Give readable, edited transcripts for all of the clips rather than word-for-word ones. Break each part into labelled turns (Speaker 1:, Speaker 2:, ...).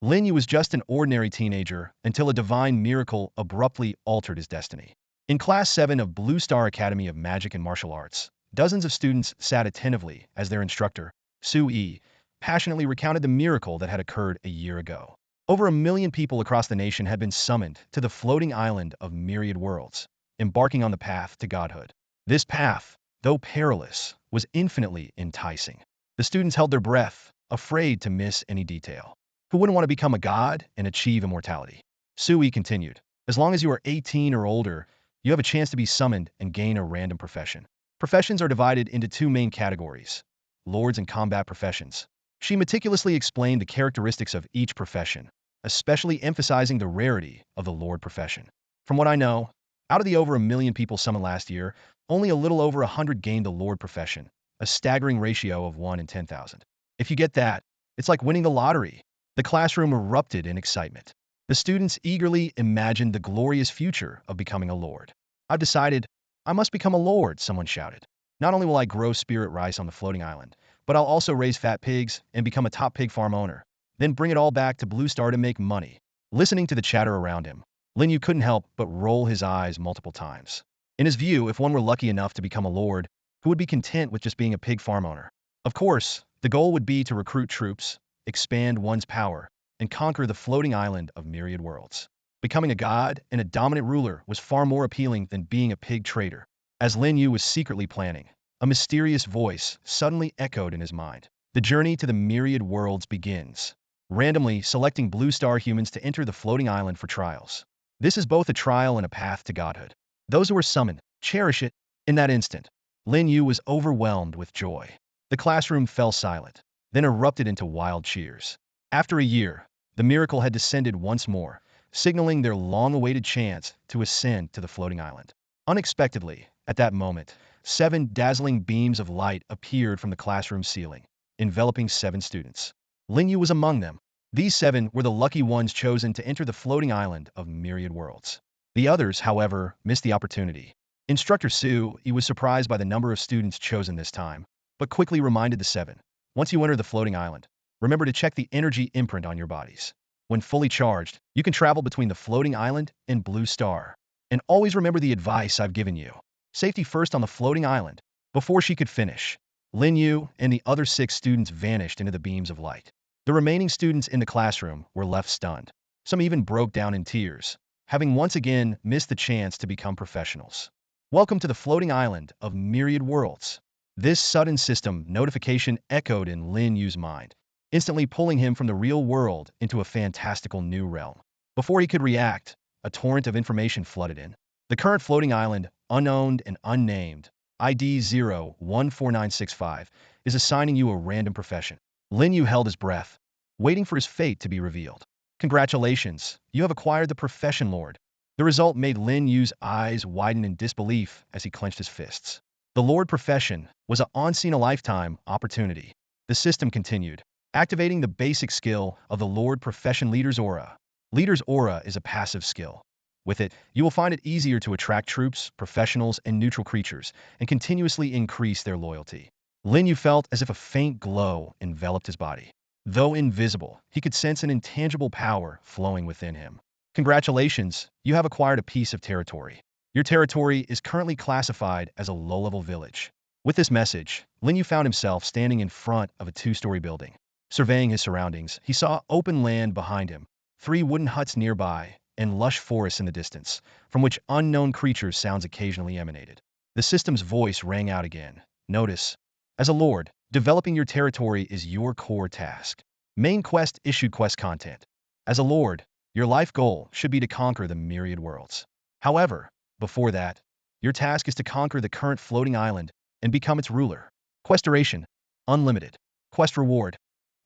Speaker 1: Lin Yu was just an ordinary teenager until a divine miracle abruptly altered his destiny. In Class 7 of Blue Star Academy of Magic and Martial Arts, dozens of students sat attentively as their instructor, Su Yi, passionately recounted the miracle that had occurred a year ago. Over 1 million people across the nation had been summoned to the floating island of myriad worlds, embarking on the path to godhood. This path, though perilous, was infinitely enticing. The students held their breath, afraid to miss any detail. Who wouldn't want to become a god and achieve immortality? Sui continued. As long as you are 18 or older, you have a chance to be summoned and gain a random profession. Professions are divided into two main categories: lords and combat professions. She meticulously explained the characteristics of each profession, especially emphasizing the rarity of the lord profession. From what I know, out of the over 1 million people summoned last year, only a little over 100 gained the lord profession, a staggering ratio of 1 in 10,000. If you get that, it's like winning the lottery. The classroom erupted in excitement. The students eagerly imagined the glorious future of becoming a lord. I've decided I must become a lord, someone shouted. Not only will I grow spirit rice on the floating island, but I'll also raise fat pigs and become a top pig farm owner. Then bring it all back to Blue Star to make money. Listening to the chatter around him, Lin Yu couldn't help but roll his eyes multiple times. In his view, if one were lucky enough to become a lord, who would be content with just being a pig farm owner? Of course, the goal would be to recruit troops, expand one's power, and conquer the floating island of myriad worlds. Becoming a god and a dominant ruler was far more appealing than being a pig trader. As Lin Yu was secretly planning, a mysterious voice suddenly echoed in his mind. The journey to the myriad worlds begins. Randomly selecting Blue Star humans to enter the floating island for trials. This is both a trial and a path to godhood. Those who are summoned, cherish it. In that instant, Lin Yu was overwhelmed with joy. The classroom fell silent, then erupted into wild cheers. After a year, the miracle had descended once more, signaling their long-awaited chance to ascend to the floating island. Unexpectedly, at that moment, 7 dazzling beams of light appeared from the classroom ceiling, enveloping 7 students. Lin Yu was among them. These 7 were the lucky ones chosen to enter the floating island of myriad worlds. The others, however, missed the opportunity. Instructor Su Yi was surprised by the number of students chosen this time, but quickly reminded the 7. Once you enter the floating island, remember to check the energy imprint on your bodies. When fully charged, you can travel between the floating island and Blue Star. And always remember the advice I've given you. Safety first on the floating island. Before she could finish, Lin Yu and the other 6 students vanished into the beams of light. The remaining students in the classroom were left stunned. Some even broke down in tears, having once again missed the chance to become professionals. Welcome to the floating island of myriad worlds. This sudden system notification echoed in Lin Yu's mind, instantly pulling him from the real world into a fantastical new realm. Before he could react, a torrent of information flooded in. The current floating island, unowned and unnamed, ID 014965, is assigning you a random profession. Lin Yu held his breath, waiting for his fate to be revealed. Congratulations, you have acquired the profession Lord. The result made Lin Yu's eyes widen in disbelief as he clenched his fists. The Lord profession was a once-in-a-lifetime opportunity. The system continued, activating the basic skill of the Lord profession Leader's Aura. Leader's Aura is a passive skill. With it, you will find it easier to attract troops, professionals, and neutral creatures, and continuously increase their loyalty. Lin Yu felt as if a faint glow enveloped his body. Though invisible, he could sense an intangible power flowing within him. Congratulations, you have acquired a piece of territory. Your territory is currently classified as a low-level village. With this message, Lin Yu found himself standing in front of a 2-story building. Surveying his surroundings, he saw open land behind him, 3 wooden huts nearby, and lush forests in the distance, from which unknown creatures' sounds occasionally emanated. The system's voice rang out again. Notice, as a lord, developing your territory is your core task. Main quest issued quest content. As a lord, your life goal should be to conquer the myriad worlds. However, before that, your task is to conquer the current floating island and become its ruler. Quest duration, unlimited. Quest reward,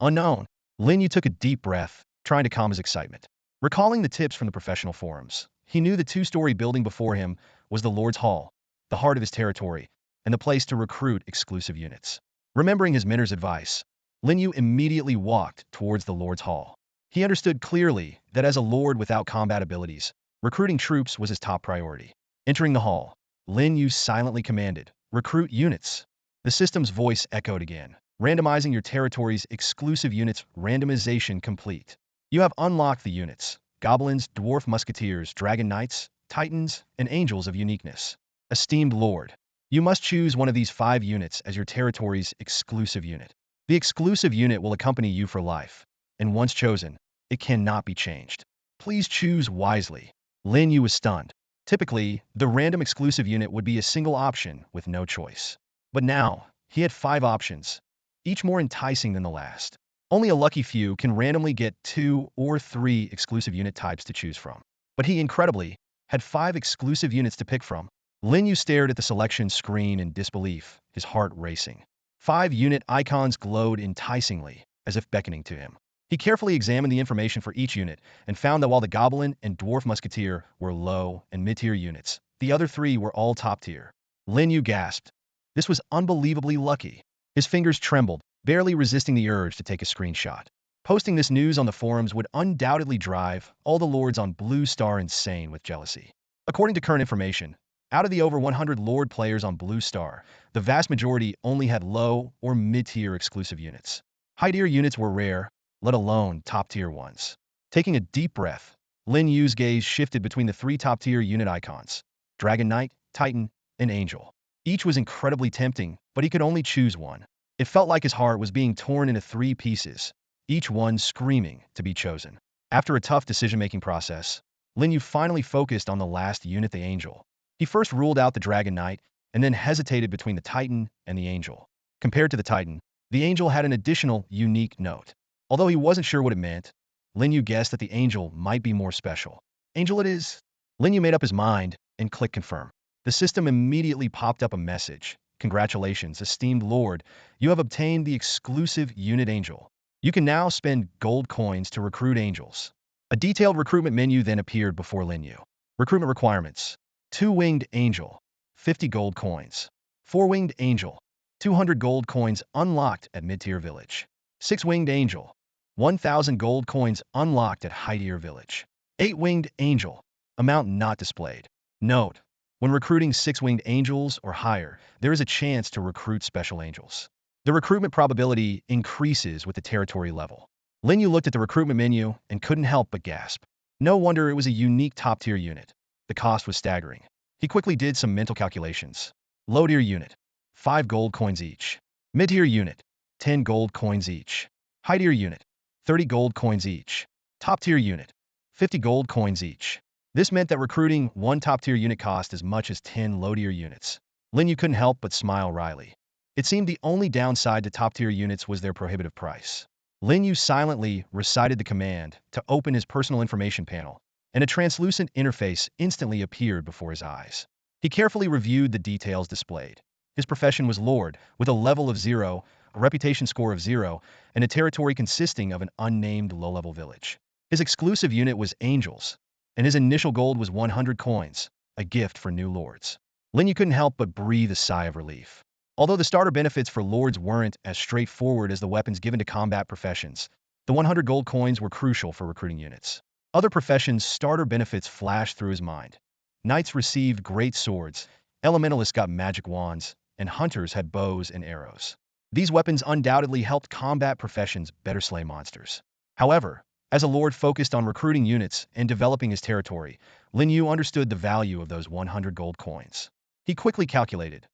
Speaker 1: unknown. Lin Yu took a deep breath, trying to calm his excitement. Recalling the tips from the professional forums, he knew the 2-story building before him was the Lord's Hall, the heart of his territory, and the place to recruit exclusive units. Remembering his mentor's advice, Lin Yu immediately walked towards the Lord's Hall. He understood clearly that as a lord without combat abilities, recruiting troops was his top priority. Entering the hall, Lin Yu silently commanded, "Recruit units." The system's voice echoed again, "Randomizing your territory's exclusive units, randomization complete." You have unlocked the units: goblins, dwarf musketeers, dragon knights, titans, and angels of uniqueness. Esteemed Lord, you must choose one of these 5 units as your territory's exclusive unit. The exclusive unit will accompany you for life, and once chosen, it cannot be changed. Please choose wisely. Lin Yu was stunned. Typically, the random exclusive unit would be a single option with no choice. But now, he had 5 options, each more enticing than the last. Only a lucky few can randomly get 2 or 3 exclusive unit types to choose from. But he, incredibly, had 5 exclusive units to pick from. Lin Yu stared at the selection screen in disbelief, his heart racing. 5 unit icons glowed enticingly, as if beckoning to him. He carefully examined the information for each unit and found that while the Goblin and Dwarf Musketeer were low and mid-tier units, the other 3 were all top-tier. Lin Yu gasped. This was unbelievably lucky. His fingers trembled, barely resisting the urge to take a screenshot. Posting this news on the forums would undoubtedly drive all the lords on Blue Star insane with jealousy. According to current information, out of the over 100 Lord players on Blue Star, the vast majority only had low or mid-tier exclusive units. High-tier units were rare, let alone top-tier ones. Taking a deep breath, Lin Yu's gaze shifted between the 3 top-tier unit icons: Dragon Knight, Titan, and Angel. Each was incredibly tempting, but he could only choose one. It felt like his heart was being torn into 3 pieces, each one screaming to be chosen. After a tough decision-making process, Lin Yu finally focused on the last unit, the Angel. He first ruled out the Dragon Knight, and then hesitated between the Titan and the Angel. Compared to the Titan, the Angel had an additional, unique note. Although he wasn't sure what it meant, Lin Yu guessed that the Angel might be more special. Angel it is. Lin Yu made up his mind and clicked confirm. The system immediately popped up a message. Congratulations, esteemed Lord. You have obtained the exclusive unit Angel. You can now spend gold coins to recruit angels. A detailed recruitment menu then appeared before Lin Yu. Recruitment requirements: 2-winged angel, 50 gold coins. 4-winged angel, 200 gold coins unlocked at mid-tier village. 6-winged angel, 1,000 gold coins unlocked at high-tier village. 8-winged angel, amount not displayed. Note: when recruiting 6-winged angels or higher, there is a chance to recruit special angels. The recruitment probability increases with the territory level. Lin Yu looked at the recruitment menu and couldn't help but gasp. No wonder it was a unique top-tier unit. The cost was staggering. He quickly did some mental calculations. Low-tier unit, 5 gold coins each. Mid-tier unit, 10 gold coins each. High-tier unit, 30 gold coins each. Top-tier unit, 50 gold coins each. This meant that recruiting one top-tier unit cost as much as 10 low-tier units. Lin Yu couldn't help but smile wryly. It seemed the only downside to top-tier units was their prohibitive price. Lin Yu silently recited the command to open his personal information panel, and a translucent interface instantly appeared before his eyes. He carefully reviewed the details displayed. His profession was Lord, with a level of 0, a reputation score of 0, and a territory consisting of an unnamed low-level village. His exclusive unit was Angels, and his initial gold was 100 coins, a gift for new lords. Lin Yu couldn't help but breathe a sigh of relief. Although the starter benefits for lords weren't as straightforward as the weapons given to combat professions, the 100 gold coins were crucial for recruiting units. Other professions' starter benefits flashed through his mind. Knights received great swords, elementalists got magic wands, and hunters had bows and arrows. These weapons undoubtedly helped combat professions better slay monsters. However, as a lord focused on recruiting units and developing his territory, Lin Yu understood the value of those 100 gold coins. He quickly calculated.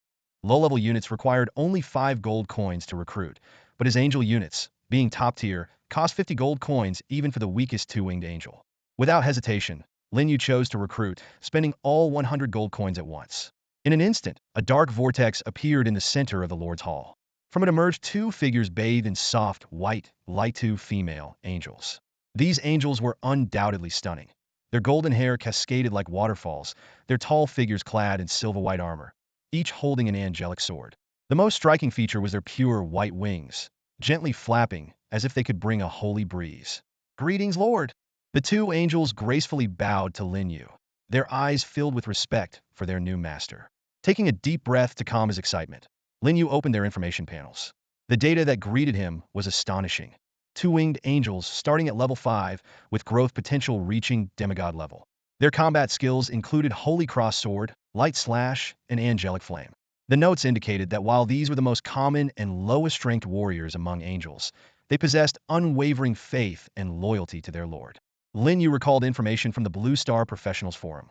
Speaker 1: Low-level units required only 5 gold coins to recruit, but his angel units, being top tier, cost 50 gold coins even for the weakest 2-winged angel. Without hesitation, Lin Yu chose to recruit, spending all 100 gold coins at once. In an instant, a dark vortex appeared in the center of the Lord's Hall. From it emerged 2 figures bathed in soft, white light, 2 female angels. These angels were undoubtedly stunning. Their golden hair cascaded like waterfalls, their tall figures clad in silver-white armor, each holding an angelic sword. The most striking feature was their pure white wings, gently flapping as if they could bring a holy breeze. "Greetings, Lord!" The 2 angels gracefully bowed to Lin Yu, their eyes filled with respect for their new master. Taking a deep breath to calm his excitement, Lin Yu opened their information panels. The data that greeted him was astonishing. 2-winged angels starting at level 5, with growth potential reaching demigod level. Their combat skills included Holy Cross Sword, Light Slash, and Angelic Flame. The notes indicated that while these were the most common and lowest-ranked warriors among angels, They possessed unwavering faith and loyalty to their lord. Lin Yu recalled information from the Blue Star Professionals Forum.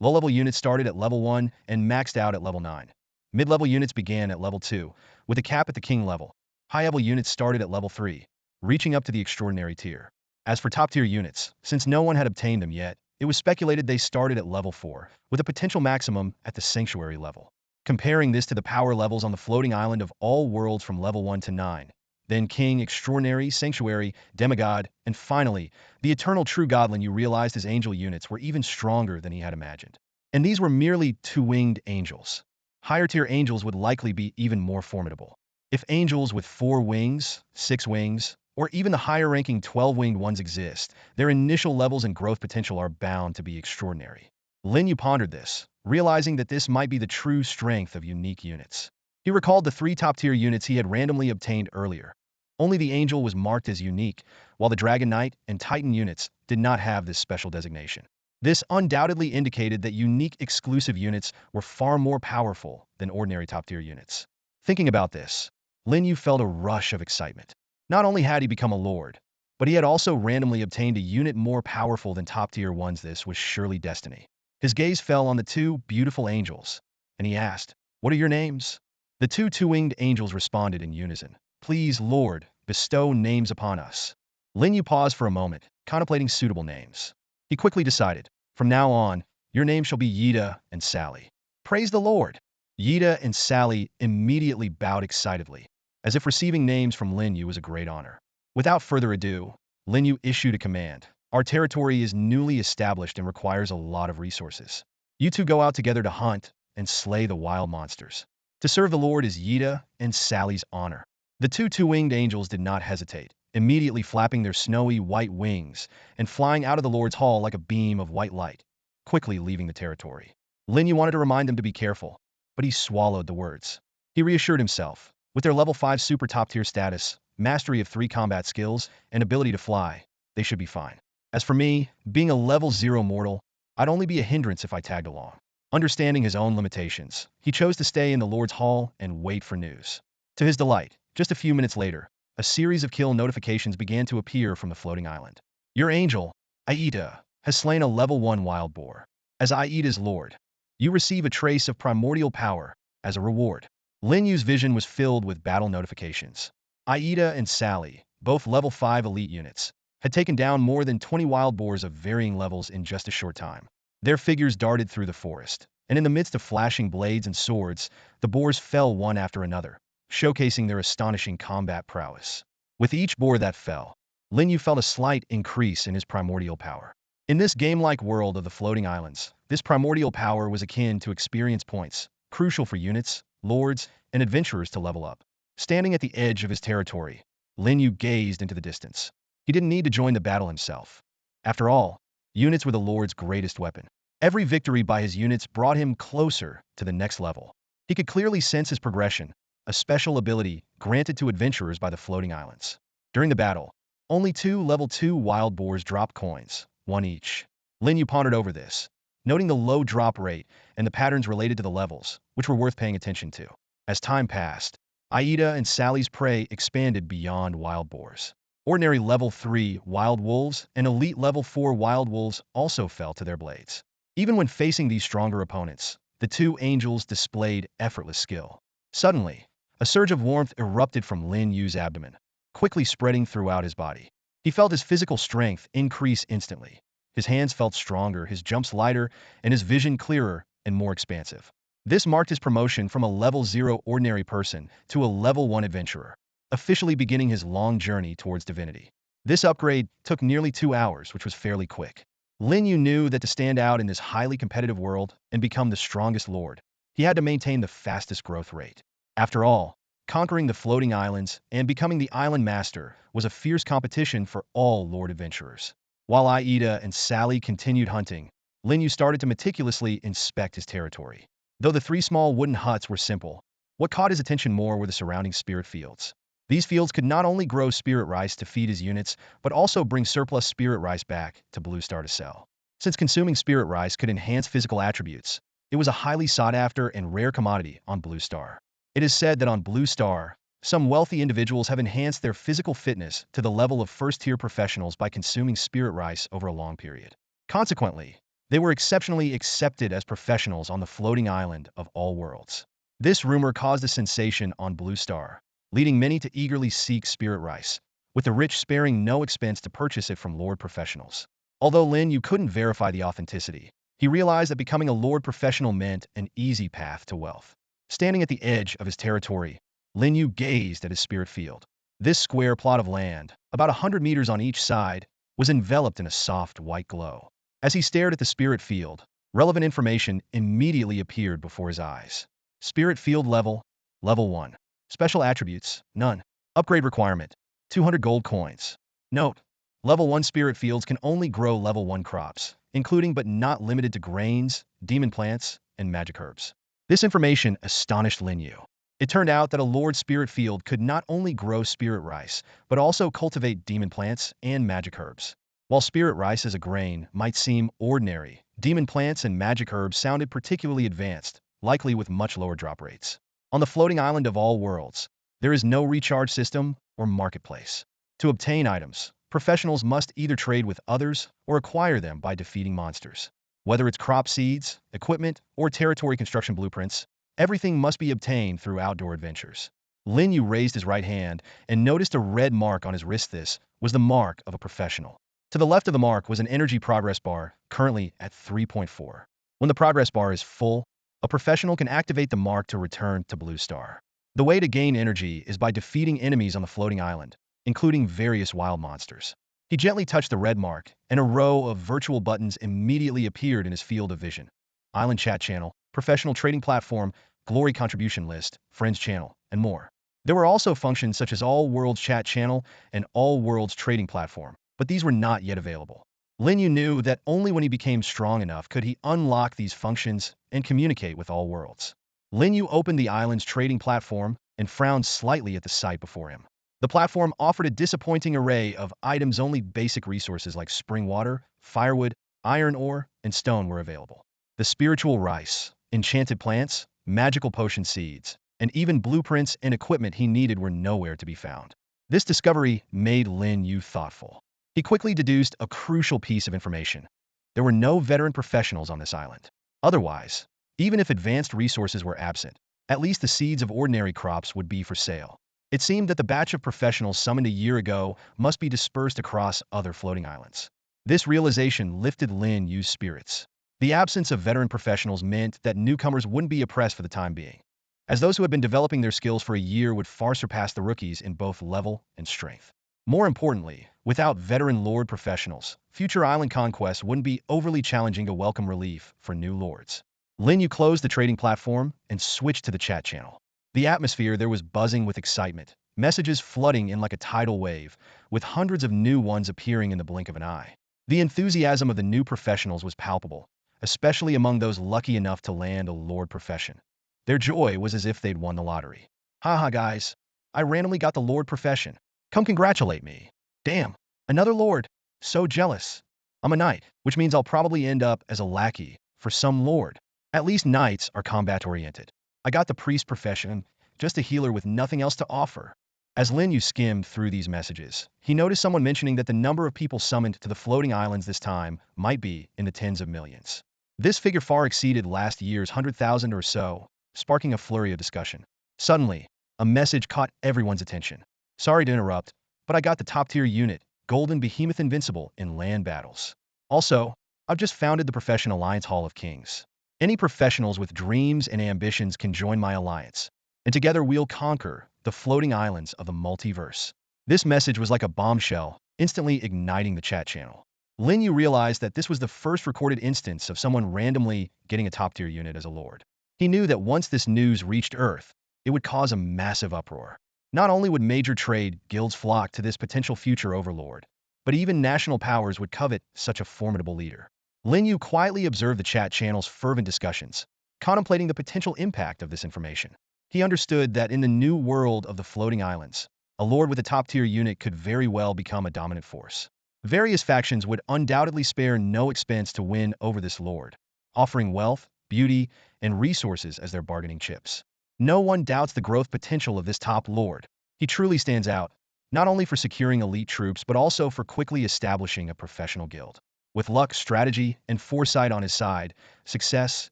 Speaker 1: Low-level units started at level 1 and maxed out at level 9. Mid-level units began at level 2, with a cap at the king level. High-level units started at level 3, reaching up to the extraordinary tier. As for top-tier units, since no one had obtained them yet, it was speculated they started at level 4, with a potential maximum at the sanctuary level. Comparing this to the power levels on the floating island of all worlds from level 1 to 9, then king, extraordinary, sanctuary, demigod, and finally, the eternal true godling, you realized his angel units were even stronger than he had imagined. And these were merely two-winged angels. Higher-tier angels would likely be even more formidable. If angels with 4 wings, 6 wings, or even the higher-ranking 12-winged ones exist, their initial levels and growth potential are bound to be extraordinary. Lin Yu pondered this, realizing that this might be the true strength of unique units. He recalled the 3 top-tier units he had randomly obtained earlier. Only the Angel was marked as unique, while the Dragon Knight and Titan units did not have this special designation. This undoubtedly indicated that unique exclusive units were far more powerful than ordinary top-tier units. Thinking about this, Lin Yu felt a rush of excitement. Not only had he become a lord, but he had also randomly obtained a unit more powerful than top-tier ones. This was surely destiny. His gaze fell on the 2 beautiful angels, and he asked, "What are your names?" The two-winged angels responded in unison. "Please, Lord, bestow names upon us." Lin Yu paused for a moment, contemplating suitable names. He quickly decided, "From now on, your name shall be Yida and Sally." Praise the Lord! Yida and Sally immediately bowed excitedly, as if receiving names from Lin Yu was a great honor. Without further ado, Lin Yu issued a command. "Our territory is newly established and requires a lot of resources. You two go out together to hunt and slay the wild monsters. To serve the Lord is Yida and Sally's honor." The two-winged angels did not hesitate, immediately flapping their snowy white wings and flying out of the Lord's hall like a beam of white light, quickly leaving the territory. Lin Yu wanted to remind them to be careful, but he swallowed the words. He reassured himself. With their level 5 super top-tier status, mastery of 3 combat skills, and ability to fly, they should be fine. As for me, being a level 0 mortal, I'd only be a hindrance if I tagged along. Understanding his own limitations, he chose to stay in the Lord's hall and wait for news. To his delight, just a few minutes later, a series of kill notifications began to appear from the floating island. "Your angel, Aida, has slain a level 1 wild boar. As Aida's lord, you receive a trace of primordial power as a reward." Lin Yu's vision was filled with battle notifications. Aida and Sally, both level 5 elite units, had taken down more than 20 wild boars of varying levels in just a short time. Their figures darted through the forest, and in the midst of flashing blades and swords, the boars fell one after another, showcasing their astonishing combat prowess. With each boar that fell, Lin Yu felt a slight increase in his primordial power. In this game-like world of the floating islands, this primordial power was akin to experience points, crucial for units, lords, and adventurers to level up. Standing at the edge of his territory, Lin Yu gazed into the distance. He didn't need to join the battle himself. After all, units were the Lord's greatest weapon. Every victory by his units brought him closer to the next level. He could clearly sense his progression, a special ability granted to adventurers by the floating islands. During the battle, only 2 level 2 wild boars dropped coins, 1 each. Lin Yu pondered over this, noting the low drop rate and the patterns related to the levels, which were worth paying attention to. As time passed, Aida and Sally's prey expanded beyond wild boars. Ordinary level 3 wild wolves and elite level 4 wild wolves also fell to their blades. Even when facing these stronger opponents, the 2 angels displayed effortless skill. Suddenly, a surge of warmth erupted from Lin Yu's abdomen, quickly spreading throughout his body. He felt his physical strength increase instantly. His hands felt stronger, his jumps lighter, and his vision clearer and more expansive. This marked his promotion from a level 0 ordinary person to a level 1 adventurer, officially beginning his long journey towards divinity. This upgrade took nearly 2 hours, which was fairly quick. Lin Yu knew that to stand out in this highly competitive world and become the strongest lord, he had to maintain the fastest growth rate. After all, conquering the floating islands and becoming the island master was a fierce competition for all lord adventurers. While Aida and Sally continued hunting, Lin Yu started to meticulously inspect his territory. Though the 3 small wooden huts were simple, what caught his attention more were the surrounding spirit fields. These fields could not only grow spirit rice to feed his units, but also bring surplus spirit rice back to Blue Star to sell. Since consuming spirit rice could enhance physical attributes, it was a highly sought-after and rare commodity on Blue Star. It is said that on Blue Star, Some wealthy individuals have enhanced their physical fitness to the level of first-tier professionals by consuming spirit rice over a long period. Consequently, they were exceptionally accepted as professionals on the floating island of all worlds. This rumor caused a sensation on Blue Star, leading many to eagerly seek spirit rice, with the rich sparing no expense to purchase it from Lord professionals. Although Lin Yu couldn't verify the authenticity, he realized that becoming a Lord professional meant an easy path to wealth. Standing at the edge of his territory, Lin Yu gazed at his spirit field. This square plot of land, about 100 meters on each side, was enveloped in a soft white glow. As he stared at the spirit field, relevant information immediately appeared before his eyes. Spirit field level, level 1. Special attributes, none. Upgrade requirement, 200 gold coins. Note, level 1 spirit fields can only grow level 1 crops, including but not limited to grains, demon plants, and magic herbs. This information astonished Lin Yu. It turned out that a Lord Spirit Field could not only grow spirit rice, but also cultivate demon plants and magic herbs. While spirit rice as a grain might seem ordinary, demon plants and magic herbs sounded particularly advanced, likely with much lower drop rates. On the floating island of all worlds, there is no recharge system or marketplace. To obtain items, professionals must either trade with others or acquire them by defeating monsters. Whether it's crop seeds, equipment, or territory construction blueprints, everything must be obtained through outdoor adventures. Lin Yu raised his right hand and noticed a red mark on his wrist. This was the mark of a professional. To the left of the mark was an energy progress bar, currently at 3.4. When the progress bar is full, a professional can activate the mark to return to Blue Star. The way to gain energy is by defeating enemies on the floating island, including various wild monsters. He gently touched the red mark, and a row of virtual buttons immediately appeared in his field of vision. Island chat channel, professional trading platform, glory contribution list, friends channel, and more. There were also functions such as all worlds chat channel and all worlds trading platform, but these were not yet available. Lin Yu knew that only when he became strong enough could he unlock these functions and communicate with all worlds. Lin Yu opened the island's trading platform and frowned slightly at the sight before him. The platform offered a disappointing array of items. Only basic resources like spring water, firewood, iron ore, and stone were available. The spiritual rice, enchanted plants, magical potion seeds, and even blueprints and equipment he needed were nowhere to be found. This discovery made Lin Yu thoughtful. He quickly deduced a crucial piece of information. There were no veteran professionals on this island. Otherwise, even if advanced resources were absent, at least the seeds of ordinary crops would be for sale. It seemed that the batch of professionals summoned a year ago must be dispersed across other floating islands. This realization lifted Lin Yu's spirits. The absence of veteran professionals meant that newcomers wouldn't be oppressed for the time being, as those who had been developing their skills for a year would far surpass the rookies in both level and strength. More importantly, without veteran Lord professionals, future island conquests wouldn't be overly challenging to welcome relief for new lords. Lin Yu closed the trading platform and switched to the chat channel. The atmosphere there was buzzing with excitement, messages flooding in like a tidal wave, with hundreds of new ones appearing in the blink of an eye. The enthusiasm of the new professionals was palpable, especially among those lucky enough to land a Lord profession. Their joy was as if they'd won the lottery. Haha guys, I randomly got the Lord profession. Come congratulate me. Damn, another Lord. So jealous. I'm a knight, which means I'll probably end up as a lackey for some Lord. At least knights are combat-oriented. I got the priest profession, just a healer with nothing else to offer. As Lin Yu skimmed through these messages, he noticed someone mentioning that the number of people summoned to the floating islands this time might be in the tens of millions. This figure far exceeded last year's 100,000 or so, sparking a flurry of discussion. Suddenly, a message caught everyone's attention. Sorry to interrupt, but I got the top-tier unit, Golden Behemoth Invincible, in land battles. Also, I've just founded the Profession Alliance Hall of Kings. Any professionals with dreams and ambitions can join my alliance, and together we'll conquer the floating islands of the multiverse. This message was like a bombshell, instantly igniting the chat channel. Lin Yu realized that this was the first recorded instance of someone randomly getting a top-tier unit as a lord. He knew that once this news reached Earth, it would cause a massive uproar. Not only would major trade guilds flock to this potential future overlord, but even national powers would covet such a formidable leader. Lin Yu quietly observed the chat channel's fervent discussions, contemplating the potential impact of this information. He understood that in the new world of the floating islands, a lord with a top-tier unit could very well become a dominant force. Various factions would undoubtedly spare no expense to win over this lord, offering wealth, beauty, and resources as their bargaining chips. No one doubts the growth potential of this top lord. He truly stands out, not only for securing elite troops but also for quickly establishing a professional guild. With luck, strategy, and foresight on his side, success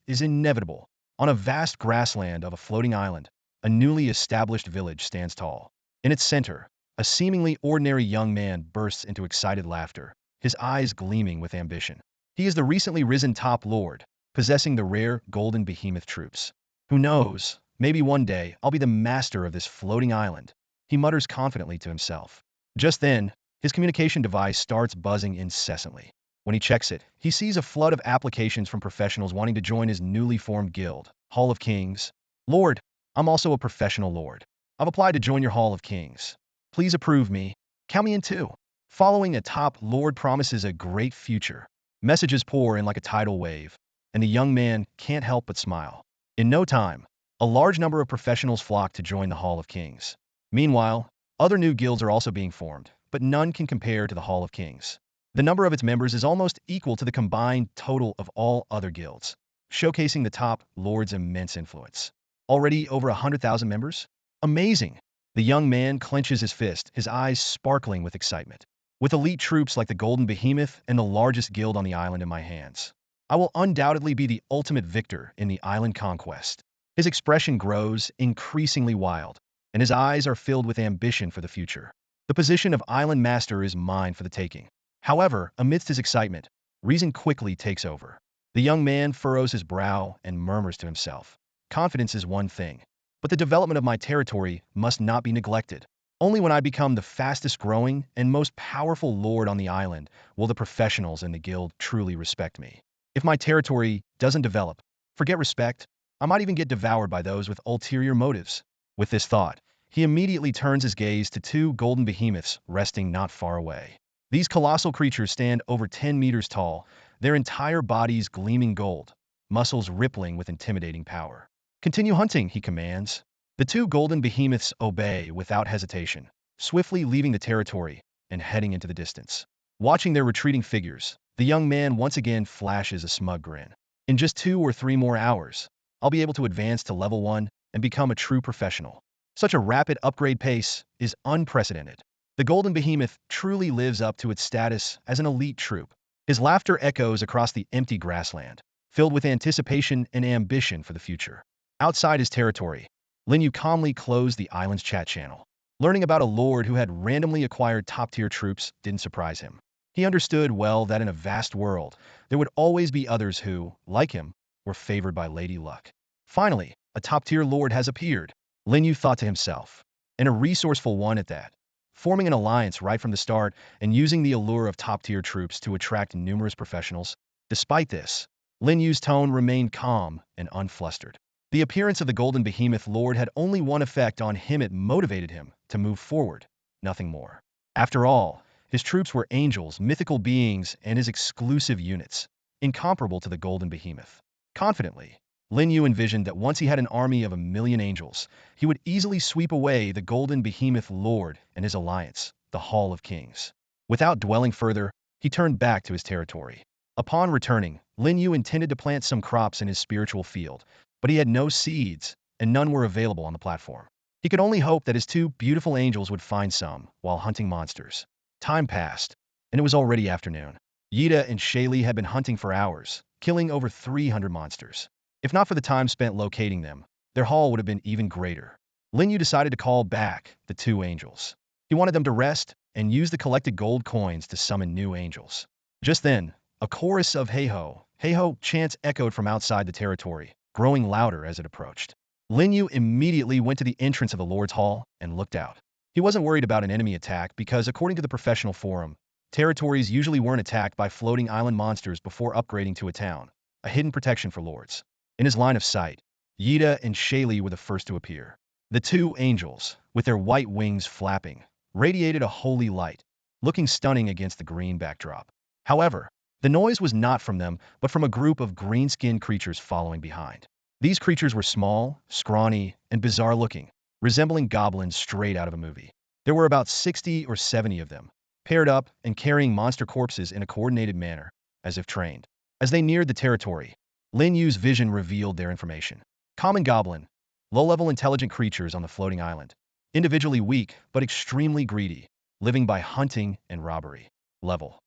Speaker 1: is inevitable. On a vast grassland of a floating island, a newly established village stands tall. In its center, a seemingly ordinary young man bursts into excited laughter, his eyes gleaming with ambition. He is the recently risen top lord, possessing the rare golden behemoth troops. Who knows, maybe one day I'll be the master of this floating island, he mutters confidently to himself. Just then, his communication device starts buzzing incessantly. When he checks it, he sees a flood of applications from professionals wanting to join his newly formed guild, Hall of Kings. Lord, I'm also a professional lord. I've applied to join your Hall of Kings. Please approve me. Count me in too. Following a top lord promises a great future. Messages pour in like a tidal wave, and the young man can't help but smile. In no time, a large number of professionals flock to join the Hall of Kings. Meanwhile, other new guilds are also being formed, but none can compare to the Hall of Kings. The number of its members is almost equal to the combined total of all other guilds, showcasing the top lord's immense influence. Already over 100,000 members? Amazing! The young man clenches his fist, his eyes sparkling with excitement. With elite troops like the Golden Behemoth and the largest guild on the island in my hands, I will undoubtedly be the ultimate victor in the island conquest. His expression grows increasingly wild, and his eyes are filled with ambition for the future. The position of island master is mine for the taking. However, amidst his excitement, reason quickly takes over. The young man furrows his brow and murmurs to himself. Confidence is one thing, but the development of my territory must not be neglected. Only when I become the fastest growing and most powerful lord on the island will the professionals in the guild truly respect me. If my territory doesn't develop, forget respect, I might even get devoured by those with ulterior motives. With this thought, he immediately turns his gaze to two golden behemoths resting not far away. These colossal creatures stand over 10 meters tall, their entire bodies gleaming gold, muscles rippling with intimidating power. Continue hunting, he commands. The two golden behemoths obey without hesitation, swiftly leaving the territory and heading into the distance. Watching their retreating figures, the young man once again flashes a smug grin. In just 2 or 3 more hours, I'll be able to advance to level 1 and become a true professional. Such a rapid upgrade pace is unprecedented. The Golden Behemoth truly lives up to its status as an elite troop. His laughter echoes across the empty grassland, filled with anticipation and ambition for the future. Outside his territory, Lin Yu calmly closed the island's chat channel. Learning about a lord who had randomly acquired top-tier troops didn't surprise him. He understood well that in a vast world, there would always be others who, like him, were favored by Lady Luck. Finally, a top-tier lord has appeared, Lin Yu thought to himself, and a resourceful one at that. Forming an alliance right from the start and using the allure of top-tier troops to attract numerous professionals. Despite this, Lin Yu's tone remained calm and unflustered. The appearance of the Golden Behemoth Lord had only one effect on him: it motivated him to move forward, nothing more. After all, his troops were angels, mythical beings, and his exclusive units, incomparable to the Golden Behemoth. Confidently, Lin Yu envisioned that once he had an army of 1,000,000 angels, he would easily sweep away the Golden Behemoth Lord and his alliance, the Hall of Kings. Without dwelling further, he turned back to his territory. Upon returning, Lin Yu intended to plant some crops in his spiritual field, but he had no seeds, and none were available on the platform. He could only hope that his two beautiful angels would find some while hunting monsters. Time passed, and it was already afternoon. Yida and Shaylee had been hunting for hours, killing over 300 monsters. If not for the time spent locating them, their haul would have been even greater. Lin Yu decided to call back the two angels. He wanted them to rest and use the collected gold coins to summon new angels. Just then, a chorus of hey-ho chants echoed from outside the territory, growing louder as it approached. Lin Yu immediately went to the entrance of the Lord's Hall and looked out. He wasn't worried about an enemy attack because, according to the professional forum, territories usually weren't attacked by floating island monsters before upgrading to a town, a hidden protection for lords. In his line of sight, Yida and Shaylee were the first to appear. The two angels, with their white wings flapping, radiated a holy light, looking stunning against the green backdrop. However, the noise was not from them, but from a group of green-skinned creatures following behind. These creatures were small, scrawny, and bizarre-looking, resembling goblins straight out of a movie. There were about 60 or 70 of them, paired up and carrying monster corpses in a coordinated manner, as if trained. As they neared the territory, Lin Yu's vision revealed their information. Common goblin, low-level intelligent creatures on the floating island. Individually weak, but extremely greedy, living by hunting and robbery. Level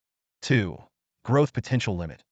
Speaker 1: 2. Growth potential limit.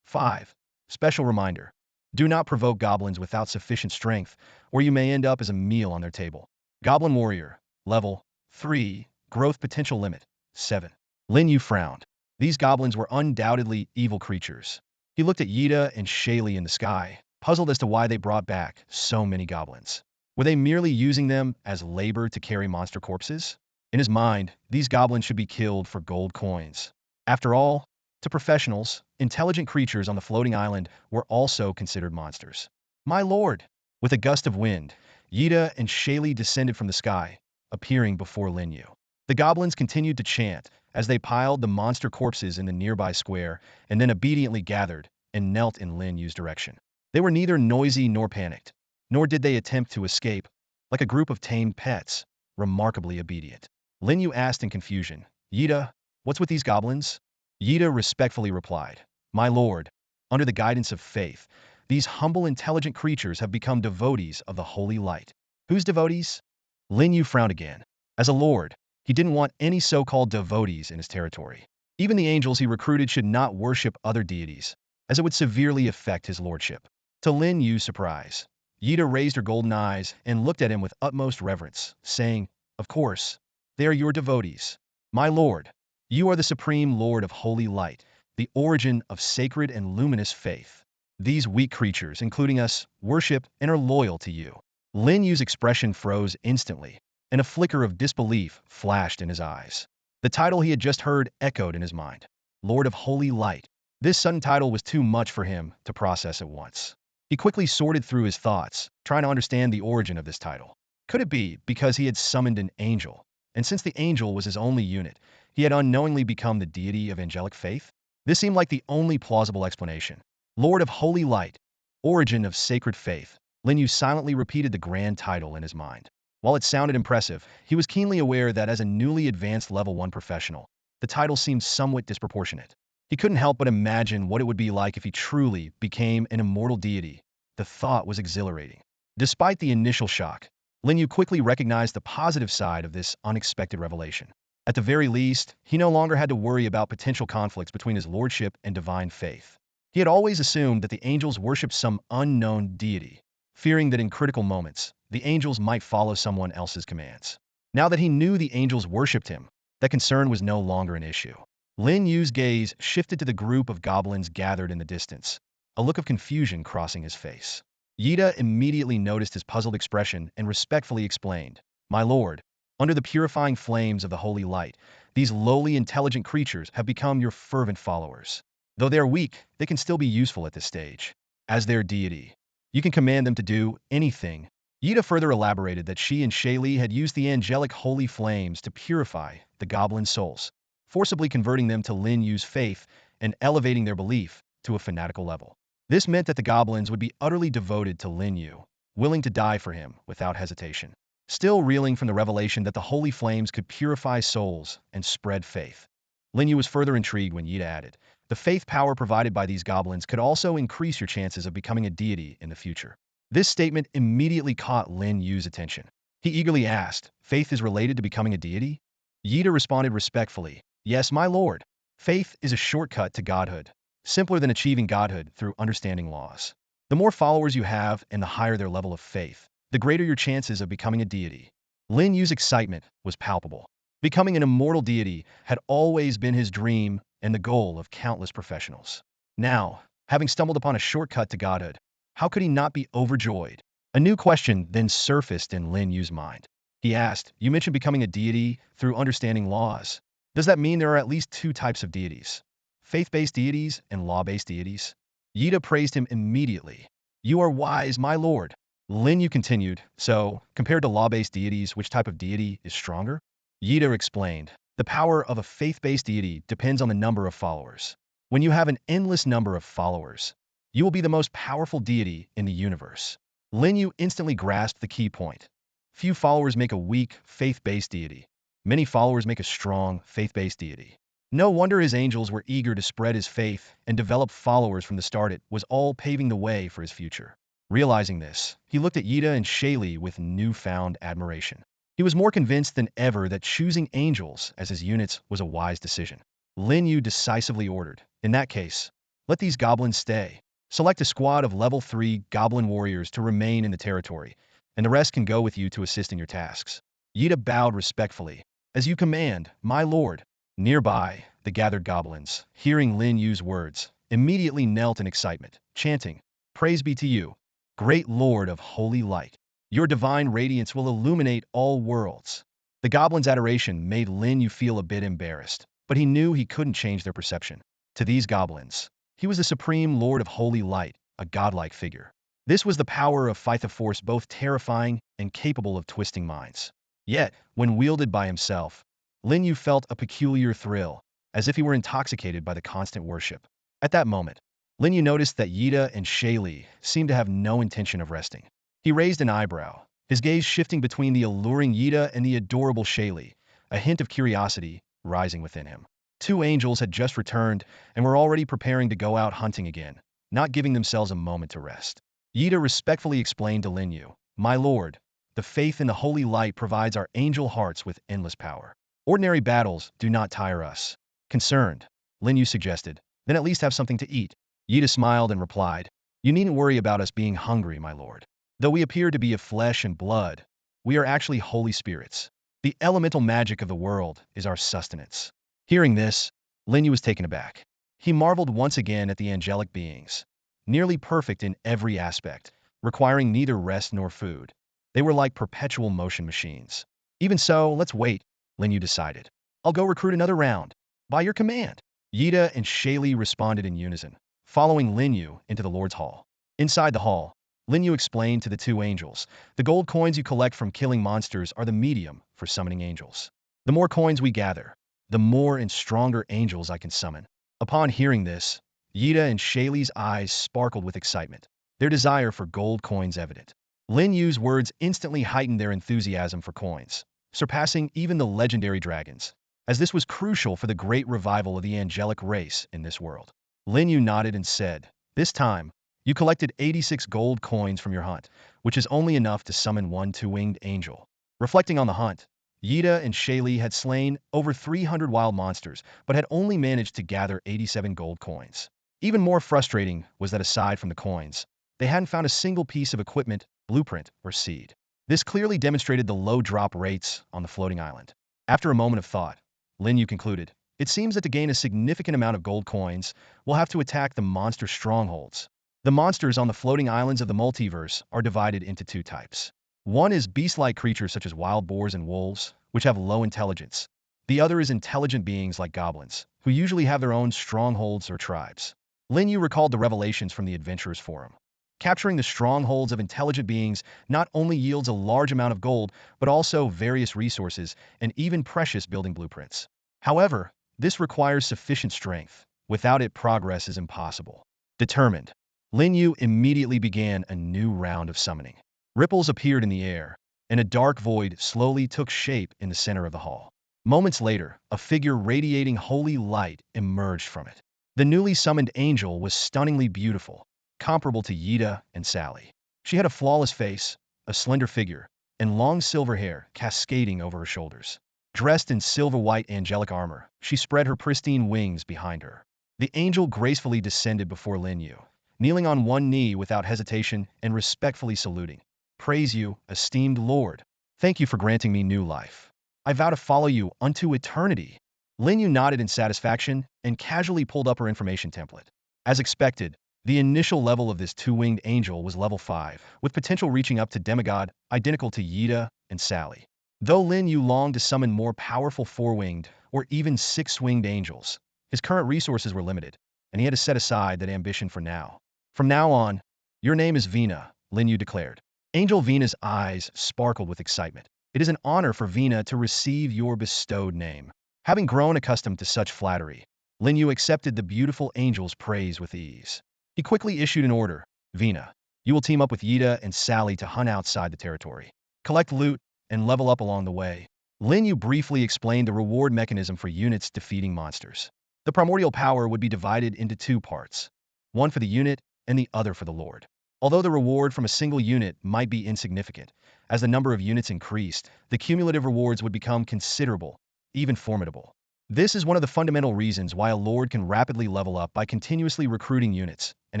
Speaker 1: 5. Special reminder. Do not provoke goblins without sufficient strength, or you may end up as a meal on their table. Goblin Warrior. Level 3. Growth potential limit. 7. Lin Yu frowned. These goblins were undoubtedly evil creatures. He looked at Yida and Shaylee in the sky, puzzled as to why they brought back so many goblins. Were they merely using them as labor to carry monster corpses? In his mind, these goblins should be killed for gold coins. After all, to professionals, intelligent creatures on the floating island were also considered monsters. My lord! With a gust of wind, Yida and Shaylee descended from the sky, appearing before Lin Yu. The goblins continued to chant as they piled the monster corpses in the nearby square and then obediently gathered and knelt in Lin Yu's direction. They were neither noisy nor panicked, nor did they attempt to escape, like a group of tamed pets, remarkably obedient. Lin Yu asked in confusion, Yida, what's with these goblins? Yida respectfully replied, My lord, under the guidance of faith, these humble intelligent creatures have become devotees of the holy light. Whose devotees? Lin Yu frowned again. As a lord, he didn't want any so-called devotees in his territory. Even the angels he recruited should not worship other deities, as it would severely affect his lordship. To Lin Yu's surprise, Yida raised her golden eyes and looked at him with utmost reverence, saying, Of course, they are your devotees. My lord, you are the supreme lord of holy light, the origin of sacred and luminous faith. These weak creatures, including us, worship and are loyal to you. Lin Yu's expression froze instantly, and a flicker of disbelief flashed in his eyes. The title he had just heard echoed in his mind. Lord of Holy Light. This sudden title was too much for him to process at once. He quickly sorted through his thoughts, trying to understand the origin of this title. Could it be because he had summoned an angel, and since the angel was his only unit, he had unknowingly become the deity of angelic faith? This seemed like the only plausible explanation. Lord of Holy Light, origin of sacred faith. Lin Yu silently repeated the grand title in his mind. While it sounded impressive, he was keenly aware that as a newly advanced level 1 professional, the title seemed somewhat disproportionate. He couldn't help but imagine what it would be like if he truly became an immortal deity. The thought was exhilarating. Despite the initial shock, Lin Yu quickly recognized the positive side of this unexpected revelation. At the very least, he no longer had to worry about potential conflicts between his lordship and divine faith. He had always assumed that the angels worshipped some unknown deity, fearing that in critical moments, the angels might follow someone else's commands. Now that he knew the angels worshipped him, that concern was no longer an issue. Lin Yu's gaze shifted to the group of goblins gathered in the distance, a look of confusion crossing his face. Yida immediately noticed his puzzled expression and respectfully explained, My lord, under the purifying flames of the holy light, these lowly intelligent creatures have become your fervent followers. Though they are weak, they can still be useful at this stage. As their deity, you can command them to do anything. Yida further elaborated that she and Shaylee had used the angelic holy flames to purify the goblin souls, forcibly converting them to Lin Yu's faith and elevating their belief to a fanatical level. This meant that the goblins would be utterly devoted to Lin Yu, willing to die for him without hesitation. Still reeling from the revelation that the holy flames could purify souls and spread faith, Lin Yu was further intrigued when Yida added, The faith power provided by these goblins could also increase your chances of becoming a deity in the future. This statement immediately caught Lin Yu's attention. He eagerly asked, Faith is related to becoming a deity? Yida responded respectfully, Yes, my lord. Faith is a shortcut to godhood, simpler than achieving godhood through understanding laws. The more followers you have and the higher their level of faith, the greater your chances of becoming a deity. Lin Yu's excitement was palpable. Becoming an immortal deity had always been his dream and the goal of countless professionals. Now, having stumbled upon a shortcut to godhood, how could he not be overjoyed? A new question then surfaced in Lin Yu's mind. He asked, You mentioned becoming a deity through understanding laws. Does that mean there are at least two types of deities? Faith-based deities and law-based deities? Yida praised him immediately. You are wise, my lord. Lin Yu continued, So, compared to law-based deities, which type of deity is stronger? Yida explained, The power of a faith-based deity depends on the number of followers. When you have an endless number of followers, you will be the most powerful deity in the universe. Lin Yu instantly grasped the key point. Few followers make a weak, faith-based deity. Many followers make a strong, faith-based deity. No wonder his angels were eager to spread his faith and develop followers from the start. It was all paving the way for his future. Realizing this, he looked at Yida and Shaylee with newfound admiration. He was more convinced than ever that choosing angels as his units was a wise decision. Lin Yu decisively ordered, "In that case, let these goblins stay. Select a squad of level 3 goblin warriors to remain in the territory, and the rest can go with you to assist in your tasks." Yida bowed respectfully. "As you command, my lord." Nearby, the gathered goblins, hearing Lin Yu's words, immediately knelt in excitement, chanting, "Praise be to you, great lord of holy light. Your divine radiance will illuminate all worlds." The goblins' adoration made Lin Yu feel a bit embarrassed, but he knew he couldn't change their perception. To these goblins, he was the supreme lord of holy light, a godlike figure. This was the power of Phytha force, both terrifying and capable of twisting minds. Yet, when wielded by himself, Lin Yu felt a peculiar thrill, as if he were intoxicated by the constant worship. At that moment, Lin Yu noticed that Yida and Shaylee seemed to have no intention of resting. He raised an eyebrow, his gaze shifting between the alluring Yida and the adorable Shaylee, a hint of curiosity rising within him. Two angels had just returned and were already preparing to go out hunting again, not giving themselves a moment to rest. Yida respectfully explained to Lin Yu, "My lord, the faith in the holy light provides our angel hearts with endless power. Ordinary battles do not tire us." Concerned, Lin Yu suggested, "Then at least have something to eat." Yida smiled and replied, "You needn't worry about us being hungry, my lord. Though we appear to be of flesh and blood, we are actually holy spirits. The elemental magic of the world is our sustenance." Hearing this, Lin Yu was taken aback. He marveled once again at the angelic beings, nearly perfect in every aspect, requiring neither rest nor food. They were like perpetual motion machines. "Even so, let's wait," Lin Yu decided. "I'll go recruit another round. By your command." Yida and Shaylee responded in unison, following Lin Yu into the Lord's Hall. Inside the hall, Lin Yu explained to the two angels, "The gold coins you collect from killing monsters are the medium for summoning angels. The more coins we gather, the more and stronger angels I can summon." Upon hearing this, Yida and Shaylee's eyes sparkled with excitement, their desire for gold coins evident. Lin Yu's words instantly heightened their enthusiasm for coins, surpassing even the legendary dragons, as this was crucial for the great revival of the angelic race in this world. Lin Yu nodded and said, "This time, you collected 86 gold coins from your hunt, which is only enough to summon one two-winged angel." Reflecting on the hunt, Yida and Shaylee had slain over 300 wild monsters, but had only managed to gather 87 gold coins. Even more frustrating was that aside from the coins, they hadn't found a single piece of equipment, blueprint, or seed. This clearly demonstrated the low drop rates on the floating island. After a moment of thought, Lin Yu concluded, "It seems that to gain a significant amount of gold coins, we'll have to attack the monster strongholds." The monsters on the floating islands of the multiverse are divided into two types. One is beast-like creatures such as wild boars and wolves, which have low intelligence. The other is intelligent beings like goblins, who usually have their own strongholds or tribes. Lin Yu recalled the revelations from the Adventurers Forum. Capturing the strongholds of intelligent beings not only yields a large amount of gold, but also various resources and even precious building blueprints. However, this requires sufficient strength. Without it, progress is impossible. Determined, Lin Yu immediately began a new round of summoning. Ripples appeared in the air, and a dark void slowly took shape in the center of the hall. Moments later, a figure radiating holy light emerged from it. The newly summoned angel was stunningly beautiful, comparable to Yida and Sally. She had a flawless face, a slender figure, and long silver hair cascading over her shoulders. Dressed in silver-white angelic armor, she spread her pristine wings behind her. The angel gracefully descended before Lin Yu, kneeling on one knee without hesitation and respectfully saluting. "Praise you, esteemed Lord. Thank you for granting me new life. I vow to follow you unto eternity." Lin Yu nodded in satisfaction and casually pulled up her information template. As expected, the initial level of this two-winged angel was level 5, with potential reaching up to demigod, identical to Yida and Sally. Though Lin Yu longed to summon more powerful four-winged or even six-winged angels, his current resources were limited, and he had to set aside that ambition for now. "From now on, your name is Vina," Lin Yu declared. Angel Vina's eyes sparkled with excitement. "It is an honor for Vina to receive your bestowed name." Having grown accustomed to such flattery, Lin Yu accepted the beautiful angel's praise with ease. He quickly issued an order. "Vina, you will team up with Yida and Sally to hunt outside the territory. Collect loot and level up along the way." Lin Yu briefly explained the reward mechanism for units defeating monsters. The primordial power would be divided into two parts, one for the unit and the other for the Lord. Although the reward from a single unit might be insignificant, as the number of units increased, the cumulative rewards would become considerable, even formidable. This is one of the fundamental reasons why a lord can rapidly level up by continuously recruiting units and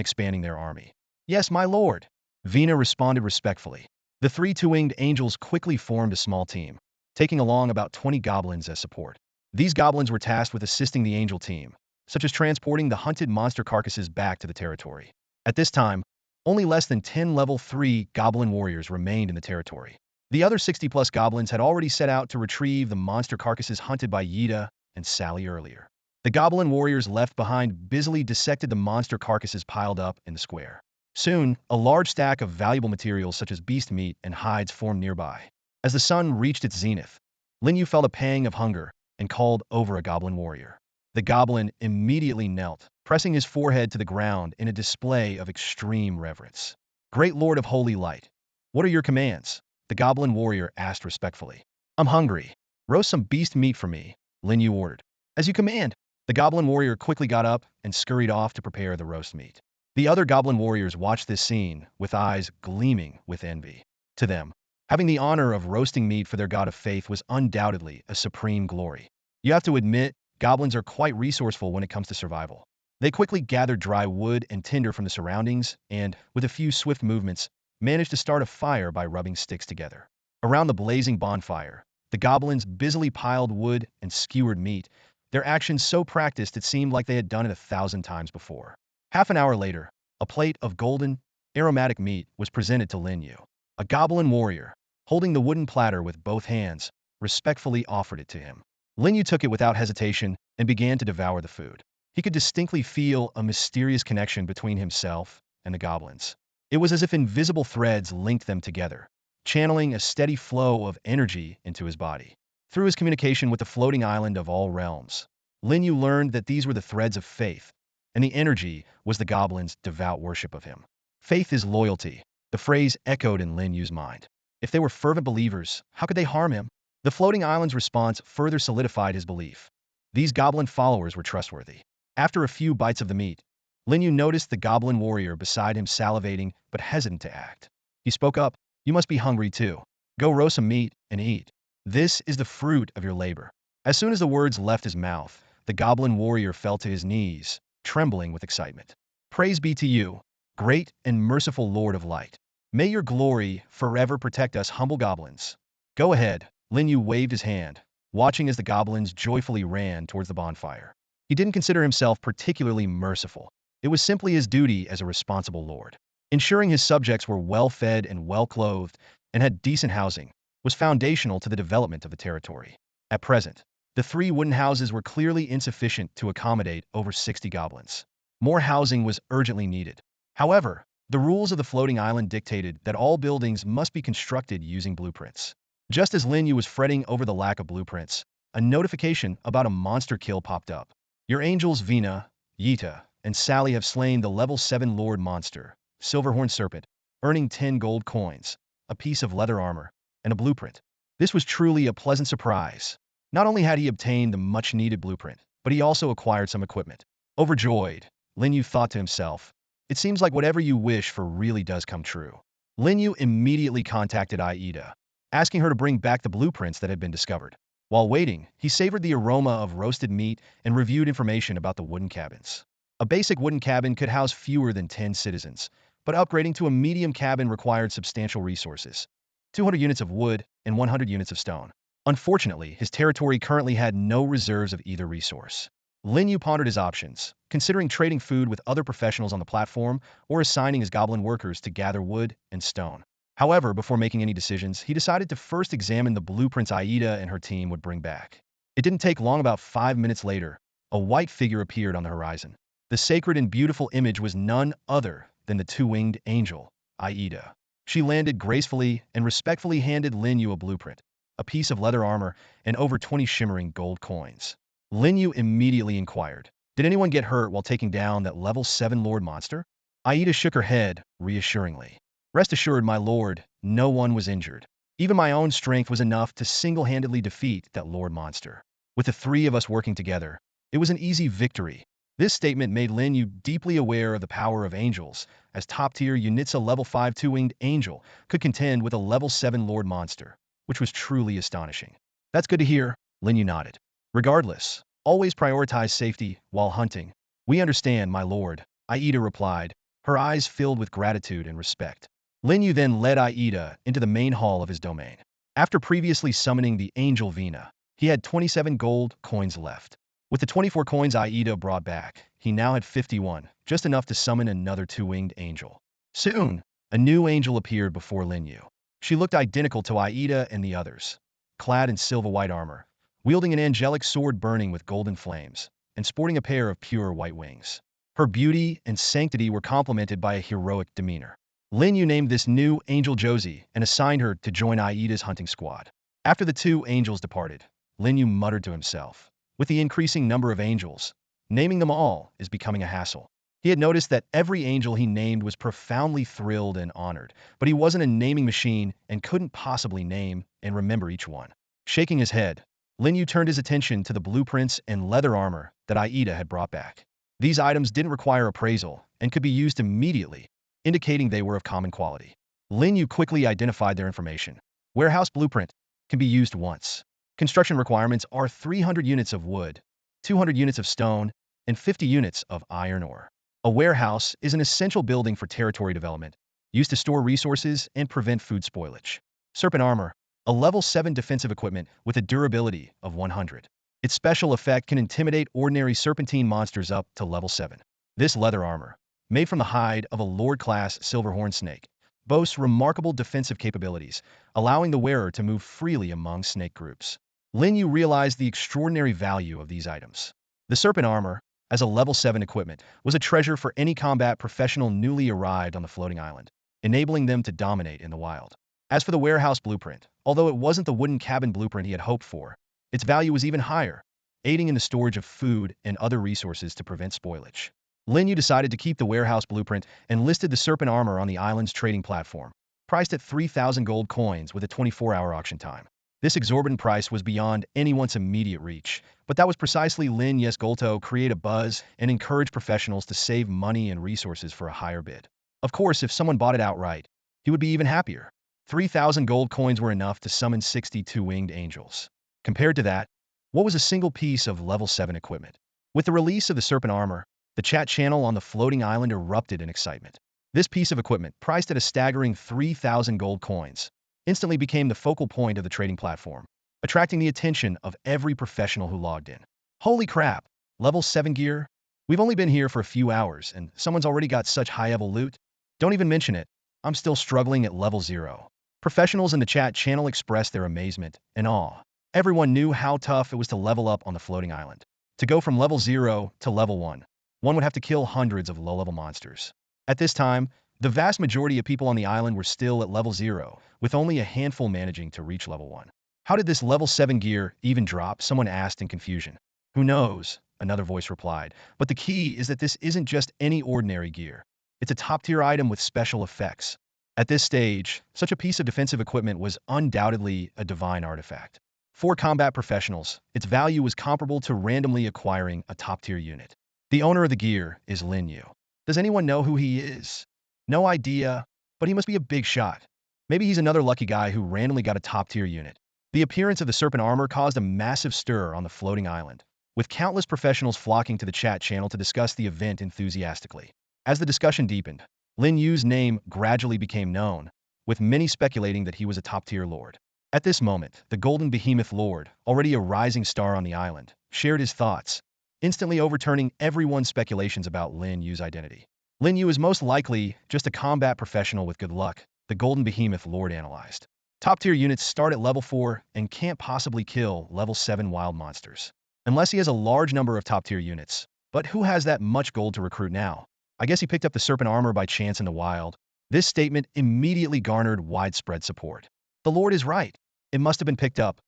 Speaker 1: expanding their army. Yes, my lord. Vina responded respectfully. The three two-winged angels quickly formed a small team, taking along about 20 goblins as support. These goblins were tasked with assisting the angel team, such as transporting the hunted monster carcasses back to the territory. At this time, only less than 10 level 3 goblin warriors remained in the territory. The other 60-plus goblins had already set out to retrieve the monster carcasses hunted by Yida and Sally earlier. The goblin warriors left behind busily dissected the monster carcasses piled up in the square. Soon, a large stack of valuable materials such as beast meat and hides formed nearby. As the sun reached its zenith, Lin Yu felt a pang of hunger and called over a goblin warrior. The goblin immediately knelt, pressing his forehead to the ground in a display of extreme reverence. Great Lord of Holy Light, what are your commands? The goblin warrior asked respectfully. I'm hungry. Roast some beast meat for me, Lin Yu ordered. As you command. The goblin warrior quickly got up and scurried off to prepare the roast meat. The other goblin warriors watched this scene with eyes gleaming with envy. To them, having the honor of roasting meat for their god of faith was undoubtedly a supreme glory. You have to admit, goblins are quite resourceful when it comes to survival. They quickly gathered dry wood and tinder from the surroundings and, with a few swift movements, managed to start a fire by rubbing sticks together. Around the blazing bonfire, the goblins busily piled wood and skewered meat, their actions so practiced it seemed like they had done it 1,000 times before. Half an hour later, a plate of golden, aromatic meat was presented to Lin Yu. A goblin warrior, holding the wooden platter with both hands, respectfully offered it to him. Lin Yu took it without hesitation and began to devour the food. He could distinctly feel a mysterious connection between himself and the goblins. It was as if invisible threads linked them together, channeling a steady flow of energy into his body. Through his communication with the floating island of all realms, Lin Yu learned that these were the threads of faith, and the energy was the goblins' devout worship of him. Faith is loyalty, the phrase echoed in Lin Yu's mind. If they were fervent believers, how could they harm him? The floating island's response further solidified his belief. These goblin followers were trustworthy. After a few bites of the meat, Lin Yu noticed the goblin warrior beside him salivating but hesitant to act. He spoke up, "You must be hungry too. Go roast some meat and eat. This is the fruit of your labor." As soon as the words left his mouth, the goblin warrior fell to his knees, trembling with excitement. Praise be to you, great and merciful Lord of Light. May your glory forever protect us humble goblins. Go ahead, Lin Yu waved his hand, watching as the goblins joyfully ran towards the bonfire. He didn't consider himself particularly merciful. It was simply his duty as a responsible lord. Ensuring his subjects were well-fed and well-clothed and had decent housing was foundational to the development of the territory. At present, the 3 wooden houses were clearly insufficient to accommodate over 60 goblins. More housing was urgently needed. However, the rules of the floating island dictated that all buildings must be constructed using blueprints. Just as Lin Yu was fretting over the lack of blueprints, a notification about a monster kill popped up. Your angels Vina, Yita, and Sally have slain the level 7 Lord Monster, Silverhorn Serpent, earning 10 gold coins, a piece of leather armor, and a blueprint. This was truly a pleasant surprise. Not only had he obtained the much-needed blueprint, but he also acquired some equipment. Overjoyed, Lin Yu thought to himself, it seems like whatever you wish for really does come true. Lin Yu immediately contacted Aida, asking her to bring back the blueprints that had been discovered. While waiting, he savored the aroma of roasted meat and reviewed information about the wooden cabins. A basic wooden cabin could house fewer than 10 citizens, but upgrading to a medium cabin required substantial resources. 200 units of wood and 100 units of stone. Unfortunately, his territory currently had no reserves of either resource. Lin Yu pondered his options, considering trading food with other professionals on the platform or assigning his goblin workers to gather wood and stone. However, before making any decisions, he decided to first examine the blueprints Aida and her team would bring back. It didn't take long. About 5 minutes later, a white figure appeared on the horizon. The sacred and beautiful image was none other than the 2-winged angel, Aida. She landed gracefully and respectfully handed Lin Yu a blueprint, a piece of leather armor, and over 20 shimmering gold coins. Lin Yu immediately inquired, did anyone get hurt while taking down that level 7 Lord Monster? Aida shook her head, reassuringly. Rest assured, my lord, no one was injured. Even my own strength was enough to single-handedly defeat that Lord Monster. With the 3 of us working together, it was an easy victory. This statement made Lin Yu deeply aware of the power of angels, as top-tier units a level 5 two-winged angel could contend with a level 7 Lord monster, which was truly astonishing. That's good to hear, Lin Yu nodded. Regardless, always prioritize safety while hunting. We understand, my lord, Aida replied, her eyes filled with gratitude and respect. Lin Yu then led Aida into the main hall of his domain. After previously summoning the angel Vina, he had 27 gold coins left. With the 24 coins Aida brought back, he now had 51, just enough to summon another two-winged angel. Soon, a new angel appeared before Lin Yu. She looked identical to Aida and the others, clad in silver-white armor, wielding an angelic sword burning with golden flames, and sporting a pair of pure white wings. Her beauty and sanctity were complemented by a heroic demeanor. Lin Yu named this new angel Josie and assigned her to join Aida's hunting squad. After the two angels departed, Lin Yu muttered to himself, with the increasing number of angels, naming them all is becoming a hassle. He had noticed that every angel he named was profoundly thrilled and honored, but he wasn't a naming machine and couldn't possibly name and remember each one. Shaking his head, Lin Yu turned his attention to the blueprints and leather armor that Aida had brought back. These items didn't require appraisal and could be used immediately, indicating they were of common quality. Lin Yu quickly identified their information. Warehouse blueprint can be used once. Construction requirements are 300 units of wood, 200 units of stone, and 50 units of iron ore. A warehouse is an essential building for territory development, used to store resources and prevent food spoilage. Serpent armor, a level 7 defensive equipment with a durability of 100. Its special effect can intimidate ordinary serpentine monsters up to level 7. This leather armor, made from the hide of a Lord-class silverhorn snake, boasts remarkable defensive capabilities, allowing the wearer to move freely among snake groups. Lin Yu realized the extraordinary value of these items. The serpent armor, as a level 7 equipment, was a treasure for any combat professional newly arrived on the floating island, enabling them to dominate in the wild. As for the warehouse blueprint, although it wasn't the wooden cabin blueprint he had hoped for, its value was even higher, aiding in the storage of food and other resources to prevent spoilage. Lin Yu decided to keep the warehouse blueprint and listed the serpent armor on the island's trading platform, priced at 3,000 gold coins with a 24-hour auction time. This exorbitant price was beyond anyone's immediate reach, but that was precisely Lin Yu's goal to create a buzz and encourage professionals to save money and resources for a higher bid. Of course, if someone bought it outright, he would be even happier. 3,000 gold coins were enough to summon 62 winged angels. Compared to that, what was a single piece of level 7 equipment? With the release of the serpent armor, the chat channel on the floating island erupted in excitement. This piece of equipment, priced at a staggering 3,000 gold coins, instantly became the focal point of the trading platform, attracting the attention of every professional who logged in. Holy crap! Level 7 gear? We've only been here for a few hours, and someone's already got such high-level loot? Don't even mention it. I'm still struggling at level 0. Professionals in the chat channel expressed their amazement and awe. Everyone knew how tough it was to level up on the floating island. To go from level 0 to level 1, one would have to kill hundreds of low-level monsters. At this time, the vast majority of people on the island were still at level 0, with only a handful managing to reach level 1. How did this level 7 gear even drop? Someone asked in confusion. Who knows? Another voice replied. But the key is that this isn't just any ordinary gear. It's a top-tier item with special effects. At this stage, such a piece of defensive equipment was undoubtedly a divine artifact. For combat professionals, its value was comparable to randomly acquiring a top-tier unit. The owner of the gear is Lin Yu. Does anyone know who he is? No idea, but he must be a big shot. Maybe he's another lucky guy who randomly got a top-tier unit. The appearance of the serpent armor caused a massive stir on the floating island, with countless professionals flocking to the chat channel to discuss the event enthusiastically. As the discussion deepened, Lin Yu's name gradually became known, with many speculating that he was a top-tier lord. At this moment, the Golden Behemoth Lord, already a rising star on the island, shared his thoughts, instantly overturning everyone's speculations about Lin Yu's identity. Lin Yu is most likely just a combat professional with good luck, the Golden Behemoth Lord analyzed. Top-tier units start at level 4 and can't possibly kill level 7 wild monsters, unless he has a large number of top-tier units. But who has that much gold to recruit now? I guess he picked up the serpent armor by chance in the wild. This statement immediately garnered widespread support. The Lord is right. It must have been picked up.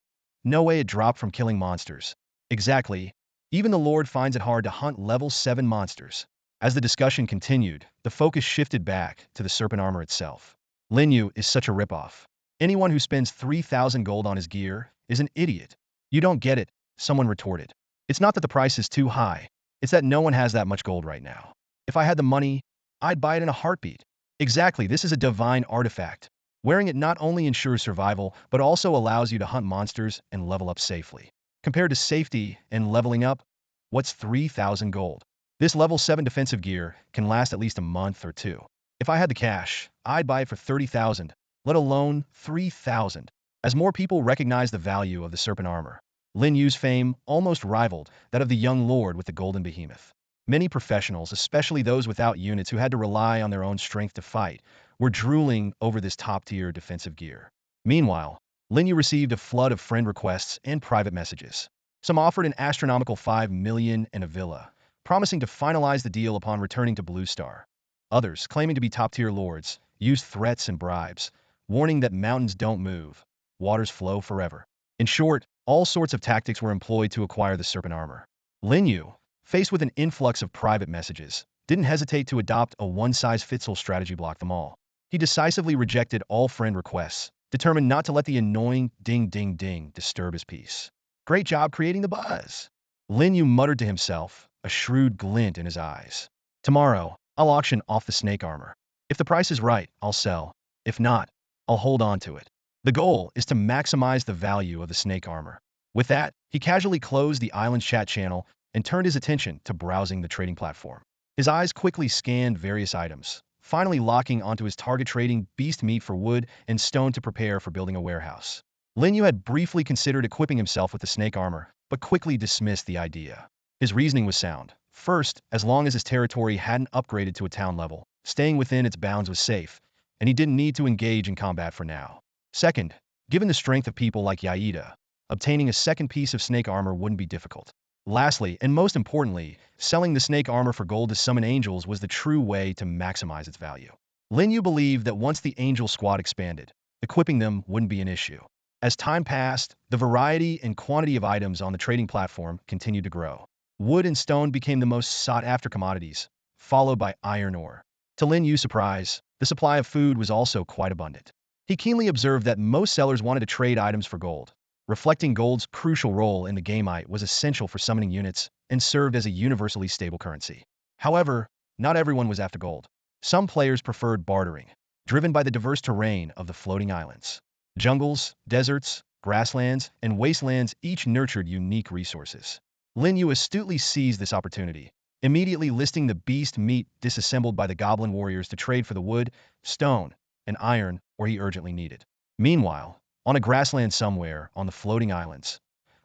Speaker 1: No way it dropped from killing monsters. Exactly. Even the Lord finds it hard to hunt level 7 monsters. As the discussion continued, the focus shifted back to the serpent armor itself. Lin Yu is such a ripoff. Anyone who spends 3,000 gold on his gear is an idiot. You don't get it, someone retorted. It's not that the price is too high. It's that no one has that much gold right now. If I had the money, I'd buy it in a heartbeat. Exactly, this is a divine artifact. Wearing it not only ensures survival, but also allows you to hunt monsters and level up safely. Compared to safety and leveling up, what's 3,000 gold? This level 7 defensive gear can last at least a month or two. If I had the cash, I'd buy it for 30,000, let alone 3,000. As more people recognize the value of the serpent armor, Lin Yu's fame almost rivaled that of the young lord with the golden behemoth. Many professionals, especially those without units who had to rely on their own strength to fight, were drooling over this top-tier defensive gear. Meanwhile, Lin Yu received a flood of friend requests and private messages. Some offered an astronomical 5 million and a villa, promising to finalize the deal upon returning to Blue Star. Others, claiming to be top-tier lords, used threats and bribes, warning that mountains don't move, waters flow forever. In short, all sorts of tactics were employed to acquire the serpent armor. Lin Yu, faced with an influx of private messages, didn't hesitate to adopt a one-size-fits-all strategy block them all. He decisively rejected all friend requests, determined not to let the annoying ding-ding-ding disturb his peace. Great job creating the buzz. Lin Yu muttered to himself, a shrewd glint in his eyes. Tomorrow, I'll auction off the snake armor. If the price is right, I'll sell. If not, I'll hold on to it. The goal is to maximize the value of the snake armor. With that, he casually closed the island's chat channel and turned his attention to browsing the trading platform. His eyes quickly scanned various items, finally locking onto his target trading beast meat for wood and stone to prepare for building a warehouse. Lin Yu had briefly considered equipping himself with the snake armor, but quickly dismissed the idea. His reasoning was sound. First, as long as his territory hadn't upgraded to a town level, staying within its bounds was safe, and he didn't need to engage in combat for now. Second, given the strength of people like Yaida, obtaining a second piece of snake armor wouldn't be difficult. Lastly, and most importantly, selling the snake armor for gold to summon angels was the true way to maximize its value. Lin Yu believed that once the angel squad expanded, equipping them wouldn't be an issue. As time passed, the variety and quantity of items on the trading platform continued to grow. Wood and stone became the most sought-after commodities, followed by iron ore. To Lin Yu's surprise, the supply of food was also quite abundant. He keenly observed that most sellers wanted to trade items for gold. Reflecting gold's crucial role in the game, it was essential for summoning units and served as a universally stable currency. However, not everyone was after gold. Some players preferred bartering, driven by the diverse terrain of the floating islands. Jungles, deserts, grasslands, and wastelands each nurtured unique resources. Lin Yu astutely seized this opportunity, immediately listing the beast meat disassembled by the goblin warriors to trade for the wood, stone, and iron where he urgently needed. Meanwhile, on a grassland somewhere on the floating islands,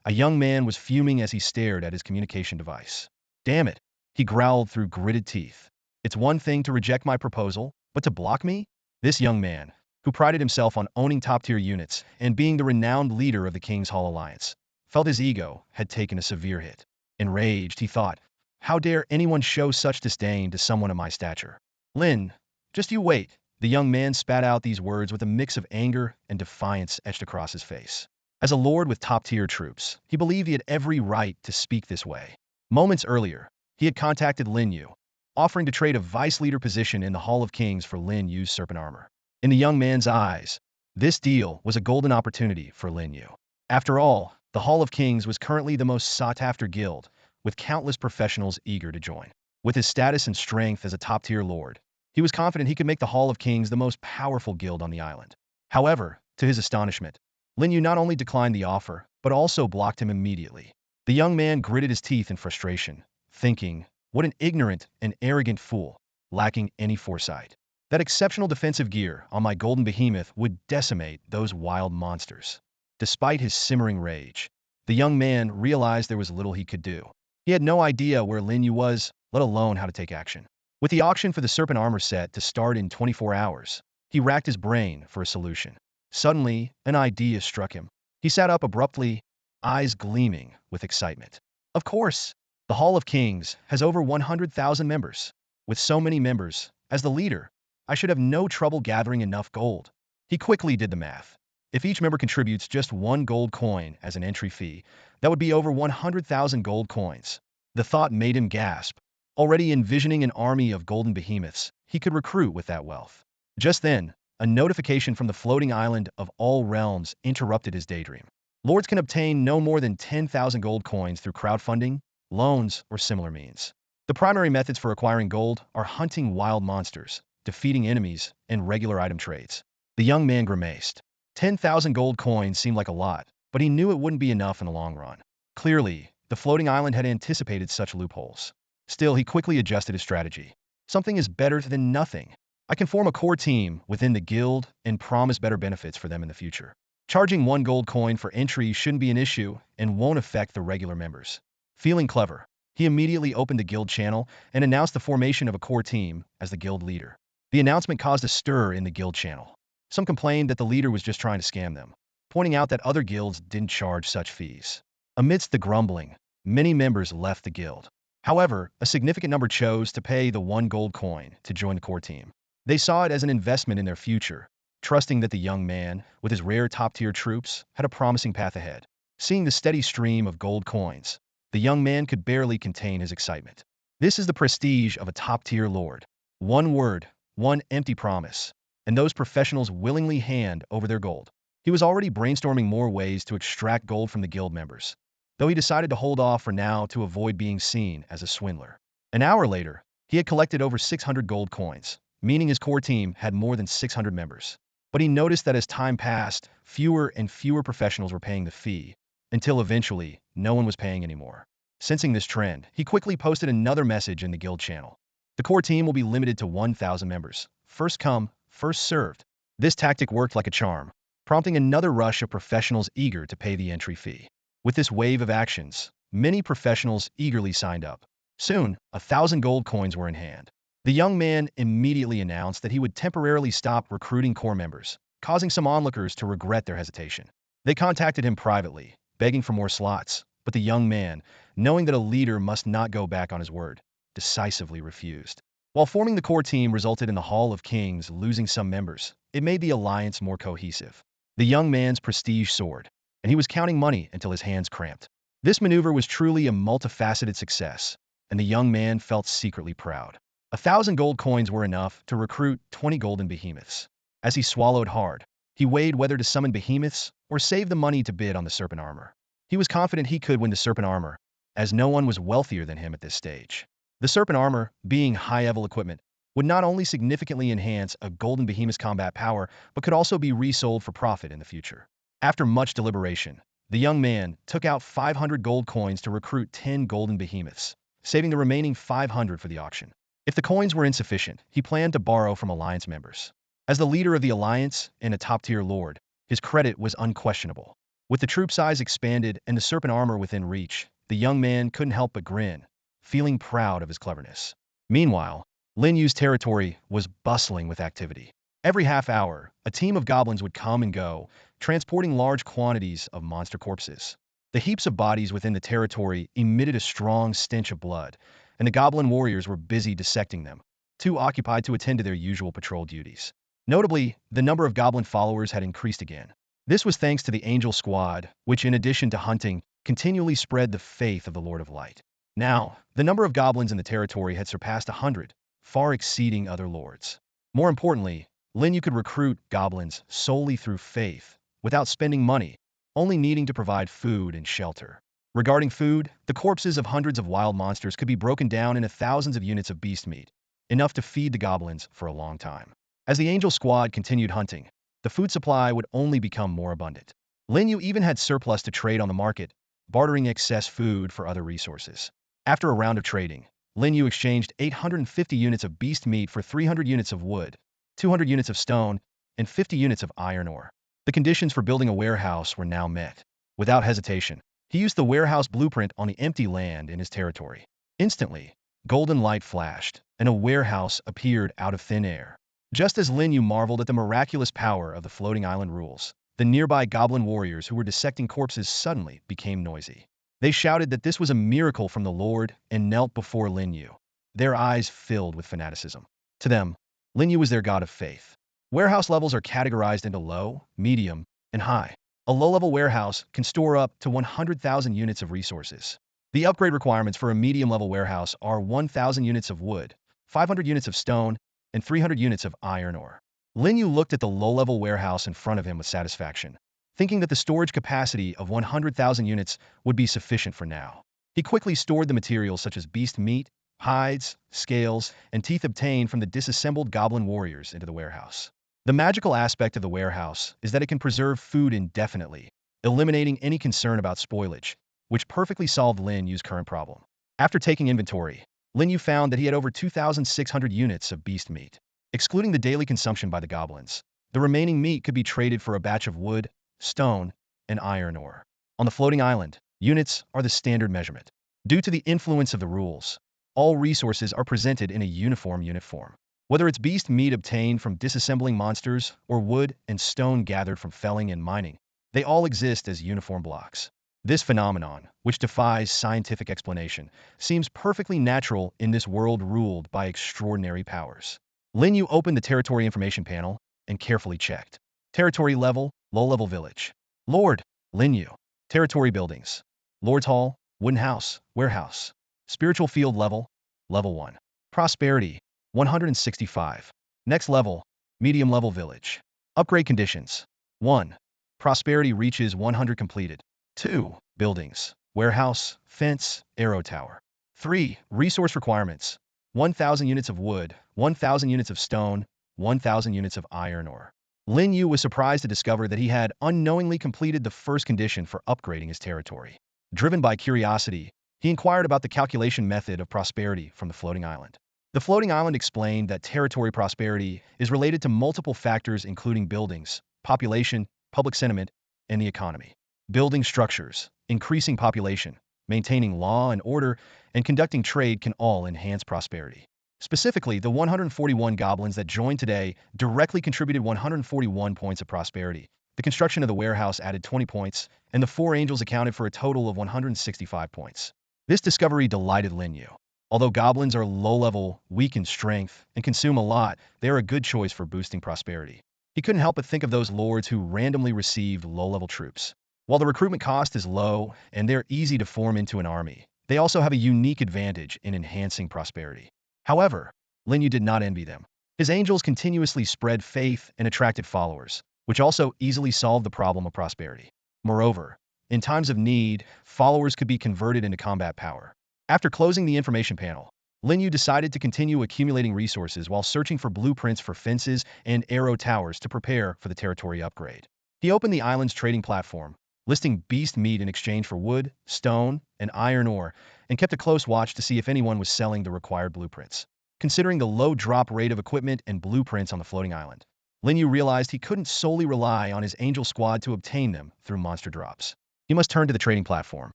Speaker 1: a young man was fuming as he stared at his communication device. Damn it, he growled through gritted teeth. It's one thing to reject my proposal, but to block me? This young man, who prided himself on owning top-tier units and being the renowned leader of the King's Hall Alliance, felt his ego had taken a severe hit. Enraged, he thought, how dare anyone show such disdain to someone of my stature? Lin, just you wait. The young man spat out these words with a mix of anger and defiance etched across his face. As a lord with top-tier troops, he believed he had every right to speak this way. Moments earlier, he had contacted Lin Yu, offering to trade a vice leader position in the Hall of Kings for Lin Yu's serpent armor. In the young man's eyes, this deal was a golden opportunity for Lin Yu. After all, the Hall of Kings was currently the most sought-after guild, with countless professionals eager to join. With his status and strength as a top-tier lord, he was confident he could make the Hall of Kings the most powerful guild on the island. However, to his astonishment, Lin Yu not only declined the offer, but also blocked him immediately. The young man gritted his teeth in frustration, thinking, what an ignorant and arrogant fool, lacking any foresight. That exceptional defensive gear on my golden behemoth would decimate those wild monsters. Despite his simmering rage, the young man realized there was little he could do. He had no idea where Lin Yu was, let alone how to take action. With the auction for the serpent armor set to start in 24 hours, he racked his brain for a solution. Suddenly, an idea struck him. He sat up abruptly, eyes gleaming with excitement. Of course, the Hall of Kings has over 100,000 members. With so many members, as the leader, I should have no trouble gathering enough gold. He quickly did the math. If each member contributes just 1 gold coin as an entry fee, that would be over 100,000 gold coins. The thought made him gasp. Already envisioning an army of golden behemoths he could recruit with that wealth. Just then, a notification from the floating island of all realms interrupted his daydream. Lords can obtain no more than 10,000 gold coins through crowdfunding, loans, or similar means. The primary methods for acquiring gold are hunting wild monsters, defeating enemies, and regular item trades. The young man grimaced. 10,000 gold coins seemed like a lot, but he knew it wouldn't be enough in the long run. Clearly, the floating island had anticipated such loopholes. Still, he quickly adjusted his strategy. Something is better than nothing. I can form a core team within the guild and promise better benefits for them in the future. Charging 1 gold coin for entry shouldn't be an issue and won't affect the regular members. Feeling clever, he immediately opened the guild channel and announced the formation of a core team as the guild leader. The announcement caused a stir in the guild channel. Some complained that the leader was just trying to scam them, pointing out that other guilds didn't charge such fees. Amidst the grumbling, many members left the guild. However, a significant number chose to pay the 1 gold coin to join the core team. They saw it as an investment in their future, trusting that the young man, with his rare top-tier troops, had a promising path ahead. Seeing the steady stream of gold coins, the young man could barely contain his excitement. This is the prestige of a top-tier lord. One word, one empty promise, and those professionals willingly hand over their gold. He was already brainstorming more ways to extract gold from the guild members, though he decided to hold off for now to avoid being seen as a swindler. An hour later, he had collected over 600 gold coins, meaning his core team had more than 600 members. But he noticed that as time passed, fewer and fewer professionals were paying the fee, until eventually, no one was paying anymore. Sensing this trend, he quickly posted another message in the guild channel. The core team will be limited to 1,000 members. First come, first served. This tactic worked like a charm, prompting another rush of professionals eager to pay the entry fee. With this wave of actions, many professionals eagerly signed up. Soon, 1,000 gold coins were in hand. The young man immediately announced that he would temporarily stop recruiting core members, causing some onlookers to regret their hesitation. They contacted him privately, begging for more slots, but the young man, knowing that a leader must not go back on his word, decisively refused. While forming the core team resulted in the Hall of Kings losing some members, it made the alliance more cohesive. The young man's prestige soared, and he was counting money until his hands cramped. This maneuver was truly a multifaceted success, and the young man felt secretly proud. 1,000 gold coins were enough to recruit 20 golden behemoths. As he swallowed hard, he weighed whether to summon behemoths or save the money to bid on the serpent armor. He was confident he could win the serpent armor, as no one was wealthier than him at this stage. The serpent armor, being high-level equipment, would not only significantly enhance a golden behemoth's combat power, but could also be resold for profit in the future. After much deliberation, the young man took out 500 gold coins to recruit 10 golden behemoths, saving the remaining 500 for the auction. If the coins were insufficient, he planned to borrow from alliance members. As the leader of the alliance and a top-tier lord, his credit was unquestionable. With the troop size expanded and the serpent armor within reach, the young man couldn't help but grin, feeling proud of his cleverness. Meanwhile, Lin Yu's territory was bustling with activity. Every half hour, a team of goblins would come and go, transporting large quantities of monster corpses. The heaps of bodies within the territory emitted a strong stench of blood, and the goblin warriors were busy dissecting them, too occupied to attend to their usual patrol duties. Notably, the number of goblin followers had increased again. This was thanks to the Angel Squad, which in addition to hunting, continually spread the faith of the Lord of Light. Now, the number of goblins in the territory had surpassed 100, far exceeding other lords. More importantly, Lin Yu could recruit goblins solely through faith, without spending money, only needing to provide food and shelter. Regarding food, the corpses of hundreds of wild monsters could be broken down into thousands of units of beast meat, enough to feed the goblins for a long time. As the Angel Squad continued hunting, the food supply would only become more abundant. Lin Yu even had surplus to trade on the market, bartering excess food for other resources. After a round of trading, Lin Yu exchanged 850 units of beast meat for 300 units of wood, 200 units of stone, and 50 units of iron ore. The conditions for building a warehouse were now met. Without hesitation, he used the warehouse blueprint on the empty land in his territory. Instantly, golden light flashed, and a warehouse appeared out of thin air. Just as Lin Yu marveled at the miraculous power of the floating island rules, the nearby goblin warriors who were dissecting corpses suddenly became noisy. They shouted that this was a miracle from the Lord and knelt before Lin Yu, their eyes filled with fanaticism. To them, Lin Yu was their god of faith. Warehouse levels are categorized into low, medium, and high. A low-level warehouse can store up to 100,000 units of resources. The upgrade requirements for a medium-level warehouse are 1,000 units of wood, 500 units of stone, and 300 units of iron ore. Lin Yu looked at the low-level warehouse in front of him with satisfaction, thinking that the storage capacity of 100,000 units would be sufficient for now. He quickly stored the materials such as beast meat, hides, scales, and teeth obtained from the disassembled goblin warriors into the warehouse. The magical aspect of the warehouse is that it can preserve food indefinitely, eliminating any concern about spoilage, which perfectly solved Lin Yu's current problem. After taking inventory, Lin Yu found that he had over 2,600 units of beast meat. Excluding the daily consumption by the goblins, the remaining meat could be traded for a batch of wood, stone, and iron ore. On the floating island, units are the standard measurement. Due to the influence of the rules, all resources are presented in a uniform unit form. Whether it's beast meat obtained from disassembling monsters or wood and stone gathered from felling and mining, they all exist as uniform blocks. This phenomenon, which defies scientific explanation, seems perfectly natural in this world ruled by extraordinary powers. Lin Yu opened the territory information panel and carefully checked. Territory level, low-level village. Lord, Lin Yu. Territory buildings. Lord's Hall, wooden house, warehouse. Spiritual field level, level 1. Prosperity, 165. Next level, medium level village. Upgrade conditions. 1. Prosperity reaches 100 completed. 2. Buildings, warehouse, fence, arrow tower. 3. Resource requirements. 1,000 units of wood, 1,000 units of stone, 1,000 units of iron ore. Lin Yu was surprised to discover that he had unknowingly completed the first condition for upgrading his territory. Driven by curiosity, he inquired about the calculation method of prosperity from the floating island. The floating island explained that territory prosperity is related to multiple factors including buildings, population, public sentiment, and the economy. Building structures, increasing population, maintaining law and order, and conducting trade can all enhance prosperity. Specifically, the 141 goblins that joined today directly contributed 141 points of prosperity. The construction of the warehouse added 20 points, and the 4 angels accounted for a total of 165 points. This discovery delighted Lin Yu. Although goblins are low-level, weak in strength, and consume a lot, they are a good choice for boosting prosperity. He couldn't help but think of those lords who randomly received low-level troops. While the recruitment cost is low and they're easy to form into an army, they also have a unique advantage in enhancing prosperity. However, Lin Yu did not envy them. His angels continuously spread faith and attracted followers, which also easily solved the problem of prosperity. Moreover, in times of need, followers could be converted into combat power. After closing the information panel, Lin Yu decided to continue accumulating resources while searching for blueprints for fences and arrow towers to prepare for the territory upgrade. He opened the island's trading platform, listing beast meat in exchange for wood, stone, and iron ore, and kept a close watch to see if anyone was selling the required blueprints. Considering the low drop rate of equipment and blueprints on the floating island, Lin Yu realized he couldn't solely rely on his angel squad to obtain them through monster drops. He must turn to the trading platform.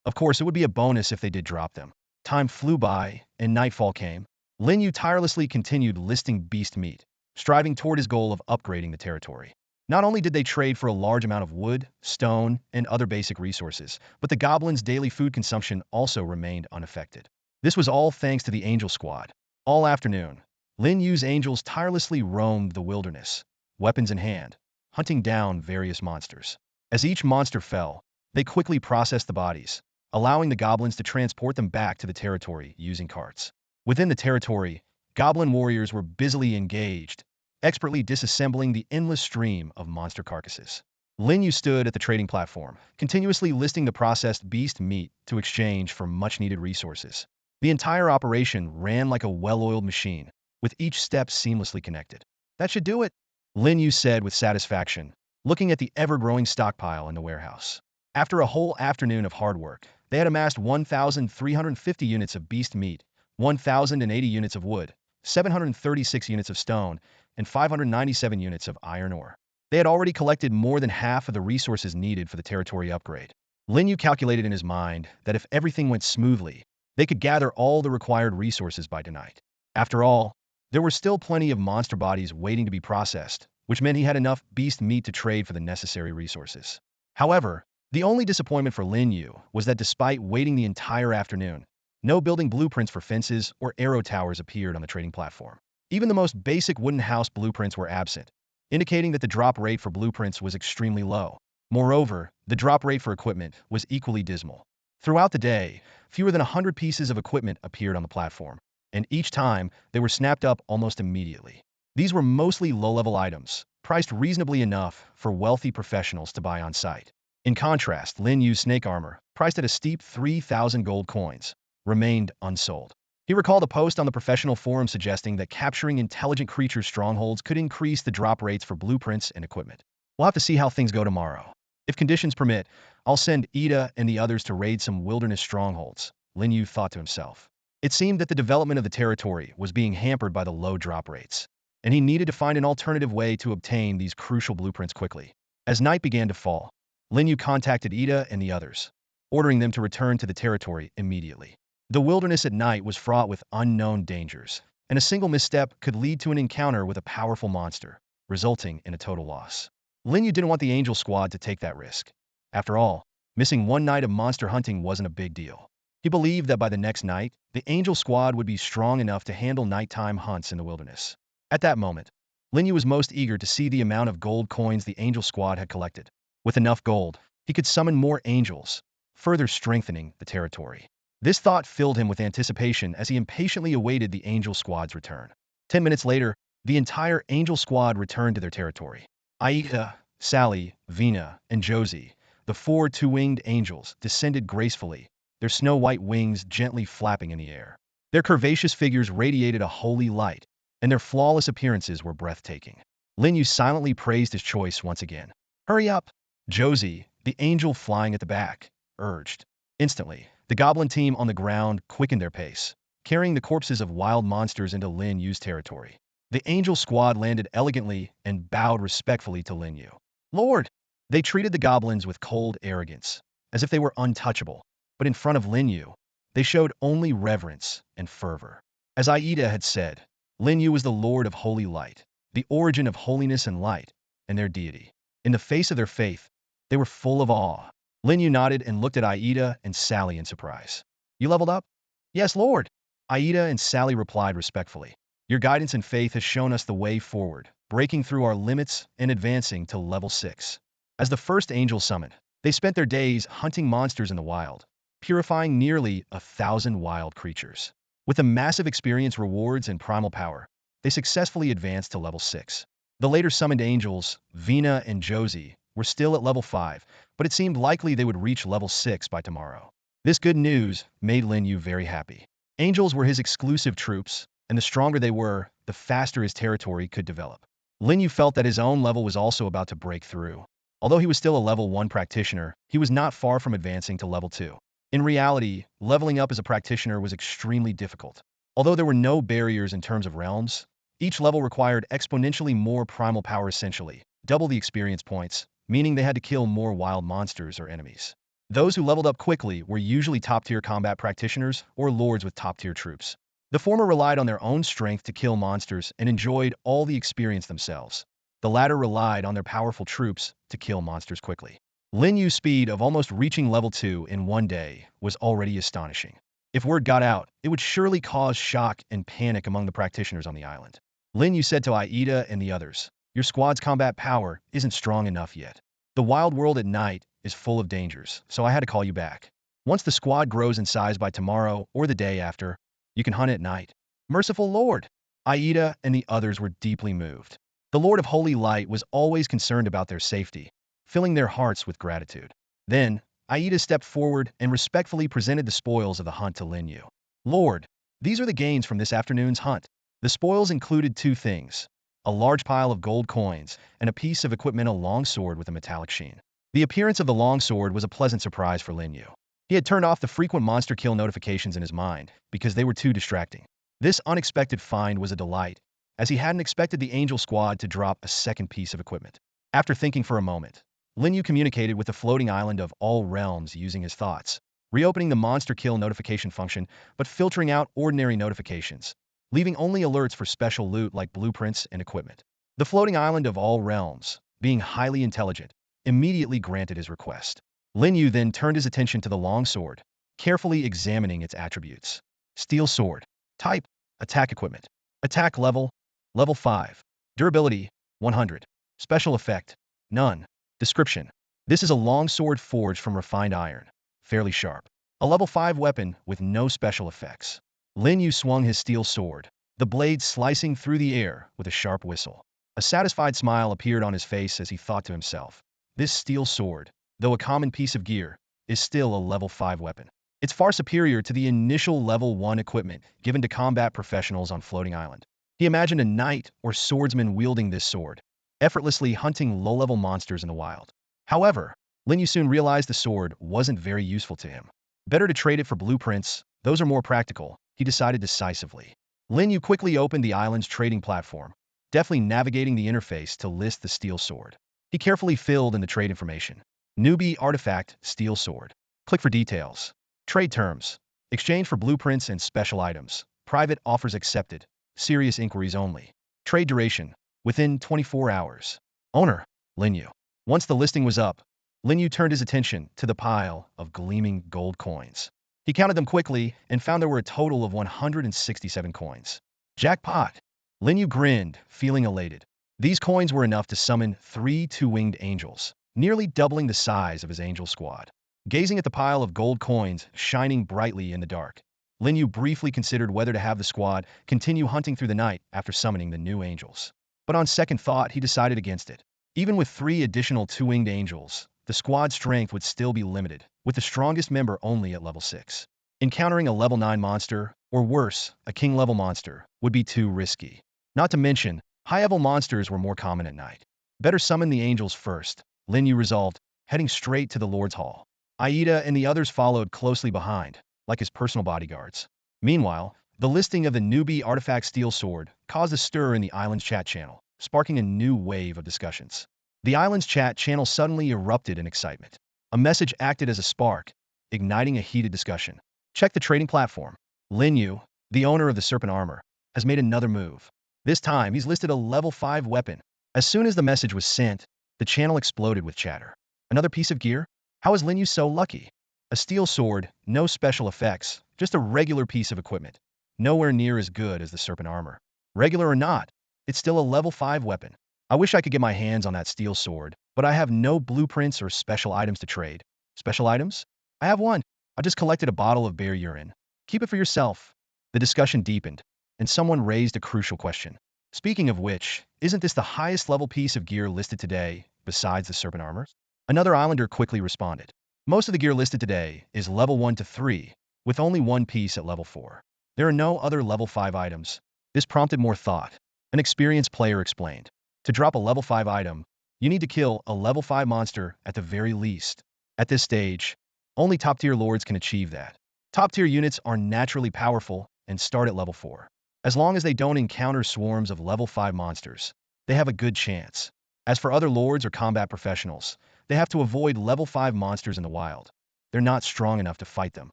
Speaker 1: Of course, it would be a bonus if they did drop them. Time flew by, and nightfall came. Lin Yu tirelessly continued listing beast meat, striving toward his goal of upgrading the territory. Not only did they trade for a large amount of wood, stone, and other basic resources, but the goblins' daily food consumption also remained unaffected. This was all thanks to the angel squad. All afternoon, Lin Yu's angels tirelessly roamed the wilderness, weapons in hand, hunting down various monsters. As each monster fell, they quickly processed the bodies, allowing the goblins to transport them back to the territory using carts. Within the territory, goblin warriors were busily engaged, expertly disassembling the endless stream of monster carcasses. Lin Yu stood at the trading platform, continuously listing the processed beast meat to exchange for much-needed resources. The entire operation ran like a well-oiled machine, with each step seamlessly connected. That should do it, Lin Yu said with satisfaction, looking at the ever-growing stockpile in the warehouse. After a whole afternoon of hard work, they had amassed 1,350 units of beast meat, 1,080 units of wood, 736 units of stone, and 597 units of iron ore. They had already collected more than half of the resources needed for the territory upgrade. Lin Yu calculated in his mind that if everything went smoothly, they could gather all the required resources by tonight. After all, there were still plenty of monster bodies waiting to be processed, which meant he had enough beast meat to trade for the necessary resources. However, the only disappointment for Lin Yu was that despite waiting the entire afternoon, no building blueprints for fences or arrow towers appeared on the trading platform. Even the most basic wooden house blueprints were absent, indicating that the drop rate for blueprints was extremely low. Moreover, the drop rate for equipment was equally dismal. Throughout the day, fewer than 100 pieces of equipment appeared on the platform, and each time they were snapped up almost immediately. These were mostly low-level items, priced reasonably enough for wealthy professionals to buy on site. In contrast, Lin Yu's snake armor, priced at a steep 3,000 gold coins, remained unsold. He recalled a post on the professional forum suggesting that capturing intelligent creatures' strongholds could increase the drop rates for blueprints and equipment. We'll have to see how things go tomorrow. If conditions permit, I'll send Ida and the others to raid some wilderness strongholds, Lin Yu thought to himself. It seemed that the development of the territory was being hampered by the low drop rates, and he needed to find an alternative way to obtain these crucial blueprints quickly. As night began to fall, Lin Yu contacted Ida and the others, ordering them to return to the territory immediately. The wilderness at night was fraught with unknown dangers, and a single misstep could lead to an encounter with a powerful monster, resulting in a total loss. Lin Yu didn't want the Angel Squad to take that risk. After all, missing one night of monster hunting wasn't a big deal. He believed that by the next night, the Angel Squad would be strong enough to handle nighttime hunts in the wilderness. At that moment, Lin Yu was most eager to see the amount of gold coins the Angel Squad had collected. With enough gold, he could summon more angels, further strengthening the territory. This thought filled him with anticipation as he impatiently awaited the Angel Squad's return. 10 minutes later, the entire Angel Squad returned to their territory. Aida, Sally, Vina, and Josie, the four two-winged angels, descended gracefully, their snow-white wings gently flapping in the air. Their curvaceous figures radiated a holy light, and their flawless appearances were breathtaking. Lin Yu silently praised his choice once again. "Hurry up!" Josie, the angel flying at the back, urged. Instantly, the goblin team on the ground quickened their pace, carrying the corpses of wild monsters into Lin Yu's territory. The angel squad landed elegantly and bowed respectfully to Lin Yu. "Lord!" They treated the goblins with cold arrogance, as if they were untouchable. But in front of Lin Yu, they showed only reverence and fervor. As Aida had said, Lin Yu was the Lord of Holy Light, the origin of holiness and light, and their deity. In the face of their faith, they were full of awe. Lin Yu nodded and looked at Aida and Sally in surprise. "You leveled up?" "Yes, Lord." Aida and Sally replied respectfully. "Your guidance and faith has shown us the way forward, breaking through our limits and advancing to level 6. As the first angel summoned, they spent their days hunting monsters in the wild, purifying nearly 1,000 wild creatures. With the massive experience rewards and primal power, they successfully advanced to level 6. The later summoned angels, Vina and Josie, were still at level 5, but it seemed likely they would reach level 6 by tomorrow. This good news made Lin Yu very happy. Angels were his exclusive troops, and the stronger they were, the faster his territory could develop. Lin Yu felt that his own level was also about to break through. Although he was still a level 1 practitioner, he was not far from advancing to level 2. In reality, leveling up as a practitioner was extremely difficult. Although there were no barriers in terms of realms, each level required exponentially more primal power, essentially double the experience points, meaning they had to kill more wild monsters or enemies. Those who leveled up quickly were usually top-tier combat practitioners or lords with top-tier troops. The former relied on their own strength to kill monsters and enjoyed all the experience themselves. The latter relied on their powerful troops to kill monsters quickly. Lin Yu's speed of almost reaching level 2 in one day was already astonishing. If word got out, it would surely cause shock and panic among the practitioners on the island. Lin Yu said to Aida and the others, "Your squad's combat power isn't strong enough yet. The wild world at night is full of dangers, so I had to call you back. Once the squad grows in size by tomorrow or the day after, you can hunt at night." "Merciful Lord!" Aida and the others were deeply moved. The Lord of Holy Light was always concerned about their safety, filling their hearts with gratitude. Then, Aida stepped forward and respectfully presented the spoils of the hunt to Lin Yu. "Lord, these are the gains from this afternoon's hunt." The spoils included two things: a large pile of gold coins and a piece of equipment, a long sword with a metallic sheen. The appearance of the long sword was a pleasant surprise for Lin Yu. He had turned off the frequent monster kill notifications in his mind because they were too distracting. This unexpected find was a delight, as he hadn't expected the Angel Squad to drop a second piece of equipment. After thinking for a moment, Lin Yu communicated with the floating island of all realms using his thoughts, reopening the monster kill notification function but filtering out ordinary notifications, leaving only alerts for special loot like blueprints and equipment. The floating island of all realms, being highly intelligent, immediately granted his request. Lin Yu then turned his attention to the long sword, carefully examining its attributes. Steel sword. Type: attack equipment. Attack level: level 5. Durability: 100. Special effect: none. Description: this is a long sword forged from refined iron, fairly sharp. A level 5 weapon with no special effects. Lin Yu swung his steel sword, the blade slicing through the air with a sharp whistle. A satisfied smile appeared on his face as he thought to himself, "This steel sword though a common piece of gear, is still a level 5 weapon. It's far superior to the initial level 1 equipment given to combat professionals on Floating Island. He imagined a knight or swordsman wielding this sword, effortlessly hunting low-level monsters in the wild. However, Lin Yu soon realized the sword wasn't very useful to him. Better to trade it for blueprints, those are more practical, he decided decisively. Lin Yu quickly opened the island's trading platform, deftly navigating the interface to list the steel sword. He carefully filled in the trade information. Newbie artifact, steel sword. Click for details. Trade terms. Exchange for blueprints and special items. Private offers accepted. Serious inquiries only. Trade duration. Within 24 hours. Owner. Lin Yu. Once the listing was up, Lin Yu turned his attention to the pile of gleaming gold coins. He counted them quickly and found there were a total of 167 coins. Jackpot! Lin Yu grinned, feeling elated. These coins were enough to summon 3 two-winged angels, nearly doubling the size of his angel squad. Gazing at the pile of gold coins shining brightly in the dark, Lin Yu briefly considered whether to have the squad continue hunting through the night after summoning the new angels. But on second thought, he decided against it. Even with 3 additional two-winged angels, the squad's strength would still be limited, with the strongest member only at level 6. Encountering a level 9 monster, or worse, a king-level monster, would be too risky. Not to mention, high-level monsters were more common at night. Better summon the angels first, Lin Yu resolved, heading straight to the Lord's Hall. Aida and the others followed closely behind, like his personal bodyguards. Meanwhile, the listing of the newbie artifact steel sword caused a stir in the island's chat channel, sparking a new wave of discussions. The island's chat channel suddenly erupted in excitement. A message acted as a spark, igniting a heated discussion. Check the trading platform. Lin Yu, the owner of the serpent armor, has made another move. This time, he's listed a level 5 weapon. As soon as the message was sent, the channel exploded with chatter. Another piece of gear? How is Lin Yu so lucky? A steel sword, no special effects, just a regular piece of equipment. Nowhere near as good as the serpent armor. Regular or not, it's still a level 5 weapon. I wish I could get my hands on that steel sword, but I have no blueprints or special items to trade. Special items? I have one. I just collected a bottle of bear urine. Keep it for yourself. The discussion deepened, and someone raised a crucial question. Speaking of which, isn't this the highest level piece of gear listed today, besides the serpent armor? Another islander quickly responded. Most of the gear listed today is level 1 to 3, with only one piece at level 4. There are no other level 5 items. This prompted more thought. An experienced player explained. To drop a level 5 item, you need to kill a level 5 monster at the very least. At this stage, only top-tier lords can achieve that. Top-tier units are naturally powerful and start at level 4. As long as they don't encounter swarms of level 5 monsters, they have a good chance. As for other lords or combat professionals, they have to avoid level 5 monsters in the wild. They're not strong enough to fight them.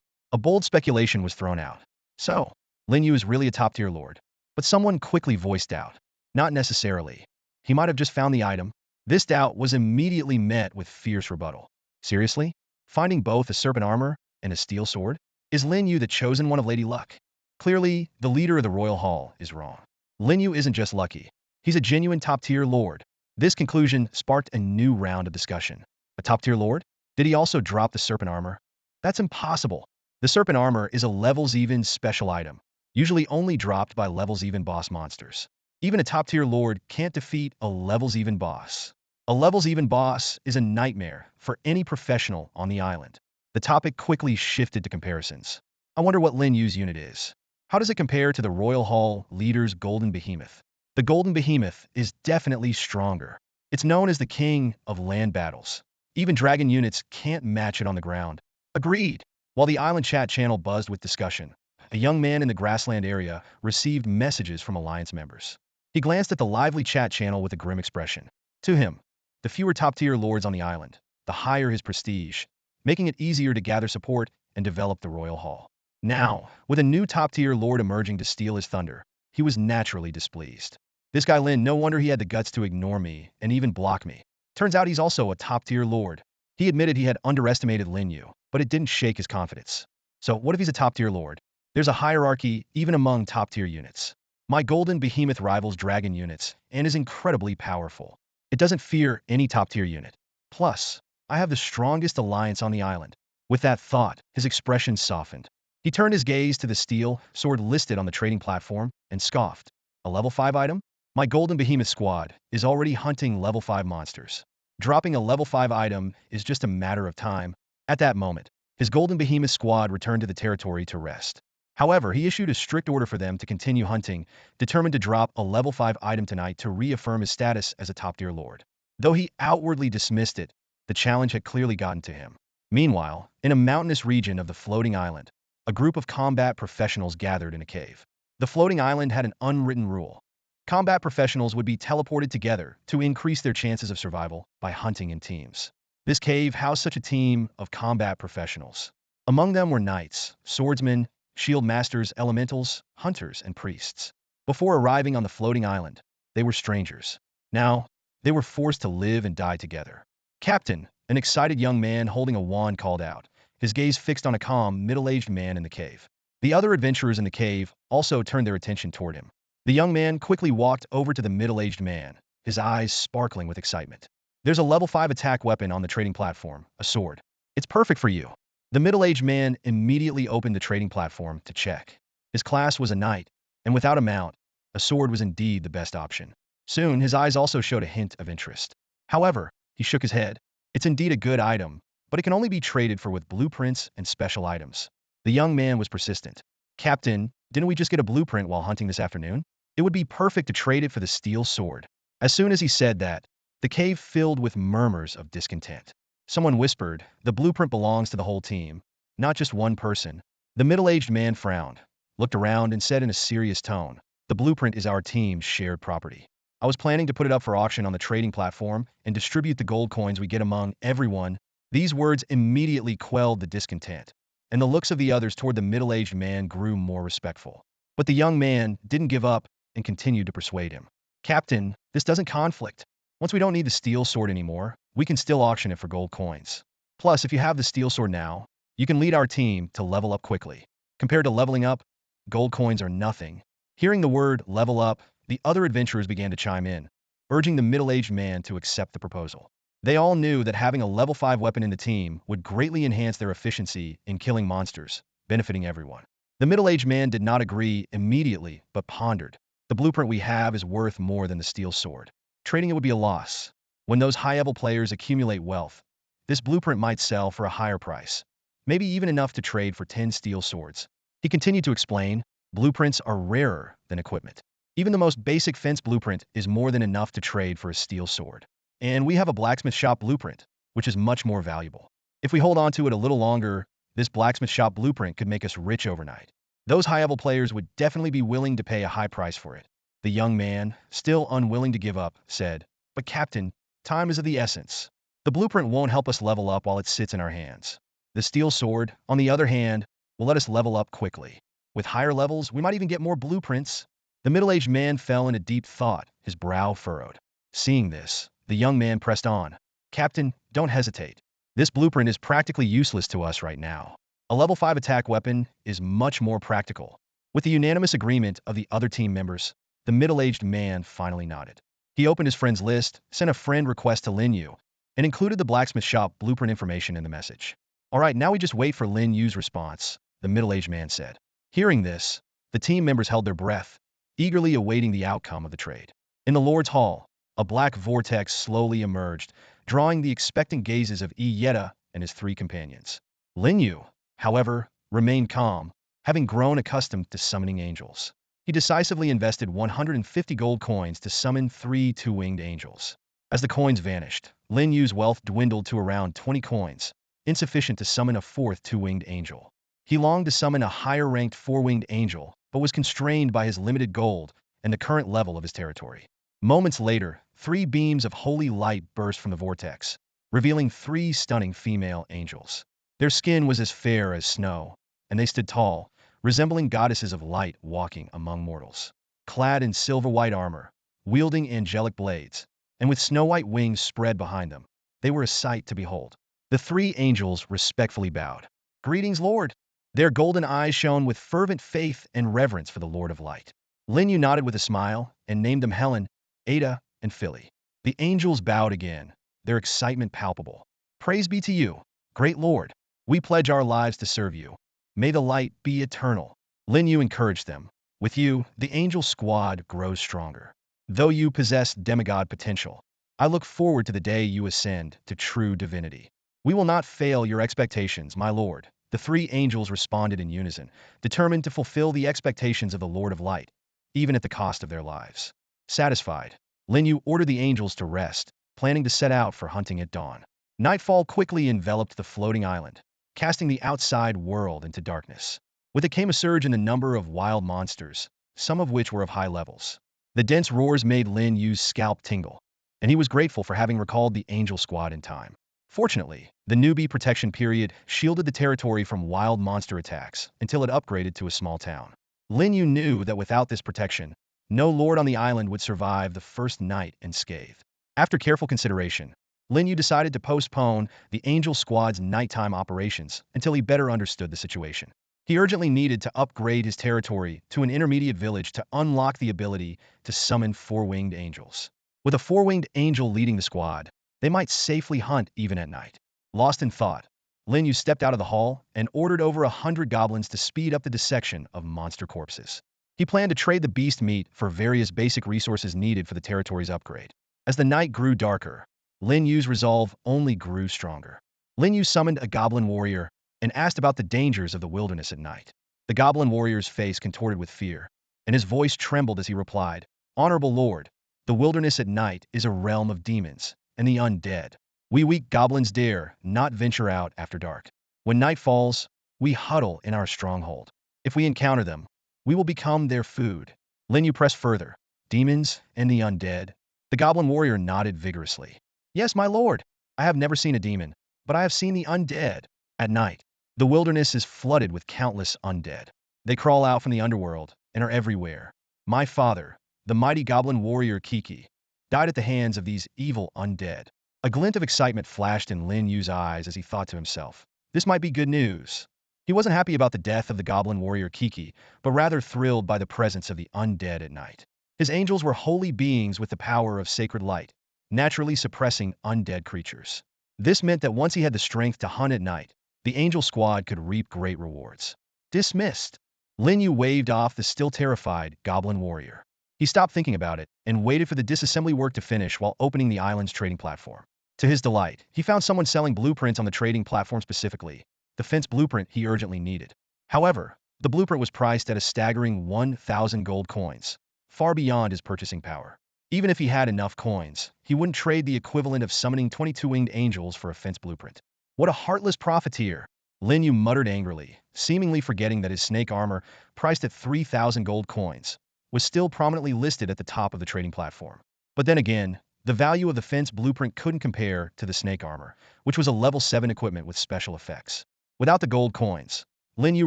Speaker 1: A bold speculation was thrown out. So, Lin Yu is really a top-tier lord. But someone quickly voiced doubt. Not necessarily. He might have just found the item. This doubt was immediately met with fierce rebuttal. Seriously? Finding both a serpent armor and a steel sword? Is Lin Yu the chosen one of Lady Luck? Clearly, the leader of the Royal Hall is wrong. Lin Yu isn't just lucky. He's a genuine top-tier lord. This conclusion sparked a new round of discussion. A top-tier lord? Did he also drop the serpent armor? That's impossible. The serpent armor is a levels-even special item, usually only dropped by levels-even boss monsters. Even a top-tier lord can't defeat a levels-even boss. A levels-even boss is a nightmare for any professional on the island. The topic quickly shifted to comparisons. I wonder what Lin Yu's unit is. How does it compare to the Royal Hall leader's Golden Behemoth? The Golden Behemoth is definitely stronger. It's known as the king of land battles. Even dragon units can't match it on the ground. Agreed. While the island chat channel buzzed with discussion, a young man in the grassland area received messages from Alliance members. He glanced at the lively chat channel with a grim expression. To him, the fewer top-tier lords on the island, the higher his prestige, making it easier to gather support and develop the Royal Hall. Now, with a new top-tier lord emerging to steal his thunder, he was naturally displeased. This guy Lin, no wonder he had the guts to ignore me and even block me. Turns out he's also a top-tier lord. He admitted he had underestimated Lin Yu, but it didn't shake his confidence. So what if he's a top-tier lord? There's a hierarchy even among top-tier units. My Golden Behemoth rivals dragon units and is incredibly powerful. It doesn't fear any top-tier unit. Plus, I have the strongest alliance on the island. With that thought, his expression softened. He turned his gaze to the steel sword listed on the trading platform and scoffed. A level 5 item? My Golden Behemoth squad is already hunting level 5 monsters. Dropping a level 5 item is just a matter of time. At that moment, his Golden Behemoth squad returned to the territory to rest. However, he issued a strict order for them to continue hunting, determined to drop a level 5 item tonight to reaffirm his status as a top-tier lord. Though he outwardly dismissed it, the challenge had clearly gotten to him. Meanwhile, in a mountainous region of the floating island, a group of combat professionals gathered in a cave. The floating island had an unwritten rule. Combat professionals would be teleported together to increase their chances of survival by hunting in teams. This cave housed such a team of combat professionals. Among them were knights, swordsmen, shield masters, elementals, hunters, and priests. Before arriving on the floating island, they were strangers. Now, they were forced to live and die together. Captain, an excited young man holding a wand, called out, his gaze fixed on a calm, middle-aged man in the cave. The other adventurers in the cave also turned their attention toward him. The young man quickly walked over to the middle-aged man, his eyes sparkling with excitement. There's a level 5 attack weapon on the trading platform, a sword. It's perfect for you. The middle-aged man immediately opened the trading platform to check. His class was a knight, and without a mount, a sword was indeed the best option. Soon, his eyes also showed a hint of interest. However, he shook his head. It's indeed a good item, but it can only be traded for with blueprints and special items. The young man was persistent. Captain, didn't we just get a blueprint while hunting this afternoon? It would be perfect to trade it for the steel sword. As soon as he said that, the cave filled with murmurs of discontent. Someone whispered, the blueprint belongs to the whole team, not just one person. The middle-aged man frowned, looked around, and said in a serious tone, the blueprint is our team's shared property. I was planning to put it up for auction on the trading platform and distribute the gold coins we get among everyone. These words immediately quelled the discontent, and the looks of the others toward the middle-aged man grew more respectful. But the young man didn't give up and continued to persuade him. Captain, this doesn't conflict. Once we don't need the steel sword anymore, we can still auction it for gold coins. Plus, if you have the steel sword now, you can lead our team to level up quickly. Compared to leveling up, gold coins are nothing. Hearing the word level up, the other adventurers began to chime in, urging the middle-aged man to accept the proposal. They all knew that having a level 5 weapon in the team would greatly enhance their efficiency in killing monsters, benefiting everyone. The middle-aged man did not agree immediately, but pondered. The blueprint we have is worth more than the steel sword. Trading it would be a loss. When those high-level players accumulate wealth, this blueprint might sell for a higher price, maybe even enough to trade for 10 steel swords. He continued to explain, blueprints are rarer than equipment. Even the most basic fence blueprint is more than enough to trade for a steel sword. And we have a blacksmith shop blueprint, which is much more valuable. If we hold on to it a little longer, this blacksmith shop blueprint could make us rich overnight. Those high-level players would definitely be willing to pay a high price for it. The young man, still unwilling to give up, said, but Captain, time is of the essence. The blueprint won't help us level up while it sits in our hands. The steel sword, on the other hand, will let us level up quickly. With higher levels, we might even get more blueprints. The middle-aged man fell into deep thought, his brow furrowed. Seeing this, the young man pressed on. Captain, don't hesitate. This blueprint is practically useless to us right now. A level 5 attack weapon is much more practical. With the unanimous agreement of the other team members, the middle-aged man finally nodded. He opened his friend's list, sent a friend request to Lin Yu, and included the blacksmith shop blueprint information in the message. All right, now we just wait for Lin Yu's response, the middle-aged man said. Hearing this, the team members held their breath, eagerly awaiting the outcome of the trade. In the Lord's Hall, a black vortex slowly emerged, drawing the expectant gazes of Yeta and his 3 companions. Lin Yu, however, remained calm, having grown accustomed to summoning angels. He decisively invested 150 gold coins to summon 3 two-winged angels. As the coins vanished, Lin Yu's wealth dwindled to around 20 coins, insufficient to summon a 4th two-winged angel. He longed to summon a higher-ranked 4-winged angel, but was constrained by his limited gold and the current level of his territory. Moments later, 3 beams of holy light burst from the vortex, revealing 3 stunning female angels. Their skin was as fair as snow, and they stood tall, resembling goddesses of light walking among mortals. Clad in silver-white armor, wielding angelic blades, and with snow-white wings spread behind them, they were a sight to behold. The 3 angels respectfully bowed. Greetings, Lord! Their golden eyes shone with fervent faith and reverence for the Lord of Light. Lin Yu nodded with a smile and named them Helen, Ada, and Philly. The angels bowed again, their excitement palpable. Praise be to you, great Lord. We pledge our lives to serve you. May the light be eternal. Lin Yu encouraged them. With you, the angel squad grows stronger. Though you possess demigod potential, I look forward to the day you ascend to true divinity. We will not fail your expectations, my lord. The three angels responded in unison, determined to fulfill the expectations of the Lord of Light, even at the cost of their lives. Satisfied, Lin Yu ordered the angels to rest, planning to set out for hunting at dawn. Nightfall quickly enveloped the floating island, casting the outside world into darkness. With it came a surge in the number of wild monsters, some of which were of high levels. The dense roars made Lin Yu's scalp tingle, and he was grateful for having recalled the angel squad in time. Fortunately, the newbie protection period shielded the territory from wild monster attacks until it upgraded to a small town. Lin Yu knew that without this protection, no lord on the island would survive the first night unscathed. After careful consideration, Lin Yu decided to postpone the Angel Squad's nighttime operations until he better understood the situation. He urgently needed to upgrade his territory to an intermediate village to unlock the ability to summon four-winged angels. With a four-winged angel leading the squad, they might safely hunt even at night. Lost in thought, Lin Yu stepped out of the hall and ordered over 100 goblins to speed up the dissection of monster corpses. He planned to trade the beast meat for various basic resources needed for the territory's upgrade. As the night grew darker, Lin Yu's resolve only grew stronger. Lin Yu summoned a goblin warrior and asked about the dangers of the wilderness at night. The goblin warrior's face contorted with fear, and his voice trembled as he replied, "Honorable Lord, the wilderness at night is a realm of demons and the undead. We weak goblins dare not venture out after dark. When night falls, we huddle in our stronghold. If we encounter them, we will become their food." Lin Yu pressed further. "Demons and the undead?" The goblin warrior nodded vigorously. "Yes, my lord. I have never seen a demon, but I have seen the undead. At night, the wilderness is flooded with countless undead. They crawl out from the underworld and are everywhere. My father, the mighty goblin warrior Kiki, died at the hands of these evil undead." A glint of excitement flashed in Lin Yu's eyes as he thought to himself, this might be good news. He wasn't happy about the death of the goblin warrior Kiki, but rather thrilled by the presence of the undead at night. His angels were holy beings with the power of sacred light, naturally suppressing undead creatures. This meant that once he had the strength to hunt at night, the angel squad could reap great rewards. Dismissed. Lin Yu waved off the still terrified goblin warrior. He stopped thinking about it and waited for the disassembly work to finish while opening the island's trading platform. To his delight, he found someone selling blueprints on the trading platform, specifically the fence blueprint he urgently needed. However, the blueprint was priced at a staggering 1,000 gold coins, far beyond his purchasing power. Even if he had enough coins, he wouldn't trade the equivalent of summoning 22 winged angels for a fence blueprint. What a heartless profiteer! Lin Yu muttered angrily, seemingly forgetting that his snake armor, priced at 3,000 gold coins, was still prominently listed at the top of the trading platform. But then again, the value of the fence blueprint couldn't compare to the snake armor, which was a level 7 equipment with special effects. Without the gold coins, Lin Yu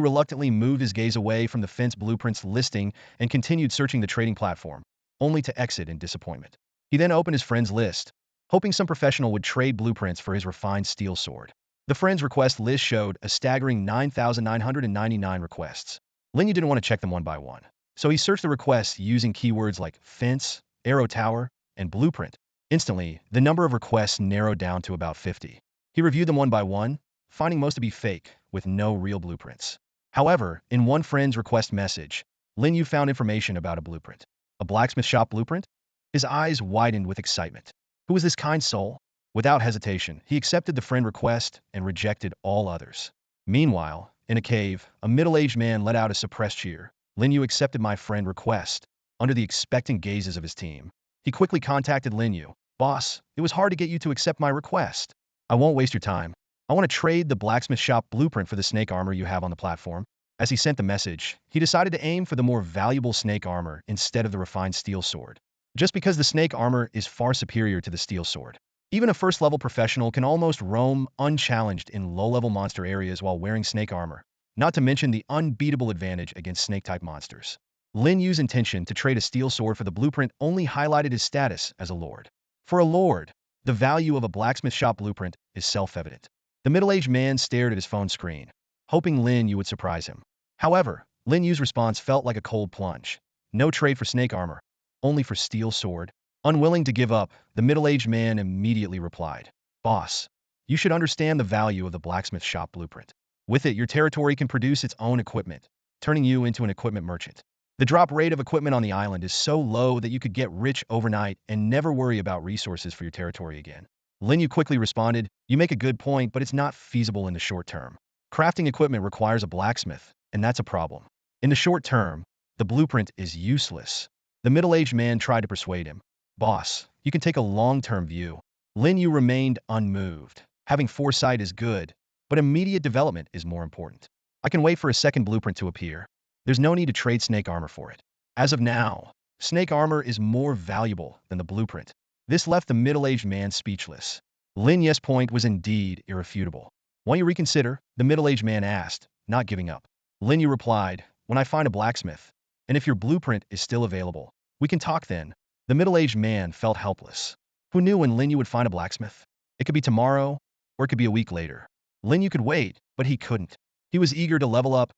Speaker 1: reluctantly moved his gaze away from the fence blueprint's listing and continued searching the trading platform, only to exit in disappointment. He then opened his friends list, hoping some professional would trade blueprints for his refined steel sword. The friends request list showed a staggering 9,999 requests. Lin Yu didn't want to check them one by one, so he searched the requests using keywords like fence, arrow tower, and blueprint. Instantly, the number of requests narrowed down to about 50. He reviewed them one by one, finding most to be fake, with no real blueprints. However, in one friend's request message, Lin Yu found information about a blueprint. A blacksmith shop blueprint? His eyes widened with excitement. Who was this kind soul? Without hesitation, he accepted the friend request and rejected all others. Meanwhile, in a cave, a middle-aged man let out a suppressed cheer. Lin Yu accepted my friend request. Under the expectant gazes of his team, he quickly contacted Lin Yu. "Boss, it was hard to get you to accept my request. I won't waste your time. I want to trade the blacksmith shop blueprint for the snake armor you have on the platform." As he sent the message, he decided to aim for the more valuable snake armor instead of the refined steel sword. Just because the snake armor is far superior to the steel sword. Even a first-level professional can almost roam unchallenged in low-level monster areas while wearing snake armor, not to mention the unbeatable advantage against snake-type monsters. Lin Yu's intention to trade a steel sword for the blueprint only highlighted his status as a lord. For a lord, the value of a blacksmith shop blueprint is self-evident. The middle-aged man stared at his phone screen, hoping Lin Yu would surprise him. However, Lin Yu's response felt like a cold plunge. No trade for snake armor, only for steel sword. Unwilling to give up, the middle-aged man immediately replied, "Boss, you should understand the value of the blacksmith shop blueprint. With it, your territory can produce its own equipment, turning you into an equipment merchant. The drop rate of equipment on the island is so low that you could get rich overnight and never worry about resources for your territory again. Lin Yu quickly responded, "You make a good point, but it's not feasible in the short term. Crafting equipment requires a blacksmith, and that's a problem. In the short term, the blueprint is useless." The middle-aged man tried to persuade him. "Boss, you can take a long-term view." Lin Yu remained unmoved. Having foresight is good, but immediate development is more important. "I can wait for a second blueprint to appear. There's no need to trade snake armor for it. As of now, snake armor is more valuable than the blueprint." This left the middle-aged man speechless. Lin Yu's point was indeed irrefutable. "Won't you reconsider?" the middle-aged man asked, not giving up. Lin Yu replied, "When I find a blacksmith, and if your blueprint is still available, we can talk then." The middle-aged man felt helpless. Who knew when Lin Yu would find a blacksmith? It could be tomorrow, or it could be a week later. Lin Yu could wait, but he couldn't. He was eager to level up.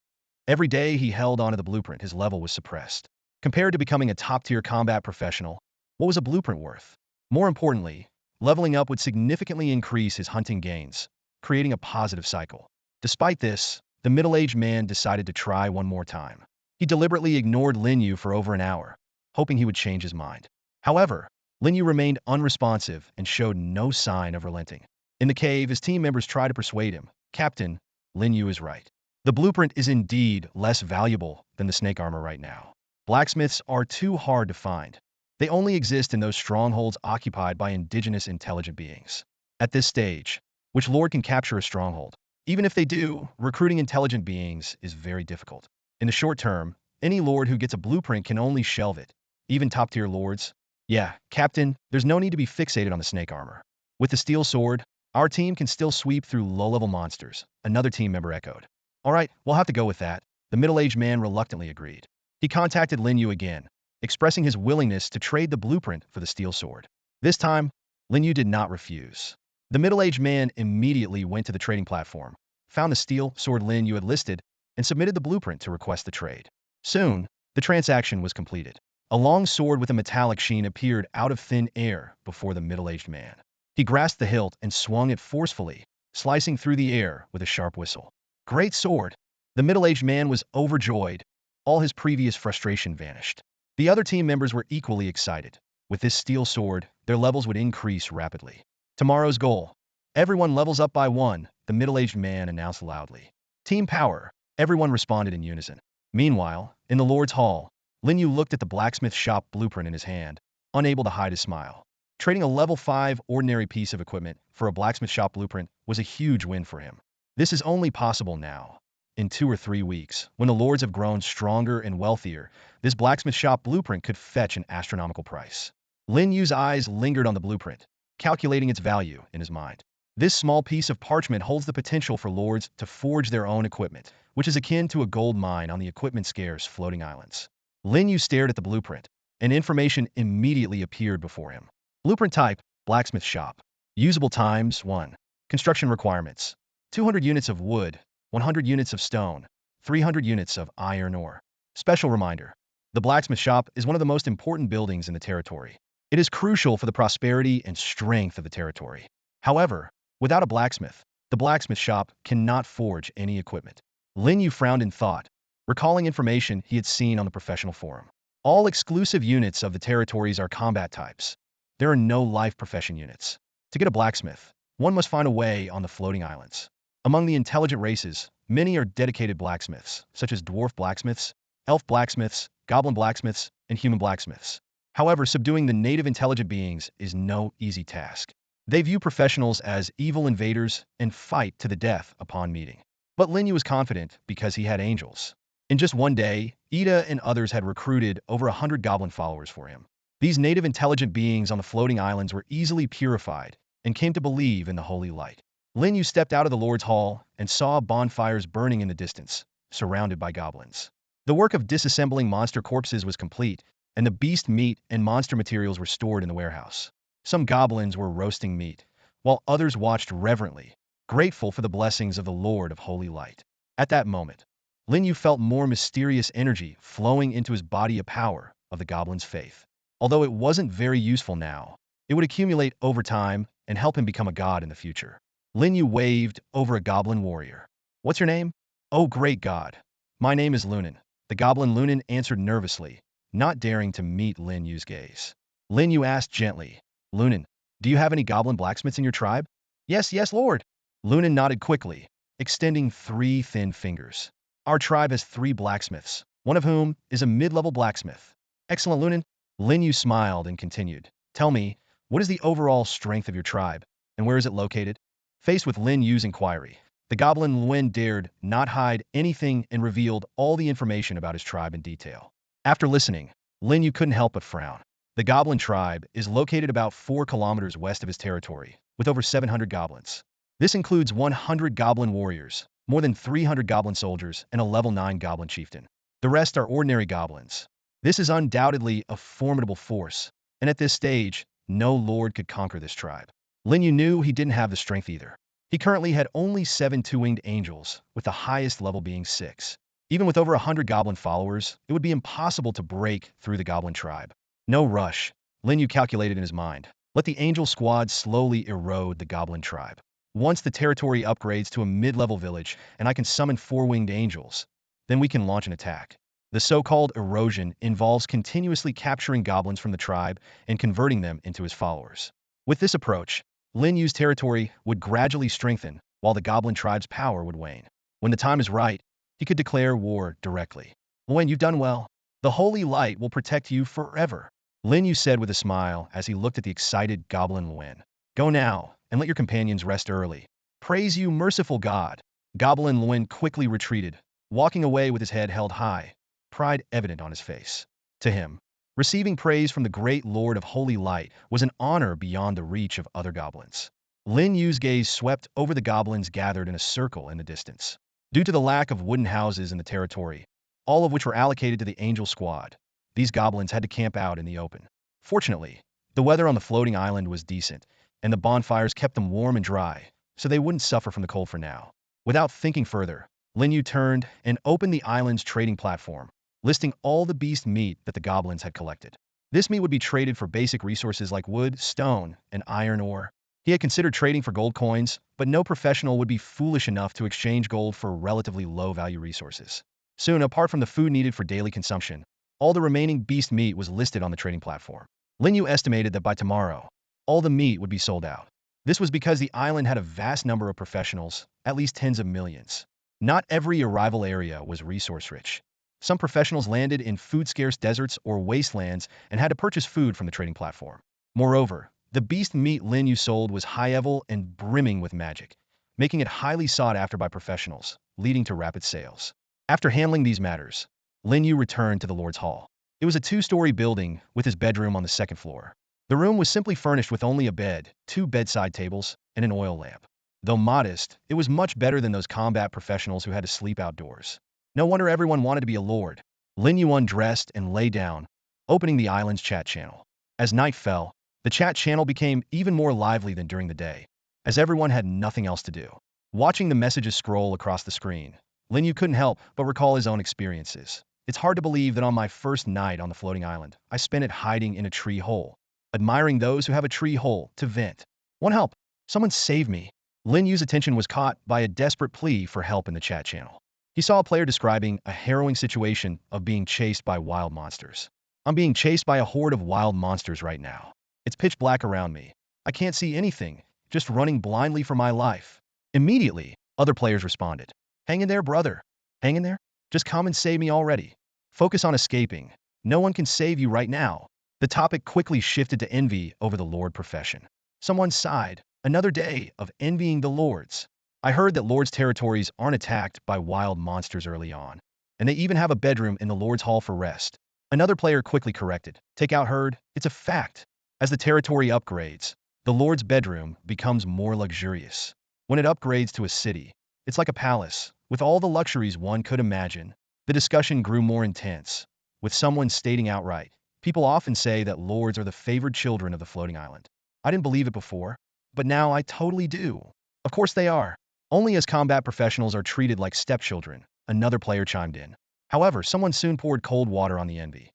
Speaker 1: Every day he held onto the blueprint, his level was suppressed. Compared to becoming a top-tier combat professional, what was a blueprint worth? More importantly, leveling up would significantly increase his hunting gains, creating a positive cycle. Despite this, the middle-aged man decided to try one more time. He deliberately ignored Lin Yu for over an hour, hoping he would change his mind. However, Lin Yu remained unresponsive and showed no sign of relenting. In the cave, his team members tried to persuade him, "Captain, Lin Yu is right. The blueprint is indeed less valuable than the snake armor right now. Blacksmiths are too hard to find. They only exist in those strongholds occupied by indigenous intelligent beings. At this stage, which lord can capture a stronghold? Even if they do, recruiting intelligent beings is very difficult. In the short term, any lord who gets a blueprint can only shelve it. Even top-tier lords." "Yeah, Captain, there's no need to be fixated on the snake armor. With the steel sword, our team can still sweep through low-level monsters," another team member echoed. "All right, we'll have to go with that." The middle-aged man reluctantly agreed. He contacted Lin Yu again, expressing his willingness to trade the blueprint for the steel sword. This time, Lin Yu did not refuse. The middle-aged man immediately went to the trading platform, found the steel sword Lin Yu had listed, and submitted the blueprint to request the trade. Soon, the transaction was completed. A long sword with a metallic sheen appeared out of thin air before the middle-aged man. He grasped the hilt and swung it forcefully, slicing through the air with a sharp whistle. "Great sword!" The middle-aged man was overjoyed. All his previous frustration vanished. The other team members were equally excited. With this steel sword, their levels would increase rapidly. "Tomorrow's goal. Everyone levels up by 1, the middle-aged man announced loudly. "Team power," everyone responded in unison. Meanwhile, in the Lord's Hall, Lin Yu looked at the blacksmith shop blueprint in his hand, unable to hide his smile. Trading a level 5 ordinary piece of equipment for a blacksmith shop blueprint was a huge win for him. This is only possible now. In 2 or 3 weeks, when the lords have grown stronger and wealthier, this blacksmith shop blueprint could fetch an astronomical price. Lin Yu's eyes lingered on the blueprint, calculating its value in his mind. This small piece of parchment holds the potential for lords to forge their own equipment, which is akin to a gold mine on the equipment-scarce floating islands. Lin Yu stared at the blueprint, and information immediately appeared before him. Blueprint type, blacksmith shop. Usable times, 1. Construction requirements: 200 units of wood, 100 units of stone, 300 units of iron ore. Special reminder: the blacksmith shop is one of the most important buildings in the territory. It is crucial for the prosperity and strength of the territory. However, without a blacksmith, the blacksmith shop cannot forge any equipment. Lin Yu frowned in thought, recalling information he had seen on the professional forum. All exclusive units of the territories are combat types. There are no life profession units. To get a blacksmith, one must find a way on the floating islands. Among the intelligent races, many are dedicated blacksmiths, such as dwarf blacksmiths, elf blacksmiths, goblin blacksmiths, and human blacksmiths. However, subduing the native intelligent beings is no easy task. They view professionals as evil invaders and fight to the death upon meeting. But Lin Yu was confident because he had angels. In just one day, Ida and others had recruited over 100 goblin followers for him. These native intelligent beings on the floating islands were easily purified and came to believe in the holy light. Lin Yu stepped out of the Lord's Hall and saw bonfires burning in the distance, surrounded by goblins. The work of disassembling monster corpses was complete, and the beast meat and monster materials were stored in the warehouse. Some goblins were roasting meat, while others watched reverently, grateful for the blessings of the Lord of Holy Light. At that moment, Lin Yu felt more mysterious energy flowing into his body, a power of the goblin's faith. Although it wasn't very useful now, it would accumulate over time and help him become a god in the future. Lin Yu waved over a goblin warrior. "What's your name?" "Oh, great god. My name is Lunan," The goblin Lunan answered nervously, not daring to meet Lin Yu's gaze. Lin Yu asked gently, Lunan, do you have any goblin blacksmiths in your tribe? Yes, yes, Lord. Lunan nodded quickly, extending 3 thin fingers. Our tribe has 3 blacksmiths, one of whom is a mid-level blacksmith. Excellent, Lunan. Lin Yu smiled and continued. Tell me, what is the overall strength of your tribe, and where is it located? Faced with Lin Yu's inquiry, the goblin Lin dared not hide anything and revealed all the information about his tribe in detail. After listening, Lin Yu couldn't help but frown. The goblin tribe is located about 4 kilometers west of his territory, with over 700 goblins. This includes 100 goblin warriors, more than 300 goblin soldiers, and a level 9 goblin chieftain. The rest are ordinary goblins. This is undoubtedly a formidable force, and at this stage, no lord could conquer this tribe. Lin Yu knew he didn't have the strength either. He currently had only 7 two-winged angels, with the highest level being 6. Even with over 100 goblin followers, it would be impossible to break through the goblin tribe. No rush, Lin Yu calculated in his mind. Let the angel squad slowly erode the goblin tribe. Once the territory upgrades to a mid-level village and I can summon 4-winged angels, then we can launch an attack. The so-called erosion involves continuously capturing goblins from the tribe and converting them into his followers. With this approach, Lin Yu's territory would gradually strengthen while the goblin tribe's power would wane. When the time is right, he could declare war directly. Lin, you've done well. The holy light will protect you forever, Lin Yu said with a smile as he looked at the excited goblin Lin. Go now, and let your companions rest early. Praise you, merciful God. Goblin Lin quickly retreated, walking away with his head held high, pride evident on his face. To him, receiving praise from the great Lord of Holy Light was an honor beyond the reach of other goblins. Lin Yu's gaze swept over the goblins gathered in a circle in the distance. Due to the lack of wooden houses in the territory, all of which were allocated to the angel squad, these goblins had to camp out in the open. Fortunately, the weather on the floating island was decent, and the bonfires kept them warm and dry, so they wouldn't suffer from the cold for now. Without thinking further, Lin Yu turned and opened the island's trading platform, listing all the beast meat that the goblins had collected. This meat would be traded for basic resources like wood, stone, and iron ore. He had considered trading for gold coins, but no professional would be foolish enough to exchange gold for relatively low-value resources. Soon, apart from the food needed for daily consumption, all the remaining beast meat was listed on the trading platform. Lin Yu estimated that by tomorrow, all the meat would be sold out. This was because the island had a vast number of professionals, at least tens of millions. Not every arrival area was resource-rich. Some professionals landed in food-scarce deserts or wastelands and had to purchase food from the trading platform. Moreover, the beast meat Lin Yu sold was high-level and brimming with magic, making it highly sought after by professionals, leading to rapid sales. After handling these matters, Lin Yu returned to the Lord's Hall. It was a 2-story building with his bedroom on the 2nd floor. The room was simply furnished with only a bed, 2 bedside tables, and an oil lamp. Though modest, it was much better than those combat professionals who had to sleep outdoors. No wonder everyone wanted to be a lord. Lin Yu undressed and lay down, opening the island's chat channel. As night fell, the chat channel became even more lively than during the day, as everyone had nothing else to do. Watching the messages scroll across the screen, Lin Yu couldn't help but recall his own experiences. It's hard to believe that on my first night on the floating island, I spent it hiding in a tree hole, admiring those who have a tree hole to vent. Want help? Someone save me. Lin Yu's attention was caught by a desperate plea for help in the chat channel. He saw a player describing a harrowing situation of being chased by wild monsters. I'm being chased by a horde of wild monsters right now. It's pitch black around me. I can't see anything, just running blindly for my life. Immediately, other players responded. Hang in there, brother. Hang in there? Just come and save me already. Focus on escaping. No one can save you right now. The topic quickly shifted to envy over the Lord profession. Someone sighed. Another day of envying the Lords. I heard that Lord's territories aren't attacked by wild monsters early on, and they even have a bedroom in the Lord's Hall for rest. Another player quickly corrected. Take out heard, it's a fact. As the territory upgrades, the Lord's bedroom becomes more luxurious. When it upgrades to a city, it's like a palace, with all the luxuries one could imagine. The discussion grew more intense, with someone stating outright, people often say that lords are the favored children of the floating island. I didn't believe it before, but now I totally do. Of course they are. Only as combat professionals are treated like stepchildren, another player chimed in. However, someone soon poured cold water on the envy.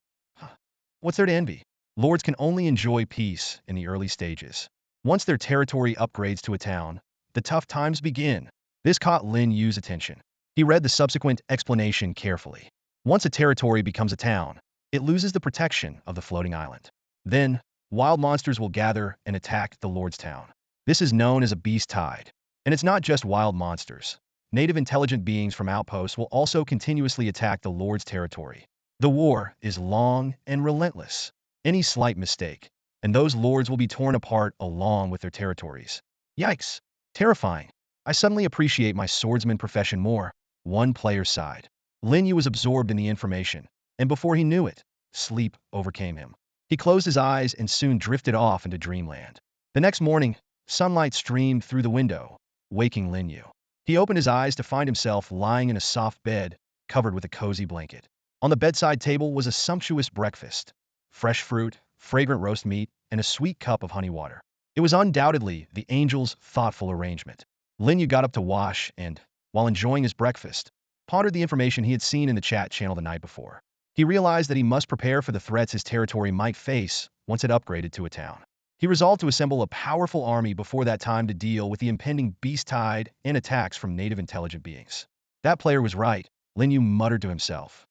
Speaker 1: What's there to envy? Lords can only enjoy peace in the early stages. Once their territory upgrades to a town, the tough times begin. This caught Lin Yu's attention. He read the subsequent explanation carefully. Once a territory becomes a town, it loses the protection of the floating island. Then, wild monsters will gather and attack the Lord's town. This is known as a beast tide. And it's not just wild monsters. Native intelligent beings from outposts will also continuously attack the Lord's territory. The war is long and relentless. Any slight mistake, and those lords will be torn apart along with their territories. Yikes! Terrifying. I suddenly appreciate my swordsman profession more. One player sighed. Lin Yu was absorbed in the information, and before he knew it, sleep overcame him. He closed his eyes and soon drifted off into dreamland. The next morning, sunlight streamed through the window, waking Lin Yu. He opened his eyes to find himself lying in a soft bed, covered with a cozy blanket. On the bedside table was a sumptuous breakfast. Fresh fruit, fragrant roast meat, and a sweet cup of honey water. It was undoubtedly the angel's thoughtful arrangement. Lin Yu got up to wash and, while enjoying his breakfast, pondered the information he had seen in the chat channel the night before. He realized that he must prepare for the threats his territory might face once it upgraded to a town. He resolved to assemble a powerful army before that time to deal with the impending beast tide and attacks from native intelligent beings. That player was right, Lin Yu muttered to himself.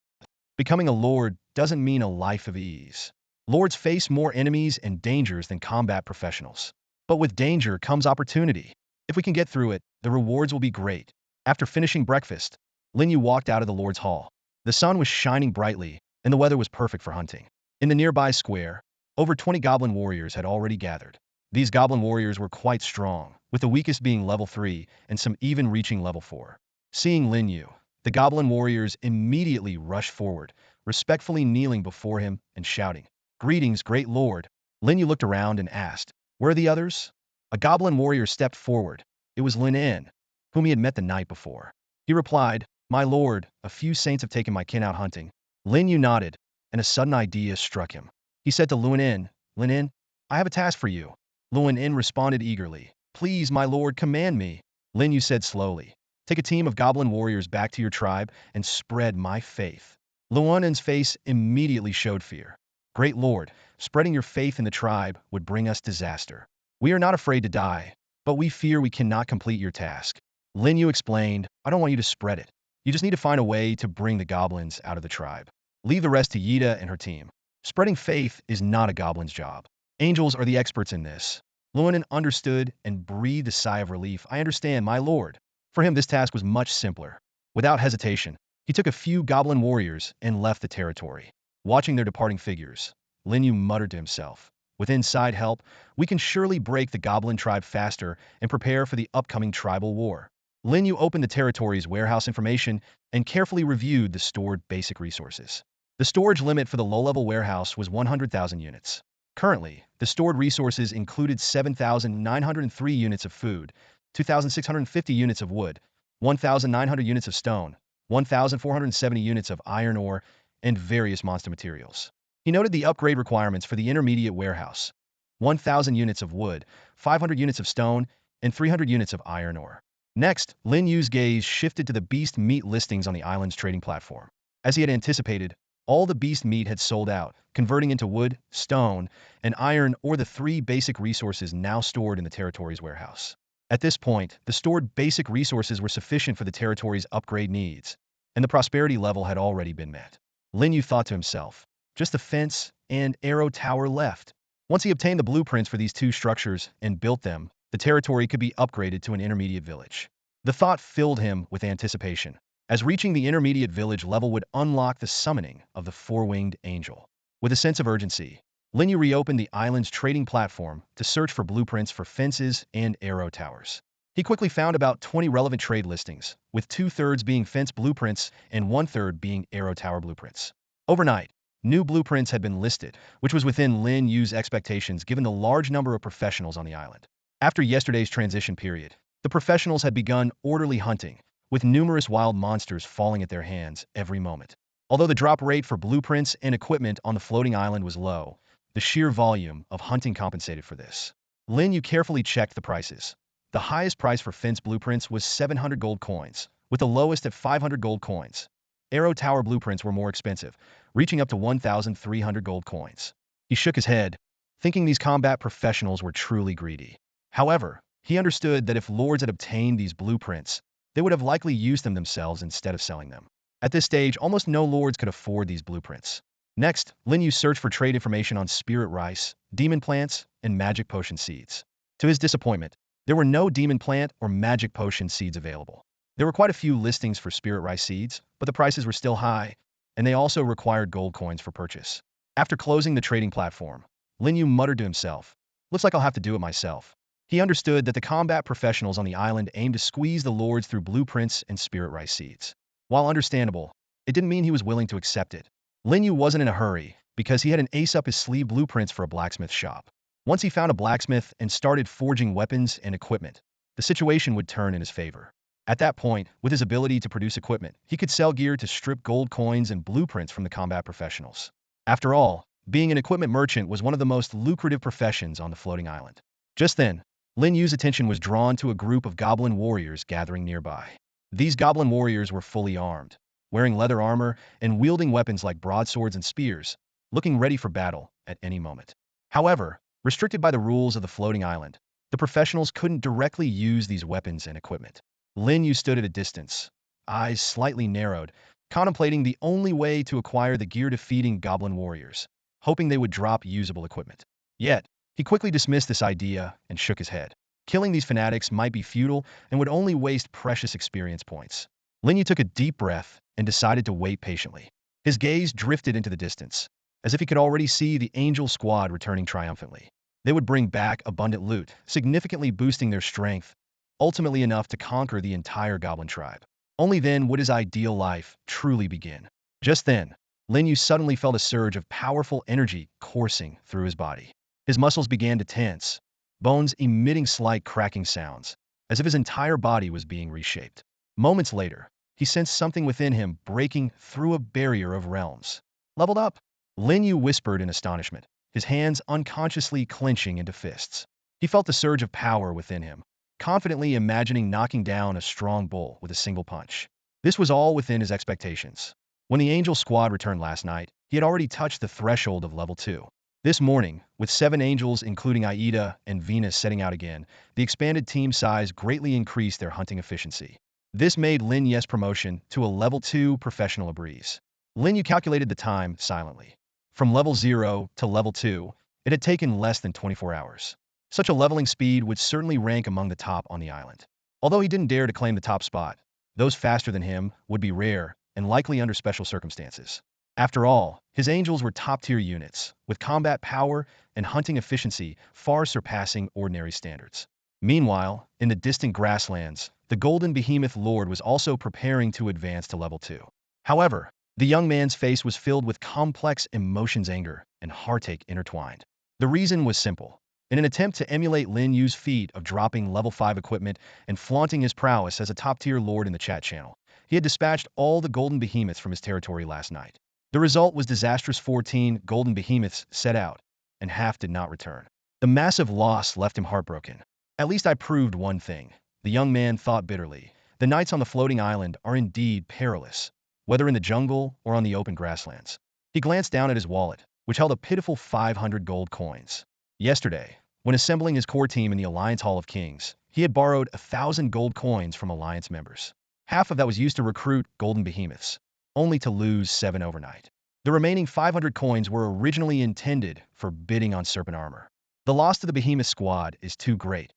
Speaker 1: Becoming a lord doesn't mean a life of ease. Lords face more enemies and dangers than combat professionals. But with danger comes opportunity. If we can get through it, the rewards will be great. After finishing breakfast, Lin Yu walked out of the Lord's Hall. The sun was shining brightly, and the weather was perfect for hunting. In the nearby square, over 20 goblin warriors had already gathered. These goblin warriors were quite strong, with the weakest being level 3 and some even reaching level 4. Seeing Lin Yu, the goblin warriors immediately rushed forward, respectfully kneeling before him and shouting, "Greetings, great lord." Lin Yu looked around and asked, "Where are the others?" A goblin warrior stepped forward. It was Lin Yu, whom he had met the night before. He replied, "My lord, a few saints have taken my kin out hunting." Lin Yu nodded, and a sudden idea struck him. He said to Lin Yu, "I have a task for you." Lin Yu responded eagerly, "Please, my lord, command me." Lin Yu said slowly, "Take a team of goblin warriors back to your tribe and spread my faith." Lin Yu's face immediately showed fear. "Great lord, spreading your faith in the tribe would bring us disaster. We are not afraid to die, but we fear we cannot complete your task." Lin Yu explained, "I don't want you to spread it. You just need to find a way to bring the goblins out of the tribe. Leave the rest to Yida and her team. Spreading faith is not a goblin's job. Angels are the experts in this." Lin Yu understood and breathed a sigh of relief. "I understand, my lord." For him, this task was much simpler. Without hesitation, he took a few goblin warriors and left the territory. Watching their departing figures, Lin Yu muttered to himself, "With inside help, we can surely break the goblin tribe faster and prepare for the upcoming tribal war." Lin Yu opened the territory's warehouse information and carefully reviewed the stored basic resources. The storage limit for the low-level warehouse was 100,000 units. Currently, the stored resources included 7,903 units of food, 2,650 units of wood, 1,900 units of stone, 1,470 units of iron ore, and various monster materials. He noted the upgrade requirements for the intermediate warehouse: 1,000 units of wood, 500 units of stone, and 300 units of iron ore. Next, Lin Yu's gaze shifted to the beast meat listings on the island's trading platform. As he had anticipated, all the beast meat had sold out, converting into wood, stone, and iron ore, the three basic resources now stored in the territory's warehouse. At this point, the stored basic resources were sufficient for the territory's upgrade needs, and the prosperity level had already been met. Lin Yu thought to himself, just the fence and arrow tower left. Once he obtained the blueprints for these two structures and built them, the territory could be upgraded to an intermediate village. The thought filled him with anticipation, as reaching the intermediate village level would unlock the summoning of the four-winged angel. With a sense of urgency, Lin Yu reopened the island's trading platform to search for blueprints for fences and arrow towers. He quickly found about 20 relevant trade listings, with 2/3 being fence blueprints and 1/3 being arrow tower blueprints. Overnight, new blueprints had been listed, which was within Lin Yu's expectations given the large number of professionals on the island. After yesterday's transition period, the professionals had begun orderly hunting, with numerous wild monsters falling at their hands every moment. Although the drop rate for blueprints and equipment on the floating island was low, the sheer volume of hunting compensated for this. Lin Yu carefully checked the prices. The highest price for fence blueprints was 700 gold coins, with the lowest at 500 gold coins. Arrow tower blueprints were more expensive, reaching up to 1,300 gold coins. He shook his head, thinking these combat professionals were truly greedy. However, he understood that if lords had obtained these blueprints, they would have likely used them themselves instead of selling them. At this stage, almost no lords could afford these blueprints. Next, Lin Yu searched for trade information on spirit rice, demon plants, and magic potion seeds. To his disappointment, there were no demon plant or magic potion seeds available. There were quite a few listings for spirit rice seeds, but the prices were still high, and they also required gold coins for purchase. After closing the trading platform, Lin Yu muttered to himself, "Looks like I'll have to do it myself." He understood that the combat professionals on the island aimed to squeeze the lords through blueprints and spirit rice seeds. While understandable, it didn't mean he was willing to accept it. Lin Yu wasn't in a hurry, because he had an ace up his sleeve blueprints for a blacksmith shop. Once he found a blacksmith and started forging weapons and equipment, the situation would turn in his favor. At that point, with his ability to produce equipment, he could sell gear to strip gold coins and blueprints from the combat professionals. After all, being an equipment merchant was one of the most lucrative professions on the floating island. Just then, Lin Yu's attention was drawn to a group of goblin warriors gathering nearby. These goblin warriors were fully armed, wearing leather armor and wielding weapons like broadswords and spears, looking ready for battle at any moment. However, restricted by the rules of the floating island, the professionals couldn't directly use these weapons and equipment. Lin Yu stood at a distance, eyes slightly narrowed, contemplating the only way to acquire the gear defeating goblin warriors, hoping they would drop usable equipment. Yet, he quickly dismissed this idea and shook his head. Killing these fanatics might be futile and would only waste precious experience points. Lin Yu took a deep breath and decided to wait patiently. His gaze drifted into the distance, as if he could already see the angel squad returning triumphantly. They would bring back abundant loot, significantly boosting their strength, ultimately enough to conquer the entire goblin tribe. Only then would his ideal life truly begin. Just then, Lin Yu suddenly felt a surge of powerful energy coursing through his body. His muscles began to tense, bones emitting slight cracking sounds, as if his entire body was being reshaped. Moments later, he sensed something within him breaking through a barrier of realms. Leveled up? Lin Yu whispered in astonishment, his hands unconsciously clenching into fists. He felt the surge of power within him, confidently imagining knocking down a strong bull with a single punch. This was all within his expectations. When the angel squad returned last night, he had already touched the threshold of level 2. This morning, with 7 angels including Aida and Venus setting out again, the expanded team size greatly increased their hunting efficiency. This made Lin Yu's promotion to a level 2 professional a breeze. Lin Yu calculated the time silently. From level 0 to level 2, it had taken less than 24 hours. Such a leveling speed would certainly rank among the top on the island. Although he didn't dare to claim the top spot, those faster than him would be rare and likely under special circumstances. After all, his angels were top-tier units, with combat power and hunting efficiency far surpassing ordinary standards. Meanwhile, in the distant grasslands, the Golden Behemoth Lord was also preparing to advance to level 2. However, the young man's face was filled with complex emotions, anger, and heartache intertwined. The reason was simple. In an attempt to emulate Lin Yu's feat of dropping level 5 equipment and flaunting his prowess as a top-tier lord in the chat channel, he had dispatched all the golden behemoths from his territory last night. The result was disastrous. 14 golden behemoths set out, and half did not return. The massive loss left him heartbroken. At least I proved one thing, the young man thought bitterly. The nights on the floating island are indeed perilous, whether in the jungle or on the open grasslands. He glanced down at his wallet, which held a pitiful 500 gold coins. Yesterday, when assembling his core team in the Alliance Hall of Kings, he had borrowed 1,000 gold coins from Alliance members. Half of that was used to recruit golden behemoths, only to lose 7 overnight. The remaining 500 coins were originally intended for bidding on serpent armor. The loss to the behemoth squad is too great.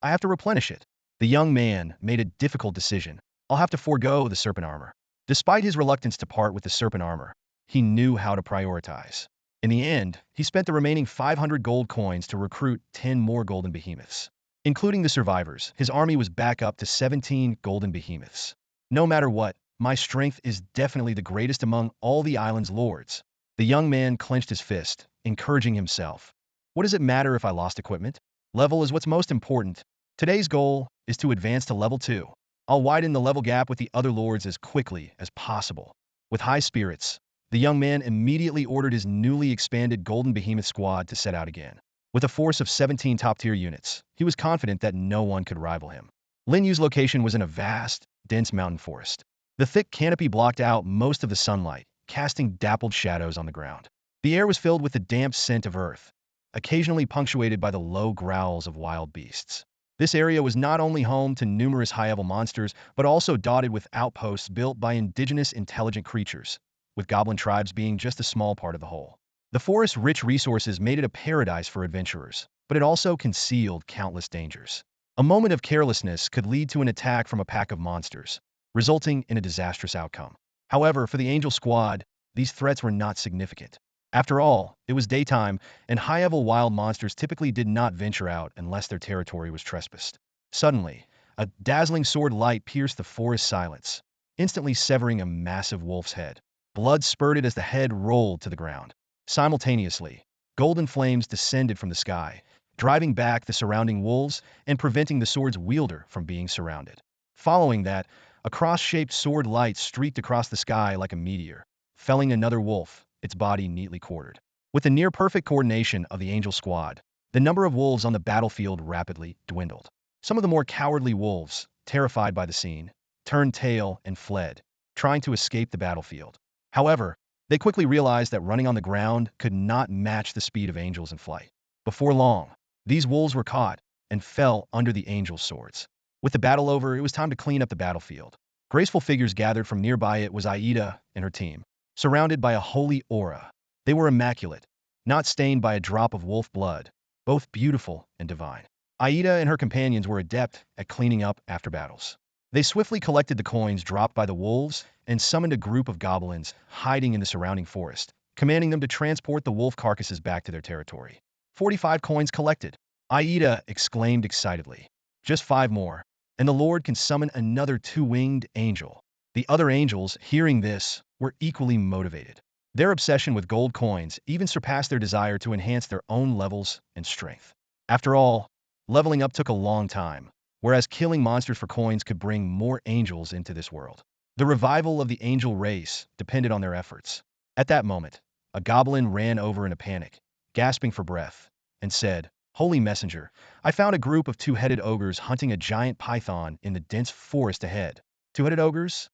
Speaker 1: I have to replenish it. The young man made a difficult decision. I'll have to forego the serpent armor. Despite his reluctance to part with the serpent armor, he knew how to prioritize. In the end, he spent the remaining 500 gold coins to recruit 10 more golden behemoths. Including the survivors, his army was back up to 17 golden behemoths. No matter what, my strength is definitely the greatest among all the island's lords. The young man clenched his fist, encouraging himself. What does it matter if I lost equipment? Level is what's most important. Today's goal is to advance to level 2. I'll widen the level gap with the other lords as quickly as possible. With high spirits, the young man immediately ordered his newly expanded Golden Behemoth squad to set out again. With a force of 17 top-tier units, he was confident that no one could rival him. Lin Yu's location was in a vast, dense mountain forest. The thick canopy blocked out most of the sunlight, casting dappled shadows on the ground. The air was filled with the damp scent of earth, occasionally punctuated by the low growls of wild beasts. This area was not only home to numerous high-level monsters, but also dotted with outposts built by indigenous intelligent creatures, with goblin tribes being just a small part of the whole. The forest's rich resources made it a paradise for adventurers, but it also concealed countless dangers. A moment of carelessness could lead to an attack from a pack of monsters, resulting in a disastrous outcome. However, for the Angel Squad, these threats were not significant. After all, it was daytime, and high-level wild monsters typically did not venture out unless their territory was trespassed. Suddenly, a dazzling sword light pierced the forest silence, instantly severing a massive wolf's head. Blood spurted as the head rolled to the ground. Simultaneously, golden flames descended from the sky, driving back the surrounding wolves and preventing the sword's wielder from being surrounded. Following that, a cross-shaped sword light streaked across the sky like a meteor, felling another wolf, its body neatly quartered. With the near-perfect coordination of the Angel Squad, the number of wolves on the battlefield rapidly dwindled. Some of the more cowardly wolves, terrified by the scene, turned tail and fled, trying to escape the battlefield. However, they quickly realized that running on the ground could not match the speed of angels in flight. Before long, these wolves were caught and fell under the angels' swords. With the battle over, it was time to clean up the battlefield. Graceful figures gathered from nearby. It was Aida and her team, surrounded by a holy aura. They were immaculate, not stained by a drop of wolf blood, both beautiful and divine. Aida and her companions were adept at cleaning up after battles. They swiftly collected the coins dropped by the wolves and summoned a group of goblins hiding in the surrounding forest, commanding them to transport the wolf carcasses back to their territory. 45 coins collected. Aida exclaimed excitedly. Just 5 more, and the Lord can summon another two-winged angel. The other angels, hearing this, were equally motivated. Their obsession with gold coins even surpassed their desire to enhance their own levels and strength. After all, leveling up took a long time, whereas killing monsters for coins could bring more angels into this world. The revival of the angel race depended on their efforts. At that moment, a goblin ran over in a panic, gasping for breath, and said, "Holy messenger, I found a group of two-headed ogres hunting a giant python in the dense forest ahead." Two-headed ogres?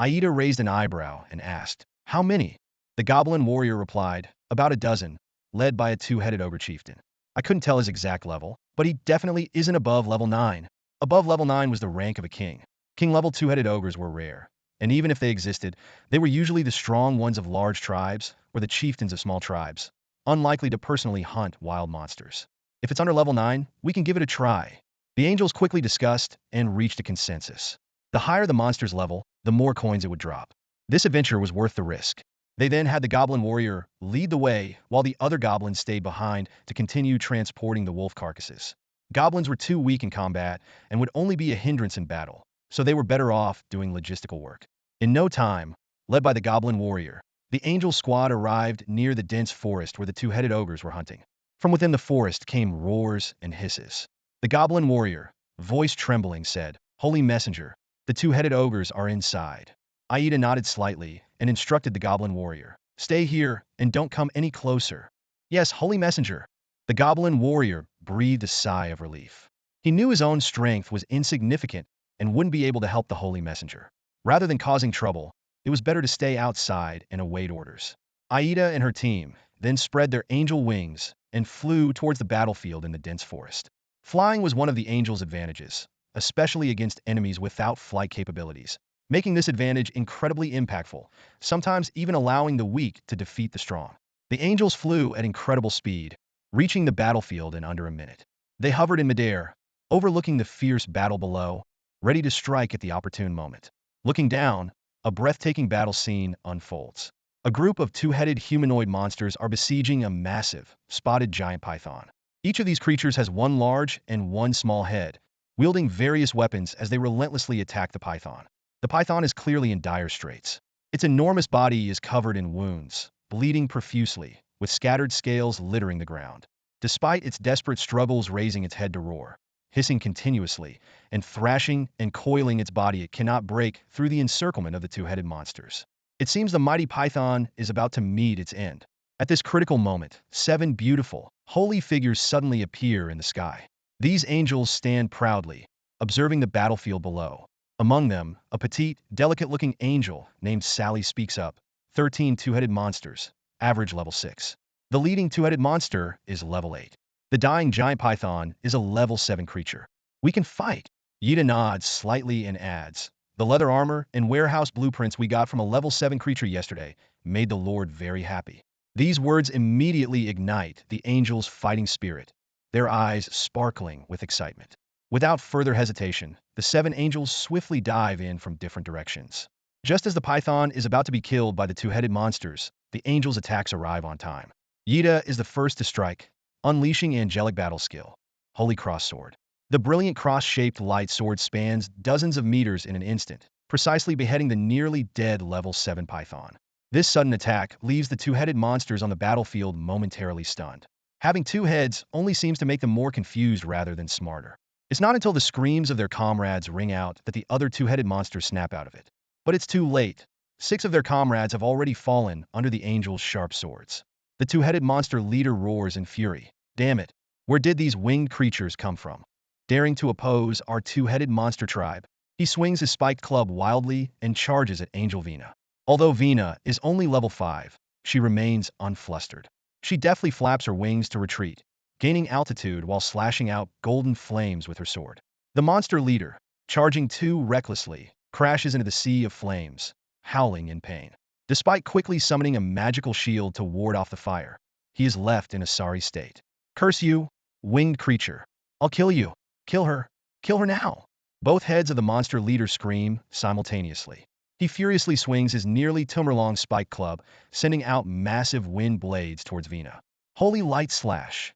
Speaker 1: Aida raised an eyebrow and asked, "How many?" The goblin warrior replied, "About a dozen, led by a two-headed ogre chieftain. I couldn't tell his exact level, but he definitely isn't above level 9. Above level 9 was the rank of a king. King-level two-headed ogres were rare, and even if they existed, they were usually the strong ones of large tribes or the chieftains of small tribes, unlikely to personally hunt wild monsters. If it's under level 9, we can give it a try." The angels quickly discussed and reached a consensus. The higher the monster's level, the more coins it would drop. This adventure was worth the risk. They then had the goblin warrior lead the way while the other goblins stayed behind to continue transporting the wolf carcasses. Goblins were too weak in combat and would only be a hindrance in battle, so they were better off doing logistical work. In no time, led by the goblin warrior, the angel squad arrived near the dense forest where the two-headed ogres were hunting. From within the forest came roars and hisses. The goblin warrior, voice trembling, said, "Holy messenger, the two-headed ogres are inside." Aida nodded slightly and instructed the goblin warrior, "Stay here and don't come any closer." "Yes, holy messenger." The goblin warrior breathed a sigh of relief. He knew his own strength was insignificant and wouldn't be able to help the holy messenger. Rather than causing trouble, it was better to stay outside and await orders. Aida and her team then spread their angel wings and flew towards the battlefield in the dense forest. Flying was one of the angel's advantages, especially against enemies without flight capabilities, making this advantage incredibly impactful, sometimes even allowing the weak to defeat the strong. The angels flew at incredible speed, reaching the battlefield in under a minute. They hovered in midair, overlooking the fierce battle below, ready to strike at the opportune moment. Looking down, a breathtaking battle scene unfolds. A group of two-headed humanoid monsters are besieging a massive, spotted giant python. Each of these creatures has one large and one small head, wielding various weapons as they relentlessly attack the python. The python is clearly in dire straits. Its enormous body is covered in wounds, bleeding profusely, with scattered scales littering the ground. Despite its desperate struggles raising its head to roar, hissing continuously, and thrashing and coiling its body, it cannot break through the encirclement of the two-headed monsters. It seems the mighty python is about to meet its end. At this critical moment, 7 beautiful, holy figures suddenly appear in the sky. These angels stand proudly, observing the battlefield below. Among them, a petite, delicate-looking angel named Sally speaks up. 13 two-headed monsters, average level 6. The leading two-headed monster is level 8. The dying giant python is a level 7 creature. We can fight. Yida nods slightly and adds, the leather armor and warehouse blueprints we got from a level 7 creature yesterday made the Lord very happy. These words immediately ignite the angel's fighting spirit, their eyes sparkling with excitement. Without further hesitation, the 7 angels swiftly dive in from different directions. Just as the python is about to be killed by the two-headed monsters, the angels' attacks arrive on time. Yida is the first to strike, unleashing angelic battle skill. Holy Cross Sword. The brilliant cross-shaped light sword spans dozens of meters in an instant, precisely beheading the nearly dead level 7 python. This sudden attack leaves the two-headed monsters on the battlefield momentarily stunned. Having 2 heads only seems to make them more confused rather than smarter. It's not until the screams of their comrades ring out that the other two-headed monsters snap out of it. But it's too late. 6 of their comrades have already fallen under the angels' sharp swords. The two-headed monster leader roars in fury. Damn it! Where did these winged creatures come from? Daring to oppose our two-headed monster tribe, he swings his spiked club wildly and charges at Angel Vina. Although Vina is only level 5, she remains unflustered. She deftly flaps her wings to retreat, gaining altitude while slashing out golden flames with her sword. The monster leader, charging too recklessly, crashes into the sea of flames, howling in pain. Despite quickly summoning a magical shield to ward off the fire, he is left in a sorry state. Curse you, winged creature! I'll kill you! Kill her! Kill her now! Both heads of the monster leader scream simultaneously. He furiously swings his nearly tumor-long spike club, sending out massive wind blades towards Vina. Holy Light Slash!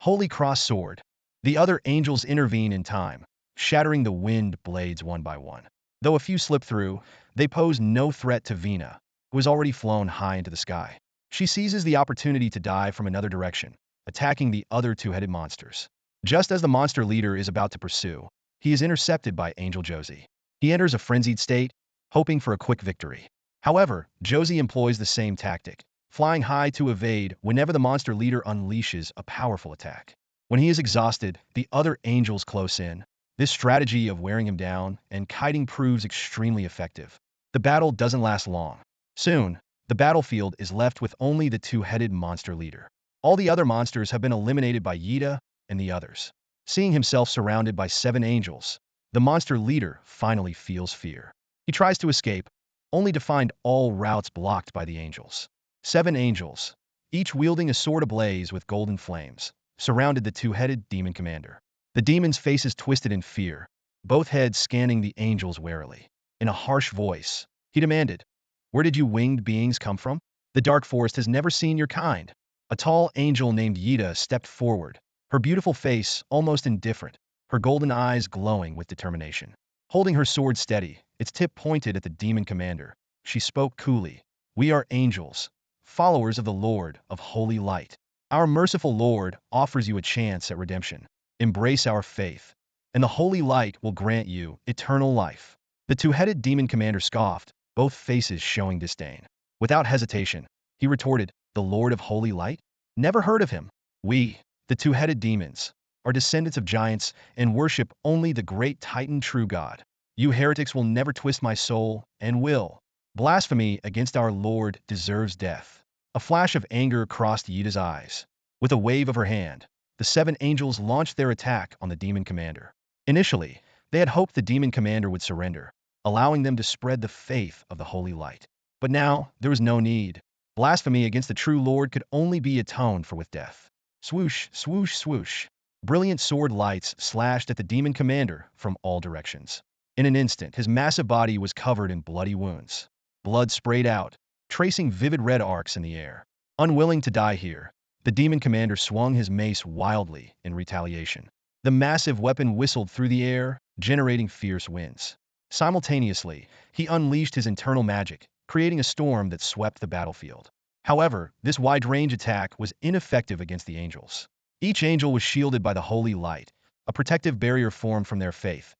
Speaker 1: Holy Cross Sword! The other angels intervene in time, shattering the wind blades one by one. Though a few slip through, they pose no threat to Vina, who has already flown high into the sky. She seizes the opportunity to dive from another direction, attacking the other two-headed monsters. Just as the monster leader is about to pursue, he is intercepted by Angel Josie. He enters a frenzied state, hoping for a quick victory. However, Josie employs the same tactic, flying high to evade whenever the monster leader unleashes a powerful attack. When he is exhausted, the other angels close in. This strategy of wearing him down and kiting proves extremely effective. The battle doesn't last long. Soon, the battlefield is left with only the two-headed monster leader. All the other monsters have been eliminated by Yida and the others. Seeing himself surrounded by 7 angels, the monster leader finally feels fear. He tries to escape, only to find all routes blocked by the angels. 7 angels, each wielding a sword ablaze with golden flames, surrounded the two-headed demon commander. The demon's faces twisted in fear, both heads scanning the angels warily. In a harsh voice, he demanded, "Where did you winged beings come from? The dark forest has never seen your kind." A tall angel named Yida stepped forward, her beautiful face almost indifferent, her golden eyes glowing with determination. Holding her sword steady, its tip pointed at the demon commander, she spoke coolly, "We are angels, followers of the Lord of Holy Light. Our merciful Lord offers you a chance at redemption. Embrace our faith, and the Holy Light will grant you eternal life." The two-headed demon commander scoffed, both faces showing disdain. Without hesitation, he retorted, "The Lord of Holy Light? Never heard of him. We, the two-headed demons, are descendants of giants and worship only the great Titan true God. You heretics will never twist my soul and will. Blasphemy against our Lord deserves death." A flash of anger crossed Yida's eyes. With a wave of her hand, the 7 angels launched their attack on the demon commander. Initially, they had hoped the demon commander would surrender, allowing them to spread the faith of the holy light. But now, there was no need. Blasphemy against the true Lord could only be atoned for with death. Swoosh, swoosh, swoosh. Brilliant sword lights slashed at the demon commander from all directions. In an instant, his massive body was covered in bloody wounds. Blood sprayed out, tracing vivid red arcs in the air. Unwilling to die here, the demon commander swung his mace wildly in retaliation. The massive weapon whistled through the air, generating fierce winds. Simultaneously, he unleashed his internal magic, creating a storm that swept the battlefield. However, this wide-range attack was ineffective against the angels. Each angel was shielded by the holy light, a protective barrier formed from their faith,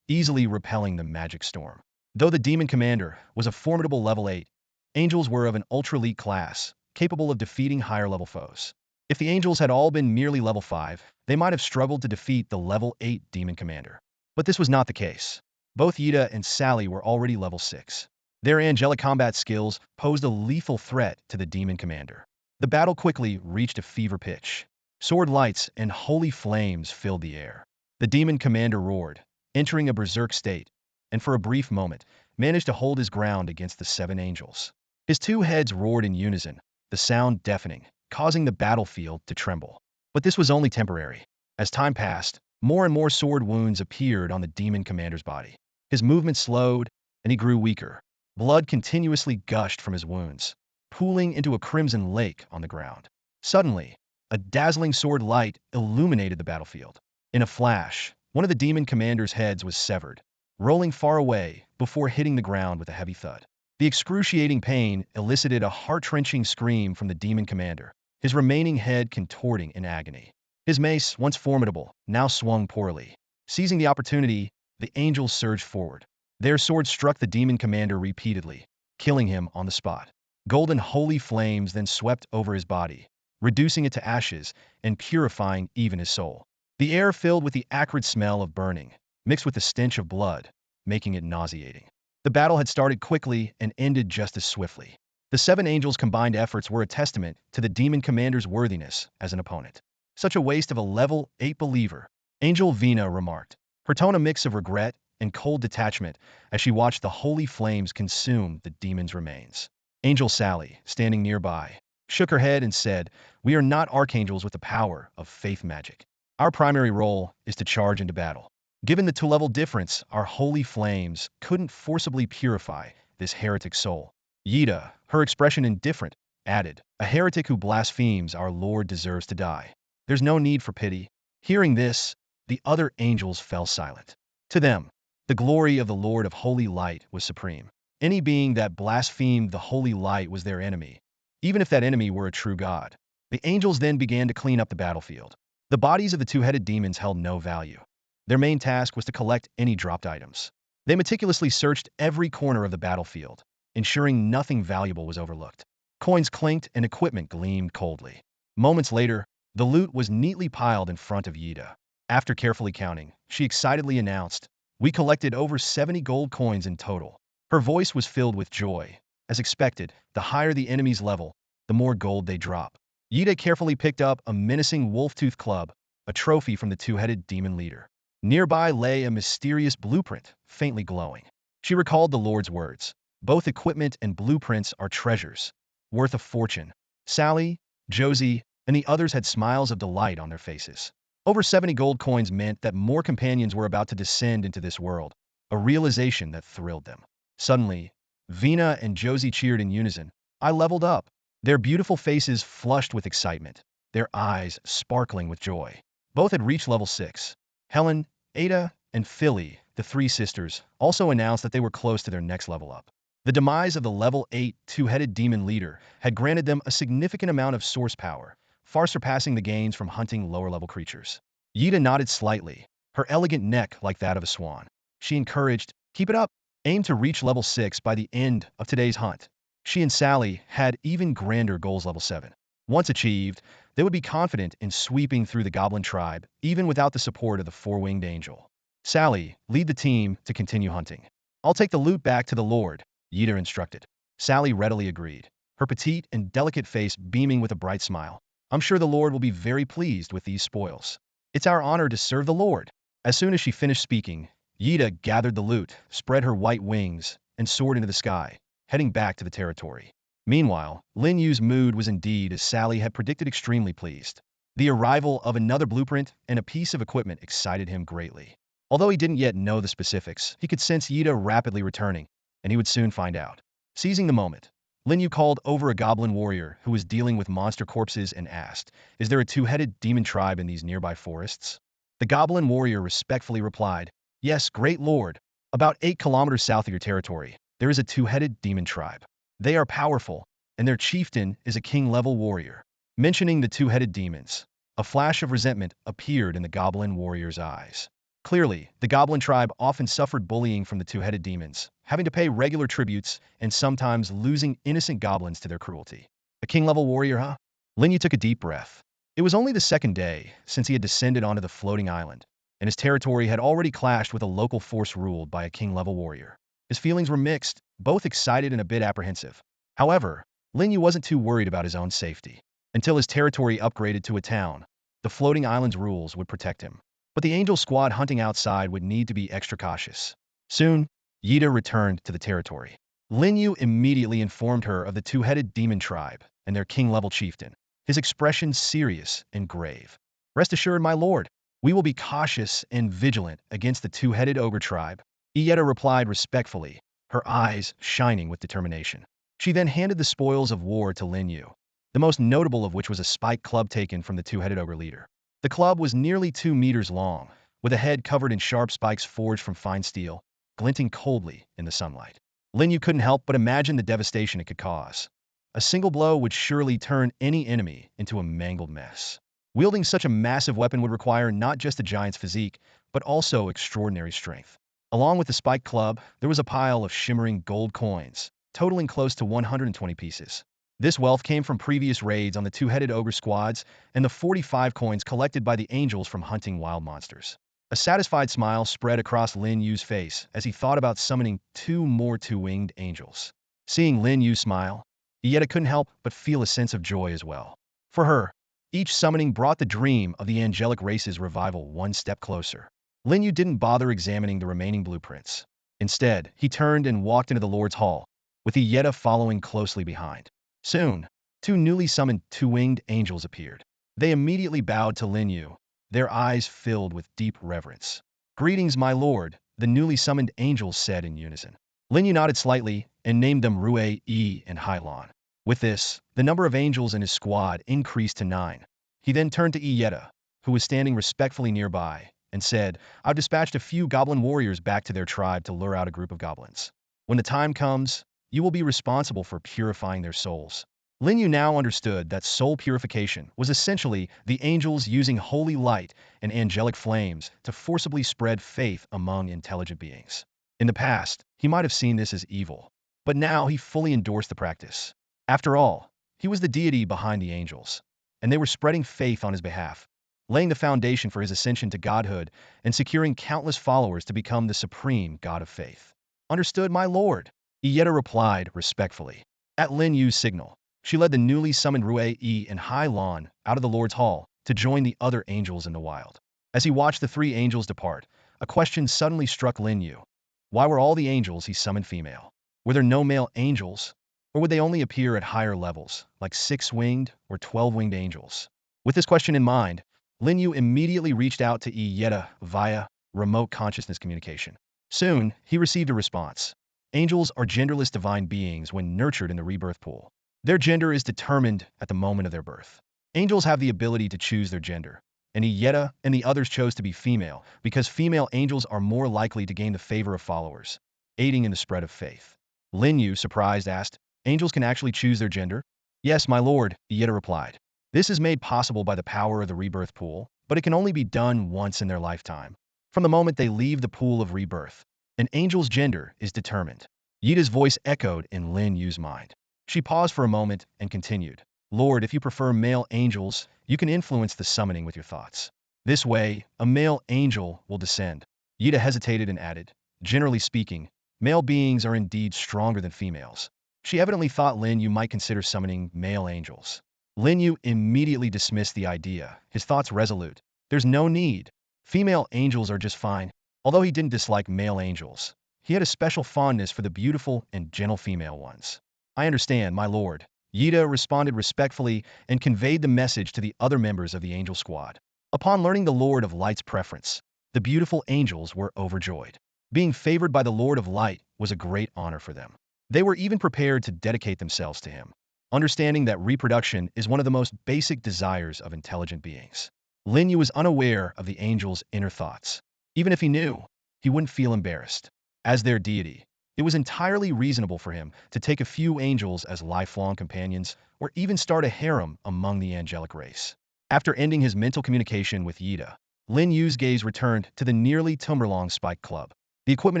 Speaker 1: easily repelling the magic storm. Though the demon commander was a formidable level 8, angels were of an ultra-elite class, capable of defeating higher-level foes. If the angels had all been merely level 5, they might have struggled to defeat the level 8 demon commander. But this was not the case. Both Yida and Sally were already level 6. Their angelic combat skills posed a lethal threat to the demon commander. The battle quickly reached a fever pitch. Sword lights and holy flames filled the air. The demon commander roared, entering a berserk state, and for a brief moment, managed to hold his ground against the 7 angels. His 2 heads roared in unison, the sound deafening, causing the battlefield to tremble. But this was only temporary. As time passed, more and more sword wounds appeared on the demon commander's body. His movement slowed, and he grew weaker. Blood continuously gushed from his wounds, pooling into a crimson lake on the ground. Suddenly, a dazzling sword light illuminated the battlefield. In a flash, one of the demon commander's heads was severed, rolling far away before hitting the ground with a heavy thud. The excruciating pain elicited a heart-wrenching scream from the demon commander, his remaining head contorting in agony. His mace, once formidable, now swung poorly. Seizing the opportunity, the angels surged forward. Their swords struck the demon commander repeatedly, killing him on the spot. Golden holy flames then swept over his body, reducing it to ashes and purifying even his soul. The air filled with the acrid smell of burning, mixed with the stench of blood, making it nauseating. The battle had started quickly and ended just as swiftly. The 7 angels' combined efforts were a testament to the demon commander's worthiness as an opponent. Such a waste of a level 8 believer, Angel Vina remarked, her tone a mix of regret and cold detachment as she watched the holy flames consume the demon's remains. Angel Sally, standing nearby, shook her head and said, "We are not archangels with the power of faith magic. Our primary role is to charge into battle. Given the 2-level difference, our holy flames couldn't forcibly purify this heretic soul." Yida, her expression indifferent, added, "A heretic who blasphemes our Lord deserves to die. There's no need for pity." Hearing this, the other angels fell silent. To them, the glory of the Lord of Holy Light was supreme. Any being that blasphemed the Holy Light was their enemy, even if that enemy were a true god. The angels then began to clean up the battlefield. The bodies of the 2-headed demons held no value. Their main task was to collect any dropped items. They meticulously searched every corner of the battlefield, ensuring nothing valuable was overlooked. Coins clinked and equipment gleamed coldly. Moments later, the loot was neatly piled in front of Yida. After carefully counting, she excitedly announced, "We collected over 70 gold coins in total." Her voice was filled with joy. As expected, the higher the enemy's level, the more gold they drop. Yida carefully picked up a menacing wolf-tooth club, a trophy from the 2-headed demon leader. Nearby lay a mysterious blueprint, faintly glowing. She recalled the Lord's words, "Both equipment and blueprints are treasures, worth a fortune." Sally, Josie, and the others had smiles of delight on their faces. Over 70 gold coins meant that more companions were about to descend into this world, a realization that thrilled them. Suddenly, Vina and Josie cheered in unison. "I leveled up." Their beautiful faces flushed with excitement, their eyes sparkling with joy. Both had reached level 6. Helen, Ada, and Philly, the 3 sisters, also announced that they were close to their next level up. The demise of the level 8 2-headed demon leader had granted them a significant amount of source power, far surpassing the gains from hunting lower-level creatures. Yida nodded slightly, her elegant neck like that of a swan. She encouraged, "Keep it up. Aim to reach level 6 by the end of today's hunt." She and Sally had even grander goals level 7. Once achieved, they would be confident in sweeping through the goblin tribe, even without the support of the 4-winged angel. "Sally, lead the team to continue hunting. I'll take the loot back to the Lord," Yida instructed. Sally readily agreed, her petite and delicate face beaming with a bright smile. "I'm sure the Lord will be very pleased with these spoils. It's our honor to serve the Lord." As soon as she finished speaking, Yida gathered the loot, spread her white wings, and soared into the sky, heading back to the territory. Meanwhile, Lin Yu's mood was indeed, as Sally had predicted, extremely pleased. The arrival of another blueprint and a piece of equipment excited him greatly. Although he didn't yet know the specifics, he could sense Yida rapidly returning, and he would soon find out. Seizing the moment, Lin Yu called over a goblin warrior who was dealing with monster corpses and asked, "Is there a 2-headed demon tribe in these nearby forests?" The goblin warrior respectfully replied, "Yes, great lord. About 8 kilometers south of your territory, there is a 2-headed demon tribe. They are powerful, and their chieftain is a king-level warrior." Mentioning the 2-headed demons, a flash of resentment appeared in the goblin warrior's eyes. Clearly, the goblin tribe often suffered bullying from the 2-headed demons, having to pay regular tributes and sometimes losing innocent goblins to their cruelty. A king-level warrior, huh? Lin Yu took a deep breath. It was only the second day since he had descended onto the floating island, and his territory had already clashed with a local force ruled by a king-level warrior. His feelings were mixed, both excited and a bit apprehensive. However, Lin Yu wasn't too worried about his own safety. Until his territory upgraded to a town, the floating island's rules would protect him. But the angel squad hunting outside would need to be extra cautious. Soon, Yida returned to the territory. Lin Yu immediately informed her of the two-headed demon tribe and their king-level chieftain, his expression serious and grave. Rest assured, my lord, we will be cautious and vigilant against the two-headed ogre tribe. Ieta replied respectfully, her eyes shining with determination. She then handed the spoils of war to Lin Yu, the most notable of which was a spike club taken from the two-headed ogre leader. The club was nearly 2 meters long, with a head covered in sharp spikes forged from fine steel, glinting coldly in the sunlight. Lin Yu couldn't help but imagine the devastation it could cause. A single blow would surely turn any enemy into a mangled mess. Wielding such a massive weapon would require not just a giant's physique, but also extraordinary strength. Along with the spiked club, there was a pile of shimmering gold coins, totaling close to 120 pieces. This wealth came from previous raids on the two-headed ogre squads and the 45 coins collected by the angels from hunting wild monsters. A satisfied smile spread across Lin Yu's face as he thought about summoning 2 more two-winged angels. Seeing Lin Yu smile, Ieta couldn't help but feel a sense of joy as well. For her, each summoning brought the dream of the angelic race's revival one step closer. Lin Yu didn't bother examining the remaining blueprints. Instead, he turned and walked into the Lord's Hall, with Ieta following closely behind. Soon, 2 newly summoned two-winged angels appeared. They immediately bowed to Lin Yu, their eyes filled with deep reverence. "Greetings, my lord," the newly summoned angels said in unison. Lin Yu nodded slightly and named them Rue, Yi, and Hailon. With this, the number of angels in his squad increased to 9. He then turned to Ieta, who was standing respectfully nearby, and said, "I've dispatched a few goblin warriors back to their tribe to lure out a group of goblins. When the time comes, you will be responsible for purifying their souls." Lin Yu now understood that soul purification was essentially the angels using holy light and angelic flames to forcibly spread faith among intelligent beings. In the past, he might have seen this as evil, but now he fully endorsed the practice. After all, he was the deity behind the angels, and they were spreading faith on his behalf, laying the foundation for his ascension to godhood and securing countless followers to become the supreme god of faith. "Understood, my lord," Ieta replied respectfully. At Lin Yu's signal, she led the newly summoned Rue, Yi, and Hailon out of the Lord's Hall to join the other angels in the wild. As he watched the 3 angels depart, a question suddenly struck Lin Yu. Why were all the angels he summoned female? Were there no male angels? Or would they only appear at higher levels, like 6-winged or 12-winged angels? With this question in mind, Lin Yu immediately reached out to Ieta via remote consciousness communication. Soon, he received a response. Angels are genderless divine beings when nurtured in the rebirth pool. Their gender is determined at the moment of their birth. Angels have the ability to choose their gender, and Ieta and the others chose to be female because female angels are more likely to gain the favor of followers, aiding in the spread of faith. Lin Yu, surprised, asked, "Angels can actually choose their gender?" "Yes, my lord," Ieta replied. "This is made possible by the power of the rebirth pool, but it can only be done once in their lifetime. From the moment they leave the pool of rebirth, an angel's gender is determined." Yita's voice echoed in Lin Yu's mind. She paused for a moment and continued, "Lord, if you prefer male angels, you can influence the summoning with your thoughts. This way, a male angel will descend." Yita hesitated and added, "Generally speaking, male beings are indeed stronger than females." She evidently thought Lin Yu might consider summoning male angels. Lin Yu immediately dismissed the idea, his thoughts resolute. "There's no need. Female angels are just fine." Although he didn't dislike male angels, he had a special fondness for the beautiful and gentle female ones. "I understand, my lord." Yita responded respectfully and conveyed the message to the other members of the angel squad. Upon learning the Lord of Light's preference, the beautiful angels were overjoyed. Being favored by the Lord of Light was a great honor for them. They were even prepared to dedicate themselves to him, understanding that reproduction is one of the most basic desires of intelligent beings. Lin Yu was unaware of the angels' inner thoughts. Even if he knew, he wouldn't feel embarrassed. As their deity, it was entirely reasonable for him to take a few angels as lifelong companions or even start a harem among the angelic race. After ending his mental communication with Yita, Lin Yu's gaze returned to the nearly Timberlong Spike Club. The equipment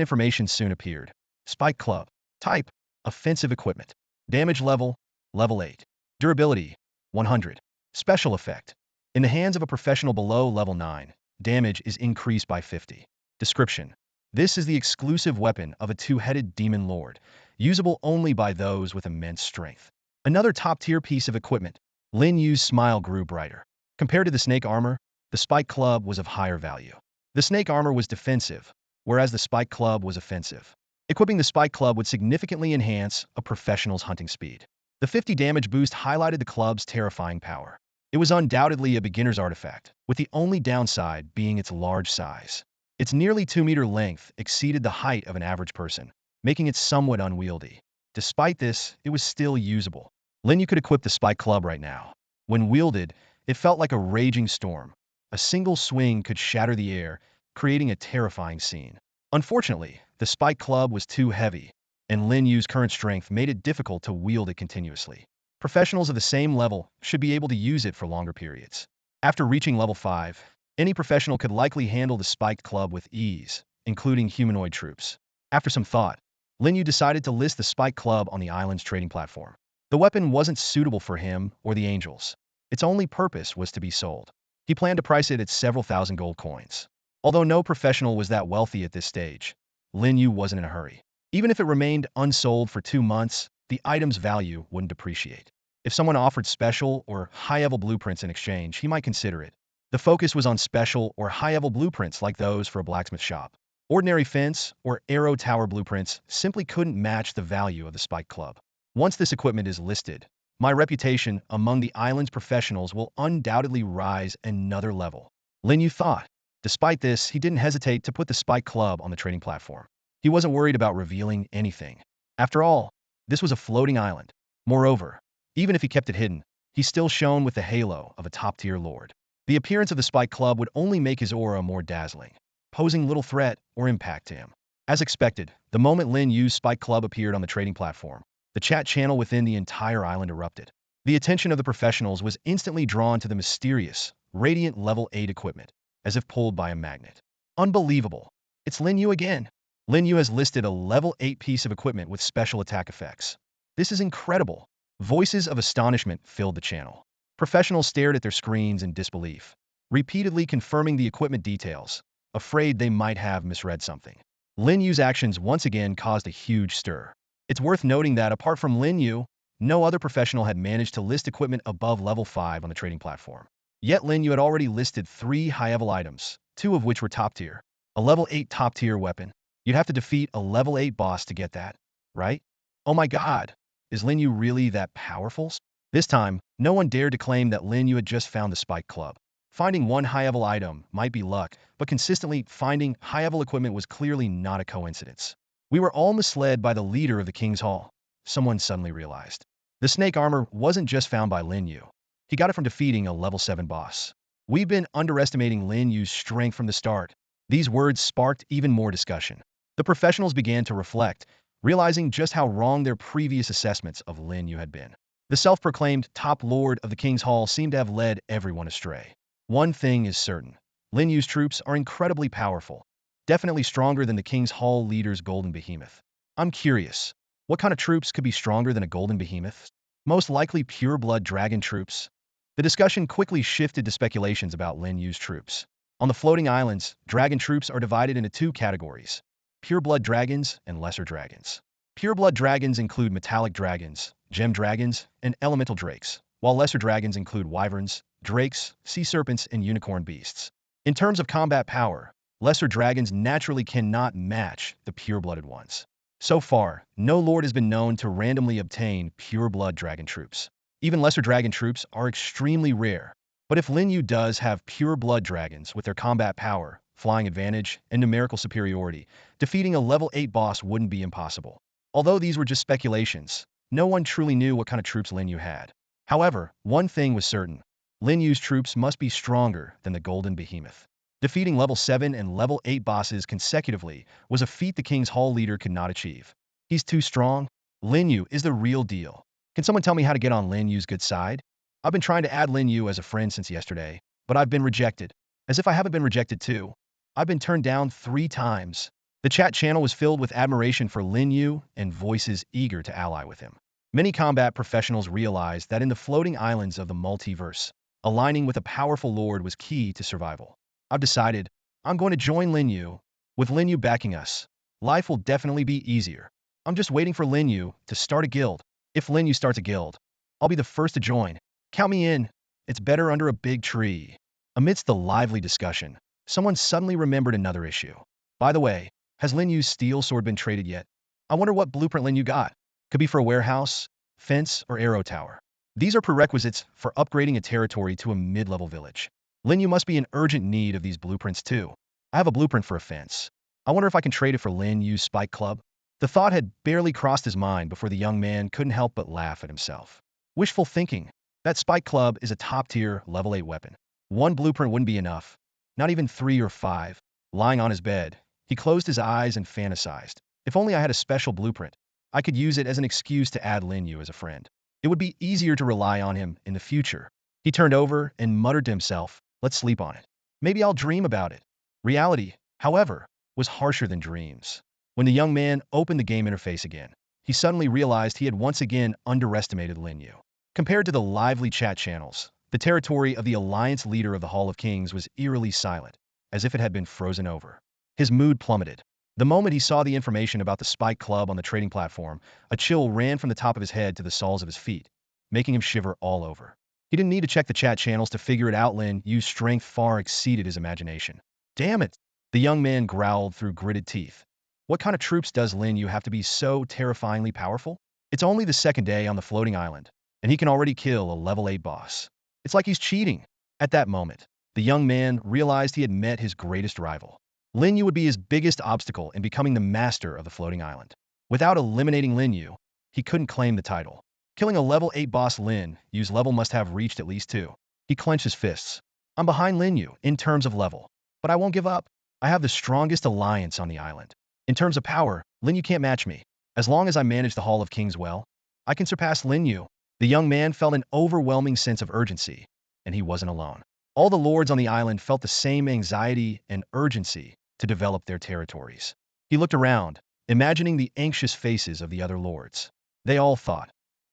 Speaker 1: information soon appeared. Spike Club. Type: offensive equipment. Damage level: level 8. Durability: 100. Special effect: in the hands of a professional below level 9, damage is increased by 50. Description: this is the exclusive weapon of a two-headed demon lord, usable only by those with immense strength. Another top-tier piece of equipment. Lin Yu's smile grew brighter. Compared to the snake armor, The spike club was of higher value. The snake armor was defensive, whereas the spike club was offensive. Equipping the spike club would significantly enhance a professional's hunting speed. The 50 damage boost highlighted the club's terrifying power. It was undoubtedly a beginner's artifact, with the only downside being its large size. Its nearly 2-meter length exceeded the height of an average person, making it somewhat unwieldy. Despite this, it was still usable. Lin Yu could equip the spike club right now. When wielded, it felt like a raging storm. A single swing could shatter the air, creating a terrifying scene. Unfortunately, the spike club was too heavy, and Lin Yu's current strength made it difficult to wield it continuously. Professionals of the same level should be able to use it for longer periods. After reaching level 5, any professional could likely handle the spiked club with ease, including humanoid troops. After some thought, Lin Yu decided to list the spiked club on the island's trading platform. The weapon wasn't suitable for him or the angels. Its only purpose was to be sold. He planned to price it at several thousand gold coins. Although no professional was that wealthy at this stage, Lin Yu wasn't in a hurry. Even if it remained unsold for 2 months, the item's value wouldn't depreciate. If someone offered special or high-level blueprints in exchange, he might consider it. The focus was on special or high-level blueprints like those for a blacksmith shop. Ordinary fence or arrow tower blueprints simply couldn't match the value of the spike club. Once this equipment is listed, my reputation among the island's professionals will undoubtedly rise another level. Lin Yu thought. Despite this, he didn't hesitate to put the spike club on the trading platform. He wasn't worried about revealing anything. After all, this was a floating island. Moreover, even if he kept it hidden, he still shone with the halo of a top-tier lord. The appearance of the spike club would only make his aura more dazzling, posing little threat or impact to him. As expected, the moment Lin Yu's spike club appeared on the trading platform, the chat channel within the entire island erupted. The attention of the professionals was instantly drawn to the mysterious, radiant level 8 equipment, as if pulled by a magnet. Unbelievable. It's Lin Yu again. Lin Yu has listed a level 8 piece of equipment with special attack effects. This is incredible. Voices of astonishment filled the channel. Professionals stared at their screens in disbelief, repeatedly confirming the equipment details, afraid they might have misread something. Lin Yu's actions once again caused a huge stir. It's worth noting that apart from Lin Yu, no other professional had managed to list equipment above level 5 on the trading platform. Yet Lin Yu had already listed 3 high-level items, 2 of which were top-tier. A level 8 top-tier weapon. You'd have to defeat a level 8 boss to get that, right? Oh my god, is Lin Yu really that powerful? This time, no one dared to claim that Lin Yu had just found the spike club. Finding one high-level item might be luck, but consistently finding high-level equipment was clearly not a coincidence. We were all misled by the leader of the King's Hall, someone suddenly realized. The snake armor wasn't just found by Lin Yu. He got it from defeating a level 7 boss. We've been underestimating Lin Yu's strength from the start. These words sparked even more discussion. The professionals began to reflect, realizing just how wrong their previous assessments of Lin Yu had been. The self-proclaimed top lord of the King's Hall seemed to have led everyone astray. One thing is certain. Lin Yu's troops are incredibly powerful, definitely stronger than the King's Hall leader's golden behemoth. I'm curious, what kind of troops could be stronger than a golden behemoth? Most likely pure-blood dragon troops. The discussion quickly shifted to speculations about Lin Yu's troops. On the floating islands, dragon troops are divided into 2 categories: pure-blood dragons and lesser dragons. Pure-blood dragons include metallic dragons, gem dragons, and elemental drakes, while lesser dragons include wyverns, drakes, sea serpents, and unicorn beasts. In terms of combat power, lesser dragons naturally cannot match the pure-blooded ones. So far, no lord has been known to randomly obtain pure-blood dragon troops. Even lesser dragon troops are extremely rare. But if Lin Yu does have pure-blood dragons with their combat power, flying advantage, and numerical superiority, defeating a level 8 boss wouldn't be impossible. Although these were just speculations, no one truly knew what kind of troops Lin Yu had. However, one thing was certain. Lin Yu's troops must be stronger than the Golden Behemoth. Defeating level 7 and level 8 bosses consecutively was a feat the King's Hall leader could not achieve. He's too strong. Lin Yu is the real deal. Can someone tell me how to get on Lin Yu's good side? I've been trying to add Lin Yu as a friend since yesterday, but I've been rejected. As if I haven't been rejected too. I've been turned down 3 times. The chat channel was filled with admiration for Lin Yu and voices eager to ally with him. Many combat professionals realized that in the floating islands of the multiverse, aligning with a powerful lord was key to survival. I've decided I'm going to join Lin Yu. With Lin Yu backing us, life will definitely be easier. I'm just waiting for Lin Yu to start a guild. If Lin Yu starts a guild, I'll be the first to join. Count me in. It's better under a big tree. Amidst the lively discussion, someone suddenly remembered another issue. By the way, has Lin Yu's steel sword been traded yet? I wonder what blueprint Lin Yu got. Could be for a warehouse, fence, or arrow tower. These are prerequisites for upgrading a territory to a mid-level village. Lin Yu must be in urgent need of these blueprints too. I have a blueprint for a fence. I wonder if I can trade it for Lin Yu's spike club? The thought had barely crossed his mind before the young man couldn't help but laugh at himself. Wishful thinking. That spike club is a top-tier level 8 weapon. One blueprint wouldn't be enough. Not even 3 or 5. Lying on his bed, he closed his eyes and fantasized. If only I had a special blueprint, I could use it as an excuse to add Lin Yu as a friend. It would be easier to rely on him in the future. He turned over and muttered to himself, let's sleep on it. Maybe I'll dream about it. Reality, however, was harsher than dreams. When the young man opened the game interface again, he suddenly realized he had once again underestimated Lin Yu. Compared to the lively chat channels, the territory of the Alliance leader of the Hall of Kings was eerily silent, as if it had been frozen over. His mood plummeted. The moment he saw the information about the Spike Club on the trading platform, a chill ran from the top of his head to the soles of his feet, making him shiver all over. He didn't need to check the chat channels to figure it out. Lin Yu's strength far exceeded his imagination. Damn it! The young man growled through gritted teeth. What kind of troops does Lin Yu have to be so terrifyingly powerful? It's only the second day on the floating island, and he can already kill a level 8 boss. It's like he's cheating. At that moment, the young man realized he had met his greatest rival. Lin Yu would be his biggest obstacle in becoming the master of the floating island. Without eliminating Lin Yu, he couldn't claim the title. Killing a level 8 boss, Lin Yu's level must have reached at least 2. He clenched his fists. I'm behind Lin Yu in terms of level, but I won't give up. I have the strongest alliance on the island. In terms of power, Lin Yu can't match me. As long as I manage the Hall of Kings well, I can surpass Lin Yu. The young man felt an overwhelming sense of urgency, and he wasn't alone. All the lords on the island felt the same anxiety and urgency to develop their territories. He looked around, imagining the anxious faces of the other lords. They all thought,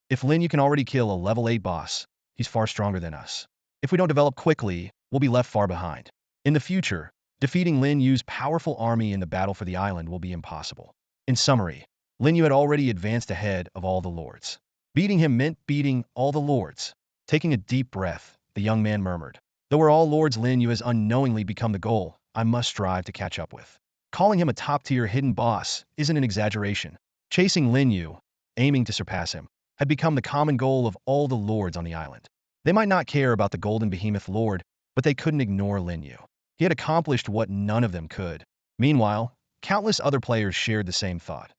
Speaker 1: if Lin Yu can already kill a level 8 boss, he's far stronger than us. If we don't develop quickly, we'll be left far behind. In the future, defeating Lin Yu's powerful army in the battle for the island will be impossible. In summary, Lin Yu had already advanced ahead of all the lords. Beating him meant beating all the lords. Taking a deep breath, the young man murmured, though we're all lords, Lin Yu has unknowingly become the goal I must strive to catch up with. Calling him a top-tier hidden boss isn't an exaggeration. Chasing Lin Yu, aiming to surpass him, had become the common goal of all the lords on the island. They might not care about the golden behemoth lord, but they couldn't ignore Lin Yu. He had accomplished what none of them could. Meanwhile, countless other players shared the same thought.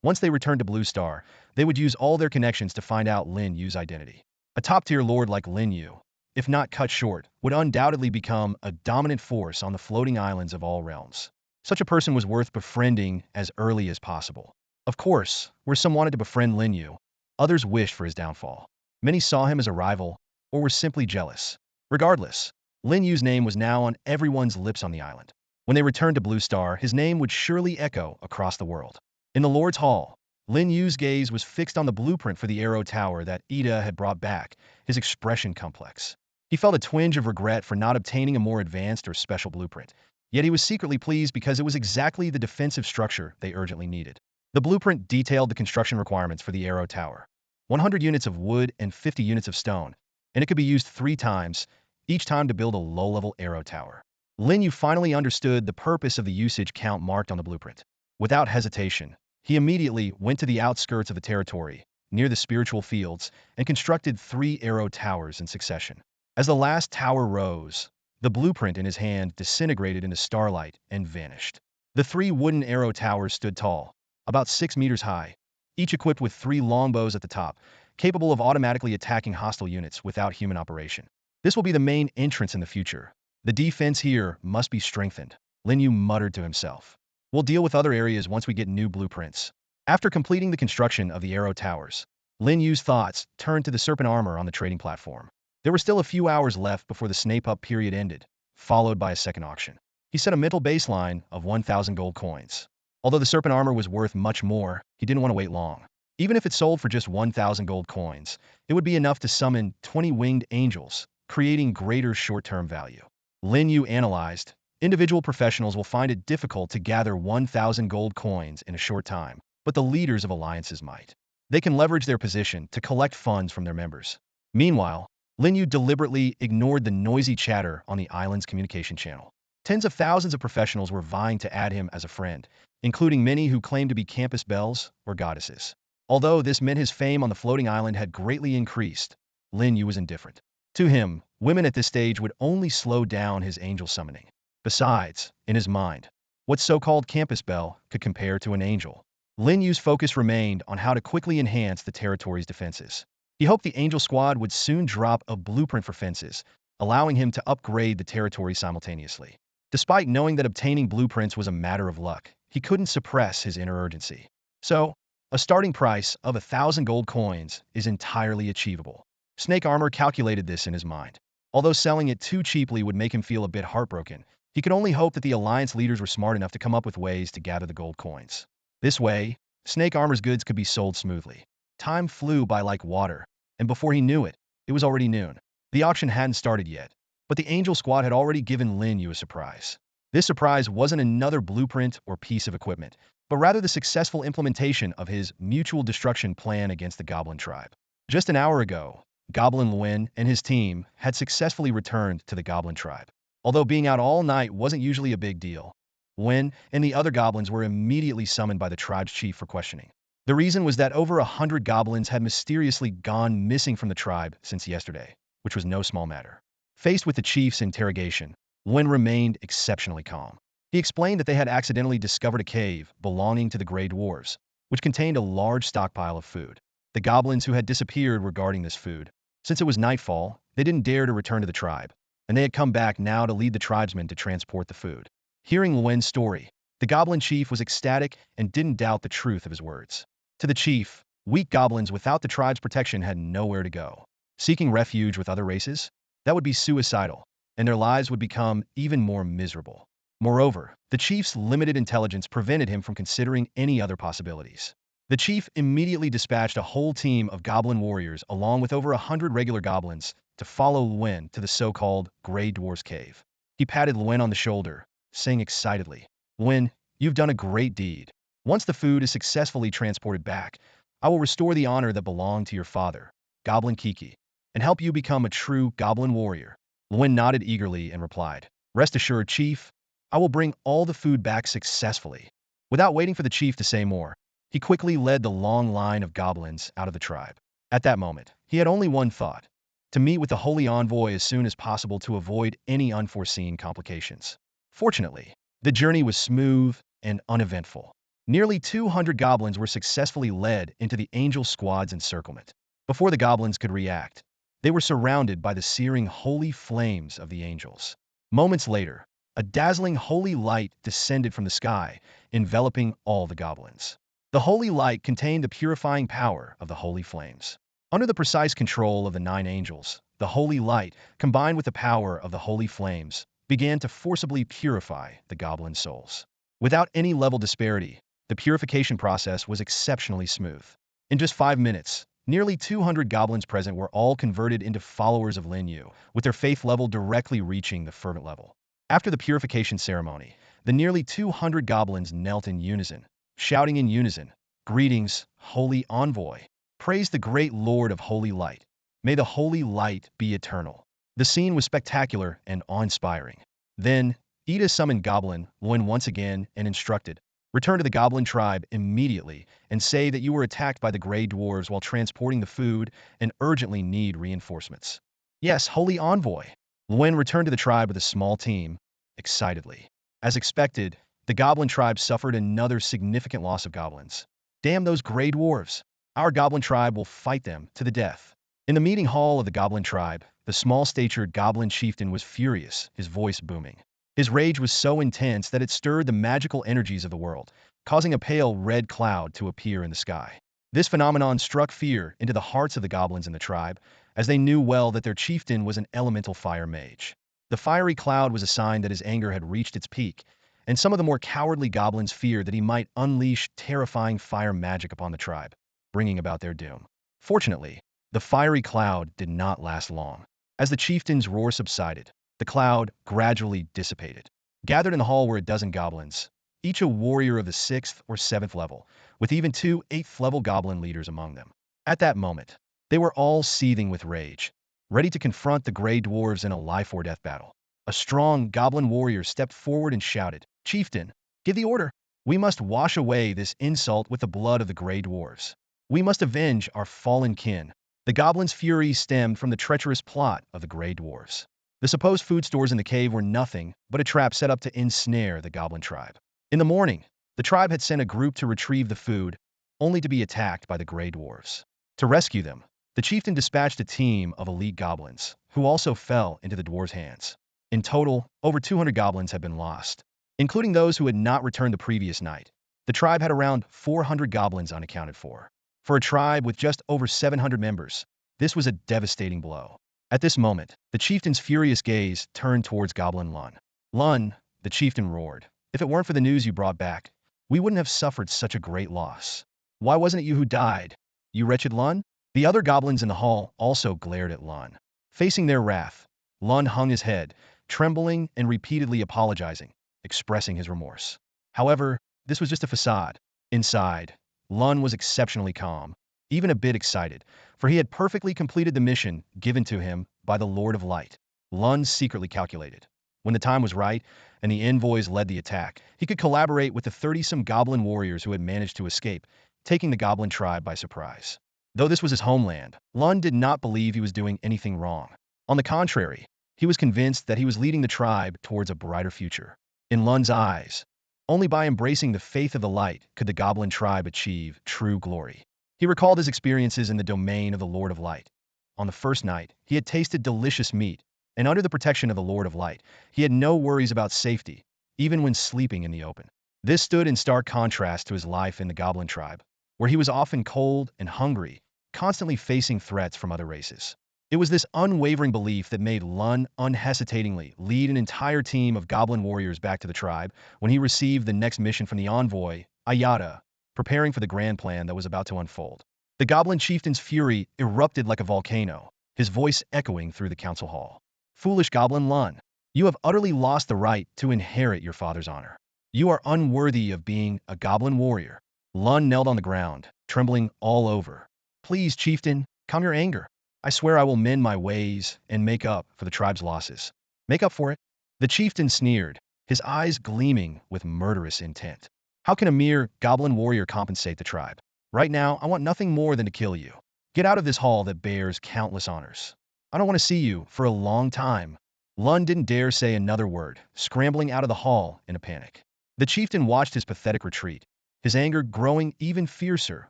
Speaker 1: Once they returned to Blue Star, they would use all their connections to find out Lin Yu's identity. A top-tier lord like Lin Yu, if not cut short, would undoubtedly become a dominant force on the floating islands of all realms. Such a person was worth befriending as early as possible. Of course, where some wanted to befriend Lin Yu, others wished for his downfall. Many saw him as a rival, or were simply jealous. Regardless, Lin Yu's name was now on everyone's lips on the island. When they returned to Blue Star, his name would surely echo across the world. In the Lord's Hall, Lin Yu's gaze was fixed on the blueprint for the arrow tower that Ida had brought back, his expression complex. He felt a twinge of regret for not obtaining a more advanced or special blueprint, yet he was secretly pleased because it was exactly the defensive structure they urgently needed. The blueprint detailed the construction requirements for the arrow tower: 100 units of wood and 50 units of stone, and it could be used 3 times, each time to build a low-level arrow tower. Lin Yu finally understood the purpose of the usage count marked on the blueprint. Without hesitation, he immediately went to the outskirts of the territory, near the spiritual fields, and constructed 3 arrow towers in succession. As the last tower rose, the blueprint in his hand disintegrated into starlight and vanished. The 3 wooden arrow towers stood tall, about 6 meters high, each equipped with 3 longbows at the top, capable of automatically attacking hostile units without human operation. This will be the main entrance in the future. The defense here must be strengthened, Lin Yu muttered to himself. We'll deal with other areas once we get new blueprints. After completing the construction of the arrow towers, Lin Yu's thoughts turned to the serpent armor on the trading platform. There were still a few hours left before the snape-up period ended, followed by a second auction. He set a mental baseline of 1,000 gold coins. Although the serpent armor was worth much more, he didn't want to wait long. Even if it sold for just 1,000 gold coins, it would be enough to summon 20 winged angels, creating greater short-term value. Lin Yu analyzed, individual professionals will find it difficult to gather 1,000 gold coins in a short time, but the leaders of alliances might. They can leverage their position to collect funds from their members. Meanwhile, Lin Yu deliberately ignored the noisy chatter on the island's communication channel. Tens of thousands of professionals were vying to add him as a friend, including many who claimed to be campus belles or goddesses. Although this meant his fame on the floating island had greatly increased, Lin Yu was indifferent. To him, women at this stage would only slow down his angel summoning. Besides, in his mind, what so-called campus belle could compare to an angel? Lin Yu's focus remained on how to quickly enhance the territory's defenses. He hoped the angel squad would soon drop a blueprint for fences, allowing him to upgrade the territory simultaneously. Despite knowing that obtaining blueprints was a matter of luck, he couldn't suppress his inner urgency. So, a starting price of 1,000 gold coins is entirely achievable. Snake Armor calculated this in his mind. Although selling it too cheaply would make him feel a bit heartbroken, he could only hope that the Alliance leaders were smart enough to come up with ways to gather the gold coins. This way, Snake Armor's goods could be sold smoothly. Time flew by like water, and before he knew it, it was already noon. The auction hadn't started yet, but the Angel Squad had already given Lin Yu a surprise. This surprise wasn't another blueprint or piece of equipment, but rather the successful implementation of his mutual destruction plan against the Goblin tribe. Just an hour ago, Goblin Lin and his team had successfully returned to the Goblin tribe. Although being out all night wasn't usually a big deal, Lin and the other goblins were immediately summoned by the tribe's chief for questioning. The reason was that over 100 goblins had mysteriously gone missing from the tribe since yesterday, which was no small matter. Faced with the chief's interrogation, Lin remained exceptionally calm. He explained that they had accidentally discovered a cave belonging to the Grey Dwarves, which contained a large stockpile of food. The goblins who had disappeared were guarding this food. Since it was nightfall, they didn't dare to return to the tribe, and they had come back now to lead the tribesmen to transport the food. Hearing Luen's story, the goblin chief was ecstatic and didn't doubt the truth of his words. To the chief, weak goblins without the tribe's protection had nowhere to go. Seeking refuge with other races? That would be suicidal, and their lives would become even more miserable. Moreover, the chief's limited intelligence prevented him from considering any other possibilities. The chief immediately dispatched a whole team of goblin warriors along with over 100 regular goblins to follow Luen to the so-called Grey Dwarf's cave. He patted Luen on the shoulder, saying excitedly, "Luen, you've done a great deed. Once the food is successfully transported back, I will restore the honor that belonged to your father, Goblin Kiki, and help you become a true goblin warrior." Luen nodded eagerly and replied, "Rest assured, Chief, I will bring all the food back successfully." Without waiting for the chief to say more, he quickly led the long line of goblins out of the tribe. At that moment, he had only one thought: to meet with the Holy Envoy as soon as possible to avoid any unforeseen complications. Fortunately, the journey was smooth and uneventful. Nearly 200 goblins were successfully led into the angel squad's encirclement. Before the goblins could react, they were surrounded by the searing holy flames of the angels. Moments later, a dazzling holy light descended from the sky, enveloping all the goblins. The holy light contained the purifying power of the holy flames. Under the precise control of the 9 angels, the holy light, combined with the power of the holy flames, began to forcibly purify the goblin souls. Without any level disparity, the purification process was exceptionally smooth. In just 5 minutes, nearly 200 goblins present were all converted into followers of Lin Yu, with their faith level directly reaching the fervent level. After the purification ceremony, the nearly 200 goblins knelt in unison, shouting in unison, "Greetings, Holy Envoy. Praise the great Lord of Holy Light. May the Holy Light be eternal." The scene was spectacular and awe-inspiring. Then, Ida summoned Goblin Luen once again and instructed, "Return to the Goblin tribe immediately and say that you were attacked by the Grey Dwarves while transporting the food and urgently need reinforcements." "Yes, Holy Envoy." Luen returned to the tribe with a small team, excitedly. As expected, the Goblin tribe suffered another significant loss of goblins. "Damn those Grey Dwarves. Our Goblin tribe will fight them to the death." In the meeting hall of the Goblin tribe, the small-statured Goblin chieftain was furious, his voice booming. His rage was so intense that it stirred the magical energies of the world, causing a pale red cloud to appear in the sky. This phenomenon struck fear into the hearts of the goblins in the tribe, as they knew well that their chieftain was an elemental fire mage. The fiery cloud was a sign that his anger had reached its peak, and some of the more cowardly goblins feared that he might unleash terrifying fire magic upon the tribe, bringing about their doom. Fortunately, the fiery cloud did not last long. As the chieftain's roar subsided, the cloud gradually dissipated. Gathered in the hall were a dozen goblins, each a warrior of the 6th or 7th level, with even 2 8th-level goblin leaders among them. At that moment, they were all seething with rage. ready to confront the gray dwarves in a life-or-death battle. A strong goblin warrior stepped forward and shouted, "Chieftain, give the order. We must wash away this insult with the blood of the gray dwarves. We must avenge our fallen kin." The goblin's fury stemmed from the treacherous plot of the gray dwarves. The supposed food stores in the cave were nothing but a trap set up to ensnare the goblin tribe. In the morning, the tribe had sent a group to retrieve the food, only to be attacked by the gray dwarves. To rescue them, the chieftain dispatched a team of elite goblins, who also fell into the dwarves' hands. In total, over 200 goblins had been lost, including those who had not returned the previous night. The tribe had around 400 goblins unaccounted for. For a tribe with just over 700 members, this was a devastating blow. At this moment, the chieftain's furious gaze turned towards Goblin Lun. "Lun," the chieftain roared, "if it weren't for the news you brought back, we wouldn't have suffered such a great loss. Why wasn't it you who died, you wretched Lun?" The other goblins in the hall also glared at Lun. Facing their wrath, Lun hung his head, trembling and repeatedly apologizing, expressing his remorse. However, this was just a facade. Inside, Lun was exceptionally calm, even a bit excited, for he had perfectly completed the mission given to him by the Lord of Light. Lun secretly calculated, when the time was right and the envoys led the attack, he could collaborate with the 30-some goblin warriors who had managed to escape, taking the goblin tribe by surprise. Though this was his homeland, Lun did not believe he was doing anything wrong. On the contrary, he was convinced that he was leading the tribe towards a brighter future. In Lun's eyes, only by embracing the faith of the light could the goblin tribe achieve true glory. He recalled his experiences in the domain of the Lord of Light. On the first night, he had tasted delicious meat, and under the protection of the Lord of Light, he had no worries about safety, even when sleeping in the open. This stood in stark contrast to his life in the goblin tribe, where he was often cold and hungry, constantly facing threats from other races. It was this unwavering belief that made Lun unhesitatingly lead an entire team of goblin warriors back to the tribe when he received the next mission from the envoy, Ayata, preparing for the grand plan that was about to unfold. The goblin chieftain's fury erupted like a volcano, his voice echoing through the council hall. "Foolish goblin Lun, you have utterly lost the right to inherit your father's honor. You are unworthy of being a goblin warrior." Lun knelt on the ground, trembling all over. "Please, chieftain, calm your anger. I swear I will mend my ways and make up for the tribe's losses." "Make up for it?" The chieftain sneered, his eyes gleaming with murderous intent. "How can a mere goblin warrior compensate the tribe? Right now, I want nothing more than to kill you. Get out of this hall that bears countless honors. I don't want to see you for a long time." Lun didn't dare say another word, scrambling out of the hall in a panic. The chieftain watched his pathetic retreat, his anger growing even fiercer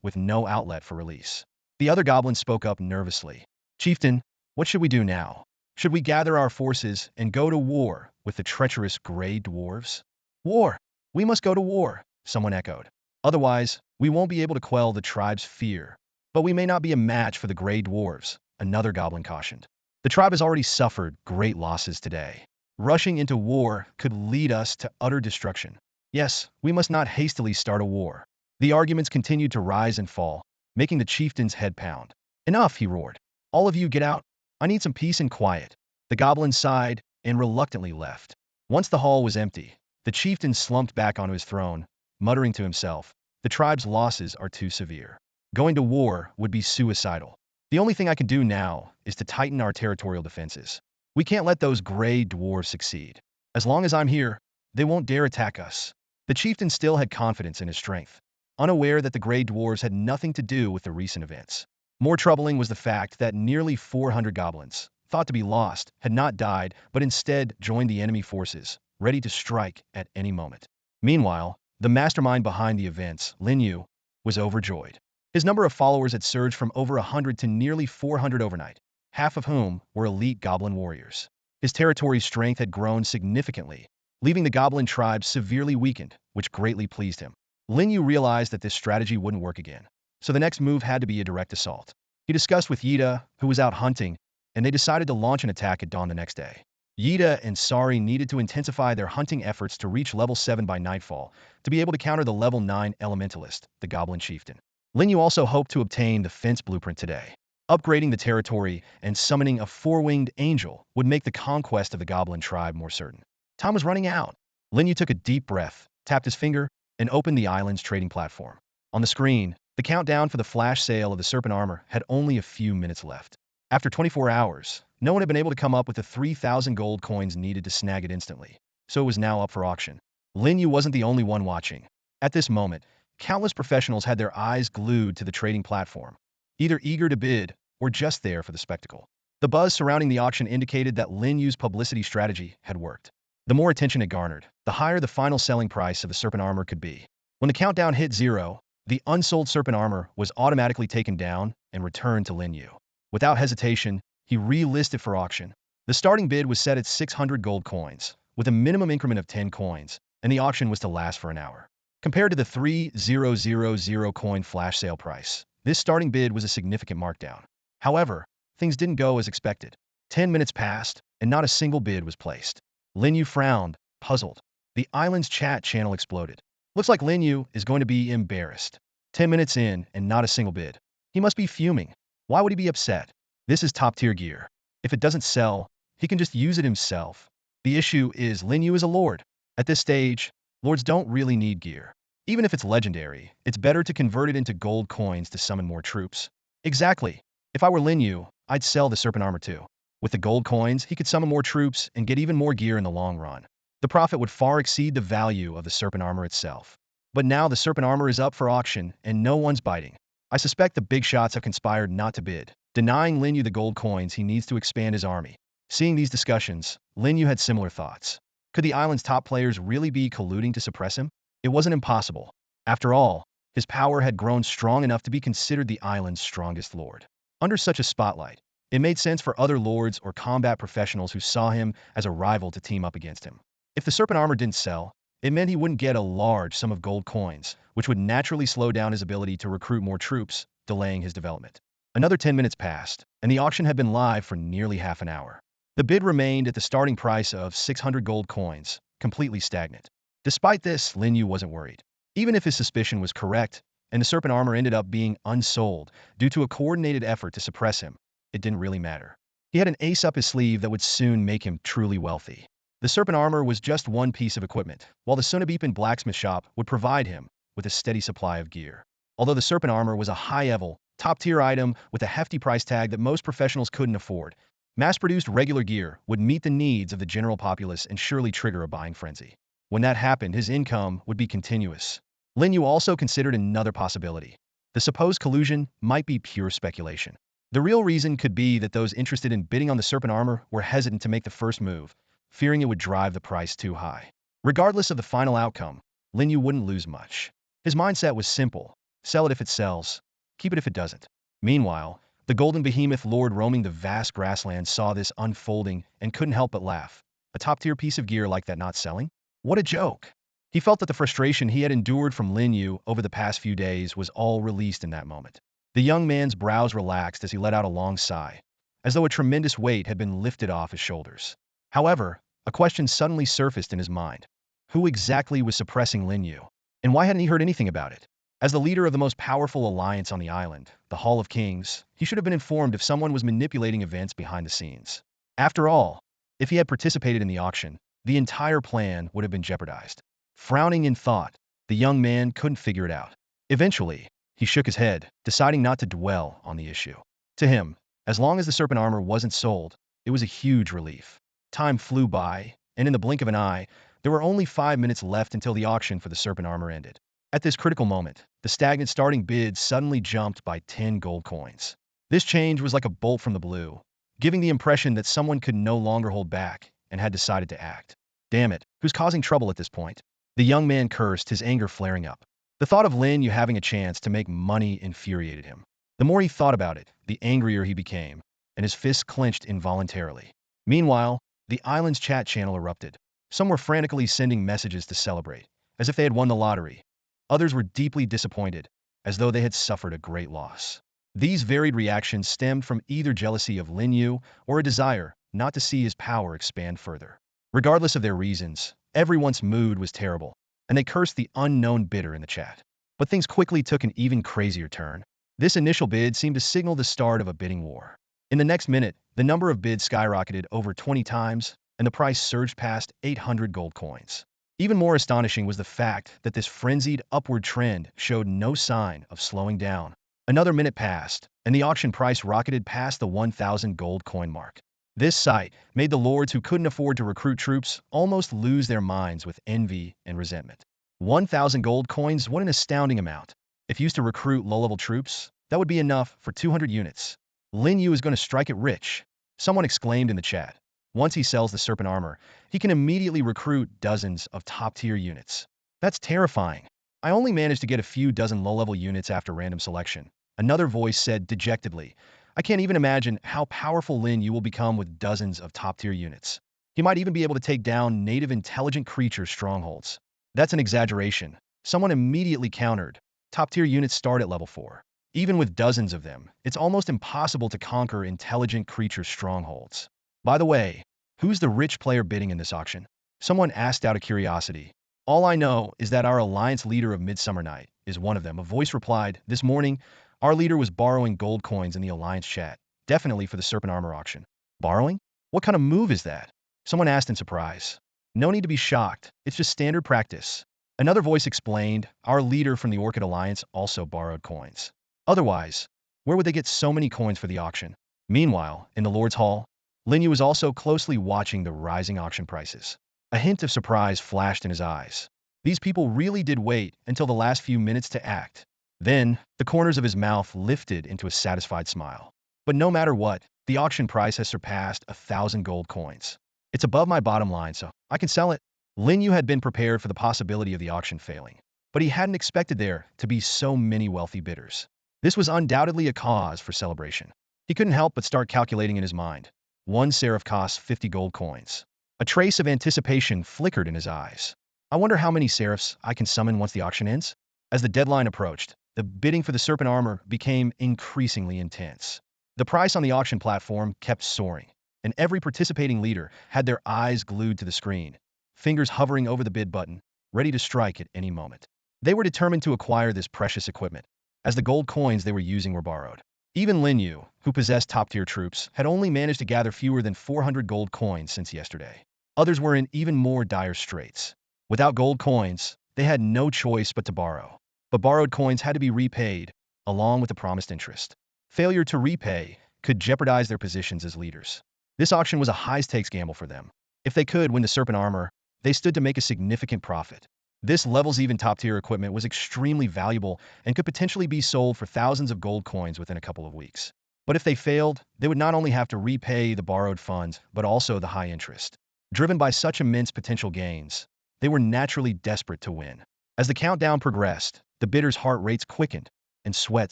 Speaker 1: with no outlet for release. The other goblins spoke up nervously. "Chieftain, what should we do now? Should we gather our forces and go to war with the treacherous gray dwarves?" "War! We must go to war," someone echoed. "Otherwise, we won't be able to quell the tribe's fear." "But we may not be a match for the gray dwarves," another goblin cautioned. "The tribe has already suffered great losses today. Rushing into war could lead us to utter destruction. Yes, we must not hastily start a war." The arguments continued to rise and fall, making the chieftain's head pound. "Enough," he roared. "All of you get out. I need some peace and quiet." The goblin sighed and reluctantly left. Once the hall was empty, the chieftain slumped back onto his throne, muttering to himself, "The tribe's losses are too severe. Going to war would be suicidal. The only thing I can do now is to tighten our territorial defenses. We can't let those gray dwarves succeed. As long as I'm here, they won't dare attack us." The chieftain still had confidence in his strength, unaware that the gray dwarves had nothing to do with the recent events. More troubling was the fact that nearly 400 goblins, thought to be lost, had not died, but instead joined the enemy forces, ready to strike at any moment. Meanwhile, the mastermind behind the events, Lin Yu, was overjoyed. His number of followers had surged from over 100 to nearly 400 overnight, half of whom were elite goblin warriors. His territory's strength had grown significantly, leaving the goblin tribe severely weakened, which greatly pleased him. Lin Yu realized that this strategy wouldn't work again, so the next move had to be a direct assault. He discussed with Yida, who was out hunting, and they decided to launch an attack at dawn the next day. Yida and Sari needed to intensify their hunting efforts to reach level 7 by nightfall, to be able to counter the level 9 elementalist, the goblin chieftain. Lin Yu also hoped to obtain the fence blueprint today. Upgrading the territory and summoning a four-winged angel would make the conquest of the goblin tribe more certain. Time was running out. Lin Yu took a deep breath, tapped his finger, and opened the island's trading platform. On the screen, the countdown for the flash sale of the serpent armor had only a few minutes left. After 24 hours, no one had been able to come up with the 3,000 gold coins needed to snag it instantly, so it was now up for auction. Lin Yu wasn't the only one watching. At this moment, countless professionals had their eyes glued to the trading platform, either eager to bid or just there for the spectacle. The buzz surrounding the auction indicated that Lin Yu's publicity strategy had worked. The more attention it garnered, the higher the final selling price of the serpent armor could be. When the countdown hit 0, the unsold serpent armor was automatically taken down and returned to Lin Yu. Without hesitation, he relisted for auction. The starting bid was set at 600 gold coins, with a minimum increment of 10 coins, and the auction was to last for an hour. Compared to the 3,000 coin flash sale price, this starting bid was a significant markdown. However, things didn't go as expected. 10 minutes passed, and not a single bid was placed. Lin Yu frowned, puzzled. The island's chat channel exploded. Looks like Lin Yu is going to be embarrassed. 10 minutes in, and not a single bid. He must be fuming. Why would he be upset? This is top-tier gear. If it doesn't sell, he can just use it himself. The issue is Lin Yu is a lord. At this stage, lords don't really need gear. Even if it's legendary, it's better to convert it into gold coins to summon more troops. Exactly. If I were Lin Yu, I'd sell the serpent armor too. With the gold coins, he could summon more troops and get even more gear in the long run. The profit would far exceed the value of the serpent armor itself. But now the serpent armor is up for auction, and no one's biting. I suspect the big shots have conspired not to bid, denying Lin Yu the gold coins he needs to expand his army. Seeing these discussions, Lin Yu had similar thoughts. Could the island's top players really be colluding to suppress him? It wasn't impossible. After all, his power had grown strong enough to be considered the island's strongest lord. Under such a spotlight, it made sense for other lords or combat professionals who saw him as a rival to team up against him. If the serpent armor didn't sell, it meant he wouldn't get a large sum of gold coins, which would naturally slow down his ability to recruit more troops, delaying his development. Another 10 minutes passed, and the auction had been live for nearly half an hour. The bid remained at the starting price of 600 gold coins, completely stagnant. Despite this, Lin Yu wasn't worried. Even if his suspicion was correct, and the serpent armor ended up being unsold due to a coordinated effort to suppress him, it didn't really matter. He had an ace up his sleeve that would soon make him truly wealthy. The serpent armor was just one piece of equipment, while the Sunabeepan blacksmith shop would provide him with a steady supply of gear. Although the serpent armor was a high-level, top-tier item with a hefty price tag that most professionals couldn't afford, mass-produced regular gear would meet the needs of the general populace and surely trigger a buying frenzy. When that happened, his income would be continuous. Lin Yu also considered another possibility. The supposed collusion might be pure speculation. The real reason could be that those interested in bidding on the serpent armor were hesitant to make the first move, fearing it would drive the price too high. Regardless of the final outcome, Lin Yu wouldn't lose much. His mindset was simple: sell it if it sells, keep it if it doesn't. Meanwhile, the golden behemoth lord roaming the vast grasslands saw this unfolding and couldn't help but laugh. A top-tier piece of gear like that not selling? What a joke! He felt that the frustration he had endured from Lin Yu over the past few days was all released in that moment. The young man's brows relaxed as he let out a long sigh, as though a tremendous weight had been lifted off his shoulders. However, a question suddenly surfaced in his mind. Who exactly was suppressing Lin Yu? And why hadn't he heard anything about it? As the leader of the most powerful alliance on the island, the Hall of Kings, he should have been informed if someone was manipulating events behind the scenes. After all, if he had participated in the auction, the entire plan would have been jeopardized. Frowning in thought, the young man couldn't figure it out. Eventually, he shook his head, deciding not to dwell on the issue. To him, as long as the serpent armor wasn't sold, it was a huge relief. Time flew by, and in the blink of an eye, there were only 5 minutes left until the auction for the serpent armor ended. At this critical moment, the stagnant starting bid suddenly jumped by 10 gold coins. This change was like a bolt from the blue, giving the impression that someone could no longer hold back and had decided to act. Damn it, who's causing trouble at this point? The young man cursed, his anger flaring up. The thought of Lin Yu having a chance to make money infuriated him. The more he thought about it, the angrier he became, and his fists clenched involuntarily. Meanwhile, the island's chat channel erupted. Some were frantically sending messages to celebrate, as if they had won the lottery. Others were deeply disappointed, as though they had suffered a great loss. These varied reactions stemmed from either jealousy of Lin Yu or a desire not to see his power expand further. Regardless of their reasons, everyone's mood was terrible, and they cursed the unknown bidder in the chat. But things quickly took an even crazier turn. This initial bid seemed to signal the start of a bidding war. In the next minute, the number of bids skyrocketed over 20 times, and the price surged past 800 gold coins. Even more astonishing was the fact that this frenzied upward trend showed no sign of slowing down. Another minute passed, and the auction price rocketed past the 1,000 gold coin mark. This sight made the lords who couldn't afford to recruit troops almost lose their minds with envy and resentment. 1,000 gold coins, what an astounding amount. If used to recruit low-level troops, that would be enough for 200 units. Lin Yu is going to strike it rich, someone exclaimed in the chat. Once he sells the serpent armor, he can immediately recruit dozens of top-tier units. That's terrifying. I only managed to get a few dozen low-level units after random selection. Another voice said dejectedly, I can't even imagine how powerful Lin Yu will become with dozens of top-tier units. He might even be able to take down native intelligent creatures' strongholds. That's an exaggeration. Someone immediately countered. Top-tier units start at level 4. Even with dozens of them, it's almost impossible to conquer intelligent creatures' strongholds. By the way, who's the rich player bidding in this auction? Someone asked out of curiosity. All I know is that our alliance leader of Midsummer Night is one of them. A voice replied, this morning, our leader was borrowing gold coins in the alliance chat, definitely for the serpent armor auction. Borrowing? What kind of move is that? Someone asked in surprise. No need to be shocked, it's just standard practice. Another voice explained, our leader from the Orchid Alliance also borrowed coins. Otherwise, where would they get so many coins for the auction? Meanwhile, in the Lord's Hall, Lin Yu was also closely watching the rising auction prices. A hint of surprise flashed in his eyes. These people really did wait until the last few minutes to act. Then, the corners of his mouth lifted into a satisfied smile. But no matter what, the auction price has surpassed 1,000 gold coins. It's above my bottom line, so I can sell it. Lin Yu had been prepared for the possibility of the auction failing, but he hadn't expected there to be so many wealthy bidders. This was undoubtedly a cause for celebration. He couldn't help but start calculating in his mind. One seraph costs 50 gold coins. A trace of anticipation flickered in his eyes. I wonder how many seraphs I can summon once the auction ends? As the deadline approached, the bidding for the serpent armor became increasingly intense. The price on the auction platform kept soaring, and every participating leader had their eyes glued to the screen, fingers hovering over the bid button, ready to strike at any moment. They were determined to acquire this precious equipment, as the gold coins they were using were borrowed. Even Lin Yu, who possessed top-tier troops, had only managed to gather fewer than 400 gold coins since yesterday. Others were in even more dire straits. Without gold coins, they had no choice but to borrow. But borrowed coins had to be repaid, along with the promised interest. Failure to repay could jeopardize their positions as leaders. This auction was a high-stakes gamble for them. If they could win the serpent armor, they stood to make a significant profit. This levels-even top-tier equipment was extremely valuable and could potentially be sold for thousands of gold coins within a couple of weeks. But if they failed, they would not only have to repay the borrowed funds, but also the high interest. Driven by such immense potential gains, they were naturally desperate to win. As the countdown progressed, the bidders' heart rates quickened, and sweat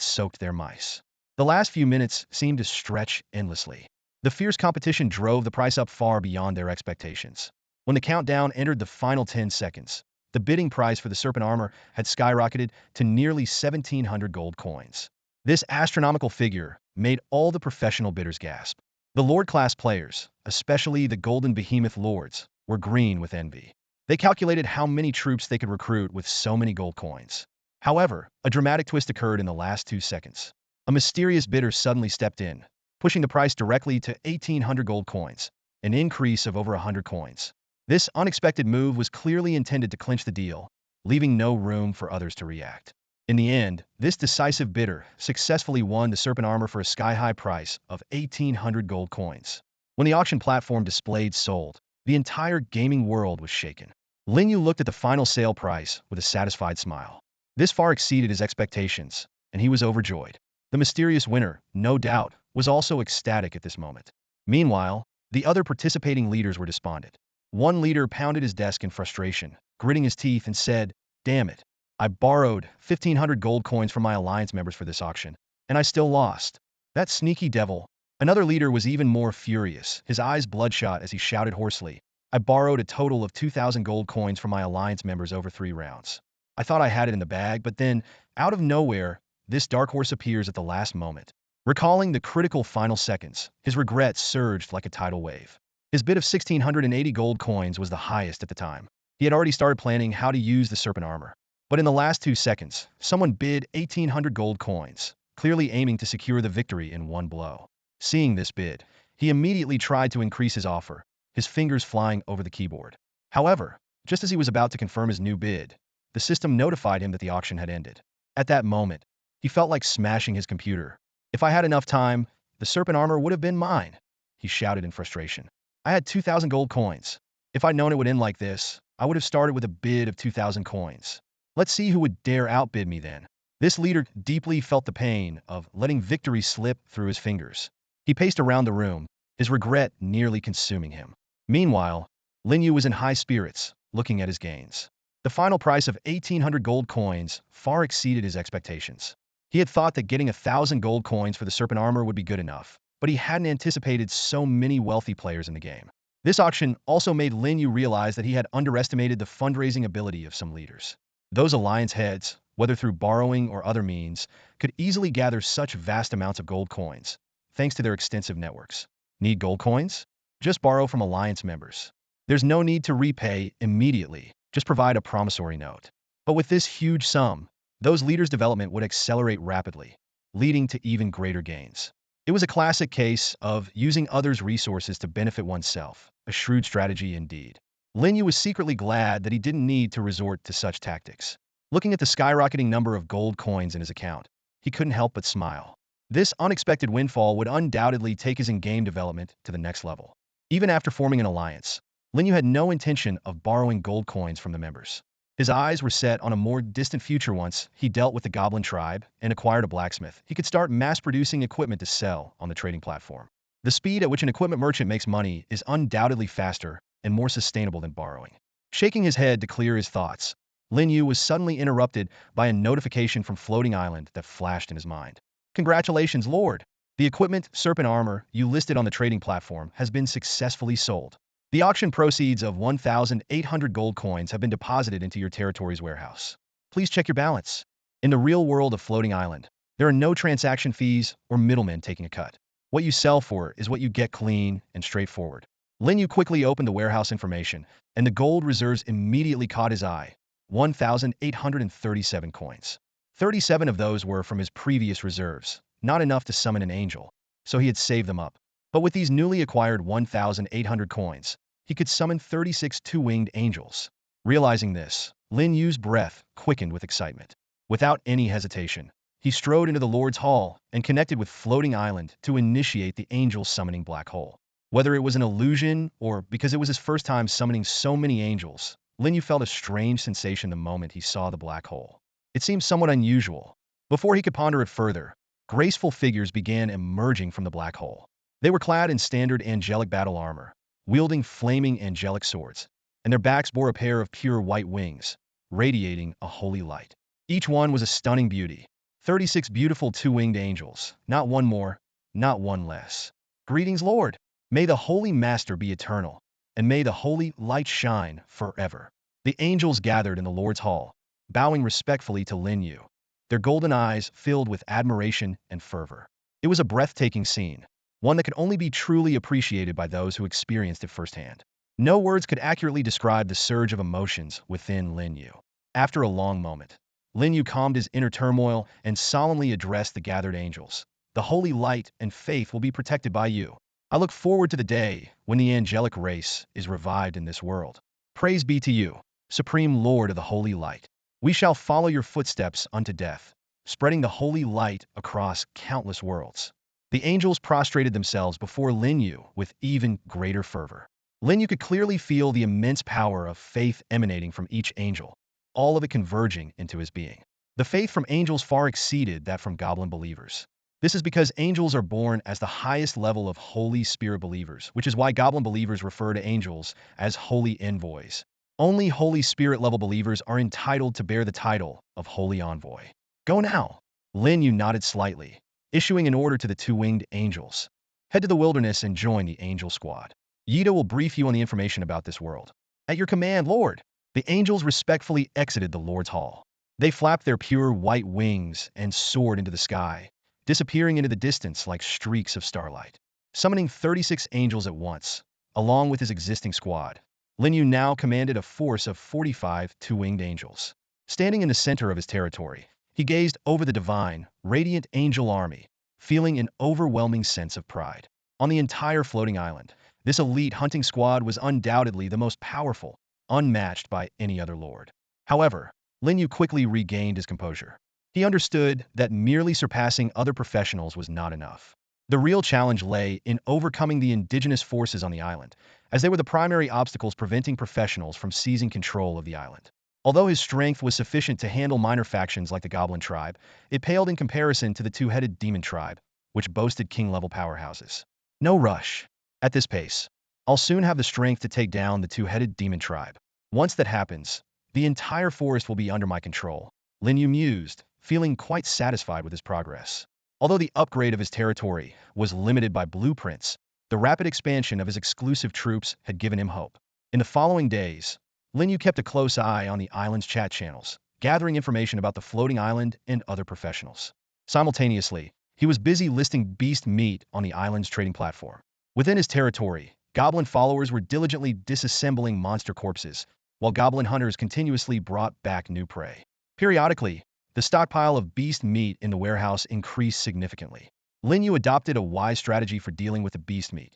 Speaker 1: soaked their mice. The last few minutes seemed to stretch endlessly. The fierce competition drove the price up far beyond their expectations. When the countdown entered the final 10 seconds, the bidding price for the serpent armor had skyrocketed to nearly 1,700 gold coins. This astronomical figure made all the professional bidders gasp. The Lord-class players, especially the Golden Behemoth Lords, were green with envy. They calculated how many troops they could recruit with so many gold coins. However, a dramatic twist occurred in the last 2 seconds. A mysterious bidder suddenly stepped in, pushing the price directly to 1,800 gold coins, an increase of over 100 coins. This unexpected move was clearly intended to clinch the deal, leaving no room for others to react. In the end, this decisive bidder successfully won the serpent armor for a sky-high price of 1,800 gold coins. When the auction platform displayed sold, the entire gaming world was shaken. Lin Yu looked at the final sale price with a satisfied smile. This far exceeded his expectations, and he was overjoyed. The mysterious winner, no doubt, was also ecstatic at this moment. Meanwhile, the other participating leaders were despondent. One leader pounded his desk in frustration, gritting his teeth and said, "Damn it. I borrowed 1,500 gold coins from my alliance members for this auction, and I still lost. That sneaky devil." Another leader was even more furious, his eyes bloodshot as he shouted hoarsely, "I borrowed a total of 2,000 gold coins from my alliance members over 3 rounds. I thought I had it in the bag, but then, out of nowhere, this dark horse appears at the last moment." Recalling the critical final seconds, his regret surged like a tidal wave. His bid of 1,680 gold coins was the highest at the time. He had already started planning how to use the serpent armor. But in the last 2 seconds, someone bid 1,800 gold coins, clearly aiming to secure the victory in one blow. Seeing this bid, he immediately tried to increase his offer, his fingers flying over the keyboard. However, just as he was about to confirm his new bid, the system notified him that the auction had ended. At that moment, He felt like smashing his computer. If I had enough time, the serpent armor would have been mine, he shouted in frustration. I had 2,000 gold coins. If I'd known it would end like this, I would have started with a bid of 2,000 coins. Let's see who would dare outbid me then. This leader deeply felt the pain of letting victory slip through his fingers. He paced around the room, his regret nearly consuming him. Meanwhile, Lin Yu was in high spirits, looking at his gains. The final price of 1,800 gold coins far exceeded his expectations. He had thought that getting 1,000 gold coins for the serpent armor would be good enough, but he hadn't anticipated so many wealthy players in the game. This auction also made Lin Yu realize that he had underestimated the fundraising ability of some leaders. Those alliance heads, whether through borrowing or other means, could easily gather such vast amounts of gold coins, thanks to their extensive networks. Need gold coins? Just borrow from alliance members. There's no need to repay immediately, just provide a promissory note. But with this huge sum, those leaders' development would accelerate rapidly, leading to even greater gains. It was a classic case of using others' resources to benefit oneself, a shrewd strategy indeed. Lin Yu was secretly glad that he didn't need to resort to such tactics. Looking at the skyrocketing number of gold coins in his account, he couldn't help but smile. This unexpected windfall would undoubtedly take his in-game development to the next level. Even after forming an alliance, Lin Yu had no intention of borrowing gold coins from the members. His eyes were set on a more distant future. Once he dealt with the goblin tribe and acquired a blacksmith, he could start mass-producing equipment to sell on the trading platform. The speed at which an equipment merchant makes money is undoubtedly faster and more sustainable than borrowing. Shaking his head to clear his thoughts, Lin Yu was suddenly interrupted by a notification from Floating Island that flashed in his mind. Congratulations, Lord! The equipment, serpent armor, you listed on the trading platform has been successfully sold. The auction proceeds of 1,800 gold coins have been deposited into your territory's warehouse. Please check your balance. In the real world of Floating Island, there are no transaction fees or middlemen taking a cut. What you sell for is what you get, clean and straightforward. Lin Yu quickly opened the warehouse information, and the gold reserves immediately caught his eye. 1,837 coins. 37 of those were from his previous reserves, not enough to summon an angel, so he had saved them up. But with these newly acquired 1,800 coins, he could summon 36 two-winged angels. Realizing this, Lin Yu's breath quickened with excitement. Without any hesitation, he strode into the Lord's Hall and connected with Floating Island to initiate the angel summoning black hole. Whether it was an illusion or because it was his first time summoning so many angels, Lin Yu felt a strange sensation the moment he saw the black hole. It seemed somewhat unusual. Before he could ponder it further, graceful figures began emerging from the black hole. They were clad in standard angelic battle armor, wielding flaming angelic swords, and their backs bore a pair of pure white wings, radiating a holy light. Each one was a stunning beauty. 36 beautiful two-winged angels, not one more, not one less. Greetings, Lord! May the Holy Master be eternal, and may the holy light shine forever. The angels gathered in the Lord's Hall, bowing respectfully to Lin Yu, their golden eyes filled with admiration and fervor. It was a breathtaking scene, one that could only be truly appreciated by those who experienced it firsthand. No words could accurately describe the surge of emotions within Lin Yu. After a long moment, Lin Yu calmed his inner turmoil and solemnly addressed the gathered angels. The holy light and faith will be protected by you. I look forward to the day when the angelic race is revived in this world. Praise be to you, Supreme Lord of the Holy Light. We shall follow your footsteps unto death, spreading the holy light across countless worlds. The angels prostrated themselves before Lin Yu with even greater fervor. Lin Yu could clearly feel the immense power of faith emanating from each angel, all of it converging into his being. The faith from angels far exceeded that from goblin believers. This is because angels are born as the highest level of Holy Spirit believers, which is why goblin believers refer to angels as holy envoys. Only Holy Spirit level believers are entitled to bear the title of Holy Envoy. Go now. Lin Yu nodded slightly, issuing an order to the two-winged angels. Head to the wilderness and join the angel squad. Yida will brief you on the information about this world. At your command, Lord. The angels respectfully exited the Lord's Hall. They flapped their pure white wings and soared into the sky, disappearing into the distance like streaks of starlight. Summoning 36 angels at once, along with his existing squad, Lin Yu now commanded a force of 45 two-winged angels. Standing in the center of his territory, he gazed over the divine, radiant angel army, feeling an overwhelming sense of pride. On the entire floating island, this elite hunting squad was undoubtedly the most powerful, unmatched by any other lord. However, Lin Yu quickly regained his composure. He understood that merely surpassing other professionals was not enough. The real challenge lay in overcoming the indigenous forces on the island, as they were the primary obstacles preventing professionals from seizing control of the island. Although his strength was sufficient to handle minor factions like the Goblin tribe, it paled in comparison to the two-headed demon tribe, which boasted king-level powerhouses. No rush. At this pace, I'll soon have the strength to take down the two-headed demon tribe. Once that happens, the entire forest will be under my control. Lin Yu mused, feeling quite satisfied with his progress. Although the upgrade of his territory was limited by blueprints, the rapid expansion of his exclusive troops had given him hope. In the following days, Lin Yu kept a close eye on the island's chat channels, gathering information about the floating island and other professionals. Simultaneously, he was busy listing beast meat on the island's trading platform. Within his territory, goblin followers were diligently disassembling monster corpses, while goblin hunters continuously brought back new prey. Periodically, the stockpile of beast meat in the warehouse increased significantly. Lin Yu adopted a wise strategy for dealing with the beast meat,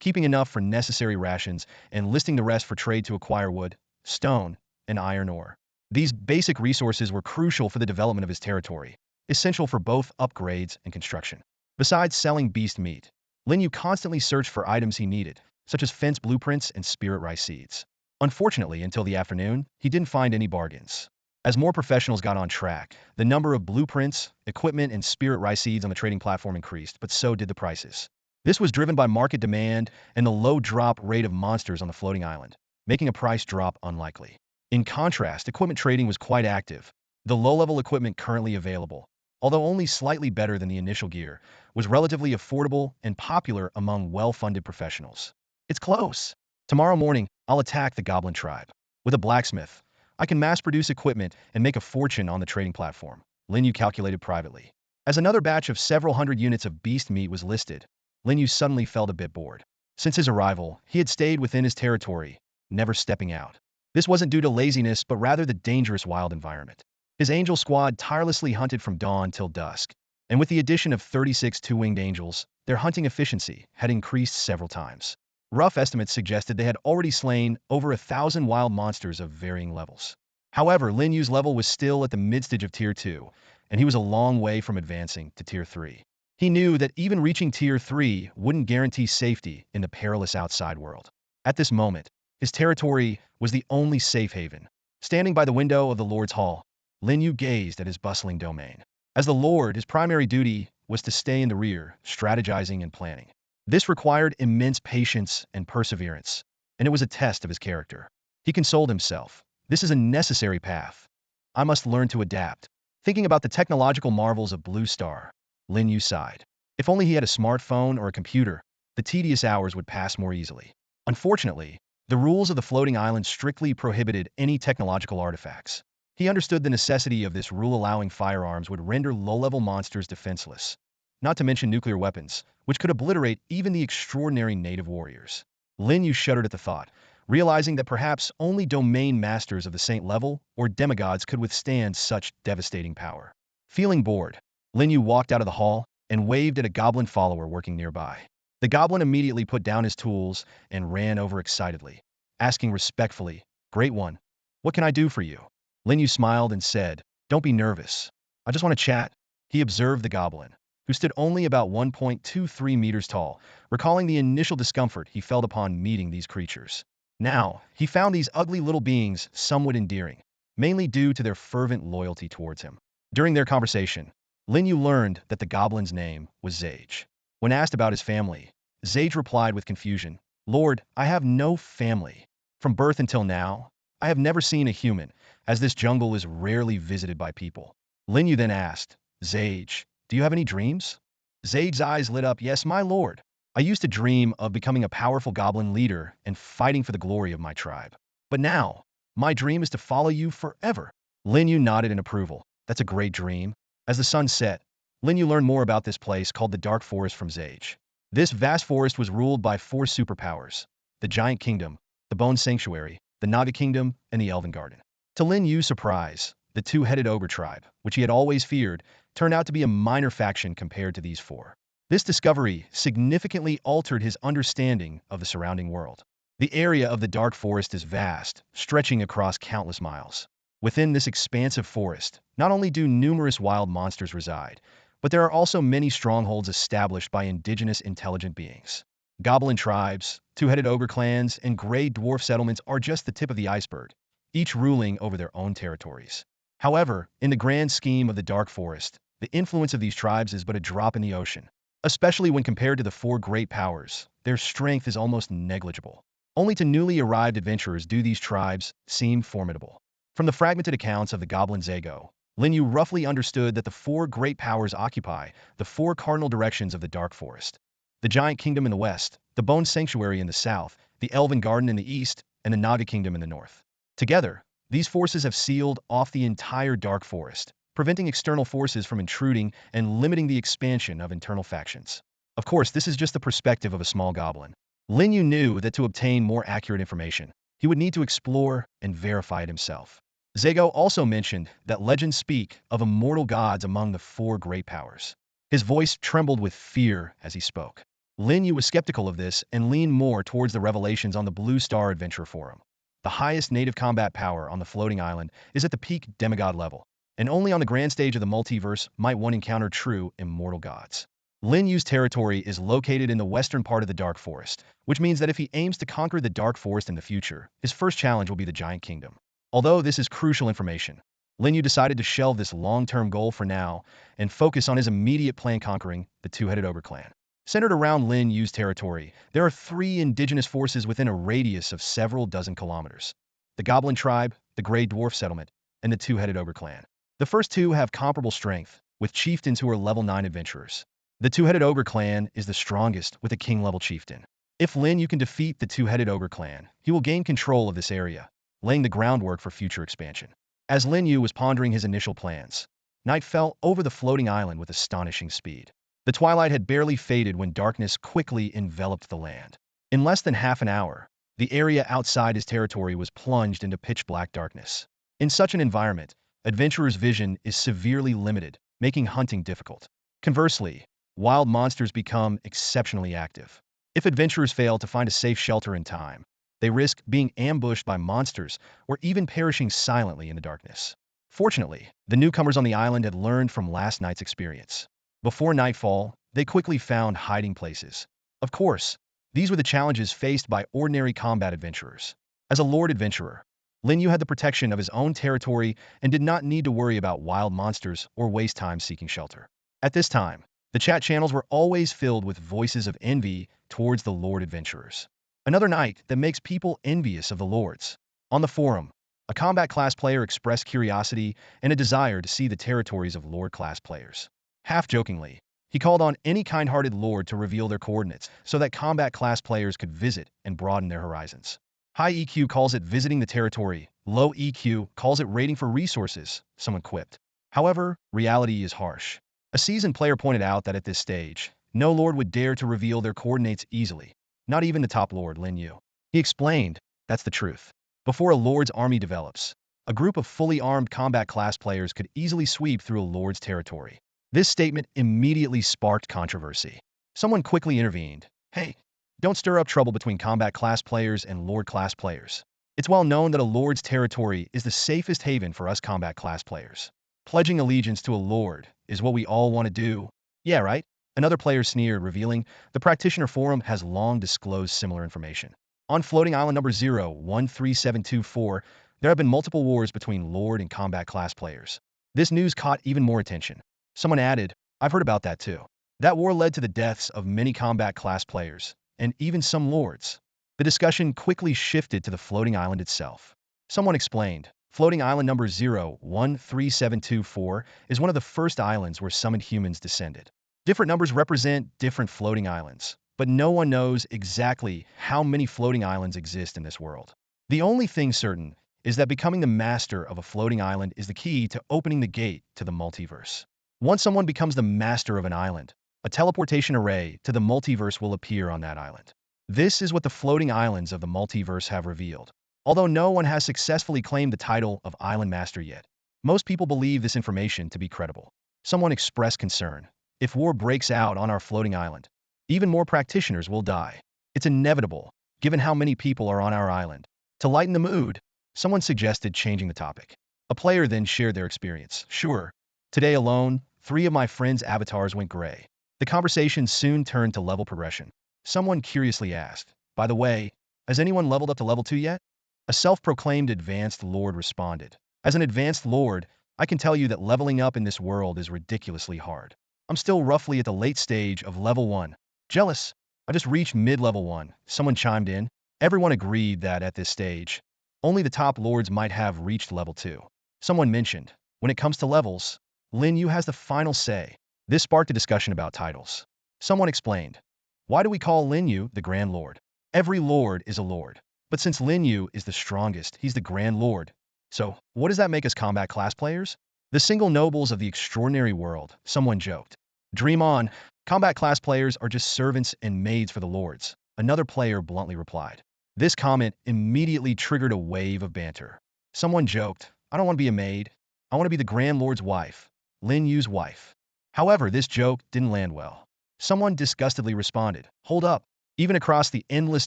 Speaker 1: keeping enough for necessary rations and listing the rest for trade to acquire wood, stone, and iron ore. These basic resources were crucial for the development of his territory, essential for both upgrades and construction. Besides selling beast meat, Lin Yu constantly searched for items he needed, such as fence blueprints and spirit rice seeds. Unfortunately, until the afternoon, he didn't find any bargains. As more professionals got on track, the number of blueprints, equipment, and spirit rice seeds on the trading platform increased, but so did the prices. This was driven by market demand and the low drop rate of monsters on the floating island, making a price drop unlikely. In contrast, equipment trading was quite active. The low-level equipment currently available, although only slightly better than the initial gear, was relatively affordable and popular among well-funded professionals. It's close. Tomorrow morning, I'll attack the Goblin tribe. With a blacksmith, I can mass-produce equipment and make a fortune on the trading platform, Lin Yu calculated privately. As another batch of several hundred units of beast meat was listed, Lin Yu suddenly felt a bit bored. Since his arrival, he had stayed within his territory, never stepping out. This wasn't due to laziness, but rather the dangerous wild environment. His angel squad tirelessly hunted from dawn till dusk, and with the addition of 36 two-winged angels, their hunting efficiency had increased several times. Rough estimates suggested they had already slain over 1,000 wild monsters of varying levels. However, Lin Yu's level was still at the mid-stage of Tier 2, and he was a long way from advancing to Tier 3. He knew that even reaching Tier 3 wouldn't guarantee safety in the perilous outside world. At this moment, his territory was the only safe haven. Standing by the window of the Lord's Hall, Lin Yu gazed at his bustling domain. As the Lord, his primary duty was to stay in the rear, strategizing and planning. This required immense patience and perseverance, and it was a test of his character. He consoled himself. This is a necessary path. I must learn to adapt. Thinking about the technological marvels of Blue Star, Lin Yu sighed. If only he had a smartphone or a computer, the tedious hours would pass more easily. Unfortunately, the rules of the floating island strictly prohibited any technological artifacts. He understood the necessity of this rule, allowing firearms would render low-level monsters defenseless, not to mention nuclear weapons, which could obliterate even the extraordinary native warriors. Lin Yu shuddered at the thought, realizing that perhaps only domain masters of the saint level or demigods could withstand such devastating power. Feeling bored, Lin Yu walked out of the hall and waved at a goblin follower working nearby. The goblin immediately put down his tools and ran over excitedly, asking respectfully, "Great one, what can I do for you?" Lin Yu smiled and said, "Don't be nervous. I just want to chat." He observed the goblin, who stood only about 1.23 meters tall, recalling the initial discomfort he felt upon meeting these creatures. Now, he found these ugly little beings somewhat endearing, mainly due to their fervent loyalty towards him. During their conversation, Lin Yu learned that the goblin's name was Zage. When asked about his family, Zage replied with confusion, "Lord, I have no family. From birth until now, I have never seen a human, as this jungle is rarely visited by people." Lin Yu then asked, "Zage, do you have any dreams?" Zage's eyes lit up. "Yes, my lord. I used to dream of becoming a powerful goblin leader and fighting for the glory of my tribe. But now, my dream is to follow you forever." Lin Yu nodded in approval. "That's a great dream." As the sun set, Lin Yu learned more about this place called the Dark Forest from Zage. This vast forest was ruled by 4 superpowers: the Giant Kingdom, the Bone Sanctuary, the Naga Kingdom, and the Elven Garden. To Lin Yu's surprise, the two-headed ogre tribe, which he had always feared, turned out to be a minor faction compared to these 4. This discovery significantly altered his understanding of the surrounding world. The area of the Dark Forest is vast, stretching across countless miles. Within this expansive forest, not only do numerous wild monsters reside, but there are also many strongholds established by indigenous intelligent beings. Goblin tribes, two-headed ogre clans, and gray dwarf settlements are just the tip of the iceberg, each ruling over their own territories. However, in the grand scheme of the Dark Forest, the influence of these tribes is but a drop in the ocean. Especially when compared to the four great powers, their strength is almost negligible. Only to newly arrived adventurers do these tribes seem formidable. From the fragmented accounts of the Goblin Zago, Lin Yu roughly understood that the four great powers occupy the four cardinal directions of the Dark Forest. The Giant Kingdom in the west, the Bone Sanctuary in the south, the Elven Garden in the east, and the Naga Kingdom in the north. Together, these forces have sealed off the entire Dark Forest, preventing external forces from intruding and limiting the expansion of internal factions. Of course, this is just the perspective of a small goblin. Lin Yu knew that to obtain more accurate information, he would need to explore and verify it himself. Zago also mentioned that legends speak of immortal gods among the four great powers. His voice trembled with fear as he spoke. Lin Yu was skeptical of this and leaned more towards the revelations on the Blue Star Adventure Forum. The highest native combat power on the floating island is at the peak demigod level, and only on the grand stage of the multiverse might one encounter true immortal gods. Lin Yu's territory is located in the western part of the Dark Forest, which means that if he aims to conquer the Dark Forest in the future, his first challenge will be the Giant Kingdom. Although this is crucial information, Lin Yu decided to shelve this long-term goal for now and focus on his immediate plan conquering the two-headed ogre clan. Centered around Lin Yu's territory, there are three indigenous forces within a radius of several dozen kilometers: the Goblin Tribe, the Gray Dwarf Settlement, and the two-headed ogre clan. The first two have comparable strength, with chieftains who are level 9 adventurers. The two-headed ogre clan is the strongest, with a king-level chieftain. If Lin Yu can defeat the two-headed ogre clan, he will gain control of this area, laying the groundwork for future expansion. As Lin Yu was pondering his initial plans, night fell over the floating island with astonishing speed. The twilight had barely faded when darkness quickly enveloped the land. In less than half an hour, the area outside his territory was plunged into pitch-black darkness. In such an environment, adventurers' vision is severely limited, making hunting difficult. Conversely, wild monsters become exceptionally active. If adventurers fail to find a safe shelter in time, they risk being ambushed by monsters or even perishing silently in the darkness. Fortunately, the newcomers on the island had learned from last night's experience. Before nightfall, they quickly found hiding places. Of course, these were the challenges faced by ordinary combat adventurers. As a Lord Adventurer, Lin Yu had the protection of his own territory and did not need to worry about wild monsters or waste time seeking shelter. At this time, the chat channels were always filled with voices of envy towards the Lord Adventurers. Another night that makes people envious of the Lords. On the forum, a combat class player expressed curiosity and a desire to see the territories of Lord class players. Half-jokingly, he called on any kind-hearted Lord to reveal their coordinates so that combat class players could visit and broaden their horizons. High EQ calls it visiting the territory, low EQ calls it raiding for resources, someone quipped. However, reality is harsh. A seasoned player pointed out that at this stage, no Lord would dare to reveal their coordinates easily, not even the top Lord, Lin Yu. He explained, that's the truth. Before a Lord's army develops, a group of fully armed combat class players could easily sweep through a Lord's territory. This statement immediately sparked controversy. Someone quickly intervened. Hey, don't stir up trouble between combat class players and Lord class players. It's well known that a Lord's territory is the safest haven for us combat class players. Pledging allegiance to a Lord is what we all want to do. Yeah, right? Another player sneered, revealing the Practitioner Forum has long disclosed similar information. On floating island number 013724, there have been multiple wars between Lord and combat class players. This news caught even more attention. Someone added, I've heard about that too. That war led to the deaths of many combat class players, and even some Lords. The discussion quickly shifted to the floating island itself. Someone explained, floating island number 013724 is one of the first islands where summoned humans descended. Different numbers represent different floating islands, but no one knows exactly how many floating islands exist in this world. The only thing certain is that becoming the master of a floating island is the key to opening the gate to the multiverse. Once someone becomes the master of an island, a teleportation array to the multiverse will appear on that island. This is what the floating islands of the multiverse have revealed. Although no one has successfully claimed the title of Island Master yet, most people believe this information to be credible. Someone expressed concern. If war breaks out on our floating island, even more practitioners will die. It's inevitable, given how many people are on our island. To lighten the mood, someone suggested changing the topic. A player then shared their experience. Sure, today alone, 3 of my friends' avatars went gray. The conversation soon turned to level progression. Someone curiously asked, by the way, has anyone leveled up to level 2 yet? A self-proclaimed advanced lord responded. As an advanced lord, I can tell you that leveling up in this world is ridiculously hard. I'm still roughly at the late stage of level 1. Jealous. I just reached mid-level 1. Someone chimed in. Everyone agreed that at this stage, only the top lords might have reached level 2. Someone mentioned, when it comes to levels, Lin Yu has the final say. This sparked a discussion about titles. Someone explained, why do we call Lin Yu the Grand Lord? Every lord is a lord. But since Lin Yu is the strongest, he's the Grand Lord. So, what does that make us combat class players? The single nobles of the extraordinary world, someone joked. Dream on, combat class players are just servants and maids for the lords, another player bluntly replied. This comment immediately triggered a wave of banter. Someone joked, I don't want to be a maid. I want to be the Grand Lord's wife, Lin Yu's wife. However, this joke didn't land well. Someone disgustedly responded, hold up. Even across the endless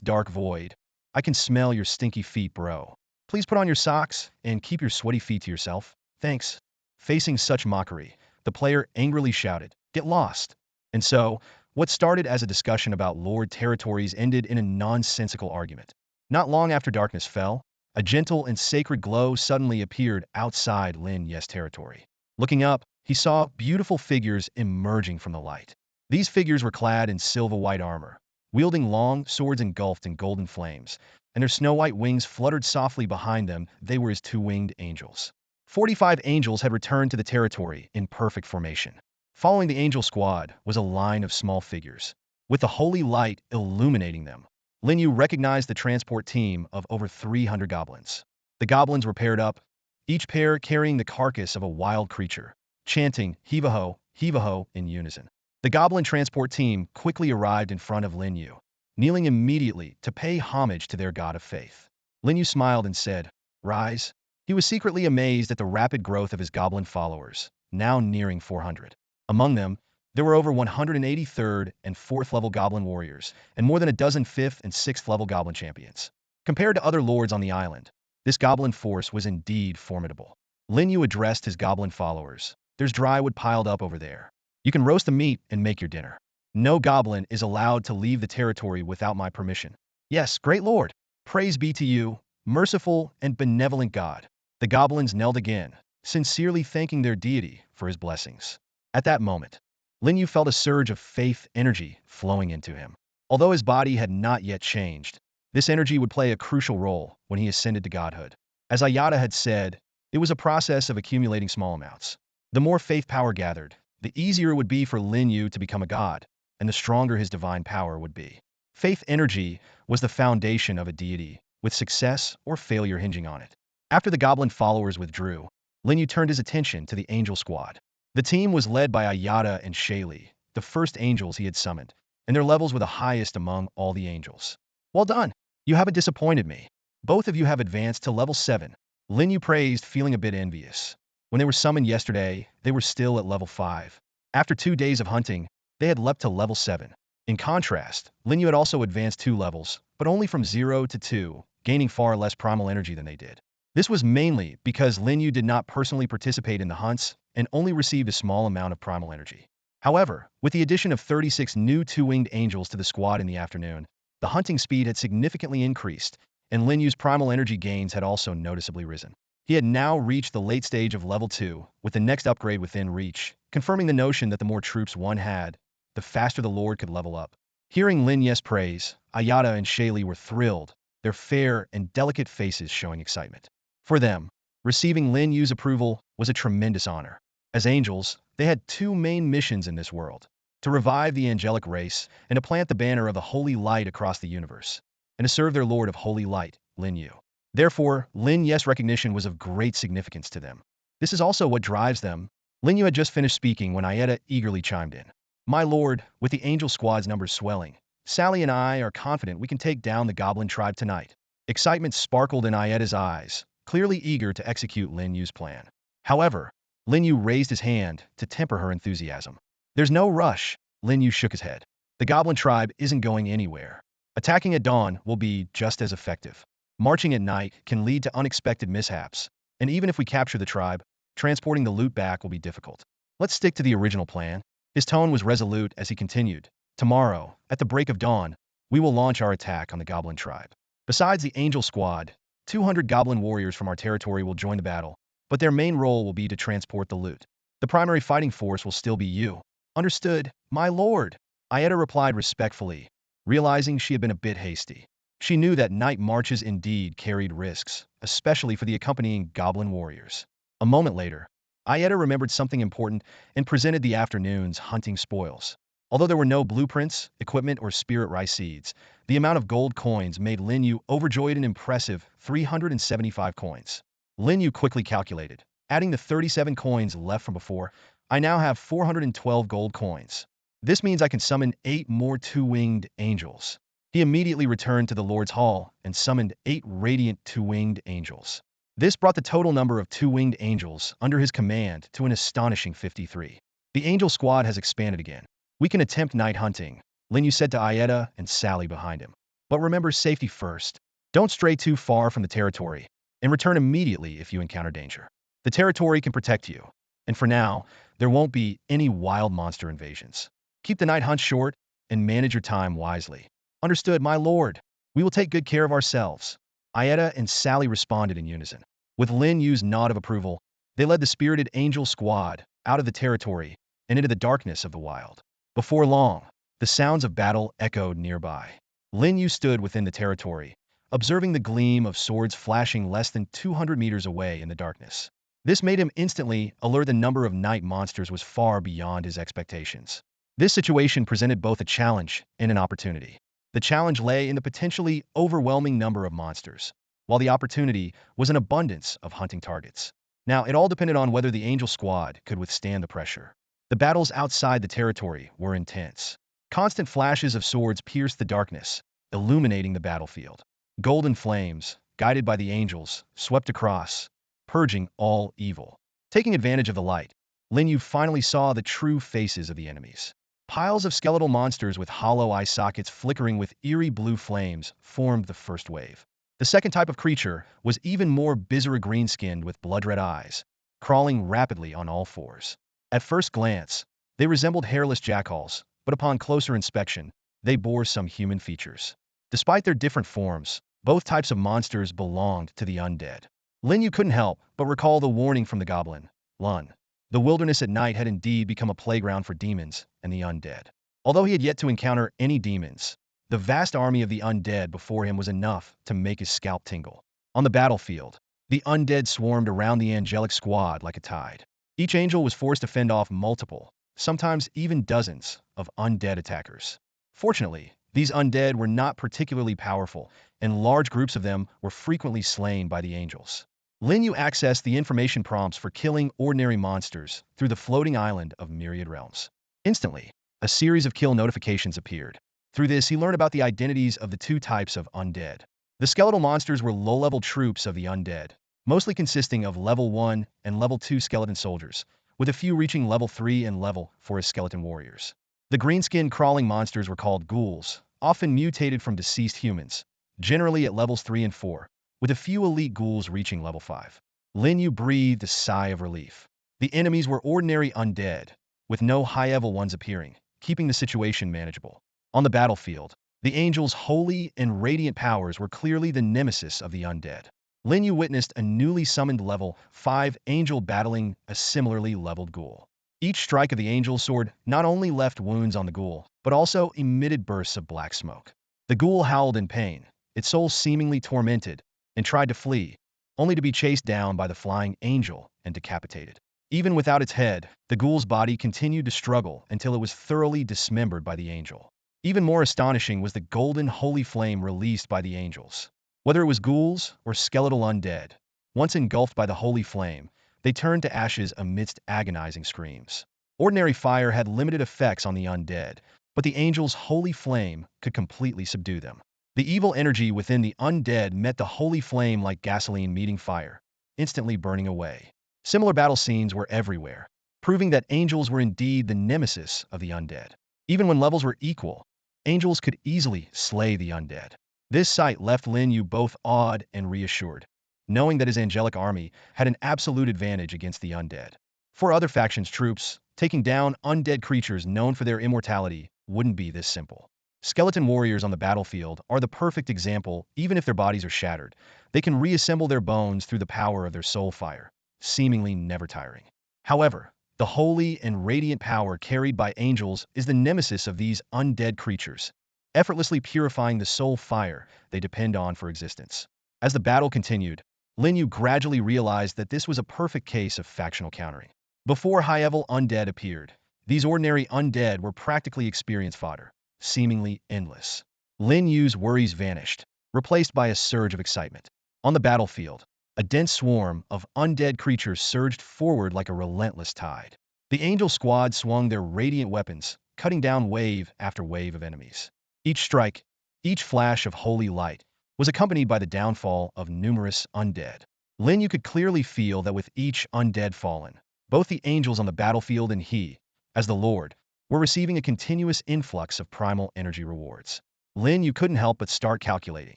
Speaker 1: dark void, I can smell your stinky feet, bro. Please put on your socks and keep your sweaty feet to yourself. Thanks. Facing such mockery, the player angrily shouted, get lost. And so, what started as a discussion about lord territories ended in a nonsensical argument. Not long after darkness fell, a gentle and sacred glow suddenly appeared outside Lin Yu's territory. Looking up, he saw beautiful figures emerging from the light. These figures were clad in silver-white armor, wielding long swords engulfed in golden flames, and their snow-white wings fluttered softly behind them. They were his 2-winged angels. 45 angels had returned to the territory in perfect formation. Following the angel squad was a line of small figures, with the holy light illuminating them. Lin Yu recognized the transport team of over 300 goblins. The goblins were paired up, each pair carrying the carcass of a wild creature, chanting heave-a-ho in unison. The goblin transport team quickly arrived in front of Lin Yu, kneeling immediately to pay homage to their god of faith. Lin Yu smiled and said, rise. He was secretly amazed at the rapid growth of his goblin followers, now nearing 400. Among them, there were over 180 3rd and 4th level goblin warriors, and more than a dozen 5th and 6th level goblin champions. Compared to other lords on the island, this goblin force was indeed formidable. Lin Yu addressed his goblin followers. There's dry wood piled up over there. You can roast the meat and make your dinner. No goblin is allowed to leave the territory without my permission. Yes, great lord. Praise be to you, merciful and benevolent God. The goblins knelt again, sincerely thanking their deity for his blessings. At that moment, Lin Yu felt a surge of faith energy flowing into him. Although his body had not yet changed, this energy would play a crucial role when he ascended to godhood. As Ayata had said, it was a process of accumulating small amounts. The more faith power gathered, the easier it would be for Lin Yu to become a god, and the stronger his divine power would be. Faith energy was the foundation of a deity, with success or failure hinging on it. After the goblin followers withdrew, Lin Yu turned his attention to the angel squad. The team was led by Ayata and Shaylee, the first angels he had summoned, and their levels were the highest among all the angels. Well done. You haven't disappointed me. Both of you have advanced to level 7. Lin Yu praised, feeling a bit envious. When they were summoned yesterday, they were still at level 5. After 2 days of hunting, they had leapt to level 7. In contrast, Lin Yu had also advanced 2 levels, but only from 0 to 2, gaining far less primal energy than they did. This was mainly because Lin Yu did not personally participate in the hunts and only received a small amount of primal energy. However, with the addition of 36 new 2-winged angels to the squad in the afternoon, the hunting speed had significantly increased, and Lin Yu's primal energy gains had also noticeably risen. He had now reached the late stage of level 2, with the next upgrade within reach, confirming the notion that the more troops one had, the faster the lord could level up. Hearing Lin Yu's praise, Ayata and Shaylee were thrilled, their fair and delicate faces showing excitement. For them, receiving Lin Yu's approval was a tremendous honor. As angels, they had 2 main missions in this world: to revive the angelic race and to plant the banner of the holy light across the universe, and to serve their lord of holy light, Lin Yu. Therefore, Lin Yu's recognition was of great significance to them. This is also what drives them. Lin Yu had just finished speaking when Ayeta eagerly chimed in. My lord, with the angel squad's numbers swelling, Sally and I are confident we can take down the goblin tribe tonight. Excitement sparkled in Ayeta's eyes, clearly eager to execute Lin Yu's plan. However, Lin Yu raised his hand to temper her enthusiasm. There's no rush. Lin Yu shook his head. The goblin tribe isn't going anywhere. Attacking at dawn will be just as effective. Marching at night can lead to unexpected mishaps, And even if we capture the tribe, transporting the loot back will be difficult. Let's stick to the original plan. His tone was resolute as he continued. Tomorrow, at the break of dawn, we will launch our attack on the goblin tribe. Besides the angel squad, 200 goblin warriors from our territory will join the battle, but their main role will be to transport the loot. The primary fighting force will still be you. Understood, my lord. Ieta replied respectfully, realizing she had been a bit hasty. She knew that night marches indeed carried risks, especially for the accompanying goblin warriors. A moment later, Ieta remembered something important and presented the afternoon's hunting spoils. Although there were no blueprints, equipment, or spirit rice seeds, the amount of gold coins made Lin Yu overjoyed an impressive 375 coins. Lin Yu quickly calculated. Adding the 37 coins left from before, I now have 412 gold coins. This means I can summon 8 more two-winged angels. He immediately returned to the Lord's Hall and summoned 8 radiant two-winged angels. This brought the total number of two-winged angels under his command to an astonishing 53. The angel squad has expanded again. We can attempt night hunting, Lin Yu said to Ieta and Sally behind him. But remember safety first. Don't stray too far from the territory, and return immediately if you encounter danger. The territory can protect you, and for now, there won't be any wild monster invasions. Keep the night hunt short and manage your time wisely. Understood, my lord. We will take good care of ourselves. Ieta and Sally responded in unison. With Lin Yu's nod of approval, they led the spirited angel squad out of the territory and into the darkness of the wild. Before long, the sounds of battle echoed nearby. Lin Yu stood within the territory, observing the gleam of swords flashing less than 200 meters away in the darkness. This made him instantly alert the number of night monsters was far beyond his expectations. This situation presented both a challenge and an opportunity. The challenge lay in the potentially overwhelming number of monsters, while the opportunity was an abundance of hunting targets. Now, it all depended on whether the angel squad could withstand the pressure. The battles outside the territory were intense. Constant flashes of swords pierced the darkness, illuminating the battlefield. Golden flames, guided by the angels, swept across, purging all evil. Taking advantage of the light, Lin Yu finally saw the true faces of the enemies. Piles of skeletal monsters with hollow eye sockets flickering with eerie blue flames formed the first wave. The second type of creature was even more bizarre green-skinned with blood-red eyes, crawling rapidly on all fours. At first glance, they resembled hairless jackals, but upon closer inspection, they bore some human features. Despite their different forms, both types of monsters belonged to the undead. Lin Yu couldn't help but recall the warning from the goblin, Lun. The wilderness at night had indeed become a playground for demons and the undead. Although he had yet to encounter any demons, the vast army of the undead before him was enough to make his scalp tingle. On the battlefield, the undead swarmed around the angelic squad like a tide. Each angel was forced to fend off multiple, sometimes even dozens, of undead attackers. Fortunately, these undead were not particularly powerful, and large groups of them were frequently slain by the angels. Lin Yu accessed the information prompts for killing ordinary monsters through the floating island of myriad realms. Instantly, a series of kill notifications appeared. Through this, he learned about the identities of the 2 types of undead. The skeletal monsters were low-level troops of the undead, mostly consisting of level 1 and level 2 skeleton soldiers, with a few reaching level 3 and level 4 as skeleton warriors. The green-skinned crawling monsters were called ghouls, often mutated from deceased humans, generally at levels 3 and 4. With a few elite ghouls reaching level 5. Lin Yu breathed a sigh of relief. The enemies were ordinary undead, with no high-level ones appearing, keeping the situation manageable. On the battlefield, the angels' holy and radiant powers were clearly the nemesis of the undead. Lin Yu witnessed a newly summoned level 5 angel battling a similarly leveled ghoul. Each strike of the angel sword not only left wounds on the ghoul, but also emitted bursts of black smoke. The ghoul howled in pain, its soul seemingly tormented, and tried to flee, only to be chased down by the flying angel and decapitated. Even without its head, the ghoul's body continued to struggle until it was thoroughly dismembered by the angel. Even more astonishing was the golden holy flame released by the angels. Whether it was ghouls or skeletal undead, once engulfed by the holy flame, they turned to ashes amidst agonizing screams. Ordinary fire had limited effects on the undead, but the angel's holy flame could completely subdue them. The evil energy within the undead met the holy flame like gasoline meeting fire, instantly burning away. Similar battle scenes were everywhere, proving that angels were indeed the nemesis of the undead. Even when levels were equal, angels could easily slay the undead. This sight left Lin Yu both awed and reassured. knowing that his angelic army had an absolute advantage against the undead. For other factions' troops, taking down undead creatures known for their immortality wouldn't be this simple. Skeleton warriors on the battlefield are the perfect example. Even if their bodies are shattered, they can reassemble their bones through the power of their soul fire, seemingly never tiring. However, the holy and radiant power carried by angels is the nemesis of these undead creatures, effortlessly purifying the soul fire they depend on for existence. As the battle continued, Lin Yu gradually realized that this was a perfect case of factional countering. Before high-level undead appeared, these ordinary undead were practically experience fodder, seemingly endless. Lin Yu's worries vanished, replaced by a surge of excitement. On the battlefield, a dense swarm of undead creatures surged forward like a relentless tide. The angel squad swung their radiant weapons, cutting down wave after wave of enemies. Each strike, each flash of holy light, was accompanied by the downfall of numerous undead. Lin Yu could clearly feel that with each undead fallen, both the angels on the battlefield and he, as the Lord, were receiving a continuous influx of primal energy rewards. Lin Yu couldn't help but start calculating.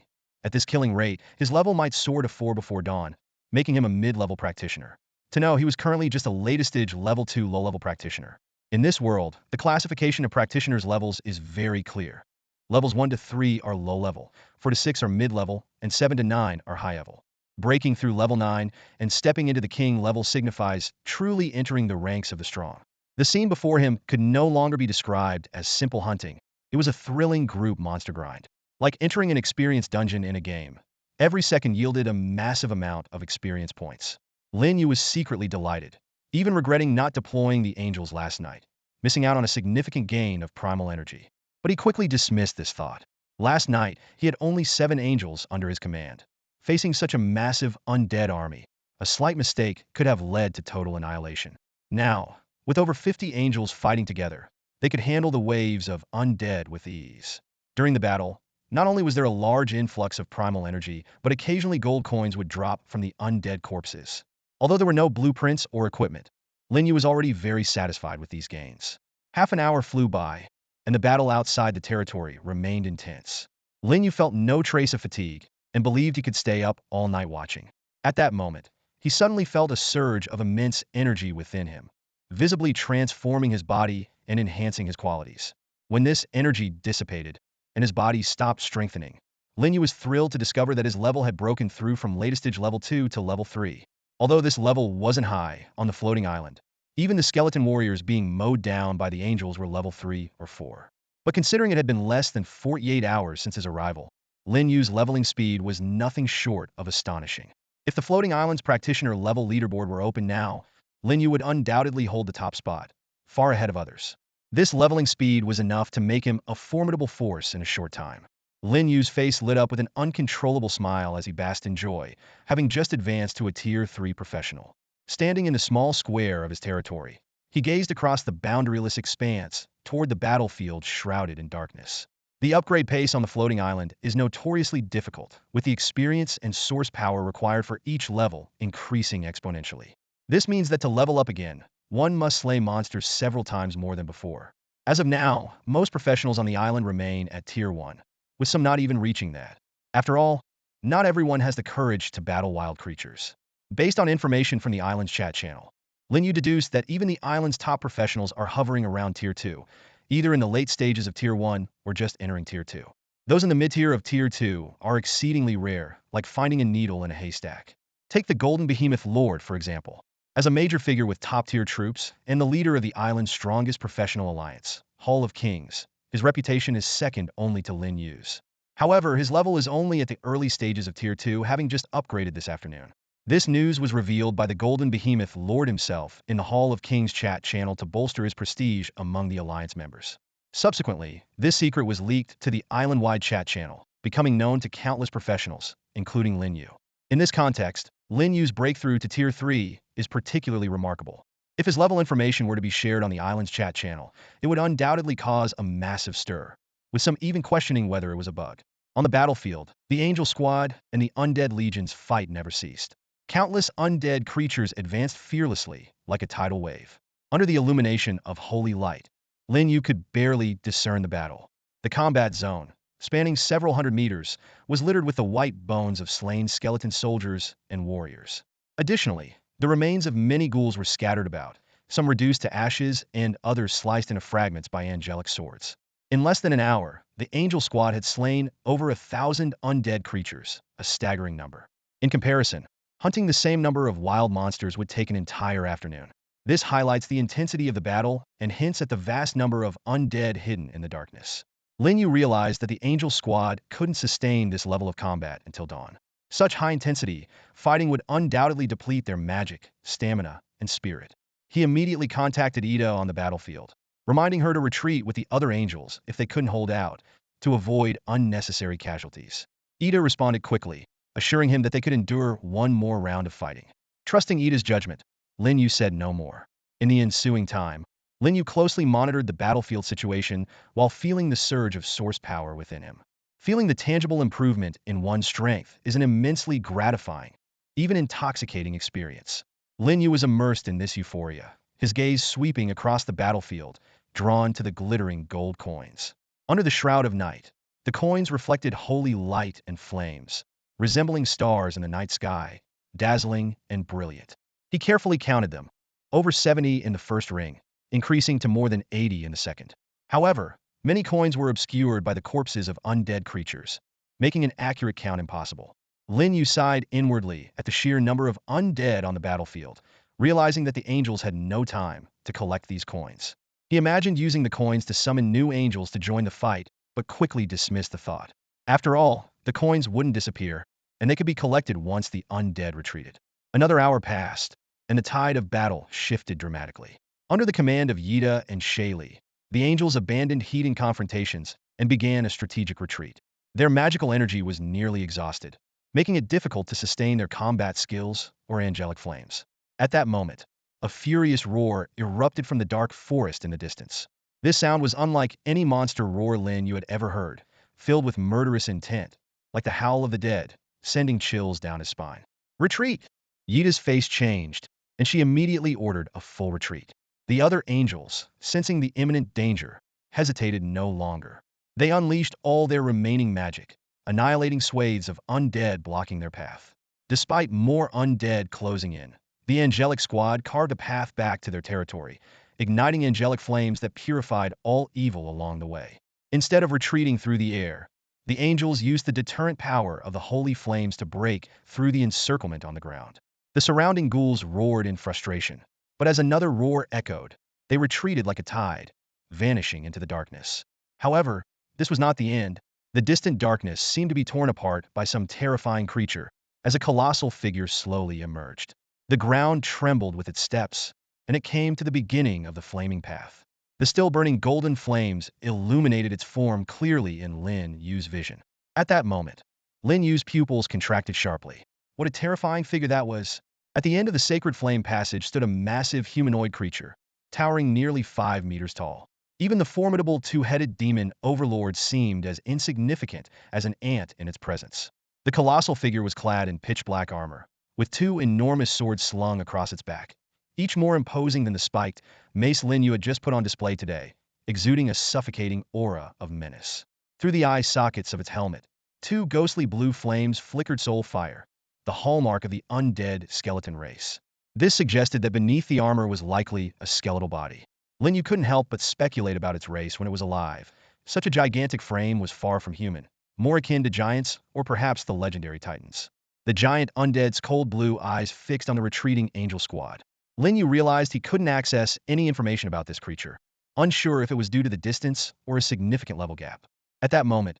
Speaker 1: At this killing rate, his level might soar to 4 before dawn, making him a mid-level practitioner. To know, he was currently just a latest-stage level 2 low-level practitioner. In this world, the classification of practitioners' levels is very clear. Levels 1 to 3 are low-level, 4 to 6 are mid-level, and 7 to 9 are high-level. Breaking through level 9 and stepping into the king level signifies truly entering the ranks of the strong. The scene before him could no longer be described as simple hunting. It was a thrilling group monster grind. Like entering an experience dungeon in a game. Every second yielded a massive amount of experience points. Lin Yu was secretly delighted, even regretting not deploying the angels last night, missing out on a significant gain of primal energy. But he quickly dismissed this thought. Last night, he had only 7 angels under his command. Facing such a massive undead army, a slight mistake could have led to total annihilation. Now, with over 50 angels fighting together, they could handle the waves of undead with ease. During the battle, not only was there a large influx of primal energy, but occasionally gold coins would drop from the undead corpses. Although there were no blueprints or equipment, Lin Yu was already very satisfied with these gains. Half an hour flew by, and the battle outside the territory remained intense. Lin Yu felt no trace of fatigue and believed he could stay up all night watching. At that moment, he suddenly felt a surge of immense energy within him, visibly transforming his body and enhancing his qualities. When this energy dissipated, and his body stopped strengthening, Lin Yu was thrilled to discover that his level had broken through from latest stage level 2 to level 3. Although this level wasn't high on the floating island, even the skeleton warriors being mowed down by the angels were level 3 or 4. But considering it had been less than 48 hours since his arrival, Lin Yu's leveling speed was nothing short of astonishing. If the floating island's practitioner level leaderboard were open now, Lin Yu would undoubtedly hold the top spot, far ahead of others. This leveling speed was enough to make him a formidable force in a short time. Lin Yu's face lit up with an uncontrollable smile as he basked in joy, having just advanced to a Tier 3 professional. Standing in the small square of his territory, he gazed across the boundaryless expanse toward the battlefield shrouded in darkness. The upgrade pace on the floating island is notoriously difficult, with the experience and source power required for each level increasing exponentially. This means that to level up again, one must slay monsters several times more than before. As of now, most professionals on the island remain at Tier 1, with some not even reaching that. After all, not everyone has the courage to battle wild creatures. Based on information from the island's chat channel, Lin Yu deduced that even the island's top professionals are hovering around Tier 2, either in the late stages of Tier 1 or just entering Tier 2. Those in the mid-tier of Tier 2 are exceedingly rare, like finding a needle in a haystack. Take the Golden Behemoth Lord, for example. As a major figure with top-tier troops and the leader of the island's strongest professional alliance, Hall of Kings, his reputation is second only to Lin Yu's. However, his level is only at the early stages of Tier 2, having just upgraded this afternoon. This news was revealed by the Golden Behemoth Lord himself in the Hall of Kings chat channel to bolster his prestige among the Alliance members. Subsequently, this secret was leaked to the island-wide chat channel, becoming known to countless professionals, including Lin Yu. In this context, Lin Yu's breakthrough to Tier 3 is particularly remarkable. If his level information were to be shared on the island's chat channel, it would undoubtedly cause a massive stir, with some even questioning whether it was a bug. On the battlefield, the Angel Squad and the Undead Legion's fight never ceased. Countless undead creatures advanced fearlessly, like a tidal wave. Under the illumination of holy light, Lin Yu could barely discern the battle. The combat zone, spanning several hundred meters, was littered with the white bones of slain skeleton soldiers and warriors. Additionally, the remains of many ghouls were scattered about, some reduced to ashes and others sliced into fragments by angelic swords. In less than an hour, the angel squad had slain over 1,000 undead creatures, a staggering number. In comparison, hunting the same number of wild monsters would take an entire afternoon. This highlights the intensity of the battle and hints at the vast number of undead hidden in the darkness. Lin Yu realized that the angel squad couldn't sustain this level of combat until dawn. Such high-intensity fighting would undoubtedly deplete their magic, stamina, and spirit. He immediately contacted Ida on the battlefield, reminding her to retreat with the other angels if they couldn't hold out, to avoid unnecessary casualties. Ida responded quickly, assuring him that they could endure one more round of fighting. Trusting Ida's judgment, Lin Yu said no more. In the ensuing time, Lin Yu closely monitored the battlefield situation while feeling the surge of source power within him. Feeling the tangible improvement in one's strength is an immensely gratifying, even intoxicating experience. Lin Yu was immersed in this euphoria, his gaze sweeping across the battlefield, drawn to the glittering gold coins. Under the shroud of night, the coins reflected holy light and flames, resembling stars in the night sky, dazzling and brilliant. He carefully counted them, over 70 in the first ring, increasing to more than 80 in the second. However, many coins were obscured by the corpses of undead creatures, making an accurate count impossible. Lin Yu sighed inwardly at the sheer number of undead on the battlefield, realizing that the angels had no time to collect these coins. He imagined using the coins to summon new angels to join the fight, but quickly dismissed the thought. After all, the coins wouldn't disappear, and they could be collected once the undead retreated. Another hour passed, and the tide of battle shifted dramatically. Under the command of Yida and Shayli, the angels abandoned heated confrontations and began a strategic retreat. Their magical energy was nearly exhausted, making it difficult to sustain their combat skills or angelic flames. At that moment, a furious roar erupted from the dark forest in the distance. This sound was unlike any monster roar Lin you had ever heard, filled with murderous intent, like the howl of the dead, sending chills down his spine. Retreat! Yida's face changed, and she immediately ordered a full retreat. The other angels, sensing the imminent danger, hesitated no longer. They unleashed all their remaining magic, annihilating swathes of undead blocking their path. Despite more undead closing in, the angelic squad carved a path back to their territory, igniting angelic flames that purified all evil along the way. Instead of retreating through the air, the angels used the deterrent power of the holy flames to break through the encirclement on the ground. The surrounding ghouls roared in frustration, but as another roar echoed, they retreated like a tide, vanishing into the darkness. However, this was not the end. The distant darkness seemed to be torn apart by some terrifying creature as a colossal figure slowly emerged. The ground trembled with its steps, and it came to the beginning of the flaming path. The still-burning golden flames illuminated its form clearly in Lin Yu's vision. At that moment, Lin Yu's pupils contracted sharply. What a terrifying figure that was! At the end of the sacred flame passage stood a massive humanoid creature, towering nearly 5 meters tall. Even the formidable two-headed demon overlord seemed as insignificant as an ant in its presence. The colossal figure was clad in pitch-black armor, with 2 enormous swords slung across its back, each more imposing than the spiked mace Lin Yu had just put on display today, exuding a suffocating aura of menace. Through the eye sockets of its helmet, 2 ghostly blue flames flickered soul fire, the hallmark of the undead skeleton race. This suggested that beneath the armor was likely a skeletal body. Lin Yu couldn't help but speculate about its race when it was alive. Such a gigantic frame was far from human, more akin to giants or perhaps the legendary titans. The giant undead's cold blue eyes fixed on the retreating angel squad. Lin Yu realized he couldn't access any information about this creature, unsure if it was due to the distance or a significant level gap. At that moment,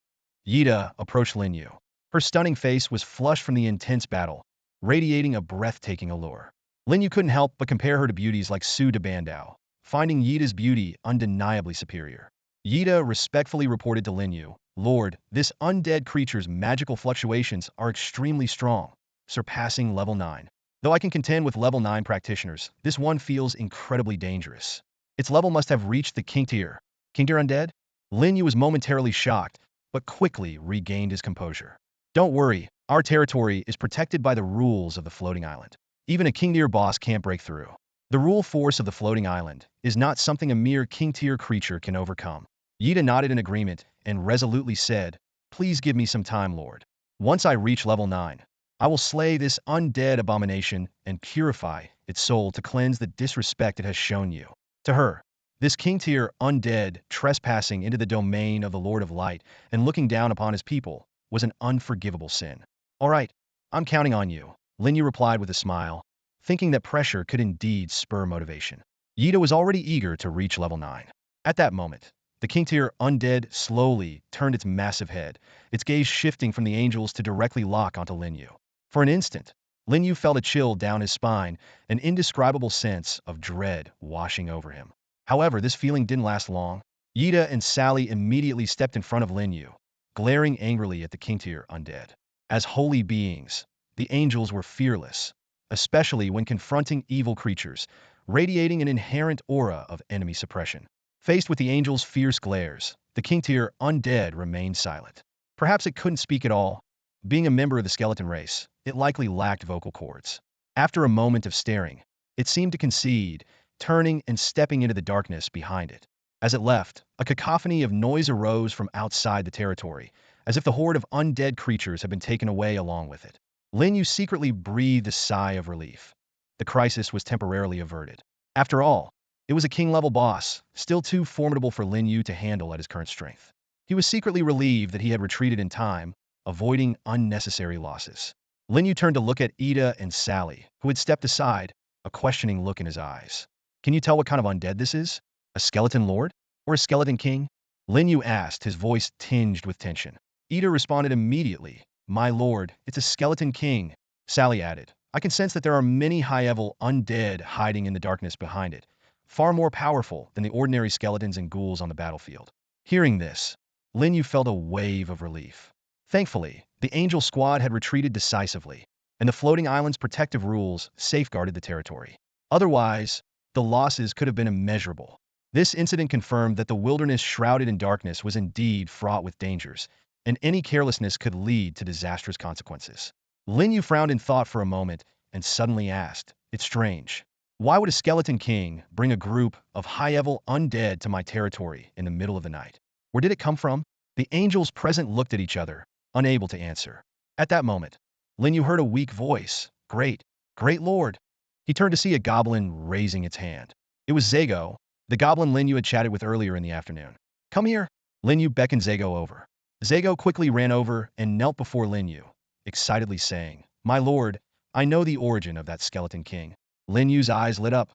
Speaker 1: Yida approached Lin Yu. Her stunning face was flushed from the intense battle, radiating a breathtaking allure. Lin Yu couldn't help but compare her to beauties like Su de Bandao, finding Yida's beauty undeniably superior. Yida respectfully reported to Lin Yu, "Lord, this undead creature's magical fluctuations are extremely strong, surpassing level 9. Though I can contend with level 9 practitioners, this one feels incredibly dangerous. Its level must have reached the king tier. King tier undead?" Lin Yu was momentarily shocked, but quickly regained his composure. "Don't worry, our territory is protected by the rules of the floating island. Even a king tier boss can't break through. The rule force of the floating island is not something a mere king tier creature can overcome." Yida nodded in agreement and resolutely said, Please give me some time, Lord. Once I reach level 9, I will slay this undead abomination and purify its soul to cleanse the disrespect it has shown you. To her, this king-tier undead trespassing into the domain of the Lord of Light and looking down upon his people was an unforgivable sin. All right, I'm counting on you, Lin Yu replied with a smile, thinking that pressure could indeed spur motivation. Yida was already eager to reach level 9. At that moment, the king-tier undead slowly turned its massive head, its gaze shifting from the angels to directly lock onto Lin Yu. For an instant, Lin Yu felt a chill down his spine, an indescribable sense of dread washing over him. However, this feeling didn't last long. Yida and Sally immediately stepped in front of Lin Yu, glaring angrily at the king-tier undead. As holy beings, the angels were fearless, especially when confronting evil creatures, radiating an inherent aura of enemy suppression. Faced with the angels' fierce glares, the king-tier undead remained silent. Perhaps it couldn't speak at all. Being a member of the skeleton race, it likely lacked vocal cords. After a moment of staring, it seemed to concede, turning and stepping into the darkness behind it. As it left, a cacophony of noise arose from outside the territory, as if the horde of undead creatures had been taken away along with it. Lin Yu secretly breathed a sigh of relief. The crisis was temporarily averted. After all, it was a king-level boss, still too formidable for Lin Yu to handle at his current strength. He was secretly relieved that he had retreated in time, avoiding unnecessary losses. Lin Yu turned to look at Ida and Sally, who had stepped aside, a questioning look in his eyes. Can you tell what kind of undead this is? A skeleton lord? Or a skeleton king? Lin Yu asked, his voice tinged with tension. Ida responded immediately. My lord, it's a skeleton king. Sally added, I can sense that there are many high-level undead hiding in the darkness behind it, far more powerful than the ordinary skeletons and ghouls on the battlefield. Hearing this, Lin Yu felt a wave of relief. Thankfully, the angel squad had retreated decisively, and the floating island's protective rules safeguarded the territory. Otherwise, the losses could have been immeasurable. This incident confirmed that the wilderness shrouded in darkness was indeed fraught with dangers, and any carelessness could lead to disastrous consequences. Lin Yu frowned in thought for a moment and suddenly asked, It's strange. Why would a skeleton king bring a group of high-level undead to my territory in the middle of the night? Where did it come from? The angels present looked at each other, unable to answer. At that moment, Lin Yu heard a weak voice. Great lord. He turned to see a goblin raising its hand. It was Zago, the goblin Lin Yu had chatted with earlier in the afternoon. Come here. Lin Yu beckoned Zago over. Zago quickly ran over and knelt before Lin Yu, excitedly saying, My lord, I know the origin of that skeleton king. Lin Yu's eyes lit up.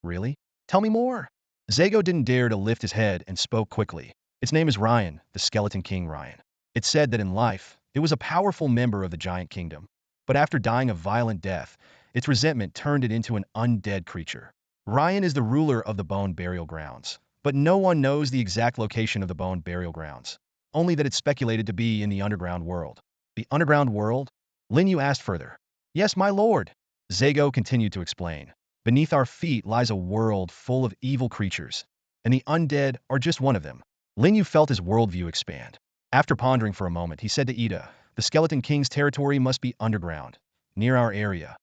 Speaker 1: Really? Tell me more. Zago didn't dare to lift his head and spoke quickly. Its name is Ryan, the skeleton king Ryan. It said that in life, it was a powerful member of the giant kingdom, but after dying a violent death, its resentment turned it into an undead creature. Ryan is the ruler of the Bone Burial Grounds, but no one knows the exact location of the Bone Burial Grounds, only that it's speculated to be in the underground world. The underground world? Lin Yu asked further. Yes, my lord. Zago continued to explain. Beneath our feet lies a world full of evil creatures, and the undead are just one of them. Lin Yu felt his worldview expand. After pondering for a moment, he said to Ida, the Skeleton King's territory must be underground, near our area.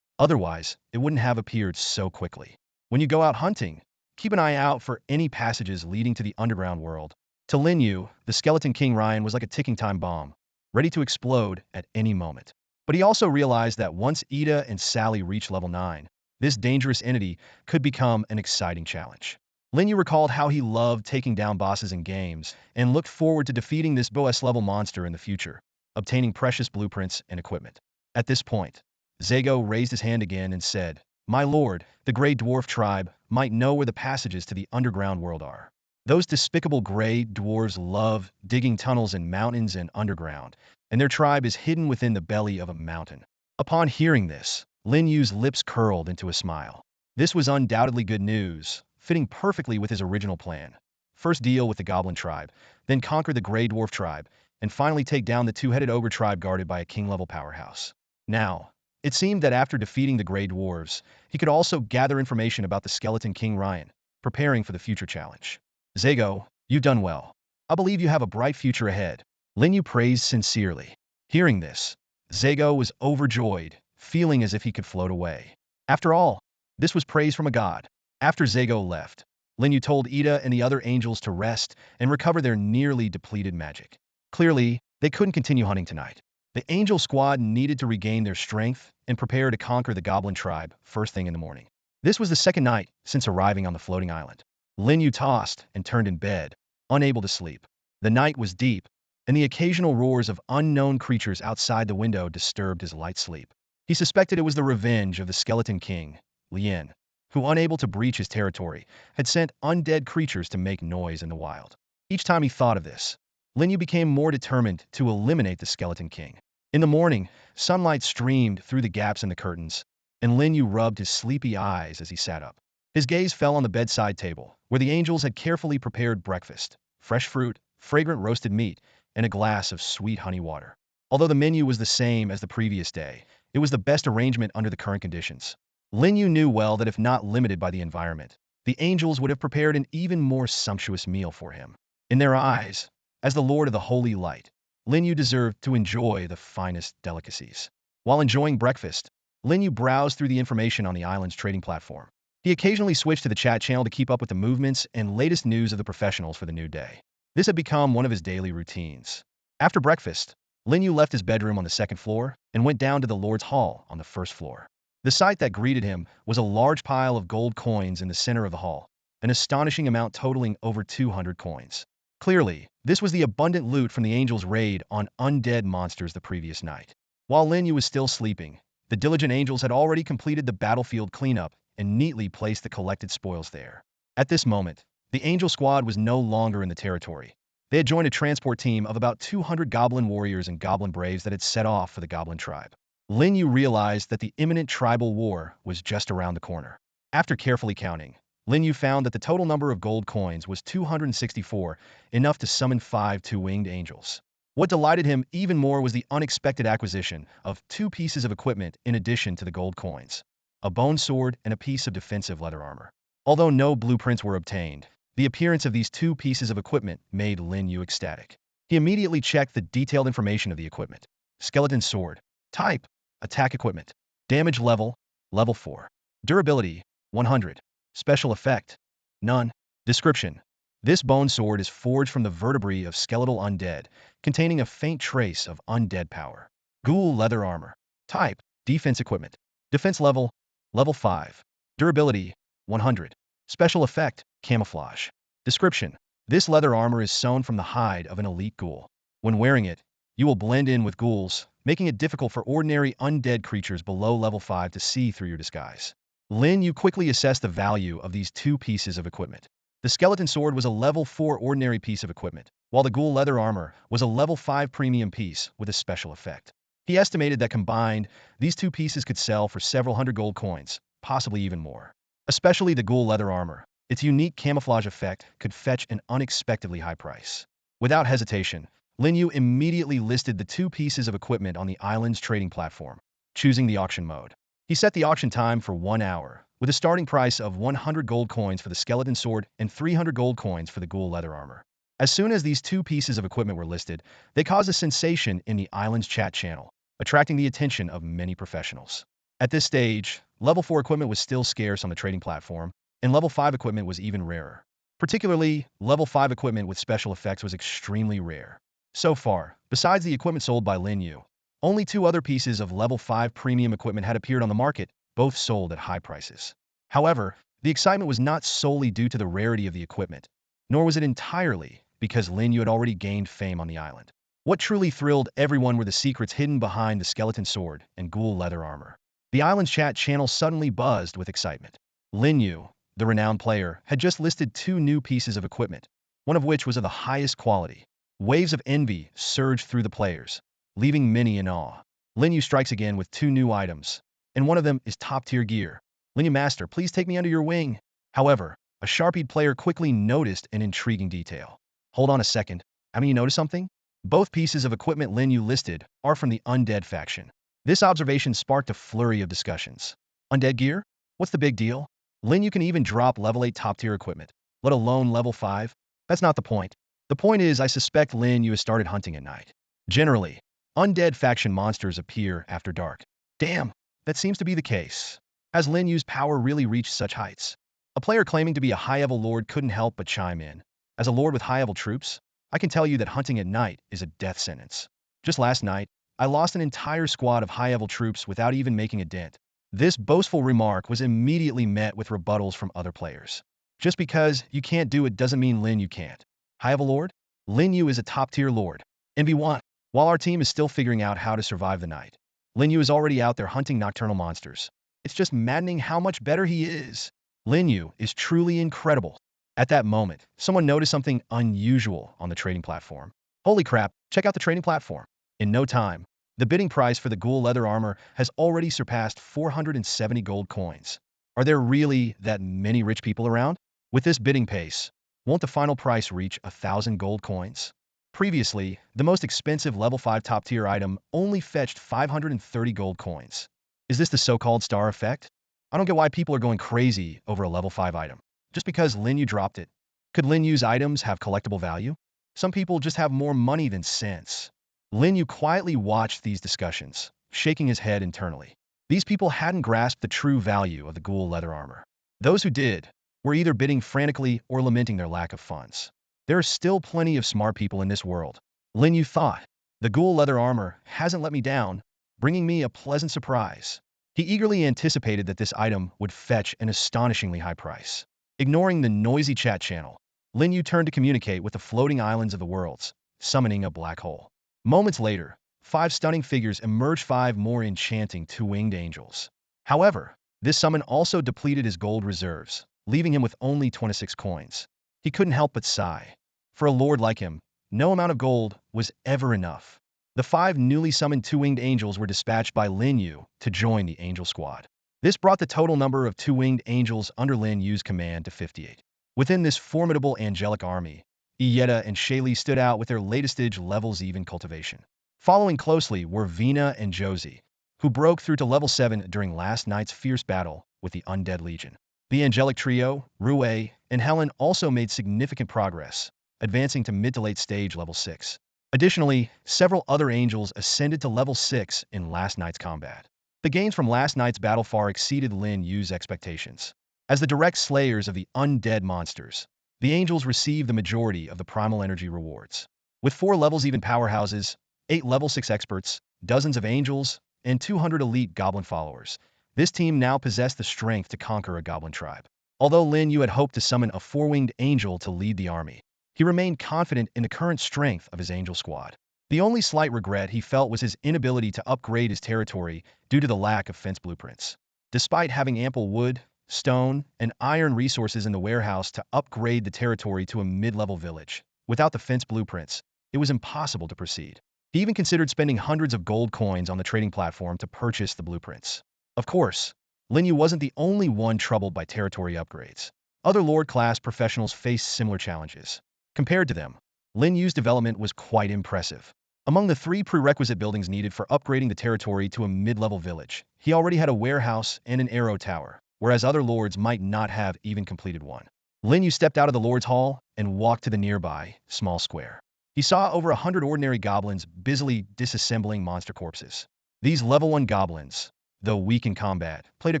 Speaker 1: Otherwise, it wouldn't have appeared so quickly. When you go out hunting, keep an eye out for any passages leading to the underground world. To Lin Yu, the Skeleton King Ryan was like a ticking time bomb, ready to explode at any moment. But he also realized that once Ida and Sally reached level 9, this dangerous entity could become an exciting challenge. Lin Yu recalled how he loved taking down bosses in games and looked forward to defeating this boss-level monster in the future, obtaining precious blueprints and equipment. At this point, Zago raised his hand again and said, My lord, the Grey Dwarf tribe might know where the passages to the underground world are. Those despicable Grey Dwarves love digging tunnels in mountains and underground, and their tribe is hidden within the belly of a mountain. Upon hearing this, Lin Yu's lips curled into a smile. This was undoubtedly good news, fitting perfectly with his original plan. First deal with the Goblin tribe, then conquer the Grey Dwarf tribe, and finally take down the two-headed ogre tribe guarded by a king-level powerhouse. Now, it seemed that after defeating the Grey Dwarves, he could also gather information about the Skeleton King Ryan, preparing for the future challenge. Zago, you've done well. I believe you have a bright future ahead. Lin Yu praised sincerely. Hearing this, Zago was overjoyed, feeling as if he could float away. After all, this was praise from a god. After Zago left, Lin Yu told Ida and the other angels to rest and recover their nearly depleted magic. Clearly, They couldn't continue hunting tonight. The angel squad needed to regain their strength and prepare to conquer the goblin tribe first thing in the morning. This was the second night since arriving on the floating island. Lin Yu tossed and turned in bed, unable to sleep. The night was deep, and the occasional roars of unknown creatures outside the window disturbed his light sleep. He suspected it was the revenge of the Skeleton King, Lin, who, unable to breach his territory, had sent undead creatures to make noise in the wild. Each time he thought of this, Lin Yu became more determined to eliminate the Skeleton King. In the morning, sunlight streamed through the gaps in the curtains, and Lin Yu rubbed his sleepy eyes as he sat up. His gaze fell on the bedside table, where the angels had carefully prepared breakfast, fresh fruit, fragrant roasted meat, and a glass of sweet honey water. Although the menu was the same as the previous day, it was the best arrangement under the current conditions. Lin Yu knew well that if not limited by the environment, the angels would have prepared an even more sumptuous meal for him. In their eyes, as the Lord of the Holy Light, Lin Yu deserved to enjoy the finest delicacies. While enjoying breakfast, Lin Yu browsed through the information on the island's trading platform. He occasionally switched to the chat channel to keep up with the movements and latest news of the professionals for the new day. This had become one of his daily routines. After breakfast, Lin Yu left his bedroom on the second floor and went down to the Lord's Hall on the first floor. The sight that greeted him was a large pile of gold coins in the center of the hall, an astonishing amount totaling over 200 coins. Clearly, this was the abundant loot from the angels' raid on undead monsters the previous night. While Lin Yu was still sleeping, the diligent angels had already completed the battlefield cleanup and neatly placed the collected spoils there. At this moment, the angel squad was no longer in the territory. They had joined a transport team of about 200 goblin warriors and goblin braves that had set off for the goblin tribe. Lin Yu realized that the imminent tribal war was just around the corner. After carefully counting, Lin Yu found that the total number of gold coins was 264, enough to summon 5 two-winged angels. What delighted him even more was the unexpected acquisition of 2 pieces of equipment in addition to the gold coins: a bone sword and a piece of defensive leather armor. Although no blueprints were obtained, the appearance of these 2 pieces of equipment made Lin Yu ecstatic. He immediately checked the detailed information of the equipment. Skeleton sword. Type: attack equipment. Damage level: level 4. Durability: 100. Special effect: none. Description: this bone sword is forged from the vertebrae of skeletal undead, containing a faint trace of undead power. Ghoul leather armor. Type: defense equipment. Defense level: level 5. Durability: 100. Special effect: camouflage. Description: this leather armor is sewn from the hide of an elite ghoul. When wearing it, you will blend in with ghouls, making it difficult for ordinary undead creatures below level 5 to see through your disguise. Lin Yu quickly assessed the value of these 2 pieces of equipment. The skeleton sword was a level 4 ordinary piece of equipment, while the ghoul leather armor was a level 5 premium piece with a special effect. He estimated that combined, these 2 pieces could sell for several hundred gold coins, possibly even more. Especially the ghoul leather armor, its unique camouflage effect could fetch an unexpectedly high price. Without hesitation, Lin Yu immediately listed the 2 pieces of equipment on the island's trading platform, choosing the auction mode. He set the auction time for 1 hour, with a starting price of 100 gold coins for the skeleton sword and 300 gold coins for the ghoul leather armor. As soon as these 2 pieces of equipment were listed, they caused a sensation in the island's chat channel, attracting the attention of many professionals. At this stage, level 4 equipment was still scarce on the trading platform, and level 5 equipment was even rarer. Particularly, level 5 equipment with special effects was extremely rare. So far, besides the equipment sold by Lin Yu, only 2 other pieces of level 5 premium equipment had appeared on the market, both sold at high prices. However, the excitement was not solely due to the rarity of the equipment, nor was it entirely because Lin Yu had already gained fame on the island. What truly thrilled everyone were the secrets hidden behind the skeleton sword and ghoul leather armor. The island's chat channel suddenly buzzed with excitement. Lin Yu, the renowned player, had just listed 2 new pieces of equipment, one of which was of the highest quality. Waves of envy surged through the players, leaving many in awe. Lin Yu strikes again with 2 new items, and one of them is top-tier gear. Lin Yu Master, please take me under your wing. However, a sharp-eyed player quickly noticed an intriguing detail. Hold on a second, haven't you noticed something? Both pieces of equipment Lin Yu listed are from the undead faction. This observation sparked a flurry of discussions. Undead gear? What's the big deal? Lin Yu can even drop level 8 top-tier equipment, let alone level 5. That's not the point. The point is, I suspect Lin Yu has started hunting at night. Generally, undead faction monsters appear after dark. Damn, that seems to be the case. Has Lin Yu's power really reached such heights? A player claiming to be a high-level lord couldn't help but chime in. As a lord with high-level troops, I can tell you that hunting at night is a death sentence. Just last night, I lost an entire squad of high-level troops without even making a dent. This boastful remark was immediately met with rebuttals from other players. Just because you can't do it doesn't mean Lin Yu can't. High-level lord? Lin Yu is a top-tier lord. NV1. While our team is still figuring out how to survive the night, Lin Yu is already out there hunting nocturnal monsters. It's just maddening how much better he is. Lin Yu is truly incredible. At that moment, someone noticed something unusual on the trading platform. Holy crap, check out the trading platform. In no time, the bidding price for the ghoul leather armor has already surpassed 470 gold coins. Are there really that many rich people around? With this bidding pace, won't the final price reach 1,000 gold coins? Previously, the most expensive level 5 top-tier item only fetched 530 gold coins. Is this the so-called star effect? I don't get why people are going crazy over a level 5 item. Just because Lin Yu dropped it. Could Lin Yu's items have collectible value? Some people just have more money than sense. Lin Yu quietly watched these discussions, shaking his head internally. These people hadn't grasped the true value of the ghoul leather armor. Those who did were either bidding frantically or lamenting their lack of funds. There are still plenty of smart people in this world. Lin Yu thought, the ghoul leather armor hasn't let me down, bringing me a pleasant surprise. He eagerly anticipated that this item would fetch an astonishingly high price. Ignoring the noisy chat channel, Lin Yu turned to communicate with the floating islands of the worlds, summoning a black hole. Moments later, 5 stunning figures emerged, 5 more enchanting two-winged angels. However, this summon also depleted his gold reserves, leaving him with only 26 coins. He couldn't help but sigh. For a lord like him, no amount of gold was ever enough. The 5 newly summoned two-winged angels were dispatched by Lin Yu to join the angel squad. This brought the total number of two-winged angels under Lin Yu's command to 58. Within this formidable angelic army, Ieta and Shaylee stood out with their latest stage levels even cultivation. Following closely were Vina and Josie, who broke through to level 7 during last night's fierce battle with the Undead Legion. The angelic trio, Rue, and Helen also made significant progress, advancing to mid to late stage level 6. Additionally, several other angels ascended to level 6 in last night's combat. The gains from last night's battle far exceeded Lin Yu's expectations. As the direct slayers of the undead monsters, the angels received the majority of the primal energy rewards. With 4 levels even powerhouses, 8 level 6 experts, dozens of angels, and 200 elite goblin followers, this team now possessed the strength to conquer a goblin tribe. Although Lin Yu had hoped to summon a 4-winged angel to lead the army, he remained confident in the current strength of his angel squad. The only slight regret he felt was his inability to upgrade his territory due to the lack of fence blueprints. Despite having ample wood, stone, and iron resources in the warehouse to upgrade the territory to a mid-level village, without the fence blueprints, it was impossible to proceed. He even considered spending hundreds of gold coins on the trading platform to purchase the blueprints. Of course, Lin Yu wasn't the only one troubled by territory upgrades. Other Lord-class professionals faced similar challenges. Compared to them, Lin Yu's development was quite impressive. Among the 3 prerequisite buildings needed for upgrading the territory to a mid-level village, he already had a warehouse and an arrow tower, whereas other lords might not have even completed one. Lin Yu stepped out of the Lord's Hall and walked to the nearby, small square. He saw over 100 ordinary goblins busily disassembling monster corpses. These level 1 goblins, though weak in combat, played a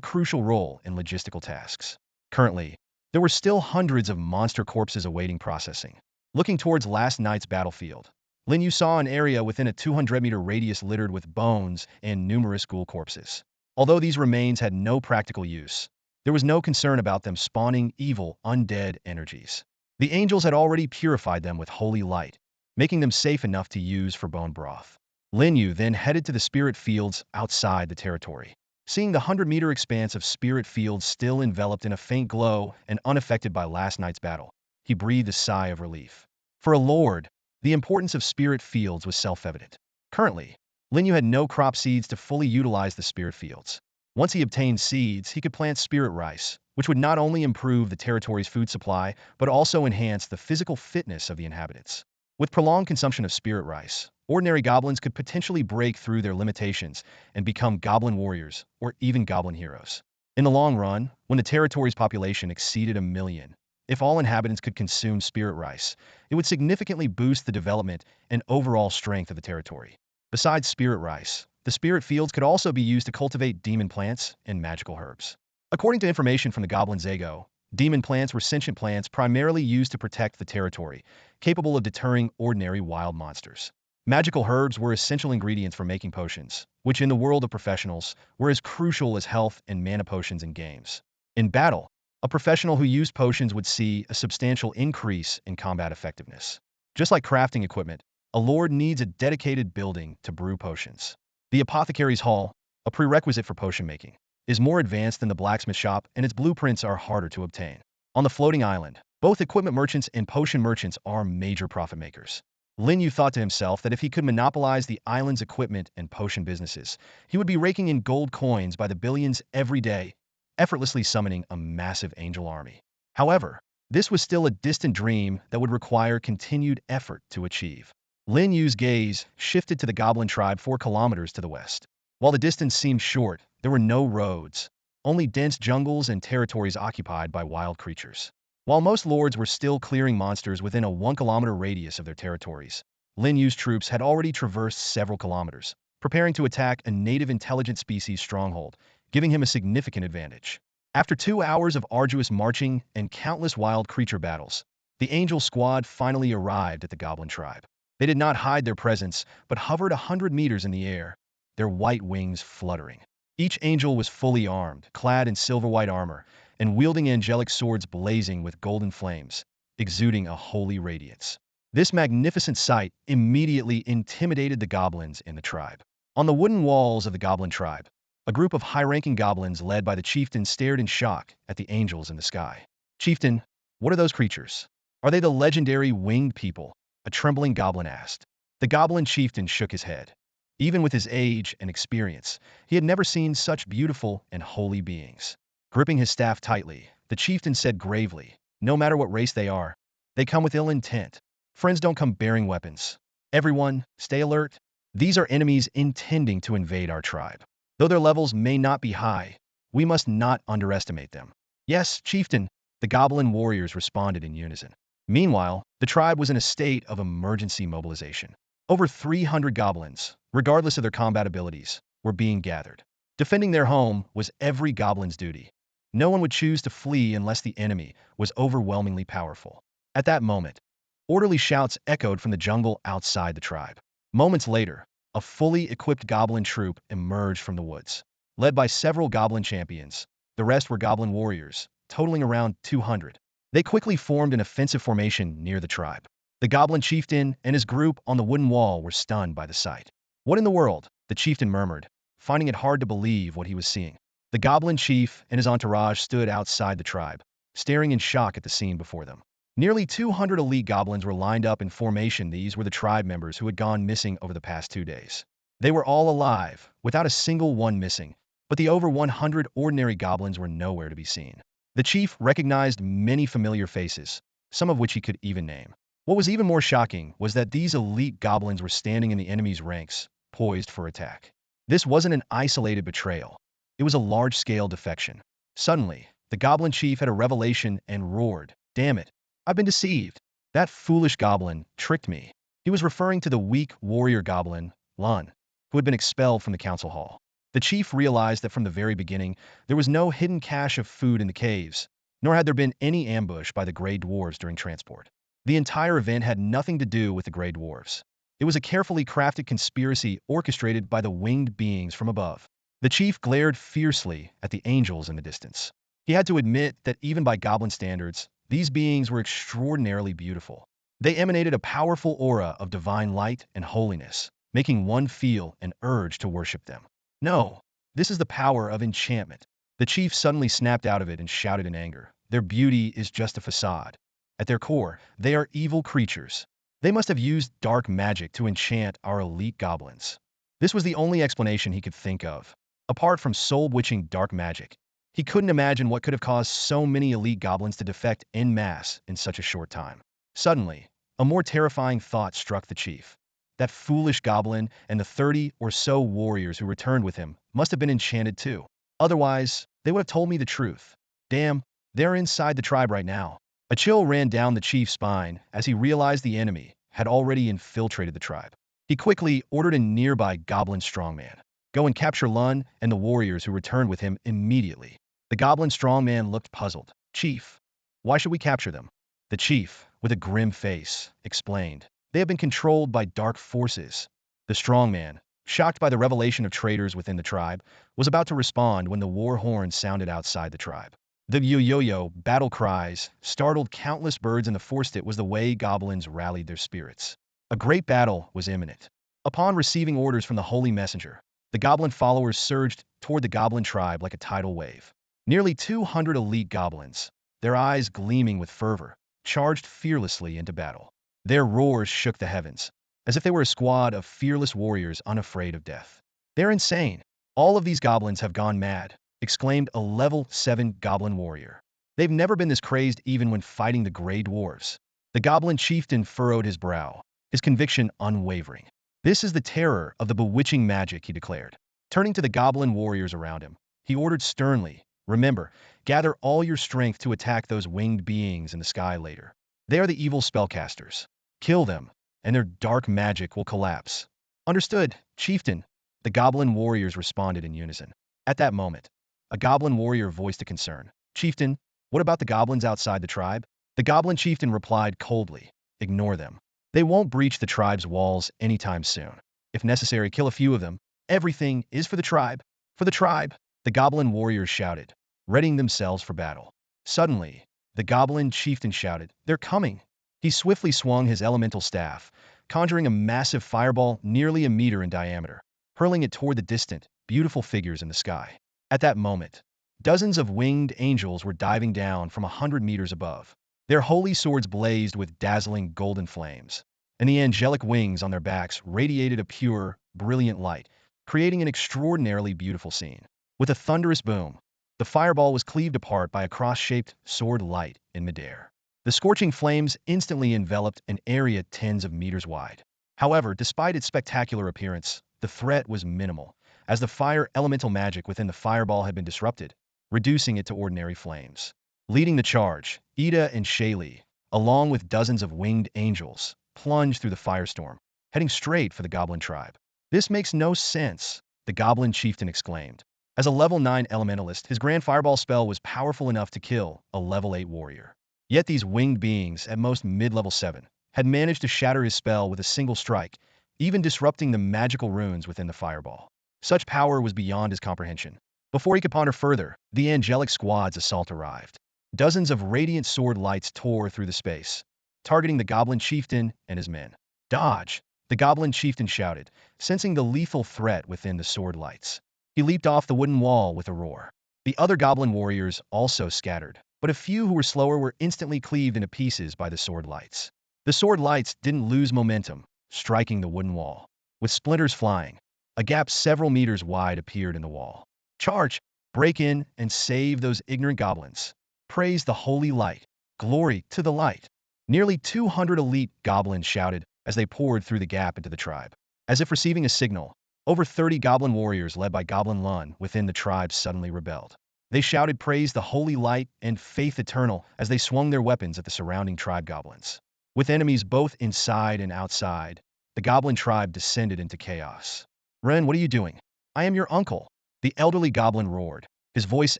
Speaker 1: crucial role in logistical tasks. Currently, there were still hundreds of monster corpses awaiting processing. Looking towards last night's battlefield, Lin Yu saw an area within a 200-meter radius littered with bones and numerous ghoul corpses. Although these remains had no practical use, there was no concern about them spawning evil, undead energies. The angels had already purified them with holy light, making them safe enough to use for bone broth. Lin Yu then headed to the spirit fields outside the territory. Seeing the 100-meter expanse of spirit fields still enveloped in a faint glow and unaffected by last night's battle, he breathed a sigh of relief. For a lord, the importance of spirit fields was self-evident. Currently, Lin Yu had no crop seeds to fully utilize the spirit fields. Once he obtained seeds, he could plant spirit rice, which would not only improve the territory's food supply, but also enhance the physical fitness of the inhabitants. With prolonged consumption of spirit rice, ordinary goblins could potentially break through their limitations and become goblin warriors or even goblin heroes. In the long run, when the territory's population exceeded 1 million, if all inhabitants could consume spirit rice, it would significantly boost the development and overall strength of the territory. Besides spirit rice, the spirit fields could also be used to cultivate demon plants and magical herbs. According to information from the Goblin Zago, demon plants were sentient plants primarily used to protect the territory, capable of deterring ordinary wild monsters. Magical herbs were essential ingredients for making potions, which in the world of professionals were as crucial as health and mana potions in games. In battle, a professional who used potions would see a substantial increase in combat effectiveness. Just like crafting equipment, a lord needs a dedicated building to brew potions. The apothecary's hall, a prerequisite for potion making, is more advanced than the blacksmith shop, and its blueprints are harder to obtain. On the floating island, both equipment merchants and potion merchants are major profit makers. Lin Yu thought to himself that if he could monopolize the island's equipment and potion businesses, he would be raking in gold coins by the billions every day, effortlessly summoning a massive angel army. However, this was still a distant dream that would require continued effort to achieve. Lin Yu's gaze shifted to the goblin tribe 4 kilometers to the west. While the distance seemed short, there were no roads, only dense jungles and territories occupied by wild creatures. While most lords were still clearing monsters within a 1 kilometer radius of their territories, Lin Yu's troops had already traversed several kilometers, preparing to attack a native intelligent species stronghold, giving him a significant advantage. After 2 hours of arduous marching and countless wild creature battles, the angel squad finally arrived at the goblin tribe. They did not hide their presence, but hovered 100 meters in the air, their white wings fluttering. Each angel was fully armed, clad in silver-white armor, and wielding angelic swords blazing with golden flames, exuding a holy radiance. This magnificent sight immediately intimidated the goblins in the tribe. On the wooden walls of the goblin tribe, a group of high-ranking goblins led by the chieftain stared in shock at the angels in the sky. "Chieftain, what are those creatures? Are they the legendary winged people?" a trembling goblin asked. The goblin chieftain shook his head. Even with his age and experience, he had never seen such beautiful and holy beings. Gripping his staff tightly, the chieftain said gravely, "No matter what race they are, they come with ill intent. Friends don't come bearing weapons. Everyone, stay alert. These are enemies intending to invade our tribe. Though their levels may not be high, we must not underestimate them." "Yes, chieftain," the goblin warriors responded in unison. Meanwhile, the tribe was in a state of emergency mobilization. Over 300 goblins, regardless of their combat abilities, were being gathered. Defending their home was every goblin's duty. No one would choose to flee unless the enemy was overwhelmingly powerful. At that moment, orderly shouts echoed from the jungle outside the tribe. Moments later, a fully equipped goblin troop emerged from the woods. Led by several goblin champions, the rest were goblin warriors, totaling around 200. They quickly formed an offensive formation near the tribe. The goblin chieftain and his group on the wooden wall were stunned by the sight. "What in the world?" the chieftain murmured, finding it hard to believe what he was seeing. The goblin chief and his entourage stood outside the tribe, staring in shock at the scene before them. Nearly 200 elite goblins were lined up in formation. These were the tribe members who had gone missing over the past 2 days. They were all alive, without a single one missing, but the over 100 ordinary goblins were nowhere to be seen. The chief recognized many familiar faces, some of which he could even name. What was even more shocking was that these elite goblins were standing in the enemy's ranks, poised for attack. This wasn't an isolated betrayal. It was a large-scale defection. Suddenly, the goblin chief had a revelation and roared, "Damn it! I've been deceived. That foolish goblin tricked me." He was referring to the weak warrior goblin, Lin, who had been expelled from the council hall. The chief realized that from the very beginning, there was no hidden cache of food in the caves, nor had there been any ambush by the Grey Dwarves during transport. The entire event had nothing to do with the Grey Dwarves. It was a carefully crafted conspiracy orchestrated by the winged beings from above. The chief glared fiercely at the angels in the distance. He had to admit that even by goblin standards, these beings were extraordinarily beautiful. They emanated a powerful aura of divine light and holiness, making one feel an urge to worship them. "No, this is the power of enchantment." The chief suddenly snapped out of it and shouted in anger. "Their beauty is just a facade. At their core, they are evil creatures. They must have used dark magic to enchant our elite goblins." This was the only explanation he could think of. Apart from soul-witching dark magic, he couldn't imagine what could have caused so many elite goblins to defect en masse in such a short time. Suddenly, a more terrifying thought struck the chief. That foolish goblin and the 30 or so warriors who returned with him must have been enchanted too. Otherwise, they would have told me the truth. Damn, they're inside the tribe right now. A chill ran down the chief's spine as he realized the enemy had already infiltrated the tribe. He quickly ordered a nearby goblin strongman, "Go and capture Lin and the warriors who returned with him immediately." The goblin strongman looked puzzled. "Chief, why should we capture them?" The chief, with a grim face, explained, They have been controlled by dark forces. The strong man, shocked by the revelation of traitors within the tribe, was about to respond when the war horn sounded outside the tribe. The yo-yo battle cries startled countless birds in the forest. It was the way goblins rallied their spirits. A great battle was imminent. Upon receiving orders from the holy messenger, the goblin followers surged toward the goblin tribe like a tidal wave. Nearly 200 elite goblins, their eyes gleaming with fervor, charged fearlessly into battle. Their roars shook the heavens, as if they were a squad of fearless warriors unafraid of death. They're insane. All of these goblins have gone mad, exclaimed a level 7 goblin warrior. They've never been this crazed even when fighting the Grey Dwarves. The goblin chieftain furrowed his brow, his conviction unwavering. This is the terror of the bewitching magic, he declared. Turning to the goblin warriors around him, he ordered sternly, remember, gather all your strength to attack those winged beings in the sky later. They are the evil spellcasters. Kill them, and their dark magic will collapse. Understood, chieftain, the goblin warriors responded in unison. At that moment, a goblin warrior voiced a concern. Chieftain, what about the goblins outside the tribe? The goblin chieftain replied coldly, ignore them. They won't breach the tribe's walls anytime soon. If necessary, kill a few of them. Everything is for the tribe. For the tribe, the goblin warriors shouted, readying themselves for battle. Suddenly, the goblin chieftain shouted, they're coming. He swiftly swung his elemental staff, conjuring a massive fireball nearly a meter in diameter, hurling it toward the distant, beautiful figures in the sky. At that moment, dozens of winged angels were diving down from 100 meters above. Their holy swords blazed with dazzling golden flames, and the angelic wings on their backs radiated a pure, brilliant light, creating an extraordinarily beautiful scene. With a thunderous boom, the fireball was cleaved apart by a cross-shaped sword light in midair. The scorching flames instantly enveloped an area tens of meters wide. However, despite its spectacular appearance, the threat was minimal, as the fire elemental magic within the fireball had been disrupted, reducing it to ordinary flames. Leading the charge, Ida and Shaylee, along with dozens of winged angels, plunged through the firestorm, heading straight for the goblin tribe. This makes no sense, the goblin chieftain exclaimed. As a level 9 elementalist, his grand fireball spell was powerful enough to kill a level 8 warrior. Yet these winged beings, at most mid-level 7, had managed to shatter his spell with a single strike, even disrupting the magical runes within the fireball. Such power was beyond his comprehension. Before he could ponder further, the angelic squad's assault arrived. Dozens of radiant sword lights tore through the space, targeting the goblin chieftain and his men. Dodge! The goblin chieftain shouted, sensing the lethal threat within the sword lights. He leaped off the wooden wall with a roar. The other goblin warriors also scattered, but a few who were slower were instantly cleaved into pieces by the sword lights. The sword lights didn't lose momentum, striking the wooden wall. With splinters flying, a gap several meters wide appeared in the wall. Charge! Break in and save those ignorant goblins. Praise the holy light. Glory to the light. Nearly 200 elite goblins shouted as they poured through the gap into the tribe. As if receiving a signal, over 30 goblin warriors led by Goblin Lun within the tribe suddenly rebelled. They shouted praise the holy light and faith eternal as they swung their weapons at the surrounding tribe goblins. With enemies both inside and outside, the goblin tribe descended into chaos. Ren, what are you doing? I am your uncle. The elderly goblin roared, his voice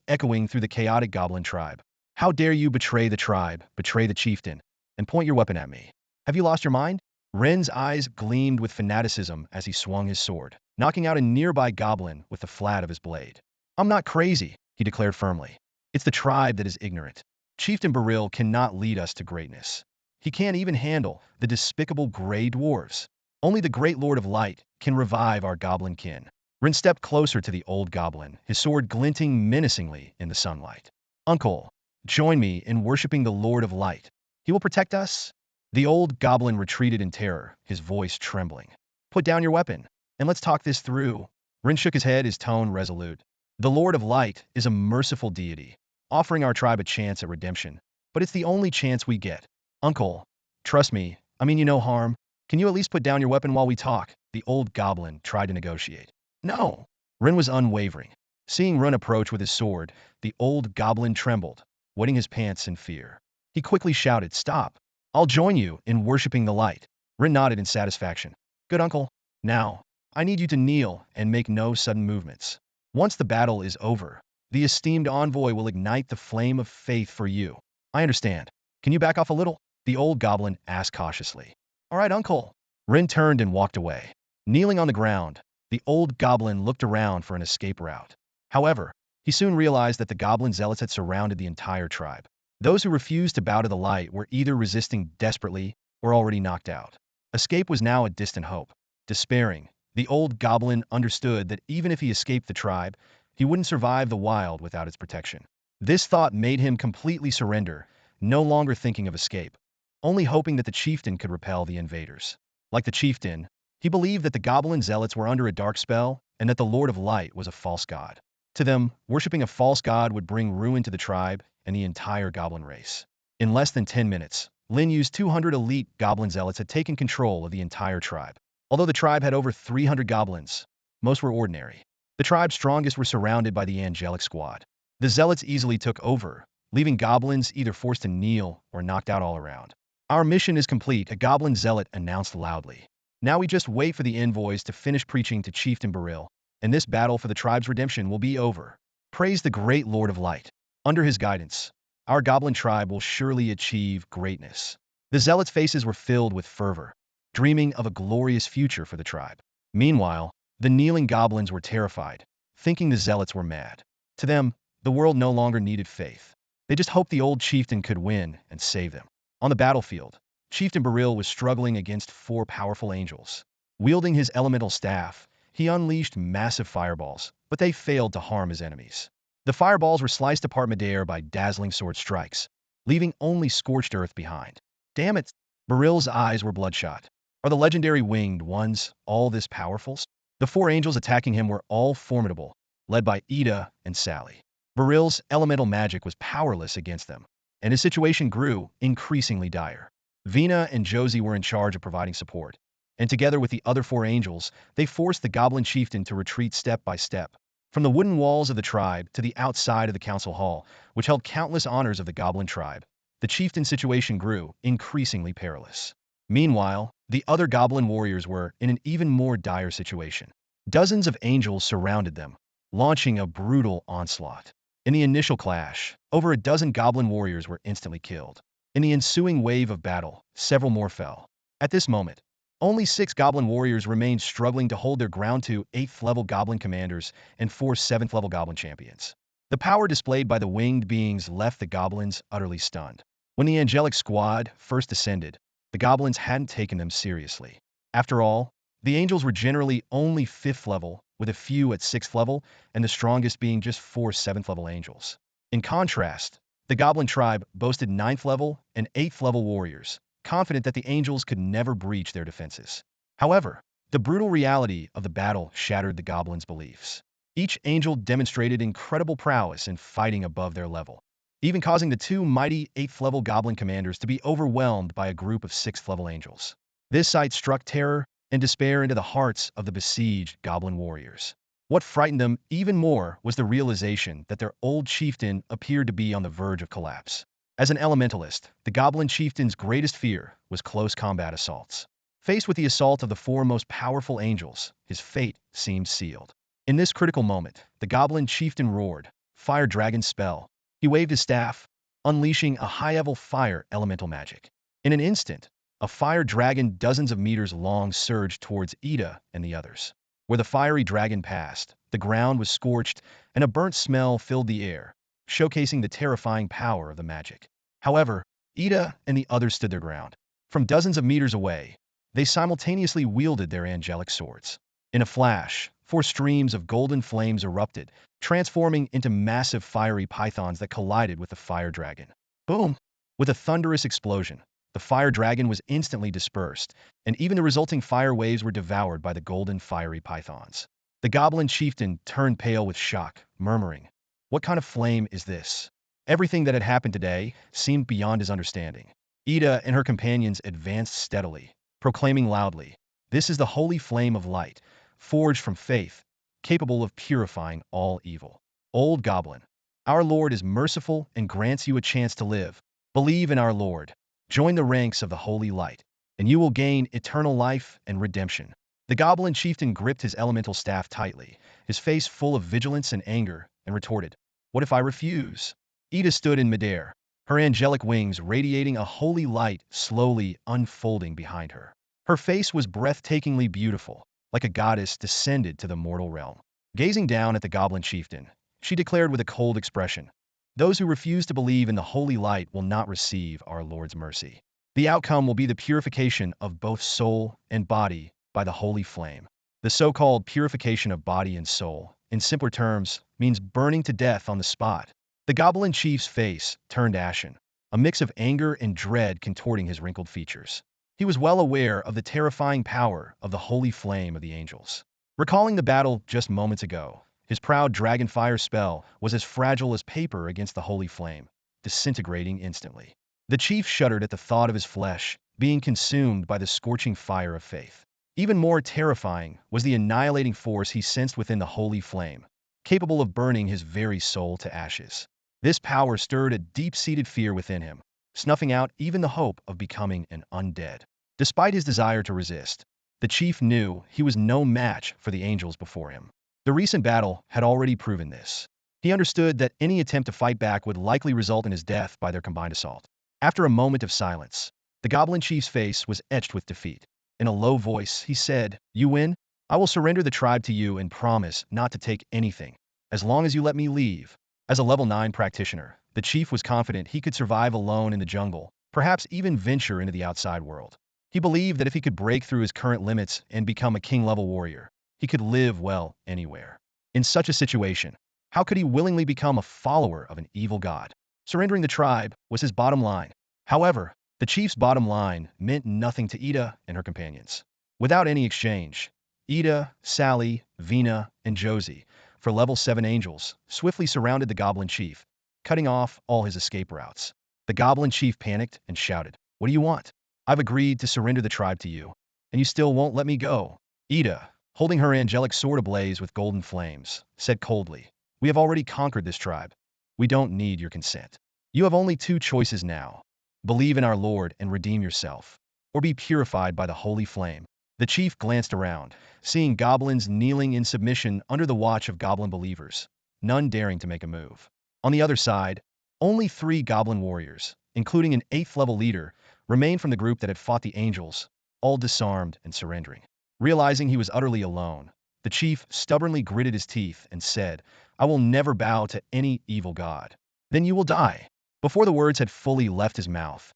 Speaker 1: echoing through the chaotic goblin tribe. How dare you betray the tribe, betray the chieftain, and point your weapon at me? Have you lost your mind? Ren's eyes gleamed with fanaticism as he swung his sword, knocking out a nearby goblin with the flat of his blade. I'm not crazy, he declared firmly. It's the tribe that is ignorant. Chieftain Baril cannot lead us to greatness. He can't even handle the despicable Grey Dwarves. Only the great Lord of Light can revive our goblin kin. Ren stepped closer to the old goblin, his sword glinting menacingly in the sunlight. Uncle, join me in worshipping the Lord of Light. He will protect us. The old goblin retreated in terror, his voice trembling. Put down your weapon, and let's talk this through. Ren shook his head, his tone resolute. The Lord of Light is a merciful deity, offering our tribe a chance at redemption, but it's the only chance we get. Uncle, trust me, I mean you no harm. Can you at least put down your weapon while we talk? The old goblin tried to negotiate. No! Ren was unwavering. Seeing Ren approach with his sword, the old goblin trembled, wetting his pants in fear. He quickly shouted, stop! I'll join you in worshipping the light. Ren nodded in satisfaction. Good uncle. Now, I need you to kneel and make no sudden movements. Once the battle is over, the esteemed envoy will ignite the flame of faith for you. I understand. Can you back off a little? The old goblin asked cautiously. All right, uncle. Rin turned and walked away. Kneeling on the ground, the old goblin looked around for an escape route. However, he soon realized that the goblin zealots had surrounded the entire tribe. Those who refused to bow to the light were either resisting desperately or already knocked out. Escape was now a distant hope. Despairing, the old goblin understood that even if he escaped the tribe, he wouldn't survive the wild without its protection. This thought made him completely surrender, no longer thinking of escape, only hoping that the chieftain could repel the invaders. Like the chieftain, he believed that the goblin zealots were under a dark spell and that the Lord of Light was a false god. To them, worshipping a false god would bring ruin to the tribe and the entire goblin race. In less than 10 minutes, Lin Yu's 200 elite goblin zealots had taken control of the entire tribe. Although the tribe had over 300 goblins, most were ordinary. The tribe's strongest were surrounded by the angelic squad. The zealots easily took over, leaving goblins either forced to kneel or knocked out all around. Our mission is complete, a goblin zealot announced loudly. Now we just wait for the envoys to finish preaching to Chieftain Baril, and this battle for the tribe's redemption will be over. Praise the great Lord of Light. Under his guidance, our goblin tribe will surely achieve greatness. The zealots' faces were filled with fervor, dreaming of a glorious future for the tribe. Meanwhile, the kneeling goblins were terrified, thinking the zealots were mad. To them, the world no longer needed faith. They just hoped the old chieftain could win and save them. On the battlefield, Chieftain Baril was struggling against 4 powerful angels. Wielding his elemental staff, he unleashed massive fireballs, but they failed to harm his enemies. The fireballs were sliced apart midair by dazzling sword strikes, leaving only scorched earth behind. Damn it! Baril's eyes were bloodshot. Are the legendary winged ones all this powerful? The 4 angels attacking him were all formidable, led by Ida and Sally. Baril's elemental magic was powerless against them, and his situation grew increasingly dire. Vina and Josie were in charge of providing support, and together with the other 4 angels, they forced the goblin chieftain to retreat step by step, from the wooden walls of the tribe to the outside of the council hall, which held countless honors of the goblin tribe. The chieftain's situation grew increasingly perilous. Meanwhile, the other goblin warriors were in an even more dire situation. Dozens of angels surrounded them, launching a brutal onslaught. In the initial clash, over a dozen goblin warriors were instantly killed. In the ensuing wave of battle, several more fell. At this moment, only 6 goblin warriors remained struggling to hold their ground, 2 8th-level goblin commanders and 4 7th-level goblin champions. The power displayed by the winged beings left the goblins utterly stunned. When the angelic squad first descended, the goblins hadn't taken them seriously. After all, the angels were generally only 5th level, with a few at 6th level, and the strongest being just 4 7th-level angels. In contrast, the goblin tribe boasted 9th level and 8th level warriors, confident that the angels could never breach their defenses. However, the brutal reality of the battle shattered the goblins' beliefs. Each angel demonstrated incredible prowess in fighting above their level, even causing the 2 mighty 8th level goblin commanders to be overwhelmed by a group of 6th level angels. This sight struck terror and despair into the hearts of the besieged goblin warriors. What frightened them even more was the realization that their old chieftain appeared to be on the verge of collapse. As an elementalist, the goblin chieftain's greatest fear was close combat assaults. Faced with the assault of the 4 most powerful angels, his fate seemed sealed. In this critical moment, the goblin chieftain roared, "Fire Dragon spell." He waved his staff, unleashing a high-level fire elemental magic. In an instant, a fire dragon dozens of meters long surged towards Ida and the others. Where the fiery dragon passed, the ground was scorched and a burnt smell filled the air, showcasing the terrifying power of the magic. However, Ida and the others stood their ground. From dozens of meters away, they simultaneously wielded their angelic swords. In a flash, 4 streams of golden flames erupted, transforming into massive fiery pythons that collided with the fire dragon. Boom! With a thunderous explosion, the fire dragon was instantly dispersed, and even the resulting fire waves were devoured by the golden fiery pythons. The goblin chieftain turned pale with shock, murmuring, "What kind of flame is this?" Everything that had happened today seemed beyond his understanding. Ida and her companions advanced steadily, proclaiming loudly, "This is the holy flame of light, forged from faith, capable of purifying all evil. Old goblin, our Lord is merciful and grants you a chance to live. Believe in our Lord. Join the ranks of the holy light, and you will gain eternal life and redemption." The goblin chieftain gripped his elemental staff tightly, his face full of vigilance and anger, and retorted, "What if I refuse?" Ida stood in midair, her angelic wings radiating a holy light slowly unfolding behind her. Her face was breathtakingly beautiful, like a goddess descended to the mortal realm. Gazing down at the goblin chieftain, she declared with a cold expression, "Those who refuse to believe in the holy light will not receive our Lord's mercy. The outcome will be the purification of both soul and body by the holy flame." The so-called purification of body and soul, in simpler terms, means burning to death on the spot. The goblin chief's face turned ashen, a mix of anger and dread contorting his wrinkled features. He was well aware of the terrifying power of the holy flame of the angels. Recalling the battle just moments ago, his proud dragon fire spell was as fragile as paper against the holy flame, disintegrating instantly. The chief shuddered at the thought of his flesh being consumed by the scorching fire of faith. Even more terrifying was the annihilating force he sensed within the holy flame, capable of burning his very soul to ashes. This power stirred a deep-seated fear within him, snuffing out even the hope of becoming an undead. Despite his desire to resist, the chief knew he was no match for the angels before him. The recent battle had already proven this. He understood that any attempt to fight back would likely result in his death by their combined assault. After a moment of silence, the goblin chief's face was etched with defeat. In a low voice, he said, "You win. I will surrender the tribe to you and promise not to take anything, as long as you let me leave." As a level 9 practitioner, the chief was confident he could survive alone in the jungle, perhaps even venture into the outside world. He believed that if he could break through his current limits and become a king-level warrior, he could live well anywhere. In such a situation, how could he willingly become a follower of an evil god? Surrendering the tribe was his bottom line. However, the chief's bottom line meant nothing to Ida and her companions. Without any exchange, Ida, Sally, Vina, and Josie, for level 7 angels, swiftly surrounded the goblin chief, cutting off all his escape routes. The goblin chief panicked and shouted, "What do you want? I've agreed to surrender the tribe to you, and you still won't let me go." Ida, holding her angelic sword ablaze with golden flames, said coldly, "We have already conquered this tribe. We don't need your consent. You have only two choices now. Believe in our Lord and redeem yourself, or be purified by the holy flame." The chief glanced around, seeing goblins kneeling in submission under the watch of goblin believers, none daring to make a move. On the other side, only 3 goblin warriors, including an 8th-level leader, remained from the group that had fought the angels, all disarmed and surrendering. Realizing he was utterly alone, the chief stubbornly gritted his teeth and said, "I will never bow to any evil god." "Then you will die." Before the words had fully left his mouth,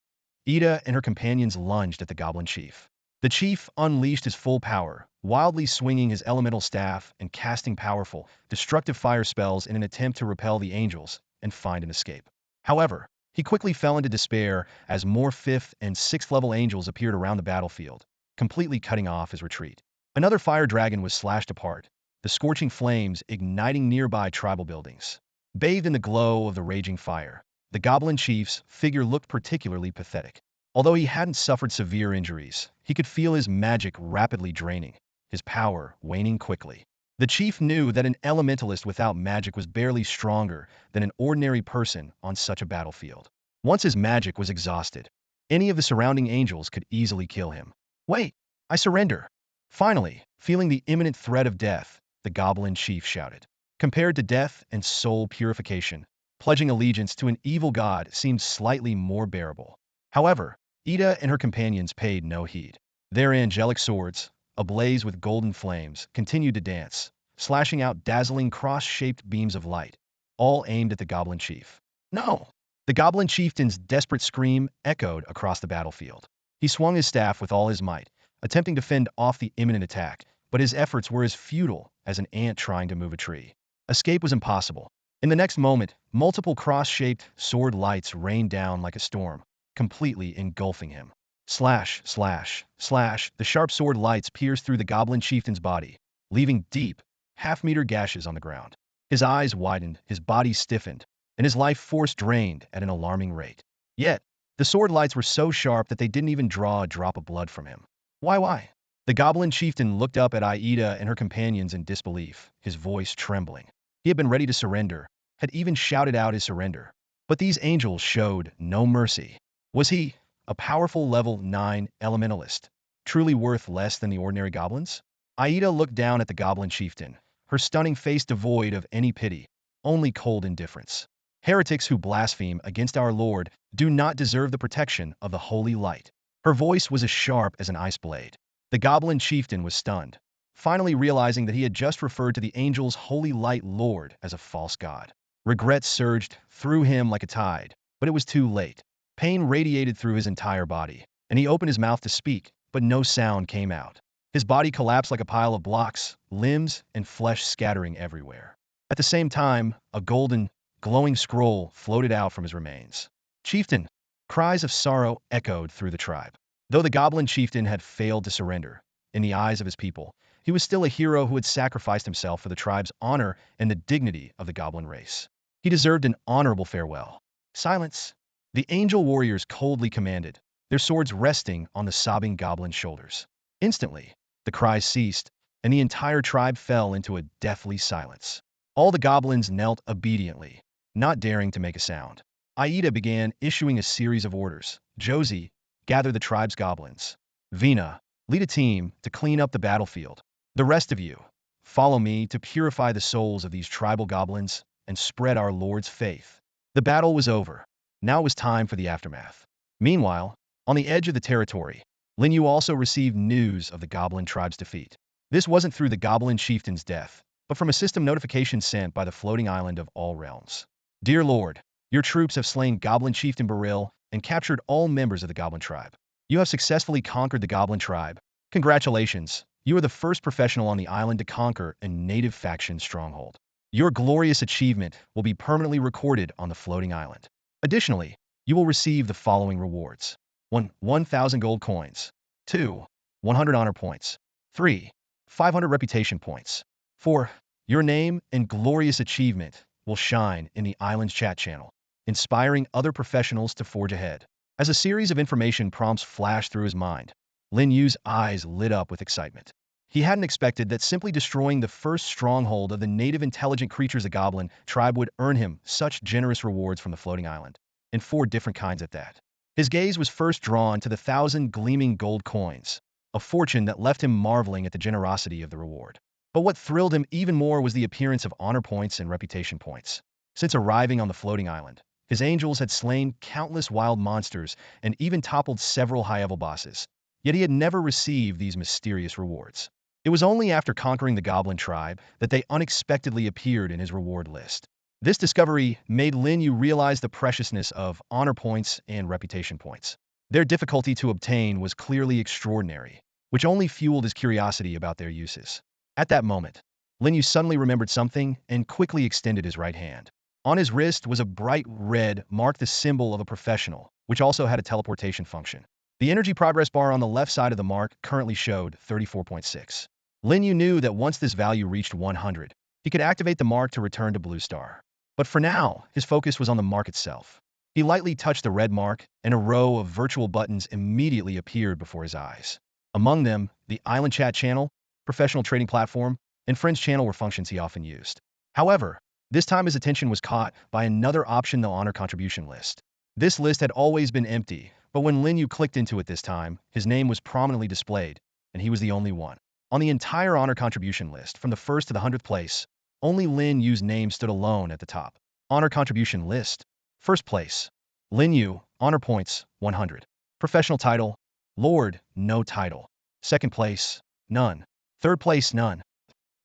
Speaker 1: Ida and her companions lunged at the goblin chief. The chief unleashed his full power, wildly swinging his elemental staff and casting powerful, destructive fire spells in an attempt to repel the angels and find an escape. However, he quickly fell into despair as more 5th and 6th-level angels appeared around the battlefield, completely cutting off his retreat. Another fire dragon was slashed apart, the scorching flames igniting nearby tribal buildings. Bathed in the glow of the raging fire, the goblin chief's figure looked particularly pathetic. Although he hadn't suffered severe injuries, he could feel his magic rapidly draining, his power waning quickly. The chief knew that an elementalist without magic was barely stronger than an ordinary person on such a battlefield. Once his magic was exhausted, any of the surrounding angels could easily kill him. "Wait, I surrender." Finally, feeling the imminent threat of death, the goblin chief shouted. Compared to death and soul purification, pledging allegiance to an evil god seemed slightly more bearable. However, Ida and her companions paid no heed. Their angelic swords, ablaze with golden flames, continued to dance, slashing out dazzling cross-shaped beams of light, all aimed at the goblin chief. "No!" The goblin chieftain's desperate scream echoed across the battlefield. He swung his staff with all his might, attempting to fend off the imminent attack, but his efforts were as futile as an ant trying to move a tree. Escape was impossible. In the next moment, multiple cross-shaped sword lights rained down like a storm, completely engulfing him. Slash, slash, slash, the sharp sword lights pierced through the goblin chieftain's body, leaving deep, half-meter gashes on the ground. His eyes widened, his body stiffened, and his life force drained at an alarming rate. Yet, the sword lights were so sharp that they didn't even draw a drop of blood from him. Why? The goblin chieftain looked up at Aida and her companions in disbelief, his voice trembling. He had been ready to surrender, had even shouted out his surrender. But these angels showed no mercy. Was he, a powerful level 9 elementalist, truly worth less than the ordinary goblins? Aida looked down at the goblin chieftain, her stunning face devoid of any pity, only cold indifference. "Heretics who blaspheme against our Lord do not deserve the protection of the holy light." Her voice was as sharp as an ice blade. The goblin chieftain was stunned, finally realizing that he had just referred to the angel's holy light lord as a false god. Regret surged through him like a tide, but it was too late. Pain radiated through his entire body, and he opened his mouth to speak, but no sound came out. His body collapsed like a pile of blocks, limbs and flesh scattering everywhere. At the same time, a golden, glowing scroll floated out from his remains. Chieftain! Cries of sorrow echoed through the tribe. Though the goblin chieftain had failed to surrender, in the eyes of his people, he was still a hero who had sacrificed himself for the tribe's honor and the dignity of the goblin race. He deserved an honorable farewell. Silence! The angel warriors coldly commanded, their swords resting on the sobbing goblin's shoulders. Instantly, the cries ceased, and the entire tribe fell into a deathly silence. All the goblins knelt obediently, not daring to make a sound. Aida began issuing a series of orders. Josie, gather the tribe's goblins. Vina, lead a team to clean up the battlefield. The rest of you, follow me to purify the souls of these tribal goblins and spread our Lord's faith. The battle was over. Now it was time for the aftermath. Meanwhile, on the edge of the territory, Lin Yu also received news of the goblin tribe's defeat. This wasn't through the goblin chieftain's death, but from a system notification sent by the floating island of all realms. Dear Lord, your troops have slain Goblin Chieftain Baril and captured all members of the Goblin tribe. You have successfully conquered the Goblin tribe. Congratulations, you are the first professional on the island to conquer a native faction stronghold. Your glorious achievement will be permanently recorded on the floating island. Additionally, you will receive the following rewards. 1. 1,000 gold coins. 2. 100 honor points. 3. 500 reputation points. 4. Your name and glorious achievement will shine in the island's chat channel, inspiring other professionals to forge ahead. As a series of information prompts flashed through his mind, Lin Yu's eyes lit up with excitement. He hadn't expected that simply destroying the first stronghold of the native intelligent creatures the Goblin tribe would earn him such generous rewards from the floating island, and 4 different kinds at that. His gaze was first drawn to the 1,000 gleaming gold coins, a fortune that left him marveling at the generosity of the reward. But what thrilled him even more was the appearance of honor points and reputation points. Since arriving on the floating island, his angels had slain countless wild monsters and even toppled several high-level bosses, yet he had never received these mysterious rewards. It was only after conquering the Goblin tribe that they unexpectedly appeared in his reward list. This discovery made Lin Yu realize the preciousness of honor points and reputation points. Their difficulty to obtain was clearly extraordinary, which only fueled his curiosity about their uses. At that moment, Lin Yu suddenly remembered something and quickly extended his right hand. On his wrist was a bright red mark, the symbol of a professional, which also had a teleportation function. The energy progress bar on the left side of the mark currently showed 34.6. Lin Yu knew that once this value reached 100, he could activate the mark to return to Blue Star. But for now, his focus was on the mark itself. He lightly touched the red mark, and a row of virtual buttons immediately appeared before his eyes. Among them, the Island Chat channel, professional trading platform, and friends channel were functions he often used. However, this time his attention was caught by another option, the honor contribution list. This list had always been empty, but when Lin Yu clicked into it this time, his name was prominently displayed, and he was the only one. On the entire honor contribution list, from the 1st to the 100th place, only Lin Yu's name stood alone at the top. Honor contribution list. First place, Lin Yu, honor points, 100. Professional title, Lord, no title. Second place, none. Third place, none.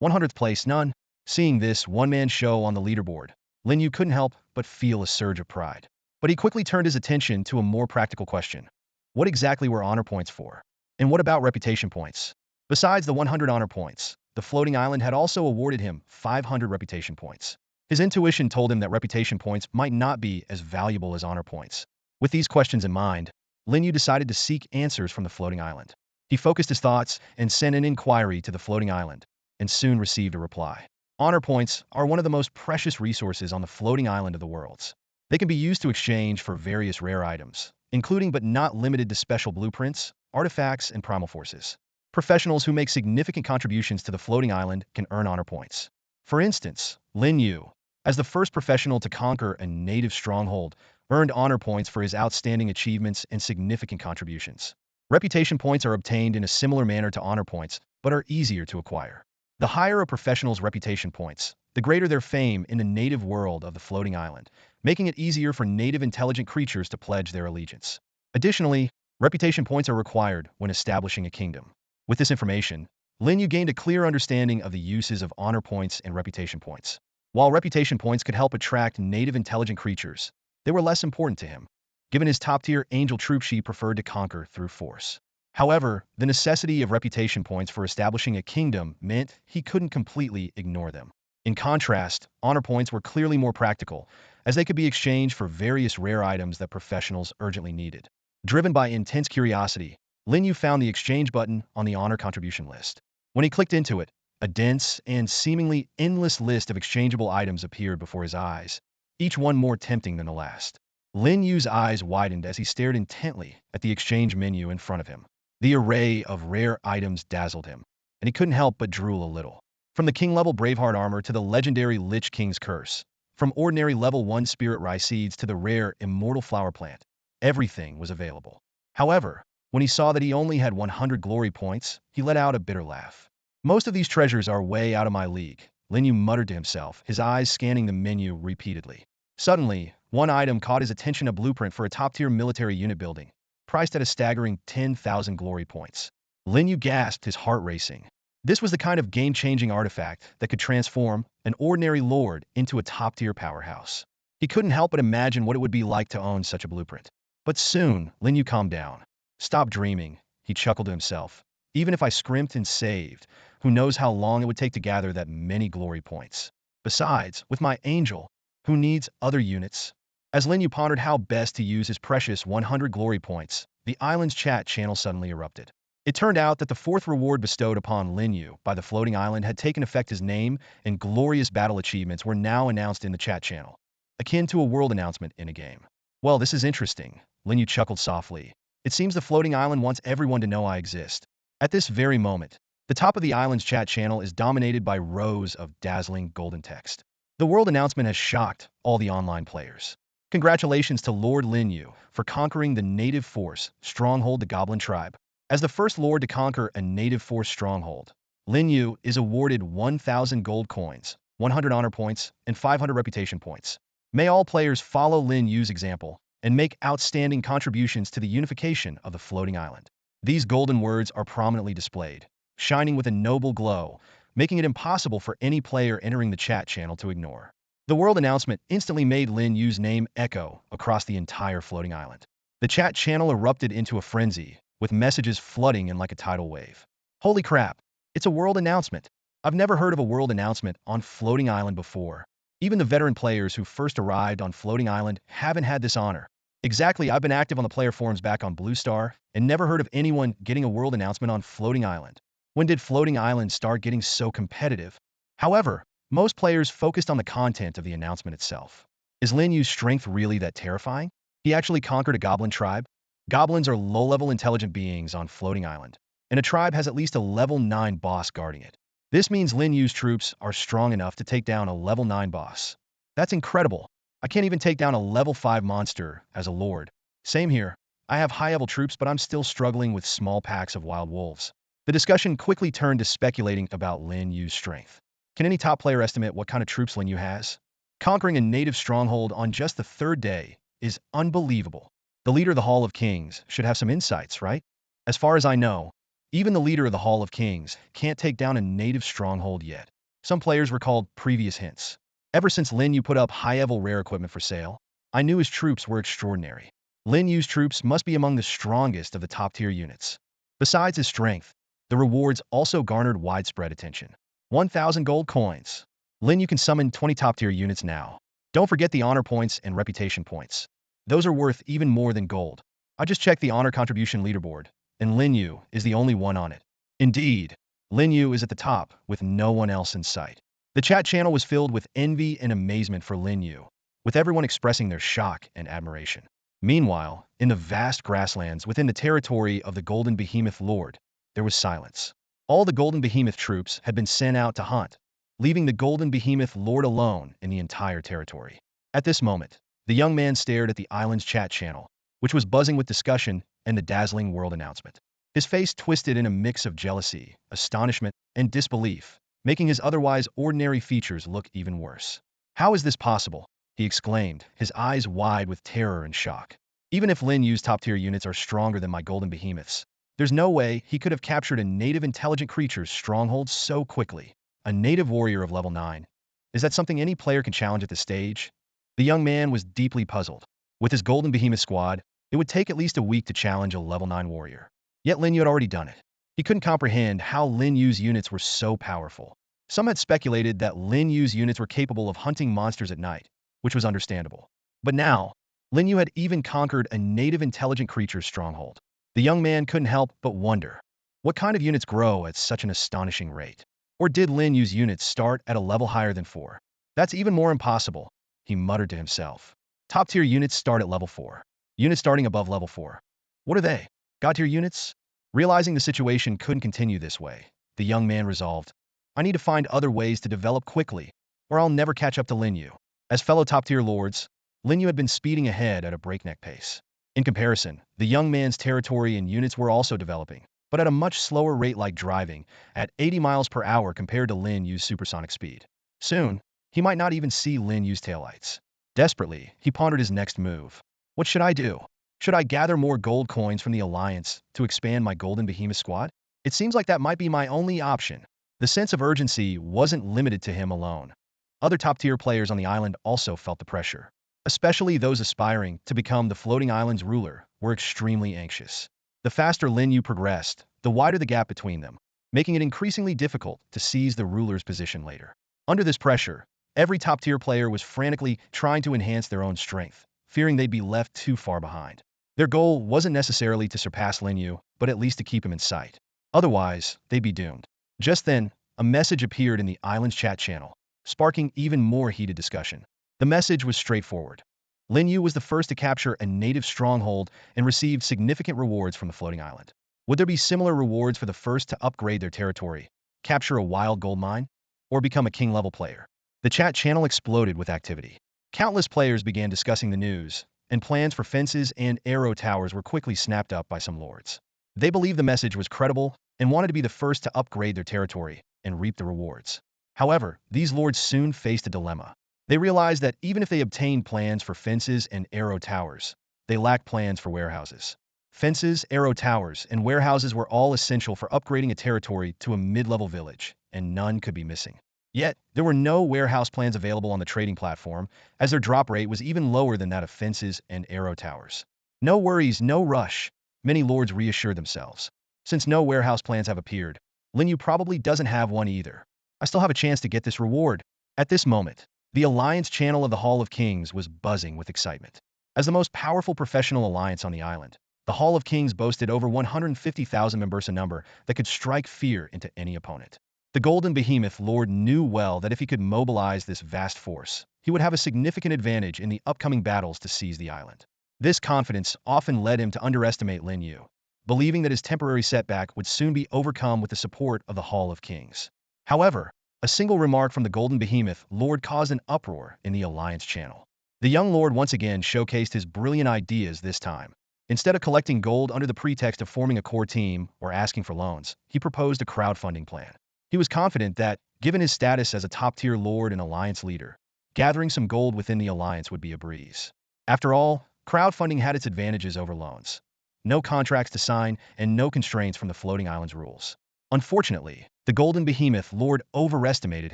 Speaker 1: 100th place, none. Seeing this one-man show on the leaderboard, Lin Yu couldn't help but feel a surge of pride. But he quickly turned his attention to a more practical question. What exactly were honor points for? And what about reputation points? Besides the 100 honor points, the floating island had also awarded him 500 reputation points. His intuition told him that reputation points might not be as valuable as honor points. With these questions in mind, Lin Yu decided to seek answers from the floating island. He focused his thoughts and sent an inquiry to the floating island, and soon received a reply. Honor points are one of the most precious resources on the floating island of the worlds. They can be used to exchange for various rare items, including but not limited to special blueprints, artifacts, and primal forces. Professionals who make significant contributions to the floating island can earn honor points. For instance, Lin Yu, as the first professional to conquer a native stronghold, earned honor points for his outstanding achievements and significant contributions. Reputation points are obtained in a similar manner to honor points, but are easier to acquire. The higher a professional's reputation points, the greater their fame in the native world of the floating island, making it easier for native intelligent creatures to pledge their allegiance. Additionally, Reputation points are required when establishing a kingdom. With this information, Lin Yu gained a clear understanding of the uses of honor points and reputation points. While reputation points could help attract native intelligent creatures, they were less important to him. Given his top-tier angel troops, he preferred to conquer through force. However, the necessity of reputation points for establishing a kingdom meant he couldn't completely ignore them. In contrast, honor points were clearly more practical, as they could be exchanged for various rare items that professionals urgently needed. Driven by intense curiosity, Lin Yu found the exchange button on the honor contribution list. When he clicked into it, a dense and seemingly endless list of exchangeable items appeared before his eyes, each one more tempting than the last. Lin Yu's eyes widened as he stared intently at the exchange menu in front of him. The array of rare items dazzled him, and he couldn't help but drool a little. From the king-level Braveheart armor to the legendary Lich King's curse, from ordinary level 1 spirit rice seeds to the rare immortal flower plant, everything was available. However, when he saw that he only had 100 glory points, he let out a bitter laugh. Most of these treasures are way out of my league, Lin Yu muttered to himself, his eyes scanning the menu repeatedly. Suddenly, one item caught his attention, a blueprint for a top-tier military unit building, priced at a staggering 10,000 glory points. Lin Yu gasped, his heart racing. This was the kind of game-changing artifact that could transform an ordinary lord into a top-tier powerhouse. He couldn't help but imagine what it would be like to own such a blueprint. But soon, Lin Yu calmed down. Stop dreaming, he chuckled to himself. Even if I scrimped and saved, who knows how long it would take to gather that many glory points. Besides, with my angel, who needs other units? As Lin Yu pondered how best to use his precious 100 glory points, the island's chat channel suddenly erupted. It turned out that the fourth reward bestowed upon Lin Yu by the floating island had taken effect. His name and glorious battle achievements were now announced in the chat channel, akin to a world announcement in a game. Well, this is interesting, Lin Yu chuckled softly. It seems the floating island wants everyone to know I exist. At this very moment, the top of the island's chat channel is dominated by rows of dazzling golden text. The world announcement has shocked all the online players. Congratulations to Lord Lin Yu for conquering the native force stronghold, the Goblin Tribe. As the first lord to conquer a native force stronghold, Lin Yu is awarded 1,000 gold coins, 100 honor points, and 500 reputation points. May all players follow Lin Yu's example and make outstanding contributions to the unification of the floating island. These golden words are prominently displayed, shining with a noble glow, making it impossible for any player entering the chat channel to ignore. The world announcement instantly made Lin Yu's name echo across the entire floating island. The chat channel erupted into a frenzy, with messages flooding in like a tidal wave. Holy crap, it's a world announcement. I've never heard of a world announcement on Floating Island before. Even the veteran players who first arrived on Floating Island haven't had this honor. Exactly, I've been active on the player forums back on Blue Star and never heard of anyone getting a world announcement on Floating Island. When did Floating Island start getting so competitive? However, most players focused on the content of the announcement itself. Is Lin Yu's strength really that terrifying? He actually conquered a goblin tribe? Goblins are low-level intelligent beings on Floating Island, and a tribe has at least a level 9 boss guarding it. This means Lin Yu's troops are strong enough to take down a level 9 boss. That's incredible. I can't even take down a level 5 monster as a lord. Same here. I have high-level troops, but I'm still struggling with small packs of wild wolves. The discussion quickly turned to speculating about Lin Yu's strength. Can any top player estimate what kind of troops Lin Yu has? Conquering a native stronghold on just the third day is unbelievable. The leader of the Hall of Kings should have some insights, right? As far as I know, even the leader of the Hall of Kings can't take down a native stronghold yet. Some players recalled previous hints. Ever since Lin Yu put up high-level rare equipment for sale, I knew his troops were extraordinary. Lin Yu's troops must be among the strongest of the top-tier units. Besides his strength, the rewards also garnered widespread attention. 1,000 gold coins. Lin Yu can summon 20 top-tier units now. Don't forget the honor points and reputation points. Those are worth even more than gold. I just checked the honor contribution leaderboard, and Lin Yu is the only one on it. Indeed, Lin Yu is at the top, with no one else in sight. The chat channel was filled with envy and amazement for Lin Yu, with everyone expressing their shock and admiration. Meanwhile, in the vast grasslands within the territory of the Golden Behemoth Lord, there was silence. All the Golden Behemoth troops had been sent out to hunt, leaving the Golden Behemoth Lord alone in the entire territory. At this moment, the young man stared at the island's chat channel, which was buzzing with discussion and the dazzling world announcement. His face twisted in a mix of jealousy, astonishment, and disbelief, making his otherwise ordinary features look even worse. How is this possible? He exclaimed, his eyes wide with terror and shock. Even if Lin Yu's top-tier units are stronger than my golden behemoths, there's no way he could have captured a native intelligent creature's stronghold so quickly. A native warrior of level 9. Is that something any player can challenge at this stage? The young man was deeply puzzled. With his golden behemoth squad, it would take at least a week to challenge a level 9 warrior. Yet Lin Yu had already done it. He couldn't comprehend how Lin Yu's units were so powerful. Some had speculated that Lin Yu's units were capable of hunting monsters at night, which was understandable. But now, Lin Yu had even conquered a native intelligent creature's stronghold. The young man couldn't help but wonder, what kind of units grow at such an astonishing rate? Or did Lin Yu's units start at a level higher than 4? That's even more impossible, he muttered to himself. Top-tier units start at level 4. Units starting above level 4. What are they? God-tier units? Realizing the situation couldn't continue this way, the young man resolved, I need to find other ways to develop quickly, or I'll never catch up to Lin Yu. As fellow top-tier lords, Lin Yu had been speeding ahead at a breakneck pace. In comparison, the young man's territory and units were also developing, but at a much slower rate, like driving at 80 miles per hour compared to Lin Yu's supersonic speed. Soon, he might not even see Lin Yu's taillights. Desperately, he pondered his next move. What should I do? Should I gather more gold coins from the Alliance to expand my golden behemoth squad? It seems like that might be my only option. The sense of urgency wasn't limited to him alone. Other top-tier players on the island also felt the pressure. Especially those aspiring to become the floating island's ruler were extremely anxious. The faster Lin Yu progressed, the wider the gap between them, making it increasingly difficult to seize the ruler's position later. Under this pressure, every top-tier player was frantically trying to enhance their own strength, fearing they'd be left too far behind. Their goal wasn't necessarily to surpass Lin Yu, but at least to keep him in sight. Otherwise, they'd be doomed. Just then, a message appeared in the island's chat channel, sparking even more heated discussion. The message was straightforward. Lin Yu was the first to capture a native stronghold and received significant rewards from the floating island. Would there be similar rewards for the first to upgrade their territory, capture a wild gold mine, or become a king-level player? The chat channel exploded with activity. Countless players began discussing the news, and plans for fences and arrow towers were quickly snapped up by some lords. They believed the message was credible and wanted to be the first to upgrade their territory and reap the rewards. However, these lords soon faced a dilemma. They realized that even if they obtained plans for fences and arrow towers, they lacked plans for warehouses. Fences, arrow towers, and warehouses were all essential for upgrading a territory to a mid-level village, and none could be missing. Yet, there were no warehouse plans available on the trading platform, as their drop rate was even lower than that of fences and arrow towers. No worries, no rush, many lords reassured themselves. Since no warehouse plans have appeared, Lin Yu probably doesn't have one either. I still have a chance to get this reward. At this moment, the Alliance channel of the Hall of Kings was buzzing with excitement. As the most powerful professional alliance on the island, the Hall of Kings boasted over 150,000 members, a number that could strike fear into any opponent. The Golden Behemoth Lord knew well that if he could mobilize this vast force, he would have a significant advantage in the upcoming battles to seize the island. This confidence often led him to underestimate Lin Yu, believing that his temporary setback would soon be overcome with the support of the Hall of Kings. However, a single remark from the Golden Behemoth Lord caused an uproar in the Alliance channel. The young lord once again showcased his brilliant ideas this time. Instead of collecting gold under the pretext of forming a core team or asking for loans, he proposed a crowdfunding plan. He was confident that, given his status as a top-tier lord and alliance leader, gathering some gold within the alliance would be a breeze. After all, crowdfunding had its advantages over loans. No contracts to sign and no constraints from the floating island's rules. Unfortunately, the Golden Behemoth Lord overestimated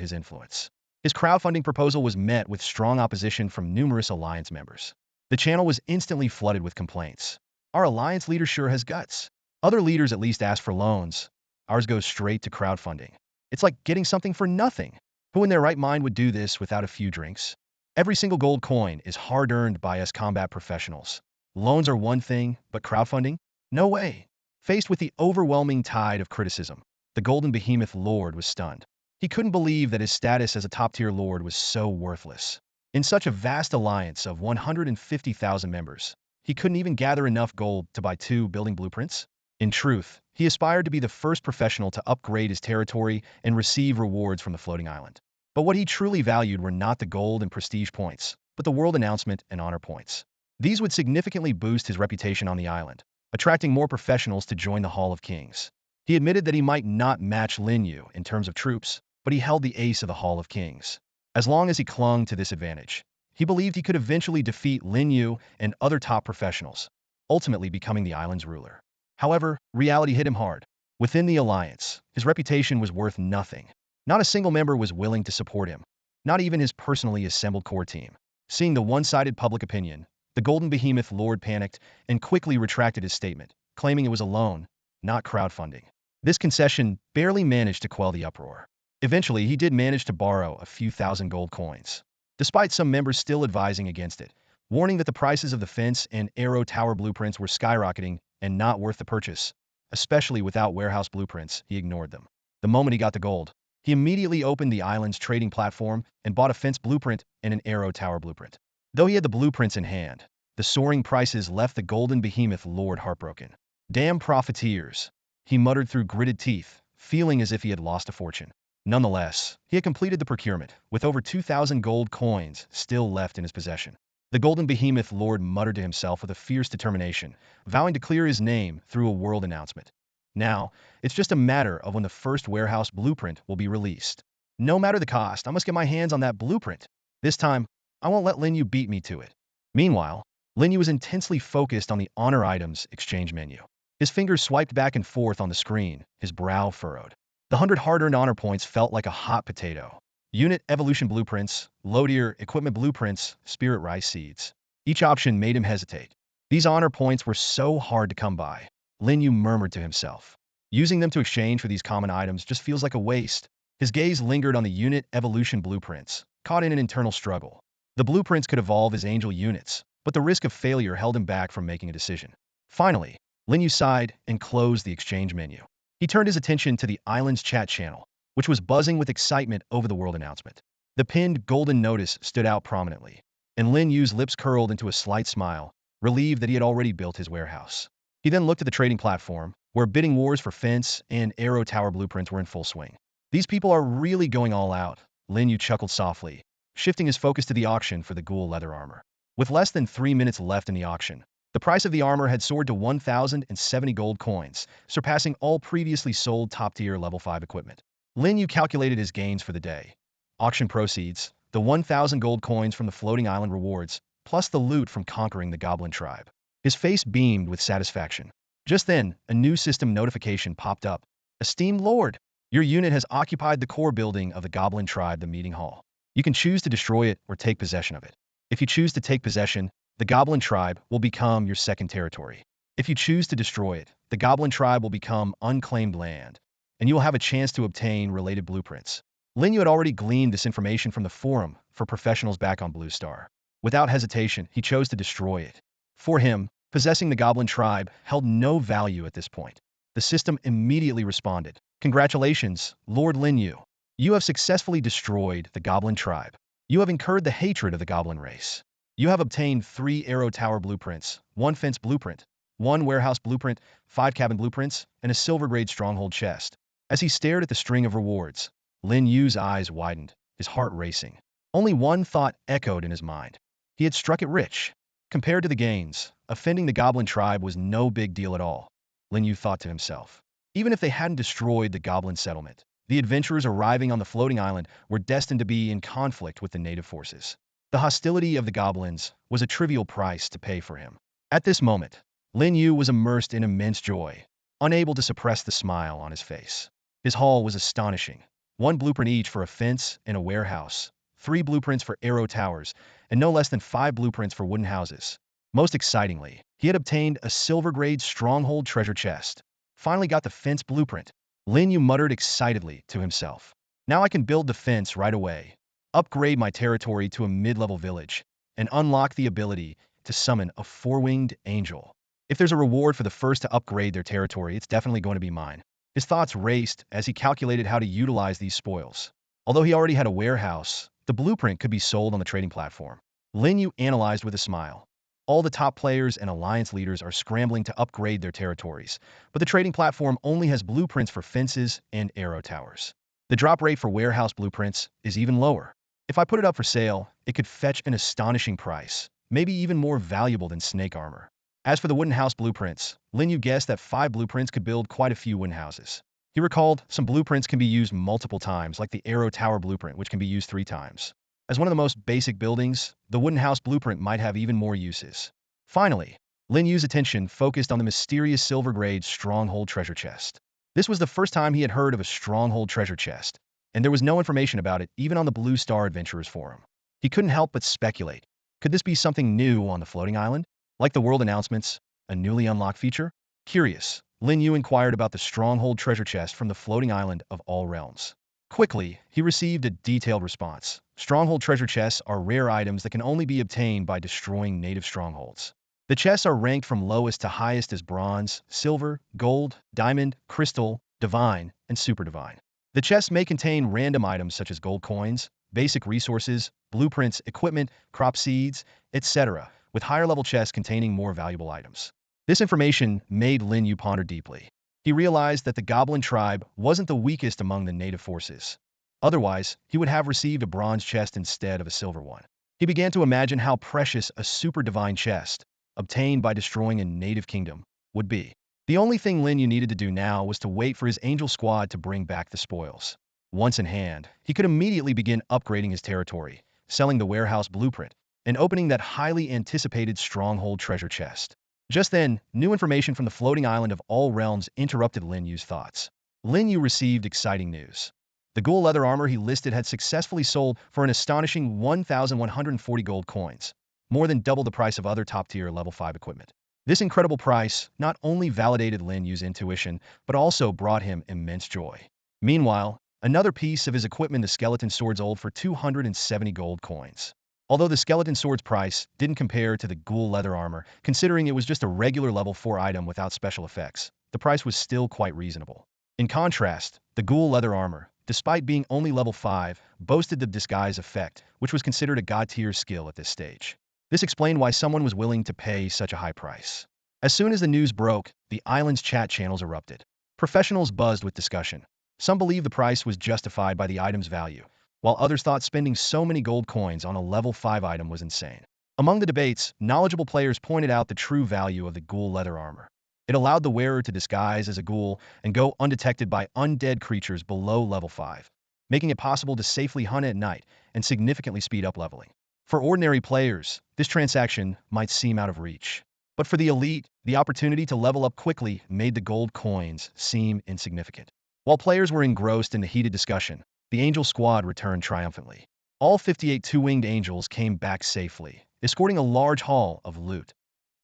Speaker 1: his influence. His crowdfunding proposal was met with strong opposition from numerous alliance members. The channel was instantly flooded with complaints. Our alliance leader sure has guts. Other leaders at least ask for loans. Ours goes straight to crowdfunding. It's like getting something for nothing. Who in their right mind would do this without a few drinks? Every single gold coin is hard-earned by us combat professionals. Loans are one thing, but crowdfunding? No way. Faced with the overwhelming tide of criticism, the Golden Behemoth Lord was stunned. He couldn't believe that his status as a top-tier lord was so worthless. In such a vast alliance of 150,000 members, he couldn't even gather enough gold to buy 2 building blueprints. In truth, he aspired to be the first professional to upgrade his territory and receive rewards from the floating island. But what he truly valued were not the gold and prestige points, but the world announcement and honor points. These would significantly boost his reputation on the island, attracting more professionals to join the Hall of Kings. He admitted that he might not match Lin Yu in terms of troops, but he held the ace of the Hall of Kings. As long as he clung to this advantage, He believed he could eventually defeat Lin Yu and other top professionals, ultimately becoming the island's ruler. However, reality hit him hard. Within the alliance, his reputation was worth nothing. Not a single member was willing to support him, not even his personally assembled core team. Seeing the one-sided public opinion, the Golden Behemoth Lord panicked and quickly retracted his statement, claiming it was a loan, not crowdfunding. This concession barely managed to quell the uproar. Eventually, he did manage to borrow a few thousand gold coins, despite some members still advising against it, warning that the prices of the fence and arrow tower blueprints were skyrocketing and not worth the purchase. Especially without warehouse blueprints, he ignored them. The moment he got the gold, he immediately opened the island's trading platform and bought a fence blueprint and an arrow tower blueprint. Though he had the blueprints in hand, the soaring prices left the Golden Behemoth Lord heartbroken. Damn profiteers, he muttered through gritted teeth, feeling as if he had lost a fortune. Nonetheless, he had completed the procurement, with over 2,000 gold coins still left in his possession. The Golden Behemoth Lord muttered to himself with a fierce determination, vowing to clear his name through a world announcement. Now, it's just a matter of when the first warehouse blueprint will be released. No matter the cost, I must get my hands on that blueprint. This time, I won't let Lin Yu beat me to it. Meanwhile, Lin Yu was intensely focused on the honor items exchange menu. His fingers swiped back and forth on the screen, his brow furrowed. The 100 hard-earned honor points felt like a hot potato. Unit evolution blueprints, low-tier equipment blueprints, spirit rice seeds. Each option made him hesitate. These honor points were so hard to come by. Lin Yu murmured to himself. Using them to exchange for these common items just feels like a waste. His gaze lingered on the unit evolution blueprints, caught in an internal struggle. The blueprints could evolve as angel units, but the risk of failure held him back from making a decision. Finally, Lin Yu sighed and closed the exchange menu. He turned his attention to the island's chat channel, which was buzzing with excitement over the world announcement. The pinned golden notice stood out prominently, and Lin Yu's lips curled into a slight smile, relieved that he had already built his warehouse. He then looked at the trading platform, where bidding wars for fence and arrow tower blueprints were in full swing. These people are really going all out, Lin Yu chuckled softly, shifting his focus to the auction for the ghoul leather armor. With less than 3 minutes left in the auction, the price of the armor had soared to 1,070 gold coins, surpassing all previously sold top-tier level 5 equipment. Lin Yu calculated his gains for the day. Auction proceeds, the 1,000 gold coins from the floating island rewards, plus the loot from conquering the goblin tribe. His face beamed with satisfaction. Just then, a new system notification popped up. Esteemed Lord, your unit has occupied the core building of the goblin tribe, the meeting hall. You can choose to destroy it or take possession of it. If you choose to take possession, the goblin tribe will become your second territory. If you choose to destroy it, the goblin tribe will become unclaimed land, and you will have a chance to obtain related blueprints. Lin Yu had already gleaned this information from the forum for professionals back on Blue Star. Without hesitation, he chose to destroy it. For him, possessing the goblin tribe held no value at this point. The system immediately responded. Congratulations, Lord Lin Yu. You have successfully destroyed the goblin tribe. You have incurred the hatred of the goblin race. You have obtained 3 arrow tower blueprints, 1 fence blueprint, 1 warehouse blueprint, 5 cabin blueprints, and a silver-grade stronghold chest. As he stared at the string of rewards, Lin Yu's eyes widened, his heart racing. Only one thought echoed in his mind. He had struck it rich. Compared to the gains, offending the goblin tribe was no big deal at all, Lin Yu thought to himself. Even if they hadn't destroyed the goblin settlement, the adventurers arriving on the floating island were destined to be in conflict with the native forces. The hostility of the goblins was a trivial price to pay for him. At this moment, Lin Yu was immersed in immense joy, unable to suppress the smile on his face. His haul was astonishing. 1 blueprint each for a fence and a warehouse, 3 blueprints for arrow towers, and no less than 5 blueprints for wooden houses. Most excitingly, he had obtained a silver-grade stronghold treasure chest. Finally got the fence blueprint. Lin Yu muttered excitedly to himself. Now I can build the fence right away, upgrade my territory to a mid-level village, and unlock the ability to summon a 4-winged angel. If there's a reward for the first to upgrade their territory, it's definitely going to be mine. His thoughts raced as he calculated how to utilize these spoils. Although he already had a warehouse, the blueprint could be sold on the trading platform. Lin Yu analyzed with a smile. All the top players and alliance leaders are scrambling to upgrade their territories, but the trading platform only has blueprints for fences and arrow towers. The drop rate for warehouse blueprints is even lower. If I put it up for sale, it could fetch an astonishing price, maybe even more valuable than snake armor. As for the wooden house blueprints, Lin Yu guessed that 5 blueprints could build quite a few wooden houses. He recalled some blueprints can be used multiple times, like the arrow tower blueprint, which can be used 3 times. As one of the most basic buildings, the wooden house blueprint might have even more uses. Finally, Lin Yu's attention focused on the mysterious silver-grade stronghold treasure chest. This was the first time he had heard of a stronghold treasure chest, and there was no information about it even on the Blue Star Adventurers forum. He couldn't help but speculate. Could this be something new on the floating island? Like the world announcements, a newly unlocked feature? Curious, Lin Yu inquired about the stronghold treasure chest from the floating island of all realms. Quickly, he received a detailed response. Stronghold treasure chests are rare items that can only be obtained by destroying native strongholds. The chests are ranked from lowest to highest as bronze, silver, gold, diamond, crystal, divine, and super divine. The chests may contain random items such as gold coins, basic resources, blueprints, equipment, crop seeds, etc., with higher level chests containing more valuable items. This information made Lin Yu ponder deeply. He realized that the goblin tribe wasn't the weakest among the native forces. Otherwise, he would have received a bronze chest instead of a silver one. He began to imagine how precious a super divine chest, obtained by destroying a native kingdom, would be. The only thing Lin Yu needed to do now was to wait for his angel squad to bring back the spoils. Once in hand, he could immediately begin upgrading his territory, selling the warehouse blueprint, and opening that highly anticipated stronghold treasure chest. Just then, new information from the floating island of all realms interrupted Lin Yu's thoughts. Lin Yu received exciting news. The ghoul leather armor he listed had successfully sold for an astonishing 1,140 gold coins, more than double the price of other top-tier level 5 equipment. This incredible price not only validated Lin Yu's intuition, but also brought him immense joy. Meanwhile, another piece of his equipment, the skeleton sword, sold for 270 gold coins. Although the skeleton sword's price didn't compare to the ghoul leather armor, considering it was just a regular level 4 item without special effects, the price was still quite reasonable. In contrast, the ghoul leather armor, despite being only level 5, boasted the disguise effect, which was considered a god-tier skill at this stage. This explained why someone was willing to pay such a high price. As soon as the news broke, the island's chat channels erupted. Professionals buzzed with discussion. Some believed the price was justified by the item's value, while others thought spending so many gold coins on a level 5 item was insane. Among the debates, knowledgeable players pointed out the true value of the ghoul leather armor. It allowed the wearer to disguise as a ghoul and go undetected by undead creatures below level 5, making it possible to safely hunt at night and significantly speed up leveling. For ordinary players, this transaction might seem out of reach. But for the elite, the opportunity to level up quickly made the gold coins seem insignificant. While players were engrossed in the heated discussion, the angel squad returned triumphantly. All 58 two-winged angels came back safely, escorting a large haul of loot.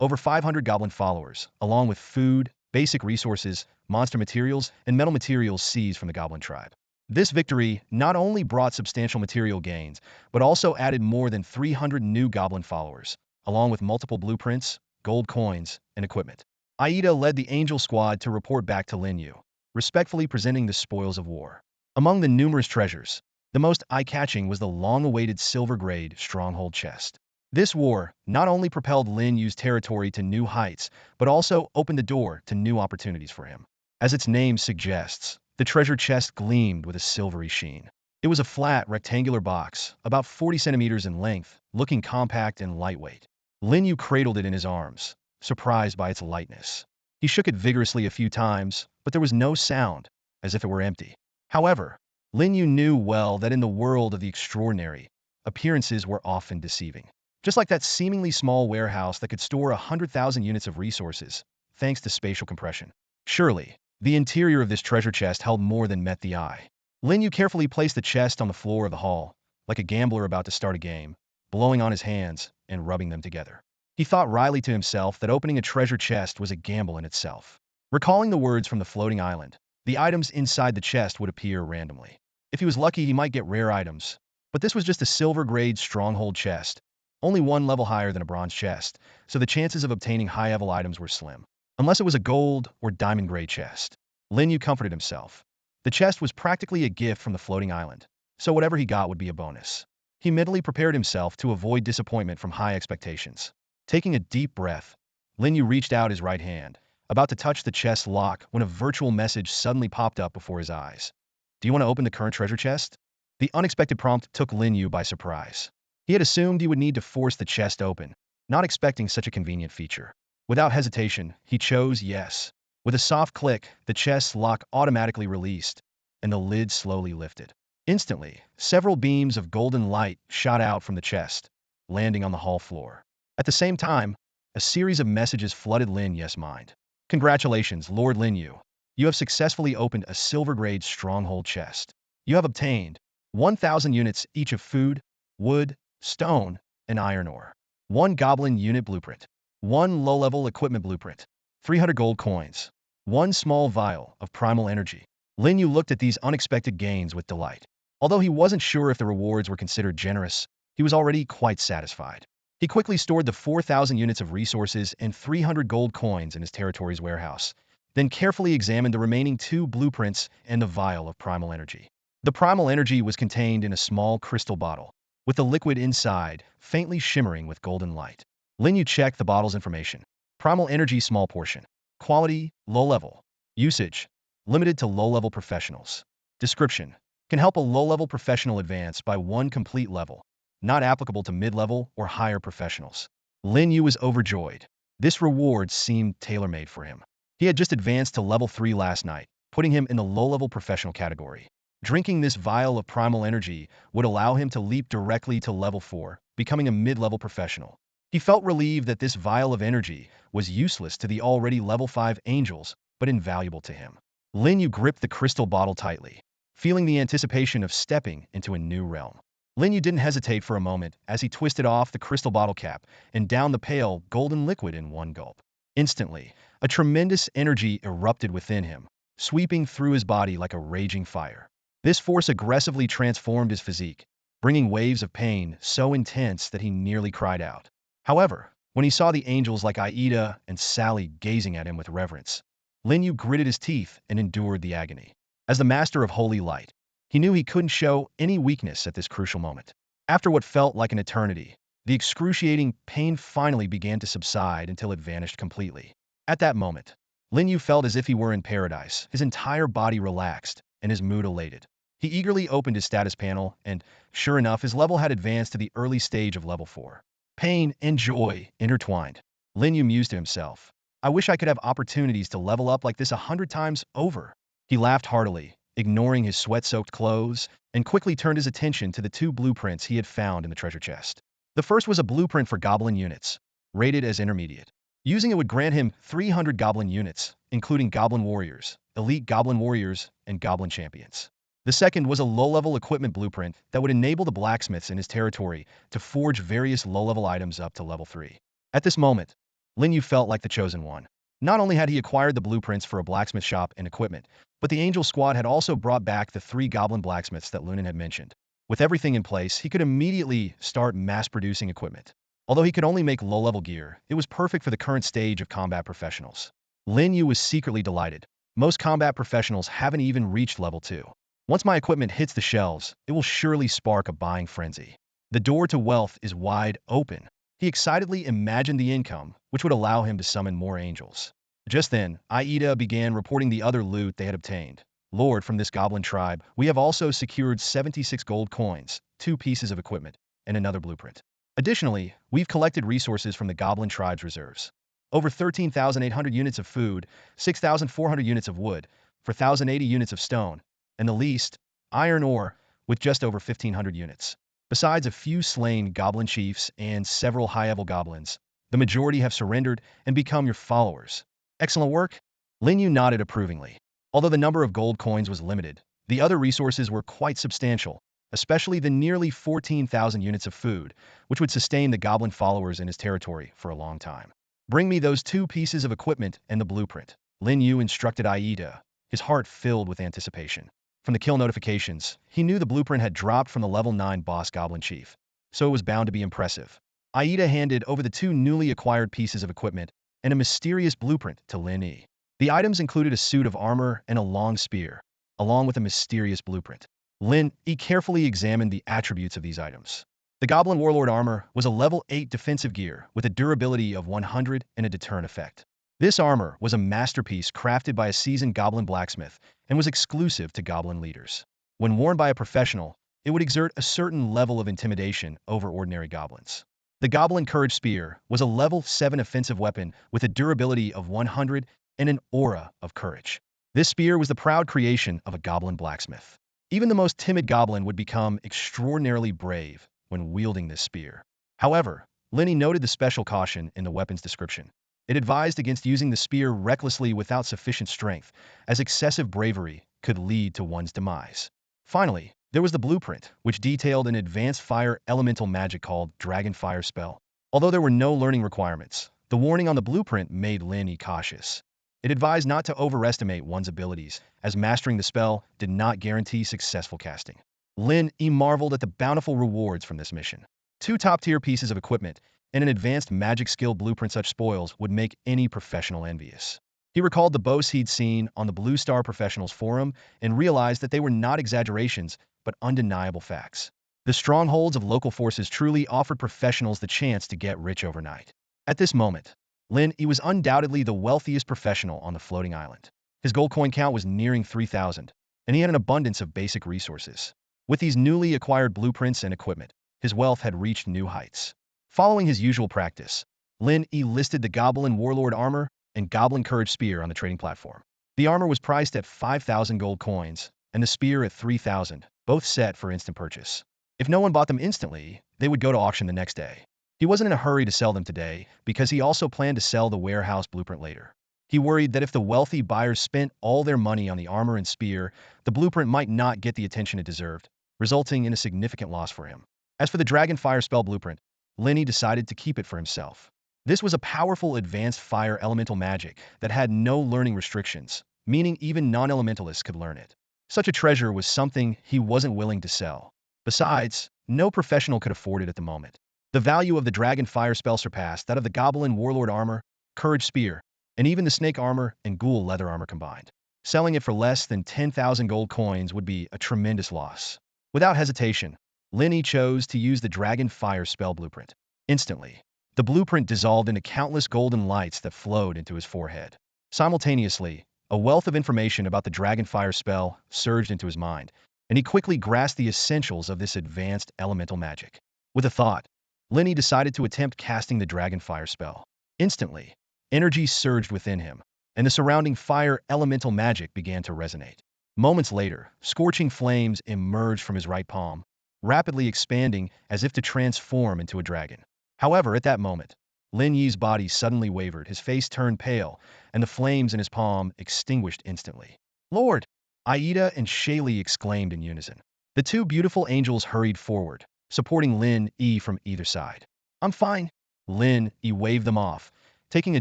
Speaker 1: Over 500 goblin followers, along with food, basic resources, monster materials, and metal materials seized from the goblin tribe. This victory not only brought substantial material gains, but also added more than 300 new goblin followers, along with multiple blueprints, gold coins, and equipment. Aida led the angel squad to report back to Lin Yu, respectfully presenting the spoils of war. Among the numerous treasures, the most eye-catching was the long-awaited silver-grade stronghold chest. This war not only propelled Lin Yu's territory to new heights, but also opened the door to new opportunities for him. As its name suggests, the treasure chest gleamed with a silvery sheen. It was a flat, rectangular box, about 40 centimeters in length, looking compact and lightweight. Lin Yu cradled it in his arms, surprised by its lightness. He shook it vigorously a few times, but there was no sound, as if it were empty. However, Lin Yu knew well that in the world of the extraordinary, appearances were often deceiving. Just like that seemingly small warehouse that could store 100,000 units of resources, thanks to spatial compression. Surely, the interior of this treasure chest held more than met the eye. Lin Yu carefully placed the chest on the floor of the hall, like a gambler about to start a game, blowing on his hands and rubbing them together. He thought wryly to himself that opening a treasure chest was a gamble in itself. Recalling the words from the floating island, the items inside the chest would appear randomly. If he was lucky, he might get rare items, but this was just a silver-grade stronghold chest, only one level higher than a bronze chest, so the chances of obtaining high-level items were slim. Unless it was a gold or diamond-grade chest. Lin Yu comforted himself. The chest was practically a gift from the floating island, so whatever he got would be a bonus. He mentally prepared himself to avoid disappointment from high expectations. Taking a deep breath, Lin Yu reached out his right hand, about to touch the chest lock when a virtual message suddenly popped up before his eyes. Do you want to open the current treasure chest? The unexpected prompt took Lin Yu by surprise. He had assumed he would need to force the chest open, not expecting such a convenient feature. Without hesitation, he chose yes. With a soft click, the chest's lock automatically released, and the lid slowly lifted. Instantly, several beams of golden light shot out from the chest, landing on the hall floor. At the same time, a series of messages flooded Lin Yu's mind. Congratulations, Lord Lin Yu. You have successfully opened a silver-grade stronghold chest. You have obtained 1,000 units each of food, wood, stone, and iron ore. 1 goblin unit blueprint. 1 low-level equipment blueprint. 300 gold coins. 1 small vial of primal energy. Lin Yu looked at these unexpected gains with delight. Although he wasn't sure if the rewards were considered generous, he was already quite satisfied. He quickly stored the 4,000 units of resources and 300 gold coins in his territory's warehouse, then carefully examined the remaining 2 blueprints and the vial of primal energy. The primal energy was contained in a small crystal bottle, with the liquid inside faintly shimmering with golden light. Lin Yu checked the bottle's information. Primal energy small portion. Quality, low level. Usage, limited to low-level professionals. Description, can help a low-level professional advance by 1 complete level, not applicable to mid-level or higher professionals. Lin Yu was overjoyed. This reward seemed tailor-made for him. He had just advanced to level 3 last night, putting him in the low-level professional category. Drinking this vial of primal energy would allow him to leap directly to level 4, becoming a mid-level professional. He felt relieved that this vial of energy was useless to the already level 5 angels, but invaluable to him. Lin Yu gripped the crystal bottle tightly, feeling the anticipation of stepping into a new realm. Lin Yu didn't hesitate for a moment as he twisted off the crystal bottle cap and downed the pale, golden liquid in one gulp. Instantly, a tremendous energy erupted within him, sweeping through his body like a raging fire. This force aggressively transformed his physique, bringing waves of pain so intense that he nearly cried out. However, when he saw the angels like Aida and Sally gazing at him with reverence, Lin Yu gritted his teeth and endured the agony. As the master of holy light, he knew he couldn't show any weakness at this crucial moment. After what felt like an eternity, the excruciating pain finally began to subside until it vanished completely. At that moment, Lin Yu felt as if he were in paradise. His entire body relaxed, and his mood elated. He eagerly opened his status panel, and, sure enough, his level had advanced to the early stage of level 4. Pain and joy intertwined. Lin Yu mused to himself. I wish I could have opportunities to level up like this 100 times over. He laughed heartily, ignoring his sweat-soaked clothes, and quickly turned his attention to the 2 blueprints he had found in the treasure chest. The first was a blueprint for goblin units, rated as intermediate. Using it would grant him 300 goblin units, including goblin warriors, elite goblin warriors, and goblin champions. The second was a low-level equipment blueprint that would enable the blacksmiths in his territory to forge various low-level items up to level 3. At this moment, Lin Yu felt like the chosen one. Not only had he acquired the blueprints for a blacksmith shop and equipment, but the Angel Squad had also brought back the 3 goblin blacksmiths that Lunan had mentioned. With everything in place, he could immediately start mass-producing equipment. Although he could only make low-level gear, it was perfect for the current stage of combat professionals. Lin Yu was secretly delighted. Most combat professionals haven't even reached level 2. Once my equipment hits the shelves, it will surely spark a buying frenzy. The door to wealth is wide open. He excitedly imagined the income, which would allow him to summon more angels. Just then, Aida began reporting the other loot they had obtained. Lord, from this goblin tribe, we have also secured 76 gold coins, 2 pieces of equipment, and another blueprint. Additionally, we've collected resources from the goblin tribe's reserves. Over 13,800 units of food, 6,400 units of wood, 4,080 units of stone, and the least, iron ore, with just over 1,500 units. Besides a few slain goblin chiefs and several high-level goblins, the majority have surrendered and become your followers. Excellent work? Lin Yu nodded approvingly. Although the number of gold coins was limited, the other resources were quite substantial, especially the nearly 14,000 units of food, which would sustain the goblin followers in his territory for a long time. Bring me those 2 pieces of equipment and the blueprint, Lin Yu instructed Aida, his heart filled with anticipation. From the kill notifications, he knew the blueprint had dropped from the level 9 boss goblin chief, so it was bound to be impressive. Aida handed over the 2 newly acquired pieces of equipment and a mysterious blueprint to Lin Yu. The items included a suit of armor and a long spear, along with a mysterious blueprint. Lin Yu carefully examined the attributes of these items. The Goblin Warlord armor was a level 8 defensive gear with a durability of 100 and a deterrent effect. This armor was a masterpiece crafted by a seasoned goblin blacksmith and was exclusive to goblin leaders. When worn by a professional, it would exert a certain level of intimidation over ordinary goblins. The Goblin Courage Spear was a level 7 offensive weapon with a durability of 100 and an aura of courage. This spear was the proud creation of a goblin blacksmith. Even the most timid goblin would become extraordinarily brave when wielding this spear. However, Lin noted the special caution in the weapon's description. It advised against using the spear recklessly without sufficient strength, as excessive bravery could lead to one's demise. Finally, there was the blueprint, which detailed an advanced fire elemental magic called Dragon Fire Spell. Although there were no learning requirements, the warning on the blueprint made Lin cautious. It advised not to overestimate one's abilities, as mastering the spell did not guarantee successful casting. Lin marveled at the bountiful rewards from this mission. Two top-tier pieces of equipment and an advanced magic skill blueprint. Such spoils would make any professional envious. He recalled the boasts he'd seen on the Blue Star Professionals forum and realized that they were not exaggerations, but undeniable facts. The strongholds of local forces truly offered professionals the chance to get rich overnight. At this moment, Lin was undoubtedly the wealthiest professional on the floating island. His gold coin count was nearing 3,000, and he had an abundance of basic resources. With these newly acquired blueprints and equipment, his wealth had reached new heights. Following his usual practice, Lin listed the Goblin Warlord armor and Goblin Courage spear on the trading platform. The armor was priced at 5,000 gold coins, and the spear at 3,000, both set for instant purchase. If no one bought them instantly, they would go to auction the next day. He wasn't in a hurry to sell them today, because he also planned to sell the warehouse blueprint later. He worried that if the wealthy buyers spent all their money on the armor and spear, the blueprint might not get the attention it deserved, resulting in a significant loss for him. As for the Dragon Fire Spell blueprint, Lin decided to keep it for himself. This was a powerful advanced fire elemental magic that had no learning restrictions, meaning even non-elementalists could learn it. Such a treasure was something he wasn't willing to sell. Besides, no professional could afford it at the moment. The value of the Dragon Fire Spell surpassed that of the Goblin Warlord armor, Courage spear, and even the Snake armor and Ghoul leather armor combined. Selling it for less than 10,000 gold coins would be a tremendous loss. Without hesitation, Lin chose to use the Dragon Fire Spell blueprint. Instantly, the blueprint dissolved into countless golden lights that flowed into his forehead. Simultaneously, a wealth of information about the Dragon Fire Spell surged into his mind, and he quickly grasped the essentials of this advanced elemental magic. With a thought, Lin decided to attempt casting the Dragon Fire Spell. Instantly, energy surged within him, and the surrounding fire elemental magic began to resonate. Moments later, scorching flames emerged from his right palm, rapidly expanding as if to transform into a dragon. However, at that moment, Lin Yi's body suddenly wavered, his face turned pale, and the flames in his palm extinguished instantly. Lord! Aida and Shaylee exclaimed in unison. The two beautiful angels hurried forward, supporting Lin from either side. I'm fine. Lin waved them off, taking a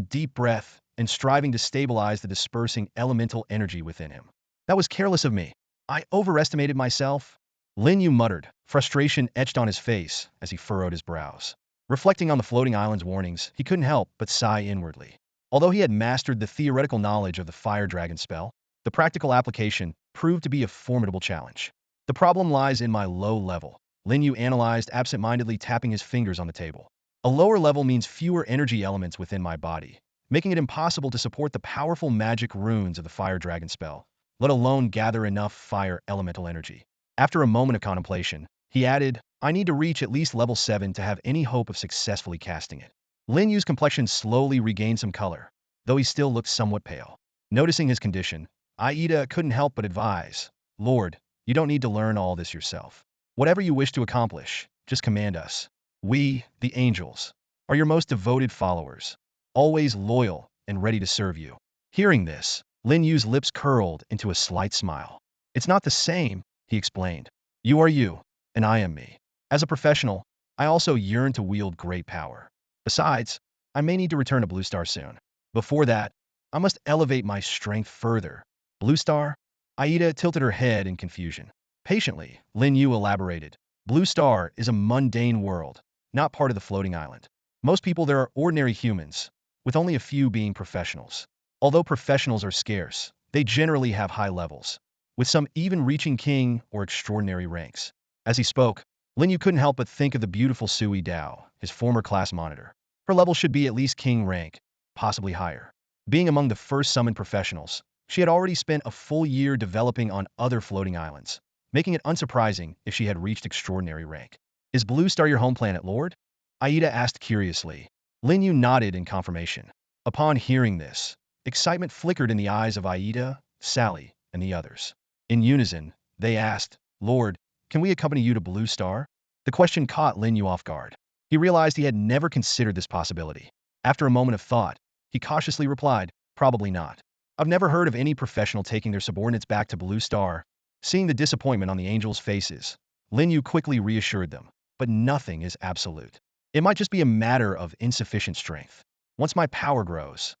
Speaker 1: deep breath and striving to stabilize the dispersing elemental energy within him. That was careless of me. I overestimated myself. Lin Yu muttered, frustration etched on his face as he furrowed his brows. Reflecting on the floating island's warnings, he couldn't help but sigh inwardly. Although he had mastered the theoretical knowledge of the fire dragon spell, the practical application proved to be a formidable challenge. The problem lies in my low level, Lin Yu analyzed, absent-mindedly tapping his fingers on the table. A lower level means fewer energy elements within my body, making it impossible to support the powerful magic runes of the fire dragon spell, let alone gather enough fire elemental energy. After a moment of contemplation, he added, I need to reach at least level 7 to have any hope of successfully casting it. Lin Yu's complexion slowly regained some color, though he still looked somewhat pale. Noticing his condition, Aida couldn't help but advise, Lord, you don't need to learn all this yourself. Whatever you wish to accomplish, just command us. We, the angels, are your most devoted followers, always loyal and ready to serve you. Hearing this, Lin Yu's lips curled into a slight smile. It's not the same, he explained. You are you, and I am me. As a professional, I also yearn to wield great power. Besides, I may need to return to Blue Star soon. Before that, I must elevate my strength further. Blue Star? Aida tilted her head in confusion. Patiently, Lin Yu elaborated. Blue Star is a mundane world, not part of the floating island. Most people there are ordinary humans, with only a few being professionals. Although professionals are scarce, they generally have high levels, with some even reaching king or extraordinary ranks. As he spoke, Lin Yu couldn't help but think of the beautiful Sui Dao, his former class monitor. Her level should be at least king rank, possibly higher. Being among the first summoned professionals, she had already spent a full year developing on other floating islands, making it unsurprising if she had reached extraordinary rank. Is Blue Star your home planet, Lord? Aida asked curiously. Lin Yu nodded in confirmation. Upon hearing this, excitement flickered in the eyes of Aida, Sally, and the others. In unison, They asked, "Lord, can we accompany you to Blue Star?" The question caught Lin Yu off guard. He realized he had never considered this possibility. After a moment of thought, he cautiously replied, "Probably not. I've never heard of any professional taking their subordinates back to Blue Star." Seeing the disappointment on the angels' faces, Lin Yu quickly reassured them, "But nothing is absolute. It might just be a matter of insufficient strength. Once my power grows,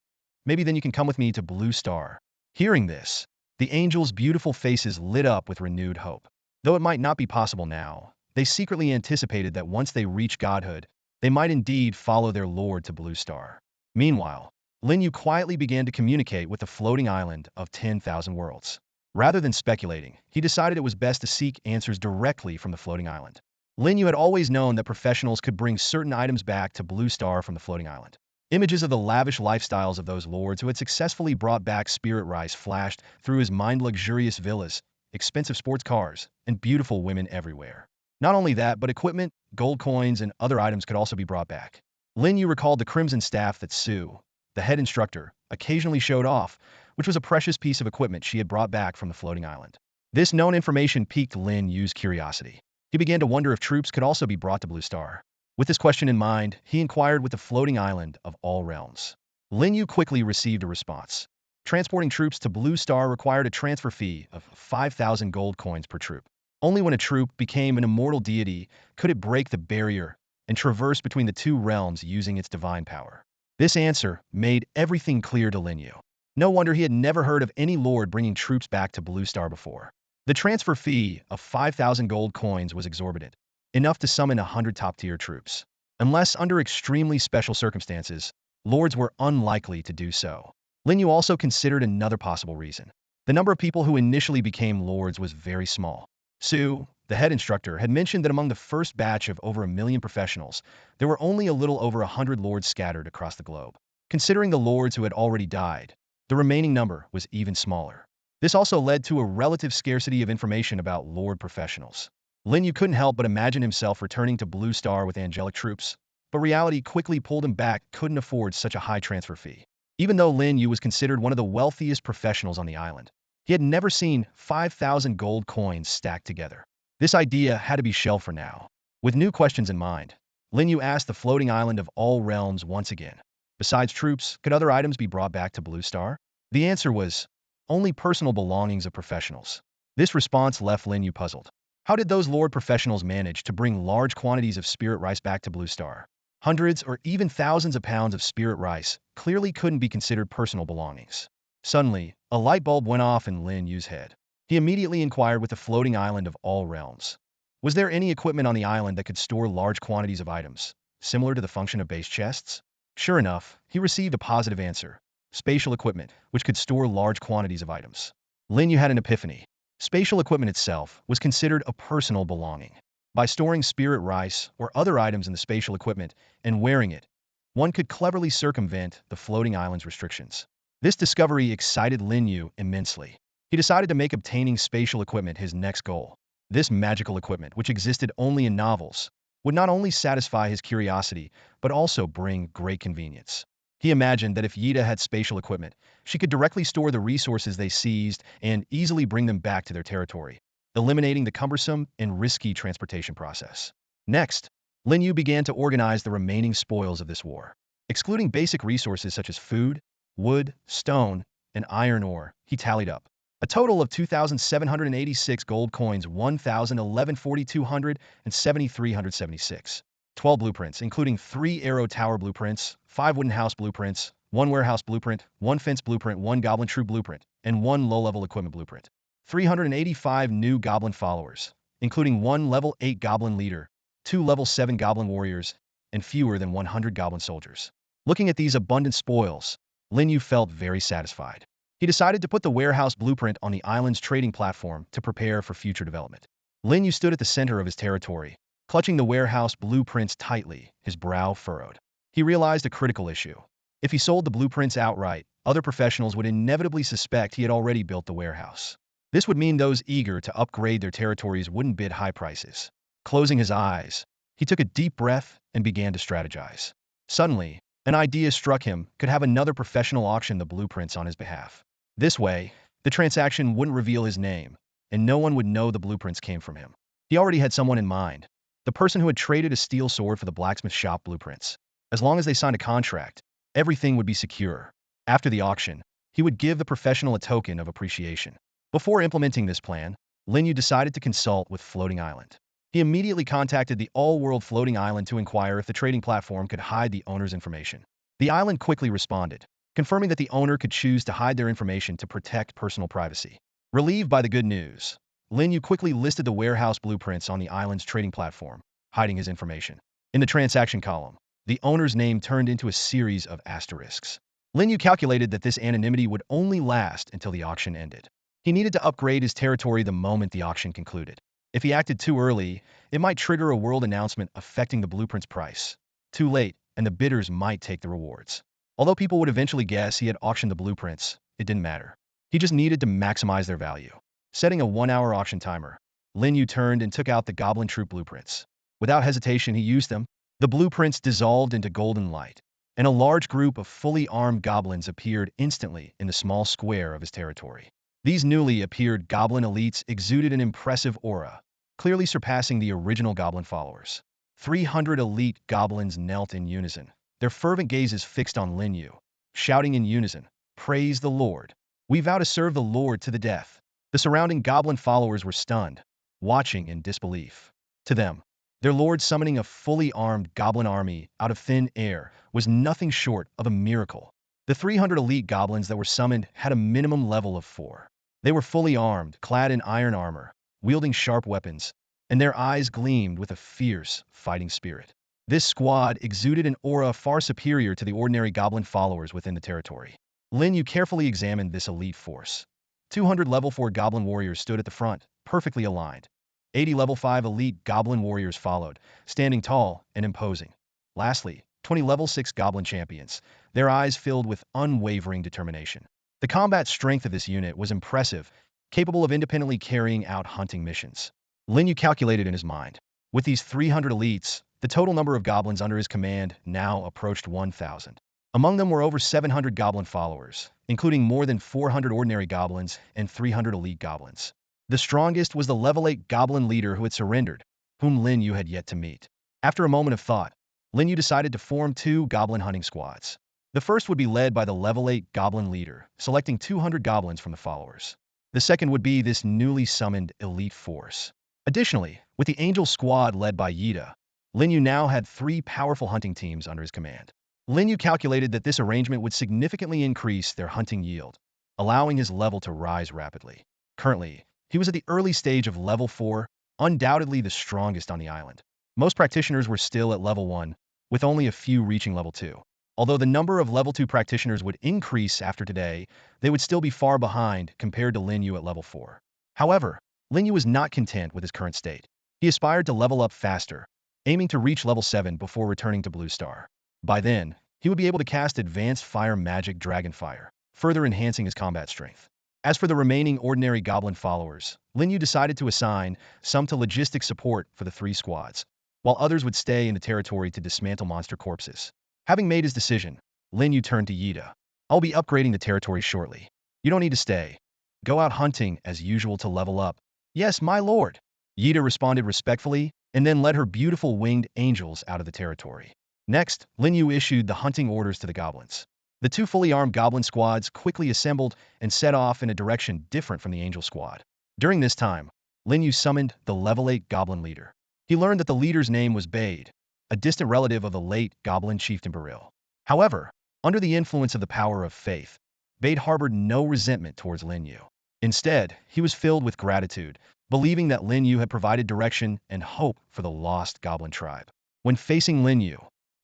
Speaker 1: maybe then you can come with me to Blue Star." Hearing this, the angels' beautiful faces lit up with renewed hope. Though it might not be possible now, they secretly anticipated that once they reach godhood, they might indeed follow their lord to Blue Star. Meanwhile, Lin Yu quietly began to communicate with the floating island of 10,000 worlds. Rather than speculating, he decided it was best to seek answers directly from the floating island. Lin Yu had always known that professionals could bring certain items back to Blue Star from the floating island. Images of the lavish lifestyles of those lords who had successfully brought back spirit rice flashed through his mind: luxurious villas, expensive sports cars, and beautiful women everywhere. Not only that, but equipment, gold coins, and other items could also be brought back. Lin Yu recalled the crimson staff that Su, the head instructor, occasionally showed off, which was a precious piece of equipment she had brought back from the floating island. This known information piqued Lin Yu's curiosity. He began to wonder if troops could also be brought to Blue Star. With this question in mind, he inquired with the floating island of all realms. Lin Yu quickly received a response. Transporting troops to Blue Star required a transfer fee of 5,000 gold coins per troop. Only when a troop became an immortal deity could it break the barrier and traverse between the two realms using its divine power. This answer made everything clear to Lin Yu. No wonder he had never heard of any lord bringing troops back to Blue Star before. The transfer fee of 5,000 gold coins was exorbitant, enough to summon 100 top-tier troops. Unless under extremely special circumstances, lords were unlikely to do so. Lin Yu also considered another possible reason. The number of people who initially became lords was very small. Su, the head instructor, had mentioned that among the first batch of over 1 million professionals, there were only a little over 100 lords scattered across the globe. Considering the lords who had already died, the remaining number was even smaller. This also led to a relative scarcity of information about lord professionals. Lin Yu couldn't help but imagine himself returning to Blue Star with angelic troops, but reality quickly pulled him back. Couldn't afford such a high transfer fee. Even though Lin Yu was considered one of the wealthiest professionals on the island, he had never seen 5,000 gold coins stacked together. This idea had to be shelved for now. With new questions in mind, Lin Yu asked the floating island of all realms once again. Besides troops, could other items be brought back to Blue Star? The answer was, only personal belongings of professionals. This response left Lin Yu puzzled. How did those lord professionals manage to bring large quantities of spirit rice back to Blue Star? Hundreds or even thousands of pounds of spirit rice clearly couldn't be considered personal belongings. Suddenly, a light bulb went off in Lin Yu's head. He immediately inquired with the floating island of all realms. Was there any equipment on the island that could store large quantities of items, similar to the function of base chests? Sure enough, he received a positive answer. Spatial equipment, which could store large quantities of items. Lin Yu had an epiphany. Spatial equipment itself was considered a personal belonging. By storing spirit rice or other items in the spatial equipment and wearing it, one could cleverly circumvent the floating island's restrictions. This discovery excited Lin Yu immensely. He decided to make obtaining spatial equipment his next goal. This magical equipment, which existed only in novels, would not only satisfy his curiosity, but also bring great convenience. He imagined that if Yida had spatial equipment, she could directly store the resources they seized and easily bring them back to their territory, eliminating the cumbersome and risky transportation process. Next, Lin Yu began to organize the remaining spoils of this war. Excluding basic resources such as food, wood, stone, and iron ore, he tallied up a total of 2,786 gold coins, 1,011 4,200, and 7,376. 12 blueprints, including 3 arrow tower blueprints, 5 wooden house blueprints, 1 warehouse blueprint, 1 fence blueprint, 1 goblin troop blueprint, and 1 low-level equipment blueprint. 385 new goblin followers, including 1 level 8 goblin leader, 2 level 7 goblin warriors, and fewer than 100 goblin soldiers. Looking at these abundant spoils, Lin Yu felt very satisfied. He decided to put the warehouse blueprint on the island's trading platform to prepare for future development. Lin Yu stood at the center of his territory, clutching the warehouse blueprints tightly, his brow furrowed. He realized a critical issue. If he sold the blueprints outright, other professionals would inevitably suspect he had already built the warehouse. This would mean those eager to upgrade their territories wouldn't bid high prices. Closing his eyes, he took a deep breath and began to strategize. Suddenly, an idea struck him: could have another professional auction the blueprints on his behalf. This way, the transaction wouldn't reveal his name, and no one would know the blueprints came from him. He already had someone in mind, the person who had traded a steel sword for the blacksmith shop blueprints. As long as they signed a contract, everything would be secure. After the auction, he would give the professional a token of appreciation. Before implementing this plan, Lin Yu decided to consult with Floating Island. He immediately contacted the all-world Floating Island to inquire if the trading platform could hide the owner's information. The island quickly responded, confirming that the owner could choose to hide their information to protect personal privacy. Relieved by the good news, Lin Yu quickly listed the warehouse blueprints on the island's trading platform, hiding his information. In the transaction column, the owner's name turned into a series of asterisks. Lin Yu calculated that this anonymity would only last until the auction ended. He needed to upgrade his territory the moment the auction concluded. If he acted too early, it might trigger a world announcement affecting the blueprint's price. Too late, and the bidders might take the rewards. Although people would eventually guess he had auctioned the blueprints, it didn't matter. He just needed to maximize their value. Setting a 1-hour auction timer, Lin Yu turned and took out the Goblin Troop blueprints. Without hesitation, he used them. The blueprints dissolved into golden light, and a large group of fully armed goblins appeared instantly in the small square of his territory. These newly appeared goblin elites exuded an impressive aura, clearly surpassing the original goblin followers. 300 elite goblins knelt in unison, their fervent gazes fixed on Lin Yu, shouting in unison, "Praise the Lord! We vow to serve the Lord to the death." The surrounding goblin followers were stunned, watching in disbelief. To them, their lord summoning a fully armed goblin army out of thin air was nothing short of a miracle. The 300 elite goblins that were summoned had a minimum level of 4. They were fully armed, clad in iron armor, wielding sharp weapons, and their eyes gleamed with a fierce, fighting spirit. This squad exuded an aura far superior to the ordinary goblin followers within the territory. Lin Yu carefully examined this elite force. 200 level 4 goblin warriors stood at the front, perfectly aligned. 80 level 5 elite goblin warriors followed, standing tall and imposing. Lastly, 20 level 6 goblin champions, their eyes filled with unwavering determination. The combat strength of this unit was impressive, capable of independently carrying out hunting missions. Lin Yu calculated in his mind. With these 300 elites, the total number of goblins under his command now approached 1,000. Among them were over 700 goblin followers, including more than 400 ordinary goblins and 300 elite goblins. The strongest was the level 8 goblin leader who had surrendered, whom Lin Yu had yet to meet. After a moment of thought, Lin Yu decided to form 2 goblin hunting squads. The first would be led by the level 8 goblin leader, selecting 200 goblins from the followers. The second would be this newly summoned elite force. Additionally, with the angel squad led by Yida, Lin Yu now had 3 powerful hunting teams under his command. Lin Yu calculated that this arrangement would significantly increase their hunting yield, allowing his level to rise rapidly. Currently, he was at the early stage of level 4, undoubtedly the strongest on the island. Most practitioners were still at level 1, with only a few reaching level 2. Although the number of level 2 practitioners would increase after today, they would still be far behind compared to Lin Yu at level 4. However, Lin Yu was not content with his current state. He aspired to level up faster, aiming to reach level 7 before returning to Blue Star. By then, he would be able to cast advanced fire magic Dragonfire, further enhancing his combat strength. As for the remaining ordinary goblin followers, Lin Yu decided to assign some to logistic support for the 3 squads, while others would stay in the territory to dismantle monster corpses. Having made his decision, Lin Yu turned to Yida. "I'll be upgrading the territory shortly. You don't need to stay. Go out hunting as usual to level up." "Yes, my lord." Yida responded respectfully, and then led her beautiful winged angels out of the territory. Next, Lin Yu issued the hunting orders to the goblins. The 2 fully armed goblin squads quickly assembled and set off in a direction different from the angel squad. During this time, Lin Yu summoned the level 8 goblin leader. He learned that the leader's name was Bade, a distant relative of the late goblin chieftain Baril. However, under the influence of the power of faith, Bade harbored no resentment towards Lin Yu. Instead, he was filled with gratitude, believing that Lin Yu had provided direction and hope for the lost goblin tribe. When facing Lin Yu,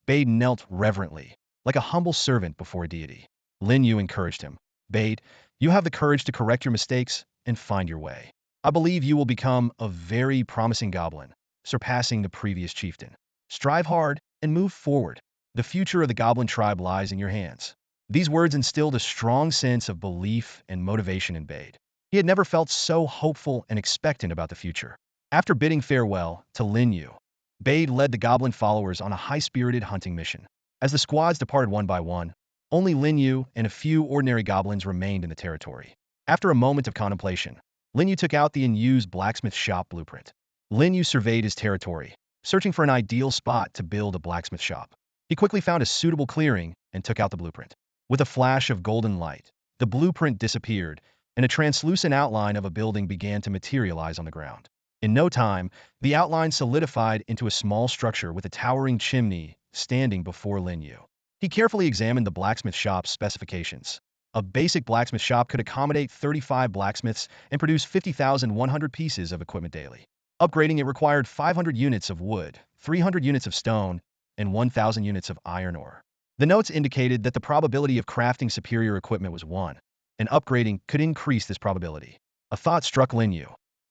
Speaker 1: Bade knelt reverently, like a humble servant before a deity. Lin Yu encouraged him. "Bade, you have the courage to correct your mistakes and find your way. I believe you will become a very promising goblin, surpassing the previous chieftain. Strive hard and move forward. The future of the goblin tribe lies in your hands." These words instilled a strong sense of belief and motivation in Bade. He had never felt so hopeful and expectant about the future. After bidding farewell to Lin Yu, Bade led the goblin followers on a high-spirited hunting mission. As the squads departed one by one, only Lin Yu and a few ordinary goblins remained in the territory. After a moment of contemplation, Lin Yu took out the unused blacksmith shop blueprint. Lin Yu surveyed his territory, searching for an ideal spot to build a blacksmith shop. He quickly found a suitable clearing and took out the blueprint. With a flash of golden light, the blueprint disappeared, and a translucent outline of a building began to materialize on the ground. In no time, the outline solidified into a small structure with a towering chimney standing before Lin Yu. He carefully examined the blacksmith shop's specifications. A basic blacksmith shop could accommodate 35 blacksmiths and produce 50,100 pieces of equipment daily. Upgrading it required 500 units of wood, 300 units of stone, and 1,000 units of iron ore. The notes indicated that the probability of crafting superior equipment was 1, and upgrading could increase this probability. A thought struck Lin Yu,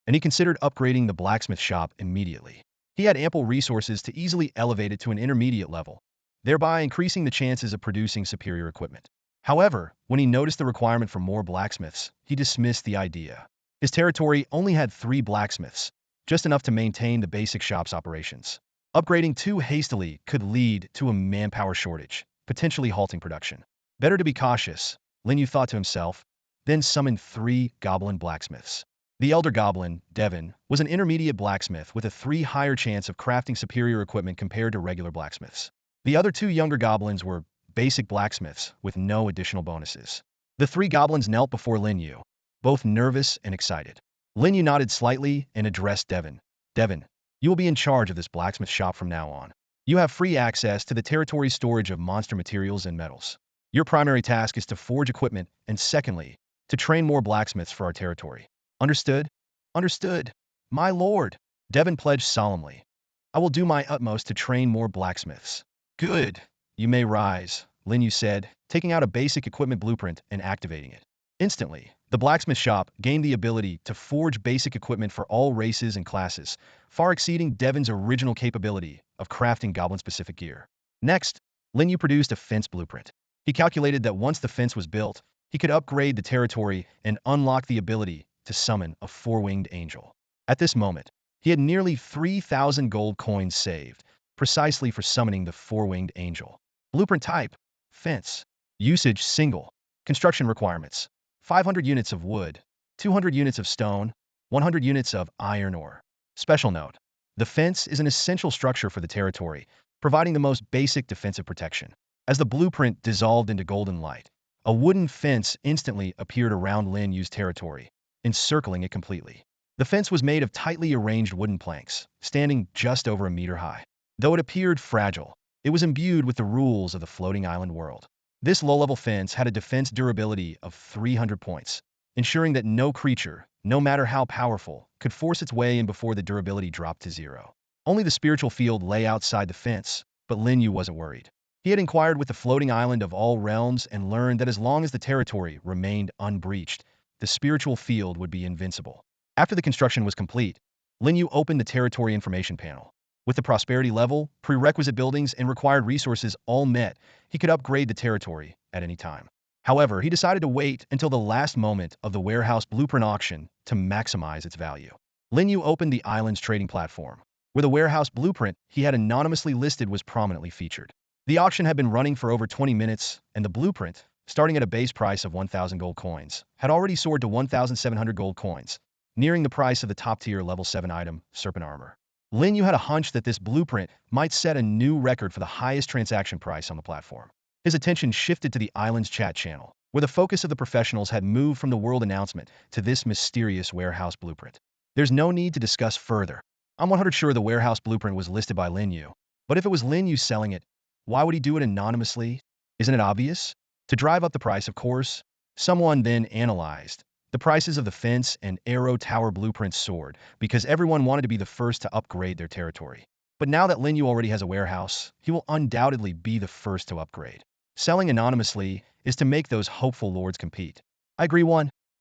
Speaker 1: and he considered upgrading the blacksmith shop immediately. He had ample resources to easily elevate it to an intermediate level, thereby increasing the chances of producing superior equipment. However, when he noticed the requirement for more blacksmiths, he dismissed the idea. His territory only had 3 blacksmiths, just enough to maintain the basic shop's operations. Upgrading too hastily could lead to a manpower shortage, potentially halting production. Better to be cautious, Lin Yu thought to himself, then summoned 3 goblin blacksmiths. The elder goblin, Devin, was an intermediate blacksmith with a 3 higher chance of crafting superior equipment compared to regular blacksmiths. The other 2 younger goblins were basic blacksmiths with no additional bonuses. The 3 goblins knelt before Lin Yu, both nervous and excited. Lin Yu nodded slightly and addressed Devin. Devin, you will be in charge of this blacksmith shop from now on. You have free access to the territory's storage of monster materials and metals. Your primary task is to forge equipment, and secondly, to train more blacksmiths for our territory. Understood? Understood. My lord, Devin pledged solemnly. I will do my utmost to train more blacksmiths. Good. You may rise, Lin Yu said, taking out a basic equipment blueprint and activating it. Instantly, the blacksmith shop gained the ability to forge basic equipment for all races and classes, far exceeding Devin's original capability of crafting goblin-specific gear. Next, Lin Yu produced a fence blueprint. He calculated that once the fence was built, he could upgrade the territory and unlock the ability to summon a 4-winged angel. At this moment, he had nearly 3,000 gold coins saved, precisely for summoning the 4-winged angel. Blueprint type, fence. Usage, single. Construction requirements, 500 units of wood, 200 units of stone, 100 units of iron ore. Special note, the fence is an essential structure for the territory, providing the most basic defensive protection. As the blueprint dissolved into golden light, a wooden fence instantly appeared around Lin Yu's territory, encircling it completely. The fence was made of tightly arranged wooden planks, standing just over a meter high. Though it appeared fragile, it was imbued with the rules of the floating island world. This low-level fence had a defense durability of 300 points, ensuring that no creature, no matter how powerful, could force its way in before the durability dropped to 0. Only the spiritual field lay outside the fence, but Lin Yu wasn't worried. He had inquired with the floating island of all realms and learned that as long as the territory remained unbreached, the spiritual field would be invincible. After the construction was complete, Lin Yu opened the territory information panel. With the prosperity level, prerequisite buildings, and required resources all met, he could upgrade the territory at any time. However, he decided to wait until the last moment of the warehouse blueprint auction to maximize its value. Lin Yu opened the island's trading platform, where the warehouse blueprint he had anonymously listed was prominently featured. The auction had been running for over 20 minutes, and the blueprint, starting at a base price of 1,000 gold coins, had already soared to 1,700 gold coins, nearing the price of the top-tier level 7 item, serpent armor. Lin Yu had a hunch that this blueprint might set a new record for the highest transaction price on the platform. His attention shifted to the island's chat channel, where the focus of the professionals had moved from the world announcement to this mysterious warehouse blueprint. There's no need to discuss further. I'm 100% sure the warehouse blueprint was listed by Lin Yu. But if it was Lin Yu selling it, why would he do it anonymously? Isn't it obvious? To drive up the price, of course. Someone then analyzed. The prices of the fence and arrow tower blueprints soared because everyone wanted to be the first to upgrade their territory. But now that Lin Yu already has a warehouse, he will undoubtedly be the first to upgrade. Selling anonymously is to make those hopeful lords compete. I agree.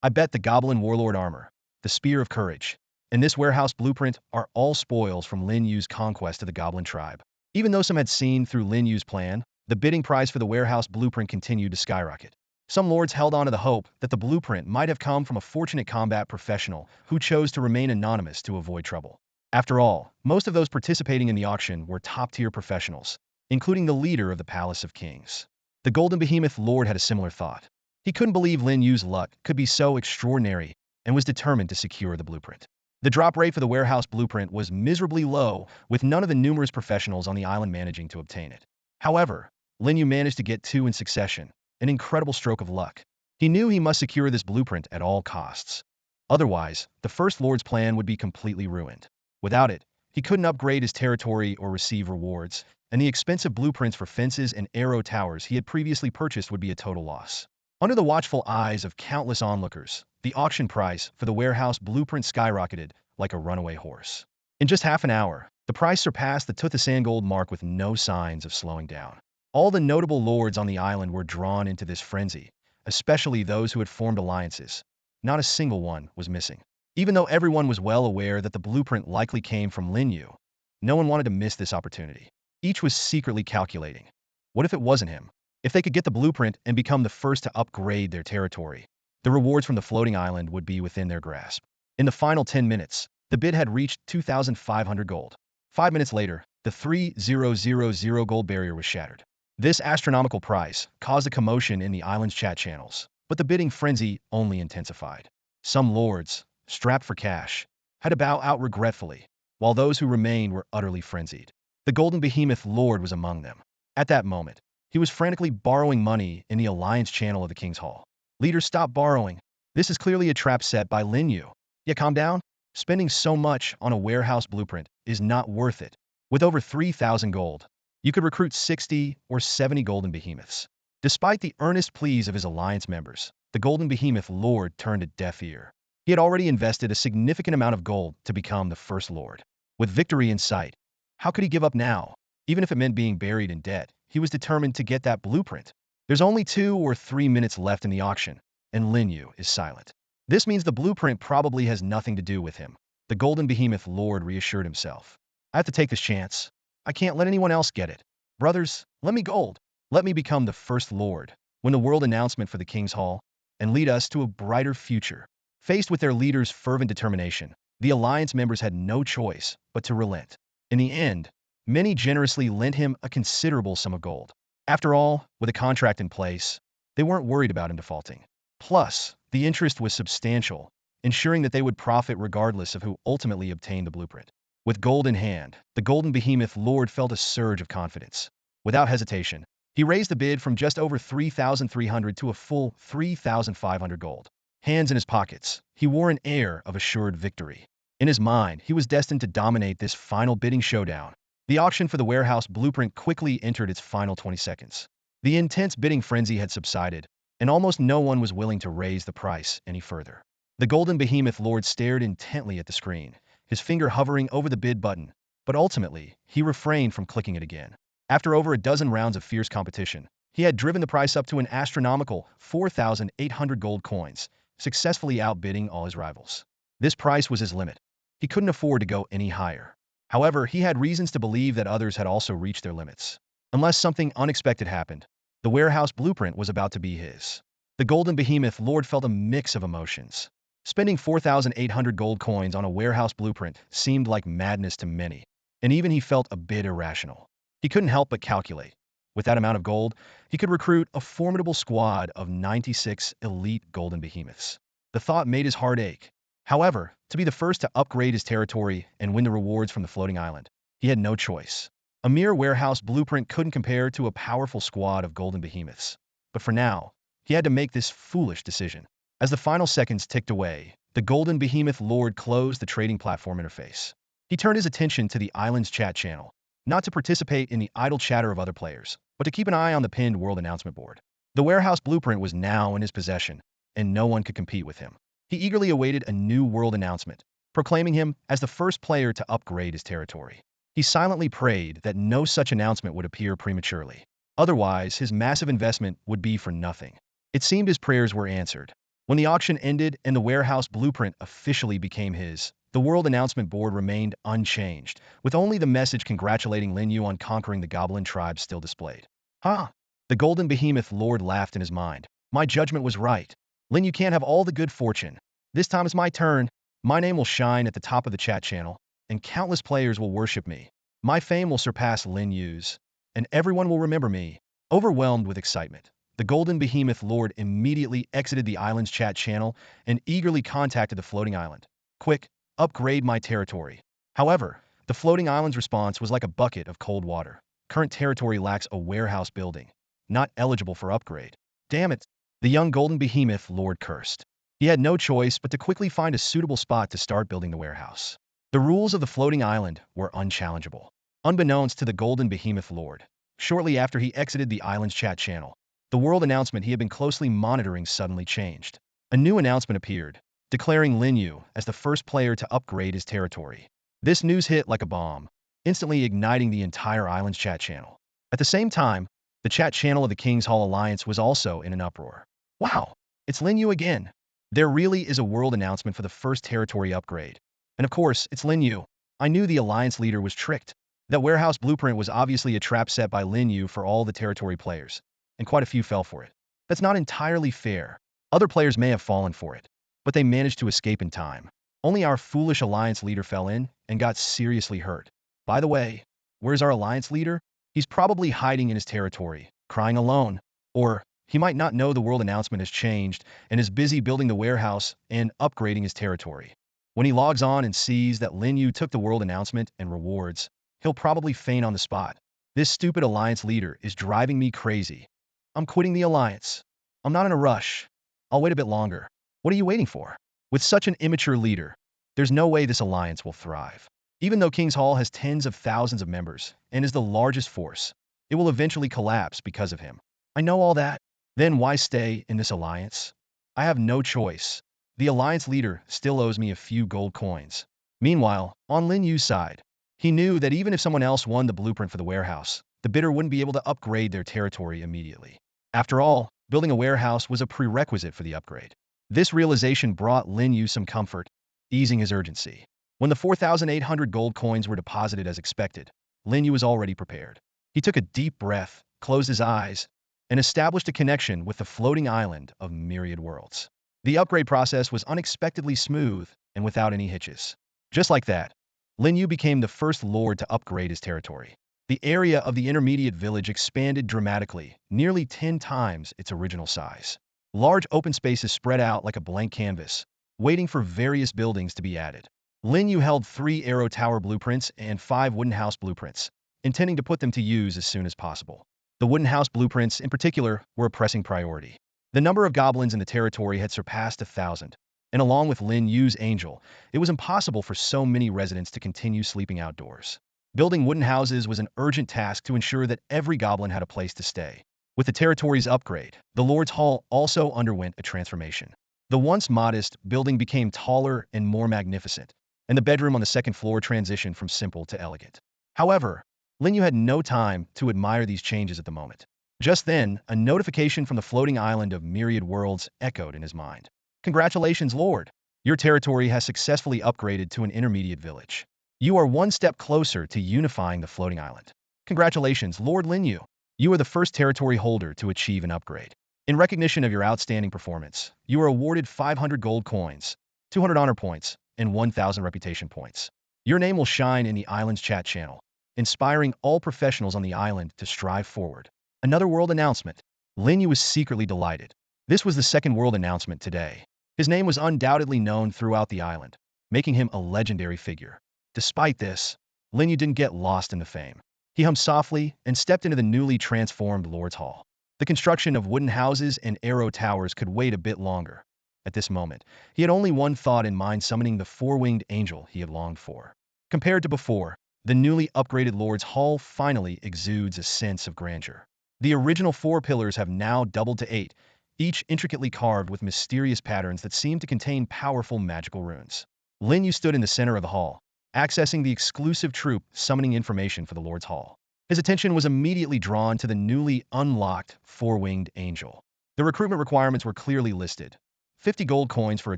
Speaker 1: I bet the goblin warlord armor, the spear of courage, and this warehouse blueprint are all spoils from Lin Yu's conquest of the goblin tribe. Even though some had seen through Lin Yu's plan, the bidding price for the warehouse blueprint continued to skyrocket. Some lords held on to the hope that the blueprint might have come from a fortunate combat professional who chose to remain anonymous to avoid trouble. After all, most of those participating in the auction were top-tier professionals, including the leader of the Palace of Kings. The Golden Behemoth Lord had a similar thought. He couldn't believe Lin Yu's luck could be so extraordinary, and was determined to secure the blueprint. The drop rate for the warehouse blueprint was miserably low, with none of the numerous professionals on the island managing to obtain it. However, Lin Yu managed to get 2 in succession, an incredible stroke of luck. He knew he must secure this blueprint at all costs. Otherwise, the First Lord's plan would be completely ruined. Without it, he couldn't upgrade his territory or receive rewards, and the expensive blueprints for fences and arrow towers he had previously purchased would be a total loss. Under the watchful eyes of countless onlookers, the auction price for the warehouse blueprint skyrocketed like a runaway horse. In just half an hour, the price surpassed the Tuthasan gold mark with no signs of slowing down. All the notable lords on the island were drawn into this frenzy, especially those who had formed alliances. Not a single one was missing. Even though everyone was well aware that the blueprint likely came from Lin Yu, no one wanted to miss this opportunity. Each was secretly calculating. What if it wasn't him? If they could get the blueprint and become the first to upgrade their territory, the rewards from the floating island would be within their grasp. In the final 10 minutes, the bid had reached 2,500 gold. 5 minutes later, the 3,000 gold barrier was shattered. This astronomical price caused a commotion in the island's chat channels, but the bidding frenzy only intensified. Some lords, strapped for cash, had to bow out regretfully, while those who remained were utterly frenzied. The Golden Behemoth Lord was among them. At that moment, he was frantically borrowing money in the Alliance channel of the King's Hall. Leaders, stop borrowing. This is clearly a trap set by Lin Yu. Yeah, calm down. Spending so much on a warehouse blueprint is not worth it. With over 3,000 gold, you could recruit 60 or 70 Golden Behemoths. Despite the earnest pleas of his Alliance members, the Golden Behemoth Lord turned a deaf ear. He had already invested a significant amount of gold to become the First Lord. With victory in sight, how could he give up now? Even if it meant being buried in debt, he was determined to get that blueprint. There's only 2 or 3 minutes left in the auction, and Lin Yu is silent. This means the blueprint probably has nothing to do with him. The Golden Behemoth Lord reassured himself. I have to take this chance. I can't let anyone else get it. Brothers, let me gold. Let me become the First Lord, win the world announcement for the King's Hall, and lead us to a brighter future. Faced with their leader's fervent determination, the Alliance members had no choice but to relent. In the end, many generously lent him a considerable sum of gold. After all, with a contract in place, they weren't worried about him defaulting. Plus, the interest was substantial, ensuring that they would profit regardless of who ultimately obtained the blueprint. With gold in hand, the Golden Behemoth Lord felt a surge of confidence. Without hesitation, he raised the bid from just over 3,300 to a full 3,500 gold. Hands in his pockets, he wore an air of assured victory. In his mind, he was destined to dominate this final bidding showdown. The auction for the warehouse blueprint quickly entered its final 20 seconds. The intense bidding frenzy had subsided, and almost no one was willing to raise the price any further. The Golden Behemoth Lord stared intently at the screen, his finger hovering over the bid button, but ultimately, he refrained from clicking it again. After over a dozen rounds of fierce competition, he had driven the price up to an astronomical 4,800 gold coins, successfully outbidding all his rivals. This price was his limit. He couldn't afford to go any higher. However, he had reasons to believe that others had also reached their limits. Unless something unexpected happened, the warehouse blueprint was about to be his. The Golden Behemoth Lord felt a mix of emotions. Spending 4,800 gold coins on a warehouse blueprint seemed like madness to many, and even he felt a bit irrational. He couldn't help but calculate. With that amount of gold, he could recruit a formidable squad of 96 elite Golden Behemoths. The thought made his heart ache. However, to be the first to upgrade his territory and win the rewards from the floating island, he had no choice. A mere warehouse blueprint couldn't compare to a powerful squad of Golden Behemoths. But for now, he had to make this foolish decision. As the final seconds ticked away, the Golden Behemoth Lord closed the trading platform interface. He turned his attention to the island's chat channel, not to participate in the idle chatter of other players, but to keep an eye on the pinned world announcement board. The warehouse blueprint was now in his possession, and no one could compete with him. He eagerly awaited a new world announcement, proclaiming him as the first player to upgrade his territory. He silently prayed that no such announcement would appear prematurely. Otherwise, his massive investment would be for nothing. It seemed his prayers were answered. When the auction ended and the warehouse blueprint officially became his, the world announcement board remained unchanged, with only the message congratulating Lin Yu on conquering the goblin tribe still displayed. Huh? The Golden Behemoth Lord laughed in his mind. My judgment was right. Lin Yu can't have all the good fortune. This time it's my turn. My name will shine at the top of the chat channel, and countless players will worship me. My fame will surpass Lin Yu's, and everyone will remember me. Overwhelmed with excitement, the golden behemoth lord immediately exited the island's chat channel and eagerly contacted the floating island. Quick, upgrade my territory. However, the floating island's response was like a bucket of cold water. Current territory lacks a warehouse building. Not eligible for upgrade. Damn it, the young golden behemoth lord cursed. He had no choice but to quickly find a suitable spot to start building the warehouse. The rules of the floating island were unchallengeable. Unbeknownst to the golden behemoth lord, shortly after he exited the island's chat channel, the world announcement he had been closely monitoring suddenly changed. A new announcement appeared, declaring Lin Yu as the first player to upgrade his territory. This news hit like a bomb, instantly igniting the entire island's chat channel. At the same time, the chat channel of the King's Hall Alliance was also in an uproar. Wow, it's Lin Yu again. There really is a world announcement for the first territory upgrade. And of course, it's Lin Yu. I knew the Alliance leader was tricked. That warehouse blueprint was obviously a trap set by Lin Yu for all the territory players, and quite a few fell for it. That's not entirely fair. Other players may have fallen for it, but they managed to escape in time. Only our foolish Alliance leader fell in and got seriously hurt. By the way, where's our Alliance leader? He's probably hiding in his territory, crying alone. Or he might not know the world announcement has changed and is busy building the warehouse and upgrading his territory. When he logs on and sees that Lin Yu took the world announcement and rewards, he'll probably faint on the spot. This stupid Alliance leader is driving me crazy. I'm quitting the Alliance. I'm not in a rush. I'll wait a bit longer. What are you waiting for? With such an immature leader, there's no way this Alliance will thrive. Even though King's Hall has tens of thousands of members and is the largest force, it will eventually collapse because of him. I know all that. Then why stay in this Alliance? I have no choice. The Alliance leader still owes me a few gold coins. Meanwhile, on Lin Yu's side, he knew that even if someone else won the blueprint for the warehouse, the bidder wouldn't be able to upgrade their territory immediately. After all, building a warehouse was a prerequisite for the upgrade. This realization brought Lin Yu some comfort, easing his urgency. When the 4,800 gold coins were deposited as expected, Lin Yu was already prepared. He took a deep breath, closed his eyes, and established a connection with the floating island of myriad worlds. The upgrade process was unexpectedly smooth and without any hitches. Just like that, Lin Yu became the first lord to upgrade his territory. The area of the intermediate village expanded dramatically, nearly 10 times its original size. Large open spaces spread out like a blank canvas, waiting for various buildings to be added. Lin Yu held 3 arrow tower blueprints and 5 wooden house blueprints, intending to put them to use as soon as possible. The wooden house blueprints, in particular, were a pressing priority. The number of goblins in the territory had surpassed 1,000, and along with Lin Yu's angel, it was impossible for so many residents to continue sleeping outdoors. Building wooden houses was an urgent task to ensure that every goblin had a place to stay. With the territory's upgrade, the Lord's Hall also underwent a transformation. The once modest building became taller and more magnificent, and the bedroom on the second floor transitioned from simple to elegant. However, Lin Yu had no time to admire these changes at the moment. Just then, a notification from the floating island of myriad worlds echoed in his mind. Congratulations, Lord! Your territory has successfully upgraded to an intermediate village. You are one step closer to unifying the floating island. Congratulations, Lord Lin Yu! You are the first territory holder to achieve an upgrade. In recognition of your outstanding performance, you are awarded 500 gold coins, 200 honor points, and 1,000 reputation points. Your name will shine in the island's chat channel, inspiring all professionals on the island to strive forward. Another world announcement. Lin Yu was secretly delighted. This was the second world announcement today. His name was undoubtedly known throughout the island, making him a legendary figure. Despite this, Lin Yu didn't get lost in the fame. He hummed softly and stepped into the newly transformed Lord's Hall. The construction of wooden houses and arrow towers could wait a bit longer. At this moment, he had only one thought in mind: summoning the four-winged angel he had longed for. Compared to before, the newly upgraded Lord's Hall finally exudes a sense of grandeur. The original 4 pillars have now doubled to 8, each intricately carved with mysterious patterns that seem to contain powerful magical runes. Lin Yu stood in the center of the hall, accessing the exclusive troop summoning information for the Lord's Hall. His attention was immediately drawn to the newly unlocked four-winged angel. The recruitment requirements were clearly listed: 50 gold coins for a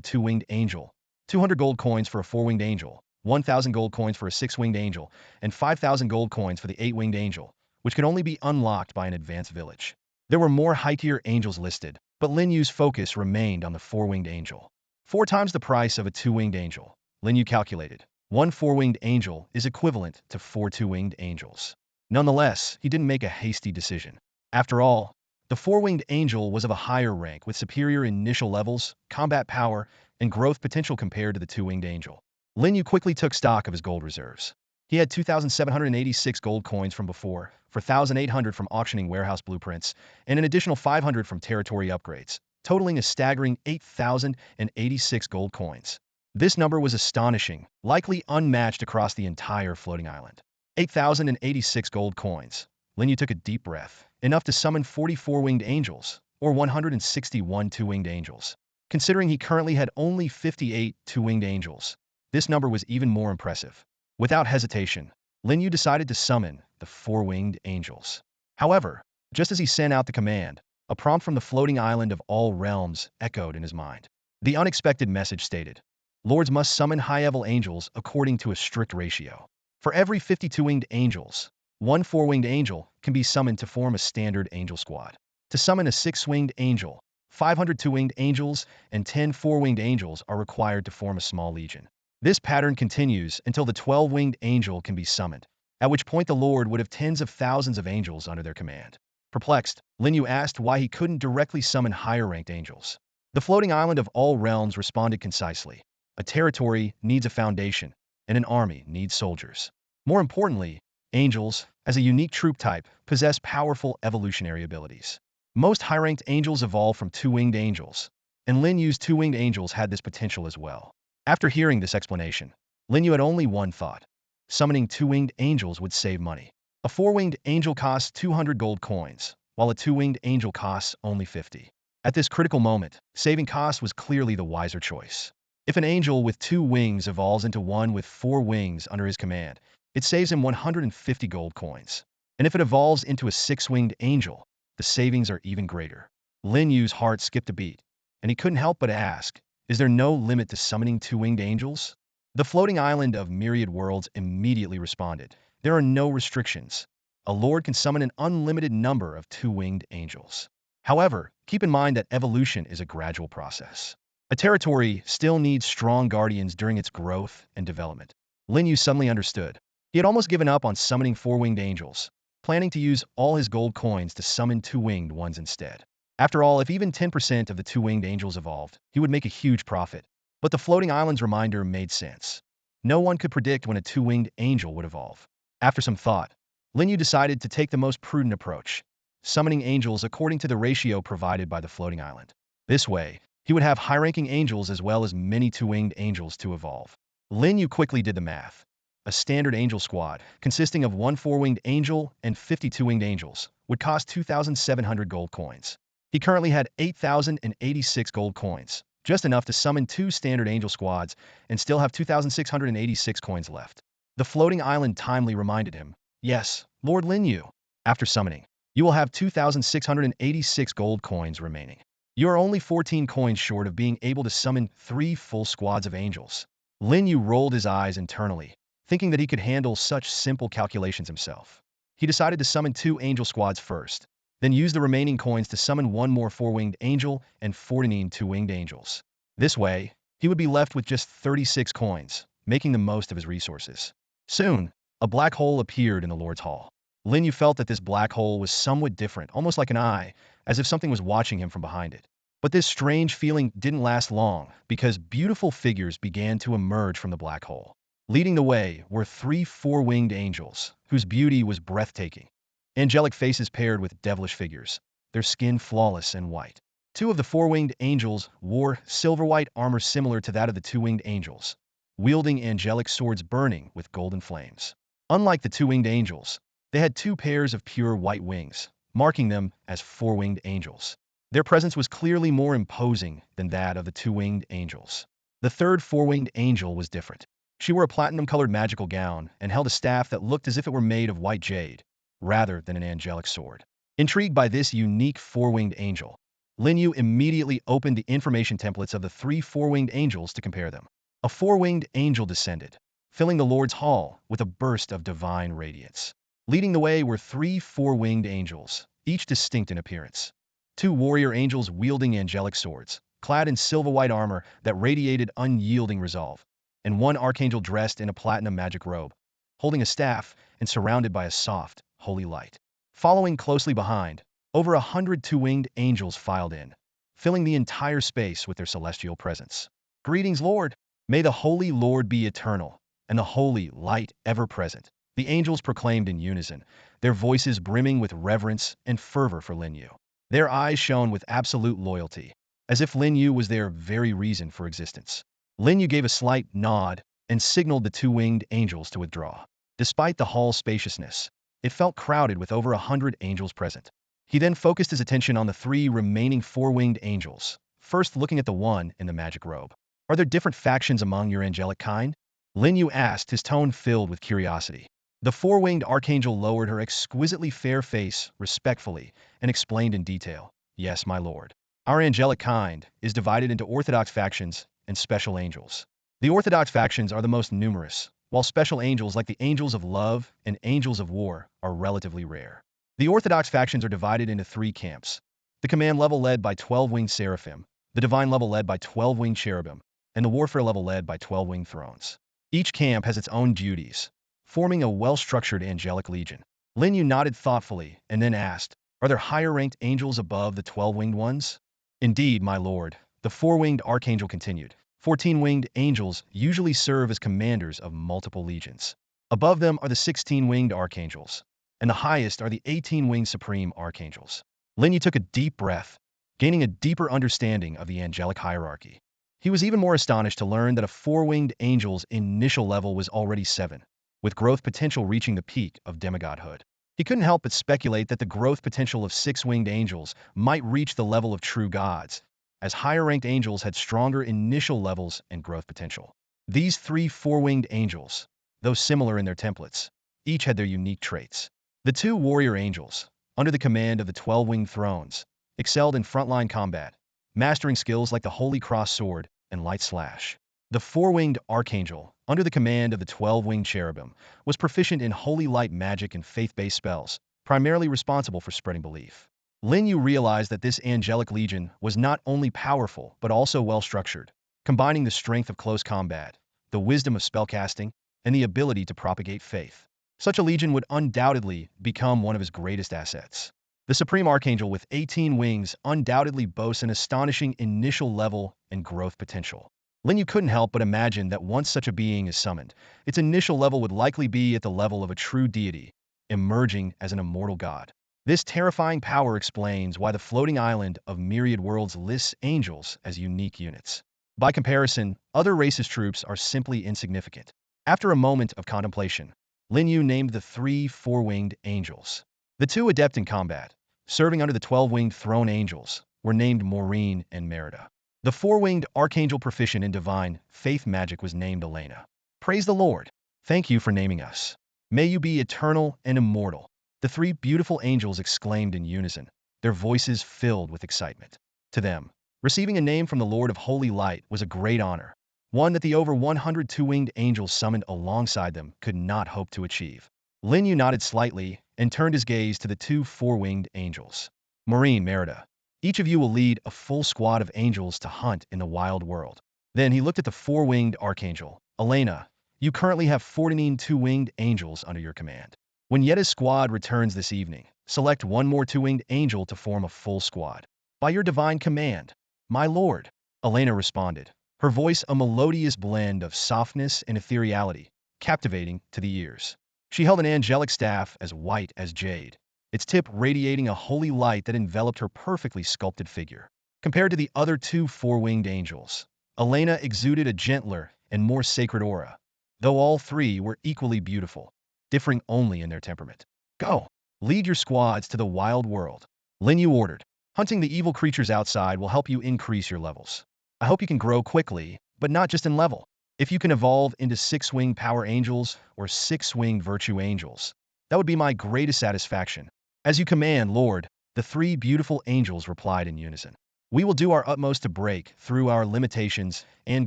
Speaker 1: 2-winged angel, 200 gold coins for a 4-winged angel, 1,000 gold coins for a 6-winged angel, and 5,000 gold coins for the 8-winged angel, which could only be unlocked by an advanced village. There were more high-tier angels listed, but Lin Yu's focus remained on the 4-winged angel. 4 times the price of a 2-winged angel, Lin Yu calculated. 1 4-winged angel is equivalent to 4 2-winged angels. Nonetheless, he didn't make a hasty decision. After all, The four-winged angel was of a higher rank with superior initial levels, combat power, and growth potential compared to the two-winged angel. Lin Yu quickly took stock of his gold reserves. He had 2,786 gold coins from before, 4,800 from auctioning warehouse blueprints, and an additional 500 from territory upgrades, totaling a staggering 8,086 gold coins. This number was astonishing, likely unmatched across the entire floating island. 8,086 gold coins. Lin Yu took a deep breath, enough to summon 44 winged angels, or 161 two-winged angels. Considering he currently had only 58 two-winged angels, this number was even more impressive. Without hesitation, Lin Yu decided to summon the four-winged angels. However, just as he sent out the command, a prompt from the floating island of all realms echoed in his mind. The unexpected message stated, "Lords must summon high-level angels according to a strict ratio. For every 52 winged angels, one four-winged angel can be summoned to form a standard angel squad. To summon a six-winged angel, 500 two-winged angels and 10 four-winged angels are required to form a small legion. This pattern continues until the 12-winged angel can be summoned, at which point the Lord would have tens of thousands of angels under their command." Perplexed, Lin Yu asked why he couldn't directly summon higher-ranked angels. The floating island of all realms responded concisely. A territory needs a foundation, and an army needs soldiers. More importantly, angels, as a unique troop type, possess powerful evolutionary abilities. Most high-ranked angels evolve from two-winged angels, and Lin Yu's two-winged angels had this potential as well. After hearing this explanation, Lin Yu had only one thought. Summoning two-winged angels would save money. A four-winged angel costs 200 gold coins, while a two-winged angel costs only 50. At this critical moment, saving costs was clearly the wiser choice. If an angel with two wings evolves into one with four wings under his command, it saves him 150 gold coins. And if it evolves into a six-winged angel, the savings are even greater. Lin Yu's heart skipped a beat, and he couldn't help but ask, is there no limit to summoning two-winged angels? The floating island of myriad worlds immediately responded. There are no restrictions. A lord can summon an unlimited number of two-winged angels. However, keep in mind that evolution is a gradual process. A territory still needs strong guardians during its growth and development. Lin Yu suddenly understood. He had almost given up on summoning four-winged angels, planning to use all his gold coins to summon two-winged ones instead. After all, if even 10% of the two-winged angels evolved, he would make a huge profit. But the floating island's reminder made sense. No one could predict when a two-winged angel would evolve. After some thought, Lin Yu decided to take the most prudent approach, summoning angels according to the ratio provided by the floating island. This way, he would have high-ranking angels as well as many two-winged angels to evolve. Lin Yu quickly did the math. A standard angel squad, consisting of one four-winged angel and 52 winged angels, would cost 2,700 gold coins. He currently had 8,086 gold coins, just enough to summon two standard angel squads and still have 2,686 coins left. The floating island timely reminded him, "Yes, Lord Lin Yu. After summoning, you will have 2,686 gold coins remaining. You are only 14 coins short of being able to summon 3 full squads of angels." Lin Yu rolled his eyes internally, thinking that he could handle such simple calculations himself. He decided to summon 2 angel squads first, then use the remaining coins to summon one more four-winged angel and 14 two-winged angels. This way, he would be left with just 36 coins, making the most of his resources. Soon, a black hole appeared in the Lord's Hall. Lin Yu felt that this black hole was somewhat different, almost like an eye, as if something was watching him from behind it. But this strange feeling didn't last long, because beautiful figures began to emerge from the black hole. Leading the way were 3 four-winged angels, whose beauty was breathtaking. Angelic faces paired with devilish figures, their skin flawless and white. 2 of the four-winged angels wore silver-white armor similar to that of the two-winged angels, wielding angelic swords burning with golden flames. Unlike the two-winged angels, they had 2 pairs of pure white wings, marking them as four-winged angels. Their presence was clearly more imposing than that of the two-winged angels. The third four-winged angel was different. She wore a platinum-colored magical gown and held a staff that looked as if it were made of white jade, rather than an angelic sword. Intrigued by this unique four-winged angel, Lin Yu immediately opened the information templates of the 3 four-winged angels to compare them. A four-winged angel descended, filling the Lord's Hall with a burst of divine radiance. Leading the way were 3 four-winged angels, each distinct in appearance. 2 warrior angels wielding angelic swords, clad in silver-white armor that radiated unyielding resolve, and 1 archangel dressed in a platinum magic robe, holding a staff and surrounded by a soft, holy light. Following closely behind Over 100 two-winged angels filed in, filling the entire space with their celestial presence. Greetings, Lord! May the Holy Lord be eternal, and the holy light ever-present. The angels proclaimed in unison, their voices brimming with reverence and fervor for Lin Yu. Their eyes shone with absolute loyalty, as if Lin Yu was their very reason for existence. Lin Yu gave a slight nod and signaled the two-winged angels to withdraw. Despite the hall's spaciousness, it felt crowded with over 100 angels present. He then focused his attention on the three remaining four-winged angels, first looking at the one in the magic robe. Are there different factions among your angelic kind? Lin Yu asked, his tone filled with curiosity. The four-winged archangel lowered her exquisitely fair face respectfully and explained in detail. Yes, my lord. Our angelic kind is divided into orthodox factions and special angels. The orthodox factions are the most numerous, while special angels like the angels of love and angels of war are relatively rare. The orthodox factions are divided into three camps. The command level led by 12-winged seraphim, the divine level led by 12-winged cherubim, and the warfare level led by 12-winged thrones. Each camp has its own duties, forming a well-structured angelic legion. Lin Yu nodded thoughtfully and then asked, are there higher-ranked angels above the 12-winged ones? Indeed, my lord, the four-winged archangel continued. 14-winged angels usually serve as commanders of multiple legions. Above them are the 16-winged archangels, and the highest are the 18-winged supreme archangels. Lin Yu took a deep breath, gaining a deeper understanding of the angelic hierarchy. He was even more astonished to learn that a four-winged angel's initial level was already 7, with growth potential reaching the peak of demigodhood. He couldn't help but speculate that the growth potential of six-winged angels might reach the level of true gods, as higher-ranked angels had stronger initial levels and growth potential. These three four-winged angels, though similar in their templates, each had their unique traits. The two warrior angels, under the command of the 12-winged thrones, excelled in frontline combat, mastering skills like the Holy Cross Sword and Light Slash. The four-winged archangel, under the command of the 12-winged cherubim, was proficient in holy light magic and faith-based spells, primarily responsible for spreading belief. Lin Yu realized that this angelic legion was not only powerful but also well-structured, combining the strength of close combat, the wisdom of spellcasting, and the ability to propagate faith. Such a legion would undoubtedly become one of his greatest assets. The Supreme Archangel with 18 wings undoubtedly boasts an astonishing initial level and growth potential. Lin Yu couldn't help but imagine that once such a being is summoned, its initial level would likely be at the level of a true deity, emerging as an immortal god. This terrifying power explains why the floating island of myriad worlds lists angels as unique units. By comparison, other races' troops are simply insignificant. After a moment of contemplation, Lin Yu named the three four-winged angels. The two adept in combat, serving under the 12-winged throne angels, were named Maureen and Merida. The four-winged archangel proficient in divine faith magic was named Elena. Praise the Lord! Thank you for naming us. May you be eternal and immortal. The three beautiful angels exclaimed in unison, their voices filled with excitement. To them, receiving a name from the Lord of Holy Light was a great honor, one that the over 100 two-winged angels summoned alongside them could not hope to achieve. Lin Yu nodded slightly and turned his gaze to the two four-winged angels. Maureen, Merida, each of you will lead a full squad of angels to hunt in the wild world. Then he looked at the four-winged archangel. Elena, you currently have 14 two-winged angels under your command. When Yetta's squad returns this evening, select one more two-winged angel to form a full squad. By your divine command, my lord, Elena responded, her voice a melodious blend of softness and ethereality, captivating to the ears. She held an angelic staff as white as jade, its tip radiating a holy light that enveloped her perfectly sculpted figure. Compared to the other two four-winged angels, Elena exuded a gentler and more sacred aura, though all three were equally beautiful, differing only in their temperament. Go! Lead your squads to the wild world. Lin Yu ordered. Hunting the evil creatures outside will help you increase your levels. I hope you can grow quickly, but not just in level. If you can evolve into six-winged power angels or six-winged virtue angels, that would be my greatest satisfaction. As you command, Lord, the three beautiful angels replied in unison. We will do our utmost to break through our limitations and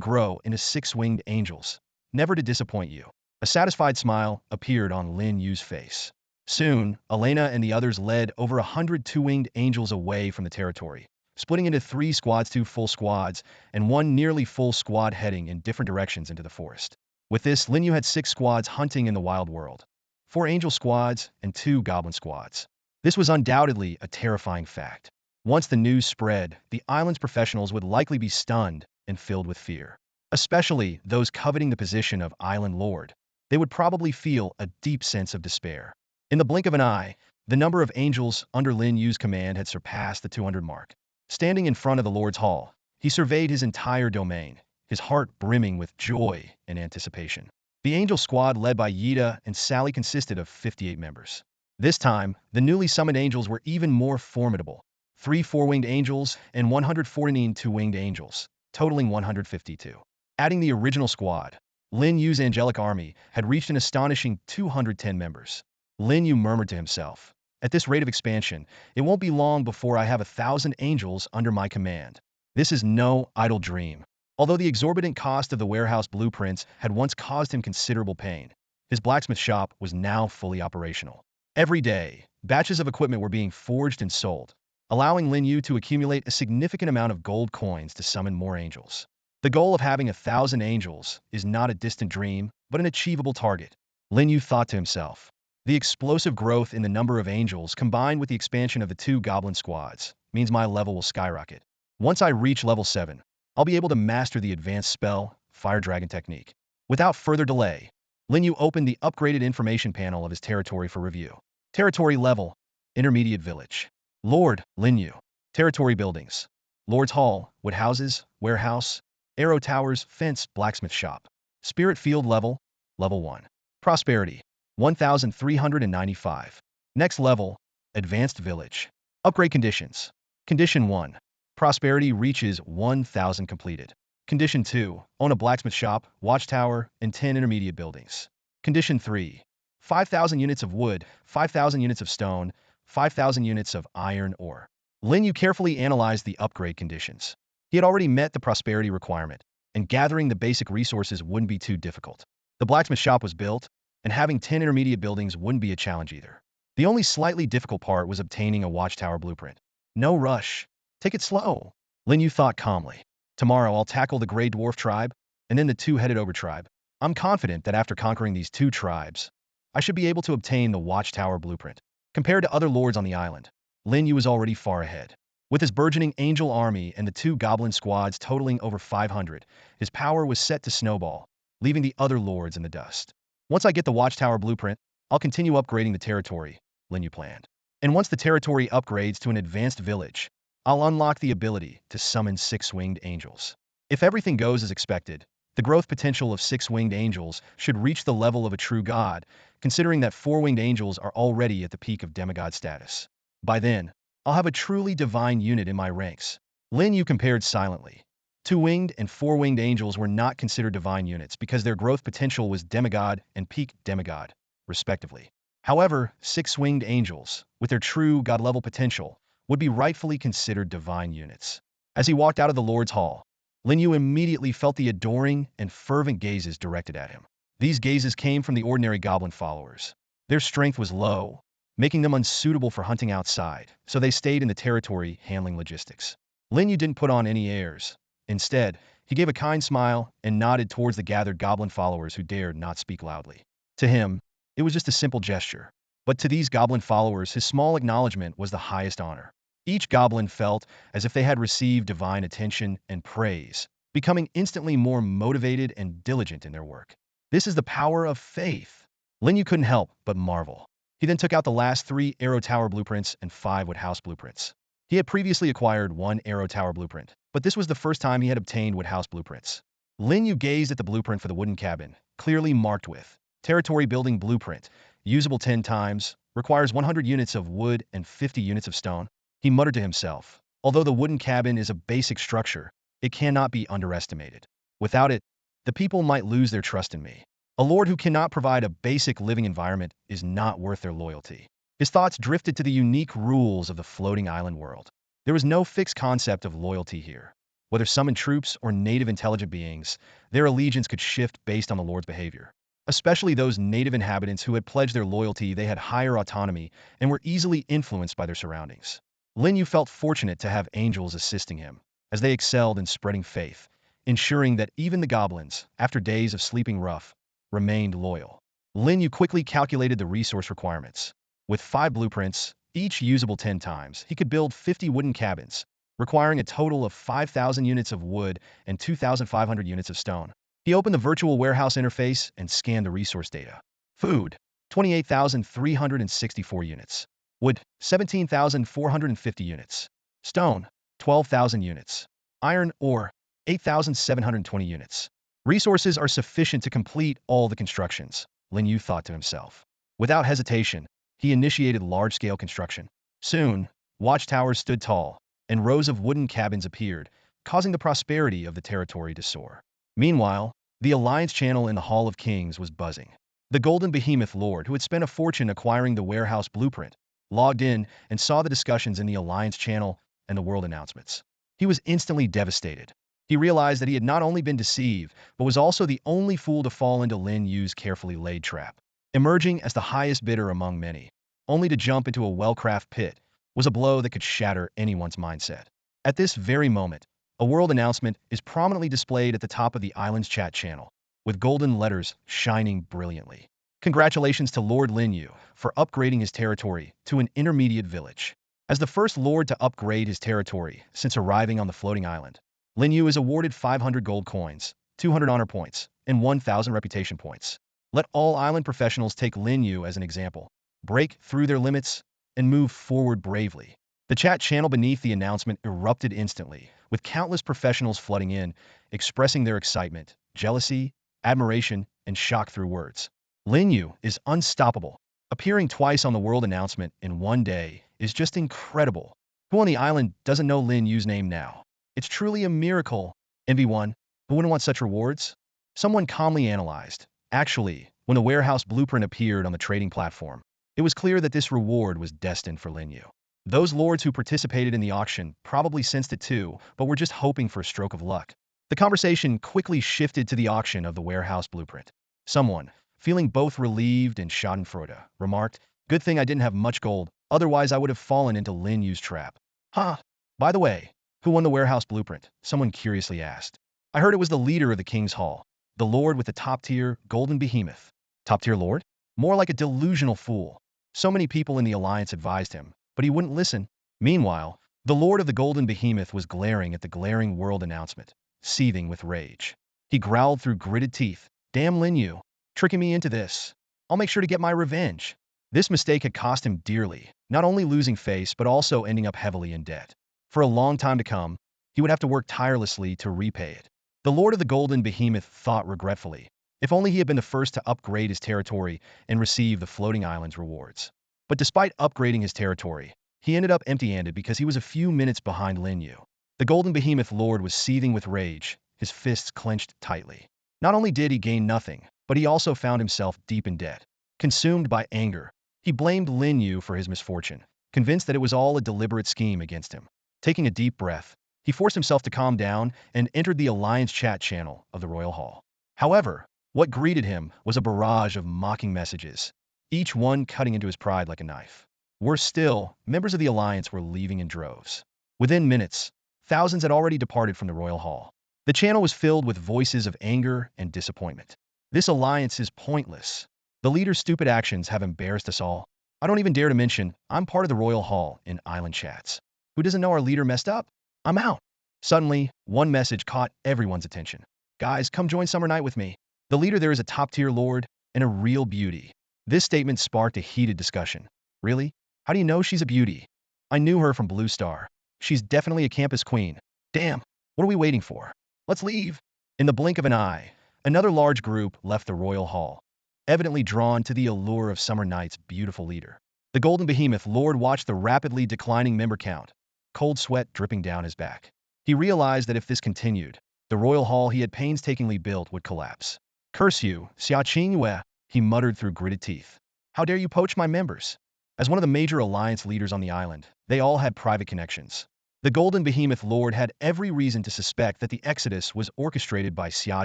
Speaker 1: grow into six-winged angels, never to disappoint you. A satisfied smile appeared on Lin Yu's face. Soon, Elena and the others led over 100 two-winged angels away from the territory, splitting into three squads, two full squads, and one nearly full squad heading in different directions into the forest. With this, Lin Yu had 6 squads hunting in the wild world, 4 angel squads and 2 goblin squads. This was undoubtedly a terrifying fact. Once the news spread, the island's professionals would likely be stunned and filled with fear. Especially those coveting the position of island lord. They would probably feel a deep sense of despair. In the blink of an eye, the number of angels under Lin Yu's command had surpassed the 200 mark. Standing in front of the Lord's Hall, he surveyed his entire domain, his heart brimming with joy and anticipation. The angel squad led by Yida and Sally consisted of 58 members. This time, the newly summoned angels were even more formidable. 3 four-winged angels and 114 two-winged angels, totaling 152. Adding the original squad, Lin Yu's angelic army had reached an astonishing 210 members. Lin Yu murmured to himself, "At this rate of expansion, it won't be long before I have 1,000 angels under my command." This is no idle dream. Although the exorbitant cost of the warehouse blueprints had once caused him considerable pain, his blacksmith shop was now fully operational. Every day, batches of equipment were being forged and sold, allowing Lin Yu to accumulate a significant amount of gold coins to summon more angels. The goal of having 1,000 angels is not a distant dream, but an achievable target. Lin Yu thought to himself. The explosive growth in the number of angels combined with the expansion of the 2 goblin squads means my level will skyrocket. Once I reach level 7, I'll be able to master the advanced spell, Fire Dragon technique. Without further delay, Lin Yu opened the upgraded information panel of his territory for review. Territory level, Intermediate Village. Lord, Lin Yu. Territory buildings. Lord's Hall, wood houses, warehouse, arrow towers, fence, blacksmith shop. Spirit field level, level 1. Prosperity, 1,395. Next level, Advanced Village. Upgrade conditions. Condition 1. Prosperity reaches 1,000 completed. Condition 2. Own a blacksmith shop, watchtower, and 10 intermediate buildings. Condition 3. 5,000 units of wood, 5,000 units of stone, 5,000 units of iron ore. Lin Yu carefully analyzed the upgrade conditions. He had already met the prosperity requirement, and gathering the basic resources wouldn't be too difficult. The blacksmith shop was built, and having 10 intermediate buildings wouldn't be a challenge either. The only slightly difficult part was obtaining a watchtower blueprint. No rush. Take it slow. Lin Yu thought calmly. Tomorrow I'll tackle the Grey Dwarf tribe, and then the 2-headed ogre tribe. I'm confident that after conquering these 2 tribes, I should be able to obtain the watchtower blueprint. Compared to other lords on the island, Lin Yu was already far ahead. With his burgeoning angel army and the 2 goblin squads totaling over 500, his power was set to snowball, leaving the other lords in the dust. Once I get the watchtower blueprint, I'll continue upgrading the territory, Lin Yu planned. And once the territory upgrades to an advanced village, I'll unlock the ability to summon 6-winged angels. If everything goes as expected, the growth potential of 6-winged angels should reach the level of a true god, considering that 4-winged angels are already at the peak of demigod status. By then, I'll have a truly divine unit in my ranks. Lin Yu compared silently. 2-winged and 4-winged angels were not considered divine units because their growth potential was demigod and peak demigod, respectively. However, 6-winged angels, with their true god-level potential, would be rightfully considered divine units. As he walked out of the Lord's Hall, Lin Yu immediately felt the adoring and fervent gazes directed at him. These gazes came from the ordinary goblin followers. Their strength was low, making them unsuitable for hunting outside, so they stayed in the territory handling logistics. Lin Yu didn't put on any airs. Instead, he gave a kind smile and nodded towards the gathered goblin followers who dared not speak loudly. To him, it was just a simple gesture. But to these goblin followers, his small acknowledgement was the highest honor. Each goblin felt as if they had received divine attention and praise, becoming instantly more motivated and diligent in their work. This is the power of faith. Lin Yu couldn't help but marvel. He then took out the last 3 arrow tower blueprints and 5 wood house blueprints. He had previously acquired 1 arrow tower blueprint, but this was the first time he had obtained wood house blueprints. Lin Yu gazed at the blueprint for the wooden cabin, clearly marked with Territory Building Blueprint, usable 10 times, requires 100 units of wood and 50 units of stone. He muttered to himself, although the wooden cabin is a basic structure, it cannot be underestimated. Without it, the people might lose their trust in me. A lord who cannot provide a basic living environment is not worth their loyalty. His thoughts drifted to the unique rules of the floating island world. There was no fixed concept of loyalty here. Whether summoned troops or native intelligent beings, their allegiance could shift based on the lord's behavior. Especially those native inhabitants who had pledged their loyalty, they had higher autonomy and were easily influenced by their surroundings. Lin Yu felt fortunate to have angels assisting him, as they excelled in spreading faith, ensuring that even the goblins, after days of sleeping rough, remained loyal. Lin Yu quickly calculated the resource requirements. With 5 blueprints, each usable 10 times, he could build 50 wooden cabins, requiring a total of 5,000 units of wood and 2,500 units of stone. He opened the virtual warehouse interface and scanned the resource data. Food, 28,364 units. Wood, 17,450 units. Stone, 12,000 units. Iron ore, 8,720 units. Resources are sufficient to complete all the constructions, Lin Yu thought to himself. Without hesitation, he initiated large-scale construction. Soon, watchtowers stood tall, and rows of wooden cabins appeared, causing the prosperity of the territory to soar. Meanwhile, the Alliance channel in the Hall of Kings was buzzing. The Golden Behemoth Lord, who had spent a fortune acquiring the warehouse blueprint, logged in and saw the discussions in the Alliance channel and the world announcements. He was instantly devastated. He realized that he had not only been deceived, but was also the only fool to fall into Lin Yu's carefully laid trap. Emerging as the highest bidder among many, only to jump into a well-crafted pit, was a blow that could shatter anyone's mindset. At this very moment, a world announcement is prominently displayed at the top of the island's chat channel, with golden letters shining brilliantly. Congratulations to Lord Lin Yu for upgrading his territory to an intermediate village. As the first lord to upgrade his territory since arriving on the floating island, Lin Yu is awarded 500 gold coins, 200 honor points, and 1,000 reputation points. Let all island professionals take Lin Yu as an example, break through their limits, and move forward bravely. The chat channel beneath the announcement erupted instantly, with countless professionals flooding in, expressing their excitement, jealousy, admiration, and shock through words. Lin Yu is unstoppable. Appearing twice on the world announcement in one day is just incredible. Who on the island doesn't know Lin Yu's name now? It's truly a miracle. MV1, who wouldn't want such rewards? Someone calmly analyzed. Actually, when the warehouse blueprint appeared on the trading platform, it was clear that this reward was destined for Lin Yu. Those lords who participated in the auction probably sensed it too, but were just hoping for a stroke of luck. The conversation quickly shifted to the auction of the warehouse blueprint. Someone, feeling both relieved and schadenfreude, remarked, "Good thing I didn't have much gold, otherwise I would have fallen into Lin Yu's trap." Huh. By the way, who won the warehouse blueprint? Someone curiously asked. I heard it was the leader of the King's Hall, the lord with the top-tier golden behemoth. Top-tier lord? More like a delusional fool. So many people in the Alliance advised him, but he wouldn't listen. Meanwhile, the lord of the golden behemoth was glaring at the glaring world announcement, seething with rage. He growled through gritted teeth, "Damn Lin Yu, tricking me into this. I'll make sure to get my revenge." This mistake had cost him dearly, not only losing face but also ending up heavily in debt. For a long time to come, he would have to work tirelessly to repay it. The lord of the golden behemoth thought regretfully, if only he had been the first to upgrade his territory and receive the floating island's rewards. But despite upgrading his territory, he ended up empty-handed because he was a few minutes behind Lin Yu. The golden behemoth lord was seething with rage, his fists clenched tightly. Not only did he gain nothing, but he also found himself deep in debt. Consumed by anger, he blamed Lin Yu for his misfortune, convinced that it was all a deliberate scheme against him. Taking a deep breath, he forced himself to calm down and entered the Alliance chat channel of the Royal Hall. However, what greeted him was a barrage of mocking messages, each one cutting into his pride like a knife. Worse still, members of the Alliance were leaving in droves. Within minutes, thousands had already departed from the Royal Hall. The channel was filled with voices of anger and disappointment. This alliance is pointless. The leader's stupid actions have embarrassed us all. I don't even dare to mention, I'm part of the Royal Hall in island chats. Who doesn't know our leader messed up? I'm out. Suddenly, one message caught everyone's attention. Guys, come join summer night with me. The leader there is a top-tier lord and a real beauty. This statement sparked a heated discussion. Really? How do you know she's a beauty? I knew her from Blue Star. She's definitely a campus queen. Damn, what are we waiting for? Let's leave. In the blink of an eye, another large group left the Royal Hall, evidently drawn to the allure of summer night's beautiful leader. The golden behemoth lord watched the rapidly declining member count, cold sweat dripping down his back. He realized that if this continued, the Royal Hall he had painstakingly built would collapse. Curse you, Xia Qingyue, he muttered through gritted teeth. How dare you poach my members? As one of the major alliance leaders on the island, they all had private connections. The golden behemoth lord had every reason to suspect that the exodus was orchestrated by Xia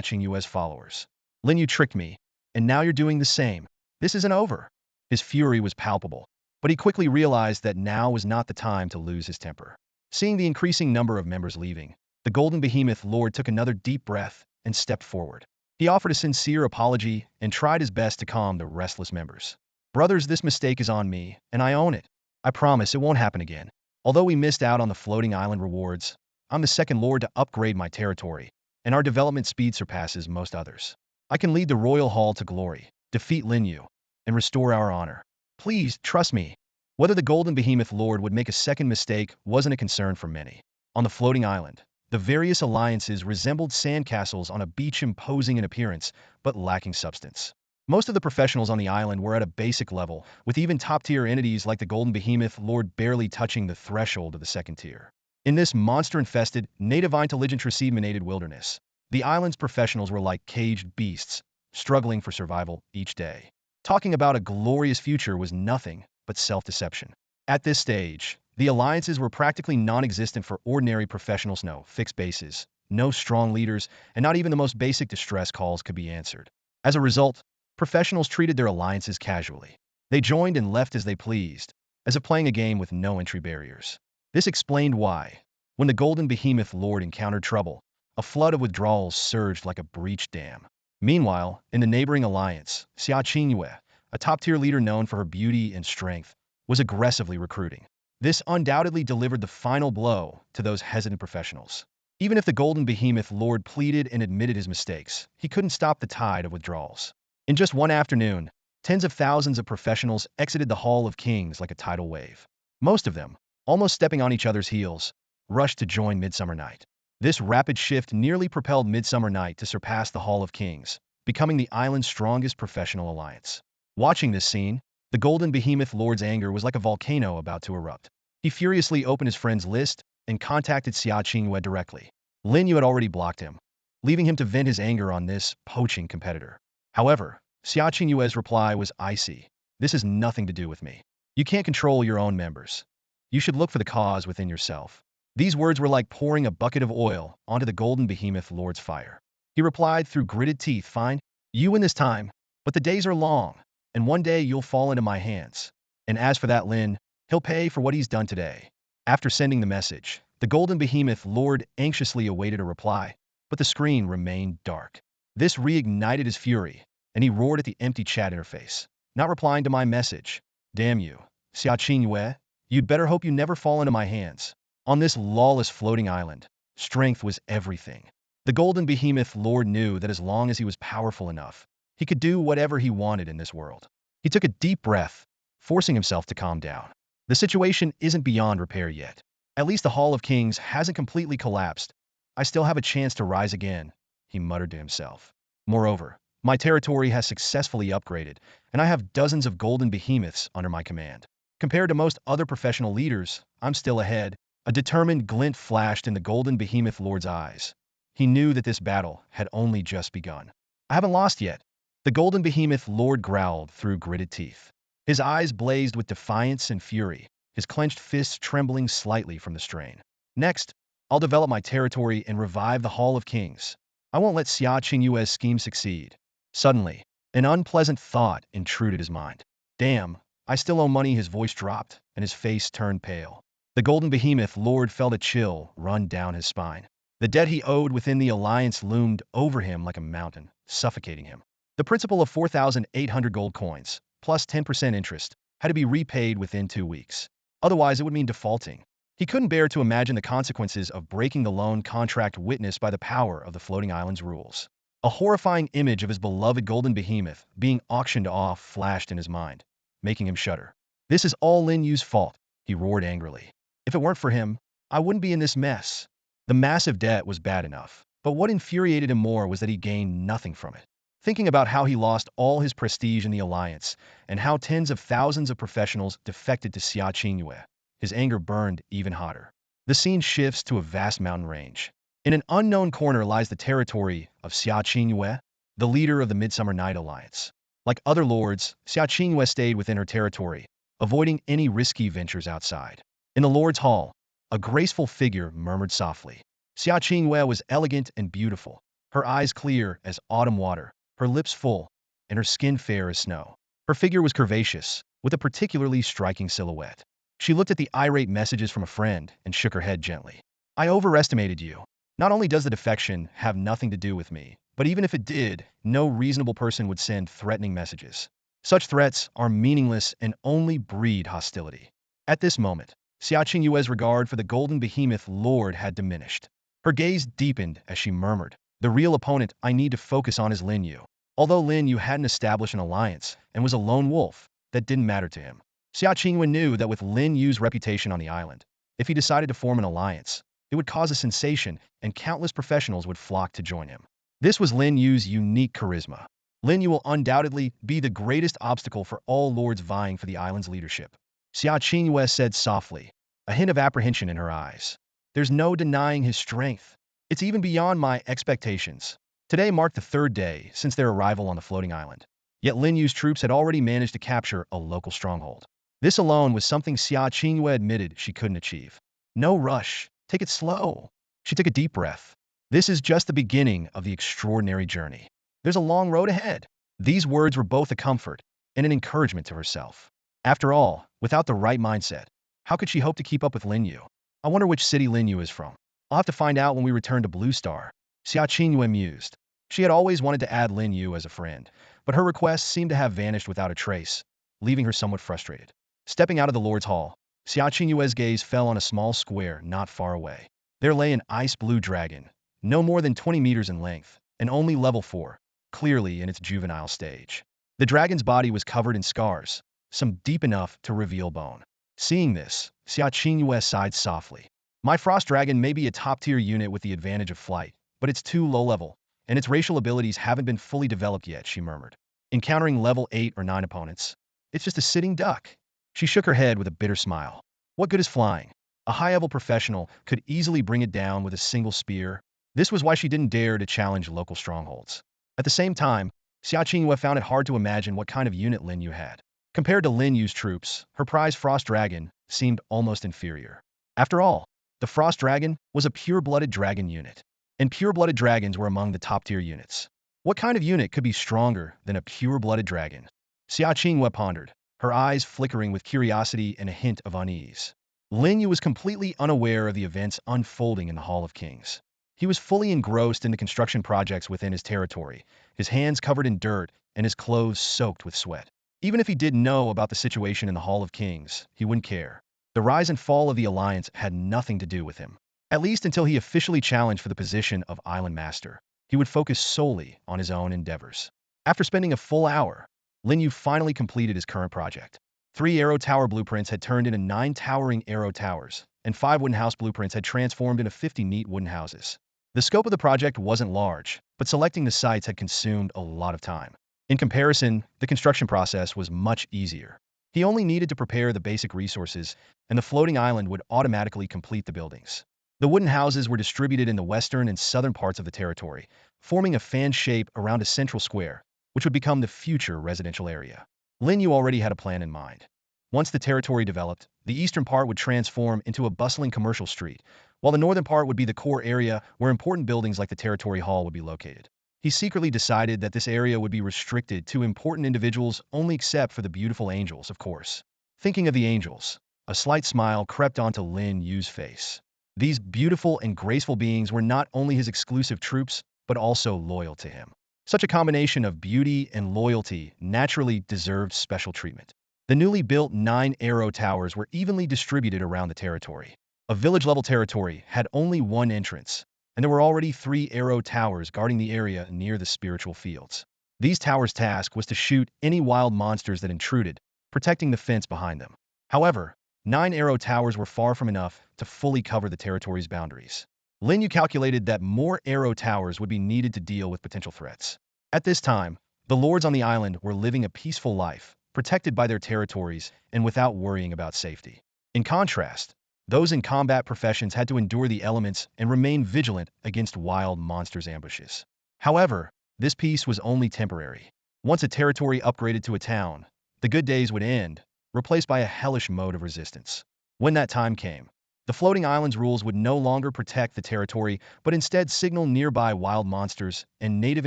Speaker 1: Qingyue's followers. Lin Yu tricked me, and now you're doing the same. This isn't over. His fury was palpable, but he quickly realized that now was not the time to lose his temper. Seeing the increasing number of members leaving, the golden behemoth lord took another deep breath and stepped forward. He offered a sincere apology and tried his best to calm the restless members. Brothers, this mistake is on me, and I own it. I promise it won't happen again. Although we missed out on the floating island rewards, I'm the second lord to upgrade my territory, and our development speed surpasses most others. I can lead the royal hall to glory, defeat Lin Yu, and restore our honor. Please, trust me. Whether the Golden Behemoth Lord would make a second mistake wasn't a concern for many. On the floating island, the various alliances resembled sandcastles on a beach, imposing in appearance, but lacking substance. Most of the professionals on the island were at a basic level, with even top-tier entities like the Golden Behemoth Lord barely touching the threshold of the second tier. In this monster-infested, native intelligence-received wilderness, the island's professionals were like caged beasts, struggling for survival each day. Talking about a glorious future was nothing but self-deception. At this stage, the alliances were practically non-existent for ordinary professionals. No fixed bases, no strong leaders, and not even the most basic distress calls could be answered. As a result, professionals treated their alliances casually. They joined and left as they pleased, as if playing a game with no entry barriers. This explained why, when the Golden Behemoth Lord encountered trouble, a flood of withdrawals surged like a breached dam. Meanwhile, in the neighboring alliance, Xia Qingyue, a top-tier leader known for her beauty and strength, was aggressively recruiting. This undoubtedly delivered the final blow to those hesitant professionals. Even if the Golden Behemoth Lord pleaded and admitted his mistakes, he couldn't stop the tide of withdrawals. In just one afternoon, tens of thousands of professionals exited the Hall of Kings like a tidal wave. Most of them, almost stepping on each other's heels, rushed to join Midsummer Night. This rapid shift nearly propelled Midsummer Night to surpass the Hall of Kings, becoming the island's strongest professional alliance. Watching this scene, the Golden Behemoth Lord's anger was like a volcano about to erupt. He furiously opened his friends list and contacted Xia Qingyue directly. Lin Yu had already blocked him, leaving him to vent his anger on this poaching competitor. However, Xia Qingyue's reply was icy. This has nothing to do with me. You can't control your own members. You should look for the cause within yourself. These words were like pouring a bucket of oil onto the Golden Behemoth Lord's fire. He replied through gritted teeth, "Fine, you win this time, but the days are long, and one day you'll fall into my hands. And as for that Lin, he'll pay for what he's done today." After sending the message, the Golden Behemoth Lord anxiously awaited a reply, but the screen remained dark. This reignited his fury, and he roared at the empty chat interface. "Not replying to my message. Damn you, Xia Qingyue. You'd better hope you never fall into my hands." On this lawless floating island, strength was everything. The Golden Behemoth Lord knew that as long as he was powerful enough, he could do whatever he wanted in this world. He took a deep breath, forcing himself to calm down. The situation isn't beyond repair yet. At least the Hall of Kings hasn't completely collapsed. I still have a chance to rise again, he muttered to himself. Moreover, my territory has successfully upgraded, and I have dozens of golden behemoths under my command. Compared to most other professional leaders, I'm still ahead. A determined glint flashed in the Golden Behemoth Lord's eyes. He knew that this battle had only just begun. "I haven't lost yet," the Golden Behemoth Lord growled through gritted teeth. His eyes blazed with defiance and fury, his clenched fists trembling slightly from the strain. "Next, I'll develop my territory and revive the Hall of Kings. I won't let Xia Qingyue's scheme succeed." Suddenly, an unpleasant thought intruded his mind. "Damn, I still owe money." His voice dropped, and his face turned pale. The Golden Behemoth Lord felt a chill run down his spine. The debt he owed within the alliance loomed over him like a mountain, suffocating him. The principal of 4,800 gold coins, plus 10% interest, had to be repaid within 2 weeks. Otherwise, it would mean defaulting. He couldn't bear to imagine the consequences of breaking the loan contract witnessed by the power of the floating island's rules. A horrifying image of his beloved Golden Behemoth being auctioned off flashed in his mind, making him shudder. "This is all Lin Yu's fault," he roared angrily. "If it weren't for him, I wouldn't be in this mess." The massive debt was bad enough, but what infuriated him more was that he gained nothing from it. Thinking about how he lost all his prestige in the alliance, and how tens of thousands of professionals defected to Xia Qingyue, his anger burned even hotter. The scene shifts to a vast mountain range. In an unknown corner lies the territory of Xia Qingyue, the leader of the Midsummer Night Alliance. Like other lords, Xia Qingyue stayed within her territory, avoiding any risky ventures outside. In the Lord's Hall, a graceful figure murmured softly. Xia Qingyue was elegant and beautiful, her eyes clear as autumn water, her lips full, and her skin fair as snow. Her figure was curvaceous, with a particularly striking silhouette. She looked at the irate messages from a friend and shook her head gently. "I overestimated you. Not only does the defection have nothing to do with me, but even if it did, no reasonable person would send threatening messages. Such threats are meaningless and only breed hostility. At this moment, Xia Qingyue's regard for the golden behemoth lord had diminished. Her gaze deepened as she murmured, "The real opponent I need to focus on is Lin Yu." Although Lin Yu hadn't established an alliance and was a lone wolf, that didn't matter to him. Xia Qingyue knew that with Lin Yu's reputation on the island, if he decided to form an alliance, it would cause a sensation and countless professionals would flock to join him. This was Lin Yu's unique charisma. Lin Yu will undoubtedly be the greatest obstacle for all lords vying for the island's leadership. Xia Qingyue said softly, a hint of apprehension in her eyes. There's no denying his strength. It's even beyond my expectations. Today marked the third day since their arrival on the floating island. Yet Lin Yu's troops had already managed to capture a local stronghold. This alone was something Xia Qingyue admitted she couldn't achieve. No rush. Take it slow. She took a deep breath. This is just the beginning of the extraordinary journey. There's a long road ahead. These words were both a comfort and an encouragement to herself. After all, without the right mindset, how could she hope to keep up with Lin Yu? I wonder which city Lin Yu is from. I'll have to find out when we return to Blue Star. Xia Qingyue mused. She had always wanted to add Lin Yu as a friend, but her request seemed to have vanished without a trace, leaving her somewhat frustrated. Stepping out of the Lord's Hall, Xia Qingyue's gaze fell on a small square not far away. There lay an ice-blue dragon, no more than 20 meters in length, and only level 4, clearly in its juvenile stage. The dragon's body was covered in scars, some deep enough to reveal bone. Seeing this, Xia Qingyue sighed softly. My frost dragon may be a top-tier unit with the advantage of flight, but it's too low-level, and its racial abilities haven't been fully developed yet, she murmured. Encountering level 8 or 9 opponents, it's just a sitting duck. She shook her head with a bitter smile. What good is flying? A high-level professional could easily bring it down with a single spear. This was why she didn't dare to challenge local strongholds. At the same time, Xia Qingyue found it hard to imagine what kind of unit Lin Yu had. Compared to Lin Yu's troops, her prized Frost Dragon seemed almost inferior. After all, the Frost Dragon was a pure-blooded dragon unit, and pure-blooded dragons were among the top-tier units. What kind of unit could be stronger than a pure-blooded dragon? Xia Qingyue pondered, her eyes flickering with curiosity and a hint of unease. Lin Yu was completely unaware of the events unfolding in the Hall of Kings. He was fully engrossed in the construction projects within his territory, his hands covered in dirt and his clothes soaked with sweat. Even if he did know about the situation in the Hall of Kings, he wouldn't care. The rise and fall of the Alliance had nothing to do with him. At least until he officially challenged for the position of Island Master, he would focus solely on his own endeavors. After spending a full hour, Lin Yu finally completed his current project. 3 arrow tower blueprints had turned into 9 towering arrow towers, and 5 wooden house blueprints had transformed into 50 neat wooden houses. The scope of the project wasn't large, but selecting the sites had consumed a lot of time. In comparison, the construction process was much easier. He only needed to prepare the basic resources, and the floating island would automatically complete the buildings. The wooden houses were distributed in the western and southern parts of the territory, forming a fan shape around a central square, which would become the future residential area. Lin Yu already had a plan in mind. Once the territory developed, the eastern part would transform into a bustling commercial street, while the northern part would be the core area where important buildings like the Territory Hall would be located. He secretly decided that this area would be restricted to important individuals only except for the beautiful angels, of course. Thinking of the angels, a slight smile crept onto Lin Yu's face. These beautiful and graceful beings were not only his exclusive troops, but also loyal to him. Such a combination of beauty and loyalty naturally deserved special treatment. The newly built 9 arrow towers were evenly distributed around the territory. A village-level territory had only one entrance, and there were already 3 arrow towers guarding the area near the spiritual fields. These towers' task was to shoot any wild monsters that intruded, protecting the fence behind them. However, 9 arrow towers were far from enough to fully cover the territory's boundaries. Lin Yu calculated that more arrow towers would be needed to deal with potential threats. At this time, the lords on the island were living a peaceful life, protected by their territories and without worrying about safety. In contrast, those in combat professions had to endure the elements and remain vigilant against wild monsters' ambushes. However, this peace was only temporary. Once a territory upgraded to a town, the good days would end, replaced by a hellish mode of resistance. When that time came, the floating island's rules would no longer protect the territory, but instead signal nearby wild monsters and native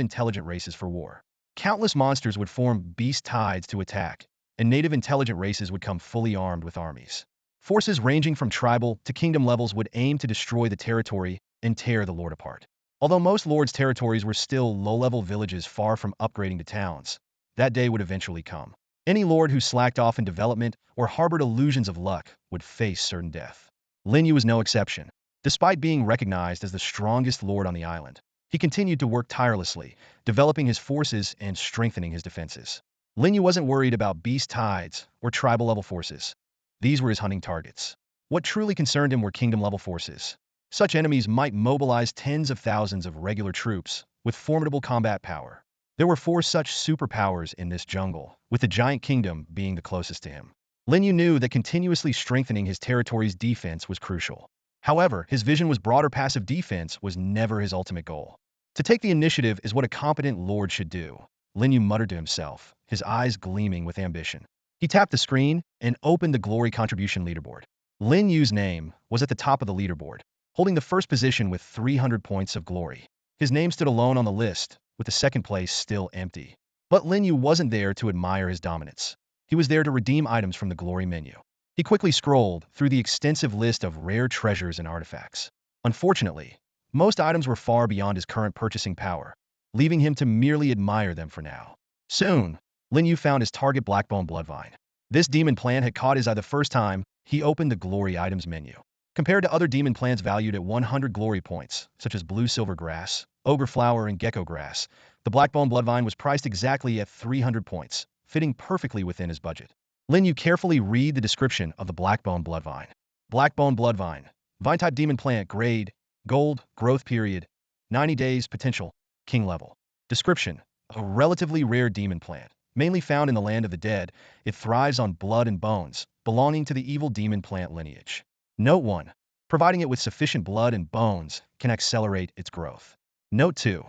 Speaker 1: intelligent races for war. Countless monsters would form beast tides to attack, and native intelligent races would come fully armed with armies. Forces ranging from tribal to kingdom levels would aim to destroy the territory and tear the lord apart. Although most lords' territories were still low-level villages far from upgrading to towns, that day would eventually come. Any lord who slacked off in development or harbored illusions of luck would face certain death. Lin Yu was no exception. Despite being recognized as the strongest lord on the island, he continued to work tirelessly, developing his forces and strengthening his defenses. Lin Yu wasn't worried about beast tides or tribal-level forces. These were his hunting targets. What truly concerned him were kingdom-level forces. Such enemies might mobilize tens of thousands of regular troops with formidable combat power. There were 4 such superpowers in this jungle, with the giant kingdom being the closest to him. Lin Yu knew that continuously strengthening his territory's defense was crucial. However, his vision was broader. Passive defense was never his ultimate goal. To take the initiative is what a competent lord should do, Lin Yu muttered to himself, his eyes gleaming with ambition. He tapped the screen and opened the glory contribution leaderboard. Lin Yu's name was at the top of the leaderboard, holding the first position with 300 points of glory. His name stood alone on the list, with the second place still empty. But Lin Yu wasn't there to admire his dominance. He was there to redeem items from the glory menu. He quickly scrolled through the extensive list of rare treasures and artifacts. Unfortunately, most items were far beyond his current purchasing power, leaving him to merely admire them for now. Soon, Lin Yu found his target Blackbone Bloodvine. This demon plant had caught his eye the first time he opened the glory items menu. Compared to other demon plants valued at 100 glory points, such as blue silver grass, ogre flower, and gecko grass, the Blackbone Bloodvine was priced exactly at 300 points, fitting perfectly within his budget. Lin Yu carefully read the description of the Blackbone Bloodvine. Blackbone Bloodvine, vine-type demon plant, grade, gold, growth period, 90 days, potential, king level. Description: a relatively rare demon plant, mainly found in the land of the dead. It thrives on blood and bones, belonging to the evil demon plant lineage. Note 1. Providing it with sufficient blood and bones can accelerate its growth. Note 2.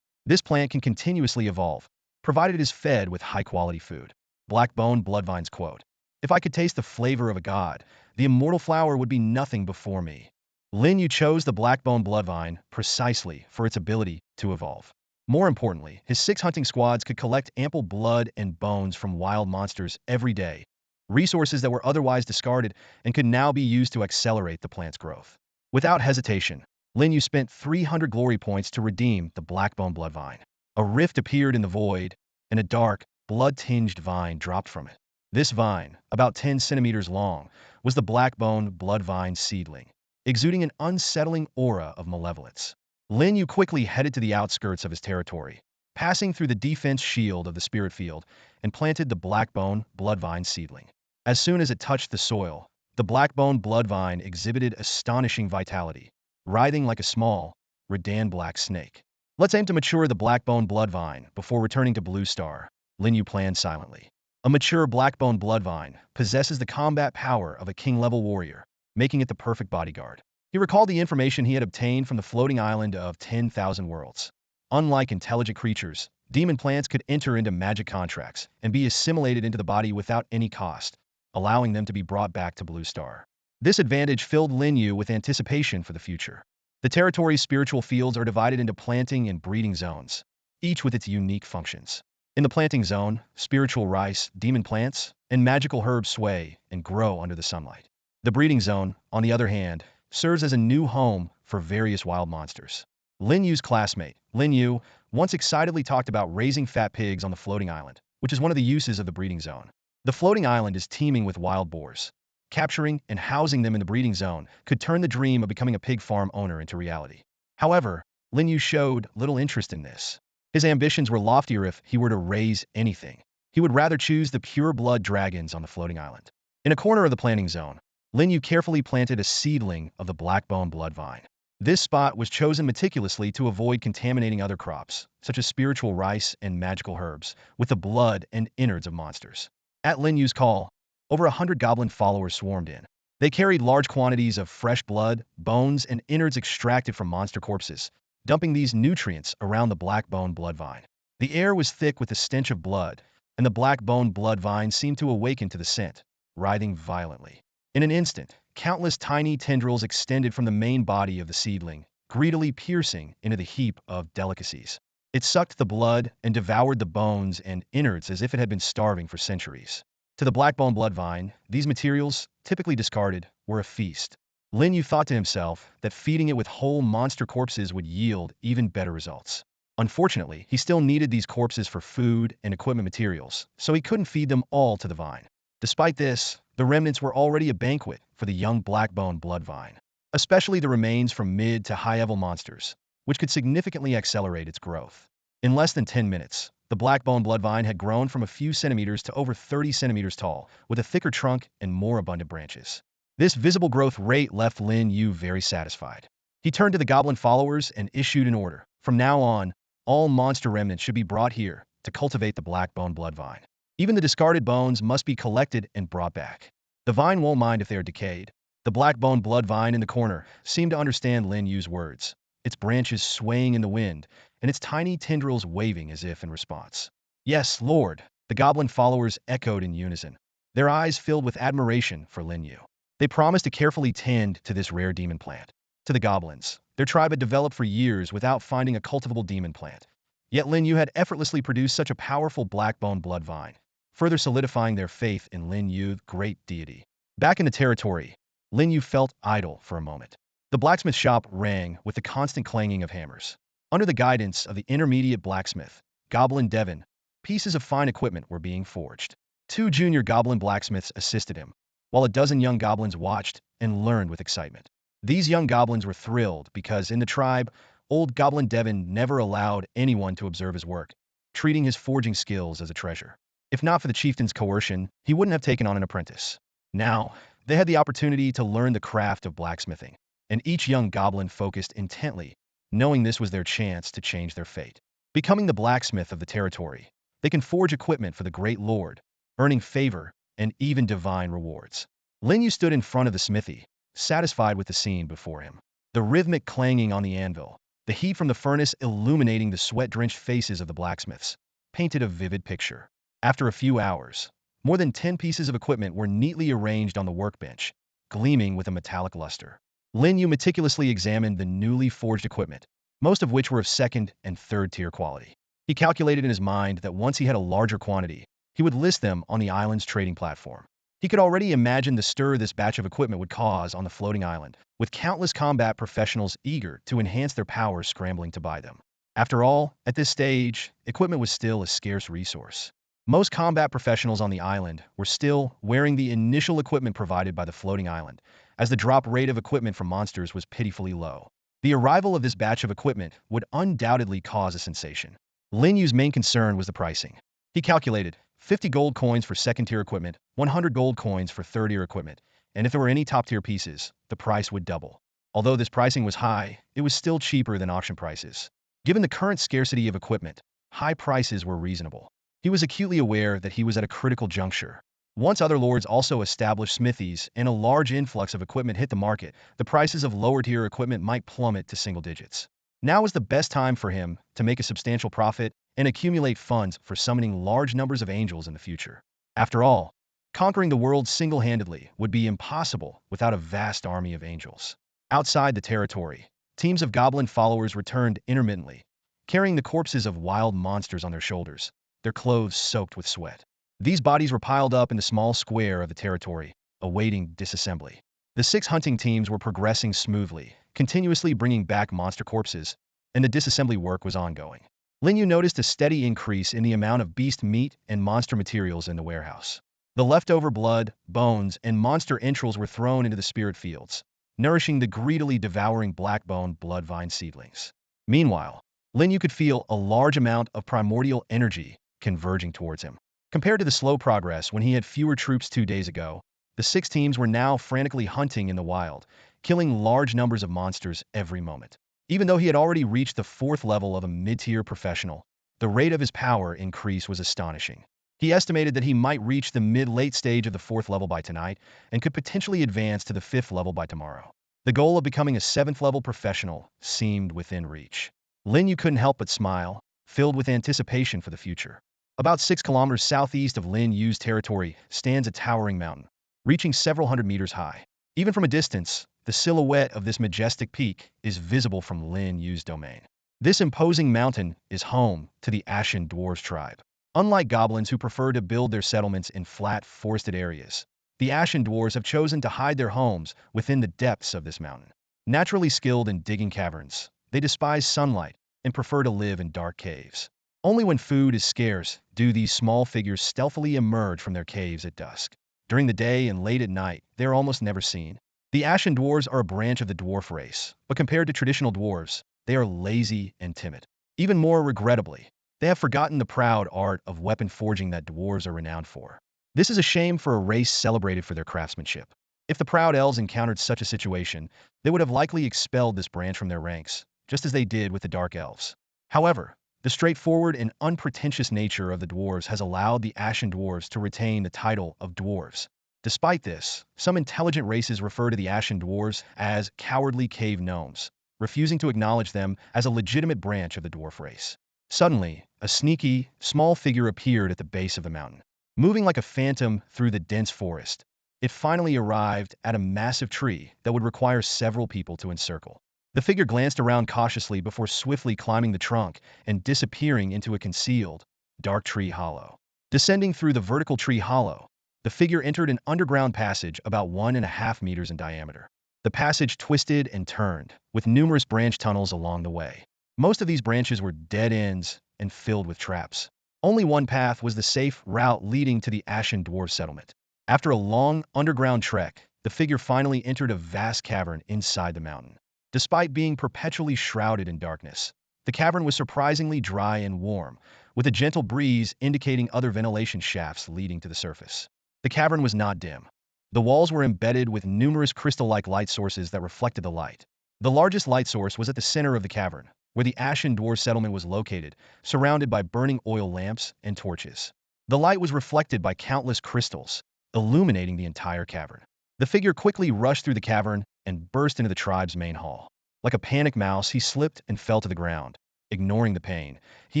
Speaker 1: This plant can continuously evolve, provided it is fed with high-quality food. Blackbone Bloodvine's quote: "If I could taste the flavor of a god, the immortal flower would be nothing before me." Lin Yu chose the Blackbone Bloodvine precisely for its ability to evolve. More importantly, his 6 hunting squads could collect ample blood and bones from wild monsters every day, resources that were otherwise discarded and could now be used to accelerate the plant's growth. Without hesitation, Lin Yu spent 300 glory points to redeem the Blackbone Bloodvine. A rift appeared in the void, and a dark, blood-tinged vine dropped from it. This vine, about 10 centimeters long, was the Blackbone Bloodvine seedling, exuding an unsettling aura of malevolence. Lin Yu quickly headed to the outskirts of his territory, passing through the defense shield of the spirit field, and planted the Blackbone Bloodvine seedling. As soon as it touched the soil, the Blackbone Bloodvine exhibited astonishing vitality, writhing like a small, Redan black snake. "Let's aim to mature the Blackbone Bloodvine before returning to Blue Star," Lin Yu planned silently. A mature Blackbone Bloodvine possesses the combat power of a king-level warrior, making it the perfect bodyguard. He recalled the information he had obtained from the floating island of 10,000 worlds. Unlike intelligent creatures, demon plants could enter into magic contracts and be assimilated into the body without any cost, allowing them to be brought back to Blue Star. This advantage filled Lin Yu with anticipation for the future. The territory's spiritual fields are divided into planting and breeding zones, each with its unique functions. In the planting zone, spiritual rice, demon plants, and magical herbs sway and grow under the sunlight. The breeding zone, on the other hand, serves as a new home for various wild monsters. Lin Yu's classmate, Lin Yu, once excitedly talked about raising fat pigs on the floating island, which is one of the uses of the breeding zone. The floating island is teeming with wild boars. Capturing and housing them in the breeding zone could turn the dream of becoming a pig farm owner into reality. However, Lin Yu showed little interest in this. His ambitions were loftier. If he were to raise anything, he would rather choose the pure-blood dragons on the floating island. In a corner of the planting zone, Lin Yu carefully planted a seedling of the Blackbone Bloodvine. This spot was chosen meticulously to avoid contaminating other crops, such as spiritual rice and magical herbs, with the blood and innards of monsters. At Lin Yu's call, over 100 goblin followers swarmed in. They carried large quantities of fresh blood, bones, and innards extracted from monster corpses, dumping these nutrients around the Blackbone Bloodvine. The air was thick with the stench of blood, and the Blackbone Bloodvine seemed to awaken to the scent, writhing violently. In an instant, countless tiny tendrils extended from the main body of the seedling, greedily piercing into the heap of delicacies. It sucked the blood and devoured the bones and innards as if it had been starving for centuries. To the Blackbone Bloodvine, these materials, typically discarded, were a feast. Lin Yu thought to himself that feeding it with whole monster corpses would yield even better results. Unfortunately, he still needed these corpses for food and equipment materials, so he couldn't feed them all to the vine. Despite this, the remnants were already a banquet for the young blackbone blood vine, especially the remains from mid to high-level monsters, which could significantly accelerate its growth. In less than 10 minutes, the blackbone blood vine had grown from a few centimeters to over 30 centimeters tall, with a thicker trunk and more abundant branches. This visible growth rate left Lin Yu very satisfied. He turned to the goblin followers and issued an order. From now on, all monster remnants should be brought here to cultivate the blackbone blood vine. Even the discarded bones must be collected and brought back. The vine won't mind if they are decayed. The blackbone blood vine in the corner seemed to understand Lin Yu's words, its branches swaying in the wind, and its tiny tendrils waving as if in response. Yes, Lord, the goblin followers echoed in unison, their eyes filled with admiration for Lin Yu. They promised to carefully tend to this rare demon plant. To the goblins, their tribe had developed for years without finding a cultivable demon plant. Yet Lin Yu had effortlessly produced such a powerful blackbone blood vine, further solidifying their faith in Lin Yu, great deity. Back in the territory, Lin Yu felt idle for a moment. The blacksmith shop rang with the constant clanging of hammers. Under the guidance of the intermediate blacksmith, Goblin Devon, pieces of fine equipment were being forged. 2 junior goblin blacksmiths assisted him, while a dozen young goblins watched and learned with excitement. These young goblins were thrilled because, in the tribe, old Goblin Devon never allowed anyone to observe his work, treating his forging skills as a treasure. If not for the chieftain's coercion, he wouldn't have taken on an apprentice. Now, they had the opportunity to learn the craft of blacksmithing, and each young goblin focused intently, knowing this was their chance to change their fate. Becoming the blacksmith of the territory, they can forge equipment for the great lord, earning favor and even divine rewards. Lin Yu stood in front of the smithy, satisfied with the scene before him. The rhythmic clanging on the anvil, the heat from the furnace illuminating the sweat-drenched faces of the blacksmiths, painted a vivid picture. After a few hours, more than 10 pieces of equipment were neatly arranged on the workbench, gleaming with a metallic luster. Lin Yu meticulously examined the newly forged equipment, most of which were of second and third-tier quality. He calculated in his mind that once he had a larger quantity, he would list them on the island's trading platform. He could already imagine the stir this batch of equipment would cause on the floating island, with countless combat professionals eager to enhance their powers scrambling to buy them. After all, at this stage, equipment was still a scarce resource. Most combat professionals on the island were still wearing the initial equipment provided by the floating island, as the drop rate of equipment from monsters was pitifully low. The arrival of this batch of equipment would undoubtedly cause a sensation. Lin Yu's main concern was the pricing. He calculated 50 gold coins for second-tier equipment, 100 gold coins for third-tier equipment, and if there were any top-tier pieces, the price would double. Although this pricing was high, it was still cheaper than auction prices. Given the current scarcity of equipment, high prices were reasonable. He was acutely aware that he was at a critical juncture. Once other lords also established smithies and a large influx of equipment hit the market, the prices of lower-tier equipment might plummet to single digits. Now was the best time for him to make a substantial profit and accumulate funds for summoning large numbers of angels in the future. After all, conquering the world single-handedly would be impossible without a vast army of angels. Outside the territory, teams of goblin followers returned intermittently, carrying the corpses of wild monsters on their shoulders, their clothes soaked with sweat. These bodies were piled up in the small square of the territory, awaiting disassembly. The 6 hunting teams were progressing smoothly, continuously bringing back monster corpses, and the disassembly work was ongoing. Lin Yu noticed a steady increase in the amount of beast meat and monster materials in the warehouse. The leftover blood, bones, and monster entrails were thrown into the spirit fields, nourishing the greedily devouring blackbone blood vine seedlings. Meanwhile, Lin Yu could feel a large amount of primordial energy converging towards him. Compared to the slow progress when he had fewer troops 2 days ago, the 6 teams were now frantically hunting in the wild, killing large numbers of monsters every moment. Even though he had already reached the 4th level of a mid-tier professional, the rate of his power increase was astonishing. He estimated that he might reach the mid-late stage of the 4th level by tonight and could potentially advance to the 5th level by tomorrow. The goal of becoming a 7th level professional seemed within reach. Lin Yu couldn't help but smile, filled with anticipation for the future. About 6 kilometers southeast of Lin Yu's territory stands a towering mountain, reaching several hundred meters high. Even from a distance, the silhouette of this majestic peak is visible from Lin Yu's domain. This imposing mountain is home to the Ashen Dwarves tribe. Unlike goblins who prefer to build their settlements in flat, forested areas, the Ashen Dwarves have chosen to hide their homes within the depths of this mountain. Naturally skilled in digging caverns, they despise sunlight and prefer to live in dark caves. Only when food is scarce do these small figures stealthily emerge from their caves at dusk. During the day and late at night, they are almost never seen. The Ashen Dwarves are a branch of the dwarf race, but compared to traditional dwarves, they are lazy and timid. Even more regrettably, they have forgotten the proud art of weapon forging that dwarves are renowned for. This is a shame for a race celebrated for their craftsmanship. If the proud elves encountered such a situation, they would have likely expelled this branch from their ranks, just as they did with the dark elves. However, the straightforward and unpretentious nature of the dwarves has allowed the Ashen Dwarves to retain the title of dwarves. Despite this, some intelligent races refer to the Ashen Dwarves as cowardly cave gnomes, refusing to acknowledge them as a legitimate branch of the dwarf race. Suddenly, a sneaky, small figure appeared at the base of the mountain. Moving like a phantom through the dense forest, it finally arrived at a massive tree that would require several people to encircle. The figure glanced around cautiously before swiftly climbing the trunk and disappearing into a concealed, dark tree hollow. Descending through the vertical tree hollow, the figure entered an underground passage about 1.5 meters in diameter. The passage twisted and turned, with numerous branch tunnels along the way. Most of these branches were dead ends and filled with traps. Only one path was the safe route leading to the Ashen Dwarf settlement. After a long underground trek, the figure finally entered a vast cavern inside the mountain. Despite being perpetually shrouded in darkness, the cavern was surprisingly dry and warm, with a gentle breeze indicating other ventilation shafts leading to the surface. The cavern was not dim. The walls were embedded with numerous crystal-like light sources that reflected the light. The largest light source was at the center of the cavern, where the Ashen Dwarf settlement was located, surrounded by burning oil lamps and torches. The light was reflected by countless crystals, illuminating the entire cavern. The figure quickly rushed through the cavern and burst into the tribe's main hall. Like a panicked mouse, he slipped and fell to the ground. Ignoring the pain, he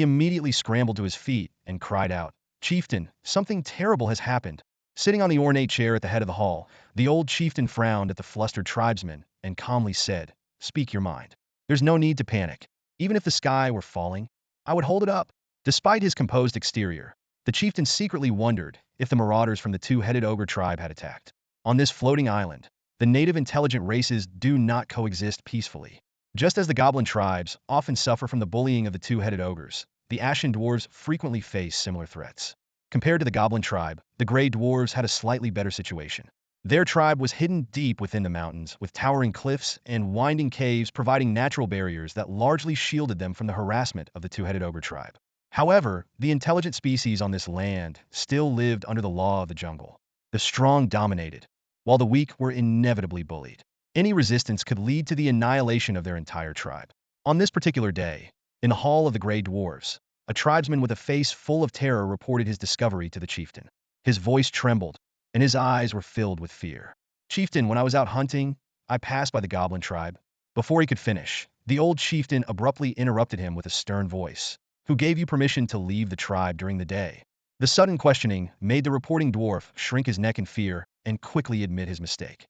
Speaker 1: immediately scrambled to his feet and cried out, "Chieftain, something terrible has happened." Sitting on the ornate chair at the head of the hall, the old chieftain frowned at the flustered tribesmen and calmly said, "Speak your mind. There's no need to panic. Even if the sky were falling, I would hold it up." Despite his composed exterior, the chieftain secretly wondered if the marauders from the two-headed ogre tribe had attacked. On this floating island, the native intelligent races do not coexist peacefully. Just as the goblin tribes often suffer from the bullying of the two-headed ogres, the Ashen Dwarves frequently face similar threats. Compared to the goblin tribe, the Grey Dwarves had a slightly better situation. Their tribe was hidden deep within the mountains, with towering cliffs and winding caves providing natural barriers that largely shielded them from the harassment of the two-headed ogre tribe. However, the intelligent species on this land still lived under the law of the jungle. The strong dominated, while the weak were inevitably bullied. Any resistance could lead to the annihilation of their entire tribe. On this particular day, in the Hall of the Grey Dwarves, a tribesman with a face full of terror reported his discovery to the chieftain. His voice trembled, and his eyes were filled with fear. "Chieftain, when I was out hunting, I passed by the goblin tribe." Before he could finish, the old chieftain abruptly interrupted him with a stern voice. "Who gave you permission to leave the tribe during the day?" The sudden questioning made the reporting dwarf shrink his neck in fear and quickly admit his mistake.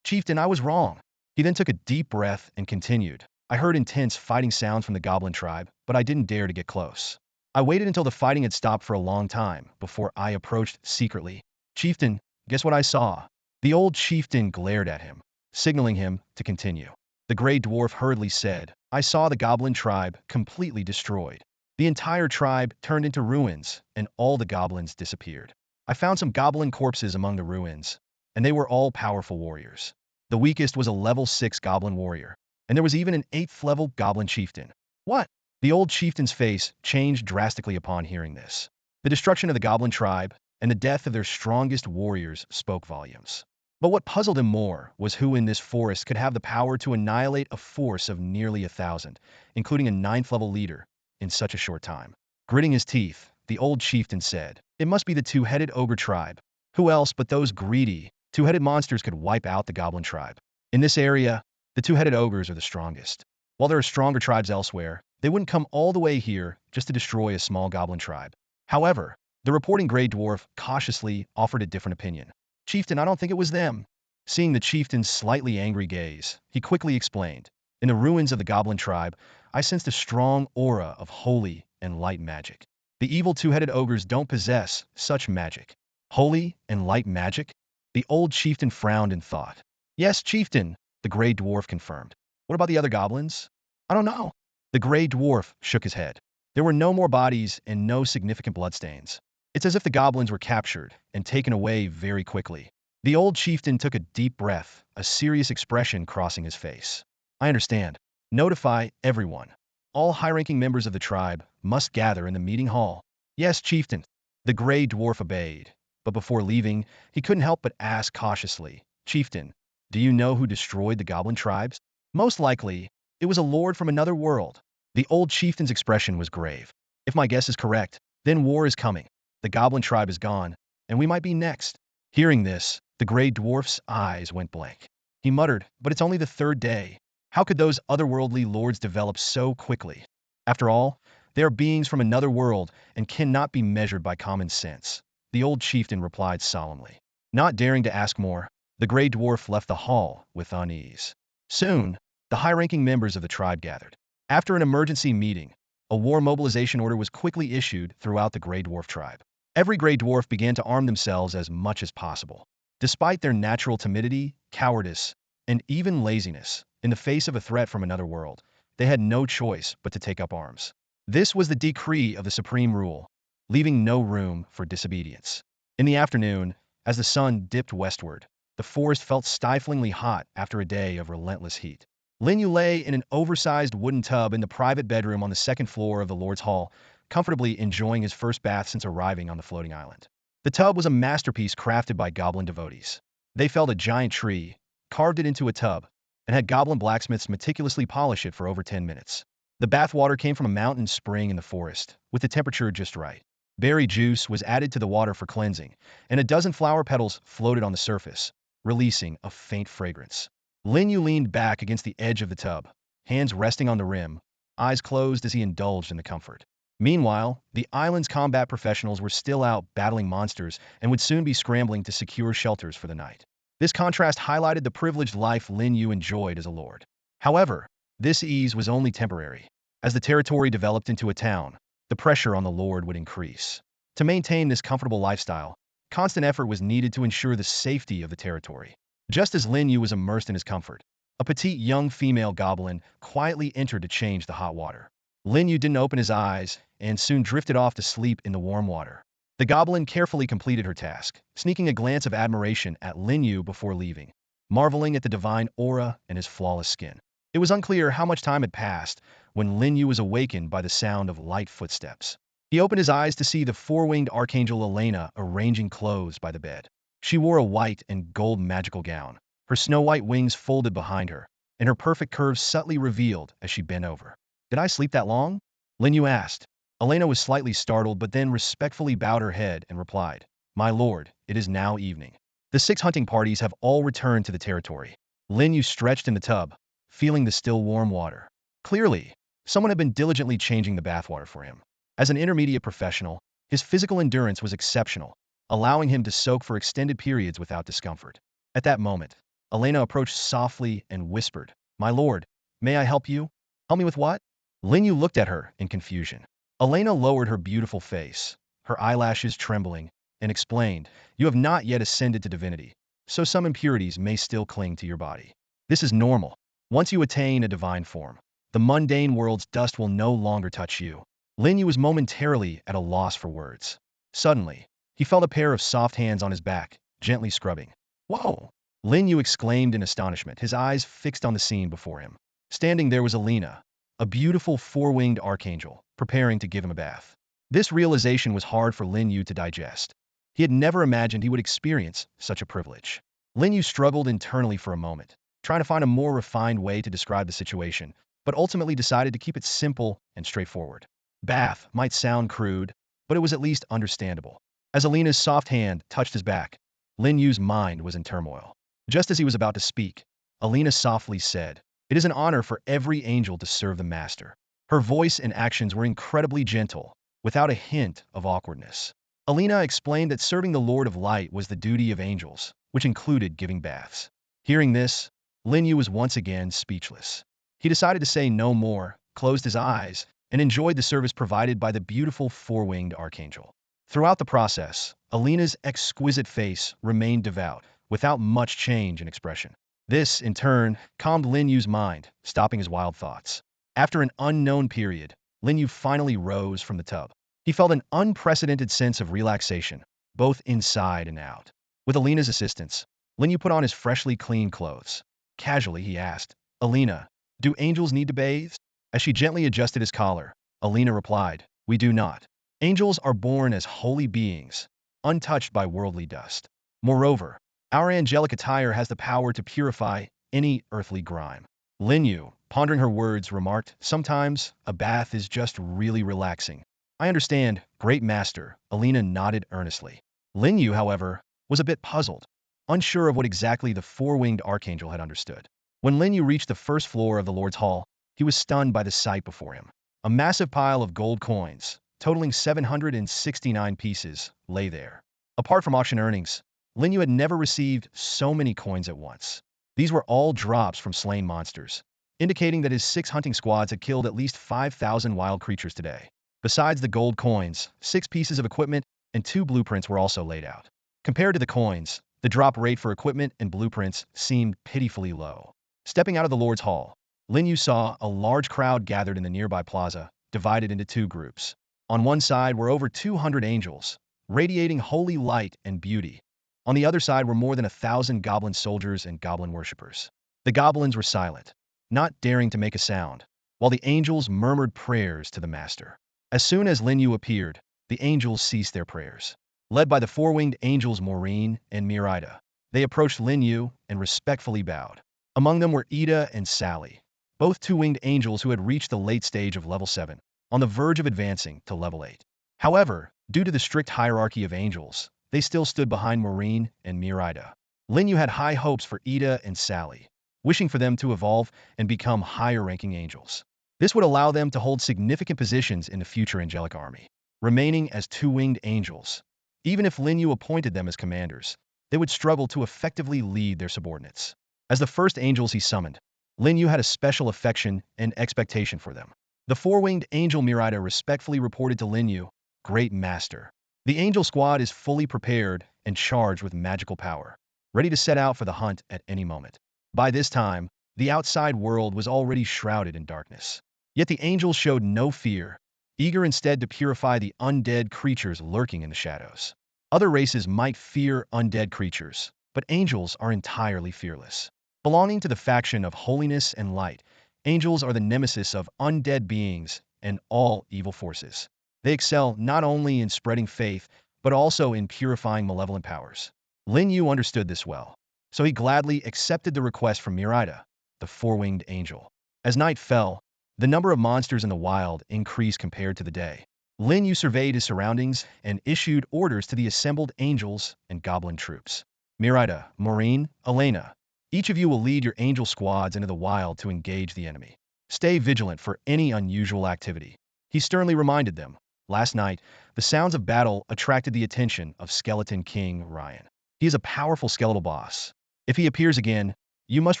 Speaker 1: "Chieftain, I was wrong." He then took a deep breath and continued. "I heard intense fighting sounds from the goblin tribe, but I didn't dare to get close. I waited until the fighting had stopped for a long time before I approached secretly." "Chieftain, guess what I saw?" The old chieftain glared at him, signaling him to continue. The Grey Dwarf hurriedly said, "I saw the goblin tribe completely destroyed. The entire tribe turned into ruins, and all the goblins disappeared. I found some goblin corpses among the ruins, and they were all powerful warriors. The weakest was a level 6 goblin warrior, and there was even an 8th level goblin chieftain." "What?" The old chieftain's face changed drastically upon hearing this. The destruction of the goblin tribe and the death of their strongest warriors spoke volumes. But what puzzled him more was who in this forest could have the power to annihilate a force of nearly 1,000, including a 9th level leader, in such a short time. Gritting his teeth, the old chieftain said, "It must be the two-headed ogre tribe. Who else but those greedy, two-headed monsters could wipe out the goblin tribe? In this area, the two-headed ogres are the strongest. While there are stronger tribes elsewhere, they wouldn't come all the way here just to destroy a small goblin tribe." However, the reporting Grey Dwarf cautiously offered a different opinion. "Chieftain, I don't think it was them." Seeing the chieftain's slightly angry gaze, he quickly explained, "In the ruins of the goblin tribe, I sensed a strong aura of holy and light magic. The evil two-headed ogres don't possess such magic." "Holy and light magic?" The old chieftain frowned in thought. "Yes, chieftain," the Grey Dwarf confirmed. "What about the other goblins?" "I don't know." The gray dwarf shook his head. There were no more bodies and no significant bloodstains. It's as if the goblins were captured and taken away very quickly. The old chieftain took a deep breath, a serious expression crossing his face. I understand. Notify everyone. All high-ranking members of the tribe must gather in the meeting hall. Yes, chieftain. The gray dwarf obeyed, but before leaving, he couldn't help but ask cautiously, Chieftain, do you know who destroyed the goblin tribes? Most likely, it was a lord from another world. The old chieftain's expression was grave. If my guess is correct, then war is coming. The goblin tribe is gone, and we might be next. Hearing this, the gray dwarf's eyes went blank. He muttered, but it's only the third day. How could those otherworldly lords develop so quickly? After all, they are beings from another world and cannot be measured by common sense. The old chieftain replied solemnly. Not daring to ask more, the gray dwarf left the hall with unease. Soon, the high-ranking members of the tribe gathered. After an emergency meeting, a war mobilization order was quickly issued throughout the gray dwarf tribe. Every gray dwarf began to arm themselves as much as possible. Despite their natural timidity, cowardice, and even laziness, in the face of a threat from another world, they had no choice but to take up arms. This was the decree of the supreme rule, leaving no room for disobedience. In the afternoon, as the sun dipped westward, the forest felt stiflingly hot after a day of relentless heat. Lin Yu lay in an oversized wooden tub in the private bedroom on the second floor of the Lord's Hall, comfortably enjoying his first bath since arriving on the floating island. The tub was a masterpiece crafted by goblin devotees. They felled a giant tree, carved it into a tub, and had goblin blacksmiths meticulously polish it for over 10 minutes. The bath water came from a mountain spring in the forest, with the temperature just right. Berry juice was added to the water for cleansing, and a dozen flower petals floated on the surface, releasing a faint fragrance. Lin Yu leaned back against the edge of the tub, hands resting on the rim, eyes closed as he indulged in the comfort. Meanwhile, the island's combat professionals were still out battling monsters and would soon be scrambling to secure shelters for the night. This contrast highlighted the privileged life Lin Yu enjoyed as a lord. However, this ease was only temporary. As the territory developed into a town, the pressure on the lord would increase. To maintain this comfortable lifestyle, constant effort was needed to ensure the safety of the territory. Just as Lin Yu was immersed in his comfort, a petite young female goblin quietly entered to change the hot water. Lin Yu didn't open his eyes and soon drifted off to sleep in the warm water. The goblin carefully completed her task, sneaking a glance of admiration at Lin Yu before leaving, marveling at the divine aura and his flawless skin. It was unclear how much time had passed when Lin Yu was awakened by the sound of light footsteps. He opened his eyes to see the four-winged archangel Elena arranging clothes by the bed. She wore a white and gold magical gown, her snow-white wings folded behind her, and her perfect curves subtly revealed as she bent over. Did I sleep that long? Lin Yu asked. Elena was slightly startled but then respectfully bowed her head and replied, My lord, it is now evening. The 6 hunting parties have all returned to the territory. Lin Yu stretched in the tub, feeling the still warm water. Clearly, someone had been diligently changing the bathwater for him. As an intermediate professional, his physical endurance was exceptional, allowing him to soak for extended periods without discomfort. At that moment, Elena approached softly and whispered, My lord, may I help you? Help me with what? Lin Yu looked at her in confusion. Elena lowered her beautiful face, her eyelashes trembling, and explained, You have not yet ascended to divinity, so some impurities may still cling to your body. This is normal. Once you attain a divine form, the mundane world's dust will no longer touch you. Lin Yu was momentarily at a loss for words. Suddenly, he felt a pair of soft hands on his back, gently scrubbing. Whoa! Lin Yu exclaimed in astonishment, his eyes fixed on the scene before him. Standing there was Elena, a beautiful four-winged archangel, preparing to give him a bath. This realization was hard for Lin Yu to digest. He had never imagined he would experience such a privilege. Lin Yu struggled internally for a moment, trying to find a more refined way to describe the situation, but ultimately decided to keep it simple and straightforward. Bath might sound crude, but it was at least understandable. As Elena's soft hand touched his back, Lin Yu's mind was in turmoil. Just as he was about to speak, Elena softly said, It is an honor for every angel to serve the master. Her voice and actions were incredibly gentle, without a hint of awkwardness. Elena explained that serving the Lord of Light was the duty of angels, which included giving baths. Hearing this, Lin Yu was once again speechless. He decided to say no more, closed his eyes, and enjoyed the service provided by the beautiful four-winged archangel. Throughout the process, Elena's exquisite face remained devout, without much change in expression. This, in turn, calmed Lin Yu's mind, stopping his wild thoughts. After an unknown period, Lin Yu finally rose from the tub. He felt an unprecedented sense of relaxation, both inside and out. With Alina's assistance, Lin Yu put on his freshly cleaned clothes. Casually, he asked, "Alina, do angels need to bathe?" As she gently adjusted his collar, Alina replied, "We do not. Angels are born as holy beings, untouched by worldly dust. Moreover, our angelic attire has the power to purify any earthly grime." Lin Yu, pondering her words, remarked, "Sometimes a bath is just really relaxing." "I understand, great master," Alina nodded earnestly. Lin Yu, however, was a bit puzzled, unsure of what exactly the four-winged archangel had understood. When Lin Yu reached the first floor of the Lord's Hall, he was stunned by the sight before him. A massive pile of gold coins, totaling 769 pieces, lay there. Apart from auction earnings, Lin Yu had never received so many coins at once. These were all drops from slain monsters, indicating that his 6 hunting squads had killed at least 5,000 wild creatures today. Besides the gold coins, 6 pieces of equipment and 2 blueprints were also laid out. Compared to the coins, the drop rate for equipment and blueprints seemed pitifully low. Stepping out of the Lord's Hall, Lin Yu saw a large crowd gathered in the nearby plaza, divided into 2 groups. On one side were over 200 angels, radiating holy light and beauty. On the other side were more than 1,000 goblin soldiers and goblin worshippers. The goblins were silent, not daring to make a sound, while the angels murmured prayers to the master. As soon as Lin Yu appeared, the angels ceased their prayers. Led by the four-winged angels Maureen and Mirida, they approached Lin Yu and respectfully bowed. Among them were Ida and Sally, both two-winged angels who had reached the late stage of level 7, on the verge of advancing to level 8. However, due to the strict hierarchy of angels, they still stood behind Maureen and Mirida. Lin Yu had high hopes for Ida and Sally, wishing for them to evolve and become higher-ranking angels. This would allow them to hold significant positions in the future angelic army. Remaining as two-winged angels, even if Lin Yu appointed them as commanders, they would struggle to effectively lead their subordinates. As the first angels he summoned, Lin Yu had a special affection and expectation for them. The four-winged angel Mirida respectfully reported to Lin Yu, "Great master, the angel squad is fully prepared and charged with magical power, ready to set out for the hunt at any moment." By this time, the outside world was already shrouded in darkness. Yet the angels showed no fear, eager instead to purify the undead creatures lurking in the shadows. Other races might fear undead creatures, but angels are entirely fearless. Belonging to the faction of holiness and light, angels are the nemesis of undead beings and all evil forces. They excel not only in spreading faith, but also in purifying malevolent powers. Lin Yu understood this well, so he gladly accepted the request from Mirida, the four-winged angel. As night fell, the number of monsters in the wild increased compared to the day. Lin Yu surveyed his surroundings and issued orders to the assembled angels and goblin troops. "Mirida, Maureen, Elena, each of you will lead your angel squads into the wild to engage the enemy. Stay vigilant for any unusual activity." He sternly reminded them. Last night, the sounds of battle attracted the attention of Skeleton King Ryan. He is a powerful skeletal boss. If he appears again, you must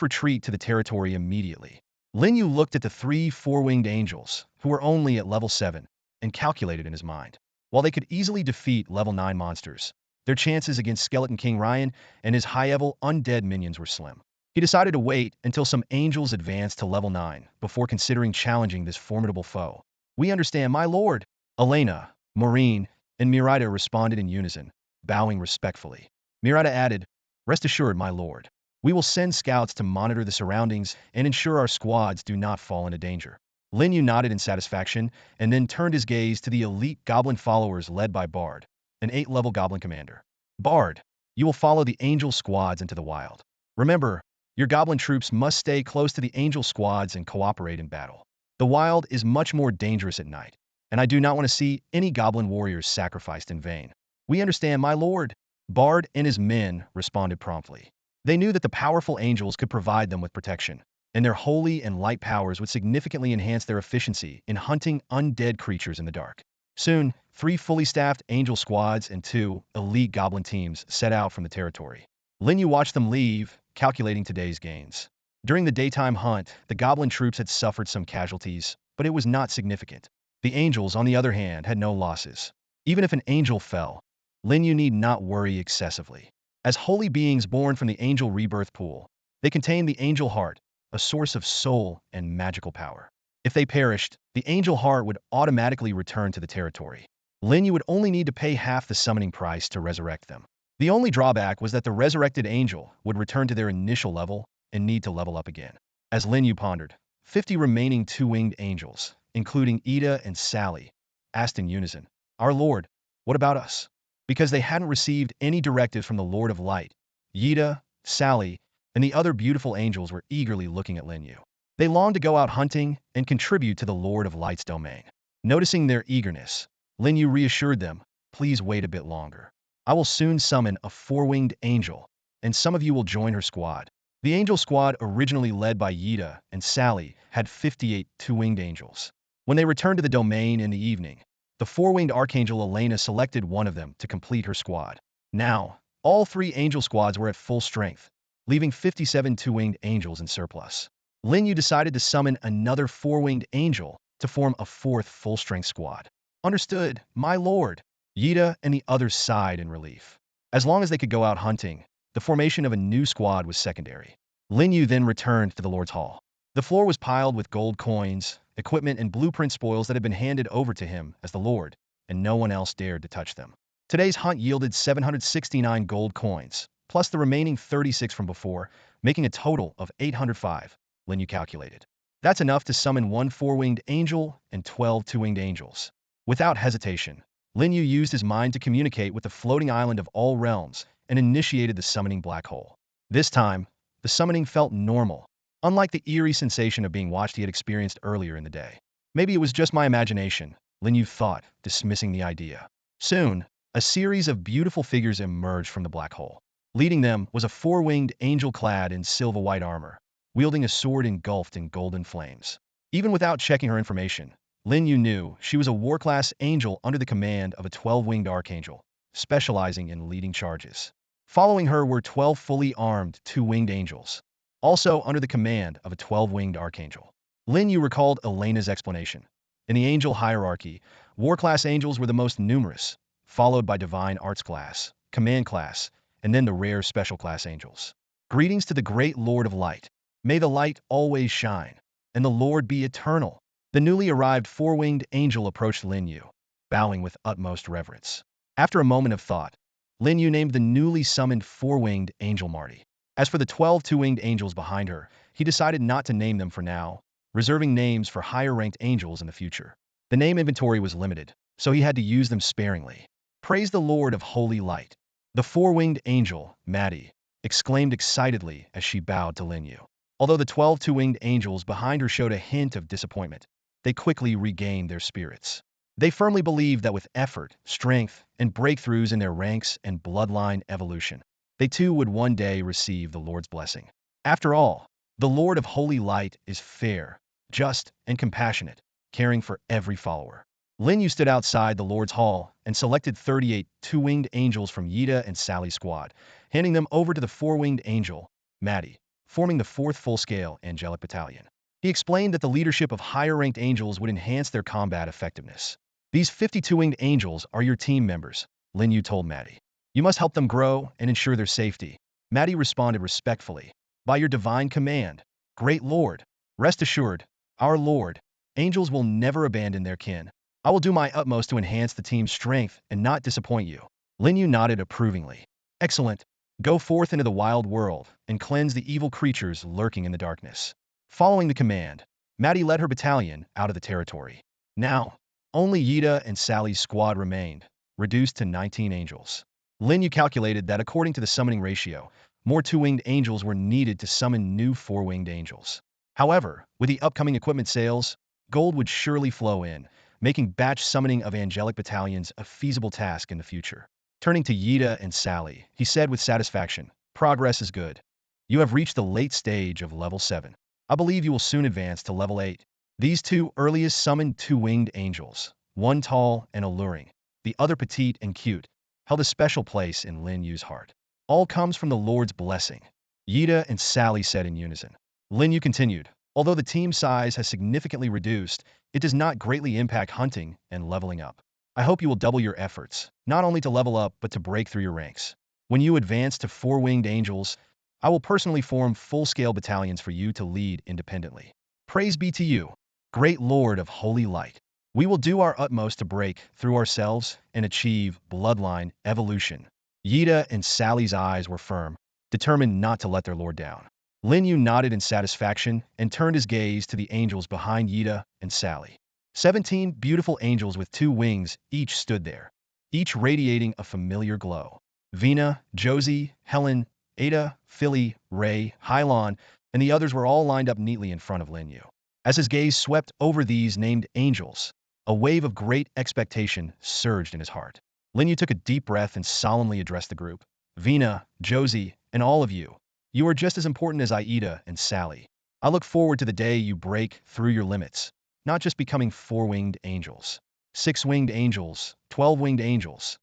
Speaker 1: retreat to the territory immediately. Lin Yu looked at the 3 four-winged angels, who were only at level 7, and calculated in his mind. While they could easily defeat level 9 monsters, their chances against Skeleton King Ryan and his high-level undead minions were slim. He decided to wait until some angels advanced to level 9 before considering challenging this formidable foe. "We understand, my lord." Elena, Maureen, and Mirida responded in unison, bowing respectfully. Mirida added, "Rest assured, my lord. We will send scouts to monitor the surroundings and ensure our squads do not fall into danger." Lin Yu nodded in satisfaction and then turned his gaze to the elite goblin followers led by Bard, an 8-level goblin commander. "Bard, you will follow the angel squads into the wild. Remember, your goblin troops must stay close to the angel squads and cooperate in battle. The wild is much more dangerous at night, and I do not want to see any goblin warriors sacrificed in vain." "We understand, my lord." Bard and his men responded promptly. They knew that the powerful angels could provide them with protection, and their holy and light powers would significantly enhance their efficiency in hunting undead creatures in the dark. Soon, 3 fully staffed angel squads and 2 elite goblin teams set out from the territory. Lin Yu watched them leave, calculating today's gains. During the daytime hunt, the goblin troops had suffered some casualties, but it was not significant. The angels, on the other hand, had no losses. Even if an angel fell, Lin Yu need not worry excessively. As holy beings born from the angel rebirth pool, they contain the angel heart, a source of soul and magical power. If they perished, the angel heart would automatically return to the territory. Lin Yu would only need to pay half the summoning price to resurrect them. The only drawback was that the resurrected angel would return to their initial level and need to level up again. As Lin Yu pondered, 50 remaining two-winged angels, including Ida and Sally, asked in unison, "Our Lord, what about us?" Because they hadn't received any directives from the Lord of Light, Ida, Sally, and the other beautiful angels were eagerly looking at Lin Yu. They longed to go out hunting and contribute to the Lord of Light's domain. Noticing their eagerness, Lin Yu reassured them, "Please wait a bit longer. I will soon summon a four-winged angel, and some of you will join her squad." The angel squad, originally led by Yida and Sally, had 58 two-winged angels. When they returned to the domain in the evening, the four-winged archangel Elena selected one of them to complete her squad. Now, all three angel squads were at full strength, leaving 57 two-winged angels in surplus. Lin Yu decided to summon another four-winged angel to form a fourth full-strength squad. "Understood, my lord." Yida and the others sighed in relief. As long as they could go out hunting, the formation of a new squad was secondary. Lin Yu then returned to the Lord's Hall. The floor was piled with gold coins, equipment, and blueprint spoils that had been handed over to him as the Lord, and no one else dared to touch them. Today's hunt yielded 769 gold coins, plus the remaining 36 from before, making a total of 805, Lin Yu calculated. That's enough to summon one four-winged angel and 12 two-winged angels. Without hesitation, Lin Yu used his mind to communicate with the floating island of all realms and initiated the summoning black hole. This time, the summoning felt normal, unlike the eerie sensation of being watched he had experienced earlier in the day. Maybe it was just my imagination, Lin Yu thought, dismissing the idea. Soon, a series of beautiful figures emerged from the black hole. Leading them was a four-winged angel clad in silver-white armor, wielding a sword engulfed in golden flames. Even without checking her information, Lin Yu knew she was a war-class angel under the command of a 12-winged archangel, specializing in leading charges. Following her were 12 fully armed two-winged angels, also under the command of a 12-winged archangel. Lin Yu recalled Elena's explanation. In the angel hierarchy, war-class angels were the most numerous, followed by divine arts class, command class, and then the rare special class angels. "Greetings to the great Lord of Light. May the light always shine, and the Lord be eternal." The newly arrived four-winged angel approached Lin Yu, bowing with utmost reverence. After a moment of thought, Lin Yu named the newly summoned four-winged angel Marty. As for the 12 two-winged angels behind her, he decided not to name them for now, reserving names for higher-ranked angels in the future. The name inventory was limited, so he had to use them sparingly. "Praise the Lord of Holy Light." The four-winged angel, Maddie, exclaimed excitedly as she bowed to Lin Yu. Although the 12 two-winged angels behind her showed a hint of disappointment, they quickly regained their spirits. They firmly believed that with effort, strength, and breakthroughs in their ranks and bloodline evolution, they too would one day receive the Lord's blessing. After all, the Lord of Holy Light is fair, just, and compassionate, caring for every follower. Lin Yu stood outside the Lord's Hall and selected 38 two-winged angels from Yida and Sally's squad, handing them over to the four-winged angel, Maddie, forming the fourth full-scale angelic battalion. He explained that the leadership of higher-ranked angels would enhance their combat effectiveness. "These 52-winged angels are your team members," Lin Yu told Maddie. "You must help them grow and ensure their safety." Maddie responded respectfully. "By your divine command, great Lord, rest assured, our Lord, angels will never abandon their kin. I will do my utmost to enhance the team's strength and not disappoint you." Lin Yu nodded approvingly. "Excellent. Go forth into the wild world and cleanse the evil creatures lurking in the darkness." Following the command, Maddie led her battalion out of the territory. Now, only Yida and Sally's squad remained, reduced to 19 angels. Lin Yu calculated that according to the summoning ratio, more two-winged angels were needed to summon new four-winged angels. However, with the upcoming equipment sales, gold would surely flow in, making batch summoning of angelic battalions a feasible task in the future. Turning to Yida and Sally, he said with satisfaction, "Progress is good. You have reached the late stage of level 7. I believe you will soon advance to level 8. These two earliest summoned two-winged angels, one tall and alluring, the other petite and cute, held a special place in Lin Yu's heart. All comes from the Lord's blessing," Yida and Sally said in unison. Lin Yu continued, "Although the team size has significantly reduced, it does not greatly impact hunting and leveling up. I hope you will double your efforts, not only to level up but to break through your ranks. When you advance to four-winged angels, I will personally form full-scale battalions for you to lead independently. Praise be to you." great Lord of holy light. We will do our utmost to break through ourselves and achieve bloodline evolution. Yida and Sally's eyes were firm, determined not to let their lord down. Lin Yu nodded in satisfaction and turned his gaze to the angels behind Yida and Sally. 17 beautiful angels with 2 wings each stood there, each radiating a familiar glow. Vina, Josie, Helen, Ada, Philly, Ray, Hylon, and the others were all lined up neatly in front of Lin Yu. As his gaze swept over these named angels, a wave of great expectation surged in his heart. Lin Yu took a deep breath and solemnly addressed the group. Vina, Josie, and all of you, you are just as important as Aida and Sally. I look forward to the day you break through your limits, not just becoming 4-winged angels, 6-winged angels, 12-winged angels.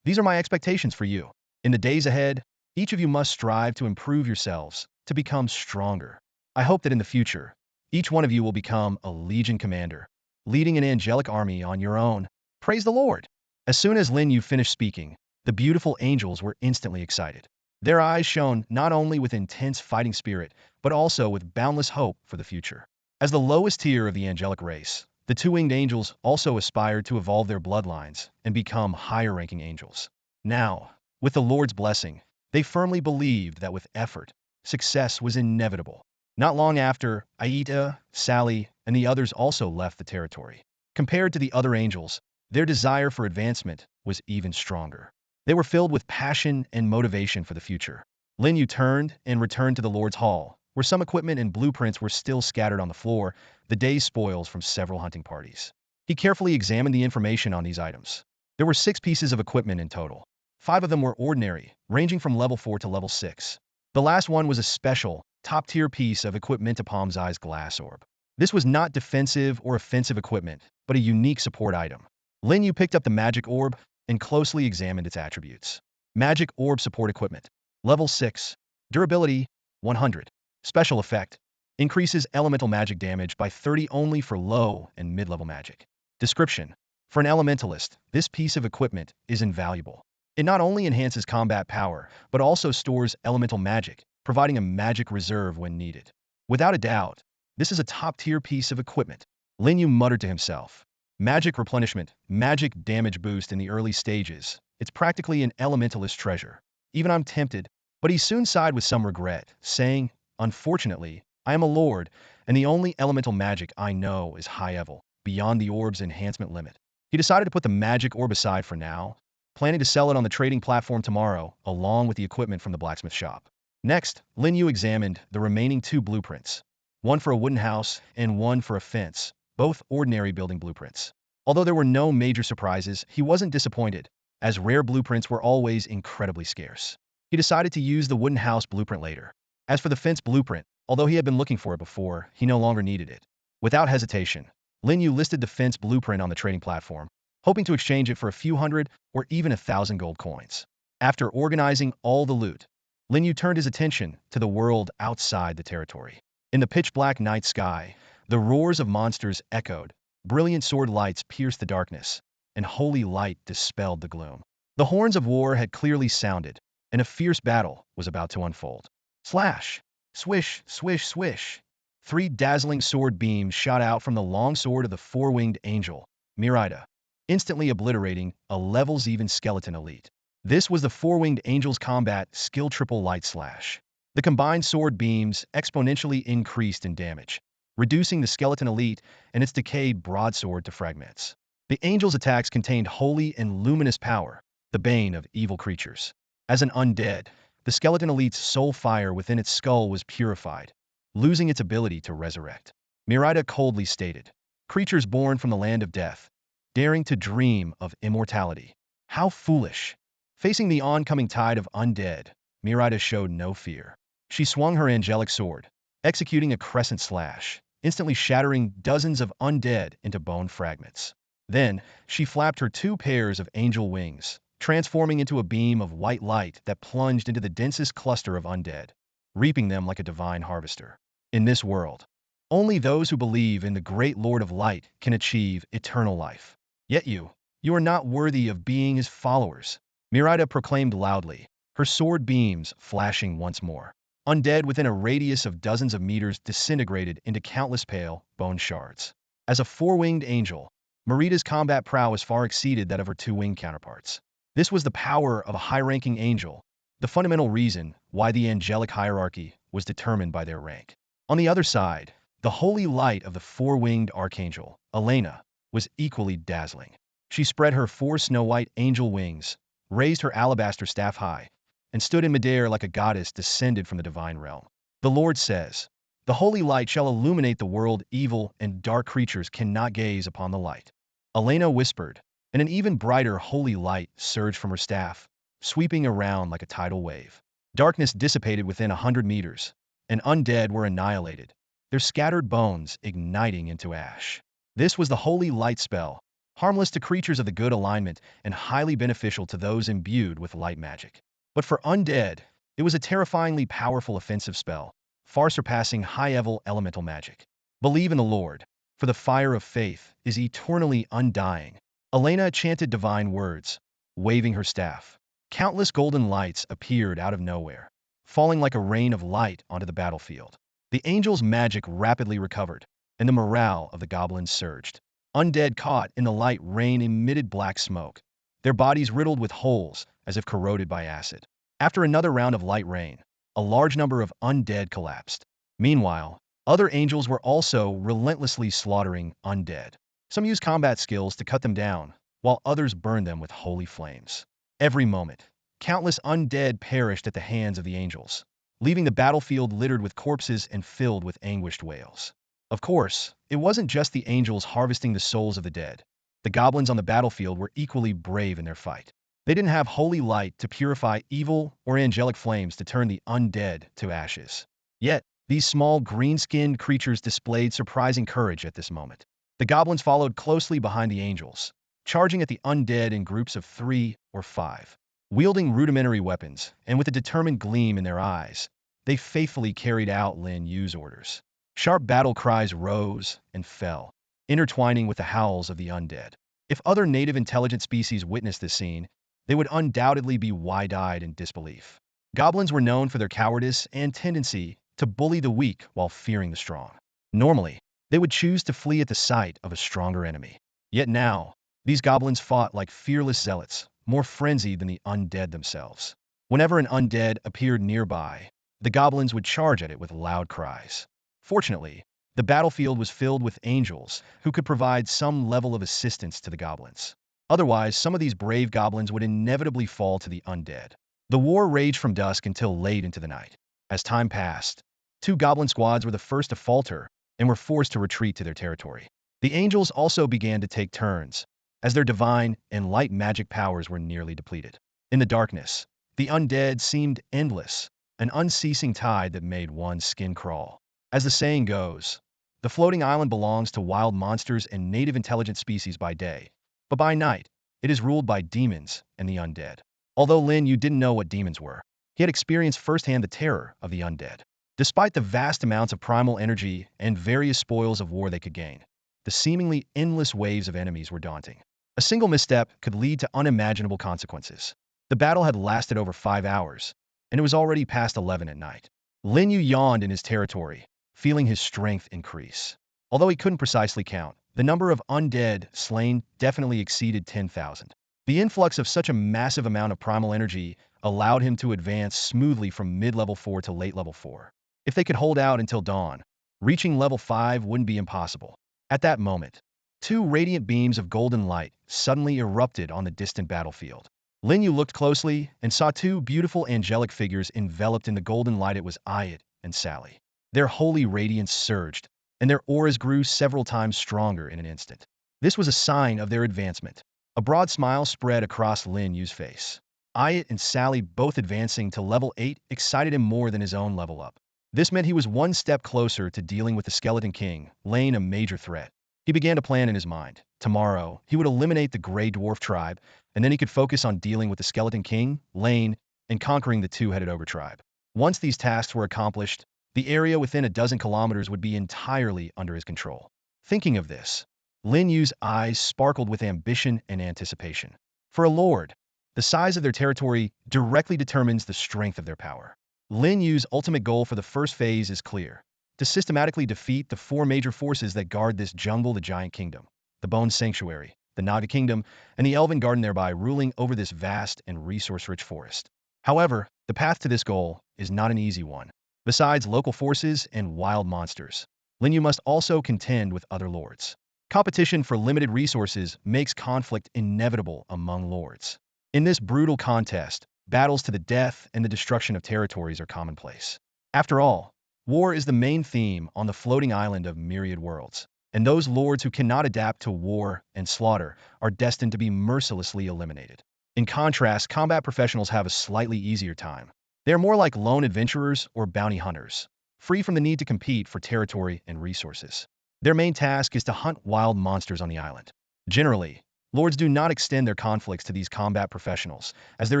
Speaker 1: These are my expectations for you. In the days ahead, each of you must strive to improve yourselves, to become stronger. I hope that in the future, each one of you will become a legion commander, leading an angelic army on your own. Praise the Lord! As soon as Lin Yu finished speaking, the beautiful angels were instantly excited. Their eyes shone not only with intense fighting spirit, but also with boundless hope for the future. As the lowest tier of the angelic race, the 2-winged angels also aspired to evolve their bloodlines and become higher-ranking angels. Now, with the Lord's blessing, they firmly believed that with effort, success was inevitable. Not long after, Aida, Sally, and the others also left the territory. Compared to the other angels, their desire for advancement was even stronger. They were filled with passion and motivation for the future. Lin Yu turned and returned to the Lord's Hall, where some equipment and blueprints were still scattered on the floor, the day's spoils from several hunting parties. He carefully examined the information on these items. There were 6 pieces of equipment in total. 5 of them were ordinary, ranging from level 4 to level 6. The last one was a special, top-tier piece of equipment, a palm's eyes glass orb. This was not defensive or offensive equipment, but a unique support item. Lin Yu picked up the magic orb and closely examined its attributes. Magic orb support equipment. Level 6. Durability, 100. Special effect. Increases elemental magic damage by 30 only for low and mid-level magic. Description. For an elementalist, this piece of equipment is invaluable. It not only enhances combat power, but also stores elemental magic, providing a magic reserve when needed. Without a doubt, this is a top-tier piece of equipment. Lin Yu muttered to himself. Magic replenishment, magic damage boost in the early stages. It's practically an elementalist treasure. Even I'm tempted, but he soon sighed with some regret, saying, unfortunately, I am a lord, and the only elemental magic I know is high level, beyond the orb's enhancement limit. He decided to put the magic orb aside for now, planning to sell it on the trading platform tomorrow, along with the equipment from the blacksmith shop. Next, Lin Yu examined the remaining 2 blueprints, one for a wooden house and one for a fence, both ordinary building blueprints. Although there were no major surprises, he wasn't disappointed, as rare blueprints were always incredibly scarce. He decided to use the wooden house blueprint later. As for the fence blueprint, although he had been looking for it before, he no longer needed it. Without hesitation, Lin Yu listed the fence blueprint on the trading platform, hoping to exchange it for a few hundred or even 1,000 gold coins. After organizing all the loot, Lin Yu turned his attention to the world outside the territory. In the pitch-black night sky, the roars of monsters echoed, brilliant sword lights pierced the darkness, and holy light dispelled the gloom. The horns of war had clearly sounded, and a fierce battle was about to unfold. Slash! Swish, swish, swish! 3 dazzling sword beams shot out from the long sword of the 4-winged angel, Mirida, instantly obliterating a levels-even skeleton elite. This was the 4-winged angel's combat skill triple light slash. The combined sword beams exponentially increased in damage, reducing the skeleton elite and its decayed broadsword to fragments. The angel's attacks contained holy and luminous power, the bane of evil creatures. As an undead, the skeleton elite's soul fire within its skull was purified, losing its ability to resurrect. Mirida coldly stated, creatures born from the land of death, daring to dream of immortality. How foolish! Facing the oncoming tide of undead, Mirida showed no fear. She swung her angelic sword, executing a crescent slash, instantly shattering dozens of undead into bone fragments. Then, she flapped her 2 pairs of angel wings, transforming into a beam of white light that plunged into the densest cluster of undead, reaping them like a divine harvester. In this world, only those who believe in the great Lord of Light can achieve eternal life. Yet you are not worthy of being his followers, Mirida proclaimed loudly, her sword beams flashing once more. Undead within a radius of dozens of meters disintegrated into countless pale, bone shards. As a four-winged angel, Marita's combat prowess far exceeded that of her two-winged counterparts. This was the power of a high-ranking angel, the fundamental reason why the angelic hierarchy was determined by their rank. On the other side, the holy light of the four-winged archangel, Elena, was equally dazzling. She spread her four snow-white angel wings, raised her alabaster staff high, and stood in midair like a goddess descended from the divine realm. The Lord says, "The holy light shall illuminate the world. Evil and dark creatures cannot gaze upon the light." Elena whispered, and an even brighter holy light surged from her staff, sweeping around like a tidal wave. Darkness dissipated within 100 meters, and undead were annihilated, their scattered bones igniting into ash. This was the holy light spell, harmless to creatures of the good alignment and highly beneficial to those imbued with light magic. But for undead, it was a terrifyingly powerful offensive spell, far surpassing high-level elemental magic. Believe in the Lord, for the fire of faith is eternally undying. Elena chanted divine words, waving her staff. Countless golden lights appeared out of nowhere, falling like a rain of light onto the battlefield. The angel's magic rapidly recovered, and the morale of the goblins surged. Undead caught in the light rain emitted black smoke, their bodies riddled with holes as if corroded by acid. After another round of light rain, a large number of undead collapsed. Meanwhile, other angels were also relentlessly slaughtering undead. Some used combat skills to cut them down, while others burned them with holy flames. Every moment, countless undead perished at the hands of the angels, leaving the battlefield littered with corpses and filled with anguished wails. Of course, it wasn't just the angels harvesting the souls of the dead. The goblins on the battlefield were equally brave in their fight. They didn't have holy light to purify evil or angelic flames to turn the undead to ashes. Yet, these small green-skinned creatures displayed surprising courage at this moment. The goblins followed closely behind the angels, charging at the undead in groups of 3 or 5. Wielding rudimentary weapons, and with a determined gleam in their eyes, they faithfully carried out Lin Yu's orders. Sharp battle cries rose and fell, intertwining with the howls of the undead. If other native intelligent species witnessed this scene, they would undoubtedly be wide-eyed in disbelief. Goblins were known for their cowardice and tendency to bully the weak while fearing the strong. Normally, they would choose to flee at the sight of a stronger enemy. Yet now, these goblins fought like fearless zealots, more frenzied than the undead themselves. Whenever an undead appeared nearby, the goblins would charge at it with loud cries. Fortunately, the battlefield was filled with angels who could provide some level of assistance to the goblins. Otherwise, some of these brave goblins would inevitably fall to the undead. The war raged from dusk until late into the night. As time passed, 2 goblin squads were the first to falter and were forced to retreat to their territory. The angels also began to take turns, as their divine and light magic powers were nearly depleted. In the darkness, the undead seemed endless, an unceasing tide that made one's skin crawl. As the saying goes, the floating island belongs to wild monsters and native intelligent species by day, but by night, it is ruled by demons and the undead. Although Lin Yu didn't know what demons were, he had experienced firsthand the terror of the undead. Despite the vast amounts of primal energy and various spoils of war they could gain, the seemingly endless waves of enemies were daunting. A single misstep could lead to unimaginable consequences. The battle had lasted over 5 hours, and it was already past 11 at night. Lin Yu yawned in his territory, feeling his strength increase. Although he couldn't precisely count, the number of undead slain definitely exceeded 10,000. The influx of such a massive amount of primal energy allowed him to advance smoothly from mid-level 4 to late level 4. If they could hold out until dawn, reaching level 5 wouldn't be impossible. At that moment, 2 radiant beams of golden light suddenly erupted on the distant battlefield. Lin Yu looked closely and saw 2 beautiful angelic figures enveloped in the golden light. It was Ayat and Sally. Their holy radiance surged, and their auras grew several times stronger in an instant. This was a sign of their advancement. A broad smile spread across Lin Yu's face. Ayat and Sally both advancing to level 8 excited him more than his own level up. This meant he was one step closer to dealing with the Skeleton King, laying a major threat. He began to plan in his mind. Tomorrow, he would eliminate the Grey Dwarf tribe, and then he could focus on dealing with the Skeleton King, Lane, and conquering the 2-headed ogre tribe. Once these tasks were accomplished, the area within a dozen kilometers would be entirely under his control. Thinking of this, Lin Yu's eyes sparkled with ambition and anticipation. For a lord, the size of their territory directly determines the strength of their power. Lin Yu's ultimate goal for the first phase is clear: to systematically defeat the four major forces that guard this jungle: the Giant Kingdom, the Bone Sanctuary, the Naga Kingdom, and the Elven Garden, thereby ruling over this vast and resource-rich forest. However, the path to this goal is not an easy one. Besides local forces and wild monsters, Lin Yu must also contend with other lords. Competition for limited resources makes conflict inevitable among lords. In this brutal contest, battles to the death and the destruction of territories are commonplace. After all, war is the main theme on the floating island of myriad worlds, and those lords who cannot adapt to war and slaughter are destined to be mercilessly eliminated. In contrast, combat professionals have a slightly easier time. They are more like lone adventurers or bounty hunters, free from the need to compete for territory and resources. Their main task is to hunt wild monsters on the island. Generally, lords do not extend their conflicts to these combat professionals, as there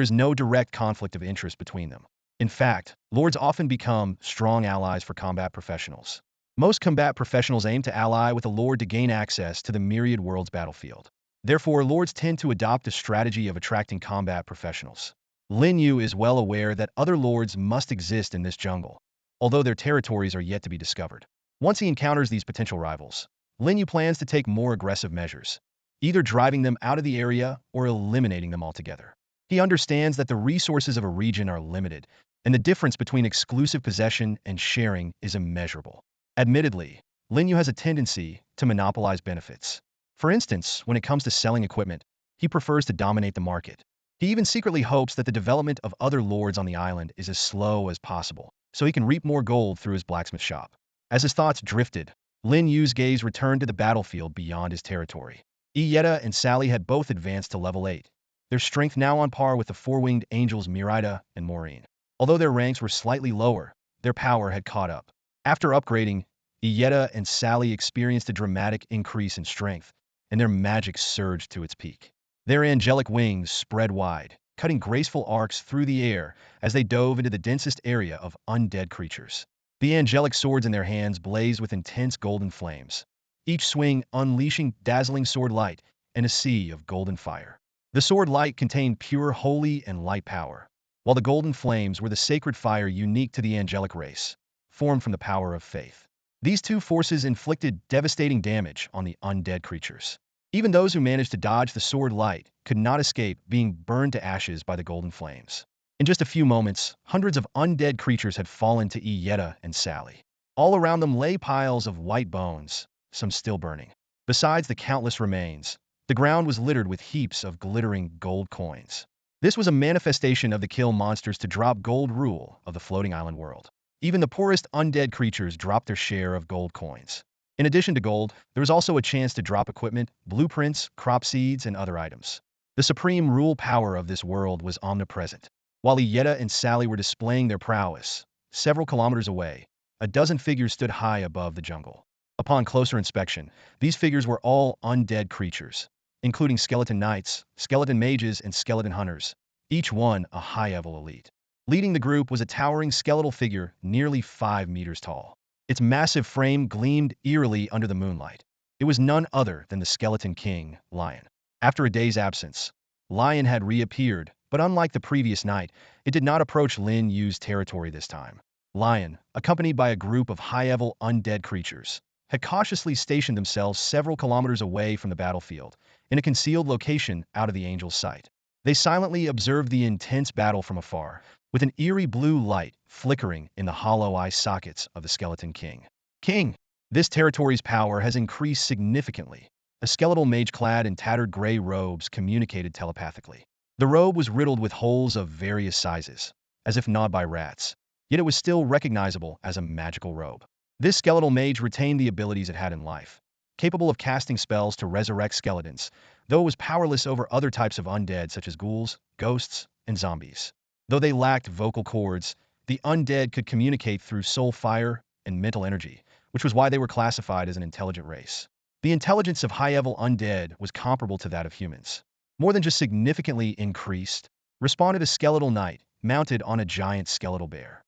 Speaker 1: is no direct conflict of interest between them. In fact, lords often become strong allies for combat professionals. Most combat professionals aim to ally with a lord to gain access to the myriad world's battlefield. Therefore, lords tend to adopt a strategy of attracting combat professionals. Lin Yu is well aware that other lords must exist in this jungle, although their territories are yet to be discovered. Once he encounters these potential rivals, Lin Yu plans to take more aggressive measures, either driving them out of the area or eliminating them altogether. He understands that the resources of a region are limited, and the difference between exclusive possession and sharing is immeasurable. Admittedly, Lin Yu has a tendency to monopolize benefits. For instance, when it comes to selling equipment, he prefers to dominate the market. He even secretly hopes that the development of other lords on the island is as slow as possible, so he can reap more gold through his blacksmith shop. As his thoughts drifted, Lin Yu's gaze returned to the battlefield beyond his territory. Ieta and Sally had both advanced to level 8, their strength now on par with the four-winged angels Mirida and Maureen. Although their ranks were slightly lower, their power had caught up. After upgrading, Ieta and Sally experienced a dramatic increase in strength, and their magic surged to its peak. Their angelic wings spread wide, cutting graceful arcs through the air as they dove into the densest area of undead creatures. The angelic swords in their hands blazed with intense golden flames, each swing unleashing dazzling sword light and a sea of golden fire. The sword light contained pure, holy, and light power, while the golden flames were the sacred fire unique to the angelic race, formed from the power of faith. These two forces inflicted devastating damage on the undead creatures. Even those who managed to dodge the sword light could not escape being burned to ashes by the golden flames. In just a few moments, hundreds of undead creatures had fallen to Ieta and Sally. All around them lay piles of white bones, some still burning. Besides the countless remains, the ground was littered with heaps of glittering gold coins. This was a manifestation of the kill monsters to drop gold rule of the floating island world. Even the poorest undead creatures dropped their share of gold coins. In addition to gold, there was also a chance to drop equipment, blueprints, crop seeds, and other items. The supreme rule power of this world was omnipresent. While Ieta and Sally were displaying their prowess, several kilometers away, a dozen figures stood high above the jungle. Upon closer inspection, these figures were all undead creatures, including skeleton knights, skeleton mages, and skeleton hunters, each one a high-level elite. Leading the group was a towering skeletal figure nearly 5 meters tall. Its massive frame gleamed eerily under the moonlight. It was none other than the skeleton king, Lion. After a day's absence, Lion had reappeared, but unlike the previous night, it did not approach Lin Yu's territory this time. Lion, accompanied by a group of high-level undead creatures, had cautiously stationed themselves several kilometers away from the battlefield, in a concealed location out of the angel's sight. They silently observed the intense battle from afar, with an eerie blue light flickering in the hollow eye sockets of the skeleton king. King, this territory's power has increased significantly. A skeletal mage clad in tattered gray robes communicated telepathically. The robe was riddled with holes of various sizes, as if gnawed by rats, yet it was still recognizable as a magical robe. This skeletal mage retained the abilities it had in life, capable of casting spells to resurrect skeletons, though it was powerless over other types of undead such as ghouls, ghosts, and zombies. Though they lacked vocal cords, the undead could communicate through soul fire and mental energy, which was why they were classified as an intelligent race. The intelligence of high-level undead was comparable to that of humans. More than just significantly increased, responded a skeletal knight mounted on a giant skeletal bear.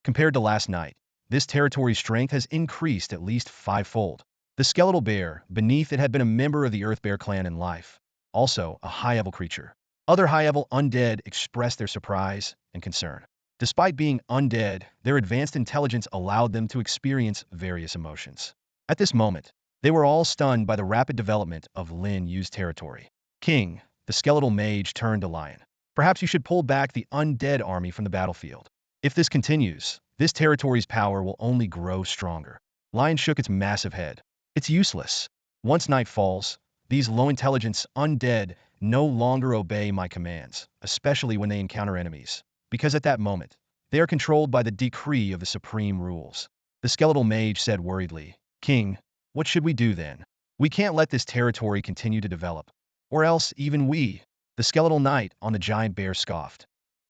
Speaker 1: Compared to last night, this territory's strength has increased at least 5-fold. The skeletal bear, beneath it, had been a member of the Earth Bear clan in life, also a high-level creature. Other high-level undead expressed their surprise and concern. Despite being undead, their advanced intelligence allowed them to experience various emotions. At this moment, they were all stunned by the rapid development of Lin Yu's territory. King, the skeletal mage turned to Lion. Perhaps you should pull back the undead army from the battlefield. If this continues, this territory's power will only grow stronger. Lion shook its massive head. It's useless. Once night falls, these low-intelligence undead no longer obey my commands, especially when they encounter enemies, because at that moment, they are controlled by the decree of the supreme rules. The skeletal mage said worriedly, King, what should we do then? We can't let this territory continue to develop, or else even we. The skeletal knight on the giant bear scoffed.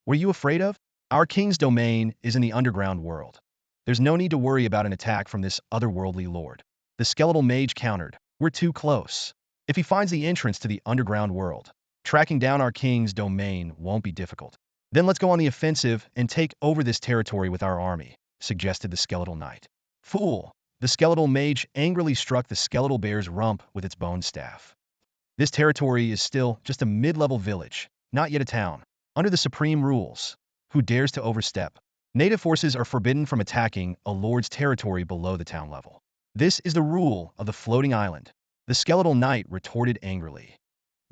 Speaker 1: Were you afraid of? Our king's domain is in the underground world. There's no need to worry about an attack from this otherworldly lord. The skeletal mage countered, we're too close. If he finds the entrance to the underground world, tracking down our king's domain won't be difficult. Then let's go on the offensive and take over this territory with our army, suggested the skeletal knight. Fool! The skeletal mage angrily struck the skeletal bear's rump with its bone staff. This territory is still just a mid-level village, not yet a town. Under the supreme rules, who dares to overstep? Native forces are forbidden from attacking a lord's territory below the town level. This is the rule of the floating island. The skeletal knight retorted angrily.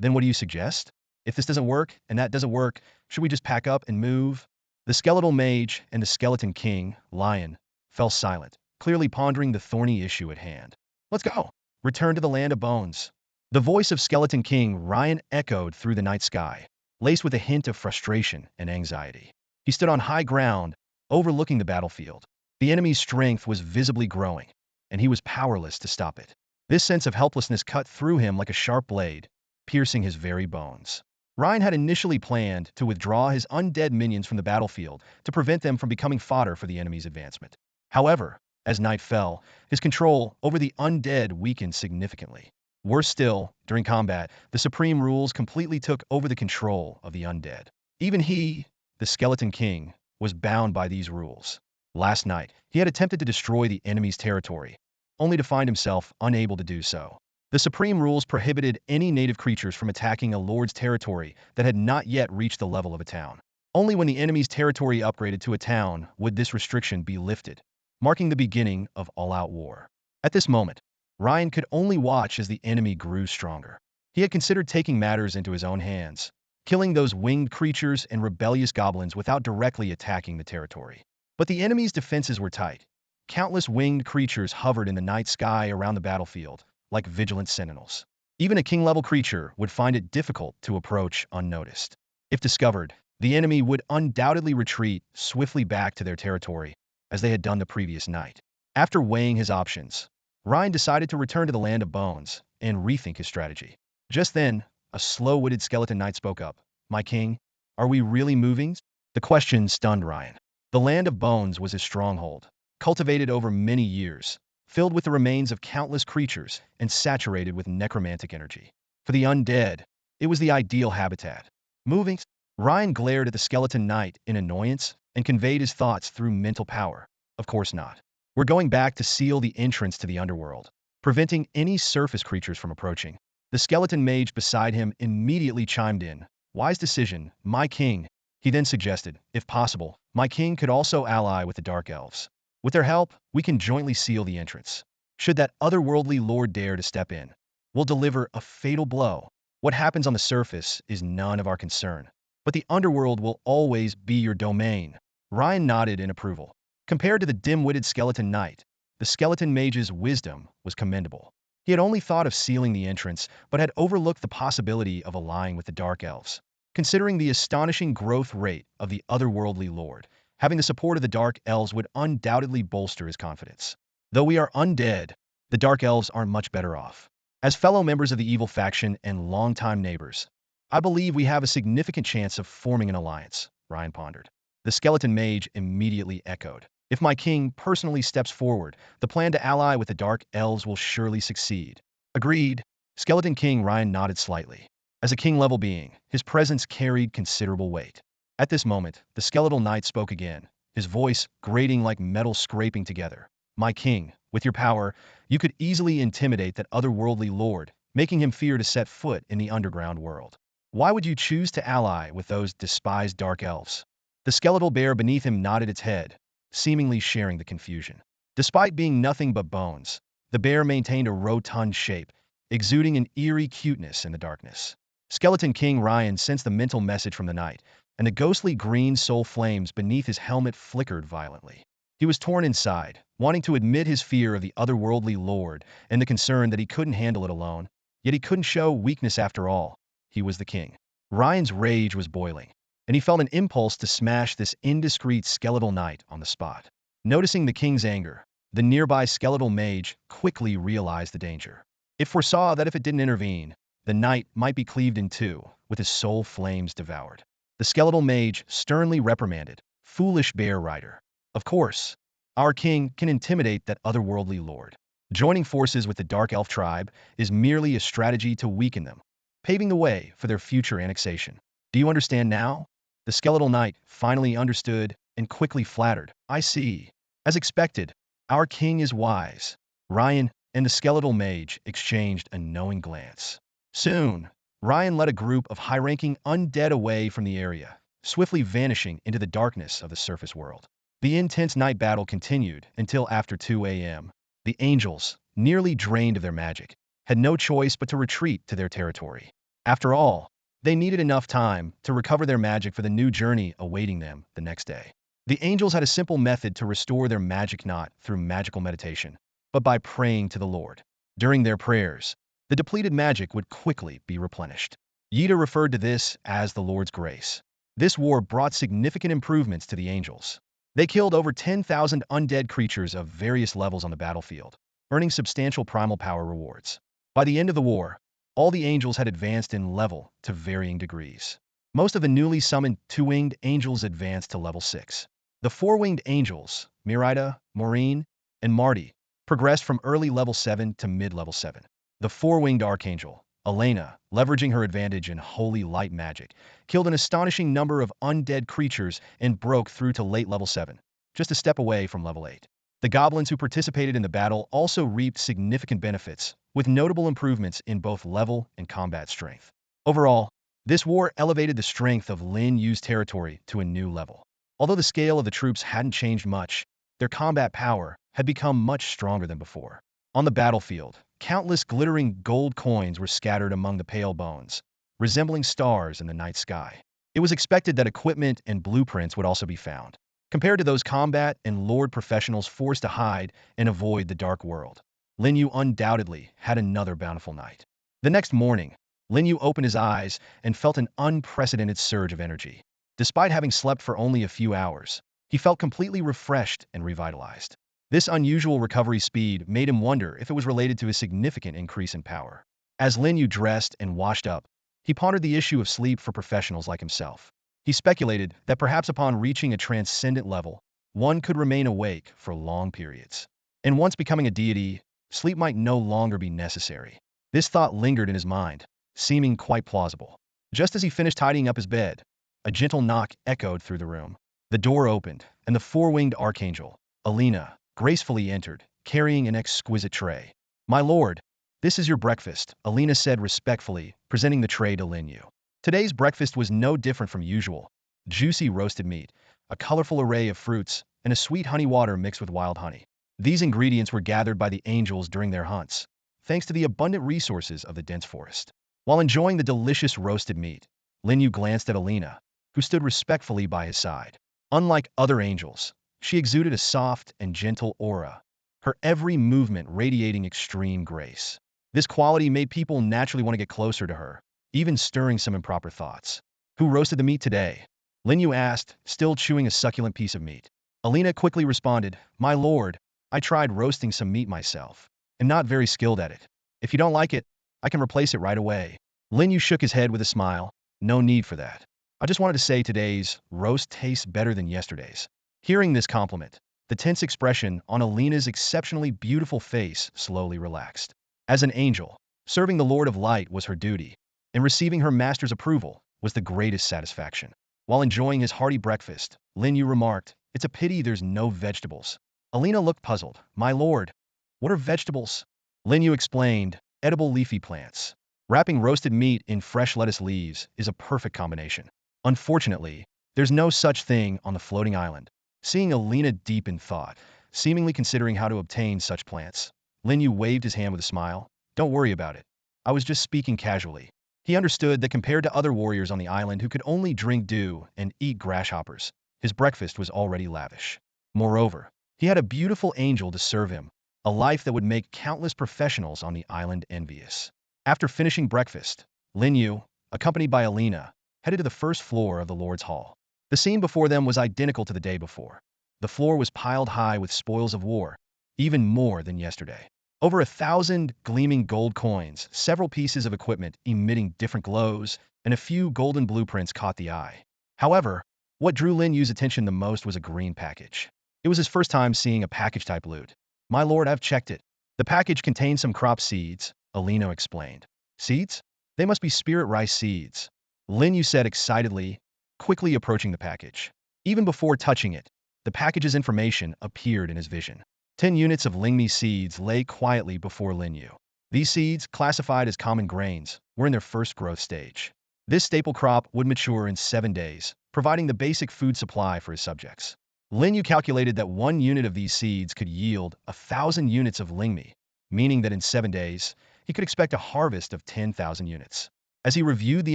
Speaker 1: Then what do you suggest? If this doesn't work, and that doesn't work, should we just pack up and move? The skeletal mage and the skeleton king, Lion, fell silent, clearly pondering the thorny issue at hand. Let's go. Return to the land of bones. The voice of skeleton king Ryan echoed through the night sky, laced with a hint of frustration and anxiety. He stood on high ground, overlooking the battlefield. The enemy's strength was visibly growing, and he was powerless to stop it. This sense of helplessness cut through him like a sharp blade, piercing his very bones. Ryan had initially planned to withdraw his undead minions from the battlefield to prevent them from becoming fodder for the enemy's advancement. However, as night fell, his control over the undead weakened significantly. Worse still, during combat, the supreme rules completely took over the control of the undead. Even he, the skeleton king, was bound by these rules. Last night, he had attempted to destroy the enemy's territory, only to find himself unable to do so. The supreme rules prohibited any native creatures from attacking a lord's territory that had not yet reached the level of a town. Only when the enemy's territory upgraded to a town would this restriction be lifted, marking the beginning of all-out war. At this moment, Ryan could only watch as the enemy grew stronger. He had considered taking matters into his own hands, killing those winged creatures and rebellious goblins without directly attacking the territory. But the enemy's defenses were tight. Countless winged creatures hovered in the night sky around the battlefield, like vigilant sentinels. Even a king-level creature would find it difficult to approach unnoticed. If discovered, the enemy would undoubtedly retreat swiftly back to their territory, as they had done the previous night. After weighing his options, Ryan decided to return to the land of bones and rethink his strategy. Just then, a slow-witted skeleton knight spoke up. My king, are we really moving? The question stunned Ryan. The land of bones was his stronghold, cultivated over many years, filled with the remains of countless creatures and saturated with necromantic energy. For the undead, it was the ideal habitat. Moving? Ryan glared at the skeleton knight in annoyance and conveyed his thoughts through mental power. Of course not. We're going back to seal the entrance to the underworld, preventing any surface creatures from approaching. The skeleton mage beside him immediately chimed in. Wise decision, my king. He then suggested, if possible, my king could also ally with the Dark Elves. With their help, we can jointly seal the entrance. Should that otherworldly lord dare to step in, we'll deliver a fatal blow. What happens on the surface is none of our concern, but the underworld will always be your domain. Ryan nodded in approval. Compared to the dim-witted skeleton knight, the skeleton mage's wisdom was commendable. He had only thought of sealing the entrance, but had overlooked the possibility of allying with the Dark Elves. Considering the astonishing growth rate of the otherworldly lord, having the support of the Dark Elves would undoubtedly bolster his confidence. Though we are undead, the Dark Elves aren't much better off. As fellow members of the evil faction and longtime neighbors, I believe we have a significant chance of forming an alliance, Ryan pondered. The skeleton mage immediately echoed. If my king personally steps forward, the plan to ally with the Dark Elves will surely succeed. Agreed. Skeleton King Ryan nodded slightly. As a king-level being, his presence carried considerable weight. At this moment, the skeletal knight spoke again, his voice grating like metal scraping together. My king, with your power, you could easily intimidate that otherworldly lord, making him fear to set foot in the underground world. Why would you choose to ally with those despised Dark Elves? The skeletal bear beneath him nodded its head, seemingly sharing the confusion. Despite being nothing but bones, the bear maintained a rotund shape, exuding an eerie cuteness in the darkness. Skeleton King Ryan sensed the mental message from the night, and the ghostly green soul flames beneath his helmet flickered violently. He was torn inside, wanting to admit his fear of the otherworldly lord and the concern that he couldn't handle it alone, yet he couldn't show weakness after all. He was the king. Ryan's rage was boiling, and he felt an impulse to smash this indiscreet skeletal knight on the spot. Noticing the king's anger, the nearby skeletal mage quickly realized the danger. It foresaw that if it didn't intervene, the knight might be cleaved in two, with his soul flames devoured. The skeletal mage sternly reprimanded, "Foolish bear rider. Of course, our king can intimidate that otherworldly lord. Joining forces with the Dark Elf tribe is merely a strategy to weaken them, paving the way for their future annexation. Do you understand now?" The skeletal knight finally understood and quickly flattered, "I see. As expected, our king is wise." Ryan and the skeletal mage exchanged a knowing glance. Soon, Ryan led a group of high-ranking undead away from the area, swiftly vanishing into the darkness of the surface world. The intense night battle continued until after 2 a.m. The angels, nearly drained of their magic, had no choice but to retreat to their territory. After all, they needed enough time to recover their magic for the new journey awaiting them the next day. The angels had a simple method to restore their magic, not through magical meditation, but by praying to the Lord. During their prayers, the depleted magic would quickly be replenished. Yida referred to this as the Lord's grace. This war brought significant improvements to the angels. They killed over 10,000 undead creatures of various levels on the battlefield, earning substantial primal power rewards. By the end of the war, all the angels had advanced in level to varying degrees. Most of the newly summoned two-winged angels advanced to level 6. The four-winged angels, Mirida, Maureen, and Marty, progressed from early level 7 to mid-level 7. The four-winged archangel, Elena, leveraging her advantage in holy light magic, killed an astonishing number of undead creatures and broke through to late level 7, just a step away from level 8. The goblins who participated in the battle also reaped significant benefits, with notable improvements in both level and combat strength. Overall, this war elevated the strength of Lin Yu's territory to a new level. Although the scale of the troops hadn't changed much, their combat power had become much stronger than before. On the battlefield, countless glittering gold coins were scattered among the pale bones, resembling stars in the night sky. It was expected that equipment and blueprints would also be found, compared to those combat and lord professionals forced to hide and avoid the dark world. Lin Yu undoubtedly had another bountiful night. The next morning, Lin Yu opened his eyes and felt an unprecedented surge of energy. Despite having slept for only a few hours, he felt completely refreshed and revitalized. This unusual recovery speed made him wonder if it was related to a significant increase in power. As Lin Yu dressed and washed up, he pondered the issue of sleep for professionals like himself. He speculated that perhaps upon reaching a transcendent level, one could remain awake for long periods. And once becoming a deity, sleep might no longer be necessary. This thought lingered in his mind, seeming quite plausible. Just as he finished tidying up his bed, a gentle knock echoed through the room. The door opened, and the four-winged archangel, Elena, gracefully entered, carrying an exquisite tray. "My lord, this is your breakfast," Elena said respectfully, presenting the tray to Lin Yu. Today's breakfast was no different from usual. Juicy roasted meat, a colorful array of fruits, and a sweet honey water mixed with wild honey. These ingredients were gathered by the angels during their hunts, thanks to the abundant resources of the dense forest. While enjoying the delicious roasted meat, Lin Yu glanced at Elena, who stood respectfully by his side. Unlike other angels, she exuded a soft and gentle aura, her every movement radiating extreme grace. This quality made people naturally want to get closer to her, even stirring some improper thoughts. "Who roasted the meat today?" Lin Yu asked, still chewing a succulent piece of meat. Elena quickly responded, "My lord, I tried roasting some meat myself. I'm not very skilled at it. If you don't like it, I can replace it right away." Lin Yu shook his head with a smile. "No need for that. I just wanted to say today's roast tastes better than yesterday's." Hearing this compliment, the tense expression on Elena's exceptionally beautiful face slowly relaxed. As an angel, serving the Lord of Light was her duty, and receiving her master's approval was the greatest satisfaction. While enjoying his hearty breakfast, Lin Yu remarked, "It's a pity there's no vegetables." Elena looked puzzled. "My lord, what are vegetables?" Lin Yu explained, "Edible leafy plants. Wrapping roasted meat in fresh lettuce leaves is a perfect combination. Unfortunately, There's no such thing on the floating island. Seeing Alina deep in thought, seemingly considering how to obtain such plants, Lin Yu waved his hand with a smile. Don't worry about it. I was just speaking casually. He understood that compared to other warriors on the island who could only drink dew and eat grasshoppers, his breakfast was already lavish. Moreover, he had a beautiful angel to serve him, a life that would make countless professionals on the island envious. After finishing breakfast, Lin Yu, accompanied by Alina, headed to the first floor of the Lord's Hall. The scene before them was identical to the day before. The floor was piled high with spoils of war, even more than yesterday. Over 1,000 gleaming gold coins, several pieces of equipment emitting different glows, and a few golden blueprints caught the eye. However, what drew Lin Yu's attention the most was a green package. It was his first time seeing a package-type loot. My lord, I've checked it. The package contained some crop seeds, Alina explained. Seeds? They must be spirit rice seeds, Lin Yu said excitedly, quickly approaching the package. Even before touching it, the package's information appeared in his vision. 10 units of lingmi seeds lay quietly before Lin Yu. These seeds, classified as common grains, were in their first growth stage. This staple crop would mature in 7 days, providing the basic food supply for his subjects. Lin Yu calculated that 1 unit of these seeds could yield 1,000 units of lingmi, meaning that in 7 days, he could expect a harvest of 10,000 units. As he reviewed the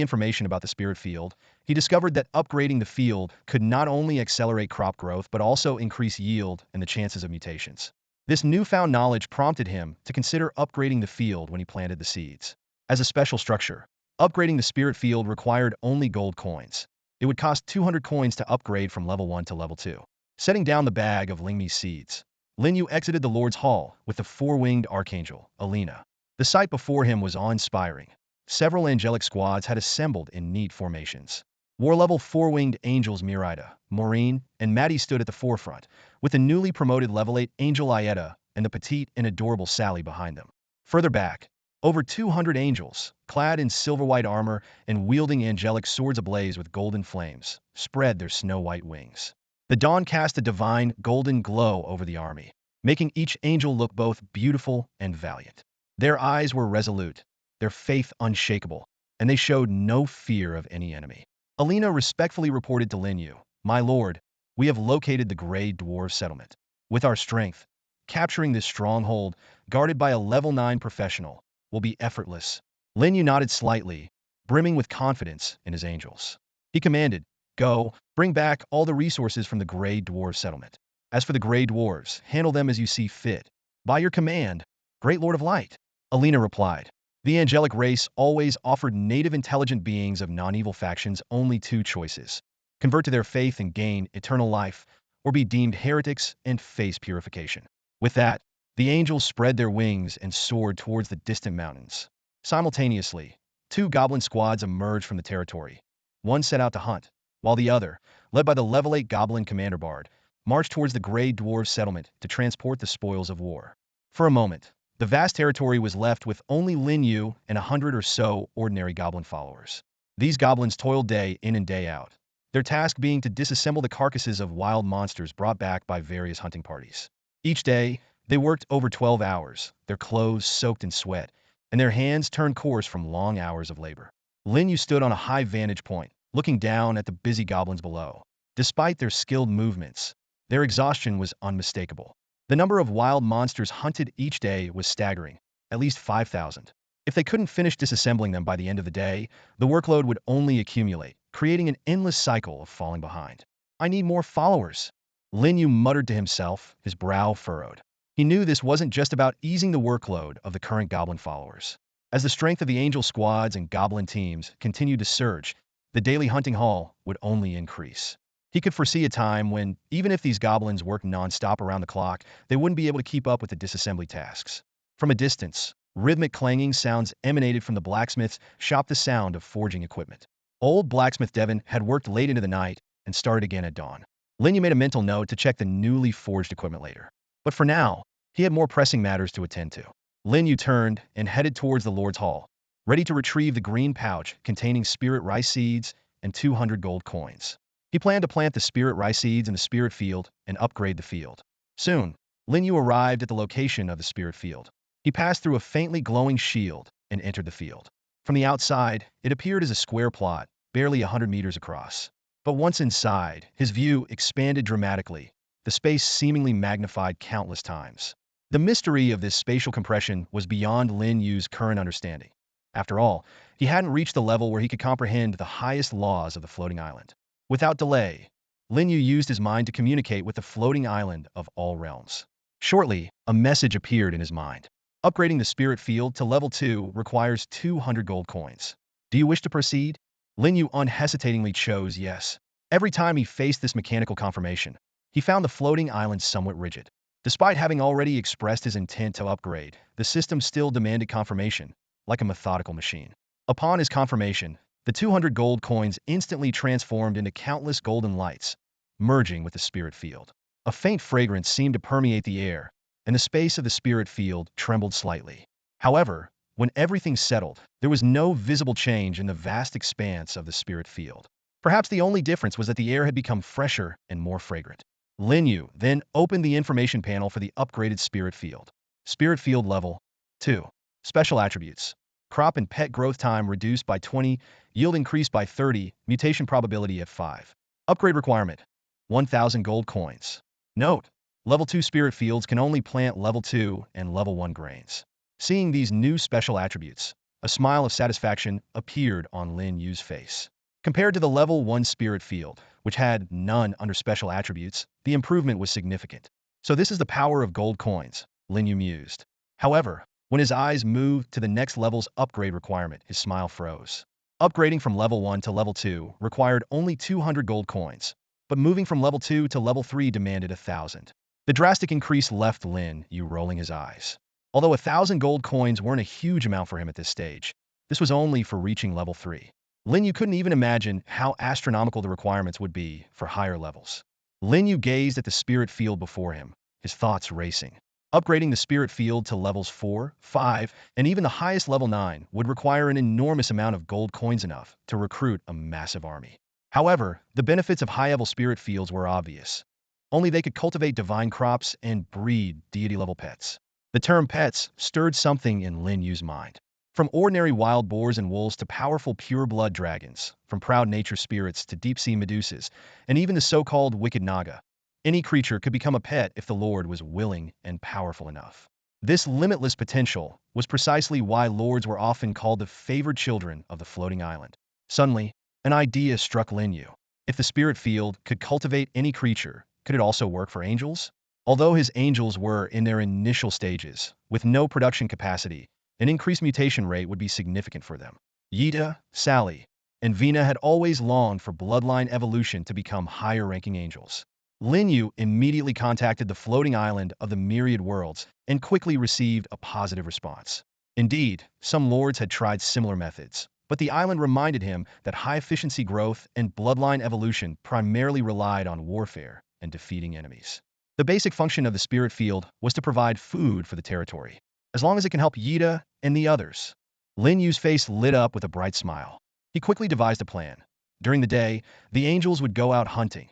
Speaker 1: information about the spirit field, he discovered that upgrading the field could not only accelerate crop growth but also increase yield and the chances of mutations. This newfound knowledge prompted him to consider upgrading the field when he planted the seeds. As a special structure, upgrading the spirit field required only gold coins. It would cost 200 coins to upgrade from level 1 to level 2. Setting down the bag of Lingmi seeds, Lin Yu exited the Lord's Hall with the four-winged archangel, Alina. The sight before him was awe-inspiring. Several angelic squads had assembled in neat formations. War-level four-winged angels Mirida, Maureen, and Maddie stood at the forefront, with the newly promoted level 8 angel Ietta and the petite and adorable Sally behind them. Further back, over 200 angels, clad in silver-white armor and wielding angelic swords ablaze with golden flames, spread their snow-white wings. The dawn cast a divine golden glow over the army, making each angel look both beautiful and valiant. Their eyes were resolute, their faith unshakable, and they showed no fear of any enemy. Alina respectfully reported to Lin Yu, My lord, we have located the Grey Dwarf settlement. With our strength, capturing this stronghold, guarded by a level 9 professional, will be effortless. Lin Yu nodded slightly, brimming with confidence in his angels. He commanded, Go, bring back all the resources from the Grey Dwarf settlement. As for the Grey Dwarves, handle them as you see fit. By your command, Great Lord of Light. Alina replied. The angelic race always offered native intelligent beings of non-evil factions only 2 choices: convert to their faith and gain eternal life, or be deemed heretics and face purification. With that, the angels spread their wings and soared towards the distant mountains. Simultaneously, 2 goblin squads emerged from the territory. One set out to hunt, while the other, led by the level 8 goblin commander Bard, marched towards the Grey Dwarf settlement to transport the spoils of war. For a moment, the vast territory was left with only Lin Yu and 100 or so ordinary goblin followers. These goblins toiled day in and day out, their task being to disassemble the carcasses of wild monsters brought back by various hunting parties. Each day, they worked over 12 hours, their clothes soaked in sweat, and their hands turned coarse from long hours of labor. Lin Yu stood on a high vantage point, looking down at the busy goblins below. Despite their skilled movements, their exhaustion was unmistakable. The number of wild monsters hunted each day was staggering, at least 5,000. If they couldn't finish disassembling them by the end of the day, the workload would only accumulate, creating an endless cycle of falling behind. I need more followers, Lin Yu muttered to himself, his brow furrowed. He knew this wasn't just about easing the workload of the current goblin followers. As the strength of the angel squads and goblin teams continued to surge, the daily hunting haul would only increase. He could foresee a time when, even if these goblins worked non-stop around the clock, they wouldn't be able to keep up with the disassembly tasks. From a distance, rhythmic clanging sounds emanated from the blacksmith's shop, the sound of forging equipment. Old blacksmith Devon had worked late into the night and started again at dawn. Lin Yu made a mental note to check the newly forged equipment later. But for now, he had more pressing matters to attend to. Lin Yu turned and headed towards the Lord's Hall, ready to retrieve the green pouch containing spirit rice seeds and 200 gold coins. He planned to plant the spirit rice seeds in the spirit field and upgrade the field. Soon, Lin Yu arrived at the location of the spirit field. He passed through a faintly glowing shield and entered the field. From the outside, it appeared as a square plot, barely 100 meters across. But once inside, his view expanded dramatically, the space seemingly magnified countless times. The mystery of this spatial compression was beyond Lin Yu's current understanding. After all, he hadn't reached the level where he could comprehend the highest laws of the floating island. Without delay, Lin Yu used his mind to communicate with the floating island of all realms. Shortly, a message appeared in his mind. Upgrading the spirit field to level 2 requires 200 gold coins. Do you wish to proceed? Lin Yu unhesitatingly chose yes. Every time he faced this mechanical confirmation, he found the floating island somewhat rigid. Despite having already expressed his intent to upgrade, the system still demanded confirmation, like a methodical machine. Upon his confirmation, the 200 gold coins instantly transformed into countless golden lights, merging with the spirit field. A faint fragrance seemed to permeate the air, and the space of the spirit field trembled slightly. However, when everything settled, there was no visible change in the vast expanse of the spirit field. Perhaps the only difference was that the air had become fresher and more fragrant. Lin Yu then opened the information panel for the upgraded spirit field. Spirit field level 2. Special attributes. Crop and pet growth time reduced by 20, yield increased by 30, mutation probability at 5. Upgrade requirement: 1,000 gold coins. Note: level 2 spirit fields can only plant level 2 and level 1 grains. Seeing these new special attributes, a smile of satisfaction appeared on Lin Yu's face. Compared to the level 1 spirit field, which had none under special attributes, the improvement was significant. So this is the power of gold coins, Lin Yu mused. However, when his eyes moved to the next level's upgrade requirement, his smile froze. Upgrading from level 1 to level 2 required only 200 gold coins, but moving from level 2 to level 3 demanded 1,000. The drastic increase left Lin Yu rolling his eyes. Although 1,000 gold coins weren't a huge amount for him at this stage, this was only for reaching level 3. Lin Yu couldn't even imagine how astronomical the requirements would be for higher levels. Lin Yu gazed at the spirit field before him, his thoughts racing. Upgrading the spirit field to levels 4, 5, and even the highest level 9 would require an enormous amount of gold coins, enough to recruit a massive army. However, the benefits of high-level spirit fields were obvious. Only they could cultivate divine crops and breed deity-level pets. The term pets stirred something in Lin Yu's mind. From ordinary wild boars and wolves to powerful pure-blood dragons, from proud nature spirits to deep-sea medusas, and even the so-called wicked naga, any creature could become a pet if the Lord was willing and powerful enough. This limitless potential was precisely why lords were often called the favored children of the floating island. Suddenly, an idea struck Lin Yu. If the spirit field could cultivate any creature, could it also work for angels? Although his angels were in their initial stages, with no production capacity, an increased mutation rate would be significant for them. Yida, Sally, and Vina had always longed for bloodline evolution to become higher-ranking angels. Lin Yu immediately contacted the floating island of the myriad worlds and quickly received a positive response. Indeed, some lords had tried similar methods, but the island reminded him that high-efficiency growth and bloodline evolution primarily relied on warfare and defeating enemies. The basic function of the spirit field was to provide food for the territory, as long as it can help Yida and the others. Lin Yu's face lit up with a bright smile. He quickly devised a plan. During the day, the angels would go out hunting.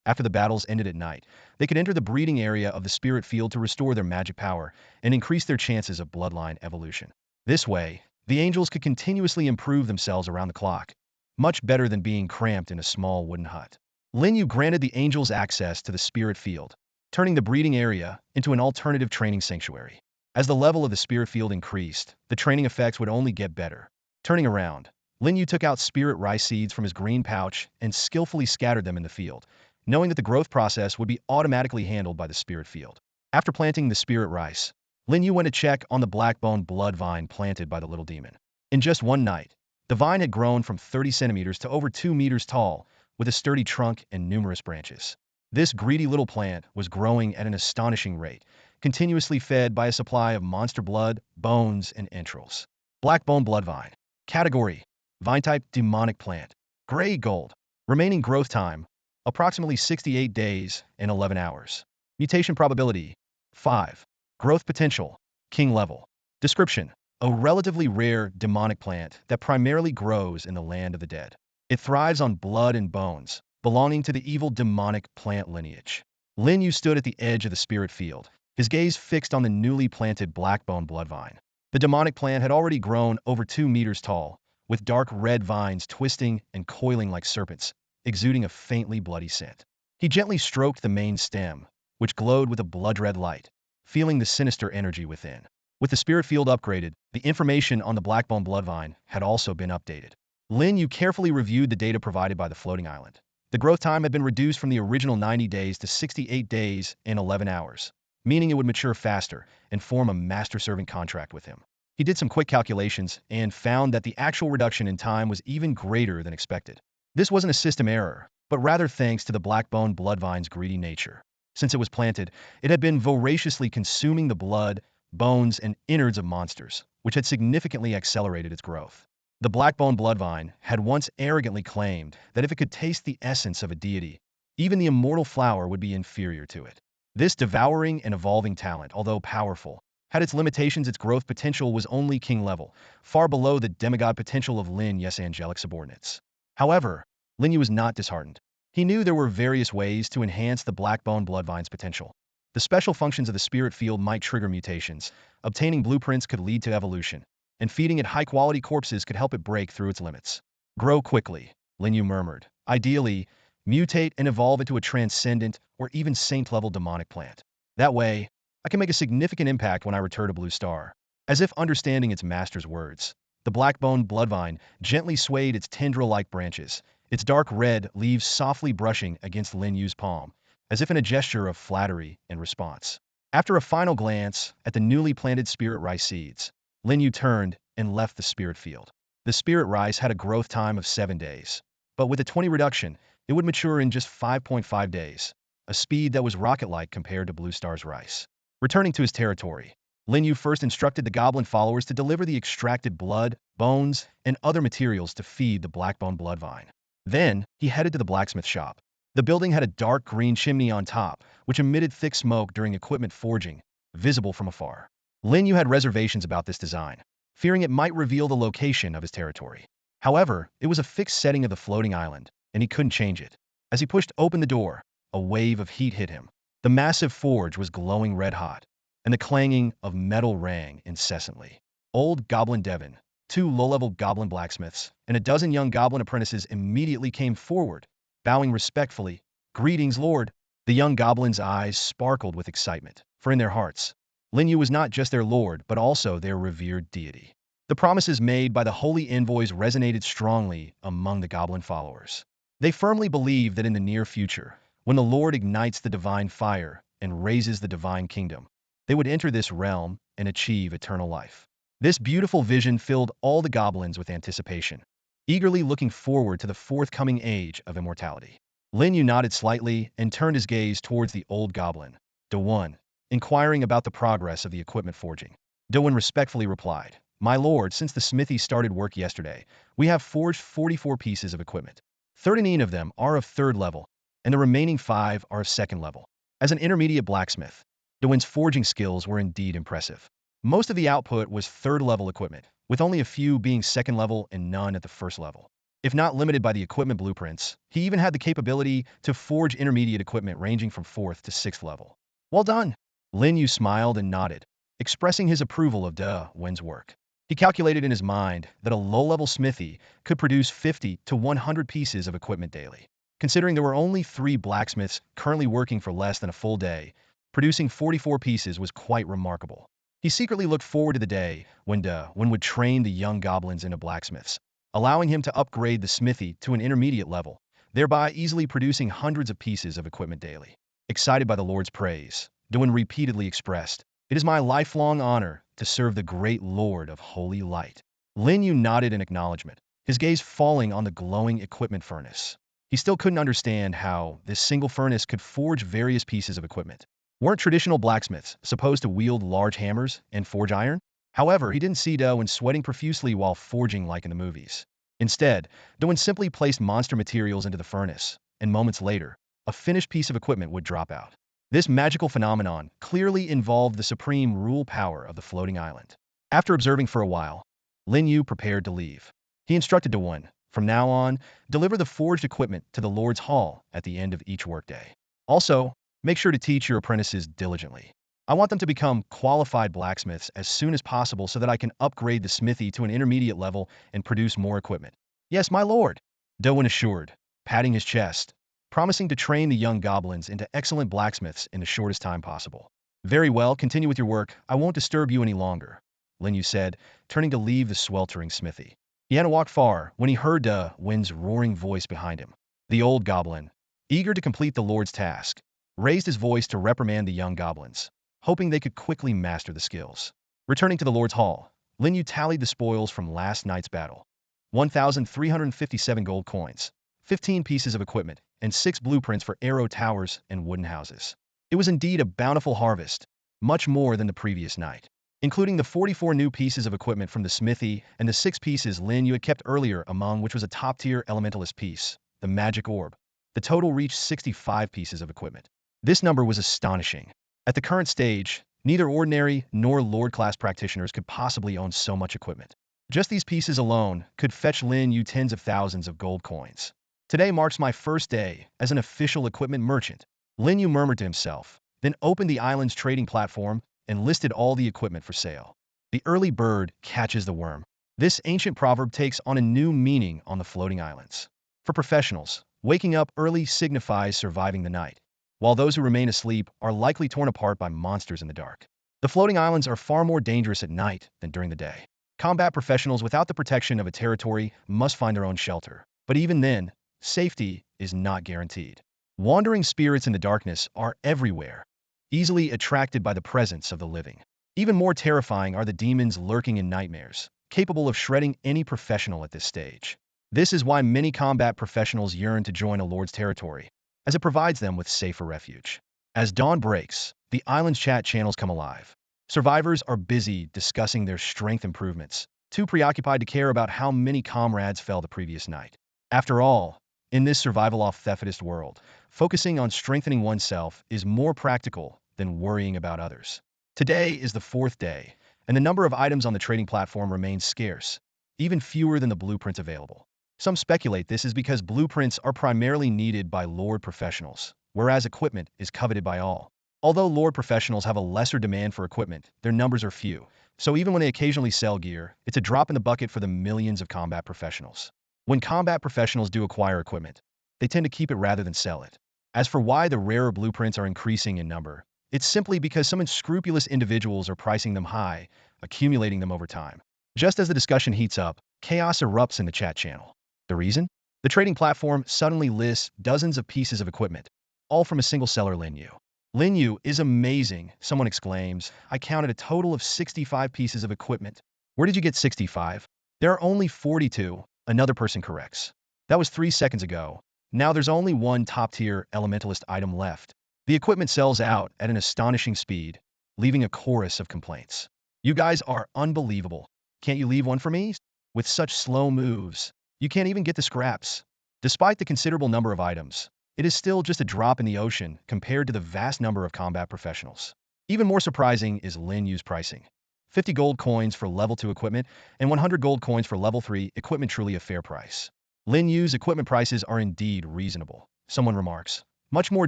Speaker 1: After the battles ended at night, they could enter the breeding area of the spirit field to restore their magic power and increase their chances of bloodline evolution. This way, the angels could continuously improve themselves around the clock, much better than being cramped in a small wooden hut. Lin Yu granted the angels access to the spirit field, turning the breeding area into an alternative training sanctuary. As the level of the spirit field increased, the training effects would only get better. Turning around, Lin Yu took out spirit rice seeds from his green pouch and skillfully scattered them in the field, knowing that the growth process would be automatically handled by the spirit field. After planting the spirit rice, Lin Yu went to check on the black-bone blood vine planted by the little demon. In just one night, the vine had grown from 30 centimeters to over 2 meters tall, with a sturdy trunk and numerous branches. This greedy little plant was growing at an astonishing rate, continuously fed by a supply of monster blood, bones, and entrails. Black-bone blood vine. Category: vine type demonic plant. Gray gold. Remaining growth time: approximately 68 days and 11 hours. Mutation probability: 5. Growth potential: king level. Description: a relatively rare demonic plant that primarily grows in the land of the dead. It thrives on blood and bones, belonging to the evil demonic plant lineage. Lin Yu stood at the edge of the spirit field, his gaze fixed on the newly planted black-bone blood vine. The demonic plant had already grown over 2 meters tall, with dark red vines twisting and coiling like serpents, exuding a faintly bloody scent. He gently stroked the main stem, which glowed with a blood-red light, feeling the sinister energy within. With the spirit field upgraded, the information on the Blackbone Bloodvine had also been updated. Lin Yu carefully reviewed the data provided by the floating island. The growth time had been reduced from the original 90 days to 68 days and 11 hours, meaning it would mature faster and form a master-servant contract with him. He did some quick calculations and found that the actual reduction in time was even greater than expected. This wasn't a system error, but rather thanks to the Blackbone Bloodvine's greedy nature. Since it was planted, it had been voraciously consuming the blood, bones, and innards of monsters, which had significantly accelerated its growth. The Blackbone Bloodvine had once arrogantly claimed that if it could taste the essence of a deity, even the immortal flower would be inferior to it. This devouring and evolving talent, although powerful, had its limitations. Its growth potential was only king level, far below the demigod potential of Lin Yu's angelic subordinates. However, Lin Yu was not disheartened. He knew there were various ways to enhance the Blackbone Bloodvine's potential. The special functions of the spirit field might trigger mutations, obtaining blueprints could lead to evolution, and feeding it high-quality corpses could help it break through its limits. Grow quickly, Lin Yu murmured. Ideally, mutate and evolve into a transcendent or even saint-level demonic plant. That way, I can make a significant impact when I return to Blue Star. As if understanding its master's words, the Blackbone Bloodvine gently swayed its tendril-like branches, its dark red leaves softly brushing against Lin Yu's palm, as if in a gesture of flattery and response. After a final glance at the newly planted spirit rice seeds, Lin Yu turned and left the spirit field. The spirit rice had a growth time of 7 days, but with a 20 reduction, it would mature in just 5.5 days, a speed that was rocket-like compared to Blue Star's rice. Returning to his territory, Lin Yu first instructed the goblin followers to deliver the extracted blood, bones, and other materials to feed the Blackbone Bloodvine. Then, he headed to the blacksmith shop. The building had a dark green chimney on top, which emitted thick smoke during equipment forging, visible from afar. Lin Yu had reservations about this design, fearing it might reveal the location of his territory. However, it was a fixed setting of the floating island, and he couldn't change it. As he pushed open the door, a wave of heat hit him. The massive forge was glowing red-hot, and the clanging of metal rang incessantly. Old Goblin Devon, 2 low-level goblin blacksmiths, and a dozen young goblin apprentices immediately came forward, bowing respectfully. "Greetings, Lord." The young goblins' eyes sparkled with excitement, for in their hearts, Lin Yu was not just their lord, but also their revered deity. The promises made by the holy envoys resonated strongly among the goblin followers. They firmly believed that in the near future, when the Lord ignites the divine fire and raises the divine kingdom, they would enter this realm and achieve eternal life. This beautiful vision filled all the goblins with anticipation, eagerly looking forward to the forthcoming age of immortality. Lin Yu nodded slightly and turned his gaze towards the old goblin, Dawon, inquiring about the progress of the equipment forging. Dawon respectfully replied, "My lord, since the smithy started work yesterday, we have forged 44 pieces of equipment. 39 of them are of 3rd level, and the remaining 5 are of 2nd level. As an intermediate blacksmith, Dawon's forging skills were indeed impressive. Most of the output was 3rd level equipment, with only a few being 2nd level and none at the 1st level. If not limited by the equipment blueprints, he even had the capability to forge intermediate equipment ranging from 4th to 6th level." "Well done." Lin Yu smiled and nodded, expressing his approval of Dawon's work. He calculated in his mind that a low-level smithy could produce 50 to 100 pieces of equipment daily. Considering there were only 3 blacksmiths currently working for less than a full day, producing 44 pieces was quite remarkable. He secretly looked forward to the day when Dawon would train the young goblins into blacksmiths, allowing him to upgrade the smithy to an intermediate level, thereby easily producing hundreds of pieces of equipment daily. Excited by the Lord's praise, Dawon repeatedly expressed, "It is my lifelong honor to serve the great Lord of Holy Light." Lin Yu nodded in acknowledgement, his gaze falling on the glowing equipment furnace. He still couldn't understand how this single furnace could forge various pieces of equipment. Weren't traditional blacksmiths supposed to wield large hammers and forge iron? However, he didn't see Dawon sweating profusely while forging like in the movies. Instead, Dawon simply placed monster materials into the furnace, and moments later, a finished piece of equipment would drop out. This magical phenomenon clearly involved the supreme rule power of the floating island. After observing for a while, Lin Yu prepared to leave. He instructed Dawon, "From now on, deliver the forged equipment to the Lord's Hall at the end of each workday. Also, make sure to teach your apprentices diligently. I want them to become qualified blacksmiths as soon as possible so that I can upgrade the smithy to an intermediate level and produce more equipment." "Yes, my lord," Dawon assured, patting his chest, promising to train the young goblins into excellent blacksmiths in the shortest time possible. Very well, continue with your work. I won't disturb you any longer, Lin Yu said, turning to leave the sweltering smithy. He hadn't walked far when he heard the wind's roaring voice behind him. The old goblin, eager to complete the Lord's task, raised his voice to reprimand the young goblins, hoping they could quickly master the skills. Returning to the Lord's hall, Lin Yu tallied the spoils from last night's battle. 1,357 gold coins, 15 pieces of equipment, and 6 blueprints for arrow towers and wooden houses. It was indeed a bountiful harvest, much more than the previous night. Including the 44 new pieces of equipment from the smithy and the 6 pieces Lin Yu had kept earlier, among which was a top-tier elementalist piece, the magic orb. The total reached 65 pieces of equipment. This number was astonishing. At the current stage, neither ordinary nor Lord-class practitioners could possibly own so much equipment. Just these pieces alone could fetch Lin Yu tens of thousands of gold coins. Today marks my first day as an official equipment merchant, Lin Yu murmured to himself, then opened the island's trading platform and listed all the equipment for sale. The early bird catches the worm. This ancient proverb takes on a new meaning on the floating islands. For professionals, waking up early signifies surviving the night, while those who remain asleep are likely torn apart by monsters in the dark. The floating islands are far more dangerous at night than during the day. Combat professionals without the protection of a territory must find their own shelter. But even then, safety is not guaranteed. Wandering spirits in the darkness are everywhere, easily attracted by the presence of the living. Even more terrifying are the demons lurking in nightmares, capable of shredding any professional at this stage. This is why many combat professionals yearn to join a lord's territory, as it provides them with safer refuge. As dawn breaks, the island's chat channels come alive. Survivors are busy discussing their strength improvements, too preoccupied to care about how many comrades fell the previous night. After all, in this survival-off-thefitist world, focusing on strengthening oneself is more practical than worrying about others. Today is the 4th day, and the number of items on the trading platform remains scarce, even fewer than the blueprints available. Some speculate this is because blueprints are primarily needed by Lord professionals, whereas equipment is coveted by all. Although Lord professionals have a lesser demand for equipment, their numbers are few, so even when they occasionally sell gear, it's a drop in the bucket for the millions of combat professionals. When combat professionals do acquire equipment, they tend to keep it rather than sell it. As for why the rarer blueprints are increasing in number, it's simply because some unscrupulous individuals are pricing them high, accumulating them over time. Just as the discussion heats up, chaos erupts in the chat channel. The reason? The trading platform suddenly lists dozens of pieces of equipment, all from a single seller, Lin Yu. Lin Yu is amazing, someone exclaims. I counted a total of 65 pieces of equipment. Where did you get 65? There are only 42, another person corrects. That was 3 seconds ago. Now there's only one top-tier elementalist item left. The equipment sells out at an astonishing speed, leaving a chorus of complaints. You guys are unbelievable. Can't you leave one for me? With such slow moves, you can't even get the scraps. Despite the considerable number of items, it is still just a drop in the ocean compared to the vast number of combat professionals. Even more surprising is Lin Yu's pricing. 50 gold coins for level 2 equipment and 100 gold coins for level 3 equipment, truly a fair price. Lin Yu's equipment prices are indeed reasonable, someone remarks. Much more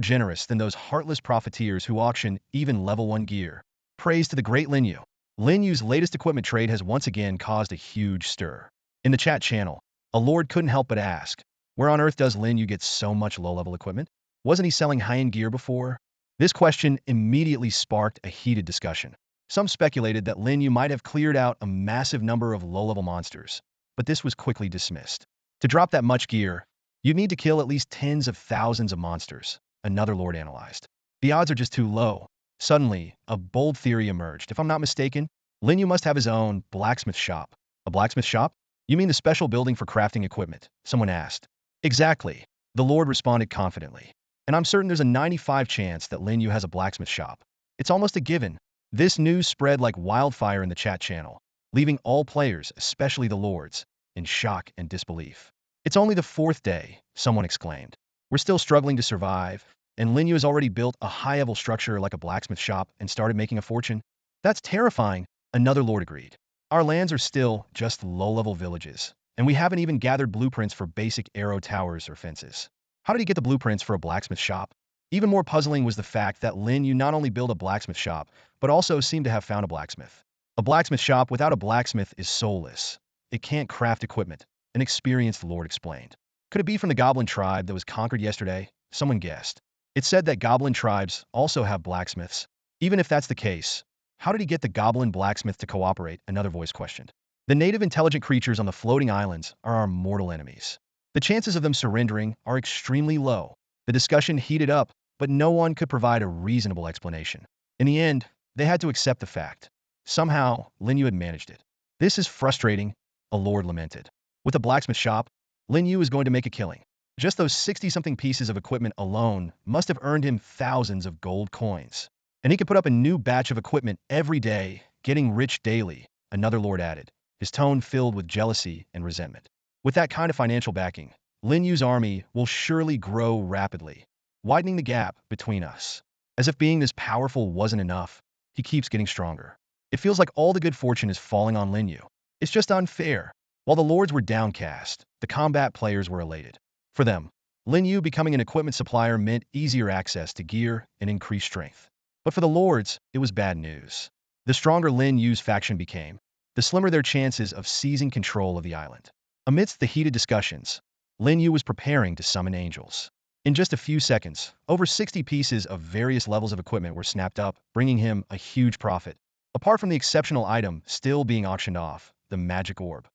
Speaker 1: generous than those heartless profiteers who auction even level 1 gear. Praise to the great Lin Yu. Lin Yu's latest equipment trade has once again caused a huge stir. In the chat channel, a lord couldn't help but ask, where on earth does Lin Yu get so much low-level equipment? Wasn't he selling high-end gear before? This question immediately sparked a heated discussion. Some speculated that Lin Yu might have cleared out a massive number of low-level monsters, but this was quickly dismissed. To drop that much gear, you'd need to kill at least tens of thousands of monsters, another lord analyzed. The odds are just too low. Suddenly, a bold theory emerged. If I'm not mistaken, Lin Yu must have his own blacksmith shop. A blacksmith shop? You mean the special building for crafting equipment? Someone asked. Exactly, the lord responded confidently. And I'm certain there's a 95% chance that Lin Yu has a blacksmith shop. It's almost a given. This news spread like wildfire in the chat channel, leaving all players, especially the lords, in shock and disbelief. It's only the 4th day, someone exclaimed. We're still struggling to survive, and Lin Yu has already built a high-level structure like a blacksmith shop and started making a fortune. That's terrifying, another lord agreed. Our lands are still just low-level villages, and we haven't even gathered blueprints for basic arrow towers or fences. How did he get the blueprints for a blacksmith shop? Even more puzzling was the fact that Lin Yu not only built a blacksmith shop, but also seemed to have found a blacksmith. A blacksmith shop without a blacksmith is soulless. It can't craft equipment, an experienced lord explained. Could it be from the goblin tribe that was conquered yesterday? Someone guessed. It said that goblin tribes also have blacksmiths. Even if that's the case, how did he get the goblin blacksmith to cooperate? Another voice questioned. The native intelligent creatures on the floating islands are our mortal enemies. The chances of them surrendering are extremely low. The discussion heated up, but no one could provide a reasonable explanation. In the end, they had to accept the fact. Somehow, Lin Yu had managed it. This is frustrating, a lord lamented. With a blacksmith shop, Lin Yu is going to make a killing. Just those 60-something pieces of equipment alone must have earned him thousands of gold coins. And he could put up a new batch of equipment every day, getting rich daily, another lord added, his tone filled with jealousy and resentment. With that kind of financial backing, Lin Yu's army will surely grow rapidly, widening the gap between us. As if being this powerful wasn't enough, he keeps getting stronger. It feels like all the good fortune is falling on Lin Yu. It's just unfair. While the lords were downcast, the combat players were elated. For them, Lin Yu becoming an equipment supplier meant easier access to gear and increased strength. But for the lords, it was bad news. The stronger Lin Yu's faction became, the slimmer their chances of seizing control of the island. Amidst the heated discussions, Lin Yu was preparing to summon angels. In just a few seconds, over 60 pieces of various levels of equipment were snapped up, bringing him a huge profit. Apart from the exceptional item still being auctioned off, the magic orb.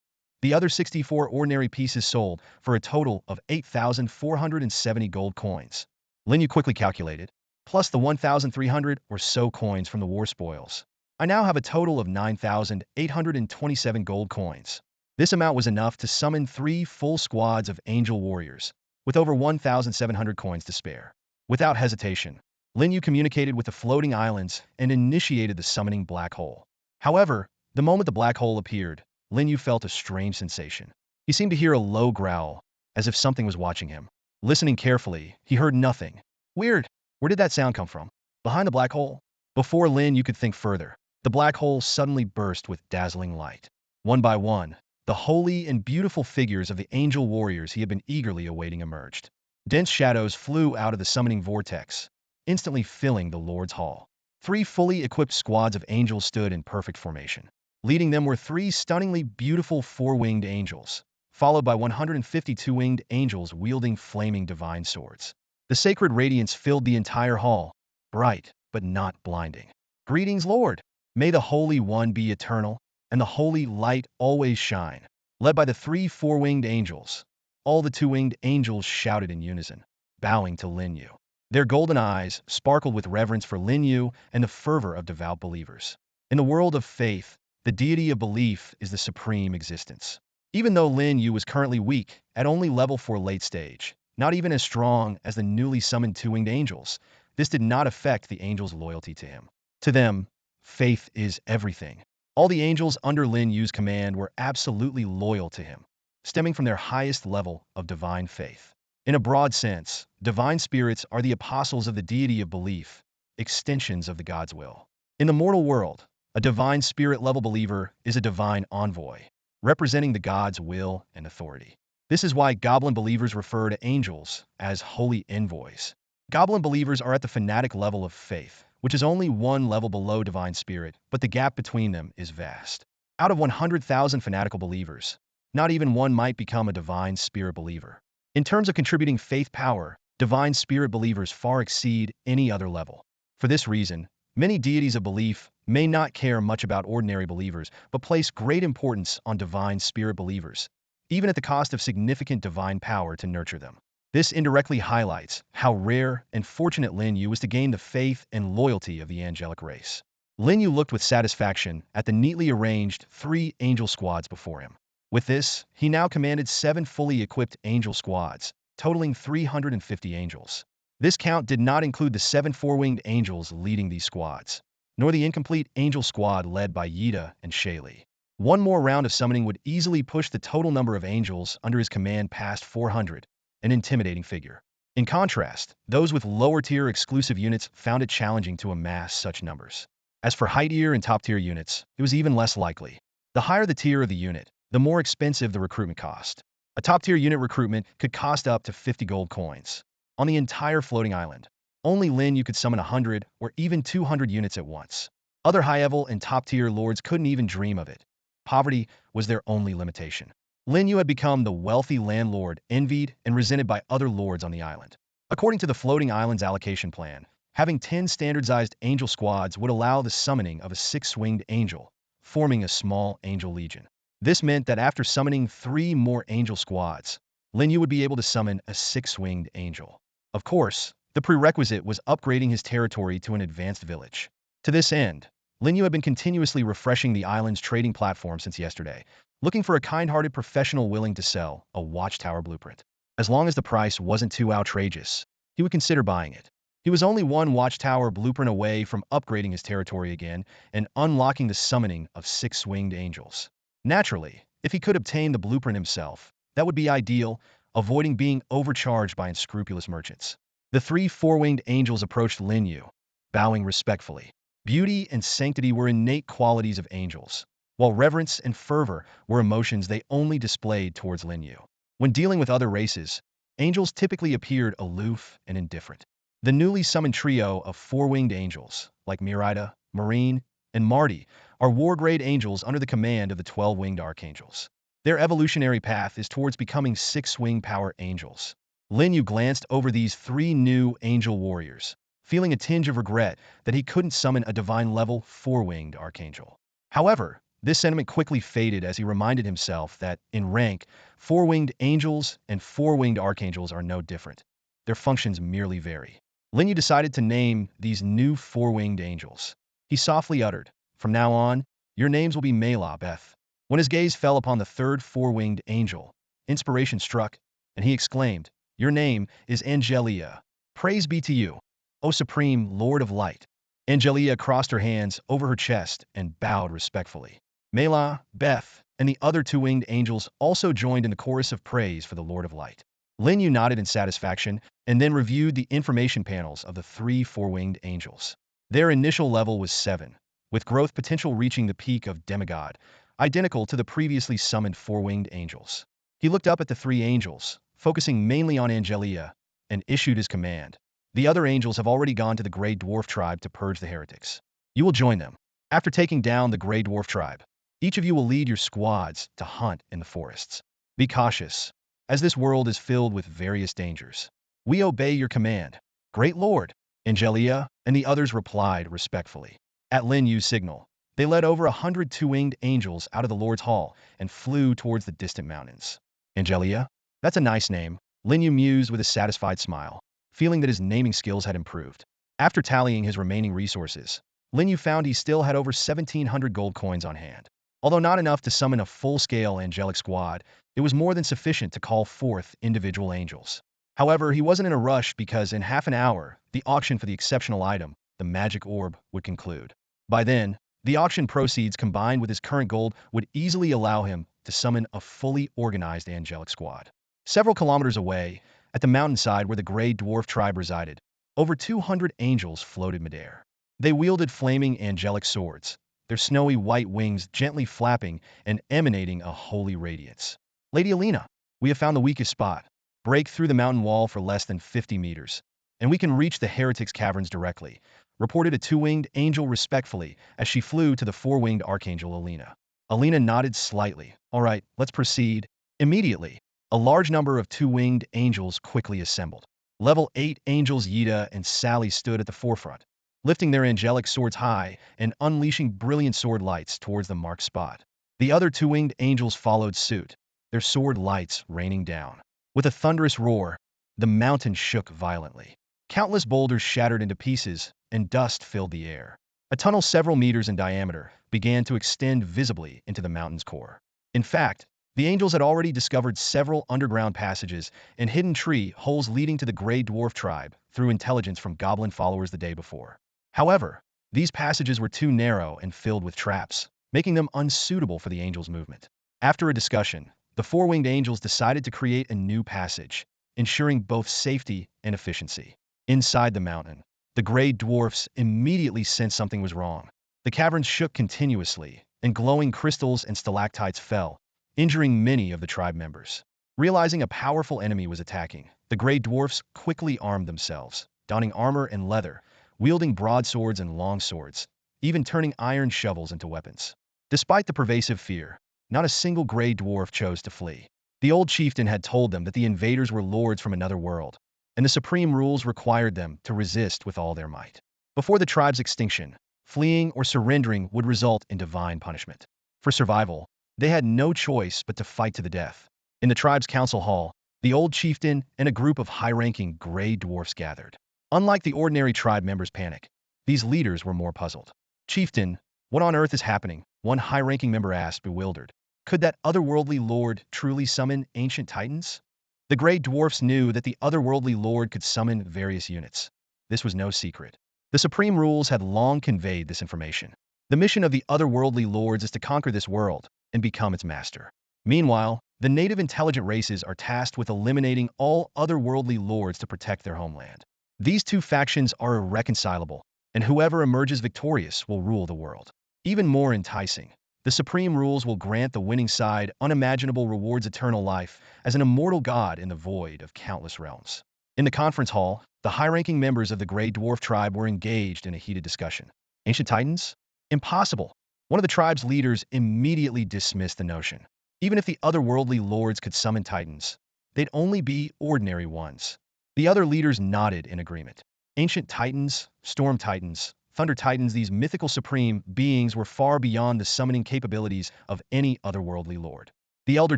Speaker 1: The other 64 ordinary pieces sold for a total of 8,470 gold coins. Lin Yu quickly calculated, plus the 1,300 or so coins from the war spoils. I now have a total of 9,827 gold coins. This amount was enough to summon 3 full squads of angel warriors, with over 1,700 coins to spare. Without hesitation, Lin Yu communicated with the floating islands and initiated the summoning black hole. However, the moment the black hole appeared, Lin Yu felt a strange sensation. He seemed to hear a low growl, as if something was watching him. Listening carefully, he heard nothing. Weird. Where did that sound come from? Behind the black hole? Before Lin Yu could think further, the black hole suddenly burst with dazzling light. One by one, the holy and beautiful figures of the angel warriors he had been eagerly awaiting emerged. Dense shadows flew out of the summoning vortex, instantly filling the Lord's Hall. 3 fully equipped squads of angels stood in perfect formation. Leading them were 3 stunningly beautiful 4-winged angels, followed by 152 winged angels wielding flaming divine swords. The sacred radiance filled the entire hall, bright but not blinding. Greetings, Lord! May the Holy One be eternal, and the holy light always shine. Led by the 3 4-winged angels, all the 2-winged angels shouted in unison, bowing to Lin Yu. Their golden eyes sparkled with reverence for Lin Yu and the fervor of devout believers. In the world of faith, the deity of belief is the supreme existence. Even though Lin Yu was currently weak, at only level 4 late stage, not even as strong as the newly summoned 2-winged angels, this did not affect the angels' loyalty to him. To them, faith is everything. All the angels under Lin Yu's command were absolutely loyal to him, stemming from their highest level of divine faith. In a broad sense, divine spirits are the apostles of the deity of belief, extensions of the God's will. In the mortal world, a divine spirit-level believer is a divine envoy, representing the God's will and authority. This is why goblin believers refer to angels as holy envoys. Goblin believers are at the fanatic level of faith, which is only 1 level below divine spirit, but the gap between them is vast. Out of 100,000 fanatical believers, not even one might become a divine spirit believer. In terms of contributing faith power, divine spirit believers far exceed any other level. For this reason, many deities of belief may not care much about ordinary believers, but place great importance on divine spirit believers, even at the cost of significant divine power to nurture them. This indirectly highlights how rare and fortunate Lin Yu was to gain the faith and loyalty of the angelic race. Lin Yu looked with satisfaction at the neatly arranged 3 angel squads before him. With this, he now commanded 7 fully equipped angel squads, totaling 350 angels. This count did not include the 7 4-winged angels leading these squads, nor the incomplete angel squad led by Yida and Shayli. One more round of summoning would easily push the total number of angels under his command past 400, an intimidating figure. In contrast, those with lower-tier exclusive units found it challenging to amass such numbers. As for high-tier and top-tier units, it was even less likely. The higher the tier of the unit, the more expensive the recruitment cost. A top-tier unit recruitment could cost up to 50 gold coins. On the entire floating island, only Lin Yu could summon 100 or even 200 units at once. Other high-level and top-tier lords couldn't even dream of it. Poverty was their only limitation. Lin Yu had become the wealthy landlord envied and resented by other lords on the island. According to the floating island's allocation plan, having 10 standardized angel squads would allow the summoning of a 6-winged angel, forming a small angel legion. This meant that after summoning 3 more angel squads, Lin Yu would be able to summon a 6-winged angel. Of course, the prerequisite was upgrading his territory to an advanced village. To this end, Lin Yu had been continuously refreshing the island's trading platform since yesterday, looking for a kind-hearted professional willing to sell a watchtower blueprint. As long as the price wasn't too outrageous, he would consider buying it. He was only one watchtower blueprint away from upgrading his territory again and unlocking the summoning of 6-winged angels. Naturally, if he could obtain the blueprint himself, that would be ideal, avoiding being overcharged by unscrupulous merchants. The 3 4-winged angels approached Lin Yu, bowing respectfully. Beauty and sanctity were innate qualities of angels, while reverence and fervor were emotions they only displayed towards Lin Yu. When dealing with other races, angels typically appeared aloof and indifferent. The newly summoned trio of 4-winged angels, like Mirida, Marine, and Marty, are war-grade angels under the command of the 12-winged archangels. Their evolutionary path is towards becoming 6-wing power angels. Lin Yu glanced over these 3 new angel warriors, feeling a tinge of regret that he couldn't summon a divine-level 4-winged archangel. However, this sentiment quickly faded as he reminded himself that, in rank, 4-winged angels and 4-winged archangels are no different. Their functions merely vary. Lin Yu decided to name these new 4-winged angels. He softly uttered, "From now on, your names will be Mela, Beth." When his gaze fell upon the 3rd 4-winged angel, inspiration struck, and he exclaimed, "Your name is Angelia. Praise be to you, O Supreme Lord of Light." Angelia crossed her hands over her chest and bowed respectfully. Mela, Beth, and the other 2-winged angels also joined in the chorus of praise for the Lord of Light. Lin Yu nodded in satisfaction and then reviewed the information panels of the 3 4-winged angels. Their initial level was 7, with growth potential reaching the peak of demigod, identical to the previously summoned 4-winged angels. He looked up at the 3 angels, focusing mainly on Angelia, and issued his command. The other angels have already gone to the Grey Dwarf tribe to purge the heretics. You will join them. After taking down the Grey Dwarf tribe, each of you will lead your squads to hunt in the forests. Be cautious, as this world is filled with various dangers. We obey your command, Great Lord. Angelia and the others replied respectfully. At Lin Yu's signal, they led over 100 2-winged angels out of the Lord's Hall and flew towards the distant mountains. Angelia? That's a nice name, Lin Yu mused with a satisfied smile, feeling that his naming skills had improved. After tallying his remaining resources, Lin Yu found he still had over 1,700 gold coins on hand. Although not enough to summon a full-scale angelic squad, it was more than sufficient to call forth individual angels. However, he wasn't in a rush because in half an hour, the auction for the exceptional item, the magic orb, would conclude. By then, the auction proceeds combined with his current gold would easily allow him to summon a fully organized angelic squad. Several kilometers away, at the mountainside where the Grey Dwarf tribe resided, over 200 angels floated midair. They wielded flaming angelic swords, their snowy white wings gently flapping and emanating a holy radiance. Lady Alina, we have found the weakest spot. Break through the mountain wall for less than 50 meters, and we can reach the heretics' caverns directly, reported a 2-winged angel respectfully as she flew to the 4-winged archangel Alina. Alina nodded slightly. All right, let's proceed. Immediately, a large number of 2-winged angels quickly assembled. Level 8 angels Yida and Sally stood at the forefront, lifting their angelic swords high and unleashing brilliant sword lights towards the marked spot. The other 2-winged angels followed suit, their sword lights raining down. With a thunderous roar, the mountain shook violently. Countless boulders shattered into pieces, and dust filled the air. A tunnel several meters in diameter began to extend visibly into the mountain's core. In fact, the angels had already discovered several underground passages and hidden tree holes leading to the Grey Dwarf tribe through intelligence from goblin followers the day before. However, these passages were too narrow and filled with traps, making them unsuitable for the angels' movement. After a discussion, the 4-winged angels decided to create a new passage, ensuring both safety and efficiency. Inside the mountain, the Grey Dwarfs immediately sensed something was wrong. The caverns shook continuously, and glowing crystals and stalactites fell, injuring many of the tribe members. Realizing a powerful enemy was attacking, the Grey Dwarfs quickly armed themselves, donning armor and leather, wielding broadswords and long swords, even turning iron shovels into weapons. Despite the pervasive fear, not a single gray dwarf chose to flee. The old chieftain had told them that the invaders were lords from another world, and the supreme rules required them to resist with all their might. Before the tribe's extinction, fleeing or surrendering would result in divine punishment. For survival, they had no choice but to fight to the death. In the tribe's council hall, the old chieftain and a group of high-ranking gray dwarfs gathered. Unlike the ordinary tribe members' panic, these leaders were more puzzled. Chieftain, what on earth is happening? One high-ranking member asked, bewildered. Could that otherworldly lord truly summon ancient titans? The gray dwarfs knew that the otherworldly lord could summon various units. This was no secret. The supreme rules had long conveyed this information. The mission of the otherworldly lords is to conquer this world and become its master. Meanwhile, the native intelligent races are tasked with eliminating all otherworldly lords to protect their homeland. These two factions are irreconcilable, and whoever emerges victorious will rule the world. Even more enticing, the supreme rules will grant the winning side unimaginable rewards, eternal life as an immortal god in the void of countless realms. In the conference hall, the high-ranking members of the Grey Dwarf tribe were engaged in a heated discussion. Ancient titans? Impossible. One of the tribe's leaders immediately dismissed the notion. Even if the otherworldly lords could summon titans, they'd only be ordinary ones. The other leaders nodded in agreement. Ancient titans, storm titans, thunder titans, these mythical supreme beings were far beyond the summoning capabilities of any otherworldly lord. The elder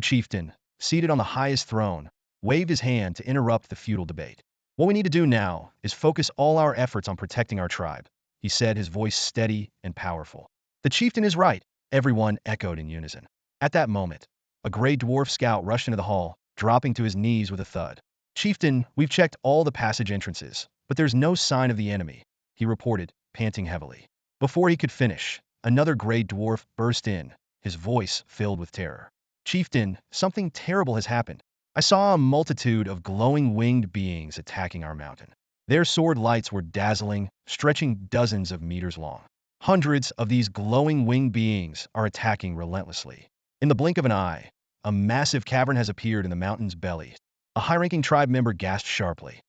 Speaker 1: chieftain, seated on the highest throne, waved his hand to interrupt the futile debate. What we need to do now is focus all our efforts on protecting our tribe, he said, his voice steady and powerful. The chieftain is right, everyone echoed in unison. At that moment, a gray dwarf scout rushed into the hall, dropping to his knees with a thud. Chieftain, we've checked all the passage entrances, but there's no sign of the enemy, he reported, panting heavily. Before he could finish, another gray dwarf burst in, his voice filled with terror. Chieftain, something terrible has happened. I saw a multitude of glowing winged beings attacking our mountain. Their sword lights were dazzling, stretching dozens of meters long. Hundreds of these glowing winged beings are attacking relentlessly. In the blink of an eye, a massive cavern has appeared in the mountain's belly. A high-ranking tribe member gasped sharply.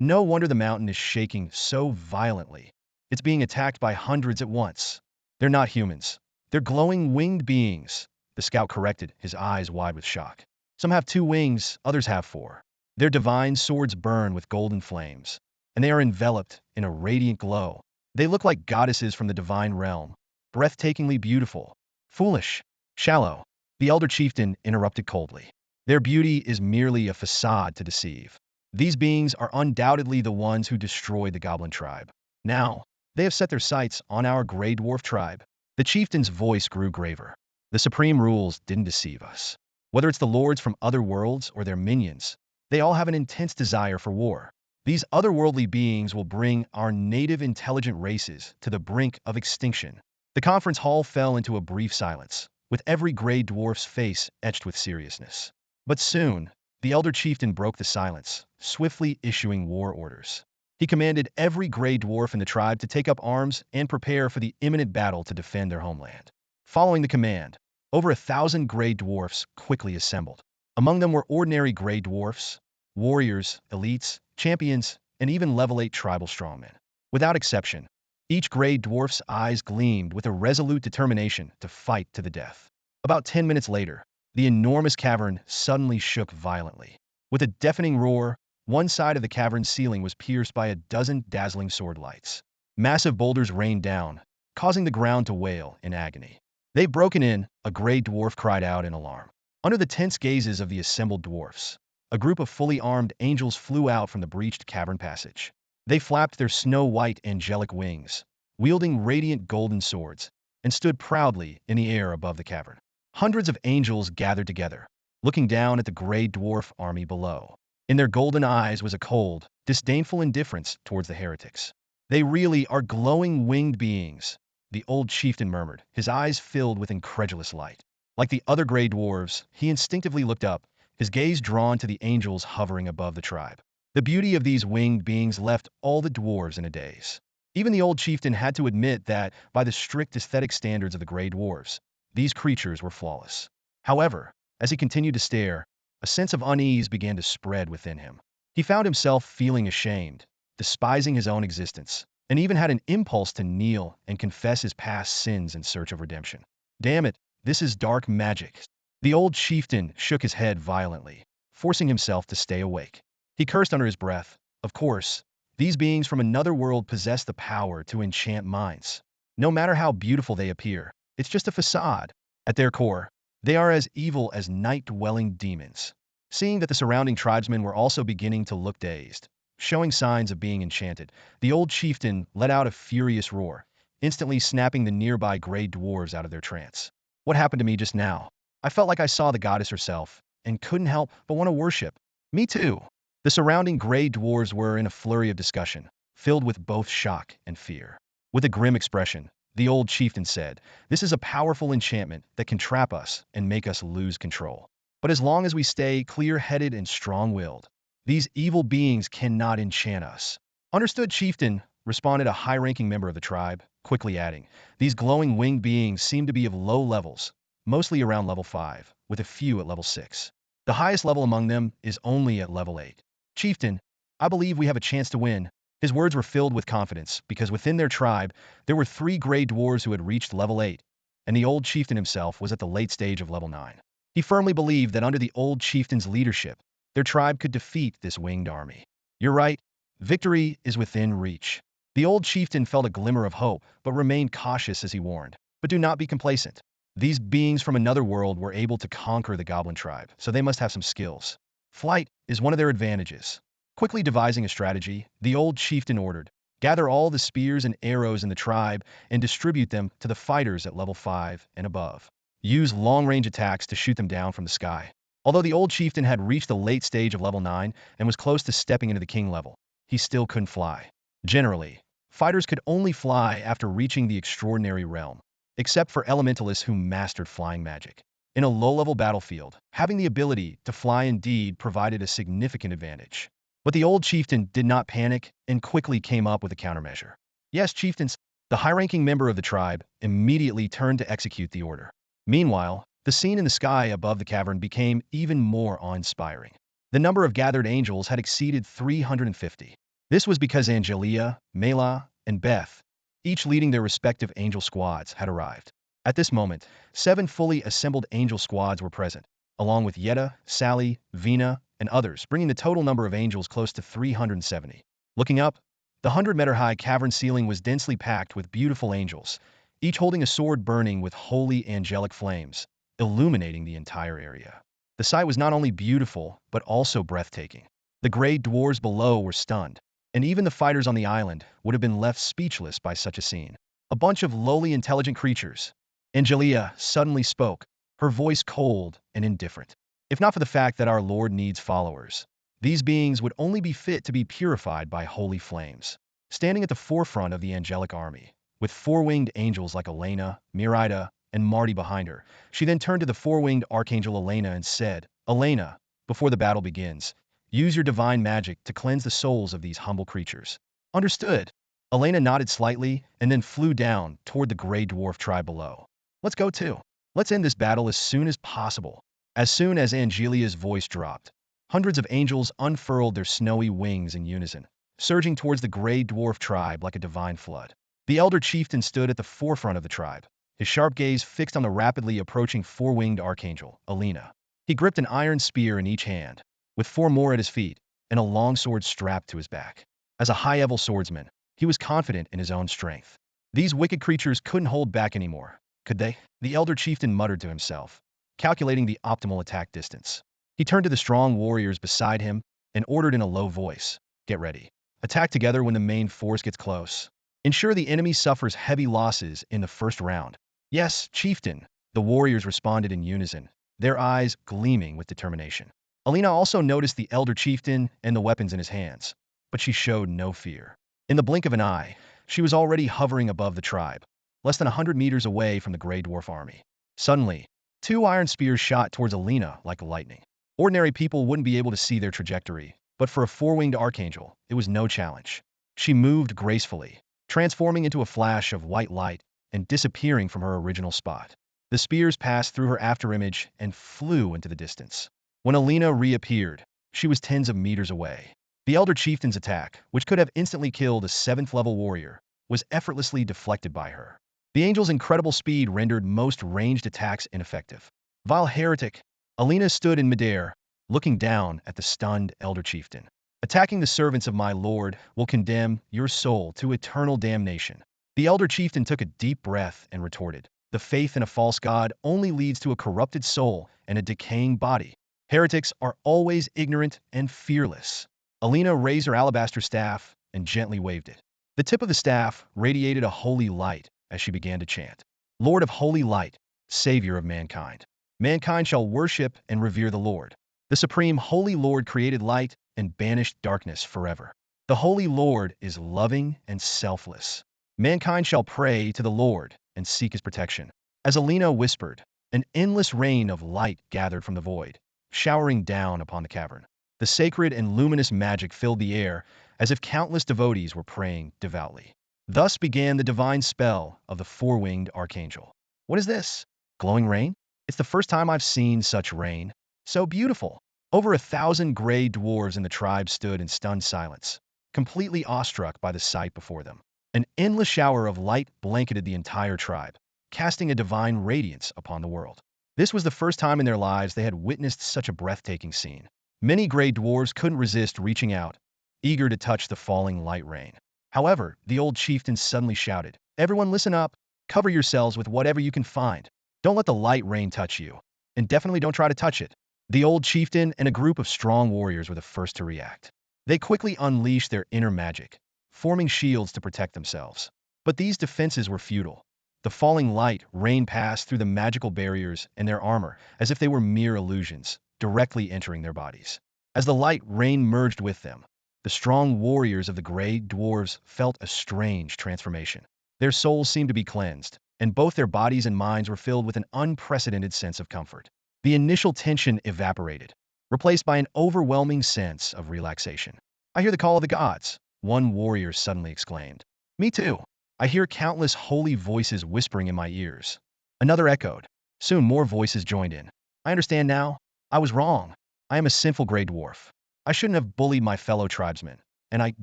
Speaker 1: No wonder the mountain is shaking so violently. It's being attacked by hundreds at once. They're not humans. They're glowing winged beings, the scout corrected, his eyes wide with shock. Some have 2 wings, others have 4. Their divine swords burn with golden flames, and they are enveloped in a radiant glow. They look like goddesses from the divine realm, breathtakingly beautiful. Foolish, shallow, the elder chieftain interrupted coldly. Their beauty is merely a facade to deceive. These beings are undoubtedly the ones who destroyed the goblin tribe. Now, they have set their sights on our gray dwarf tribe. The chieftain's voice grew graver. The supreme rules didn't deceive us. Whether it's the lords from other worlds or their minions, they all have an intense desire for war. These otherworldly beings will bring our native intelligent races to the brink of extinction. The conference hall fell into a brief silence, with every gray dwarf's face etched with seriousness. But soon, the elder chieftain broke the silence, swiftly issuing war orders. He commanded every gray dwarf in the tribe to take up arms and prepare for the imminent battle to defend their homeland. Following the command, over 1,000 gray dwarfs quickly assembled. Among them were ordinary gray dwarfs, warriors, elites, champions, and even level 8 tribal strongmen. Without exception, each gray dwarf's eyes gleamed with a resolute determination to fight to the death. About 10 minutes later, the enormous cavern suddenly shook violently. With a deafening roar, one side of the cavern's ceiling was pierced by a dozen dazzling sword lights. Massive boulders rained down, causing the ground to wail in agony. They've broken in, a gray dwarf cried out in alarm. Under the tense gazes of the assembled dwarfs, a group of fully armed angels flew out from the breached cavern passage. They flapped their snow-white angelic wings, wielding radiant golden swords, and stood proudly in the air above the cavern. Hundreds of angels gathered together, looking down at the gray dwarf army below. In their golden eyes was a cold, disdainful indifference towards the heretics. They really are glowing winged beings, the old chieftain murmured, his eyes filled with incredulous light. Like the other gray dwarves, he instinctively looked up, his gaze drawn to the angels hovering above the tribe. The beauty of these winged beings left all the dwarves in a daze. Even the old chieftain had to admit that, by the strict aesthetic standards of the gray dwarves, these creatures were flawless. However, as he continued to stare, a sense of unease began to spread within him. He found himself feeling ashamed, despising his own existence, and even had an impulse to kneel and confess his past sins in search of redemption. Damn it, This is dark magic. The old chieftain shook his head violently, forcing himself to stay awake. He cursed under his breath. Of course, these beings from another world possess the power to enchant minds. No matter how beautiful they appear, it's just a facade. At their core, they are as evil as night-dwelling demons. Seeing that the surrounding tribesmen were also beginning to look dazed, showing signs of being enchanted, the old chieftain let out a furious roar, instantly snapping the nearby gray dwarves out of their trance. What happened to me just now? I felt like I saw the goddess herself, and couldn't help but want to worship. Me too. The surrounding gray dwarves were in a flurry of discussion, filled with both shock and fear. With a grim expression, the old chieftain said, "This is a powerful enchantment that can trap us and make us lose control. But as long as we stay clear-headed and strong-willed, these evil beings cannot enchant us." "Understood, chieftain," responded a high-ranking member of the tribe, quickly adding, "These glowing winged beings seem to be of low levels, mostly around level 5, with a few at level 6. The highest level among them is only at level 8. Chieftain, I believe we have a chance to win." His words were filled with confidence, because within their tribe, there were 3 gray dwarves who had reached level 8, and the old chieftain himself was at the late stage of level 9. He firmly believed that under the old chieftain's leadership, their tribe could defeat this winged army. "You're right. Victory is within reach." The old chieftain felt a glimmer of hope, but remained cautious as he warned. "But do not be complacent. These beings from another world were able to conquer the goblin tribe, so they must have some skills. Flight is one of their advantages." Quickly devising a strategy, the old chieftain ordered, "Gather all the spears and arrows in the tribe and distribute them to the fighters at level 5 and above. Use long-range attacks to shoot them down from the sky." Although the old chieftain had reached the late stage of level 9 and was close to stepping into the king level, he still couldn't fly. Generally, fighters could only fly after reaching the extraordinary realm, except for elementalists who mastered flying magic. In a low-level battlefield, having the ability to fly indeed provided a significant advantage. But the old chieftain did not panic and quickly came up with a countermeasure. "Yes, chieftains." The high-ranking member of the tribe immediately turned to execute the order. Meanwhile, the scene in the sky above the cavern became even more awe-inspiring. The number of gathered angels had exceeded 350. This was because Angelia, Mela, and Beth, each leading their respective angel squads, had arrived. At this moment, 7 fully assembled angel squads were present, along with Yetta, Sally, Vina, and others, bringing the total number of angels close to 370. Looking up, the 100-meter-high cavern ceiling was densely packed with beautiful angels, each holding a sword burning with holy angelic flames, illuminating the entire area. The sight was not only beautiful, but also breathtaking. The gray dwarves below were stunned, and even the fighters on the island would have been left speechless by such a scene. A bunch of lowly intelligent creatures. Angelia suddenly spoke, her voice cold and indifferent. "If not for the fact that our Lord needs followers, these beings would only be fit to be purified by holy flames." Standing at the forefront of the angelic army, with 4-winged angels like Elena, Mirida, and Marty behind her, she then turned to the 4-winged archangel Elena and said, "Elena, before the battle begins, use your divine magic to cleanse the souls of these humble creatures." "Understood." Elena nodded slightly and then flew down toward the gray dwarf tribe below. "Let's go too. Let's end this battle as soon as possible." As soon as Angelia's voice dropped, hundreds of angels unfurled their snowy wings in unison, surging towards the gray dwarf tribe like a divine flood. The elder chieftain stood at the forefront of the tribe, his sharp gaze fixed on the rapidly approaching 4-winged archangel, Elena. He gripped an iron spear in each hand, with 4 more at his feet, and a long sword strapped to his back. As a high-level swordsman, he was confident in his own strength. These wicked creatures couldn't hold back anymore, could they? The elder chieftain muttered to himself, calculating the optimal attack distance. He turned to the strong warriors beside him and ordered in a low voice, "Get ready. Attack together when the main force gets close. Ensure the enemy suffers heavy losses in the first round." "Yes, chieftain," the warriors responded in unison, their eyes gleaming with determination. Alina also noticed the elder chieftain and the weapons in his hands, but she showed no fear. In the blink of an eye, she was already hovering above the tribe, less than 100 meters away from the Grey Dwarf army. Suddenly, 2 iron spears shot towards Alina like lightning. Ordinary people wouldn't be able to see their trajectory, but for a 4-winged archangel, it was no challenge. She moved gracefully, transforming into a flash of white light and disappearing from her original spot. The spears passed through her afterimage and flew into the distance. When Alina reappeared, she was tens of meters away. The Elder Chieftain's attack, which could have instantly killed a 7th-level warrior, was effortlessly deflected by her. The angel's incredible speed rendered most ranged attacks ineffective. Vile heretic, Alina stood in midair, looking down at the stunned elder chieftain. Attacking the servants of my lord will condemn your soul to eternal damnation. The elder chieftain took a deep breath and retorted, the faith in a false god only leads to a corrupted soul and a decaying body. Heretics are always ignorant and fearless. Alina raised her alabaster staff and gently waved it. The tip of the staff radiated a holy light as she began to chant, Lord of holy light, Savior of mankind. Mankind shall worship and revere the Lord. The supreme holy Lord created light and banished darkness forever. The holy Lord is loving and selfless. Mankind shall pray to the Lord and seek his protection. As Alina whispered, an endless rain of light gathered from the void, showering down upon the cavern. The sacred and luminous magic filled the air as if countless devotees were praying devoutly. Thus began the divine spell of the four-winged archangel. What is this? Glowing rain? It's the first time I've seen such rain. So beautiful. Over 1,000 gray dwarves in the tribe stood in stunned silence, completely awestruck by the sight before them. An endless shower of light blanketed the entire tribe, casting a divine radiance upon the world. This was the first time in their lives they had witnessed such a breathtaking scene. Many gray dwarves couldn't resist reaching out, eager to touch the falling light rain. However, the old chieftain suddenly shouted, everyone listen up, cover yourselves with whatever you can find. Don't let the light rain touch you, and definitely don't try to touch it. The old chieftain and a group of strong warriors were the first to react. They quickly unleashed their inner magic, forming shields to protect themselves. But these defenses were futile. The falling light rain passed through the magical barriers and their armor as if they were mere illusions, directly entering their bodies. As the light rain merged with them, the strong warriors of the gray dwarves felt a strange transformation. Their souls seemed to be cleansed, and both their bodies and minds were filled with an unprecedented sense of comfort. The initial tension evaporated, replaced by an overwhelming sense of relaxation. I hear the call of the gods, one warrior suddenly exclaimed. Me too. I hear countless holy voices whispering in my ears. Another echoed. Soon more voices joined in. I understand now. I was wrong. I am a sinful gray dwarf. I shouldn't have bullied my fellow tribesmen, and I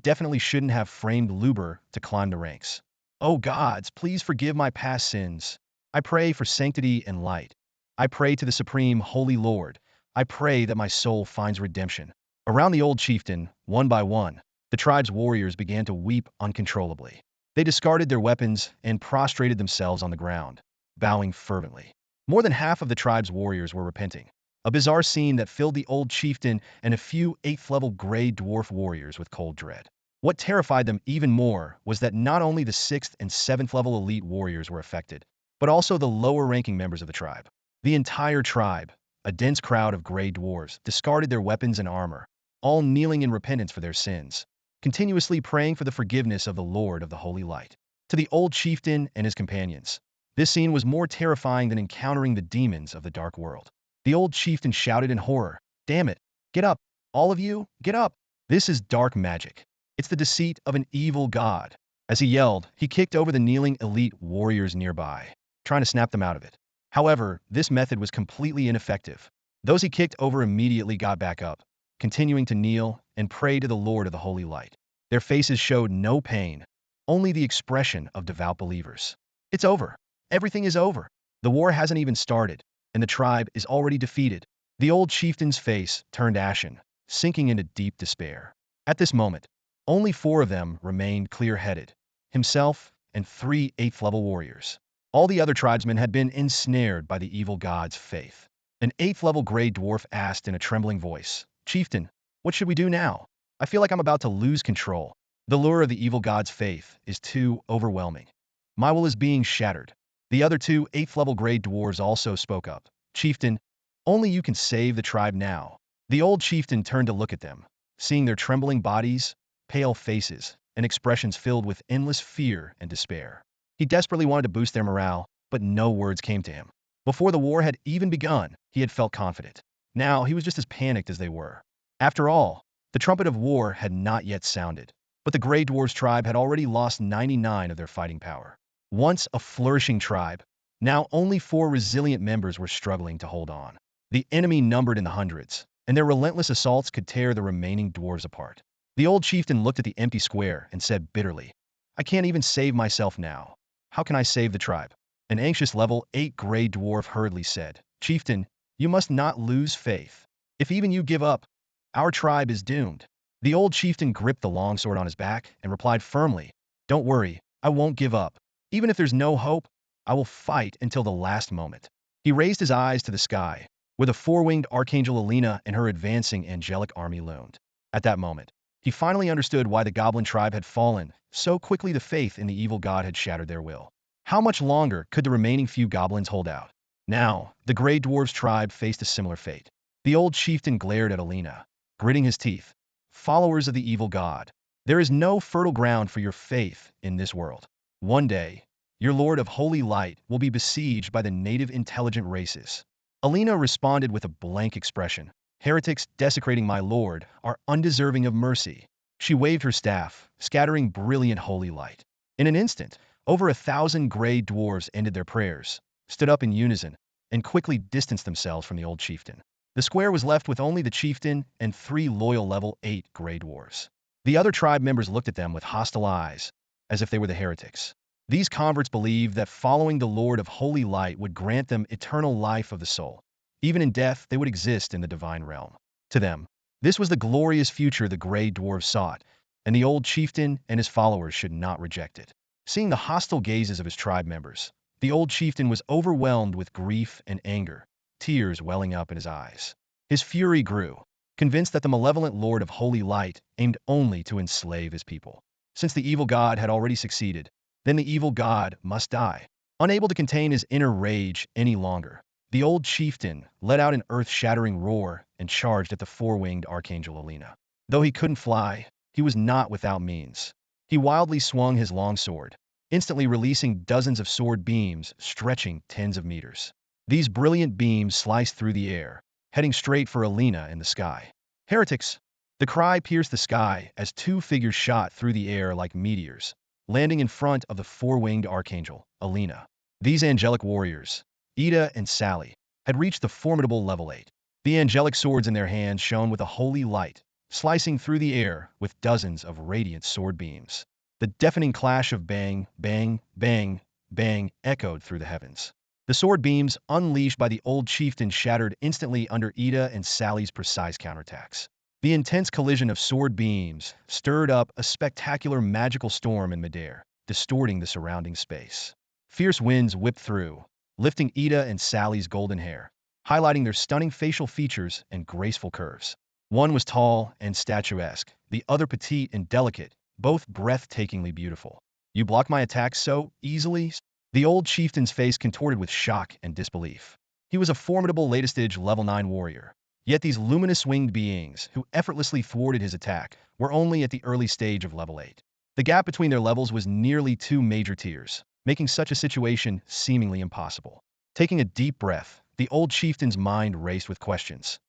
Speaker 1: definitely shouldn't have framed Luber to climb the ranks. Oh gods, please forgive my past sins. I pray for sanctity and light. I pray to the supreme holy Lord. I pray that my soul finds redemption. Around the old chieftain, one by one, the tribe's warriors began to weep uncontrollably. They discarded their weapons and prostrated themselves on the ground, bowing fervently. More than half of the tribe's warriors were repenting, a bizarre scene that filled the old chieftain and a few 8th-level gray dwarf warriors with cold dread. What terrified them even more was that not only the 6th and 7th-level elite warriors were affected, but also the lower-ranking members of the tribe. The entire tribe, a dense crowd of gray dwarves, discarded their weapons and armor, all kneeling in repentance for their sins, continuously praying for the forgiveness of the Lord of the Holy Light. To the old chieftain and his companions, this scene was more terrifying than encountering the demons of the dark world. The old chieftain shouted in horror, damn it, get up, all of you, get up. This is dark magic. It's the deceit of an evil god. As he yelled, he kicked over the kneeling elite warriors nearby, trying to snap them out of it. However, this method was completely ineffective. Those he kicked over immediately got back up, continuing to kneel and pray to the Lord of the Holy Light. Their faces showed no pain, only the expression of devout believers. It's over. Everything is over. The war hasn't even started, and the tribe is already defeated. The old chieftain's face turned ashen, sinking into deep despair. At this moment, only 4 of them remained clear-headed, himself and 3 8th-level warriors. All the other tribesmen had been ensnared by the evil god's faith. An 8th-level gray dwarf asked in a trembling voice, Chieftain, what should we do now? I feel like I'm about to lose control. The lure of the evil god's faith is too overwhelming. My will is being shattered. The other 2 8th-level gray dwarves also spoke up. Chieftain, only you can save the tribe now. The old chieftain turned to look at them, seeing their trembling bodies, pale faces, and expressions filled with endless fear and despair. He desperately wanted to boost their morale, but no words came to him. Before the war had even begun, he had felt confident. Now he was just as panicked as they were. After all, the trumpet of war had not yet sounded, but the Grey Dwarves tribe had already lost 99 of their fighting power. Once a flourishing tribe, now only 4 resilient members were struggling to hold on. The enemy numbered in the hundreds, and their relentless assaults could tear the remaining dwarves apart. The old chieftain looked at the empty square and said bitterly, I can't even save myself now. How can I save the tribe? An anxious level 8 gray dwarf hurriedly said, Chieftain, you must not lose faith. If even you give up, our tribe is doomed. The old chieftain gripped the longsword on his back and replied firmly, Don't worry, I won't give up. Even if there's no hope, I will fight until the last moment. He raised his eyes to the sky, where the four-winged archangel Alina and her advancing angelic army loomed. At that moment, he finally understood why the goblin tribe had fallen so quickly. The faith in the evil god had shattered their will. How much longer could the remaining few goblins hold out? Now, the Grey Dwarves tribe faced a similar fate. The old chieftain glared at Alina, gritting his teeth. Followers of the evil god, there is no fertile ground for your faith in this world. One day, your Lord of Holy Light will be besieged by the native intelligent races. Alina responded with a blank expression. Heretics desecrating my lord are undeserving of mercy. She waved her staff, scattering brilliant holy light. In an instant, over 1,000 gray dwarves ended their prayers, stood up in unison, and quickly distanced themselves from the old chieftain. The square was left with only the chieftain and 3 loyal level 8 gray dwarves. The other tribe members looked at them with hostile eyes, as if they were the heretics. These converts believed that following the Lord of Holy Light would grant them eternal life of the soul. Even in death, they would exist in the divine realm. To them, this was the glorious future the gray dwarves sought, and the old chieftain and his followers should not reject it. Seeing the hostile gazes of his tribe members, the old chieftain was overwhelmed with grief and anger, tears welling up in his eyes. His fury grew, convinced that the malevolent Lord of Holy Light aimed only to enslave his people. Since the evil god had already succeeded, then the evil god must die. Unable to contain his inner rage any longer, the old chieftain let out an earth-shattering roar and charged at the four-winged archangel Alina. Though he couldn't fly, he was not without means. He wildly swung his long sword, instantly releasing dozens of sword beams stretching tens of meters. These brilliant beams sliced through the air, heading straight for Alina in the sky. Heretics! The cry pierced the sky as 2 figures shot through the air like meteors, landing in front of the four-winged archangel, Alina. These angelic warriors, Ida and Sally, had reached the formidable level 8. The angelic swords in their hands shone with a holy light, slicing through the air with dozens of radiant sword beams. The deafening clash of bang, bang, bang, bang echoed through the heavens. The sword beams unleashed by the old chieftain shattered instantly under Ida and Sally's precise counterattacks. The intense collision of sword beams stirred up a spectacular magical storm in midair, distorting the surrounding space. Fierce winds whipped through, lifting Ida and Sally's golden hair, highlighting their stunning facial features and graceful curves. One was tall and statuesque, the other petite and delicate, both breathtakingly beautiful. You block my attacks so easily? The old chieftain's face contorted with shock and disbelief. He was a formidable late-stage level 9 warrior. Yet these luminous winged beings, who effortlessly thwarted his attack, were only at the early stage of level 8. The gap between their levels was nearly 2 major tiers, making such a situation seemingly impossible. Taking a deep breath, the old chieftain's mind raced with questions.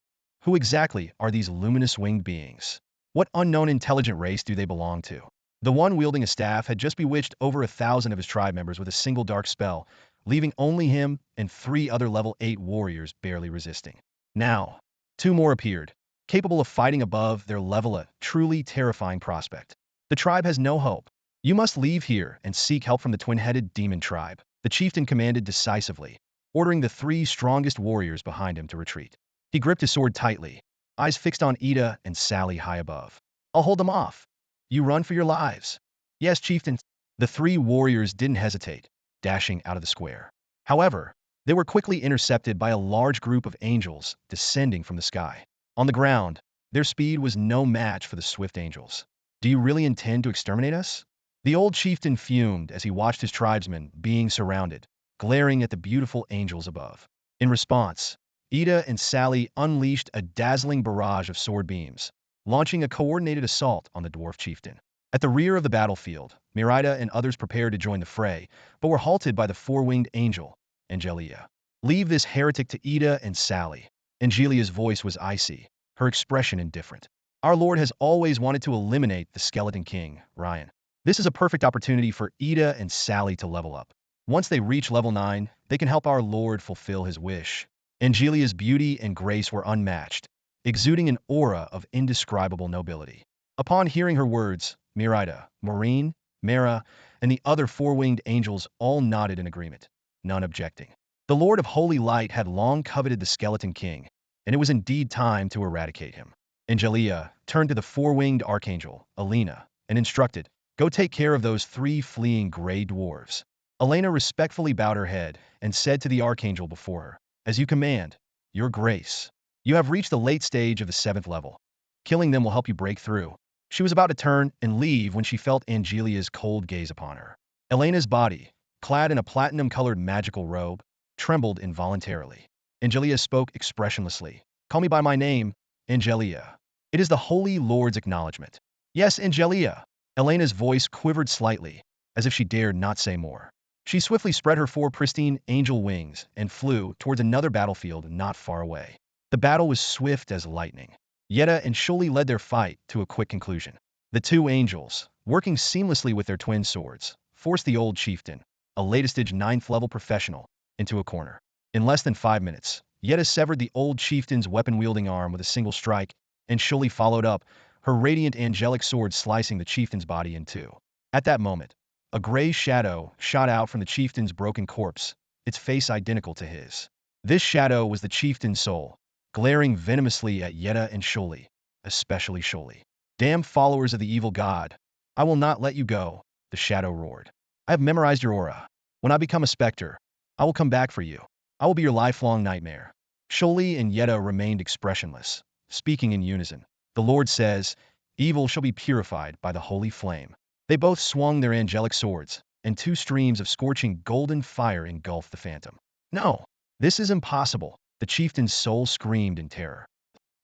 Speaker 1: Who exactly are these luminous winged beings? What unknown intelligent race do they belong to? The one wielding a staff had just bewitched over 1,000 of his tribe members with a single dark spell, leaving only him and 3 other level 8 warriors barely resisting. Now, 2 more appeared, capable of fighting above their level, a truly terrifying prospect. The tribe has no hope. You must leave here and seek help from the twin-headed demon tribe, the chieftain commanded decisively, ordering the 3 strongest warriors behind him to retreat. He gripped his sword tightly, eyes fixed on Ida and Sally high above. I'll hold them off. You run for your lives. Yes, chieftain. The 3 warriors didn't hesitate, dashing out of the square. However, they were quickly intercepted by a large group of angels descending from the sky. On the ground, their speed was no match for the swift angels. Do you really intend to exterminate us? The old chieftain fumed as he watched his tribesmen being surrounded, glaring at the beautiful angels above. In response, Ida and Sally unleashed a dazzling barrage of sword beams, launching a coordinated assault on the dwarf chieftain. At the rear of the battlefield, Merida and others prepared to join the fray, but were halted by the 4-winged angel, Angelia. Leave this heretic to Ida and Sally. Angelia's voice was icy, her expression indifferent. Our Lord has always wanted to eliminate the Skeleton King, Ryan. This is a perfect opportunity for Ida and Sally to level up. Once they reach level 9, they can help our Lord fulfill his wish. Angelia's beauty and grace were unmatched, exuding an aura of indescribable nobility. Upon hearing her words, Merida, Maureen, Mara, and the other four-winged angels all nodded in agreement, none objecting. The Lord of Holy Light had long coveted the Skeleton King, and it was indeed time to eradicate him. Angelia turned to the four-winged archangel, Elena, and instructed, "Go take care of those three fleeing gray dwarves." Elena respectfully bowed her head and said to the archangel before her, "As you command, your grace. You have reached the late stage of the 7th level. Killing them will help you break through." She was about to turn and leave when she felt Angelia's cold gaze upon her. Elena's body, clad in a platinum-colored magical robe, trembled involuntarily. Angelia spoke expressionlessly. "Call me by my name, Angelia. It is the Holy Lord's acknowledgement." "Yes, Angelia." Elena's voice quivered slightly, as if she dared not say more. She swiftly spread her four pristine angel wings and flew towards another battlefield not far away. The battle was swift as lightning. Yetta and Shuli led their fight to a quick conclusion. The two angels, working seamlessly with their twin swords, forced the old chieftain, a latest-stage 9th-level professional, into a corner. In less than 5 minutes, Yetta severed the old chieftain's weapon-wielding arm with a single strike, and Shuli followed up, her radiant angelic sword slicing the chieftain's body in two. At that moment, a gray shadow shot out from the chieftain's broken corpse, its face identical to his. This shadow was the chieftain's soul, glaring venomously at Yetta and Shuli, especially Shuli. "Damn followers of the evil god! I will not let you go," the shadow roared. "I have memorized your aura. When I become a specter, I will come back for you. I will be your lifelong nightmare." Shuli and Yetta remained expressionless, speaking in unison. "The Lord says, evil shall be purified by the holy flame." They both swung their angelic swords, and two streams of scorching golden fire engulfed the phantom. "No, this is impossible," the chieftain's soul screamed in terror.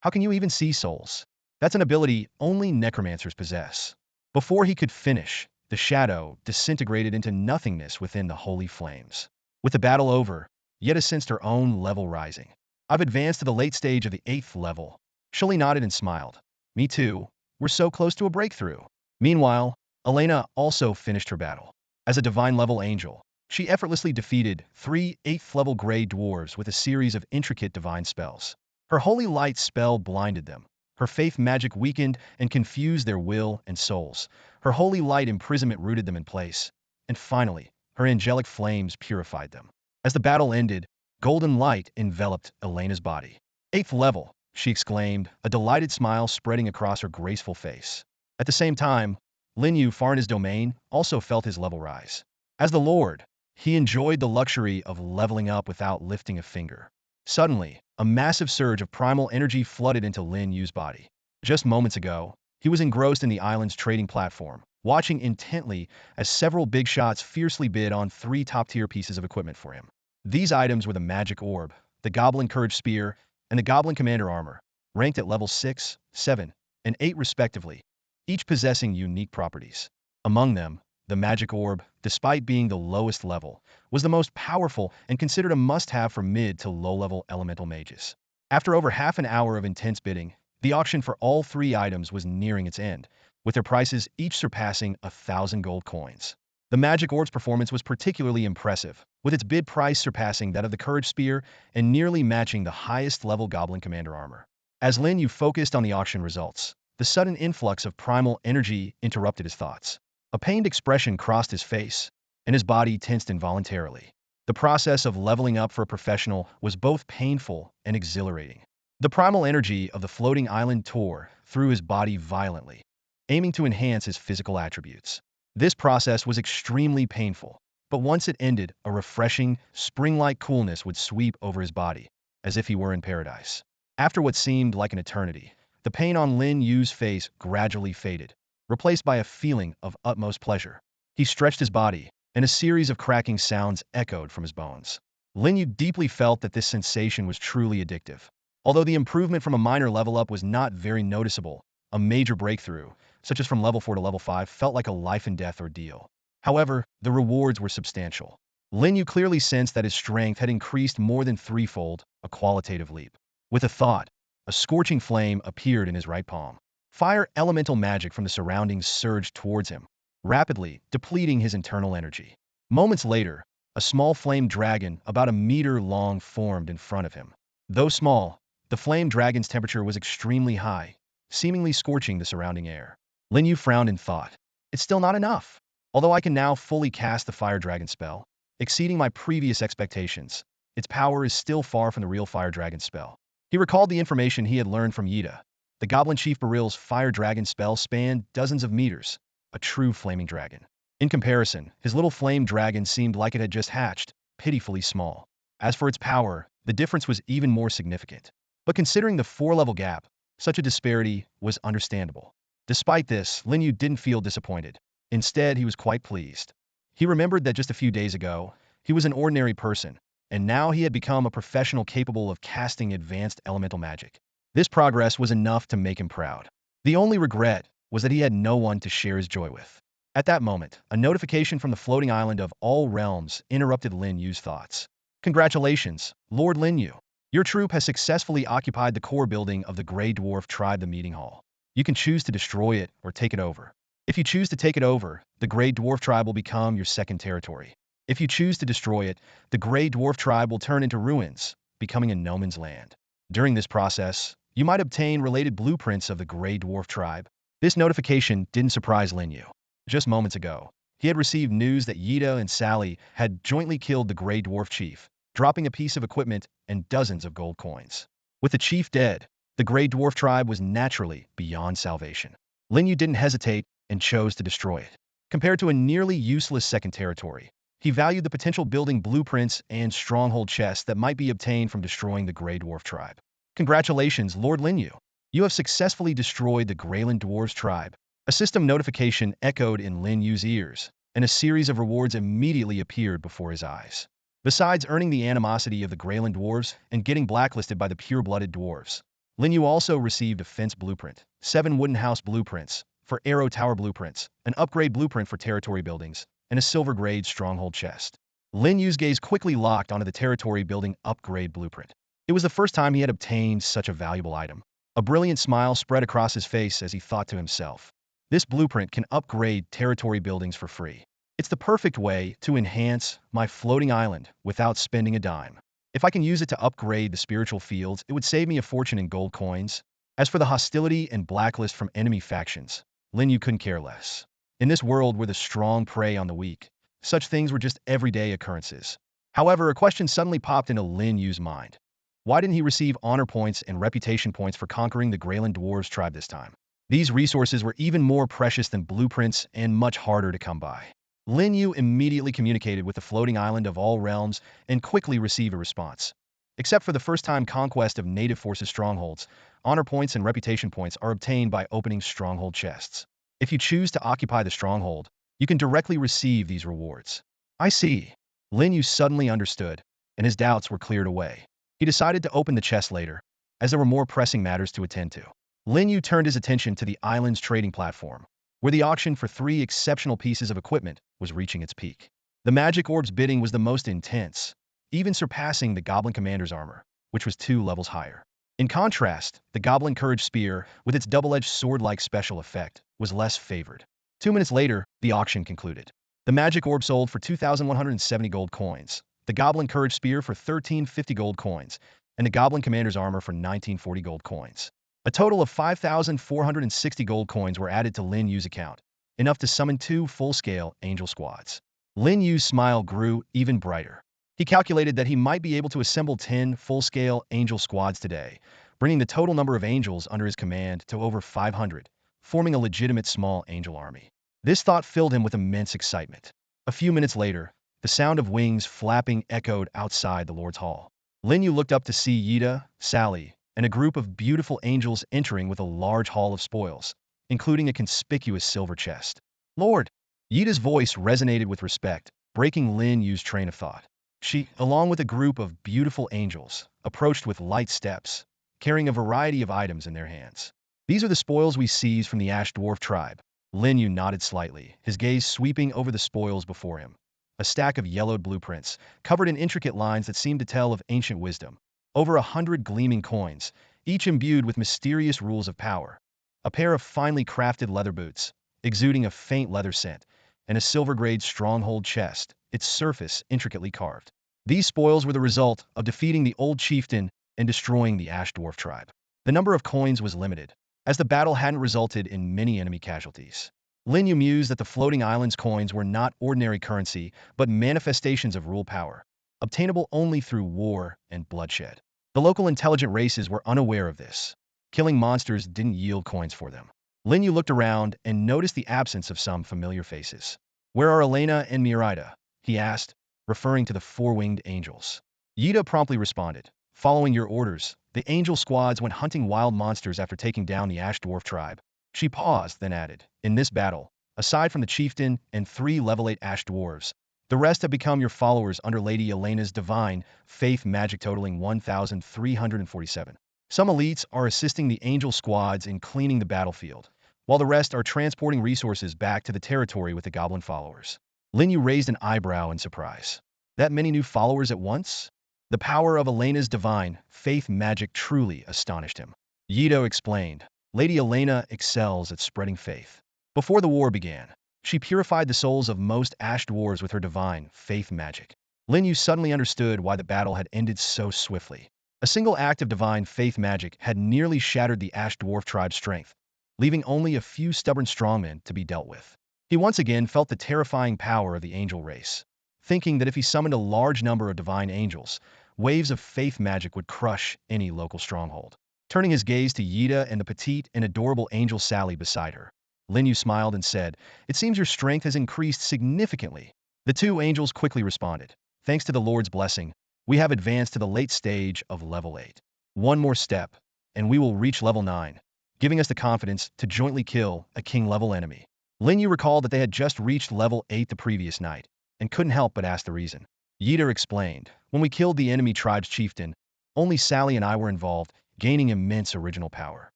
Speaker 1: "How can you even see souls? That's an ability only necromancers possess." Before he could finish, the shadow disintegrated into nothingness within the holy flames. With the battle over, Yetta sensed her own level rising. "I've advanced to the late stage of the 8th level." Shuli nodded and smiled. "Me too. We're so close to a breakthrough." Meanwhile, Elena also finished her battle. As a divine-level angel, she effortlessly defeated 3 8th-level gray dwarves with a series of intricate divine spells. Her holy light spell blinded them. Her faith magic weakened and confused their will and souls. Her holy light imprisonment rooted them in place. And finally, her angelic flames purified them. As the battle ended, golden light enveloped Elena's body. "8th level," she exclaimed, a delighted smile spreading across her graceful face. At the same time, Lin Yu, far in his domain, also felt his level rise. As the Lord, he enjoyed the luxury of leveling up without lifting a finger. Suddenly, a massive surge of primal energy flooded into Lin Yu's body. Just moments ago, he was engrossed in the island's trading platform, watching intently as several big shots fiercely bid on 3 top-tier pieces of equipment for him. These items were the Magic Orb, the Goblin Courage Spear, and the Goblin Commander Armor, ranked at level 6, 7, and 8 respectively, each possessing unique properties. Among them, the Magic Orb, despite being the lowest level, was the most powerful and considered a must-have for mid to low-level elemental mages. After over half an hour of intense bidding, the auction for all 3 items was nearing its end, with their prices each surpassing 1,000 gold coins. The Magic Orb's performance was particularly impressive, with its bid price surpassing that of the Courage Spear and nearly matching the highest-level Goblin Commander Armor. As Lin Yu focused on the auction results, the sudden influx of primal energy interrupted his thoughts. A pained expression crossed his face, and his body tensed involuntarily. The process of leveling up for a professional was both painful and exhilarating. The primal energy of the floating island tore through his body violently, aiming to enhance his physical attributes. This process was extremely painful, but once it ended, a refreshing, spring-like coolness would sweep over his body, as if he were in paradise. After what seemed like an eternity, the pain on Lin Yu's face gradually faded, replaced by a feeling of utmost pleasure. He stretched his body, and a series of cracking sounds echoed from his bones. Lin Yu deeply felt that this sensation was truly addictive. Although the improvement from a minor level up was not very noticeable, a major breakthrough, such as from level 4 to level 5, felt like a life-and-death ordeal. However, the rewards were substantial. Lin Yu clearly sensed that his strength had increased more than threefold, a qualitative leap. With a thought, a scorching flame appeared in his right palm. Fire elemental magic from the surroundings surged towards him, rapidly depleting his internal energy. Moments later, a small flame dragon about a meter long formed in front of him. Though small, the flame dragon's temperature was extremely high, seemingly scorching the surrounding air. Lin Yu frowned in thought. It's still not enough. Although I can now fully cast the Fire Dragon spell, exceeding my previous expectations, its power is still far from the real Fire Dragon spell. He recalled the information he had learned from Yida. The Goblin Chief Baril's Fire Dragon spell spanned dozens of meters, a true flaming dragon. In comparison, his little flame dragon seemed like it had just hatched, pitifully small. As for its power, the difference was even more significant. But considering the 4-level gap, such a disparity was understandable. Despite this, Lin Yu didn't feel disappointed. Instead, he was quite pleased. He remembered that just a few days ago, he was an ordinary person, and now he had become a professional capable of casting advanced elemental magic. This progress was enough to make him proud. The only regret was that he had no one to share his joy with. At that moment, a notification from the floating island of all realms interrupted Lin Yu's thoughts. Congratulations, Lord Lin Yu. Your troop has successfully occupied the core building of the Grey Dwarf Tribe, the Meeting Hall. You can choose to destroy it or take it over. If you choose to take it over, the Grey Dwarf Tribe will become your second territory. If you choose to destroy it, the Grey Dwarf Tribe will turn into ruins, becoming a no man's land. During this process, you might obtain related blueprints of the Grey Dwarf Tribe. This notification didn't surprise Lin Yu. Just moments ago, he had received news that Yida and Sally had jointly killed the Grey Dwarf Chief, dropping a piece of equipment and dozens of gold coins. With the chief dead, the Grey Dwarf Tribe was naturally beyond salvation. Lin Yu didn't hesitate and chose to destroy it. Compared to a nearly useless second territory, he valued the potential building blueprints and stronghold chests that might be obtained from destroying the Grey Dwarf Tribe. Congratulations, Lord Lin Yu. You have successfully destroyed the Greyland Dwarves Tribe. A system notification echoed in Lin Yu's ears, and a series of rewards immediately appeared before his eyes. Besides earning the animosity of the Greyland Dwarves and getting blacklisted by the pure-blooded dwarves, Lin Yu also received a fence blueprint, 7 wooden house blueprints, for arrow tower blueprints, an upgrade blueprint for territory buildings, and a silver-grade stronghold chest. Lin Yu's gaze quickly locked onto the territory building upgrade blueprint. It was the first time he had obtained such a valuable item. A brilliant smile spread across his face as he thought to himself, this blueprint can upgrade territory buildings for free. It's the perfect way to enhance my floating island without spending a dime. If I can use it to upgrade the spiritual fields, it would save me a fortune in gold coins. As for the hostility and blacklist from enemy factions, Lin Yu couldn't care less. In this world where the strong prey on the weak, such things were just everyday occurrences. However, a question suddenly popped into Lin Yu's mind. Why didn't he receive honor points and reputation points for conquering the Greyland Dwarves tribe this time? These resources were even more precious than blueprints and much harder to come by. Lin Yu immediately communicated with the floating island of all realms and quickly received a response. Except for the first-time conquest of native forces strongholds, honor points and reputation points are obtained by opening stronghold chests. If you choose to occupy the stronghold, you can directly receive these rewards. I see. Lin Yu suddenly understood, and his doubts were cleared away. He decided to open the chest later, as there were more pressing matters to attend to. Lin Yu turned his attention to the island's trading platform, where the auction for 3 exceptional pieces of equipment was reaching its peak. The magic orb's bidding was the most intense, even surpassing the Goblin Commander's armor, which was 2 levels higher. In contrast, the Goblin Courage Spear, with its double-edged sword-like special effect, was less favored. 2 minutes later, the auction concluded. The magic orb sold for 2,170 gold coins, the Goblin Courage Spear for 1,350 gold coins, and the Goblin Commander's armor for 1,940 gold coins. A total of 5,460 gold coins were added to Lin Yu's account, enough to summon 2 full-scale angel squads. Lin Yu's smile grew even brighter. He calculated that he might be able to assemble 10 full-scale angel squads today, bringing the total number of angels under his command to over 500, forming a legitimate small angel army. This thought filled him with immense excitement. A few minutes later, the sound of wings flapping echoed outside the Lord's Hall. Lin Yu looked up to see Yida, Sally, and a group of beautiful angels entering with a large haul of spoils, including a conspicuous silver chest. Lord! Yida's voice resonated with respect, breaking Lin Yu's train of thought. She, along with a group of beautiful angels, approached with light steps, carrying a variety of items in their hands. These are the spoils we seized from the Ash Dwarf tribe. Lin Yu nodded slightly, his gaze sweeping over the spoils before him. A stack of yellowed blueprints, covered in intricate lines that seemed to tell of ancient wisdom. Over 100 gleaming coins, each imbued with mysterious rules of power. A pair of finely crafted leather boots, exuding a faint leather scent, and a silver-grade stronghold chest, its surface intricately carved. These spoils were the result of defeating the old chieftain and destroying the Ash Dwarf tribe. The number of coins was limited, as the battle hadn't resulted in many enemy casualties. Lin Yu mused that the floating islands' coins were not ordinary currency, but manifestations of rule power, obtainable only through war and bloodshed. The local intelligent races were unaware of this. Killing monsters didn't yield coins for them. Lin Yu looked around and noticed the absence of some familiar faces. "Where are Elena and Mirida?" he asked, referring to the four-winged angels. Yida promptly responded, "Following your orders, the angel squads went hunting wild monsters after taking down the Ash Dwarf tribe." She paused, then added, "In this battle, aside from the chieftain and 3 level 8 Ash Dwarves, the rest have become your followers under Lady Elena's divine faith magic totaling 1,347. Some elites are assisting the angel squads in cleaning the battlefield, while the rest are transporting resources back to the territory with the goblin followers." Lin Yu raised an eyebrow in surprise. That many new followers at once? The power of Elena's divine faith magic truly astonished him. Yido explained, "Lady Elena excels at spreading faith. Before the war began, she purified the souls of most Ash Dwarves with her divine faith magic." Lin Yu suddenly understood why the battle had ended so swiftly. A single act of divine faith magic had nearly shattered the Ash Dwarf tribe's strength, leaving only a few stubborn strongmen to be dealt with. He once again felt the terrifying power of the angel race, thinking that if he summoned a large number of divine angels, waves of faith magic would crush any local stronghold. Turning his gaze to Yida and the petite and adorable angel Sally beside her, Lin Yu smiled and said, "It seems your strength has increased significantly." The two angels quickly responded, "Thanks to the Lord's blessing, we have advanced to the late stage of level 8. One more step, and we will reach level 9, giving us the confidence to jointly kill a king-level enemy." Lin Yu recalled that they had just reached level 8 the previous night, and couldn't help but ask the reason. Yida explained, "When we killed the enemy tribe's chieftain, only Sally and I were involved, gaining immense original power.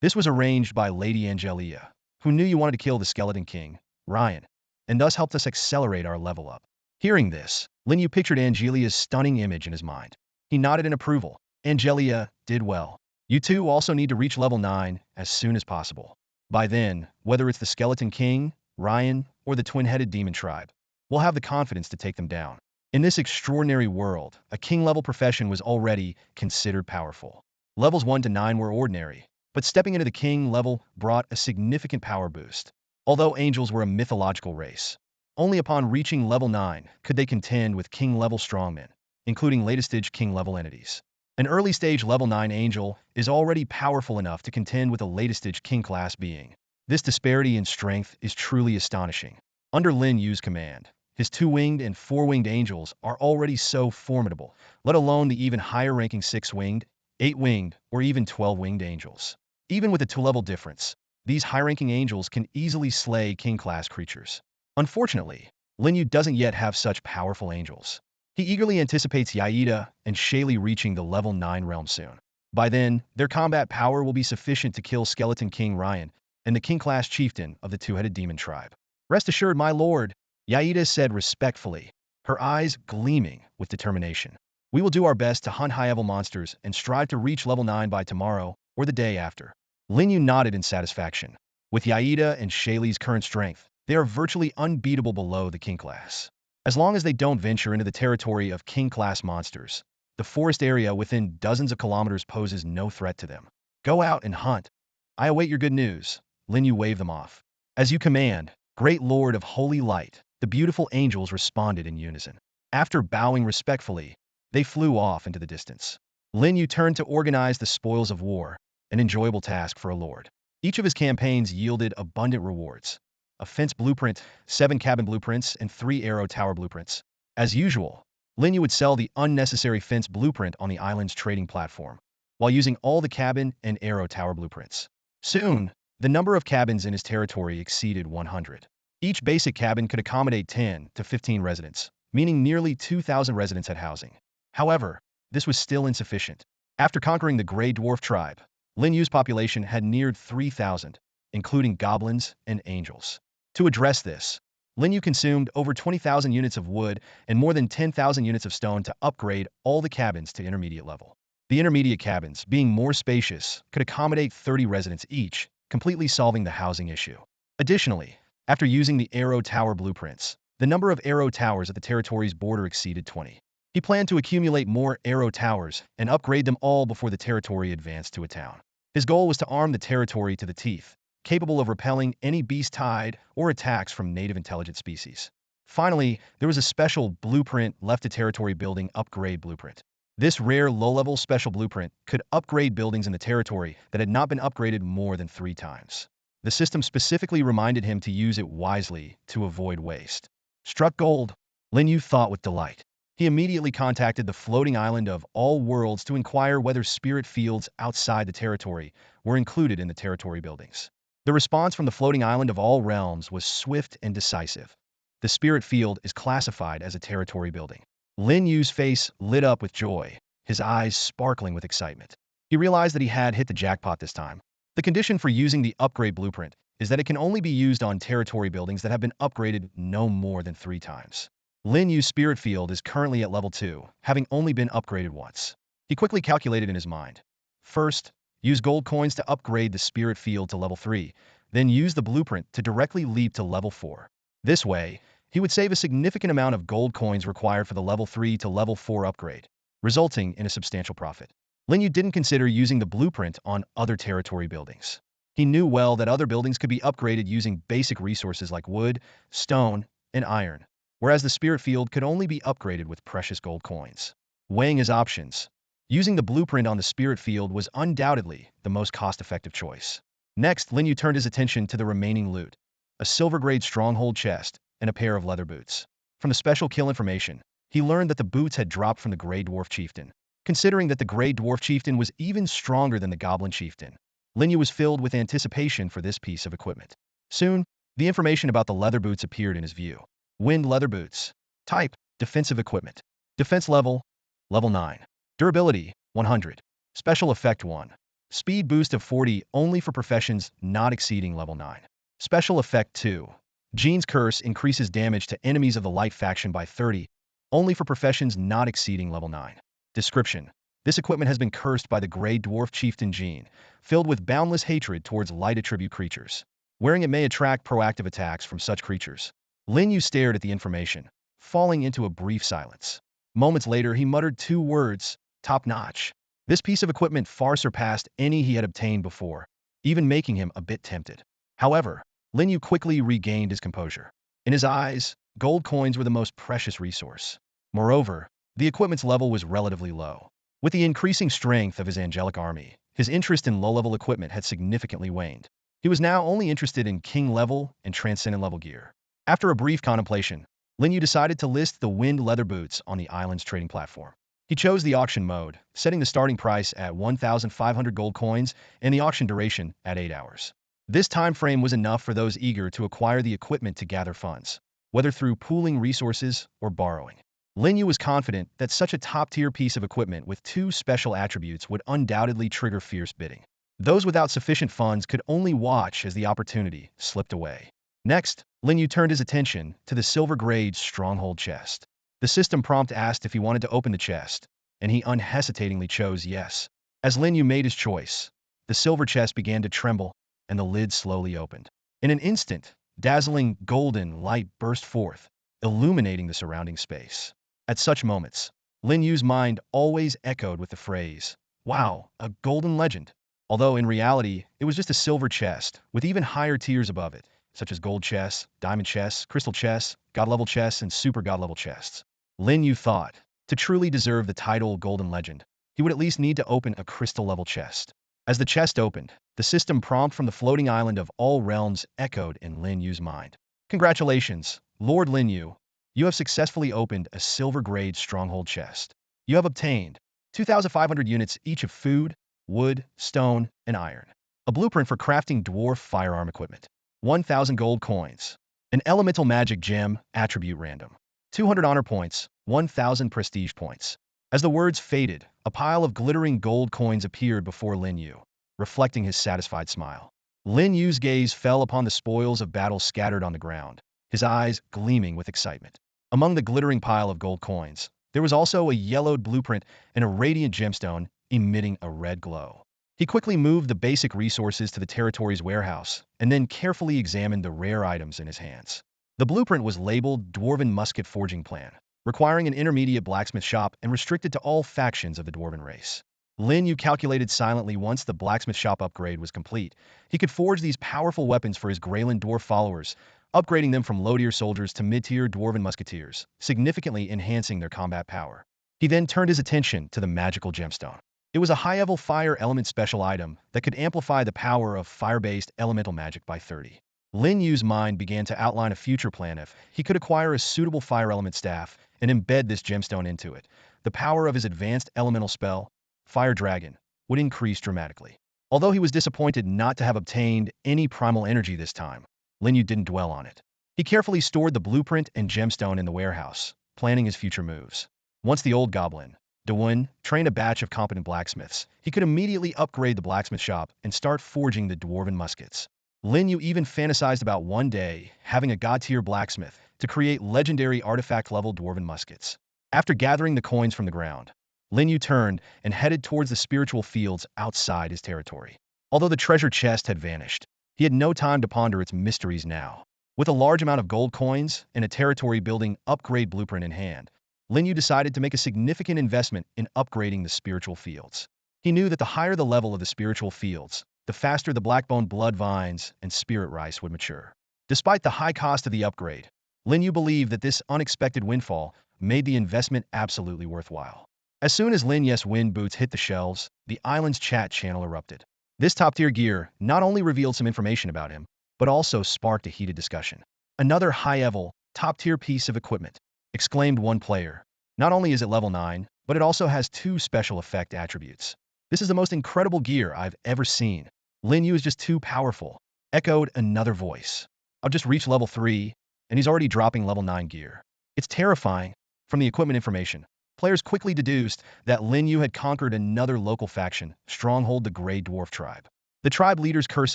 Speaker 1: This was arranged by Lady Angelia, who knew you wanted to kill the Skeleton King, Ryan, and thus helped us accelerate our level up." Hearing this, Lin Yu pictured Angelia's stunning image in his mind. He nodded in approval. "Angelia did well. You two also need to reach level 9 as soon as possible. By then, whether it's the Skeleton King, Ryan, or the twin-headed demon tribe, we'll have the confidence to take them down." In this extraordinary world, a king-level profession was already considered powerful. Levels 1 to 9 were ordinary, but stepping into the king level brought a significant power boost. Although angels were a mythological race, only upon reaching level 9 could they contend with king-level strongmen, including later-stage king-level entities. An early-stage level 9 angel is already powerful enough to contend with a later-stage king-class being. This disparity in strength is truly astonishing. Under Lin Yu's command, his 2-winged and 4-winged angels are already so formidable, let alone the even higher-ranking 6-winged, 8-winged, or even 12-winged angels. Even with a 2-level difference, these high-ranking angels can easily slay king-class creatures. Unfortunately, Lin Yu doesn't yet have such powerful angels. He eagerly anticipates Yaida and Shaylee reaching the level 9 realm soon. By then, their combat power will be sufficient to kill Skeleton King Ryan and the king-class chieftain of the 2-headed demon tribe. "Rest assured, my lord," Yaida said respectfully, her eyes gleaming with determination. "We will do our best to hunt high-level monsters and strive to reach level 9 by tomorrow or the day after." Lin Yu nodded in satisfaction. With Yaida and Shaylee's current strength, they are virtually unbeatable below the king class. As long as they don't venture into the territory of king-class monsters, the forest area within dozens of kilometers poses no threat to them. "Go out and hunt. I await your good news." Lin Yu waved them off. "As you command, Great Lord of Holy Light," the beautiful angels responded in unison. After bowing respectfully, they flew off into the distance. Lin Yu turned to organize the spoils of war, an enjoyable task for a lord. Each of his campaigns yielded abundant rewards: a fence blueprint, 7 cabin blueprints, and 3 arrow tower blueprints. As usual, Lin Yu would sell the unnecessary fence blueprint on the island's trading platform, while using all the cabin and arrow tower blueprints. Soon, the number of cabins in his territory exceeded 100. Each basic cabin could accommodate 10 to 15 residents, meaning nearly 2,000 residents had housing. However, this was still insufficient. After conquering the Grey Dwarf tribe, Lin Yu's population had neared 3,000, including goblins and angels. To address this, Lin Yu consumed over 20,000 units of wood and more than 10,000 units of stone to upgrade all the cabins to intermediate level. The intermediate cabins, being more spacious, could accommodate 30 residents each, completely solving the housing issue. Additionally, after using the arrow tower blueprints, the number of arrow towers at the territory's border exceeded 20. He planned to accumulate more arrow towers and upgrade them all before the territory advanced to a town. His goal was to arm the territory to the teeth, capable of repelling any beast tide or attacks from native intelligent species. Finally, there was a special blueprint left to territory building upgrade blueprint. This rare low-level special blueprint could upgrade buildings in the territory that had not been upgraded more than 3 times. The system specifically reminded him to use it wisely to avoid waste. Struck gold, Lin Yu thought with delight. He immediately contacted the floating island of all worlds to inquire whether spirit fields outside the territory were included in the territory buildings. The response from the floating island of all realms was swift and decisive. The spirit field is classified as a territory building. Lin Yu's face lit up with joy, his eyes sparkling with excitement. He realized that he had hit the jackpot this time. The condition for using the upgrade blueprint is that it can only be used on territory buildings that have been upgraded no more than 3 times. Lin Yu's spirit field is currently at level 2, having only been upgraded once. He quickly calculated in his mind. First, use gold coins to upgrade the spirit field to level 3, then use the blueprint to directly leap to level 4. This way, he would save a significant amount of gold coins required for the level 3 to level 4 upgrade, resulting in a substantial profit. Lin Yu didn't consider using the blueprint on other territory buildings. He knew well that other buildings could be upgraded using basic resources like wood, stone, and iron, whereas the spirit field could only be upgraded with precious gold coins. Weighing his options, using the blueprint on the spirit field was undoubtedly the most cost-effective choice. Next, Lin Yu turned his attention to the remaining loot, a silver-grade stronghold chest, and a pair of leather boots. From the special kill information, he learned that the boots had dropped from the Grey Dwarf Chieftain. Considering that the Grey Dwarf Chieftain was even stronger than the Goblin Chieftain, Lin Yu was filled with anticipation for this piece of equipment. Soon, the information about the leather boots appeared in his view. Wind leather boots. Type, defensive equipment. Defense level, level 9. Durability, 100. Special effect 1. Speed boost of 40 only for professions not exceeding level 9. Special effect 2. Jean's Curse increases damage to enemies of the light faction by 30, only for professions not exceeding level 9. Description. This equipment has been cursed by the Grey Dwarf Chieftain Jean, filled with boundless hatred towards light attribute creatures. Wearing it may attract proactive attacks from such creatures. Lin Yu stared at the information, falling into a brief silence. Moments later, he muttered 2 words, top-notch. This piece of equipment far surpassed any he had obtained before, even making him a bit tempted. However, Lin Yu quickly regained his composure. In his eyes, gold coins were the most precious resource. Moreover, the equipment's level was relatively low. With the increasing strength of his angelic army, his interest in low-level equipment had significantly waned. He was now only interested in king-level and transcendent-level gear. After a brief contemplation, Lin Yu decided to list the wind leather boots on the island's trading platform. He chose the auction mode, setting the starting price at 1,500 gold coins and the auction duration at 8 hours. This time frame was enough for those eager to acquire the equipment to gather funds, whether through pooling resources or borrowing. Lin Yu was confident that such a top-tier piece of equipment with 2 special attributes would undoubtedly trigger fierce bidding. Those without sufficient funds could only watch as the opportunity slipped away. Next, Lin Yu turned his attention to the silver-grade stronghold chest. The system prompt asked if he wanted to open the chest, and he unhesitatingly chose yes. As Lin Yu made his choice, the silver chest began to tremble, and the lid slowly opened. In an instant, dazzling golden light burst forth, illuminating the surrounding space. At such moments, Lin Yu's mind always echoed with the phrase, "Wow, a golden legend." Although in reality, it was just a silver chest, with even higher tiers above it, such as gold chests, diamond chests, crystal chests, god-level chests, and super god-level chests. Lin Yu thought, to truly deserve the title Golden Legend, he would at least need to open a crystal-level chest. As the chest opened, the system prompt from the floating island of all realms echoed in Lin Yu's mind. Congratulations, Lord Lin Yu. You have successfully opened a silver-grade stronghold chest. You have obtained 2,500 units each of food, wood, stone, and iron. A blueprint for crafting dwarf firearm equipment. 1,000 gold coins. An elemental magic gem, attribute random. 200 honor points, 1,000 prestige points. As the words faded, a pile of glittering gold coins appeared before Lin Yu, reflecting his satisfied smile. Lin Yu's gaze fell upon the spoils of battle scattered on the ground, his eyes gleaming with excitement. Among the glittering pile of gold coins, there was also a yellowed blueprint and a radiant gemstone emitting a red glow. He quickly moved the basic resources to the territory's warehouse and then carefully examined the rare items in his hands. The blueprint was labeled Dwarven Musket Forging Plan, requiring an intermediate blacksmith shop and restricted to all factions of the Dwarven race. Lin Yu calculated silently once the blacksmith shop upgrade was complete. He could forge these powerful weapons for his Greyland dwarf followers, upgrading them from low-tier soldiers to mid-tier dwarven musketeers, significantly enhancing their combat power. He then turned his attention to the magical gemstone. It was a high-level fire element special item that could amplify the power of fire-based elemental magic by 30. Lin Yu's mind began to outline a future plan if he could acquire a suitable fire element staff and embed this gemstone into it. The power of his advanced elemental spell, Fire Dragon, would increase dramatically. Although he was disappointed not to have obtained any primal energy this time, Lin Yu didn't dwell on it. He carefully stored the blueprint and gemstone in the warehouse, planning his future moves. Once the old goblin, Dawun, trained a batch of competent blacksmiths, he could immediately upgrade the blacksmith shop and start forging the dwarven muskets. Lin Yu even fantasized about one day having a god-tier blacksmith to create legendary artifact-level dwarven muskets. After gathering the coins from the ground, Lin Yu turned and headed towards the spiritual fields outside his territory. Although the treasure chest had vanished, he had no time to ponder its mysteries now. With a large amount of gold coins and a territory-building upgrade blueprint in hand, Lin Yu decided to make a significant investment in upgrading the spiritual fields. He knew that the higher the level of the spiritual fields, the faster the blackbone blood vines and spirit rice would mature. Despite the high cost of the upgrade, Lin Yu believed that this unexpected windfall made the investment absolutely worthwhile. As soon as Lin Yu's wind boots hit the shelves, the island's chat channel erupted. This top-tier gear not only revealed some information about him, but also sparked a heated discussion. "Another high-level, top-tier piece of equipment," exclaimed one player. "Not only is it level 9, but it also has 2 special effect attributes. This is the most incredible gear I've ever seen. Lin Yu is just too powerful," echoed another voice. "I've just reached level 3, and he's already dropping level 9 gear. It's terrifying." From the equipment information, players quickly deduced that Lin Yu had conquered another local faction, Stronghold the Grey Dwarf Tribe. The tribe leader's curse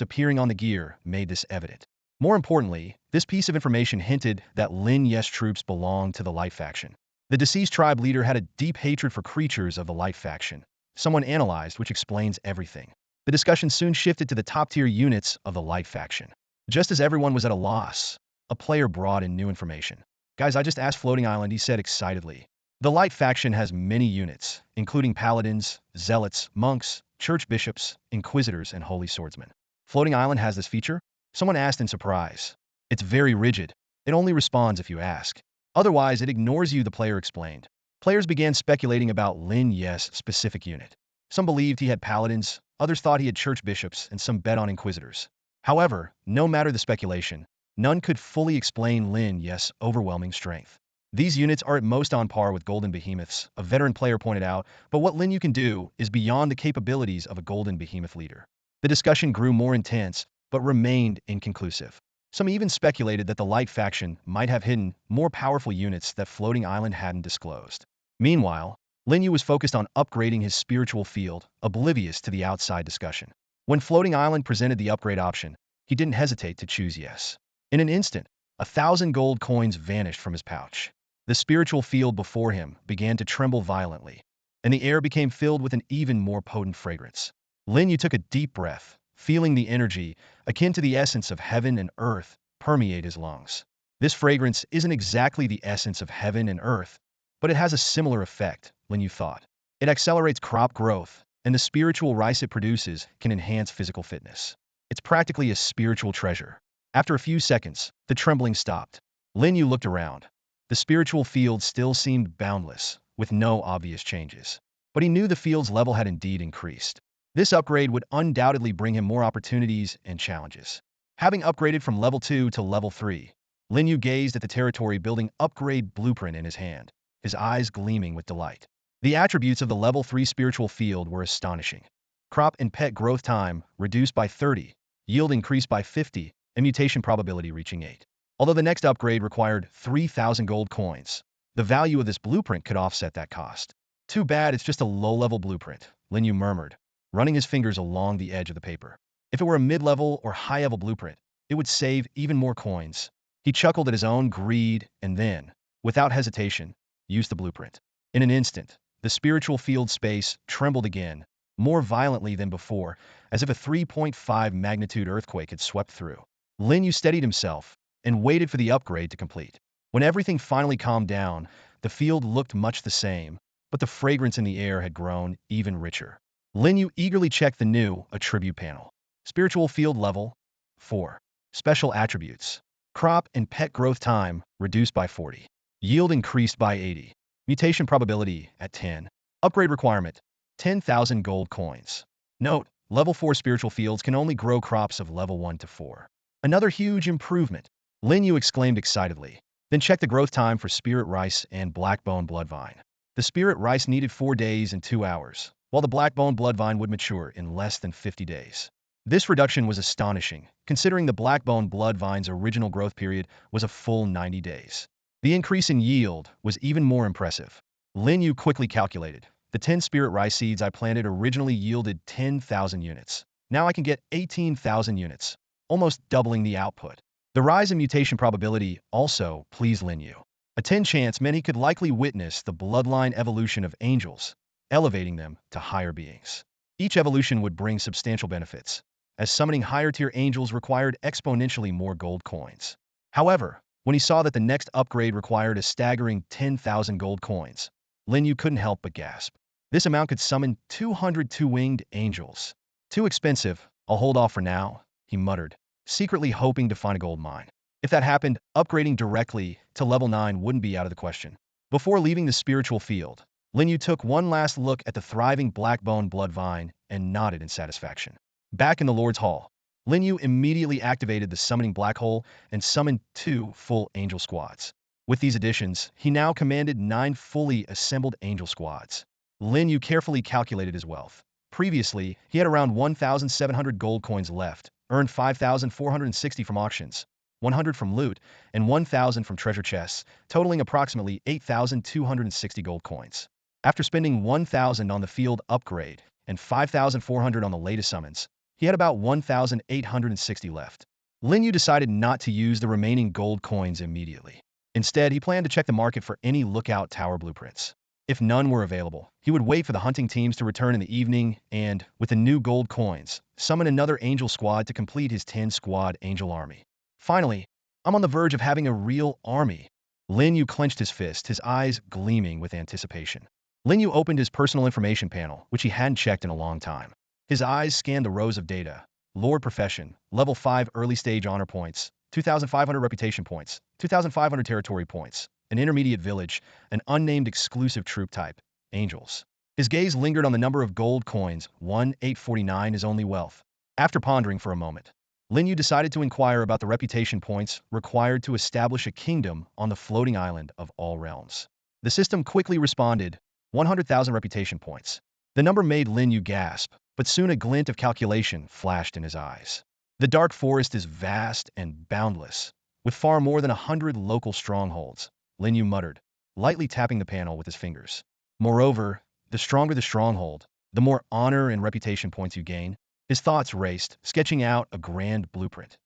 Speaker 1: appearing on the gear made this evident. More importantly, this piece of information hinted that Lin Yu's troops belonged to the Light faction. The deceased tribe leader had a deep hatred for creatures of the Light faction. Someone analyzed, which explains everything. The discussion soon shifted to the top-tier units of the Light faction. Just as everyone was at a loss, a player brought in new information. "Guys, I just asked Floating Island," he said excitedly. "The Light faction has many units, including paladins, zealots, monks, church bishops, inquisitors, and holy swordsmen." "Floating Island has this feature?" someone asked in surprise. "It's very rigid. It only responds if you ask. Otherwise, it ignores you," the player explained. Players began speculating about Lin Yu's specific unit. Some believed he had paladins, others thought he had church bishops, and some bet on inquisitors. However, no matter the speculation, none could fully explain Lin Yu's overwhelming strength. "These units are at most on par with golden behemoths," a veteran player pointed out, "but what Lin Yu can do is beyond the capabilities of a golden behemoth leader." The discussion grew more intense, but remained inconclusive. Some even speculated that the Light faction might have hidden more powerful units that Floating Island hadn't disclosed. Meanwhile, Lin Yu was focused on upgrading his spiritual field, oblivious to the outside discussion. When Floating Island presented the upgrade option, he didn't hesitate to choose yes. In an instant, 1,000 gold coins vanished from his pouch. The spiritual field before him began to tremble violently, and the air became filled with an even more potent fragrance. Lin Yu took a deep breath, feeling the energy, akin to the essence of heaven and earth, permeate his lungs. This fragrance isn't exactly the essence of heaven and earth, but it has a similar effect, Lin Yu thought. It accelerates crop growth, and the spiritual rice it produces can enhance physical fitness. It's practically a spiritual treasure. After a few seconds, the trembling stopped. Lin Yu looked around. The spiritual field still seemed boundless, with no obvious changes. But he knew the field's level had indeed increased. This upgrade would undoubtedly bring him more opportunities and challenges. Having upgraded from level 2 to level 3, Lin Yu gazed at the territory-building upgrade blueprint in his hand, his eyes gleaming with delight. The attributes of the level 3 spiritual field were astonishing. Crop and pet growth time reduced by 30, yield increased by 50, and mutation probability reaching 8. Although the next upgrade required 3,000 gold coins, the value of this blueprint could offset that cost. "Too bad it's just a low-level blueprint," Lin Yu murmured, running his fingers along the edge of the paper. "If it were a mid-level or high-level blueprint, it would save even more coins." He chuckled at his own greed and then, without hesitation, used the blueprint. In an instant, the spiritual field space trembled again, more violently than before, as if a 3.5 magnitude earthquake had swept through. Lin Yu steadied himself and waited for the upgrade to complete. When everything finally calmed down, the field looked much the same, but the fragrance in the air had grown even richer. Lin Yu eagerly checked the new attribute panel. Spiritual field level 4. Special attributes. Crop and pet growth time reduced by 40. Yield increased by 80. Mutation probability at 10. Upgrade requirement 10,000 gold coins. Note, level 4 spiritual fields can only grow crops of level 1 to 4. Another huge improvement, Lin Yu exclaimed excitedly. Then check the growth time for spirit rice and blackbone bloodvine. The spirit rice needed 4 days and 2 hours, while the blackbone bloodvine would mature in less than 50 days. This reduction was astonishing, considering the blackbone bloodvine's original growth period was a full 90 days. The increase in yield was even more impressive. Lin Yu quickly calculated. The 10 spirit rice seeds I planted originally yielded 10,000 units. Now I can get 18,000 units, almost doubling the output. The rise in mutation probability also pleased Lin Yu. A 10 chance meant he could likely witness the bloodline evolution of angels, elevating them to higher beings. Each evolution would bring substantial benefits, as summoning higher-tier angels required exponentially more gold coins. However, when he saw that the next upgrade required a staggering 10,000 gold coins, Lin Yu couldn't help but gasp. This amount could summon 200 two-winged angels. Too expensive, I'll hold off for now, he muttered, secretly hoping to find a gold mine. If that happened, upgrading directly to level 9 wouldn't be out of the question. Before leaving the spiritual field, Lin Yu took one last look at the thriving blackbone bloodvine and nodded in satisfaction. Back in the Lord's Hall, Lin Yu immediately activated the summoning black hole and summoned 2 full angel squads. With these additions, he now commanded 9 fully assembled angel squads. Lin Yu carefully calculated his wealth. Previously, he had around 1,700 gold coins left, earned 5,460 from auctions, 100 from loot, and 1,000 from treasure chests, totaling approximately 8,260 gold coins. After spending 1,000 on the field upgrade and 5,400 on the latest summons, he had about 1,860 left. Lin Yu decided not to use the remaining gold coins immediately. Instead, he planned to check the market for any lookout tower blueprints. If none were available, he would wait for the hunting teams to return in the evening and, with the new gold coins, summon another angel squad to complete his 10-squad angel army. Finally, I'm on the verge of having a real army. Lin Yu clenched his fist, his eyes gleaming with anticipation. Lin Yu opened his personal information panel, which he hadn't checked in a long time. His eyes scanned the rows of data. Lord profession, level 5 early stage honor points, 2,500 reputation points, 2,500 territory points, an intermediate village, an unnamed exclusive troop type, angels. His gaze lingered on the number of gold coins, 1,849 is only wealth. After pondering for a moment, Lin Yu decided to inquire about the reputation points required to establish a kingdom on the floating island of all realms. The system quickly responded, 100,000 reputation points. The number made Lin Yu gasp, but soon a glint of calculation flashed in his eyes. The dark forest is vast and boundless, with far more than 100 local strongholds, Lin Yu muttered, lightly tapping the panel with his fingers. Moreover, the stronger the stronghold, the more honor and reputation points you gain. His thoughts raced, sketching out a grand blueprint.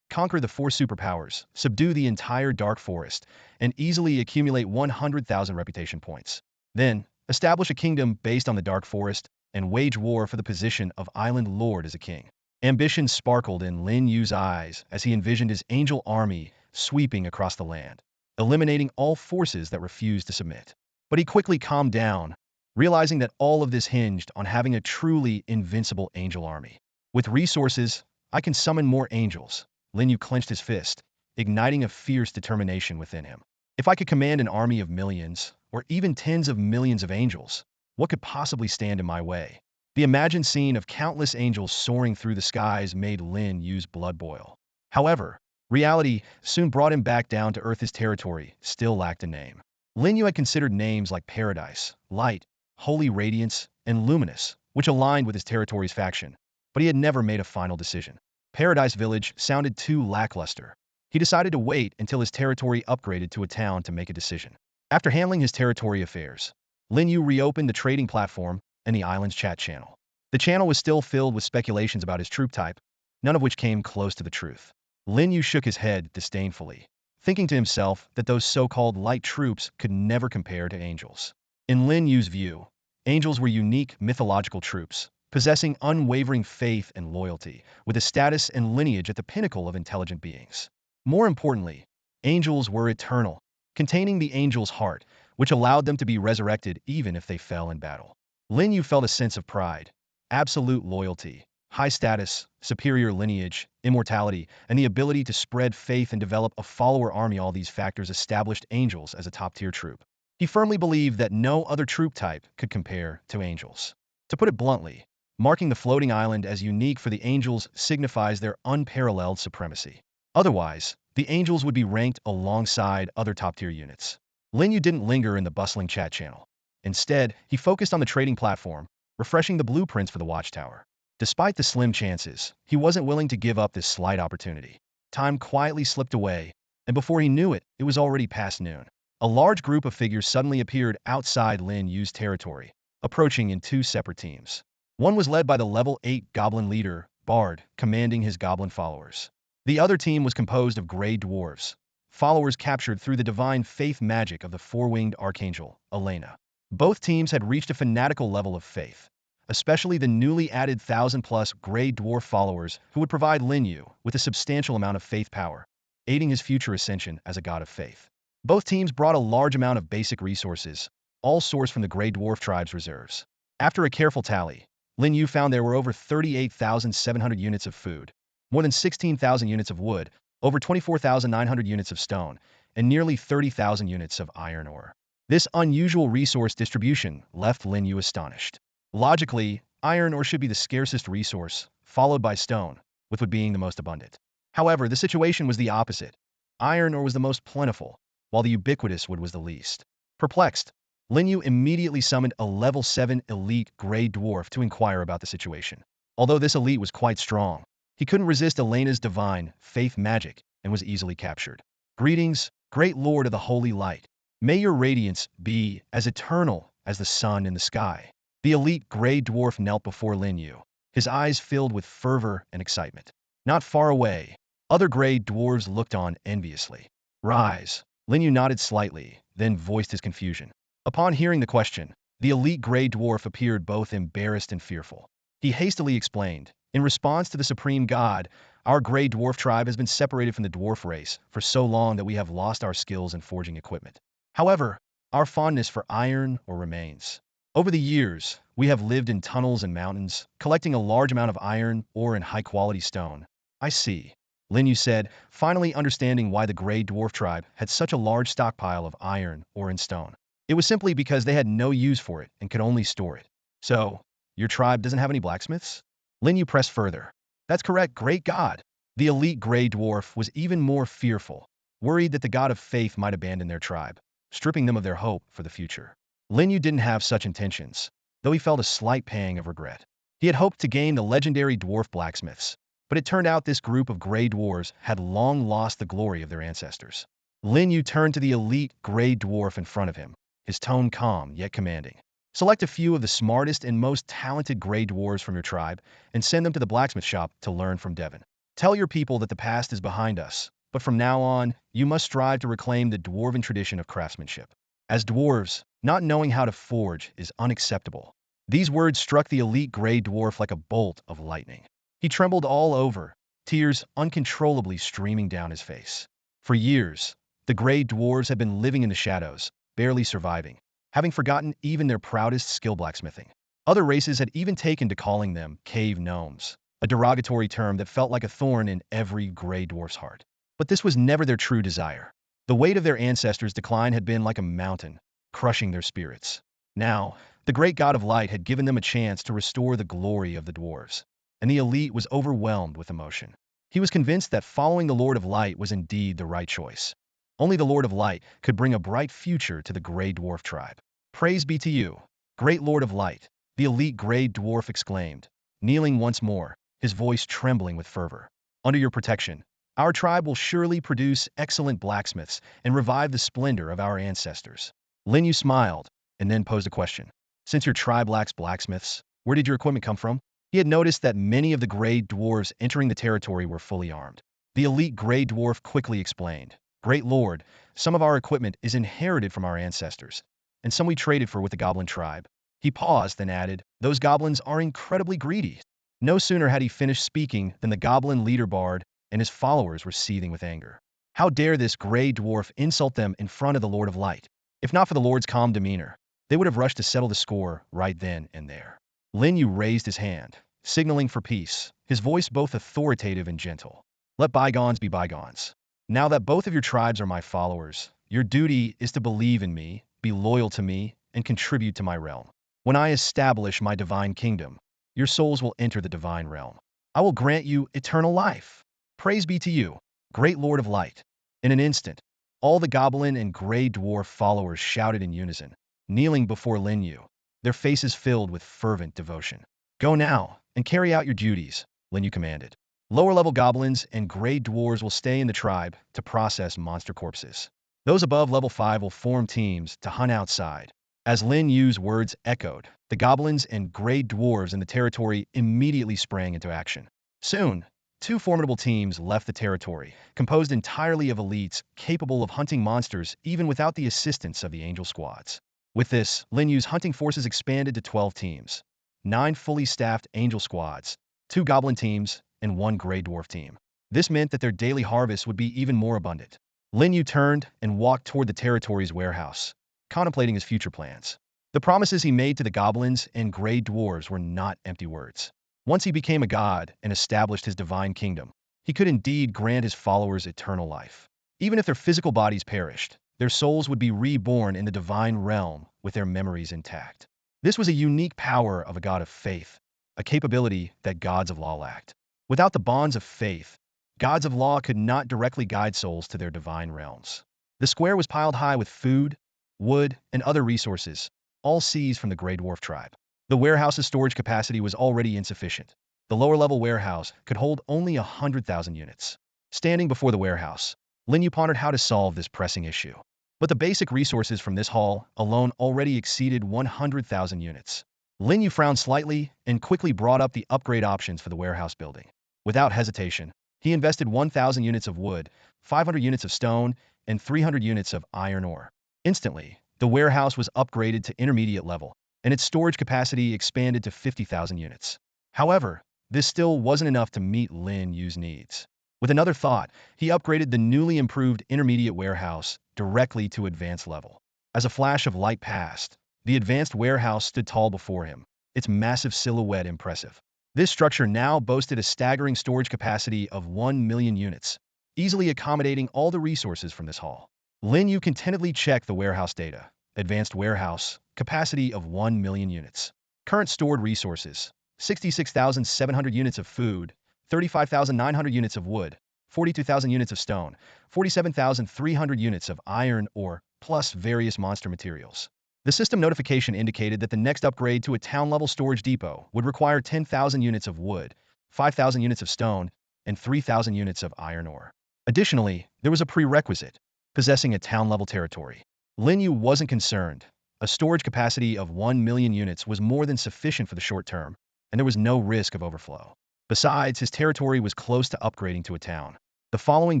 Speaker 1: Conquer the 4 superpowers, subdue the entire dark forest, and easily accumulate 100,000 reputation points. Then, establish a kingdom based on the dark forest and wage war for the position of island lord as a king. Ambition sparkled in Lin Yu's eyes as he envisioned his angel army sweeping across the land, eliminating all forces that refused to submit. But he quickly calmed down, realizing that all of this hinged on having a truly invincible angel army. With resources, I can summon more angels. Lin Yu clenched his fist, igniting a fierce determination within him. If I could command an army of millions, or even tens of millions of angels, what could possibly stand in my way? The imagined scene of countless angels soaring through the skies made Lin Yu's blood boil. However, reality soon brought him back down to earth. His territory still lacked a name. Lin Yu had considered names like Paradise, Light, Holy Radiance, and Luminous, which aligned with his territory's faction, but he had never made a final decision. Paradise Village sounded too lackluster. He decided to wait until his territory upgraded to a town to make a decision. After handling his territory affairs, Lin Yu reopened the trading platform and the island's chat channel. The channel was still filled with speculations about his troop type, none of which came close to the truth. Lin Yu shook his head disdainfully, thinking to himself that those so-called light troops could never compare to angels. In Lin Yu's view, angels were unique mythological troops, possessing unwavering faith and loyalty, with a status and lineage at the pinnacle of intelligent beings. More importantly, angels were eternal, containing the angel's heart, which allowed them to be resurrected even if they fell in battle. Lin Yu felt a sense of pride, absolute loyalty, high status, superior lineage, immortality, and the ability to spread faith and develop a follower army. All these factors established angels as a top-tier troop. He firmly believed that no other troop type could compare to angels. To put it bluntly, marking the floating island as unique for the angels signifies their unparalleled supremacy. Otherwise, the angels would be ranked alongside other top-tier units. Lin Yu didn't linger in the bustling chat channel. Instead, he focused on the trading platform, refreshing the blueprints for the watchtower. Despite the slim chances, he wasn't willing to give up this slight opportunity. Time quietly slipped away, and before he knew it, it was already past noon. A large group of figures suddenly appeared outside Lin Yu's territory, approaching in two separate teams. One was led by the level 8 goblin leader, Bard, commanding his goblin followers. The other team was composed of gray dwarves, followers captured through the divine faith magic of the four-winged archangel, Elena. Both teams had reached a fanatical level of faith, especially the newly added 1,000-plus gray dwarf followers who would provide Lin Yu with a substantial amount of faith power, aiding his future ascension as a god of faith. Both teams brought a large amount of basic resources, all sourced from the gray dwarf tribe's reserves. After a careful tally, Lin Yu found there were over 38,700 units of food, more than 16,000 units of wood, over 24,900 units of stone, and nearly 30,000 units of iron ore. This unusual resource distribution left Lin Yu astonished. Logically, iron ore should be the scarcest resource, followed by stone, with wood being the most abundant. However, the situation was the opposite. Iron ore was the most plentiful, while the ubiquitous wood was the least. Perplexed, Lin Yu immediately summoned a level 7 elite gray dwarf to inquire about the situation. Although this elite was quite strong, he couldn't resist Elena's divine faith magic and was easily captured. Greetings, great lord of the holy light. May your radiance be as eternal as the sun in the sky. The elite gray dwarf knelt before Lin Yu, his eyes filled with fervor and excitement. Not far away, other gray dwarves looked on enviously. Rise. Lin Yu nodded slightly, then voiced his confusion. Upon hearing the question, the elite gray dwarf appeared both embarrassed and fearful. He hastily explained, in response to the supreme god, our gray dwarf tribe has been separated from the dwarf race for so long that we have lost our skills in forging equipment. However, our fondness for iron ore remains. Over the years, we have lived in tunnels and mountains, collecting a large amount of iron ore and high-quality stone. I see, Lin Yu said, finally understanding why the gray dwarf tribe had such a large stockpile of iron ore and stone. It was simply because they had no use for it and could only store it. So, your tribe doesn't have any blacksmiths? Lin Yu pressed further. That's correct, great god. The elite gray dwarf was even more fearful, worried that the god of faith might abandon their tribe, stripping them of their hope for the future. Lin Yu didn't have such intentions, though he felt a slight pang of regret. He had hoped to gain the legendary dwarf blacksmiths, but it turned out this group of gray dwarves had long lost the glory of their ancestors. Lin Yu turned to the elite gray dwarf in front of him, his tone calm yet commanding. Select a few of the smartest and most talented gray dwarves from your tribe and send them to the blacksmith shop to learn from Devon. Tell your people that the past is behind us, but from now on, you must strive to reclaim the dwarven tradition of craftsmanship. As dwarves, not knowing how to forge is unacceptable. These words struck the elite gray dwarf like a bolt of lightning. He trembled all over, tears uncontrollably streaming down his face. For years, the gray dwarves had been living in the shadows, barely surviving, having forgotten even their proudest skill blacksmithing. Other races had even taken to calling them cave gnomes, a derogatory term that felt like a thorn in every gray dwarf's heart. But this was never their true desire. The weight of their ancestors' decline had been like a mountain, crushing their spirits. Now, the great god of light had given them a chance to restore the glory of the dwarves, and the elite was overwhelmed with emotion. He was convinced that following the Lord of Light was indeed the right choice. Only the Lord of Light could bring a bright future to the gray dwarf tribe. Praise be to you, great Lord of Light, the elite gray dwarf exclaimed, kneeling once more, his voice trembling with fervor. Under your protection, our tribe will surely produce excellent blacksmiths and revive the splendor of our ancestors. Lin Yu smiled, and then posed a question. Since your tribe lacks blacksmiths, where did your equipment come from? He had noticed that many of the gray dwarves entering the territory were fully armed. The elite gray dwarf quickly explained, Great Lord, some of our equipment is inherited from our ancestors, and some we traded for with the goblin tribe. He paused, then added, those goblins are incredibly greedy. No sooner had he finished speaking than the goblin leader Bard and his followers were seething with anger. How dare this gray dwarf insult them in front of the Lord of Light? If not for the Lord's calm demeanor, they would have rushed to settle the score right then and there. Lin Yu raised his hand, signaling for peace, his voice both authoritative and gentle. Let bygones be bygones. Now that both of your tribes are my followers, your duty is to believe in me, be loyal to me, and contribute to my realm. When I establish my divine kingdom, your souls will enter the divine realm. I will grant you eternal life. Praise be to you, great Lord of Light. In an instant, all the goblin and gray dwarf followers shouted in unison, kneeling before Lin Yu, their faces filled with fervent devotion. Go now and carry out your duties, Lin Yu commanded. Lower-level goblins and gray dwarves will stay in the tribe to process monster corpses. Those above level 5 will form teams to hunt outside. As Lin Yu's words echoed, the goblins and gray dwarves in the territory immediately sprang into action. Soon, two formidable teams left the territory, composed entirely of elites capable of hunting monsters even without the assistance of the angel squads. With this, Lin Yu's hunting forces expanded to 12 teams, 9 fully staffed angel squads, 2 goblin teams, and 1 gray dwarf team. This meant that their daily harvest would be even more abundant. Lin Yu turned and walked toward the territory's warehouse, contemplating his future plans. The promises he made to the goblins and gray dwarves were not empty words. Once he became a god and established his divine kingdom, he could indeed grant his followers eternal life. Even if their physical bodies perished, their souls would be reborn in the divine realm with their memories intact. This was a unique power of a god of faith, a capability that gods of law lacked. Without the bonds of faith, gods of law could not directly guide souls to their divine realms. The square was piled high with food, wood, and other resources, all seized from the Grey Dwarf tribe. The warehouse's storage capacity was already insufficient. The lower-level warehouse could hold only 100,000 units. Standing before the warehouse, Lin Yu pondered how to solve this pressing issue. But the basic resources from this hall alone already exceeded 100,000 units. Lin Yu frowned slightly and quickly brought up the upgrade options for the warehouse building. Without hesitation, he invested 1,000 units of wood, 500 units of stone, and 300 units of iron ore. Instantly, the warehouse was upgraded to intermediate level, and its storage capacity expanded to 50,000 units. However, this still wasn't enough to meet Lin Yu's needs. With another thought, he upgraded the newly improved intermediate warehouse directly to advanced level. As a flash of light passed, the advanced warehouse stood tall before him, its massive silhouette impressive. This structure now boasted a staggering storage capacity of 1 million units, easily accommodating all the resources from this hall. Lin Yu contentedly checked the warehouse data. Advanced warehouse, capacity of 1 million units. Current stored resources, 66,700 units of food, 35,900 units of wood, 42,000 units of stone, 47,300 units of iron ore, plus various monster materials. The system notification indicated that the next upgrade to a town-level storage depot would require 10,000 units of wood, 5,000 units of stone, and 3,000 units of iron ore. Additionally, there was a prerequisite: possessing a town-level territory. Lin Yu wasn't concerned. A storage capacity of 1 million units was more than sufficient for the short term, and there was no risk of overflow. Besides, his territory was close to upgrading to a town. The following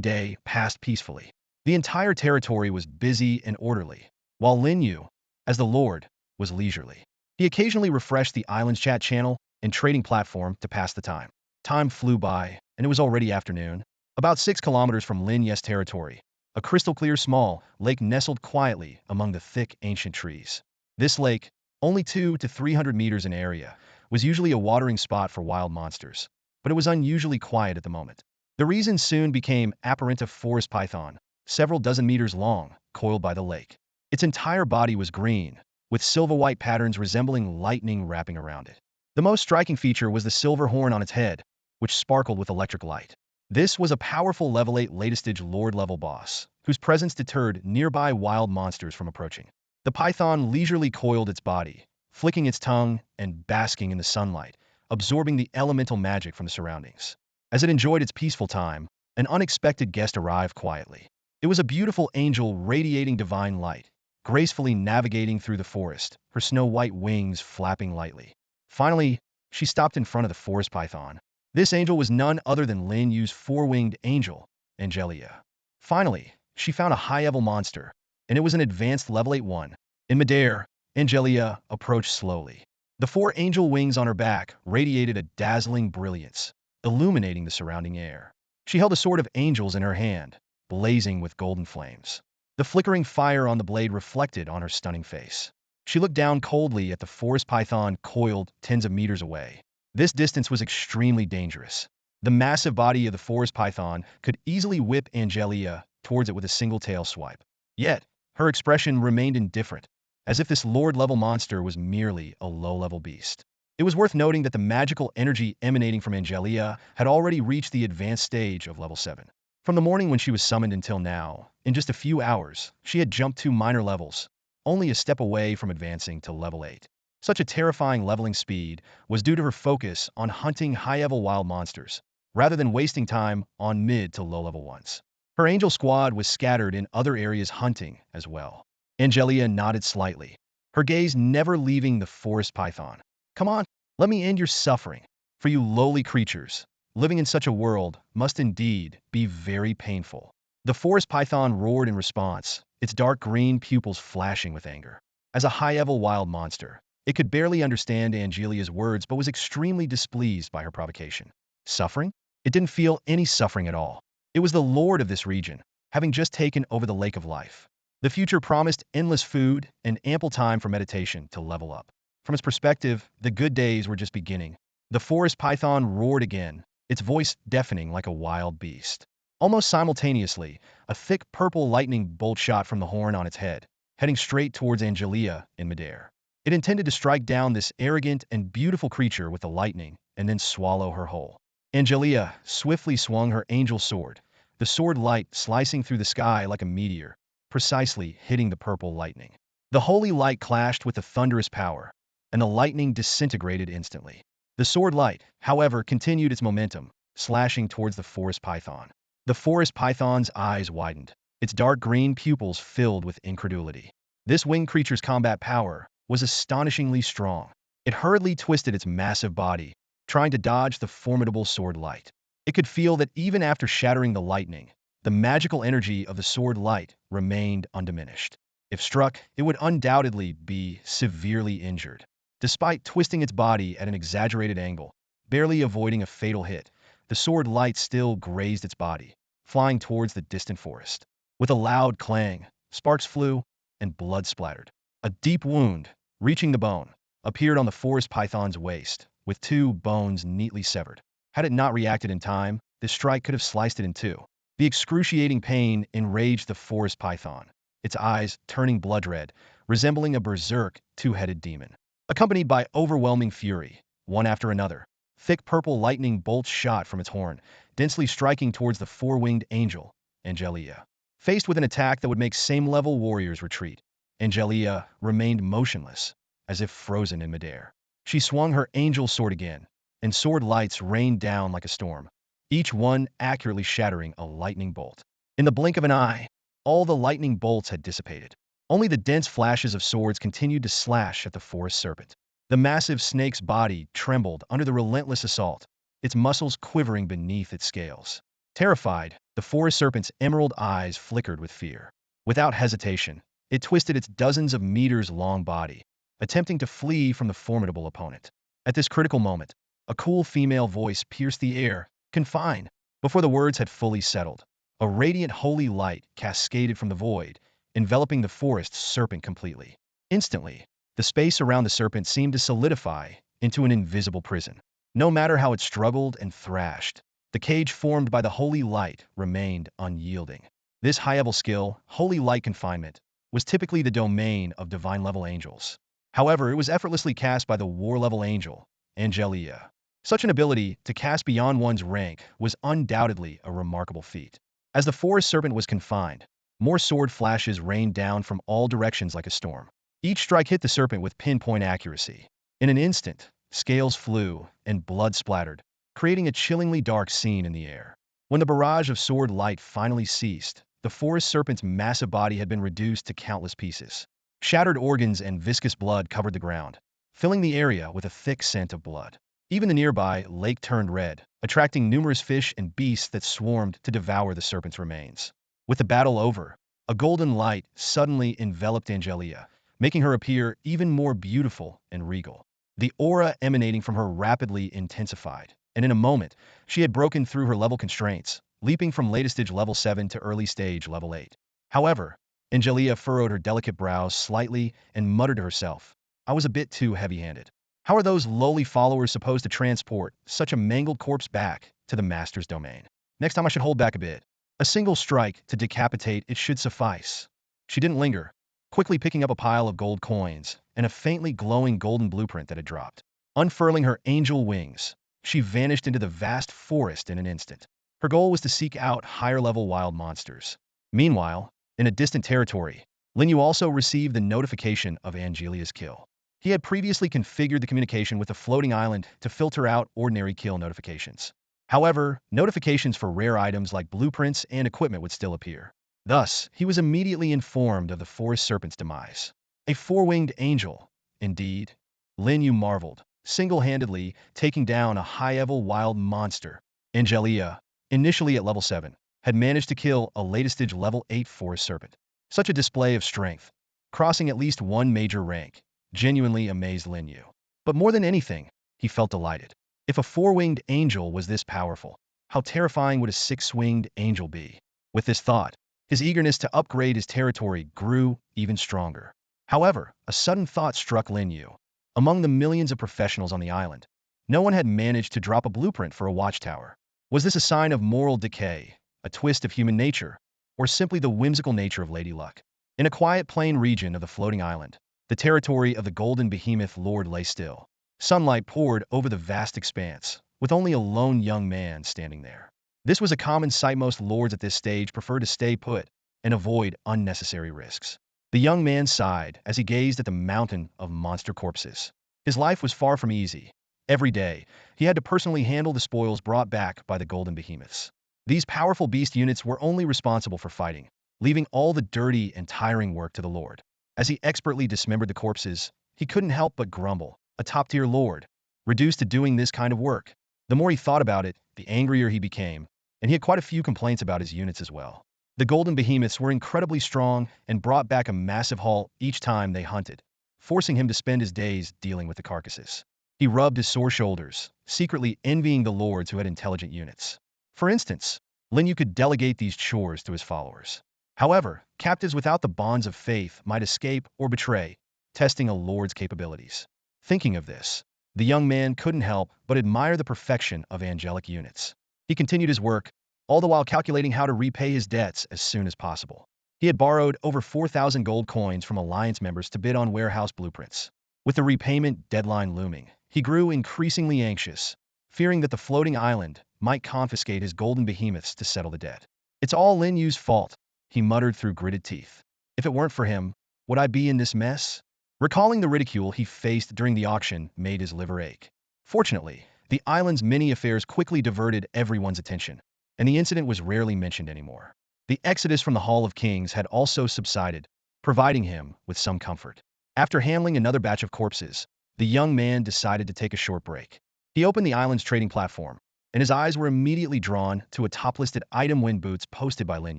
Speaker 1: day passed peacefully. The entire territory was busy and orderly, while Lin Yu, as the Lord, was leisurely. He occasionally refreshed the island's chat channel and trading platform to pass the time. Time flew by, and it was already afternoon. About 6 kilometers from Lin Yu's territory, a crystal-clear small lake nestled quietly among the thick ancient trees. This lake, only 200 to 300 meters in area, was usually a watering spot for wild monsters, but it was unusually quiet at the moment. The reason soon became apparent: a forest python, several dozen meters long, coiled by the lake. Its entire body was green, with silver-white patterns resembling lightning wrapping around it. The most striking feature was the silver horn on its head, which sparkled with electric light. This was a powerful level 8 latest-stage Lord-level boss, whose presence deterred nearby wild monsters from approaching. The python leisurely coiled its body, flicking its tongue and basking in the sunlight, absorbing the elemental magic from the surroundings. As it enjoyed its peaceful time, an unexpected guest arrived quietly. It was a beautiful angel radiating divine light, gracefully navigating through the forest, her snow-white wings flapping lightly. Finally, she stopped in front of the forest python. This angel was none other than Lin Yu's four-winged angel, Angelia. Finally, she found a high-level monster, and it was an advanced level 8 one. In midair, Angelia approached slowly. The 4 angel wings on her back radiated a dazzling brilliance, illuminating the surrounding air. She held a sword of angels in her hand, blazing with golden flames. The flickering fire on the blade reflected on her stunning face. She looked down coldly at the forest python coiled tens of meters away. This distance was extremely dangerous. The massive body of the forest python could easily whip Angelia towards it with a single tail swipe. Yet, her expression remained indifferent, as if this lord-level monster was merely a low-level beast. It was worth noting that the magical energy emanating from Angelia had already reached the advanced stage of level 7. From the morning when she was summoned until now, in just a few hours, she had jumped 2 minor levels, only a step away from advancing to level 8. Such a terrifying leveling speed was due to her focus on hunting high-level wild monsters, rather than wasting time on mid to low-level ones. Her angel squad was scattered in other areas hunting as well. Angelia nodded slightly, her gaze never leaving the forest python. Come on, let me end your suffering. For you lowly creatures, living in such a world must indeed be very painful. The forest python roared in response, its dark green pupils flashing with anger. As a high-level wild monster, it could barely understand Angelia's words but was extremely displeased by her provocation. Suffering? It didn't feel any suffering at all. It was the lord of this region, having just taken over the lake of life. The future promised endless food and ample time for meditation to level up. From its perspective, the good days were just beginning. The forest python roared again, its voice deafening like a wild beast. Almost simultaneously, a thick purple lightning bolt shot from the horn on its head, heading straight towards Angelia in midair. It intended to strike down this arrogant and beautiful creature with the lightning and then swallow her whole. Angelia swiftly swung her angel sword, the sword light slicing through the sky like a meteor, precisely hitting the purple lightning. The holy light clashed with the thunderous power, and the lightning disintegrated instantly. The sword light, however, continued its momentum, slashing towards the forest python. The forest python's eyes widened, its dark green pupils filled with incredulity. This winged creature's combat power was astonishingly strong. It hurriedly twisted its massive body, trying to dodge the formidable sword light. It could feel that even after shattering the lightning, the magical energy of the sword light remained undiminished. If struck, it would undoubtedly be severely injured. Despite twisting its body at an exaggerated angle, barely avoiding a fatal hit, the sword light still grazed its body, flying towards the distant forest. With a loud clang, sparks flew, and blood splattered. A deep wound, reaching the bone, appeared on the forest python's waist, with 2 bones neatly severed. Had it not reacted in time, this strike could have sliced it in 2. The excruciating pain enraged the forest python, its eyes turning blood red, resembling a berserk 2-headed demon. Accompanied by overwhelming fury, one after another, thick purple lightning bolts shot from its horn, densely striking towards the 4-winged angel, Angelia. Faced with an attack that would make same-level warriors retreat, Angelia remained motionless, as if frozen in midair. She swung her angel sword again, and sword lights rained down like a storm, each one accurately shattering a lightning bolt. In the blink of an eye, all the lightning bolts had dissipated. Only the dense flashes of swords continued to slash at the forest serpent. The massive snake's body trembled under the relentless assault, its muscles quivering beneath its scales. Terrified, the forest serpent's emerald eyes flickered with fear. Without hesitation, it twisted its dozens of meters-long body, attempting to flee from the formidable opponent. At this critical moment, a cool female voice pierced the air, "Confine." Before the words had fully settled, a radiant holy light cascaded from the void, enveloping the forest serpent completely. Instantly, the space around the serpent seemed to solidify into an invisible prison. No matter how it struggled and thrashed, the cage formed by the holy light remained unyielding. This high-level skill, holy light confinement, was typically the domain of divine-level angels. However, it was effortlessly cast by the war-level angel, Angelia. Such an ability to cast beyond one's rank was undoubtedly a remarkable feat. As the forest serpent was confined, more sword flashes rained down from all directions like a storm. Each strike hit the serpent with pinpoint accuracy. In an instant, scales flew and blood splattered, creating a chillingly dark scene in the air. When the barrage of sword light finally ceased, the forest serpent's massive body had been reduced to countless pieces. Shattered organs and viscous blood covered the ground, filling the area with a thick scent of blood. Even the nearby lake turned red, attracting numerous fish and beasts that swarmed to devour the serpent's remains. With the battle over, a golden light suddenly enveloped Angelia, making her appear even more beautiful and regal. The aura emanating from her rapidly intensified, and in a moment, she had broken through her level constraints, leaping from late stage level 7 to early stage level 8. However, Angelia furrowed her delicate brows slightly and muttered to herself, I was a bit too heavy-handed. How are those lowly followers supposed to transport such a mangled corpse back to the master's domain? Next time I should hold back a bit. A single strike to decapitate it should suffice. She didn't linger, quickly picking up a pile of gold coins and a faintly glowing golden blueprint that had dropped. Unfurling her angel wings, she vanished into the vast forest in an instant. Her goal was to seek out higher-level wild monsters. Meanwhile, in a distant territory, Lin Yu also received the notification of Angelia's kill. He had previously configured the communication with the floating island to filter out ordinary kill notifications. However, notifications for rare items like blueprints and equipment would still appear. Thus, he was immediately informed of the forest serpent's demise. A four-winged angel, indeed. Lin Yu marveled, single-handedly taking down a high-level wild monster. Angelia, initially at level 7, had managed to kill a latest-stage level 8 forest serpent. Such a display of strength, crossing at least one major rank, genuinely amazed Lin Yu. But more than anything, he felt delighted. If a four-winged angel was this powerful, how terrifying would a six-winged angel be? With this thought, his eagerness to upgrade his territory grew even stronger. However, a sudden thought struck Lin Yu. Among the millions of professionals on the island, no one had managed to drop a blueprint for a watchtower. Was this a sign of moral decay, a twist of human nature, or simply the whimsical nature of Lady Luck? In a quiet plain region of the floating island, the territory of the golden behemoth lord lay still. Sunlight poured over the vast expanse, with only a lone young man standing there. This was a common sight. Most lords at this stage prefer to stay put and avoid unnecessary risks. The young man sighed as he gazed at the mountain of monster corpses. His life was far from easy. Every day, he had to personally handle the spoils brought back by the golden behemoths. These powerful beast units were only responsible for fighting, leaving all the dirty and tiring work to the lord. As he expertly dismembered the corpses, he couldn't help but grumble. A top-tier lord, reduced to doing this kind of work. The more he thought about it, the angrier he became, and he had quite a few complaints about his units as well. The golden behemoths were incredibly strong and brought back a massive haul each time they hunted, forcing him to spend his days dealing with the carcasses. He rubbed his sore shoulders, secretly envying the lords who had intelligent units. For instance, Lin Yu could delegate these chores to his followers. However, captives without the bonds of faith might escape or betray, testing a lord's capabilities. Thinking of this, the young man couldn't help but admire the perfection of angelic units. He continued his work, all the while calculating how to repay his debts as soon as possible. He had borrowed over 4,000 gold coins from Alliance members to bid on warehouse blueprints. With the repayment deadline looming, he grew increasingly anxious, fearing that the floating island might confiscate his golden behemoths to settle the debt. It's all Lin Yu's fault, he muttered through gritted teeth. If it weren't for him, would I be in this mess? Recalling the ridicule he faced during the auction made his liver ache. Fortunately, the island's many affairs quickly diverted everyone's attention, and the incident was rarely mentioned anymore. The exodus from the Hall of Kings had also subsided, providing him with some comfort. After handling another batch of corpses, the young man decided to take a short break. He opened the island's trading platform, and his eyes were immediately drawn to a top-listed item wind boots posted by Lin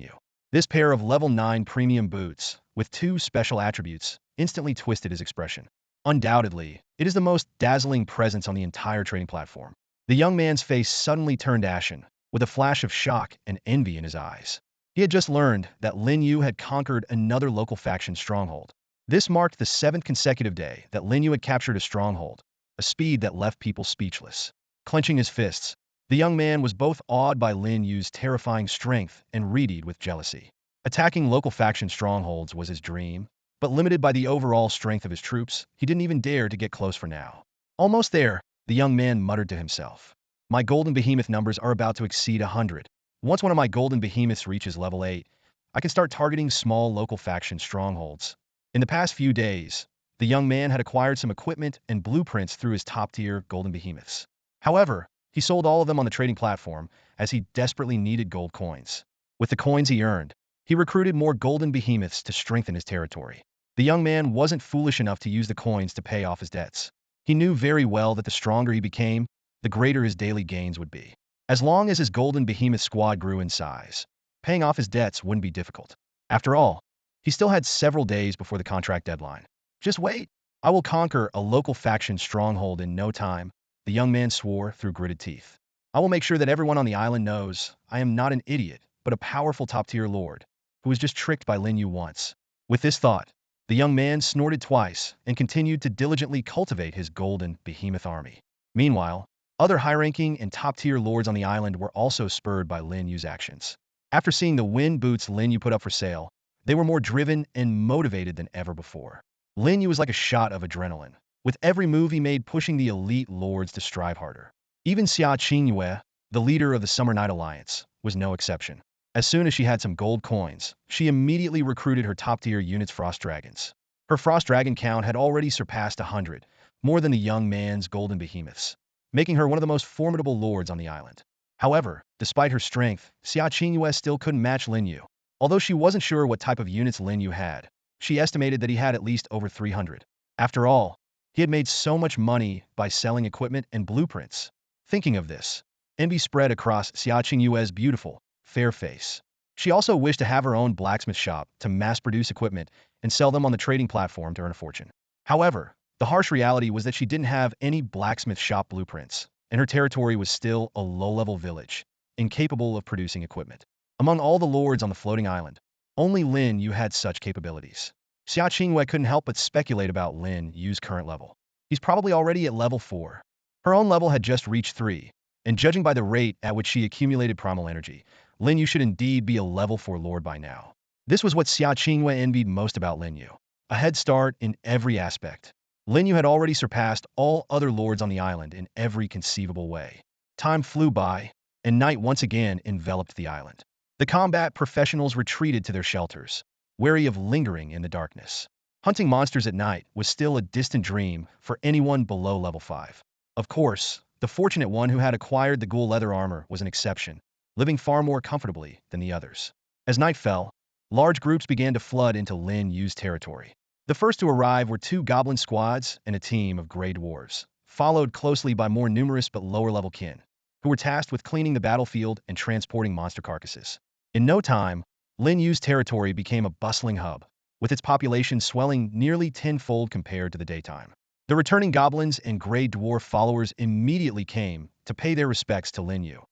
Speaker 1: Yu. This pair of level 9 premium boots, with 2 special attributes, instantly twisted his expression. Undoubtedly, it is the most dazzling presence on the entire trading platform. The young man's face suddenly turned ashen, with a flash of shock and envy in his eyes. He had just learned that Lin Yu had conquered another local faction stronghold. This marked the 7th consecutive day that Lin Yu had captured a stronghold, a speed that left people speechless. Clenching his fists, the young man was both awed by Lin Yu's terrifying strength and reedied with jealousy. Attacking local faction strongholds was his dream, but limited by the overall strength of his troops, he didn't even dare to get close for now. Almost there, the young man muttered to himself. My golden behemoth numbers are about to exceed 100. Once one of my golden behemoths reaches level 8, I can start targeting small local faction strongholds. In the past few days, the young man had acquired some equipment and blueprints through his top-tier golden behemoths. However, he sold all of them on the trading platform as he desperately needed gold coins. With the coins he earned, he recruited more golden behemoths to strengthen his territory. The young man wasn't foolish enough to use the coins to pay off his debts. He knew very well that the stronger he became, the greater his daily gains would be. As long as his golden behemoth squad grew in size, paying off his debts wouldn't be difficult. After all, he still had several days before the contract deadline. Just wait. I will conquer a local faction stronghold in no time, the young man swore through gritted teeth. I will make sure that everyone on the island knows I am not an idiot, but a powerful top-tier lord, who was just tricked by Lin Yu once. With this thought, the young man snorted twice and continued to diligently cultivate his golden behemoth army. Meanwhile, other high-ranking and top-tier lords on the island were also spurred by Lin Yu's actions. After seeing the wind boots Lin Yu put up for sale, they were more driven and motivated than ever before. Lin Yu was like a shot of adrenaline, with every move he made pushing the elite lords to strive harder. Even Xia Qingyue, the leader of the Summer Night Alliance, was no exception. As soon as she had some gold coins, she immediately recruited her top-tier unit's Frost Dragons. Her Frost Dragon count had already surpassed 100, more than the young man's golden behemoths, making her one of the most formidable lords on the island. However, despite her strength, Xia Qingyue still couldn't match Lin Yu. Although she wasn't sure what type of units Lin Yu had, she estimated that he had at least over 300. After all, he had made so much money by selling equipment and blueprints. Thinking of this, envy spread across Xia Qingyue's beautiful, fair face. She also wished to have her own blacksmith shop to mass-produce equipment and sell them on the trading platform to earn a fortune. However, the harsh reality was that she didn't have any blacksmith shop blueprints, and her territory was still a low-level village, incapable of producing equipment. Among all the lords on the floating island, only Lin Yu had such capabilities. Xia Qingyue couldn't help but speculate about Lin Yu's current level. He's probably already at level 4. Her own level had just reached 3, and judging by the rate at which she accumulated primal energy, Lin Yu should indeed be a level 4 lord by now. This was what Xia Qingyue envied most about Lin Yu. A head start in every aspect. Lin Yu had already surpassed all other lords on the island in every conceivable way. Time flew by, and night once again enveloped the island. The combat professionals retreated to their shelters, wary of lingering in the darkness. Hunting monsters at night was still a distant dream for anyone below level 5. Of course, the fortunate one who had acquired the ghoul leather armor was an exception, living far more comfortably than the others. As night fell, large groups began to flood into Lin Yu's territory. The first to arrive were 2 goblin squads and a team of grey dwarves, followed closely by more numerous but lower-level kin, who were tasked with cleaning the battlefield and transporting monster carcasses. In no time, Lin Yu's territory became a bustling hub, with its population swelling nearly tenfold compared to the daytime. The returning goblins and grey dwarf followers immediately came to pay their respects to Lin Yu,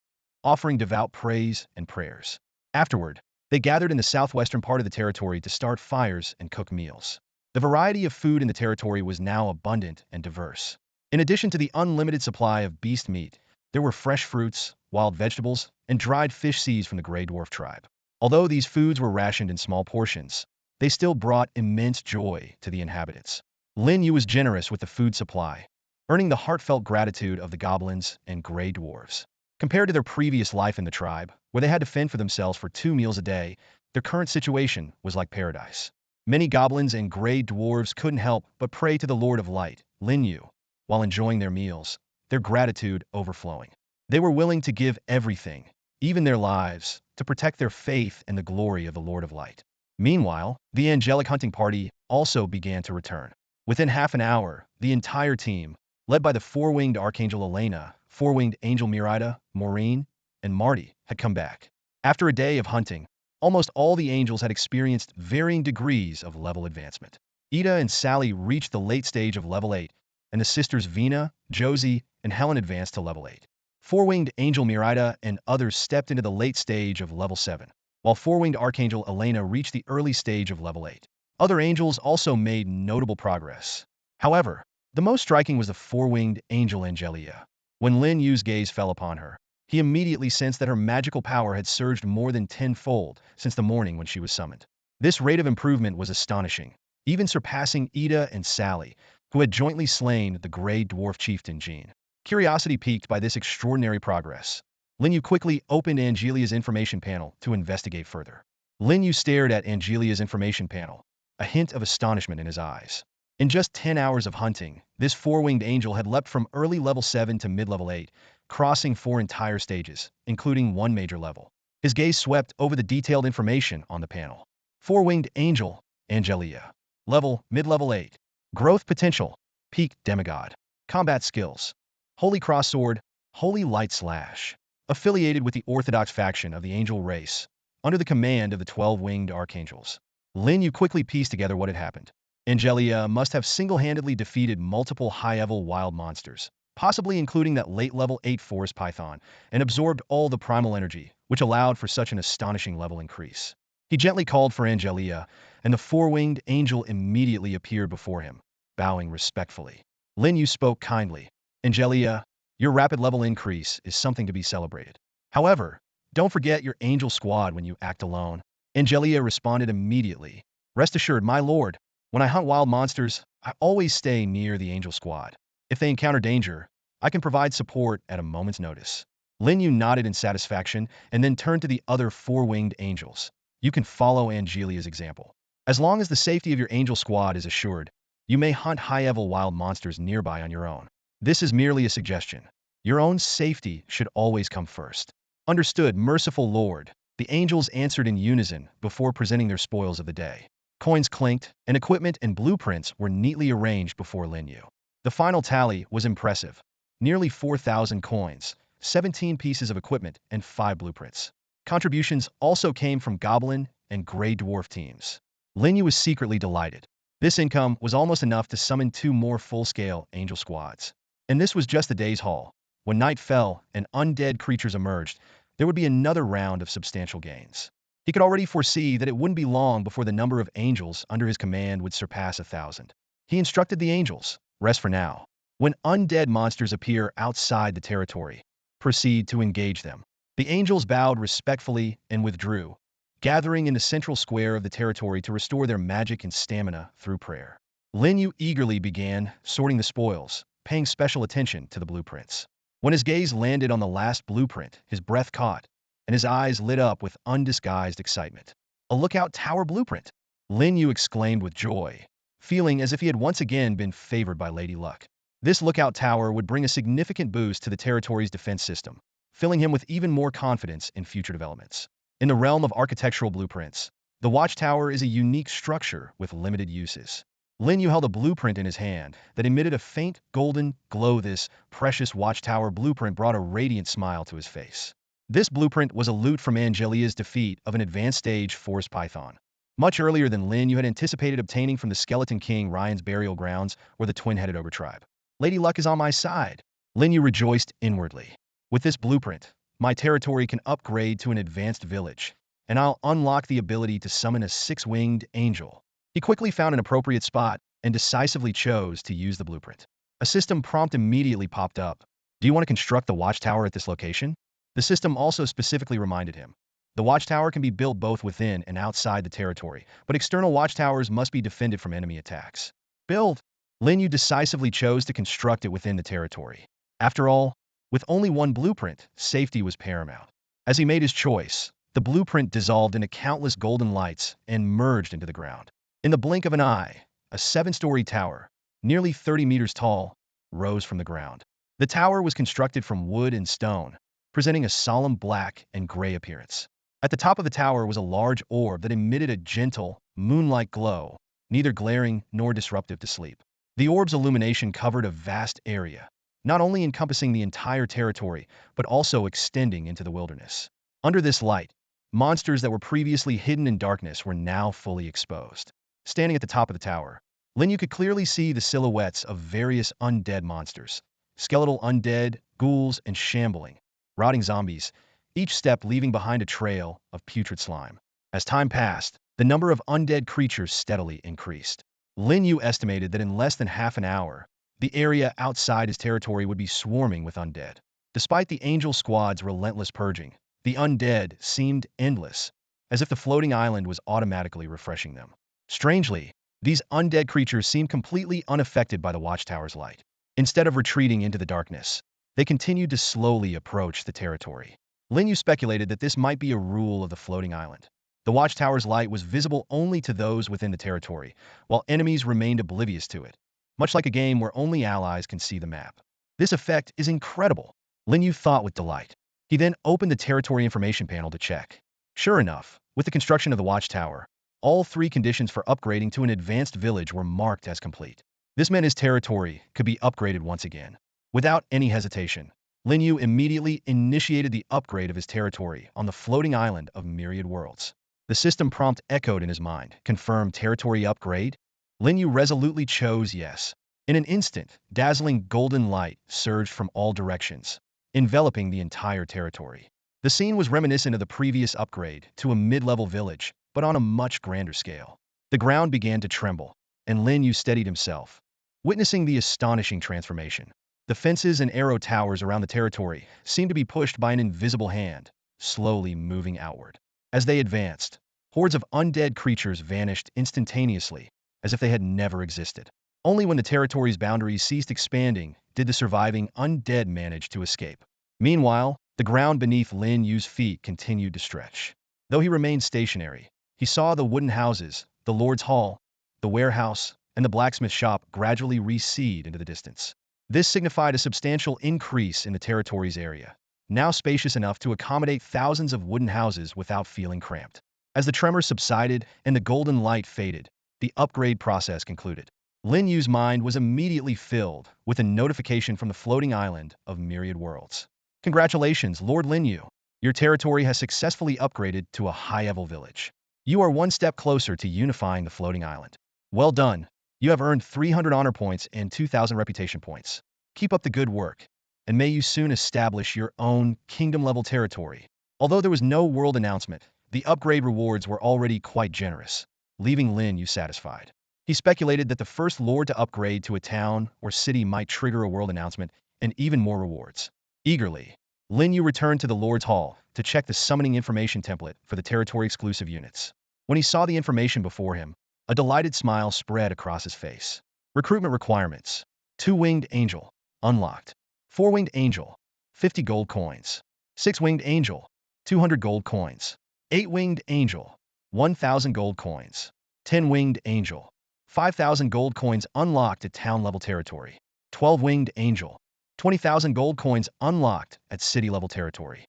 Speaker 1: offering devout praise and prayers. Afterward, they gathered in the southwestern part of the territory to start fires and cook meals. The variety of food in the territory was now abundant and diverse. In addition to the unlimited supply of beast meat, there were fresh fruits, wild vegetables, and dried fish seized from the Grey Dwarf tribe. Although these foods were rationed in small portions, they still brought immense joy to the inhabitants. Lin Yu was generous with the food supply, earning the heartfelt gratitude of the goblins and Grey Dwarves. Compared to their previous life in the tribe, where they had to fend for themselves for 2 meals a day, their current situation was like paradise. Many goblins and Grey Dwarves couldn't help but pray to the Lord of Light, Lin Yu, while enjoying their meals, their gratitude overflowing. They were willing to give everything, even their lives, to protect their faith and the glory of the Lord of Light. Meanwhile, the angelic hunting party also began to return. Within half an hour, the entire team, led by the 4-winged Archangel Elena, 4-winged Angel Miraida, Maureen, and Marty, had come back. After a day of hunting, almost all the angels had experienced varying degrees of level advancement. Ida and Sally reached the late stage of level 8, and the sisters Vina, Josie, and Helen advanced to level 8. 4-winged Angel Miraida and others stepped into the late stage of level 7, while 4-winged Archangel Elena reached the early stage of level 8. Other angels also made notable progress. However, the most striking was the 4-winged Angel Angelia. When Lin Yu's gaze fell upon her, he immediately sensed that her magical power had surged more than tenfold since the morning when she was summoned. This rate of improvement was astonishing, even surpassing Ida and Sally, who had jointly slain the Grey Dwarf chieftain Jean. Curiosity piqued by this extraordinary progress, Lin Yu quickly opened Angelia's information panel to investigate further. Lin Yu stared at Angelia's information panel, a hint of astonishment in his eyes. In just 10 hours of hunting, this 4-winged angel had leapt from early level 7 to mid-level 8, crossing 4 entire stages, including 1 major level. His gaze swept over the detailed information on the panel. 4-winged angel, Angelia. Level, mid-level 8. Growth potential, peak demigod. Combat skills. Holy Cross Sword, Holy Light Slash. Affiliated with the Orthodox faction of the angel race, under the command of the 12-winged archangels. Lin Yu quickly pieced together what had happened. Angelia must have single-handedly defeated multiple high-level wild monsters, possibly including that late-level 8 forest python, and absorbed all the primal energy, which allowed for such an astonishing level increase. He gently called for Angelia, and the four-winged angel immediately appeared before him, bowing respectfully. Lin Yu spoke kindly. Angelia, your rapid level increase is something to be celebrated. However, don't forget your angel squad when you act alone. Angelia responded immediately. Rest assured, my lord, when I hunt wild monsters, I always stay near the angel squad. If they encounter danger, I can provide support at a moment's notice. Lin Yu nodded in satisfaction and then turned to the other four-winged angels. You can follow Angelia's example. As long as the safety of your angel squad is assured, you may hunt high-level wild monsters nearby on your own. This is merely a suggestion. Your own safety should always come first. Understood, merciful Lord. The angels answered in unison before presenting their spoils of the day. Coins clinked, and equipment and blueprints were neatly arranged before Lin Yu. The final tally was impressive. Nearly 4,000 coins, 17 pieces of equipment, and 5 blueprints. Contributions also came from Goblin and Grey Dwarf teams. Lin Yu was secretly delighted. This income was almost enough to summon 2 more full-scale angel squads. And this was just the day's haul. When night fell and undead creatures emerged, there would be another round of substantial gains. He could already foresee that it wouldn't be long before the number of angels under his command would surpass 1,000. He instructed the angels, rest for now. When undead monsters appear outside the territory, proceed to engage them. The angels bowed respectfully and withdrew, gathering in the central square of the territory to restore their magic and stamina through prayer. Lin Yu eagerly began sorting the spoils, paying special attention to the blueprints. When his gaze landed on the last blueprint, his breath caught, and his eyes lit up with undisguised excitement. A lookout tower blueprint! Lin Yu exclaimed with joy, feeling as if he had once again been favored by Lady Luck. This lookout tower would bring a significant boost to the territory's defense system, filling him with even more confidence in future developments. In the realm of architectural blueprints, the watchtower is a unique structure with limited uses. Lin Yu held a blueprint in his hand that emitted a faint golden glow. This precious watchtower blueprint brought a radiant smile to his face. This blueprint was a loot from Angelia's defeat of an advanced stage forest python. Much earlier than Lin Yu had anticipated obtaining from the Skeleton King Ryan's burial grounds or the twin-headed ogre tribe. Lady Luck is on my side. Lin Yu rejoiced inwardly. With this blueprint, my territory can upgrade to an advanced village, and I'll unlock the ability to summon a 6-winged angel. He quickly found an appropriate spot and decisively chose to use the blueprint. A system prompt immediately popped up. Do you want to construct the watchtower at this location? The system also specifically reminded him. The watchtower can be built both within and outside the territory, but external watchtowers must be defended from enemy attacks. Build! Lin Yu decisively chose to construct it within the territory. After all, with only one blueprint, safety was paramount. As he made his choice, the blueprint dissolved into countless golden lights and merged into the ground. In the blink of an eye, a 7-story tower, nearly 30 meters tall, rose from the ground. The tower was constructed from wood and stone, presenting a solemn black and gray appearance. At the top of the tower was a large orb that emitted a gentle, moon-like glow, neither glaring nor disruptive to sleep. The orb's illumination covered a vast area, not only encompassing the entire territory, but also extending into the wilderness. Under this light, monsters that were previously hidden in darkness were now fully exposed. Standing at the top of the tower, Lin Yu could clearly see the silhouettes of various undead monsters. Skeletal undead, ghouls, and shambling, rotting zombies, each step leaving behind a trail of putrid slime. As time passed, the number of undead creatures steadily increased. Lin Yu estimated that in less than half an hour, the area outside his territory would be swarming with undead. Despite the angel squad's relentless purging, the undead seemed endless, as if the floating island was automatically refreshing them. Strangely, these undead creatures seemed completely unaffected by the watchtower's light. Instead of retreating into the darkness, they continued to slowly approach the territory. Lin Yu speculated that this might be a rule of the floating island. The watchtower's light was visible only to those within the territory, while enemies remained oblivious to it, much like a game where only allies can see the map. This effect is incredible, Lin Yu thought with delight. He then opened the territory information panel to check. Sure enough, with the construction of the watchtower, all 3 conditions for upgrading to an advanced village were marked as complete. This meant his territory could be upgraded once again. Without any hesitation, Lin Yu immediately initiated the upgrade of his territory on the floating island of Myriad Worlds. The system prompt echoed in his mind. Confirm territory upgrade? Lin Yu resolutely chose yes. In an instant, dazzling golden light surged from all directions, enveloping the entire territory. The scene was reminiscent of the previous upgrade to a mid-level village, but on a much grander scale. The ground began to tremble, and Lin Yu steadied himself, witnessing the astonishing transformation. The fences and arrow towers around the territory seemed to be pushed by an invisible hand, slowly moving outward. As they advanced, hordes of undead creatures vanished instantaneously, as if they had never existed. Only when the territory's boundaries ceased expanding did the surviving undead manage to escape. Meanwhile, the ground beneath Lin Yu's feet continued to stretch. Though he remained stationary, he saw the wooden houses, the Lord's Hall, the warehouse, and the blacksmith shop gradually recede into the distance. This signified a substantial increase in the territory's area, now spacious enough to accommodate thousands of wooden houses without feeling cramped. As the tremor subsided and the golden light faded, the upgrade process concluded. Lin Yu's mind was immediately filled with a notification from the floating island of myriad worlds. Congratulations, Lord Lin Yu. Your territory has successfully upgraded to a high-level village. You are one step closer to unifying the floating island. Well done. You have earned 300 honor points and 2,000 reputation points. Keep up the good work, and may you soon establish your own kingdom-level territory. Although there was no world announcement, the upgrade rewards were already quite generous, leaving Lin Yu satisfied. He speculated that the first lord to upgrade to a town or city might trigger a world announcement and even more rewards. Eagerly, Lin Yu returned to the Lord's Hall to check the summoning information template for the territory-exclusive units. When he saw the information before him, a delighted smile spread across his face. Recruitment requirements: 2-winged angel, unlocked. 4-winged angel, 50 gold coins. 6-winged angel, 200 gold coins. 8-winged angel, 1,000 gold coins. 10-winged angel, 5,000 gold coins unlocked at town-level territory. 12-winged angel, 20,000 gold coins unlocked at city-level territory.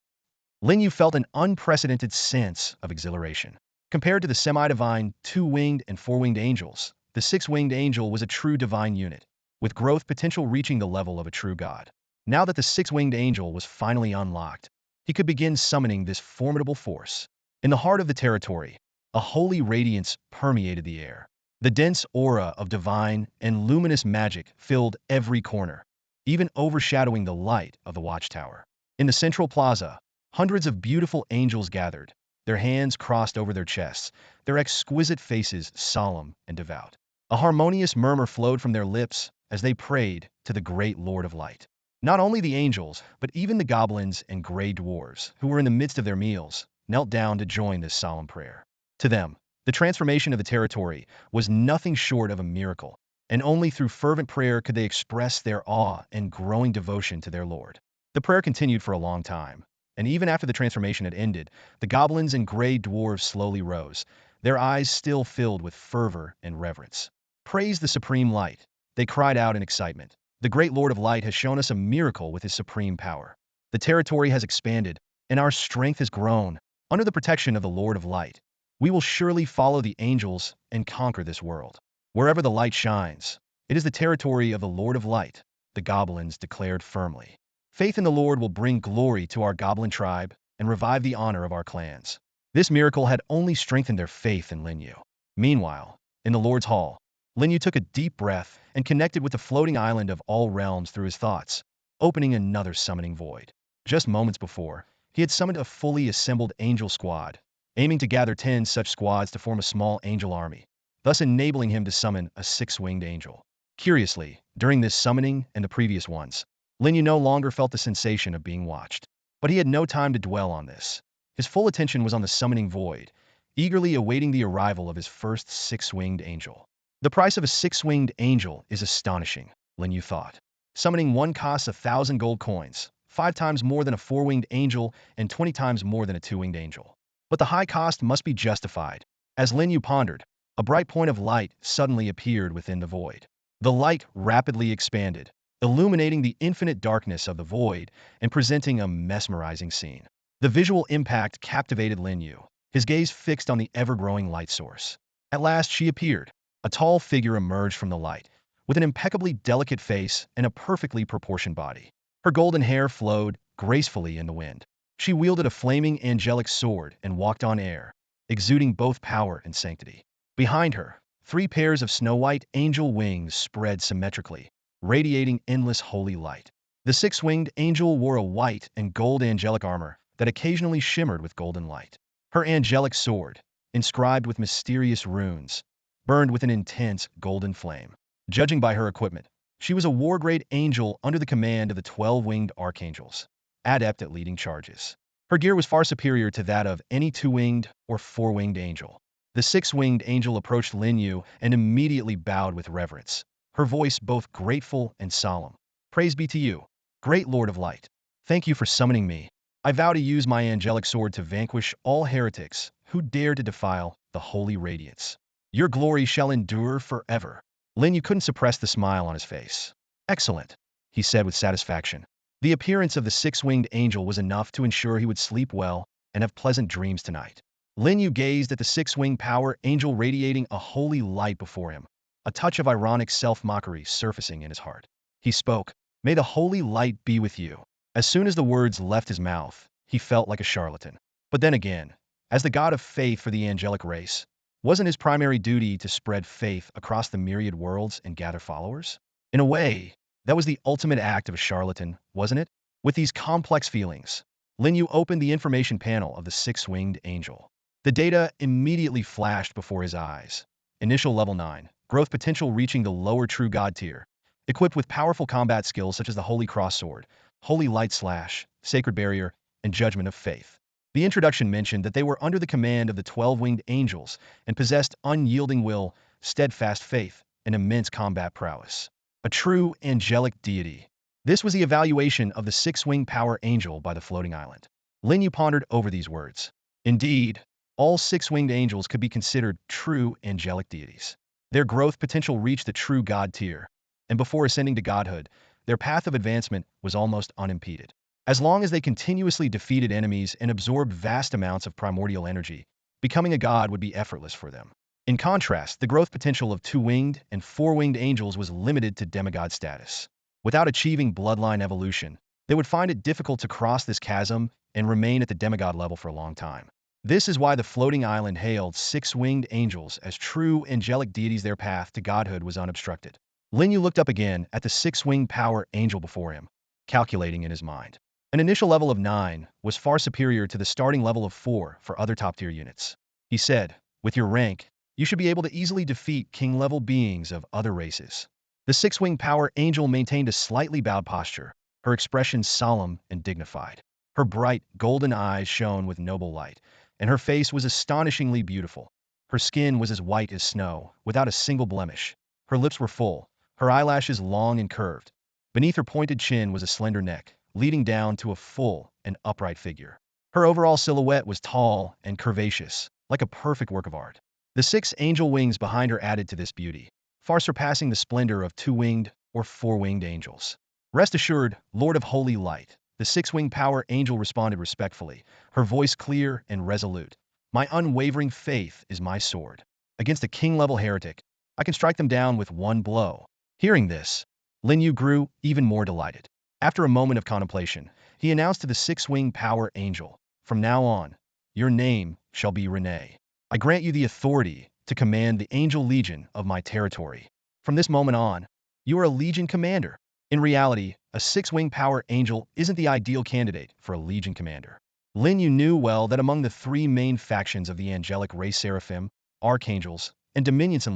Speaker 1: Lin Yu felt an unprecedented sense of exhilaration. Compared to the semi-divine 2-winged and 4-winged angels, the 6-winged angel was a true divine unit, with growth potential reaching the level of a true god. Now that the 6-winged angel was finally unlocked, he could begin summoning this formidable force. In the heart of the territory, a holy radiance permeated the air. The dense aura of divine and luminous magic filled every corner, even overshadowing the light of the watchtower. In the central plaza, hundreds of beautiful angels gathered, their hands crossed over their chests, their exquisite faces solemn and devout. A harmonious murmur flowed from their lips as they prayed to the great Lord of Light. Not only the angels, but even the goblins and gray dwarves, who were in the midst of their meals, knelt down to join this solemn prayer. To them, the transformation of the territory was nothing short of a miracle, and only through fervent prayer could they express their awe and growing devotion to their Lord. The prayer continued for a long time, and even after the transformation had ended, the goblins and gray dwarves slowly rose, their eyes still filled with fervor and reverence. Praise the supreme light, they cried out in excitement. The great Lord of Light has shown us a miracle with his supreme power. The territory has expanded, and our strength has grown. Under the protection of the Lord of Light, we will surely follow the angels and conquer this world. Wherever the light shines, it is the territory of the Lord of Light, the goblins declared firmly. Faith in the Lord will bring glory to our goblin tribe and revive the honor of our clans. This miracle had only strengthened their faith in Lin Yu. Meanwhile, in the Lord's Hall, Lin Yu took a deep breath and connected with the floating island of all realms through his thoughts, opening another summoning void. Just moments before, he had summoned a fully assembled angel squad, aiming to gather 10 such squads to form a small angel army, thus enabling him to summon a 6-winged angel. Curiously, during this summoning and the previous ones, Lin Yu no longer felt the sensation of being watched. But he had no time to dwell on this. His full attention was on the summoning void, eagerly awaiting the arrival of his first 6-winged angel. The price of a 6-winged angel is astonishing, Lin Yu thought. Summoning one costs 1,000 gold coins, 5 times more than a 4-winged angel and 20 times more than a 2-winged angel. But the high cost must be justified. As Lin Yu pondered, a bright point of light suddenly appeared within the void. The light rapidly expanded, illuminating the infinite darkness of the void and presenting a mesmerizing scene. The visual impact captivated Lin Yu, his gaze fixed on the ever-growing light source. At last she appeared. A tall figure emerged from the light, with an impeccably delicate face and a perfectly proportioned body. Her golden hair flowed gracefully in the wind. She wielded a flaming angelic sword and walked on air, exuding both power and sanctity. Behind her, 3 pairs of snow-white angel wings spread symmetrically, radiating endless holy light. The 6-winged angel wore a white and gold angelic armor that occasionally shimmered with golden light. Her angelic sword, inscribed with mysterious runes, burned with an intense golden flame. Judging by her equipment, she was a war-grade angel under the command of the 12-winged archangels, adept at leading charges. Her gear was far superior to that of any two-winged or four-winged angel. The six-winged angel approached Lin Yu and immediately bowed with reverence, her voice both grateful and solemn. Praise be to you, great Lord of Light. Thank you for summoning me. I vow to use my angelic sword to vanquish all heretics who dare to defile the holy radiance. Your glory shall endure forever. Lin Yu couldn't suppress the smile on his face. Excellent, he said with satisfaction. The appearance of the six-winged angel was enough to ensure he would sleep well and have pleasant dreams tonight. Lin Yu gazed at the six-winged power angel radiating a holy light before him, a touch of ironic self-mockery surfacing in his heart. He spoke, "May the holy light be with you." As soon as the words left his mouth, he felt like a charlatan. But then again, as the god of faith for the angelic race, wasn't his primary duty to spread faith across the myriad worlds and gather followers? In a way, that was the ultimate act of a charlatan, wasn't it? With these complex feelings, Lin Yu opened the information panel of the six-winged angel. The data immediately flashed before his eyes. Initial level 9, growth potential reaching the lower true god tier, equipped with powerful combat skills such as the Holy Cross Sword, Holy Light Slash, Sacred Barrier, and Judgment of Faith. The introduction mentioned that they were under the command of the 12-winged angels and possessed unyielding will, steadfast faith, and immense combat prowess. A true angelic deity. This was the evaluation of the six-winged power angel by the floating island. Lin Yu pondered over these words. Indeed, all six-winged angels could be considered true angelic deities. Their growth potential reached the true god tier, and before ascending to godhood, their path of advancement was almost unimpeded. As long as they continuously defeated enemies and absorbed vast amounts of primordial energy, becoming a god would be effortless for them. In contrast, the growth potential of two-winged and four-winged angels was limited to demigod status. Without achieving bloodline evolution, they would find it difficult to cross this chasm and remain at the demigod level for a long time. This is why the floating island hailed six-winged angels as true angelic deities. Their path to godhood was unobstructed. Lin Yu looked up again at the six-winged power angel before him, calculating in his mind. An initial level of 9 was far superior to the starting level of 4 for other top-tier units. He said, "With your rank, you should be able to easily defeat king-level beings of other races." The six-winged power angel maintained a slightly bowed posture, her expression solemn and dignified. Her bright, golden eyes shone with noble light, and her face was astonishingly beautiful. Her skin was as white as snow, without a single blemish. Her lips were full, her eyelashes long and curved. Beneath her pointed chin was a slender neck, leading down to a full and upright figure. Her overall silhouette was tall and curvaceous, like a perfect work of art. The six angel wings behind her added to this beauty, far surpassing the splendor of two-winged or four-winged angels. Rest assured, Lord of Holy Light, the six-winged power angel responded respectfully, her voice clear and resolute. My unwavering faith is my sword. Against a king-level heretic, I can strike them down with one blow. Hearing this, Lin Yu grew even more delighted. After a moment of contemplation, he announced to the six-winged power angel, "From now on, your name shall be Renee. I grant you the authority to command the angel legion of my territory. From this moment on, you are a legion commander." In reality, a six-winged power angel isn't the ideal candidate for a legion commander. Lin Yu knew well that among the three main factions of the angelic race, seraphim, archangels, and dominions,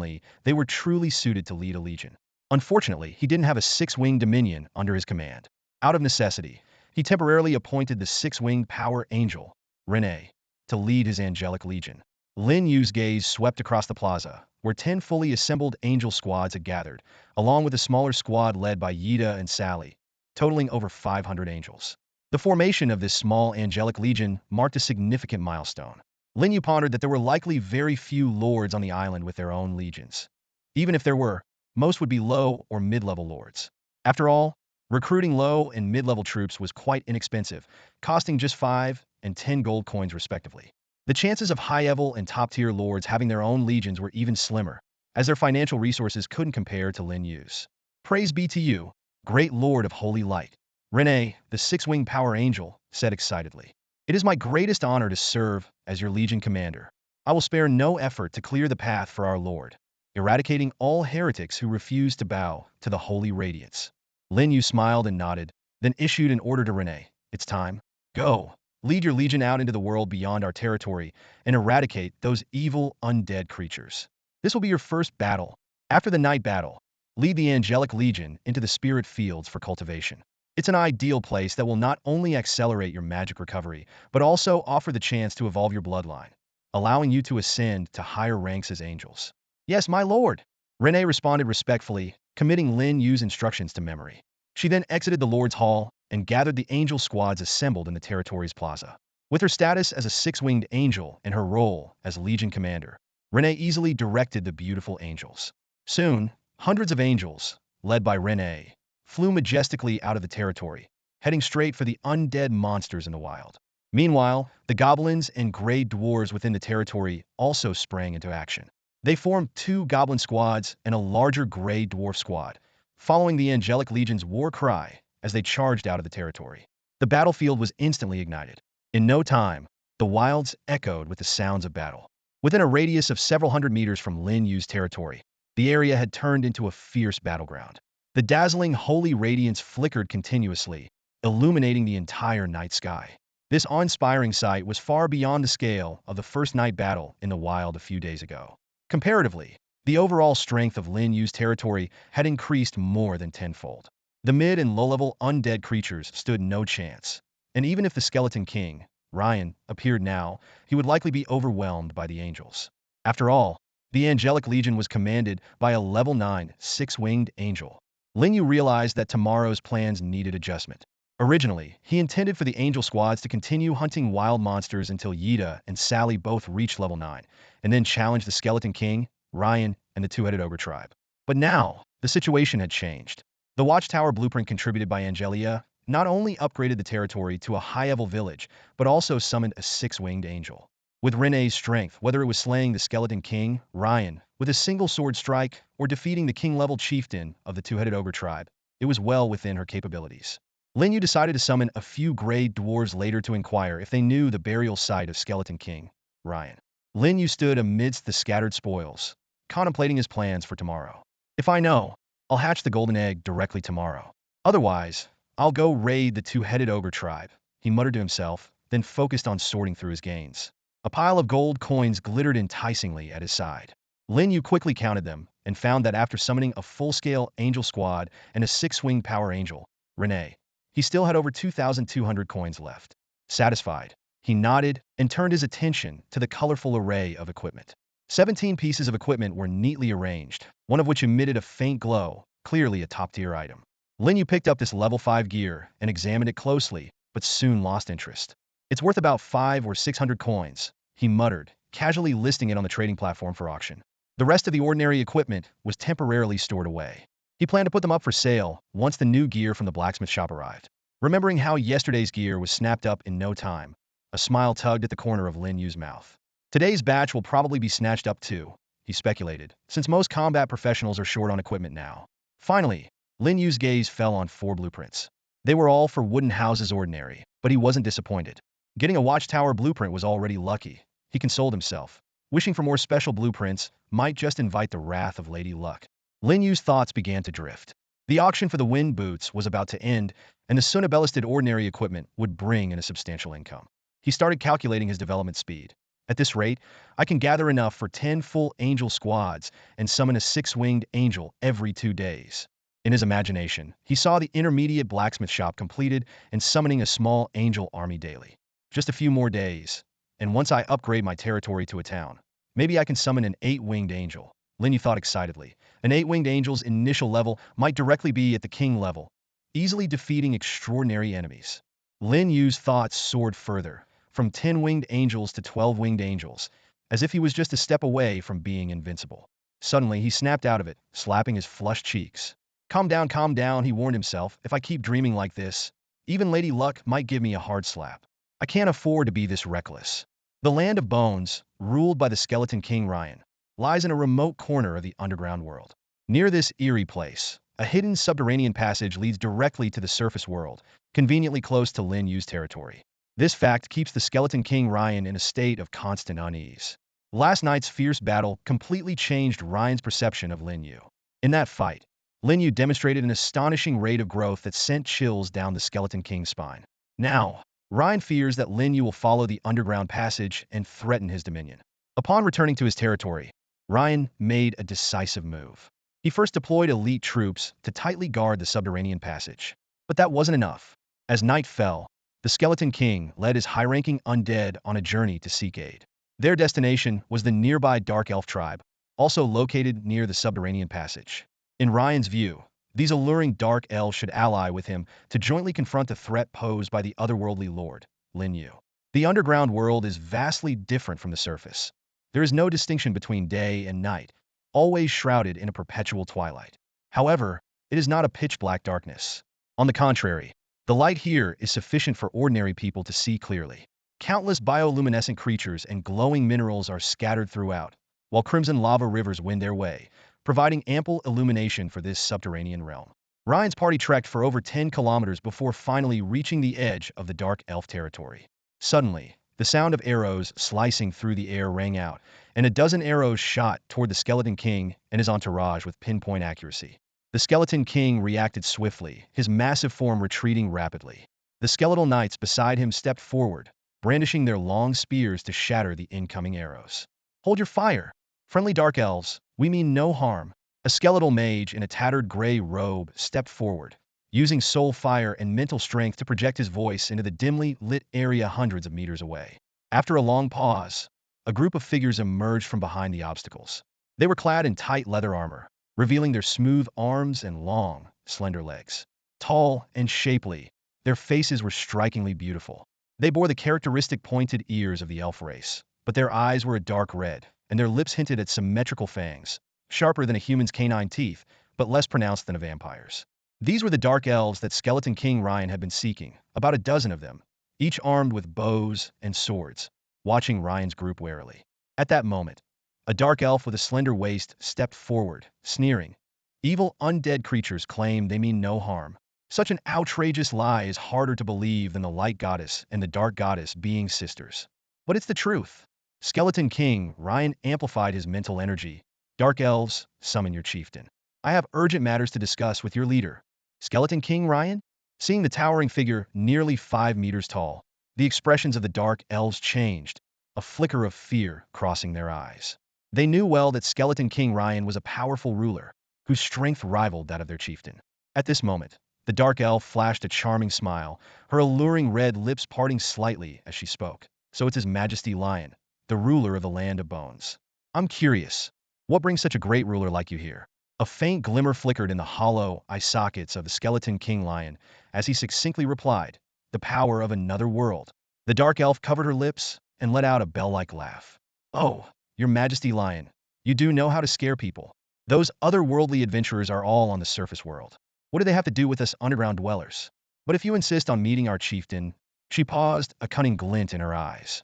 Speaker 1: they were truly suited to lead a legion. Unfortunately, he didn't have a six-winged dominion under his command. Out of necessity, he temporarily appointed the six-winged power angel, Renee, to lead his angelic legion. Lin Yu's gaze swept across the plaza, where 10 fully assembled angel squads had gathered, along with a smaller squad led by Yida and Sally, totaling over 500 angels. The formation of this small angelic legion marked a significant milestone. Lin Yu pondered that there were likely very few lords on the island with their own legions. Even if there were, most would be low or mid-level lords. After all, recruiting low and mid-level troops was quite inexpensive, costing just 5 and 10 gold coins respectively. The chances of high-level and top-tier lords having their own legions were even slimmer, as their financial resources couldn't compare to Lin Yu's. Praise be to you, great Lord of Holy Light. Renee, the six-winged power angel, said excitedly. It is my greatest honor to serve as your legion commander. I will spare no effort to clear the path for our Lord, eradicating all heretics who refuse to bow to the holy radiance. Lin Yu smiled and nodded, then issued an order to Renee. It's time. Go. Lead your legion out into the world beyond our territory and eradicate those evil undead creatures. This will be your first battle. After the night battle, lead the angelic legion into the spirit fields for cultivation. It's an ideal place that will not only accelerate your magic recovery, but also offer the chance to evolve your bloodline, allowing you to ascend to higher ranks as angels. Yes, my lord. Renee responded respectfully, committing Lin Yu's instructions to memory. She then exited the Lord's Hall and gathered the angel squads assembled in the territory's plaza. With her status as a six-winged angel and her role as Legion commander, Renee easily directed the beautiful angels. Soon, hundreds of angels, led by Renee, flew majestically out of the territory, heading straight for the undead monsters in the wild. Meanwhile, the goblins and gray dwarves within the territory also sprang into action. They formed two goblin squads and a larger gray dwarf squad, following the angelic legion's war cry as they charged out of the territory. The battlefield was instantly ignited. In no time, the wilds echoed with the sounds of battle. Within a radius of several hundred meters from Lin Yu's territory, the area had turned into a fierce battleground. The dazzling holy radiance flickered continuously, illuminating the entire night sky. This awe-inspiring sight was far beyond the scale of the first night battle in the wild a few days ago. Comparatively, the overall strength of Lin Yu's territory had increased more than tenfold. The mid and low-level undead creatures stood no chance, and even if the Skeleton King, Ryan, appeared now, he would likely be overwhelmed by the angels. After all, the Angelic Legion was commanded by a level 9, six-winged angel. Lin Yu realized that tomorrow's plans needed adjustment. Originally, he intended for the angel squads to continue hunting wild monsters until Yida and Sally both reached level 9, and then challenge the Skeleton King, Ryan, and the two-headed ogre tribe. But now, the situation had changed. The Watchtower blueprint contributed by Angelia not only upgraded the territory to a high-level village, but also summoned a six-winged angel. With Renee's strength, whether it was slaying the Skeleton King, Ryan, with a single sword strike, or defeating the king-level chieftain of the two-headed ogre tribe, it was well within her capabilities. Lin Yu decided to summon a few gray dwarves later to inquire if they knew the burial site of Skeleton King, Ryan. Lin Yu stood amidst the scattered spoils, contemplating his plans for tomorrow. If I know, I'll hatch the golden egg directly tomorrow. Otherwise, I'll go raid the two-headed ogre tribe, he muttered to himself, then focused on sorting through his gains. A pile of gold coins glittered enticingly at his side. Lin Yu quickly counted them and found that after summoning a full-scale angel squad and a six-winged power angel, Renee, he still had over 2,200 coins left. Satisfied, he nodded and turned his attention to the colorful array of equipment. 17 pieces of equipment were neatly arranged, one of which emitted a faint glow, clearly a top-tier item. Lin Yu picked up this level 5 gear and examined it closely, but soon lost interest. It's worth about 500 or 600 coins, he muttered, casually listing it on the trading platform for auction. The rest of the ordinary equipment was temporarily stored away. He planned to put them up for sale once the new gear from the blacksmith shop arrived. Remembering how yesterday's gear was snapped up in no time, a smile tugged at the corner of Lin Yu's mouth. Today's batch will probably be snatched up too, he speculated, since most combat professionals are short on equipment now. Finally, Lin Yu's gaze fell on 4 blueprints. They were all for wooden houses ordinary, but he wasn't disappointed. Getting a watchtower blueprint was already lucky, he consoled himself. Wishing for more special blueprints might just invite the wrath of Lady Luck. Lin Yu's thoughts began to drift. The auction for the wind boots was about to end, and the Sunabellisted ordinary equipment would bring in a substantial income. He started calculating his development speed. At this rate, I can gather enough for 10 full angel squads and summon a six-winged angel every 2 days. In his imagination, he saw the intermediate blacksmith shop completed and summoning a small angel army daily. Just a few more days, and once I upgrade my territory to a town, maybe I can summon an 8-winged angel. Lin Yu thought excitedly. An 8-winged angel's initial level might directly be at the king level, easily defeating extraordinary enemies. Lin Yu's thoughts soared further, from 10-winged angels to 12-winged angels, as if he was just a step away from being invincible. Suddenly, he snapped out of it, slapping his flushed cheeks. Calm down, he warned himself. If I keep dreaming like this, even Lady Luck might give me a hard slap. I can't afford to be this reckless. The Land of Bones, ruled by the Skeleton King Ryan, lies in a remote corner of the underground world. Near this eerie place, a hidden subterranean passage leads directly to the surface world, conveniently close to Lin Yu's territory. This fact keeps the Skeleton King Ryan in a state of constant unease. Last night's fierce battle completely changed Ryan's perception of Lin Yu. In that fight, Lin Yu demonstrated an astonishing rate of growth that sent chills down the Skeleton King's spine. Now, Ryan fears that Lin Yu will follow the underground passage and threaten his dominion. Upon returning to his territory, Ryan made a decisive move. He first deployed elite troops to tightly guard the subterranean passage. But that wasn't enough. As night fell, the Skeleton King led his high-ranking undead on a journey to seek aid. Their destination was the nearby Dark Elf tribe, also located near the subterranean passage. In Ryan's view, these alluring Dark Elves should ally with him to jointly confront the threat posed by the otherworldly lord, Lin Yu. The underground world is vastly different from the surface. There is no distinction between day and night, always shrouded in a perpetual twilight. However, it is not a pitch-black darkness. On the contrary, the light here is sufficient for ordinary people to see clearly. Countless bioluminescent creatures and glowing minerals are scattered throughout, while crimson lava rivers win their way, providing ample illumination for this subterranean realm. Ryan's party trekked for over 10 kilometers before finally reaching the edge of the Dark Elf territory. Suddenly, the sound of arrows slicing through the air rang out, and a dozen arrows shot toward the Skeleton King and his entourage with pinpoint accuracy. The Skeleton King reacted swiftly, his massive form retreating rapidly. The skeletal knights beside him stepped forward, brandishing their long spears to shatter the incoming arrows. "Hold your fire! Friendly Dark Elves, we mean no harm." A skeletal mage in a tattered gray robe stepped forward, using soul fire and mental strength to project his voice into the dimly lit area hundreds of meters away. After a long pause, a group of figures emerged from behind the obstacles. They were clad in tight leather armor, revealing their smooth arms and long, slender legs. Tall and shapely, their faces were strikingly beautiful. They bore the characteristic pointed ears of the elf race, but their eyes were a dark red, and their lips hinted at symmetrical fangs, sharper than a human's canine teeth, but less pronounced than a vampire's. These were the Dark Elves that Skeleton King Ryan had been seeking, about a dozen of them, each armed with bows and swords, watching Ryan's group warily. At that moment, a Dark Elf with a slender waist stepped forward, sneering. "Evil undead creatures claim they mean no harm. Such an outrageous lie is harder to believe than the Light Goddess and the Dark Goddess being sisters. But it's the truth." Skeleton King Ryan amplified his mental energy. "Dark Elves, summon your chieftain. I have urgent matters to discuss with your leader." Skeleton King Ryan? Seeing the towering figure nearly 5 meters tall, the expressions of the Dark Elves changed, a flicker of fear crossing their eyes. They knew well that Skeleton King Ryan was a powerful ruler, whose strength rivaled that of their chieftain. At this moment, the Dark Elf flashed a charming smile, her alluring red lips parting slightly as she spoke. "So it's His Majesty Lion, the ruler of the Land of Bones. I'm curious, what brings such a great ruler like you here?" A faint glimmer flickered in the hollow eye sockets of the Skeleton King Lion as he succinctly replied, "The power of another world." The Dark Elf covered her lips and let out a bell-like laugh. "Oh, Your Majesty Lion, you do know how to scare people. Those otherworldly adventurers are all on the surface world. What do they have to do with us underground dwellers? But if you insist on meeting our chieftain..." She paused, a cunning glint in her eyes.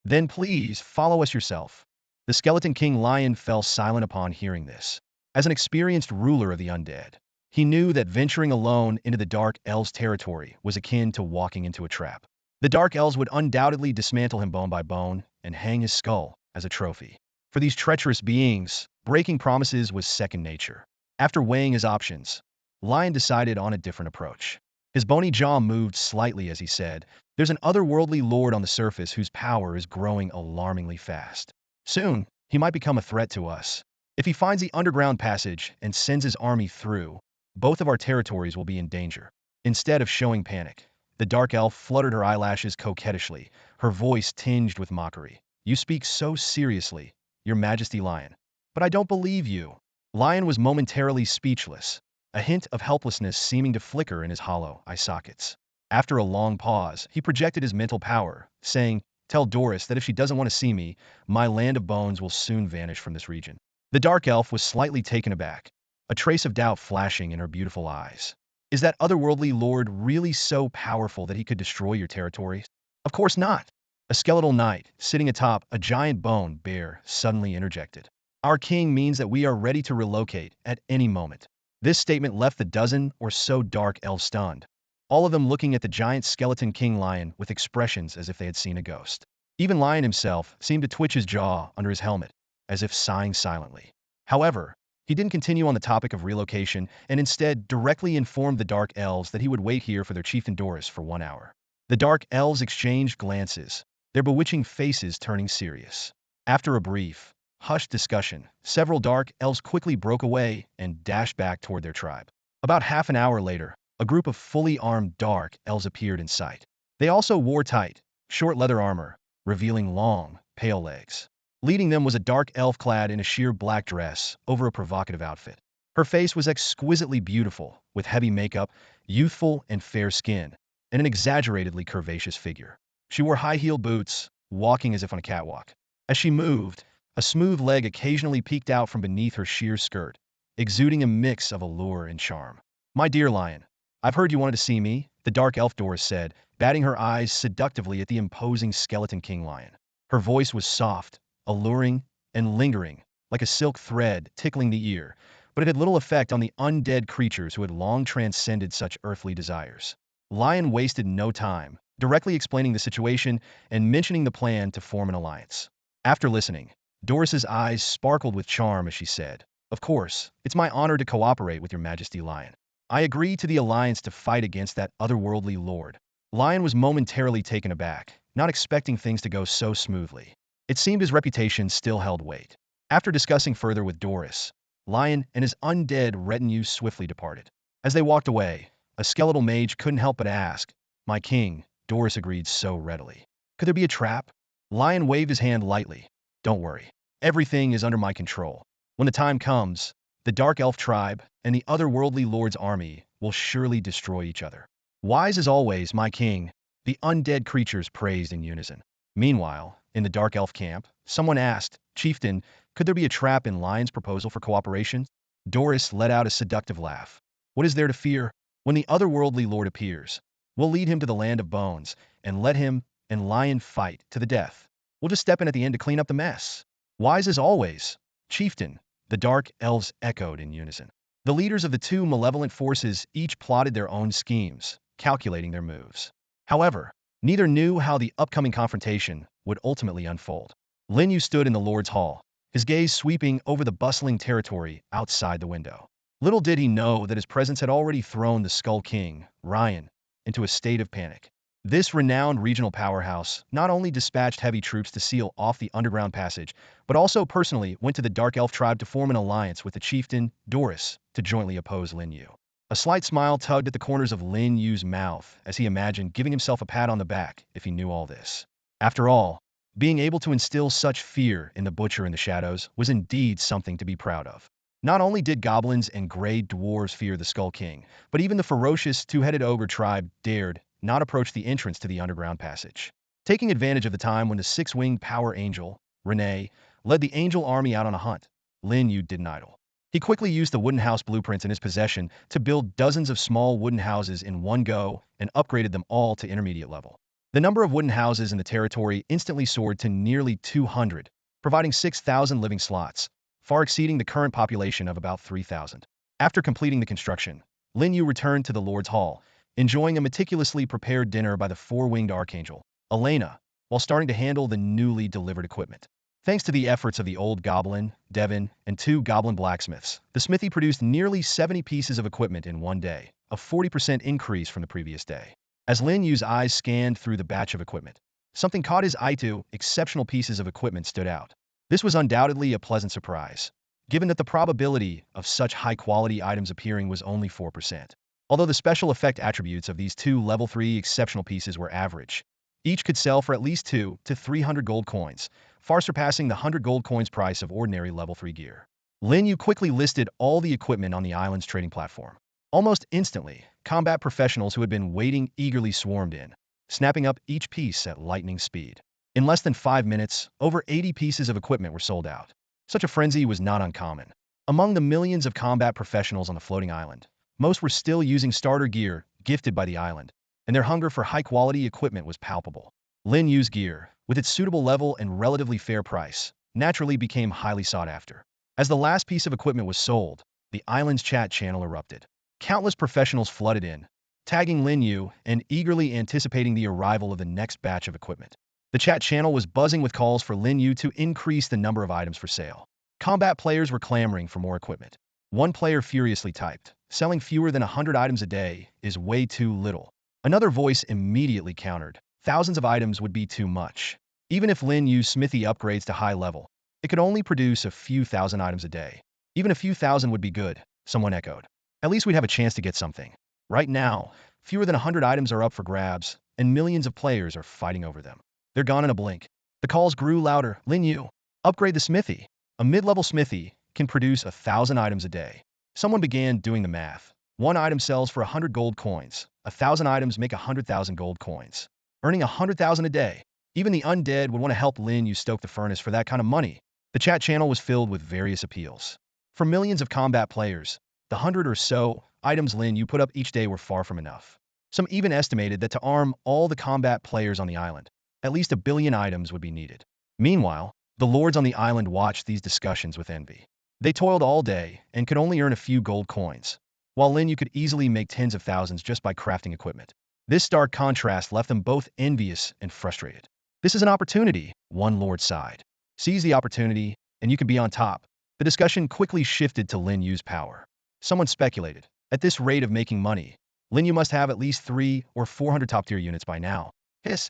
Speaker 1: "Then please follow us yourself." The Skeleton King Lion fell silent upon hearing this. As an experienced ruler of the undead, he knew that venturing alone into the Dark Elves' territory was akin to walking into a trap. The Dark Elves would undoubtedly dismantle him bone by bone and hang his skull as a trophy. For these treacherous beings, breaking promises was second nature. After weighing his options, Lion decided on a different approach. His bony jaw moved slightly as he said, "There's an otherworldly lord on the surface whose power is growing alarmingly fast. Soon, he might become a threat to us. If he finds the underground passage and sends his army through, both of our territories will be in danger." Instead of showing panic, the Dark Elf fluttered her eyelashes coquettishly, her voice tinged with mockery. "You speak so seriously, Your Majesty Lion. But I don't believe you." Lion was momentarily speechless, a hint of helplessness seeming to flicker in his hollow eye sockets. After a long pause, he projected his mental power, saying, "Tell Doris that if she doesn't want to see me, my Land of Bones will soon vanish from this region." The Dark Elf was slightly taken aback, a trace of doubt flashing in her beautiful eyes. "Is that otherworldly lord really so powerful that he could destroy your territory?" "Of course not." A skeletal knight, sitting atop a giant bone bear, suddenly interjected. "Our king means that we are ready to relocate at any moment." This statement left the dozen or so Dark Elves stunned, all of them looking at the giant Skeleton King Lion with expressions as if they had seen a ghost. Even Lion himself seemed to twitch his jaw under his helmet, as if sighing silently. However, he didn't continue on the topic of relocation and instead directly informed the Dark Elves that he would wait here for their chieftain Doris for 1 hour. The dark elves exchanged glances, their bewitching faces turning serious. After a brief, hushed discussion, several dark elves quickly broke away and dashed back toward their tribe. About half an hour later, a group of fully armed dark elves appeared in sight. They also wore tight, short leather armor, revealing long, pale legs. Leading them was a dark elf clad in a sheer black dress over a provocative outfit. Her face was exquisitely beautiful, with heavy makeup, youthful and fair skin, and an exaggeratedly curvaceous figure. She wore high-heeled boots, walking as if on a catwalk. As she moved, a smooth leg occasionally peeked out from beneath her sheer skirt, exuding a mix of allure and charm. "My dear lion, I've heard you wanted to see me," the dark elf Doris said, batting her eyes seductively at the imposing skeleton king lion. Her voice was soft, alluring, and lingering, like a silk thread tickling the ear, but it had little effect on the undead creatures who had long transcended such earthly desires. Lion wasted no time, directly explaining the situation and mentioning the plan to form an alliance. After listening, Doris's eyes sparkled with charm as she said, "Of course, it's my honor to cooperate with your majesty, Lion. I agree to the alliance to fight against that otherworldly lord." Lion was momentarily taken aback, not expecting things to go so smoothly. It seemed his reputation still held weight. After discussing further with Doris, Lion and his undead retinue swiftly departed. As they walked away, a skeletal mage couldn't help but ask, "My king," Doris agreed so readily. "Could there be a trap?" Lion waved his hand lightly. "Don't worry. Everything is under my control. When the time comes, the Dark Elf tribe and the otherworldly lord's army will surely destroy each other." "Wise as always, my king," the undead creatures praised in unison. Meanwhile, in the Dark Elf camp, someone asked, "Chieftain, could there be a trap in Lion's proposal for cooperation?" Doris let out a seductive laugh. "What is there to fear? When the otherworldly lord appears, we'll lead him to the land of bones and let him and Lion fight to the death. We'll just step in at the end to clean up the mess." "Wise as always, chieftain," the dark elves echoed in unison. The leaders of the two malevolent forces each plotted their own schemes, calculating their moves. However, neither knew how the upcoming confrontation would ultimately unfold. Lin Yu stood in the Lord's Hall, his gaze sweeping over the bustling territory outside the window. Little did he know that his presence had already thrown the Skull King, Ryan, into a state of panic. This renowned regional powerhouse not only dispatched heavy troops to seal off the underground passage, but also personally went to the Dark Elf tribe to form an alliance with the chieftain, Doris, to jointly oppose Lin Yu. A slight smile tugged at the corners of Lin Yu's mouth as he imagined giving himself a pat on the back if he knew all this. After all, being able to instill such fear in the butcher in the shadows was indeed something to be proud of. Not only did goblins and gray dwarves fear the Skull King, but even the ferocious two-headed ogre tribe dared not approach the entrance to the underground passage. Taking advantage of the time when the six-winged power angel, Renee, led the angel army out on a hunt, Lin Yu didn't idle. He quickly used the wooden house blueprints in his possession to build dozens of small wooden houses in one go and upgraded them all to intermediate level. The number of wooden houses in the territory instantly soared to nearly 200, providing 6,000 living slots, far exceeding the current population of about 3,000. After completing the construction, Lin Yu returned to the Lord's Hall, enjoying a meticulously prepared dinner by the four-winged archangel, Elena, while starting to handle the newly delivered equipment. Thanks to the efforts of the old goblin, Devin, and two goblin blacksmiths, the smithy produced nearly 70 pieces of equipment in one day, a 40% increase from the previous day. As Lin Yu's eyes scanned through the batch of equipment, something caught his eye. Two exceptional pieces of equipment stood out. This was undoubtedly a pleasant surprise, given that the probability of such high-quality items appearing was only 4%. Although the special effect attributes of these two level 3 exceptional pieces were average, each could sell for at least 2 to 300 gold coins, far surpassing the 100 gold coins price of ordinary level 3 gear. Lin Yu quickly listed all the equipment on the island's trading platform. Almost instantly, combat professionals who had been waiting eagerly swarmed in, snapping up each piece at lightning speed. In less than 5 minutes, over 80 pieces of equipment were sold out. Such a frenzy was not uncommon. Among the millions of combat professionals on the floating island, most were still using starter gear gifted by the island, and their hunger for high-quality equipment was palpable. Lin Yu's gear, with its suitable level and relatively fair price, naturally became highly sought after. As the last piece of equipment was sold, the island's chat channel erupted. Countless professionals flooded in, tagging Lin Yu and eagerly anticipating the arrival of the next batch of equipment. The chat channel was buzzing with calls for Lin Yu to increase the number of items for sale. Combat players were clamoring for more equipment. One player furiously typed, "Selling fewer than 100 items a day is way too little. Another voice immediately countered. Thousands of items would be too much. Even if Lin Yu's smithy upgrades to high level, it could only produce a few thousand items a day. Even a few thousand would be good, someone echoed. At least we'd have a chance to get something. Right now, fewer than 100 items are up for grabs, and millions of players are fighting over them. They're gone in a blink. The calls grew louder. Lin Yu, upgrade the smithy. A mid-level smithy can produce 1,000 items a day. Someone began doing the math. One item sells for 100 gold coins. 1,000 items make 100,000 gold coins. Earning 100,000 a day. Even the undead would want to help Lin Yu stoke the furnace for that kind of money. The chat channel was filled with various appeals. For millions of combat players, the 100 or so items Lin Yu put up each day were far from enough. Some even estimated that to arm all the combat players on the island, at least 1 billion items would be needed. Meanwhile, the lords on the island watched these discussions with envy. They toiled all day and could only earn a few gold coins, while Lin Yu could easily make tens of thousands just by crafting equipment. This stark contrast left them both envious and frustrated. This is an opportunity, one lord sighed. Seize the opportunity, and you can be on top. The discussion quickly shifted to Lin Yu's power. Someone speculated, at this rate of making money, Lin Yu must have at least 300 or 400 top-tier units by now. This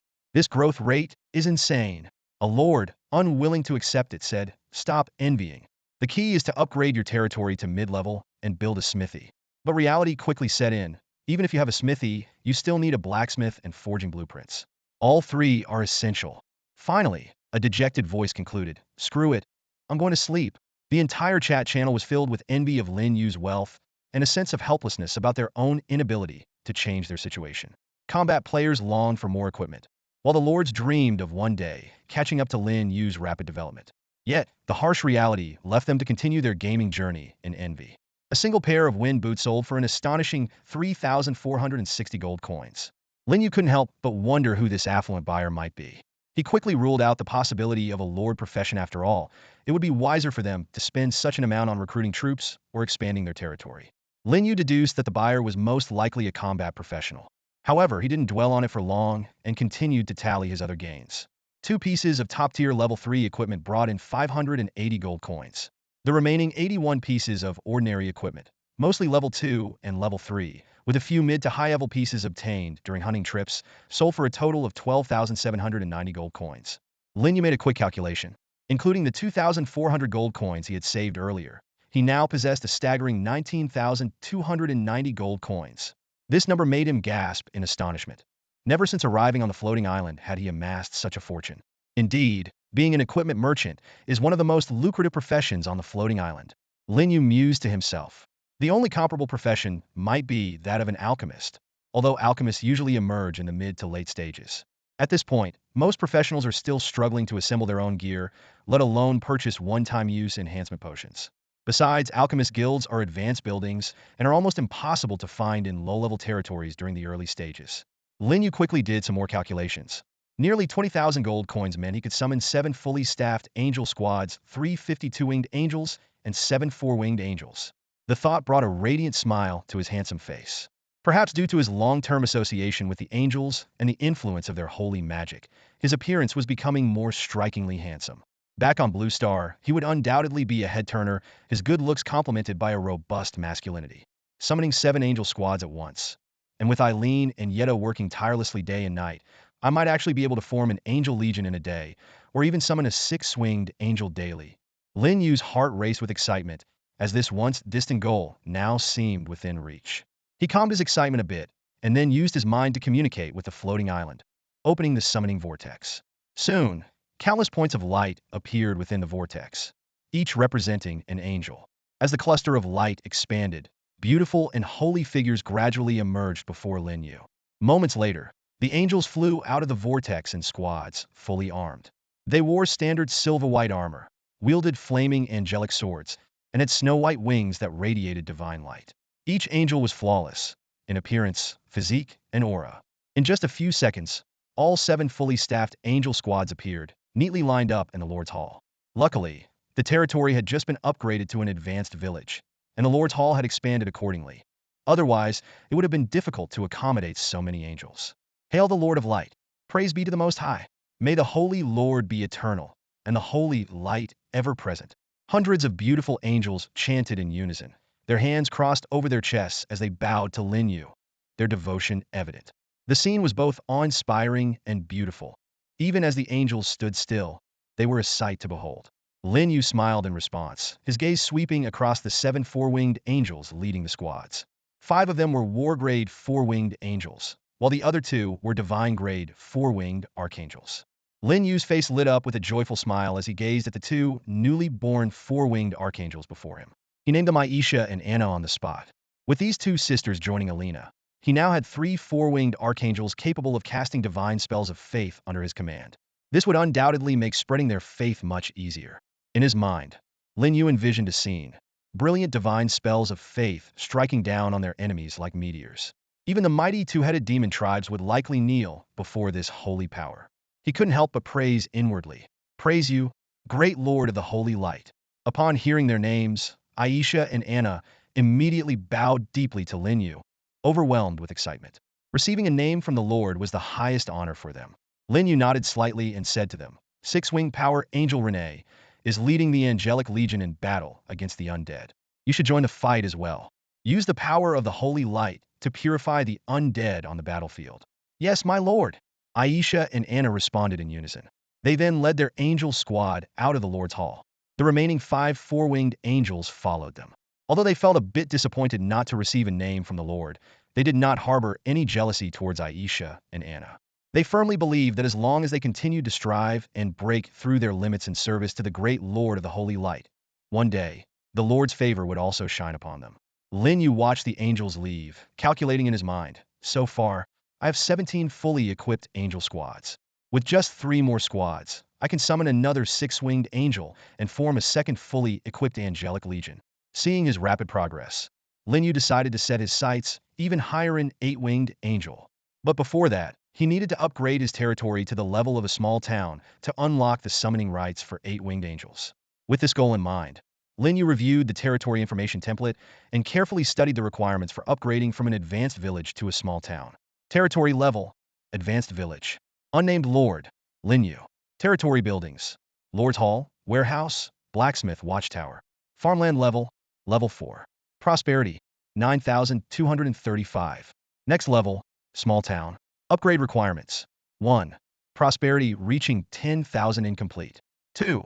Speaker 1: growth rate is insane. A lord, unwilling to accept it, said, stop envying. The key is to upgrade your territory to mid-level and build a smithy. But reality quickly set in. Even if you have a smithy, you still need a blacksmith and forging blueprints. All three are essential. Finally, a dejected voice concluded, screw it, I'm going to sleep. The entire chat channel was filled with envy of Lin Yu's wealth and a sense of helplessness about their own inability to change their situation. Combat players longed for more equipment, while the lords dreamed of one day catching up to Lin Yu's rapid development. Yet, the harsh reality left them to continue their gaming journey in envy. A single pair of wind boots sold for an astonishing 3,460 gold coins. Lin Yu couldn't help but wonder who this affluent buyer might be. He quickly ruled out the possibility of a lord profession after all. It would be wiser for them to spend such an amount on recruiting troops or expanding their territory. Lin Yu deduced that the buyer was most likely a combat professional. However, he didn't dwell on it for long and continued to tally his other gains. 2 pieces of top-tier level 3 equipment brought in 580 gold coins. The remaining 81 pieces of ordinary equipment, mostly level 2 and level 3, with a few mid to high-level pieces obtained during hunting trips, sold for a total of 12,790 gold coins. Lin Yu made a quick calculation. Including the 2,400 gold coins he had saved earlier, he now possessed a staggering 19,290 gold coins. This number made him gasp in astonishment. Never since arriving on the floating island had he amassed such a fortune. Indeed, being an equipment merchant is one of the most lucrative professions on the floating island. Lin Yu mused to himself. The only comparable profession might be that of an alchemist, although alchemists usually emerge in the mid to late stages. At this point, most professionals are still struggling to assemble their own gear, let alone purchase one-time use enhancement potions. Besides, alchemist guilds are advanced buildings and are almost impossible to find in low-level territories during the early stages. Lin Yu quickly did some more calculations. Nearly 20,000 gold coins meant he could summon 7 fully staffed angel squads, 3 52-winged angels, and 7 4-winged angels. The thought brought a radiant smile to his handsome face. Perhaps due to his long-term association with the angels and the influence of their holy magic, his appearance was becoming more strikingly handsome. Back on Blue Star, he would undoubtedly be a head-turner, his good looks complemented by a robust masculinity. Summoning 7 angel squads at once. And with Eileen and Yeto working tirelessly day and night, I might actually be able to form an angel legion in a day, or even summon a 6-winged angel daily. Lin Yu's heart raced with excitement, as this once distant goal now seemed within reach. He calmed his excitement a bit, and then used his mind to communicate with the floating island, opening the summoning vortex. Soon, countless points of light appeared within the vortex, each representing an angel. As the cluster of light expanded, beautiful and holy figures gradually emerged before Lin Yu. Moments later, the angels flew out of the vortex in squads, fully armed. They wore standard silver-white armor, wielded flaming angelic swords, and had snow-white wings that radiated divine light. Each angel was flawless in appearance, physique, and aura. In just a few seconds, all 7 fully staffed angel squads appeared, neatly lined up in the Lord's Hall. Luckily, the territory had just been upgraded to an advanced village, and the Lord's Hall had expanded accordingly. Otherwise, it would have been difficult to accommodate so many angels. Hail the Lord of Light! Praise be to the Most High! May the Holy Lord be eternal, and the Holy Light ever-present. Hundreds of beautiful angels chanted in unison, their hands crossed over their chests as they bowed to Lin Yu, their devotion evident. The scene was both awe-inspiring and beautiful. Even as the angels stood still, they were a sight to behold. Lin Yu smiled in response, his gaze sweeping across the 7 four-winged angels leading the squads. 5 of them were war-grade four-winged angels, while the other 2 were divine-grade four-winged archangels. Lin Yu's face lit up with a joyful smile as he gazed at the 2 newly born four-winged archangels before him. He named them Aisha and Anna on the spot. With these 2 sisters joining Alina, he now had 3 four-winged archangels capable of casting divine spells of faith under his command. This would undoubtedly make spreading their faith much easier. In his mind, Lin Yu envisioned a scene, brilliant divine spells of faith striking down on their enemies like meteors. Even the mighty 2-headed demon tribes would likely kneel before this holy power. He couldn't help but praise inwardly. Praise you, great Lord of the Holy Light. Upon hearing their names, Aisha and Anna immediately bowed deeply to Lin Yu, overwhelmed with excitement. Receiving a name from the Lord was the highest honor for them. Lin Yu nodded slightly and said to them, Six-winged power Angel Renee is leading the angelic legion in battle against the undead. You should join the fight as well. Use the power of the holy light to purify the undead on the battlefield. Yes, my lord. Aisha and Anna responded in unison. They then led their angel squad out of the Lord's Hall. The remaining 5 four-winged angels followed them. Although they felt a bit disappointed not to receive a name from the Lord, they did not harbor any jealousy towards Aisha and Anna. They firmly believed that as long as they continued to strive and break through their limits in service to the great Lord of the Holy Light, one day, the Lord's favor would also shine upon them. Lin Yu watched the angels leave, calculating in his mind, so far, I have 17 fully equipped angel squads. With just 3 more squads, I can summon another 6-winged angel and form a second fully equipped angelic legion. Seeing his rapid progress, Lin Yu decided to set his sights even higher in 8-winged angel. But before that, he needed to upgrade his territory to the level of a small town to unlock the summoning rights for 8-winged angels. With this goal in mind, Lin Yu reviewed the territory information template and carefully studied the requirements for upgrading from an advanced village to a small town. Territory level, advanced village. Unnamed Lord, Lin Yu. Territory buildings, Lord's Hall, warehouse, blacksmith watchtower. Farmland level, level 4. Prosperity, 9,235. Next level, small town. Upgrade requirements. 1. Prosperity reaching 10,000 incomplete. 2.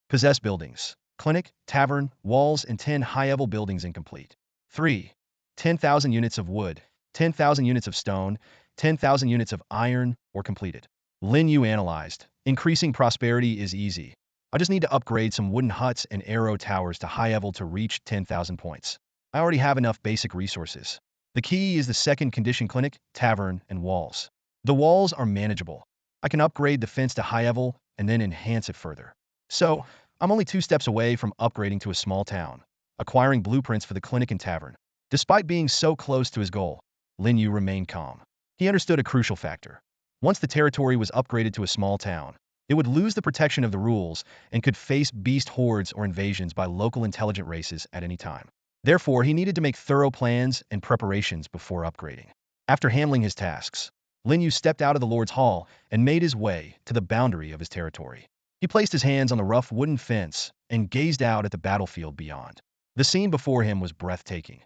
Speaker 1: Possess buildings, clinic, tavern, walls, and 10 high-level buildings incomplete. 3. 10,000 units of wood, 10,000 units of stone, 10,000 units of iron, or completed. Lin Yu analyzed. Increasing prosperity is easy. I just need to upgrade some wooden huts and arrow towers to high level to reach 10,000 points. I already have enough basic resources. The key is the second condition clinic, tavern, and walls. The walls are manageable. I can upgrade the fence to high level and then enhance it further. So, I'm only 2 steps away from upgrading to a small town, acquiring blueprints for the clinic and tavern. Despite being so close to his goal, Lin Yu remained calm. He understood a crucial factor. Once the territory was upgraded to a small town, it would lose the protection of the rules and could face beast hordes or invasions by local intelligent races at any time. Therefore, he needed to make thorough plans and preparations before upgrading. After handling his tasks, Lin Yu stepped out of the Lord's Hall and made his way to the boundary of his territory. He placed his hands on the rough wooden fence and gazed out at the battlefield beyond. The scene before him was breathtaking.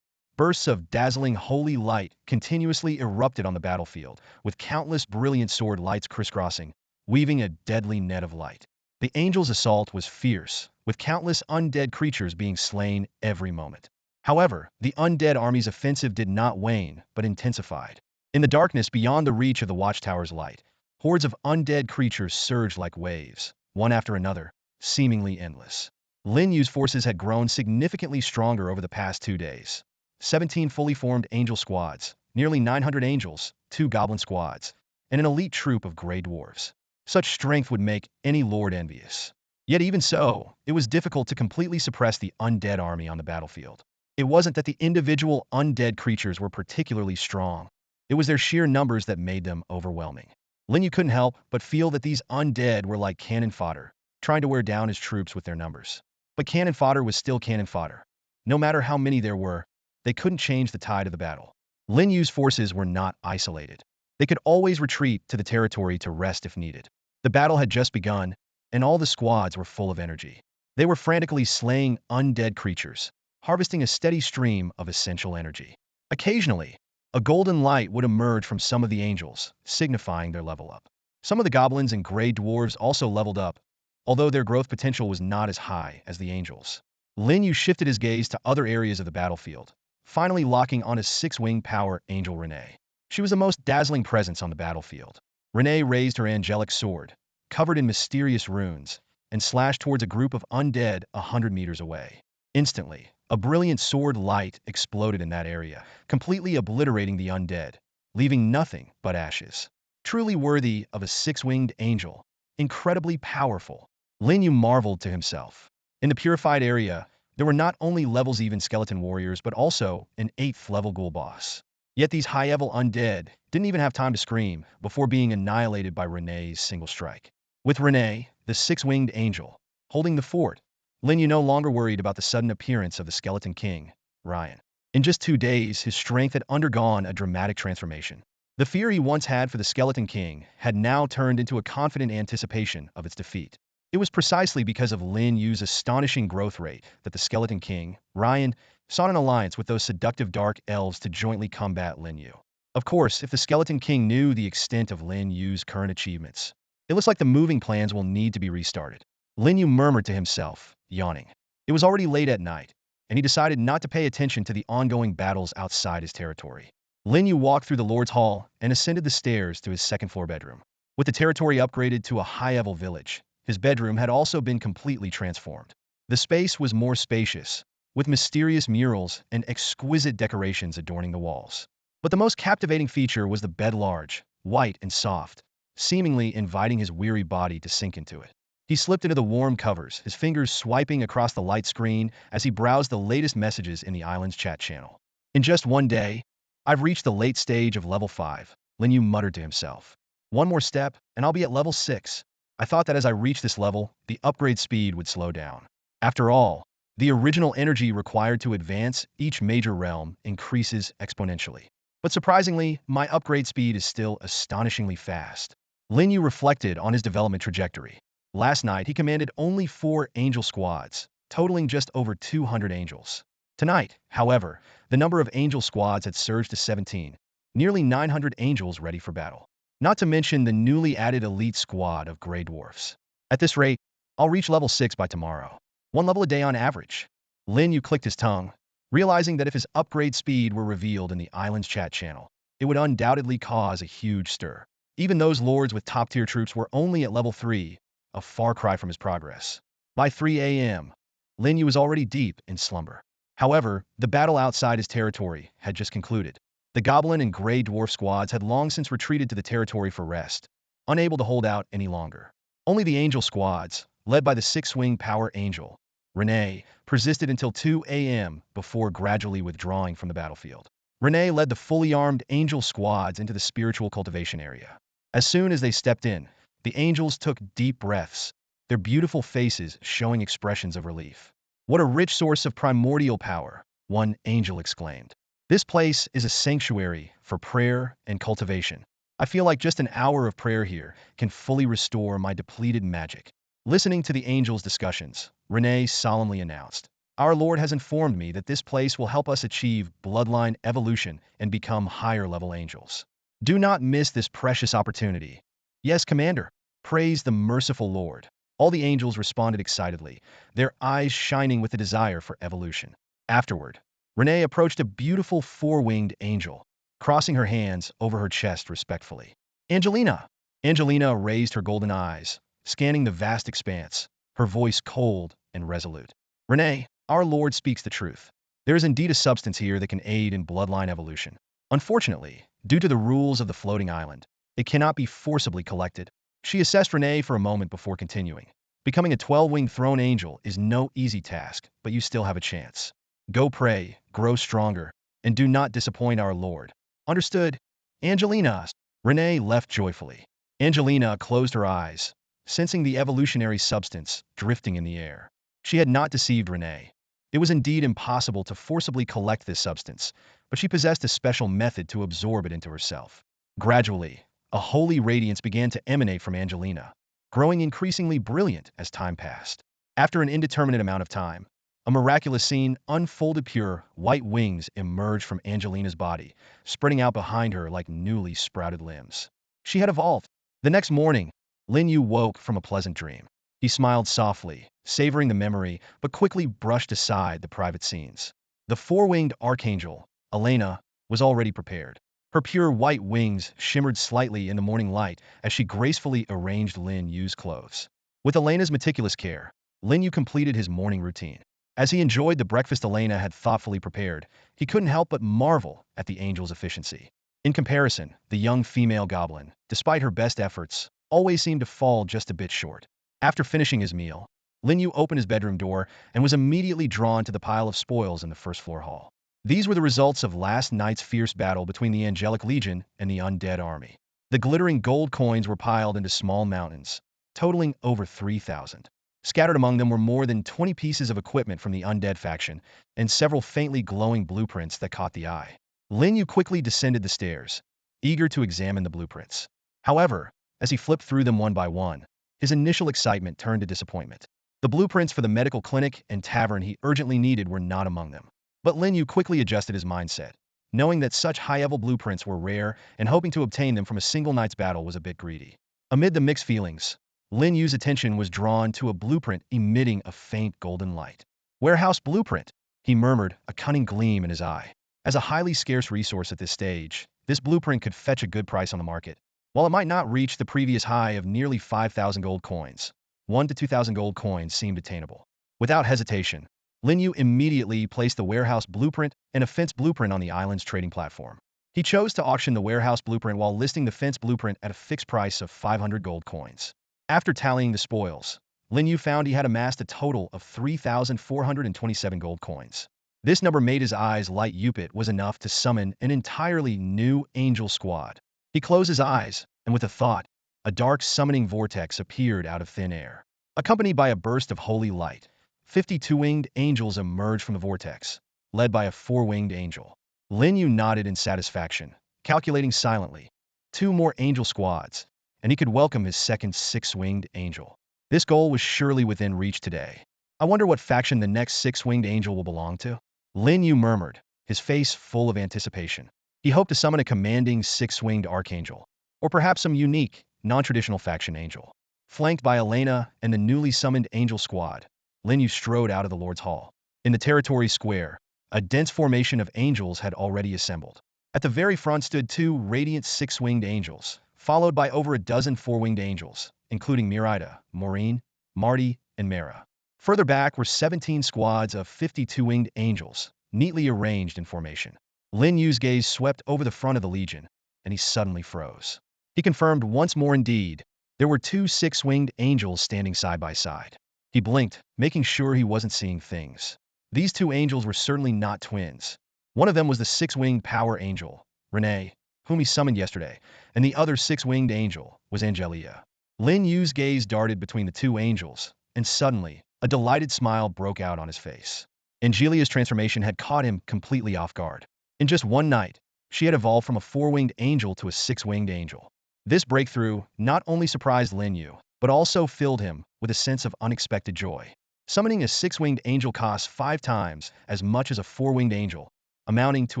Speaker 1: Bursts of dazzling holy light continuously erupted on the battlefield, with countless brilliant sword lights crisscrossing, weaving a deadly net of light. The angels' assault was fierce, with countless undead creatures being slain every moment. However, the undead army's offensive did not wane, but intensified. In the darkness beyond the reach of the watchtower's light, hordes of undead creatures surged like waves, one after another, seemingly endless. Lin Yu's forces had grown significantly stronger over the past 2 days. 17 fully formed angel squads, nearly 900 angels, 2 goblin squads, and an elite troop of gray dwarves. Such strength would make any lord envious. Yet even so, it was difficult to completely suppress the undead army on the battlefield. It wasn't that the individual undead creatures were particularly strong. It was their sheer numbers that made them overwhelming. Lin Yu couldn't help but feel that these undead were like cannon fodder, trying to wear down his troops with their numbers. But cannon fodder was still cannon fodder. No matter how many there were, they couldn't change the tide of the battle. Lin Yu's forces were not isolated. They could always retreat to the territory to rest if needed. The battle had just begun, and all the squads were full of energy. They were frantically slaying undead creatures, harvesting a steady stream of essential energy. Occasionally, A golden light would emerge from some of the angels, signifying their level up. Some of the goblins and gray dwarves also leveled up, although their growth potential was not as high as the angels. Lin Yu shifted his gaze to other areas of the battlefield, finally locking on his six-winged power angel Renee. She was the most dazzling presence on the battlefield. Renee raised her angelic sword, covered in mysterious runes, and slashed towards a group of undead 100 meters away. Instantly, a brilliant sword light exploded in that area, completely obliterating the undead, leaving nothing but ashes. Truly worthy of a six-winged angel, incredibly powerful. Lin Yu marveled to himself. In the purified area, there were not only levels even skeleton warriors but also an 8th level ghoul boss. Yet these high-level undead didn't even have time to scream before being annihilated by Renee's single strike. With Renee, the six-winged angel, holding the fort, Lin Yu no longer worried about the sudden appearance of the Skeleton King, Ryan. In just 2 days, his strength had undergone a dramatic transformation. The fear he once had for the Skeleton King had now turned into a confident anticipation of its defeat. It was precisely because of Lin Yu's astonishing growth rate that the Skeleton King, Ryan, sought an alliance with those seductive dark elves to jointly combat Lin Yu. Of course, if the Skeleton King knew the extent of Lin Yu's current achievements, it looks like the moving plans will need to be restarted. Lin Yu murmured to himself, yawning. It was already late at night, and he decided not to pay attention to the ongoing battles outside his territory. Lin Yu walked through the Lord's Hall and ascended the stairs to his second-floor bedroom. With the territory upgraded to a high-level village, his bedroom had also been completely transformed. The space was more spacious, with mysterious murals and exquisite decorations adorning the walls. But the most captivating feature was the bed, large, white and soft, seemingly inviting his weary body to sink into it. He slipped into the warm covers, his fingers swiping across the light screen as he browsed the latest messages in the island's chat channel. In just one day, I've reached the late stage of level 5, Lin Yu muttered to himself. One more step, and I'll be at level 6. I thought that as I reached this level, the upgrade speed would slow down. After all, the original energy required to advance each major realm increases exponentially. But surprisingly, my upgrade speed is still astonishingly fast. Lin Yu reflected on his development trajectory. Last night, he commanded only 4 angel squads, totaling just over 200 angels. Tonight, however, the number of angel squads had surged to 17, nearly 900 angels ready for battle. Not to mention the newly added elite squad of gray dwarfs. At this rate, I'll reach level 6 by tomorrow. 1 level a day on average. Lin Yu clicked his tongue, realizing that if his upgrade speed were revealed in the island's chat channel, it would undoubtedly cause a huge stir. Even those lords with top-tier troops were only at level 3, a far cry from his progress. By 3 a.m., Lin Yu was already deep in slumber. However, the battle outside his territory had just concluded. The goblin and gray dwarf squads had long since retreated to the territory for rest, unable to hold out any longer. Only the angel squads, led by the six-winged power angel, Renee, persisted until 2 a.m. before gradually withdrawing from the battlefield. Renee led the fully armed angel squads into the spiritual cultivation area. As soon as they stepped in, the angels took deep breaths, their beautiful faces showing expressions of relief. What a rich source of primordial power, one angel exclaimed. This place is a sanctuary for prayer and cultivation. I feel like just an hour of prayer here can fully restore my depleted magic. Listening to the angels' discussions, Renee solemnly announced, Our Lord has informed me that this place will help us achieve bloodline evolution and become higher-level angels. Do not miss this precious opportunity. Yes, Commander. Praise the merciful Lord. All the angels responded excitedly, their eyes shining with the desire for evolution. Afterward, Renee approached a beautiful 4-winged angel, crossing her hands over her chest respectfully. Angelina! Angelina raised her golden eyes, scanning the vast expanse, her voice cold and resolute. Renee, our Lord speaks the truth. There is indeed a substance here that can aid in bloodline evolution. Unfortunately, due to the rules of the floating island, it cannot be forcibly collected. She assessed Renee for a moment before continuing. Becoming a 12-winged throne angel is no easy task, but you still have a chance. Go pray, grow stronger, and do not disappoint our Lord. Understood? Angelina! Renee left joyfully. Angelina closed her eyes, sensing the evolutionary substance drifting in the air. She had not deceived Renee. It was indeed impossible to forcibly collect this substance, but she possessed a special method to absorb it into herself. Gradually, a holy radiance began to emanate from Angelina, growing increasingly brilliant as time passed. After an indeterminate amount of time, A miraculous scene unfolded. Pure, white wings emerged from Angelina's body, spreading out behind her like newly sprouted limbs. She had evolved. The next morning, Lin Yu woke from a pleasant dream. He smiled softly, savoring the memory, but quickly brushed aside the private scenes. The four-winged archangel, Elena, was already prepared. Her pure white wings shimmered slightly in the morning light as she gracefully arranged Lin Yu's clothes. With Elena's meticulous care, Lin Yu completed his morning routine. As he enjoyed the breakfast Elena had thoughtfully prepared, he couldn't help but marvel at the angel's efficiency. In comparison, the young female goblin, despite her best efforts, always seemed to fall just a bit short. After finishing his meal, Lin Yu opened his bedroom door and was immediately drawn to the pile of spoils in the first-floor hall. These were the results of last night's fierce battle between the Angelic Legion and the Undead Army. The glittering gold coins were piled into small mountains, totaling over 3,000. Scattered among them were more than 20 pieces of equipment from the Undead faction and several faintly glowing blueprints that caught the eye. Lin Yu quickly descended the stairs, eager to examine the blueprints. However, as he flipped through them one by one, his initial excitement turned to disappointment. The blueprints for the medical clinic and tavern he urgently needed were not among them. But Lin Yu quickly adjusted his mindset, knowing that such high-level blueprints were rare and hoping to obtain them from a single night's battle was a bit greedy. Amid the mixed feelings, Lin Yu's attention was drawn to a blueprint emitting a faint golden light. Warehouse blueprint, he murmured, a cunning gleam in his eye. As a highly scarce resource at this stage, this blueprint could fetch a good price on the market. While it might not reach the previous high of nearly 5,000 gold coins, 1 to 2,000 gold coins seemed attainable. Without hesitation, Lin Yu immediately placed the warehouse blueprint and a fence blueprint on the island's trading platform. He chose to auction the warehouse blueprint while listing the fence blueprint at a fixed price of 500 gold coins. After tallying the spoils, Lin Yu found he had amassed a total of 3,427 gold coins. This number made his eyes light up. It was enough to summon an entirely new angel squad. He closed his eyes, and with a thought, a dark summoning vortex appeared out of thin air. Accompanied by a burst of holy light, 52-winged angels emerged from the vortex, led by a four-winged angel. Lin Yu nodded in satisfaction, calculating silently. 2 more angel squads, and he could welcome his second six-winged angel. This goal was surely within reach today. I wonder what faction the next six-winged angel will belong to? Lin Yu murmured, his face full of anticipation. He hoped to summon a commanding six-winged archangel, or perhaps some unique, non-traditional faction angel. Flanked by Elena and the newly summoned angel squad, Lin Yu strode out of the Lord's Hall. In the territory square, a dense formation of angels had already assembled. At the very front stood 2 radiant six-winged angels, followed by over a dozen four-winged angels, including Mirida, Maureen, Marty, and Mara. Further back were 17 squads of 52-winged angels, neatly arranged in formation. Lin Yu's gaze swept over the front of the Legion, and he suddenly froze. He confirmed once more indeed, there were 2 six-winged angels standing side by side. He blinked, making sure he wasn't seeing things. These 2 angels were certainly not twins. One of them was the six-winged power angel, Renee, whom he summoned yesterday, and the other six-winged angel was Angelia. Lin Yu's gaze darted between the 2 angels, and suddenly, a delighted smile broke out on his face. Angelia's transformation had caught him completely off guard. In just one night, she had evolved from a four-winged angel to a six-winged angel. This breakthrough not only surprised Lin Yu, but also filled him with a sense of unexpected joy. Summoning a six-winged angel costs 5 times as much as a four-winged angel, amounting to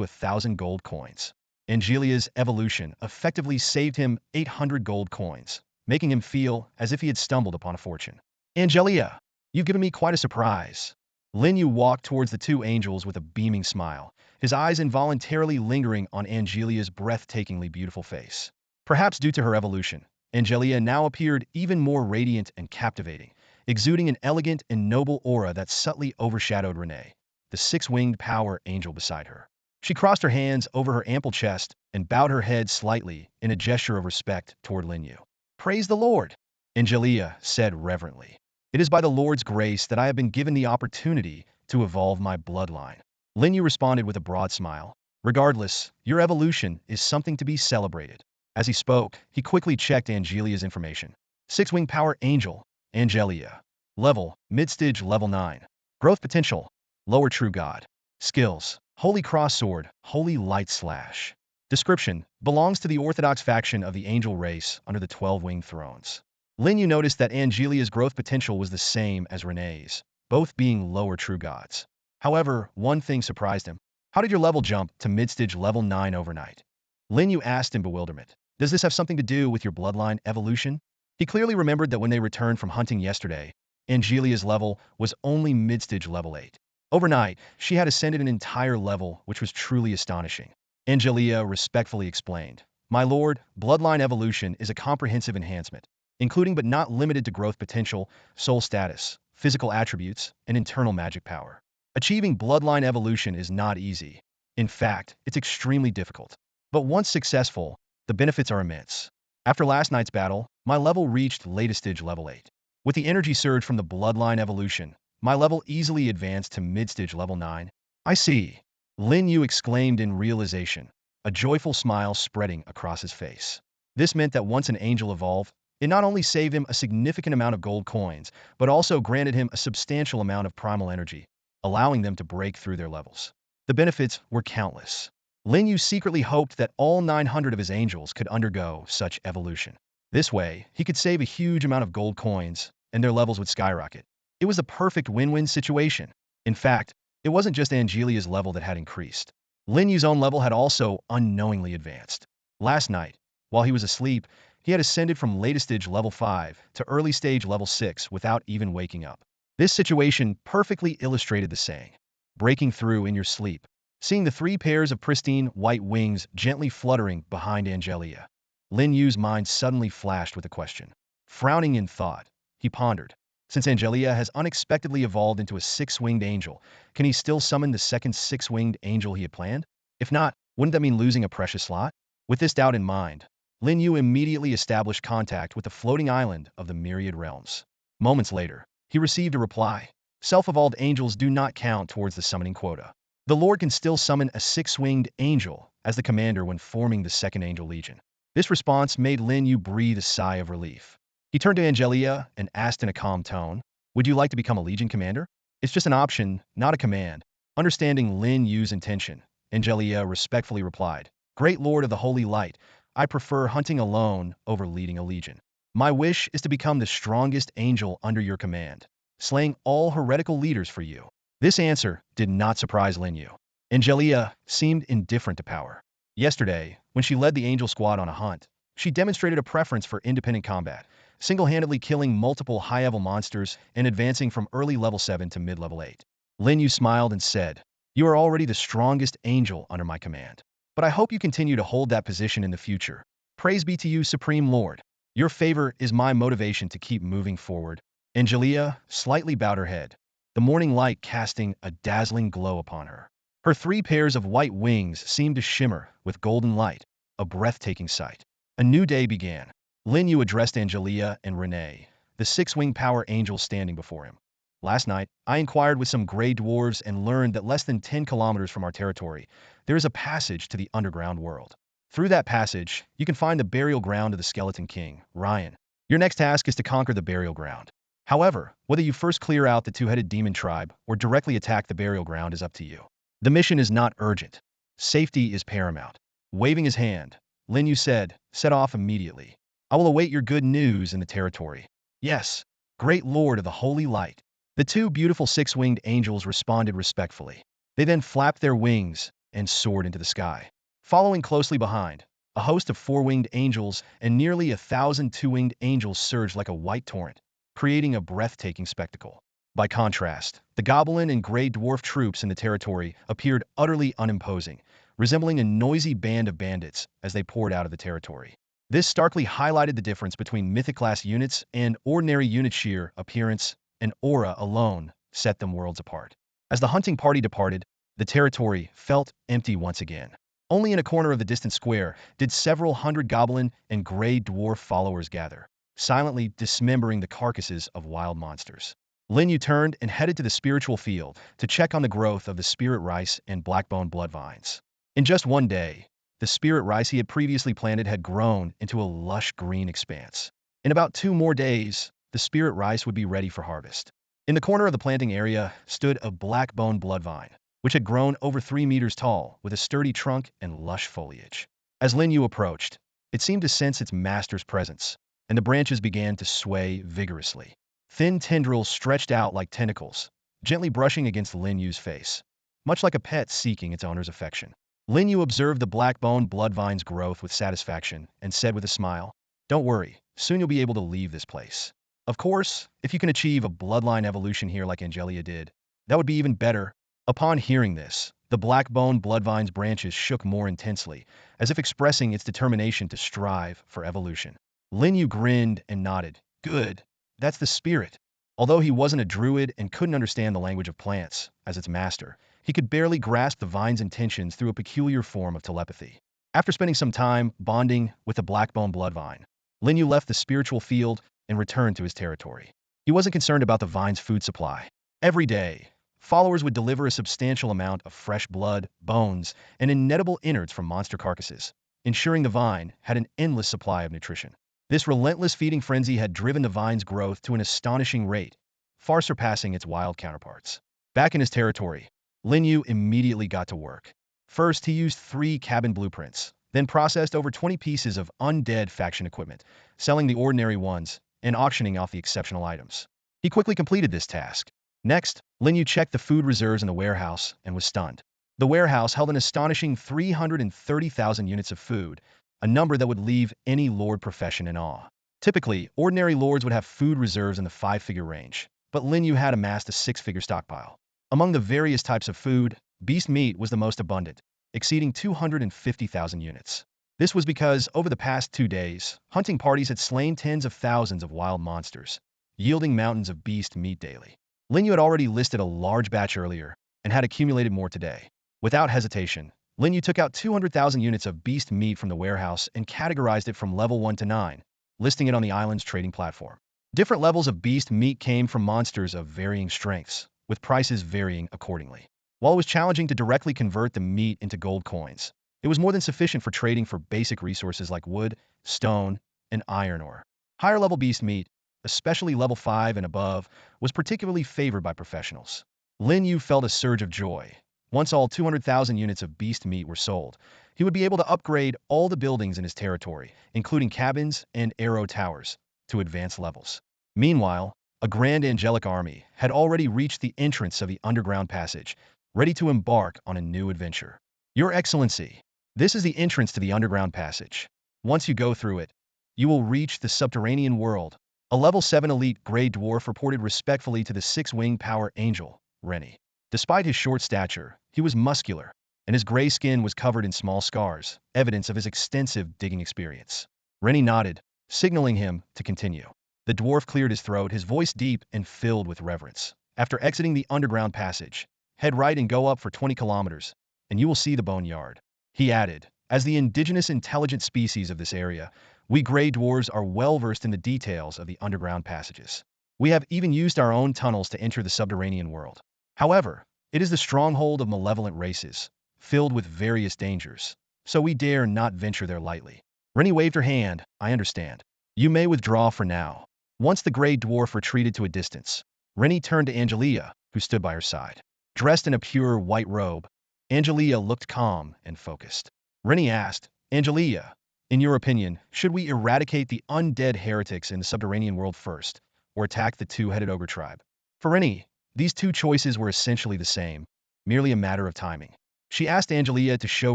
Speaker 1: 1,000 gold coins. Angelia's evolution effectively saved him 800 gold coins, making him feel as if he had stumbled upon a fortune. Angelia, you've given me quite a surprise. Lin Yu walked towards the 2 angels with a beaming smile, his eyes involuntarily lingering on Angelia's breathtakingly beautiful face. Perhaps due to her evolution, Angelia now appeared even more radiant and captivating, exuding an elegant and noble aura that subtly overshadowed Renee, the six-winged power angel beside her. She crossed her hands over her ample chest and bowed her head slightly in a gesture of respect toward Lin Yu. Praise the Lord, Angelia said reverently. It is by the Lord's grace that I have been given the opportunity to evolve my bloodline. Lin Yu responded with a broad smile. Regardless, your evolution is something to be celebrated. As he spoke, he quickly checked Angelia's information. Six-winged power angel, Angelia. Level, mid-stage level 9. Growth potential, lower true god. Skills, holy cross sword, holy light slash. Description, belongs to the orthodox faction of the angel race under the 12-winged thrones. Lin Yu noticed that Angelia's growth potential was the same as Renee's, both being lower true gods. However, one thing surprised him. How did your level jump to mid-stage level 9 overnight? Lin Yu asked in bewilderment. Does this have something to do with your bloodline evolution? He clearly remembered that when they returned from hunting yesterday, Angelia's level was only mid-stage level 8. Overnight, she had ascended an entire level, which was truly astonishing. Angelia respectfully explained, My lord, bloodline evolution is a comprehensive enhancement, including but not limited to growth potential, soul status, physical attributes, and internal magic power. Achieving bloodline evolution is not easy. In fact, it's extremely difficult. But once successful, the benefits are immense. After last night's battle, my level reached latest stage level 8. With the energy surge from the bloodline evolution, my level easily advanced to mid-stage level 9. I see. Lin Yu exclaimed in realization, a joyful smile spreading across his face. This meant that once an angel evolved, it not only saved him a significant amount of gold coins, but also granted him a substantial amount of primal energy, allowing them to break through their levels. The benefits were countless. Lin Yu secretly hoped that all 900 of his angels could undergo such evolution. This way, he could save a huge amount of gold coins, and their levels would skyrocket. It was a perfect win-win situation. In fact, it wasn't just Angelia's level that had increased. Lin Yu's own level had also unknowingly advanced. Last night, while he was asleep, he had ascended from latest stage level 5 to early stage level 6 without even waking up. This situation perfectly illustrated the saying, breaking through in your sleep. Seeing the 3 pairs of pristine white wings gently fluttering behind Angelia, Lin Yu's mind suddenly flashed with a question. Frowning in thought, he pondered. Since Angelia has unexpectedly evolved into a 6-winged angel, can he still summon the second 6-winged angel he had planned? If not, wouldn't that mean losing a precious slot? With this doubt in mind, Lin Yu immediately established contact with the floating island of the Myriad Realms. Moments later, he received a reply. Self-evolved angels do not count towards the summoning quota. The Lord can still summon a 6-winged angel as the commander when forming the Second Angel Legion. This response made Lin Yu breathe a sigh of relief. He turned to Angelia and asked in a calm tone, Would you like to become a Legion commander? It's just an option, not a command. Understanding Lin Yu's intention, Angelia respectfully replied, Great Lord of the Holy Light, I prefer hunting alone over leading a legion. My wish is to become the strongest angel under your command, slaying all heretical leaders for you. This answer did not surprise Lin Yu. Angelia seemed indifferent to power. Yesterday, when she led the angel squad on a hunt, she demonstrated a preference for independent combat, single-handedly killing multiple high-level monsters and advancing from early level 7 to mid-level 8. Lin Yu smiled and said, You are already the strongest angel under my command. But I hope you continue to hold that position in the future. Praise be to you, Supreme Lord. Your favor is my motivation to keep moving forward. Angelia slightly bowed her head, the morning light casting a dazzling glow upon her. Her 3 pairs of white wings seemed to shimmer with golden light, a breathtaking sight. A new day began. Lin Yu addressed Angelia and Renee, the 6-winged power angels standing before him. Last night, I inquired with some gray dwarves and learned that less than 10 kilometers from our territory, there is a passage to the underground world. Through that passage, you can find the burial ground of the Skeleton King, Ryan. Your next task is to conquer the burial ground. However, whether you first clear out the 2-headed demon tribe or directly attack the burial ground is up to you. The mission is not urgent. Safety is paramount. Waving his hand, Lin Yu said, Set off immediately. I will await your good news in the territory. Yes, great Lord of the Holy Light. The 2 beautiful 6-winged angels responded respectfully. They then flapped their wings and soared into the sky. Following closely behind, a host of 4-winged angels and nearly 1,000 2-winged angels surged like a white torrent, creating a breathtaking spectacle. By contrast, the goblin and gray dwarf troops in the territory appeared utterly unimposing, resembling a noisy band of bandits as they poured out of the territory. This starkly highlighted the difference between mythic-class units and ordinary units. Sheer appearance and aura alone set them worlds apart. As the hunting party departed, the territory felt empty once again. Only in a corner of the distant square did several hundred goblin and gray dwarf followers gather, silently dismembering the carcasses of wild monsters. Lin Yu turned and headed to the spiritual field to check on the growth of the spirit rice and blackbone blood vines. In just one day, the spirit rice he had previously planted had grown into a lush green expanse. In about 2 more days, the spirit rice would be ready for harvest. In the corner of the planting area stood a blackbone blood vine, which had grown over 3 meters tall with a sturdy trunk and lush foliage. As Lin Yu approached, it seemed to sense its master's presence, and the branches began to sway vigorously. Thin tendrils stretched out like tentacles, gently brushing against Lin Yu's face, much like a pet seeking its owner's affection. Lin Yu observed the black-bone bloodvine's growth with satisfaction and said with a smile, "Don't worry, soon you'll be able to leave this place. Of course, if you can achieve a bloodline evolution here like Angelia did, that would be even better." Upon hearing this, the black-bone bloodvine's branches shook more intensely, as if expressing its determination to strive for evolution. Lin Yu grinned and nodded. "Good. That's the spirit." Although he wasn't a druid and couldn't understand the language of plants, as its master, he could barely grasp the vine's intentions through a peculiar form of telepathy. After spending some time bonding with the blackbone bloodvine, Lin Yu left the spiritual field and returned to his territory. He wasn't concerned about the vine's food supply. Every day, followers would deliver a substantial amount of fresh blood, bones, and inedible innards from monster carcasses, ensuring the vine had an endless supply of nutrition. This relentless feeding frenzy had driven the vine's growth to an astonishing rate, far surpassing its wild counterparts. Back in his territory, Lin Yu immediately got to work. First, he used 3 cabin blueprints, then processed over 20 pieces of undead faction equipment, selling the ordinary ones and auctioning off the exceptional items. He quickly completed this task. Next, Lin Yu checked the food reserves in the warehouse and was stunned. The warehouse held an astonishing 330,000 units of food, a number that would leave any lord profession in awe. Typically, ordinary lords would have food reserves in the 5-figure range, but Lin Yu had amassed a 6-figure stockpile. Among the various types of food, beast meat was the most abundant, exceeding 250,000 units. This was because, over the past 2 days, hunting parties had slain tens of thousands of wild monsters, yielding mountains of beast meat daily. Lin Yu had already listed a large batch earlier and had accumulated more today. Without hesitation, Lin Yu took out 200,000 units of beast meat from the warehouse and categorized it from level 1 to 9, listing it on the island's trading platform. Different levels of beast meat came from monsters of varying strengths, with prices varying accordingly. While it was challenging to directly convert the meat into gold coins, it was more than sufficient for trading for basic resources like wood, stone, and iron ore. Higher-level beast meat, especially level 5 and above, was particularly favored by professionals. Lin Yu felt a surge of joy. Once all 200,000 units of beast meat were sold, he would be able to upgrade all the buildings in his territory, including cabins and arrow towers, to advanced levels. Meanwhile, a grand angelic army had already reached the entrance of the underground passage, ready to embark on a new adventure. "Your Excellency, this is the entrance to the underground passage. Once you go through it, you will reach the subterranean world." A level 7 elite gray dwarf reported respectfully to the 6-winged power angel, Rennie. Despite his short stature, he was muscular, and his gray skin was covered in small scars, evidence of his extensive digging experience. Rennie nodded, signaling him to continue. The dwarf cleared his throat, his voice deep and filled with reverence. "After exiting the underground passage, head right and go up for 20 kilometers, and you will see the boneyard." He added, "As the indigenous intelligent species of this area, we gray dwarves are well versed in the details of the underground passages. We have even used our own tunnels to enter the subterranean world. However, it is the stronghold of malevolent races, filled with various dangers, so we dare not venture there lightly." Rennie waved her hand. "I understand. You may withdraw for now." Once the gray dwarf retreated to a distance, Rennie turned to Angelia, who stood by her side. Dressed in a pure white robe, Angelia looked calm and focused. Rennie asked, "Angelia, in your opinion, should we eradicate the undead heretics in the subterranean world first, or attack the 2-headed ogre tribe?" For Rennie, these 2 choices were essentially the same, merely a matter of timing. She asked Angelia to show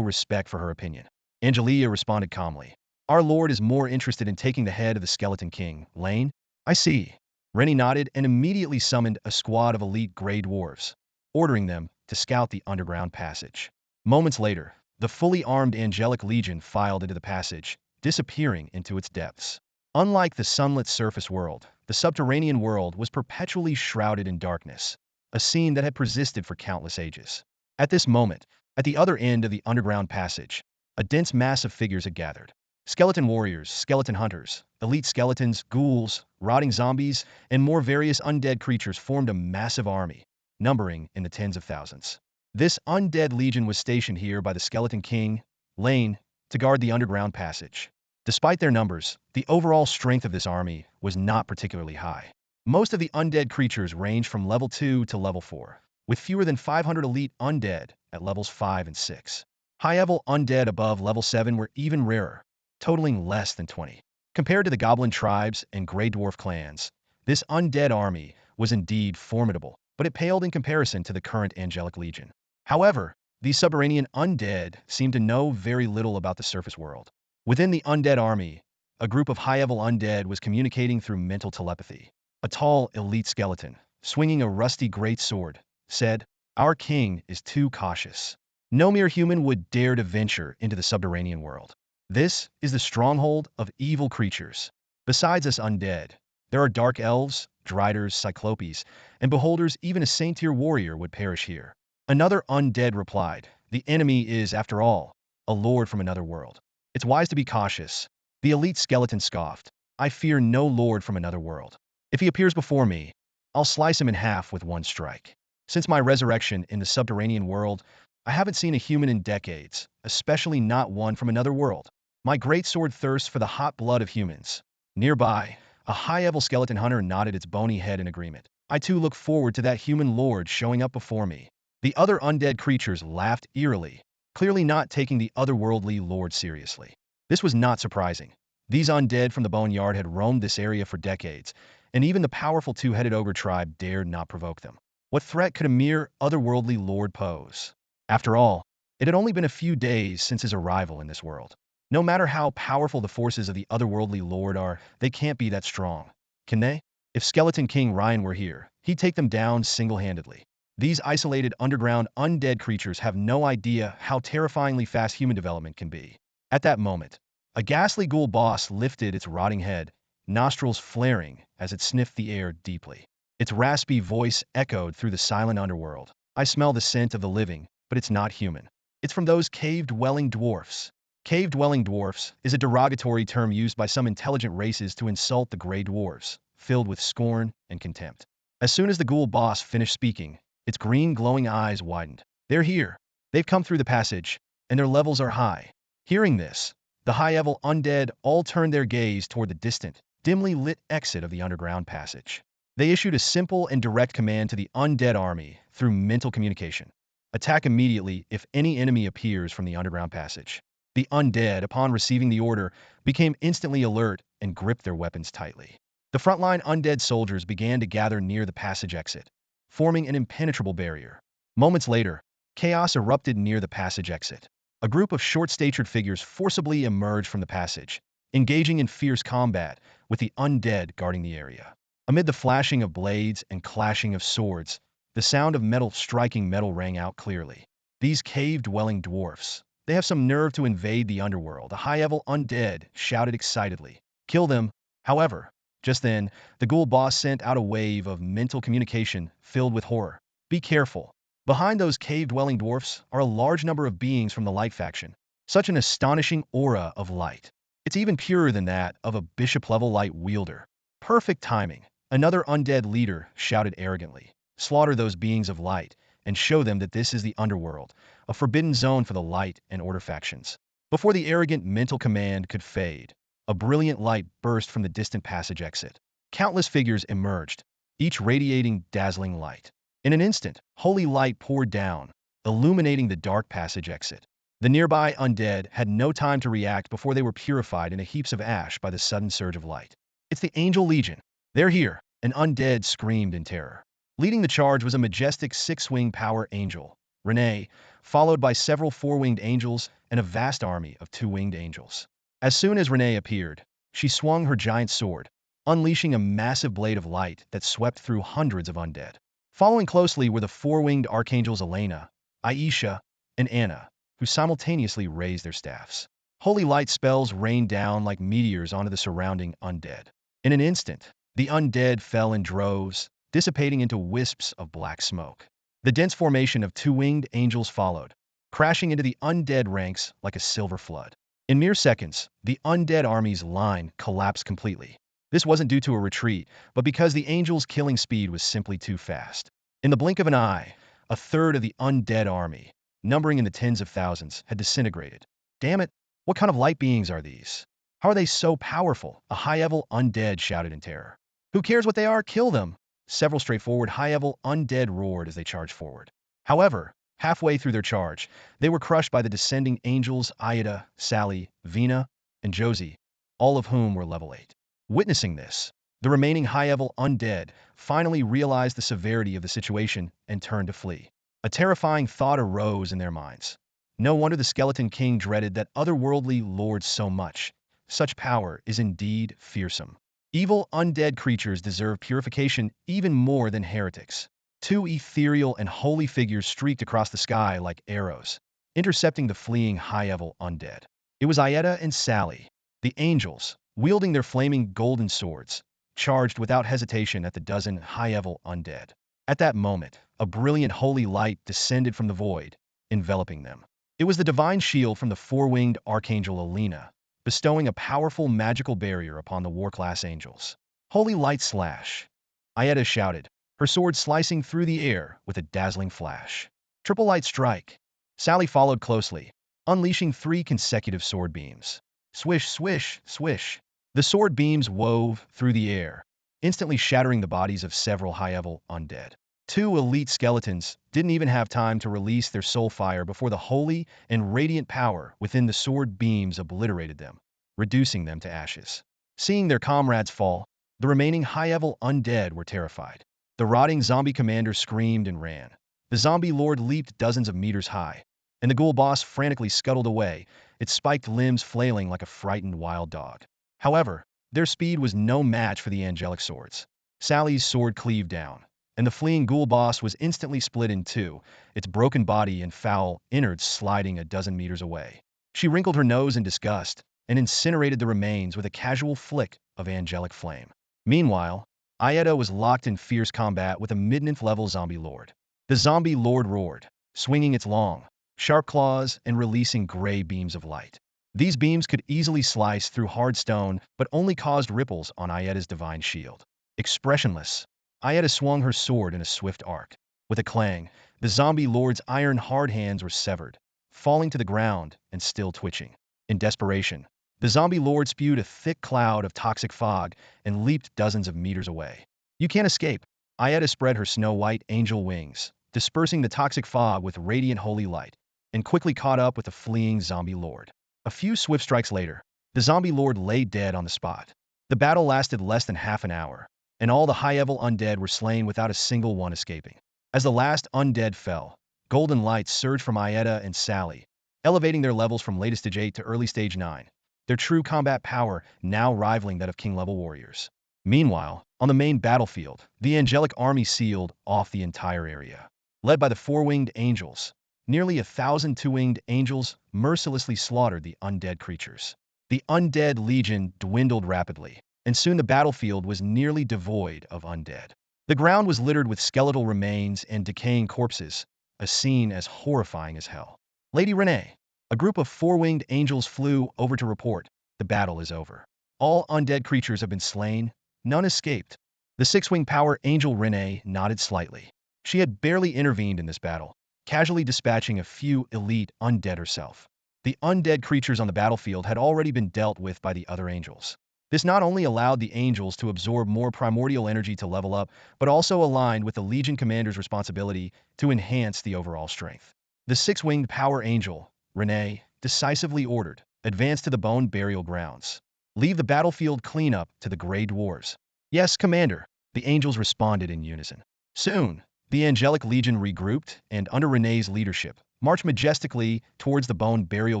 Speaker 1: respect for her opinion. Angelia responded calmly, "Our lord is more interested in taking the head of the Skeleton King, Lane." "I see." Rennie nodded and immediately summoned a squad of elite gray dwarves, ordering them to scout the underground passage. Moments later, the fully armed angelic legion filed into the passage, disappearing into its depths. Unlike the sunlit surface world, the subterranean world was perpetually shrouded in darkness, a scene that had persisted for countless ages. At this moment, at the other end of the underground passage, a dense mass of figures had gathered. Skeleton warriors, skeleton hunters, elite skeletons, ghouls, rotting zombies, and more various undead creatures formed a massive army, numbering in the tens of thousands. This undead legion was stationed here by the Skeleton King, Lane, to guard the underground passage. Despite their numbers, the overall strength of this army was not particularly high. Most of the undead creatures ranged from level 2 to level 4, with fewer than 500 elite undead at levels 5 and 6. High-level undead above level 7 were even rarer, totaling less than 20. Compared to the goblin tribes and gray dwarf clans, this undead army was indeed formidable. but it paled in comparison to the current angelic legion. However, these subterranean undead seemed to know very little about the surface world. Within the undead army, a group of high-level undead was communicating through mental telepathy. A tall, elite skeleton, swinging a rusty great sword, said, "Our king is too cautious. No mere human would dare to venture into the subterranean world. This is the stronghold of evil creatures. Besides us undead, there are dark elves, driders, cyclopes, and beholders. Even a saint-tier warrior would perish here." Another undead replied, "The enemy is, after all, a lord from another world. It's wise to be cautious." The elite skeleton scoffed, "I fear no lord from another world. If he appears before me, I'll slice him in half with one strike. Since my resurrection in the subterranean world, I haven't seen a human in decades, especially not one from another world. My great sword thirsts for the hot blood of humans." Nearby, a high-level skeleton hunter nodded its bony head in agreement. "I too look forward to that human lord showing up before me." The other undead creatures laughed eerily, clearly not taking the otherworldly lord seriously. This was not surprising. These undead from the Boneyard had roamed this area for decades, and even the powerful two-headed ogre tribe dared not provoke them. What threat could a mere otherworldly lord pose? After all, it had only been a few days since his arrival in this world. No matter how powerful the forces of the otherworldly lord are, they can't be that strong. Can they? If Skeleton King Ryan were here, he'd take them down single-handedly. These isolated underground undead creatures have no idea how terrifyingly fast human development can be. At that moment, a ghastly ghoul boss lifted its rotting head, nostrils flaring as it sniffed the air deeply. Its raspy voice echoed through the silent underworld. "I smell the scent of the living, but it's not human. It's from those cave-dwelling dwarfs." Cave-dwelling dwarfs is a derogatory term used by some intelligent races to insult the gray dwarves, filled with scorn and contempt. As soon as the ghoul boss finished speaking, its green glowing eyes widened. "They're here. They've come through the passage, and their levels are high." Hearing this, the high-level undead all turned their gaze toward the distant, dimly lit exit of the underground passage. They issued a simple and direct command to the undead army through mental communication. "Attack immediately if any enemy appears from the underground passage." The undead, upon receiving the order, became instantly alert and gripped their weapons tightly. The frontline undead soldiers began to gather near the passage exit, forming an impenetrable barrier. Moments later, chaos erupted near the passage exit. A group of short-statured figures forcibly emerged from the passage, engaging in fierce combat with the undead guarding the area. Amid the flashing of blades and clashing of swords, the sound of metal striking metal rang out clearly. "These cave-dwelling dwarfs. They have some nerve to invade the underworld," a high-level undead shouted excitedly. "Kill them." However, just then, the ghoul boss sent out a wave of mental communication filled with horror. "Be careful. Behind those cave-dwelling dwarfs are a large number of beings from the light faction. Such an astonishing aura of light. It's even purer than that of a bishop-level light wielder." "Perfect timing," another undead leader shouted arrogantly. "Slaughter those beings of light, and show them that this is the underworld, a forbidden zone for the light and order factions." Before the arrogant mental command could fade, a brilliant light burst from the distant passage exit. Countless figures emerged, each radiating dazzling light. In an instant, holy light poured down, illuminating the dark passage exit. The nearby undead had no time to react before they were purified into heaps of ash by the sudden surge of light. "It's the Angel Legion. They're here!" An undead screamed in terror. Leading the charge was a majestic six-winged power angel, Renee, followed by several four-winged angels and a vast army of two-winged angels. As soon as Renee appeared, she swung her giant sword, unleashing a massive blade of light that swept through hundreds of undead. Following closely were the four-winged archangels Elena, Aisha, and Anna, who simultaneously raised their staffs. Holy light spells rained down like meteors onto the surrounding undead. In an instant, the undead fell in droves, dissipating into wisps of black smoke. The dense formation of two-winged angels followed, crashing into the undead ranks like a silver flood. In mere seconds, the undead army's line collapsed completely. This wasn't due to a retreat, but because the angels' killing speed was simply too fast. In the blink of an eye, a third of the undead army, numbering in the tens of thousands, had disintegrated. "Damn it, what kind of light beings are these? How are they so powerful?" a high-level undead shouted in terror. "Who cares what they are? Kill them!" Several straightforward high-level undead roared as they charged forward. However, halfway through their charge, they were crushed by the descending angels Aida, Sally, Vina, and Josie, all of whom were level 8. Witnessing this, The remaining high-level undead finally realized the severity of the situation and turned to flee. A terrifying thought arose in their minds. No wonder the Skeleton King dreaded that otherworldly lords so much. Such power is indeed fearsome. Evil undead creatures deserve purification even more than heretics. Two ethereal and holy figures streaked across the sky like arrows, intercepting the fleeing high-level undead. It was Ietta and Sally, the angels, wielding their flaming golden swords, charged without hesitation at the dozen high-level undead. At that moment, a brilliant holy light descended from the void, enveloping them. It was the divine shield from the four-winged archangel Alina, bestowing a powerful magical barrier upon the war-class angels. Holy light slash! Ietta shouted, her sword slicing through the air with a dazzling flash. Triple light strike! Sally followed closely, unleashing 3 consecutive sword beams. Swish, swish, swish! The sword beams wove through the air, instantly shattering the bodies of several high-level undead. 2 elite skeletons didn't even have time to release their soul fire before the holy and radiant power within the sword beams obliterated them, reducing them to ashes. Seeing their comrades fall, the remaining high-level undead were terrified. The rotting zombie commander screamed and ran. The zombie lord leaped dozens of meters high, and the ghoul boss frantically scuttled away, its spiked limbs flailing like a frightened wild dog. However, their speed was no match for the angelic swords. Sally's sword cleaved down, and the fleeing ghoul boss was instantly split in two, its broken body and foul innards sliding a dozen meters away. She wrinkled her nose in disgust and incinerated the remains with a casual flick of angelic flame. Meanwhile, Ietta was locked in fierce combat with a mid-9th-level zombie lord. The zombie lord roared, swinging its long, sharp claws and releasing gray beams of light. These beams could easily slice through hard stone, but only caused ripples on Ietta's divine shield. Expressionless, Ietta swung her sword in a swift arc. With a clang, the zombie lord's iron hard hands were severed, falling to the ground and still twitching. In desperation, the zombie lord spewed a thick cloud of toxic fog and leaped dozens of meters away. You can't escape. Ietta spread her snow-white angel wings, dispersing the toxic fog with radiant holy light, and quickly caught up with the fleeing zombie lord. A few swift strikes later, the zombie lord lay dead on the spot. The battle lasted less than half an hour, and all the high-level undead were slain without a single one escaping. As the last undead fell, golden lights surged from Ietta and Sally, elevating their levels from latest stage 8 to early stage 9, their true combat power now rivaling that of king-level warriors. Meanwhile, on the main battlefield, the angelic army sealed off the entire area. Led by the four-winged angels, nearly 1,000 two-winged angels mercilessly slaughtered the undead creatures. The undead legion dwindled rapidly, and soon the battlefield was nearly devoid of undead. The ground was littered with skeletal remains and decaying corpses, a scene as horrifying as hell. Lady Renee, a group of four-winged angels flew over to report, the battle is over. All undead creatures have been slain, none escaped. The six-winged power angel Renee nodded slightly. She had barely intervened in this battle, casually dispatching a few elite undead herself. The undead creatures on the battlefield had already been dealt with by the other angels. This not only allowed the angels to absorb more primordial energy to level up, but also aligned with the Legion commander's responsibility to enhance the overall strength. The six-winged power angel, Renee, decisively ordered, advance to the bone burial grounds. Leave the battlefield cleanup to the Grey Dwarves. Yes, Commander, the angels responded in unison. Soon, the angelic legion regrouped and, under Renee's leadership, marched majestically towards the bone burial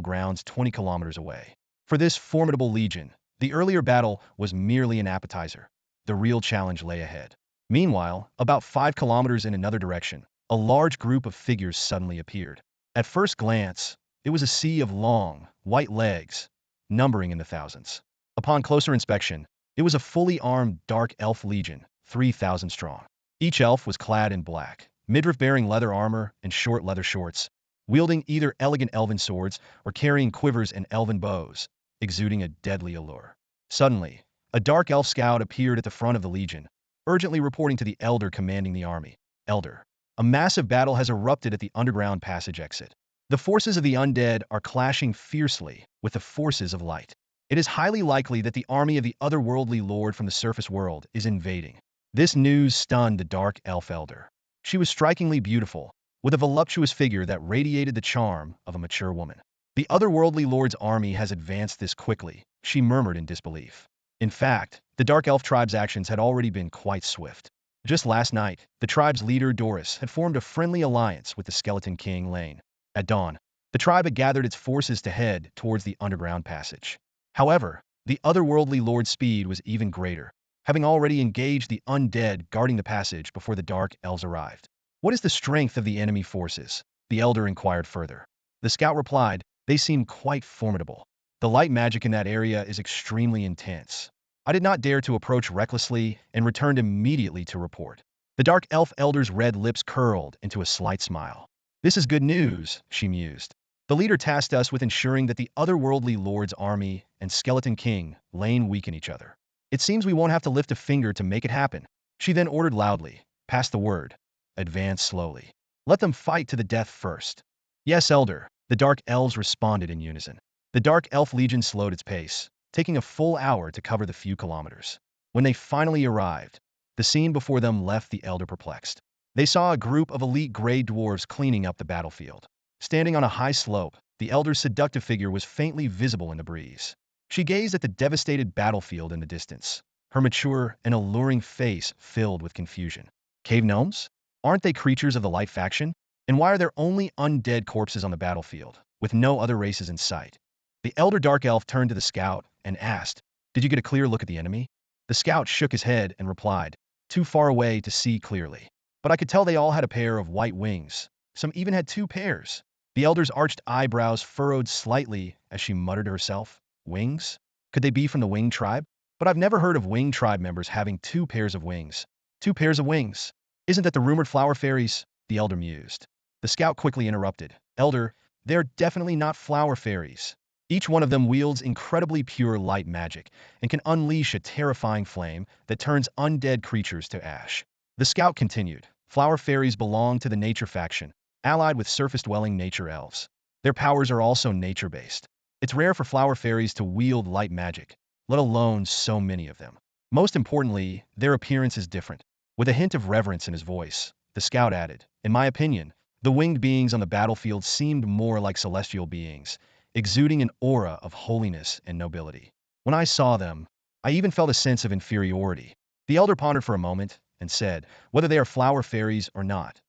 Speaker 1: grounds 20 kilometers away. For this formidable legion, the earlier battle was merely an appetizer. The real challenge lay ahead. Meanwhile, about 5 kilometers in another direction, a large group of figures suddenly appeared. At first glance, it was a sea of long, white legs, numbering in the thousands. Upon closer inspection, it was a fully armed dark elf legion, 3,000 strong. Each elf was clad in black, midriff-bearing leather armor and short leather shorts, wielding either elegant elven swords or carrying quivers and elven bows, exuding a deadly allure. Suddenly, a dark elf scout appeared at the front of the legion, urgently reporting to the elder commanding the army. Elder, a massive battle has erupted at the underground passage exit. The forces of the undead are clashing fiercely with the forces of light. It is highly likely that the army of the otherworldly lord from the surface world is invading. This news stunned the dark elf elder. She was strikingly beautiful, with a voluptuous figure that radiated the charm of a mature woman. The otherworldly lord's army has advanced this quickly, she murmured in disbelief. In fact, The Dark Elf tribe's actions had already been quite swift. Just last night, the tribe's leader, Doris, had formed a friendly alliance with the Skeleton King, Lin. At dawn, the tribe had gathered its forces to head towards the underground passage. However, the otherworldly Lord's speed was even greater, having already engaged the undead guarding the passage before the Dark Elves arrived. What is the strength of the enemy forces? The Elder inquired further. The scout replied, they seem quite formidable. The light magic in that area is extremely intense. I did not dare to approach recklessly and returned immediately to report. The Dark Elf Elder's red lips curled into a slight smile. This is good news, she mused. The leader tasked us with ensuring that the otherworldly Lord's army and Skeleton King, Lane, weaken each other. It seems we won't have to lift a finger to make it happen. She then ordered loudly, pass the word. Advance slowly. Let them fight to the death first. Yes, Elder, the Dark Elves responded in unison. The Dark Elf Legion slowed its pace, taking a full hour to cover the few kilometers. When they finally arrived, the scene before them left the Elder perplexed. They saw a group of elite gray dwarves cleaning up the battlefield. Standing on a high slope, the Elder's seductive figure was faintly visible in the breeze. She gazed at the devastated battlefield in the distance, her mature and alluring face filled with confusion. Cave gnomes? Aren't they creatures of the light faction? And why are there only undead corpses on the battlefield, with no other races in sight? The Elder Dark Elf turned to the scout and asked, did you get a clear look at the enemy? The scout shook his head and replied, too far away to see clearly. But I could tell they all had a pair of white wings. Some even had two pairs. The Elder's arched eyebrows furrowed slightly as she muttered to herself, wings? Could they be from the Winged Tribe? But I've never heard of Winged Tribe members having two pairs of wings. Two pairs of wings. Isn't that the rumored flower fairies? The Elder mused. The scout quickly interrupted. Elder, they're definitely not flower fairies. Each one of them wields incredibly pure light magic and can unleash a terrifying flame that turns undead creatures to ash. The scout continued. Flower fairies belong to the nature faction, allied with surface-dwelling nature elves. Their powers are also nature-based. It's rare for flower fairies to wield light magic, let alone so many of them. Most importantly, their appearance is different. With a hint of reverence in his voice, the scout added, in my opinion, the winged beings on the battlefield seemed more like celestial beings, exuding an aura of holiness and nobility. When I saw them, I even felt a sense of inferiority. The Elder pondered for a moment and said, whether they are flower fairies or not,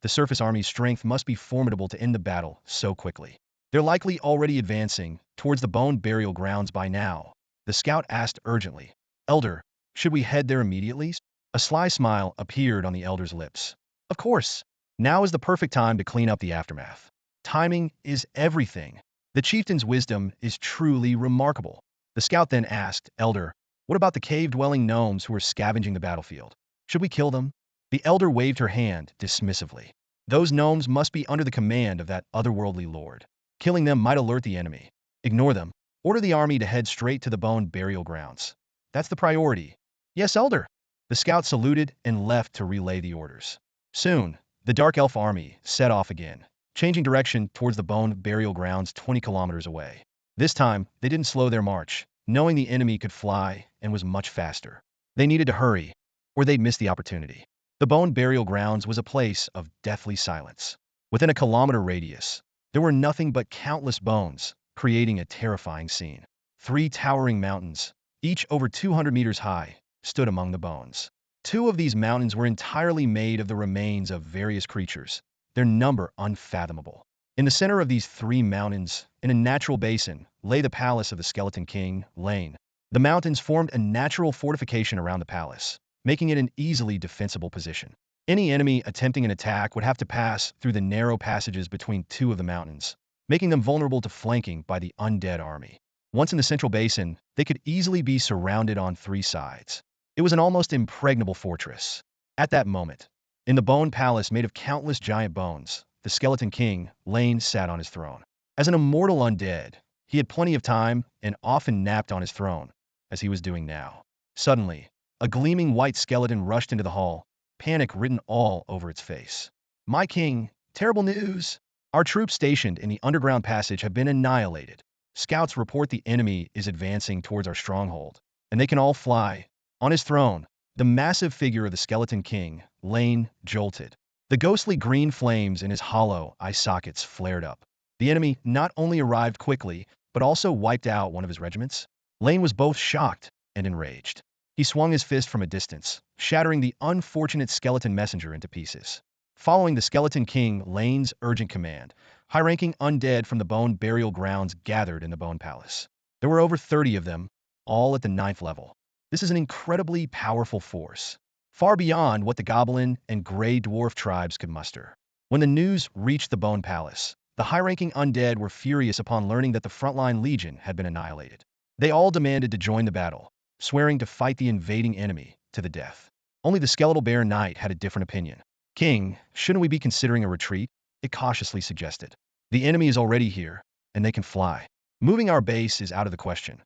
Speaker 1: the surface army's strength must be formidable to end the battle so quickly. They're likely already advancing towards the bone burial grounds by now. The scout asked urgently, Elder, should we head there immediately? A sly smile appeared on the Elder's lips. Of course. Now is the perfect time to clean up the aftermath. Timing is everything. The chieftain's wisdom is truly remarkable. The scout then asked, Elder, what about the cave-dwelling gnomes who are scavenging the battlefield? Should we kill them? The Elder waved her hand dismissively. Those gnomes must be under the command of that otherworldly lord. Killing them might alert the enemy. Ignore them. Order the army to head straight to the bone burial grounds. That's the priority. Yes, Elder. The scout saluted and left to relay the orders. Soon, the Dark Elf army set off again, changing direction towards the bone burial grounds 20 kilometers away. This time, they didn't slow their march, knowing the enemy could fly and was much faster. They needed to hurry, or they'd miss the opportunity. The bone burial grounds was a place of deathly silence. Within a kilometer radius, there were nothing but countless bones, creating a terrifying scene. 3 towering mountains, each over 200 meters high, stood among the bones. 2 of these mountains were entirely made of the remains of various creatures, their number unfathomable. In the center of these 3 mountains, in a natural basin, lay the palace of the Skeleton King, Lane. The mountains formed a natural fortification around the palace, making it an easily defensible position. Any enemy attempting an attack would have to pass through the narrow passages between 2 of the mountains, making them vulnerable to flanking by the undead army. Once in the central basin, they could easily be surrounded on 3 sides. It was an almost impregnable fortress. At that moment, in the bone palace made of countless giant bones, the Skeleton King, Lane, sat on his throne. As an immortal undead, he had plenty of time and often napped on his throne, as he was doing now. Suddenly, a gleaming white skeleton rushed into the hall, panic written all over its face. My king, terrible news! Our troops stationed in the underground passage have been annihilated. Scouts report the enemy is advancing towards our stronghold, and they can all fly. On his throne, the massive figure of the Skeleton King, Lane, jolted. The ghostly green flames in his hollow eye sockets flared up. The enemy not only arrived quickly, but also wiped out one of his regiments. Lane was both shocked and enraged. He swung his fist from a distance, shattering the unfortunate skeleton messenger into pieces. Following the Skeleton King Lane's urgent command, high-ranking undead from the bone burial grounds gathered in the Bone Palace. There were over 30 of them, all at the 9th level. This is an incredibly powerful force, far beyond what the Goblin and Grey Dwarf tribes could muster. When the news reached the Bone Palace, the high-ranking undead were furious upon learning that the frontline legion had been annihilated. They all demanded to join the battle, swearing to fight the invading enemy to the death. Only the Skeletal Bear Knight had a different opinion. King, shouldn't we be considering a retreat? It cautiously suggested. The enemy is already here, and they can fly. Moving our base is out of the question.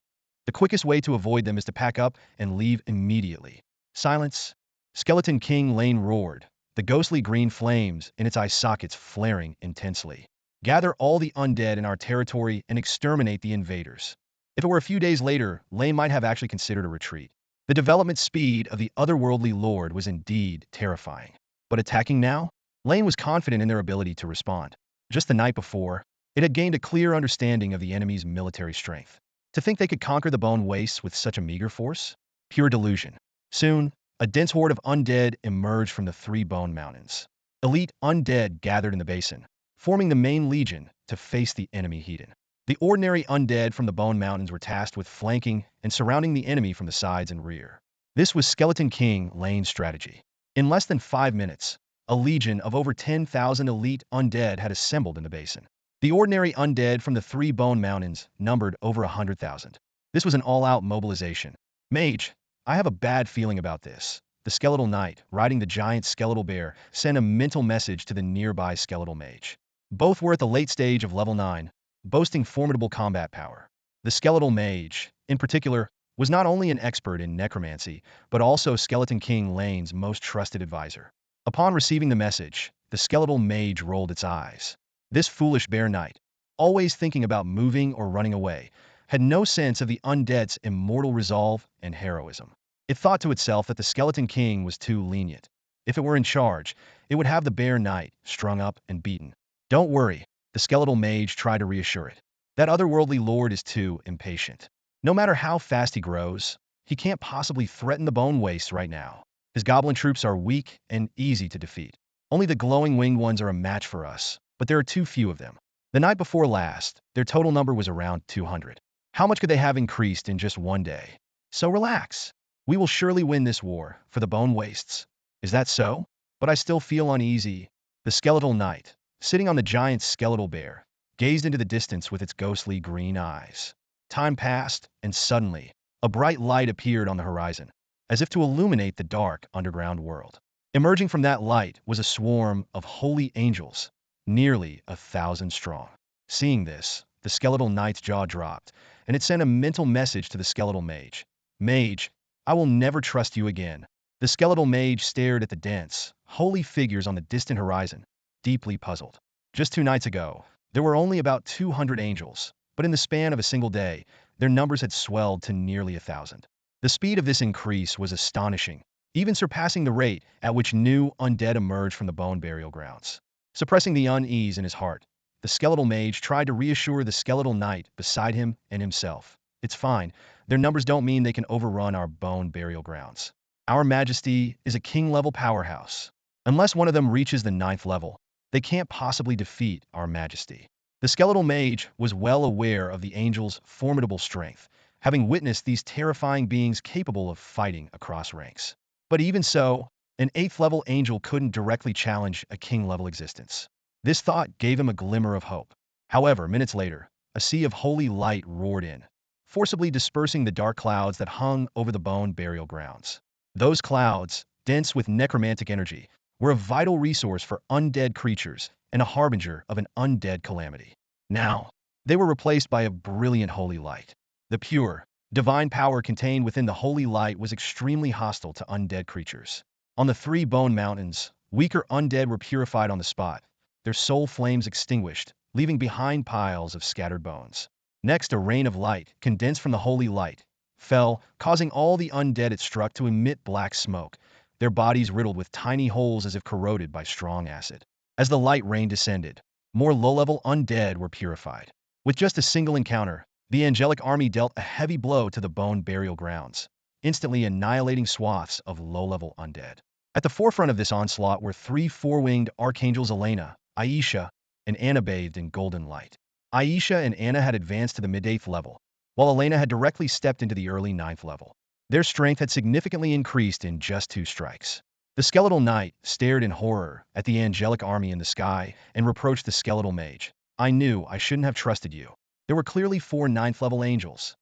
Speaker 1: The quickest way to avoid them is to pack up and leave immediately. Silence. Skeleton King Lane roared, the ghostly green flames in its eye sockets flaring intensely. Gather all the undead in our territory and exterminate the invaders. If it were a few days later, Lane might have actually considered a retreat. The development speed of the otherworldly lord was indeed terrifying. But attacking now? Lane was confident in their ability to respond. Just the night before, it had gained a clear understanding of the enemy's military strength. To think they could conquer the Bone Wastes with such a meager force? Pure delusion. Soon, a dense horde of undead emerged from the 3 Bone Mountains. Elite undead gathered in the basin, forming the main legion to face the enemy heathen. The ordinary undead from the Bone Mountains were tasked with flanking and surrounding the enemy from the sides and rear. This was Skeleton King Lane's strategy. In less than 5 minutes, a legion of over 10,000 elite undead had assembled in the basin. The ordinary undead from the 3 Bone Mountains numbered over 100,000. This was an all-out mobilization. Mage, I have a bad feeling about this. The Skeletal Knight, riding the giant skeletal bear, sent a mental message to the nearby Skeletal Mage. Both were at the late stage of level 9, boasting formidable combat power. The Skeletal Mage, in particular, was not only an expert in necromancy, but also Skeleton King Lane's most trusted advisor. Upon receiving the message, the Skeletal Mage rolled its eyes. This foolish bear knight, always thinking about moving or running away, had no sense of the undead's immortal resolve and heroism. It thought to itself that the Skeleton King was too lenient. If it were in charge, it would have the bear knight strung up and beaten. Don't worry, the Skeletal Mage tried to reassure it. That otherworldly lord is too impatient. No matter how fast he grows, he can't possibly threaten the Bone Wastes right now. His goblin troops are weak and easy to defeat. Only the glowing winged ones are a match for us, but there are too few of them. The night before last, their total number was around 200. How much could they have increased in just one day? So relax. We will surely win this war for the Bone Wastes. Is that so? But I still feel uneasy. The Skeletal Knight, sitting on the giant skeletal bear, gazed into the distance with its ghostly green eyes. Time passed, and suddenly, a bright light appeared on the horizon, as if to illuminate the dark underground world. Emerging from that light was a swarm of holy angels, nearly 1,000 strong. Seeing this, the Skeletal Knight's jaw dropped, and it sent a mental message to the Skeletal Mage. Mage, I will never trust you again. The Skeletal Mage stared at the dense, holy figures on the distant horizon, deeply puzzled. Just 2 nights ago, there were only about 200 angels, but in the span of a single day, their numbers had swelled to nearly 1,000. The speed of this increase was astonishing, even surpassing the rate at which new undead emerged from the bone burial grounds. Suppressing the unease in his heart, the Skeletal Mage tried to reassure the Skeletal Knight beside him and himself. It's fine. Their numbers don't mean they can overrun our bone burial grounds. Our Majesty is a king-level powerhouse. Unless one of them reaches the 9th level, they can't possibly defeat our Majesty. The Skeletal Mage was well aware of the angels' formidable strength, having witnessed these terrifying beings capable of fighting across ranks. But even so, an 8th-level angel couldn't directly challenge a king-level existence. This thought gave him a glimmer of hope. However, minutes later, a sea of holy light roared in, forcibly dispersing the dark clouds that hung over the bone burial grounds. Those clouds, dense with necromantic energy, were a vital resource for undead creatures and a harbinger of an undead calamity. Now, they were replaced by a brilliant holy light. The pure, divine power contained within the holy light was extremely hostile to undead creatures. On the 3 Bone Mountains, weaker undead were purified on the spot, their soul flames extinguished, leaving behind piles of scattered bones. Next, a rain of light, condensed from the holy light, fell, causing all the undead it struck to emit black smoke, their bodies riddled with tiny holes as if corroded by strong acid. As the light rain descended, more low-level undead were purified. With just a single encounter, the angelic army dealt a heavy blow to the bone burial grounds. instantly annihilating swaths of low-level undead. At the forefront of this onslaught were three four-winged archangels: Elena, Aisha, and Anna, bathed in golden light. Aisha and Anna had advanced to the mid-8th level, while Elena had directly stepped into the early 9th level. Their strength had significantly increased in just 2 strikes. The skeletal knight stared in horror at the angelic army in the sky and reproached the skeletal mage. "I knew I shouldn't have trusted you. There were clearly 4 9th-level angels."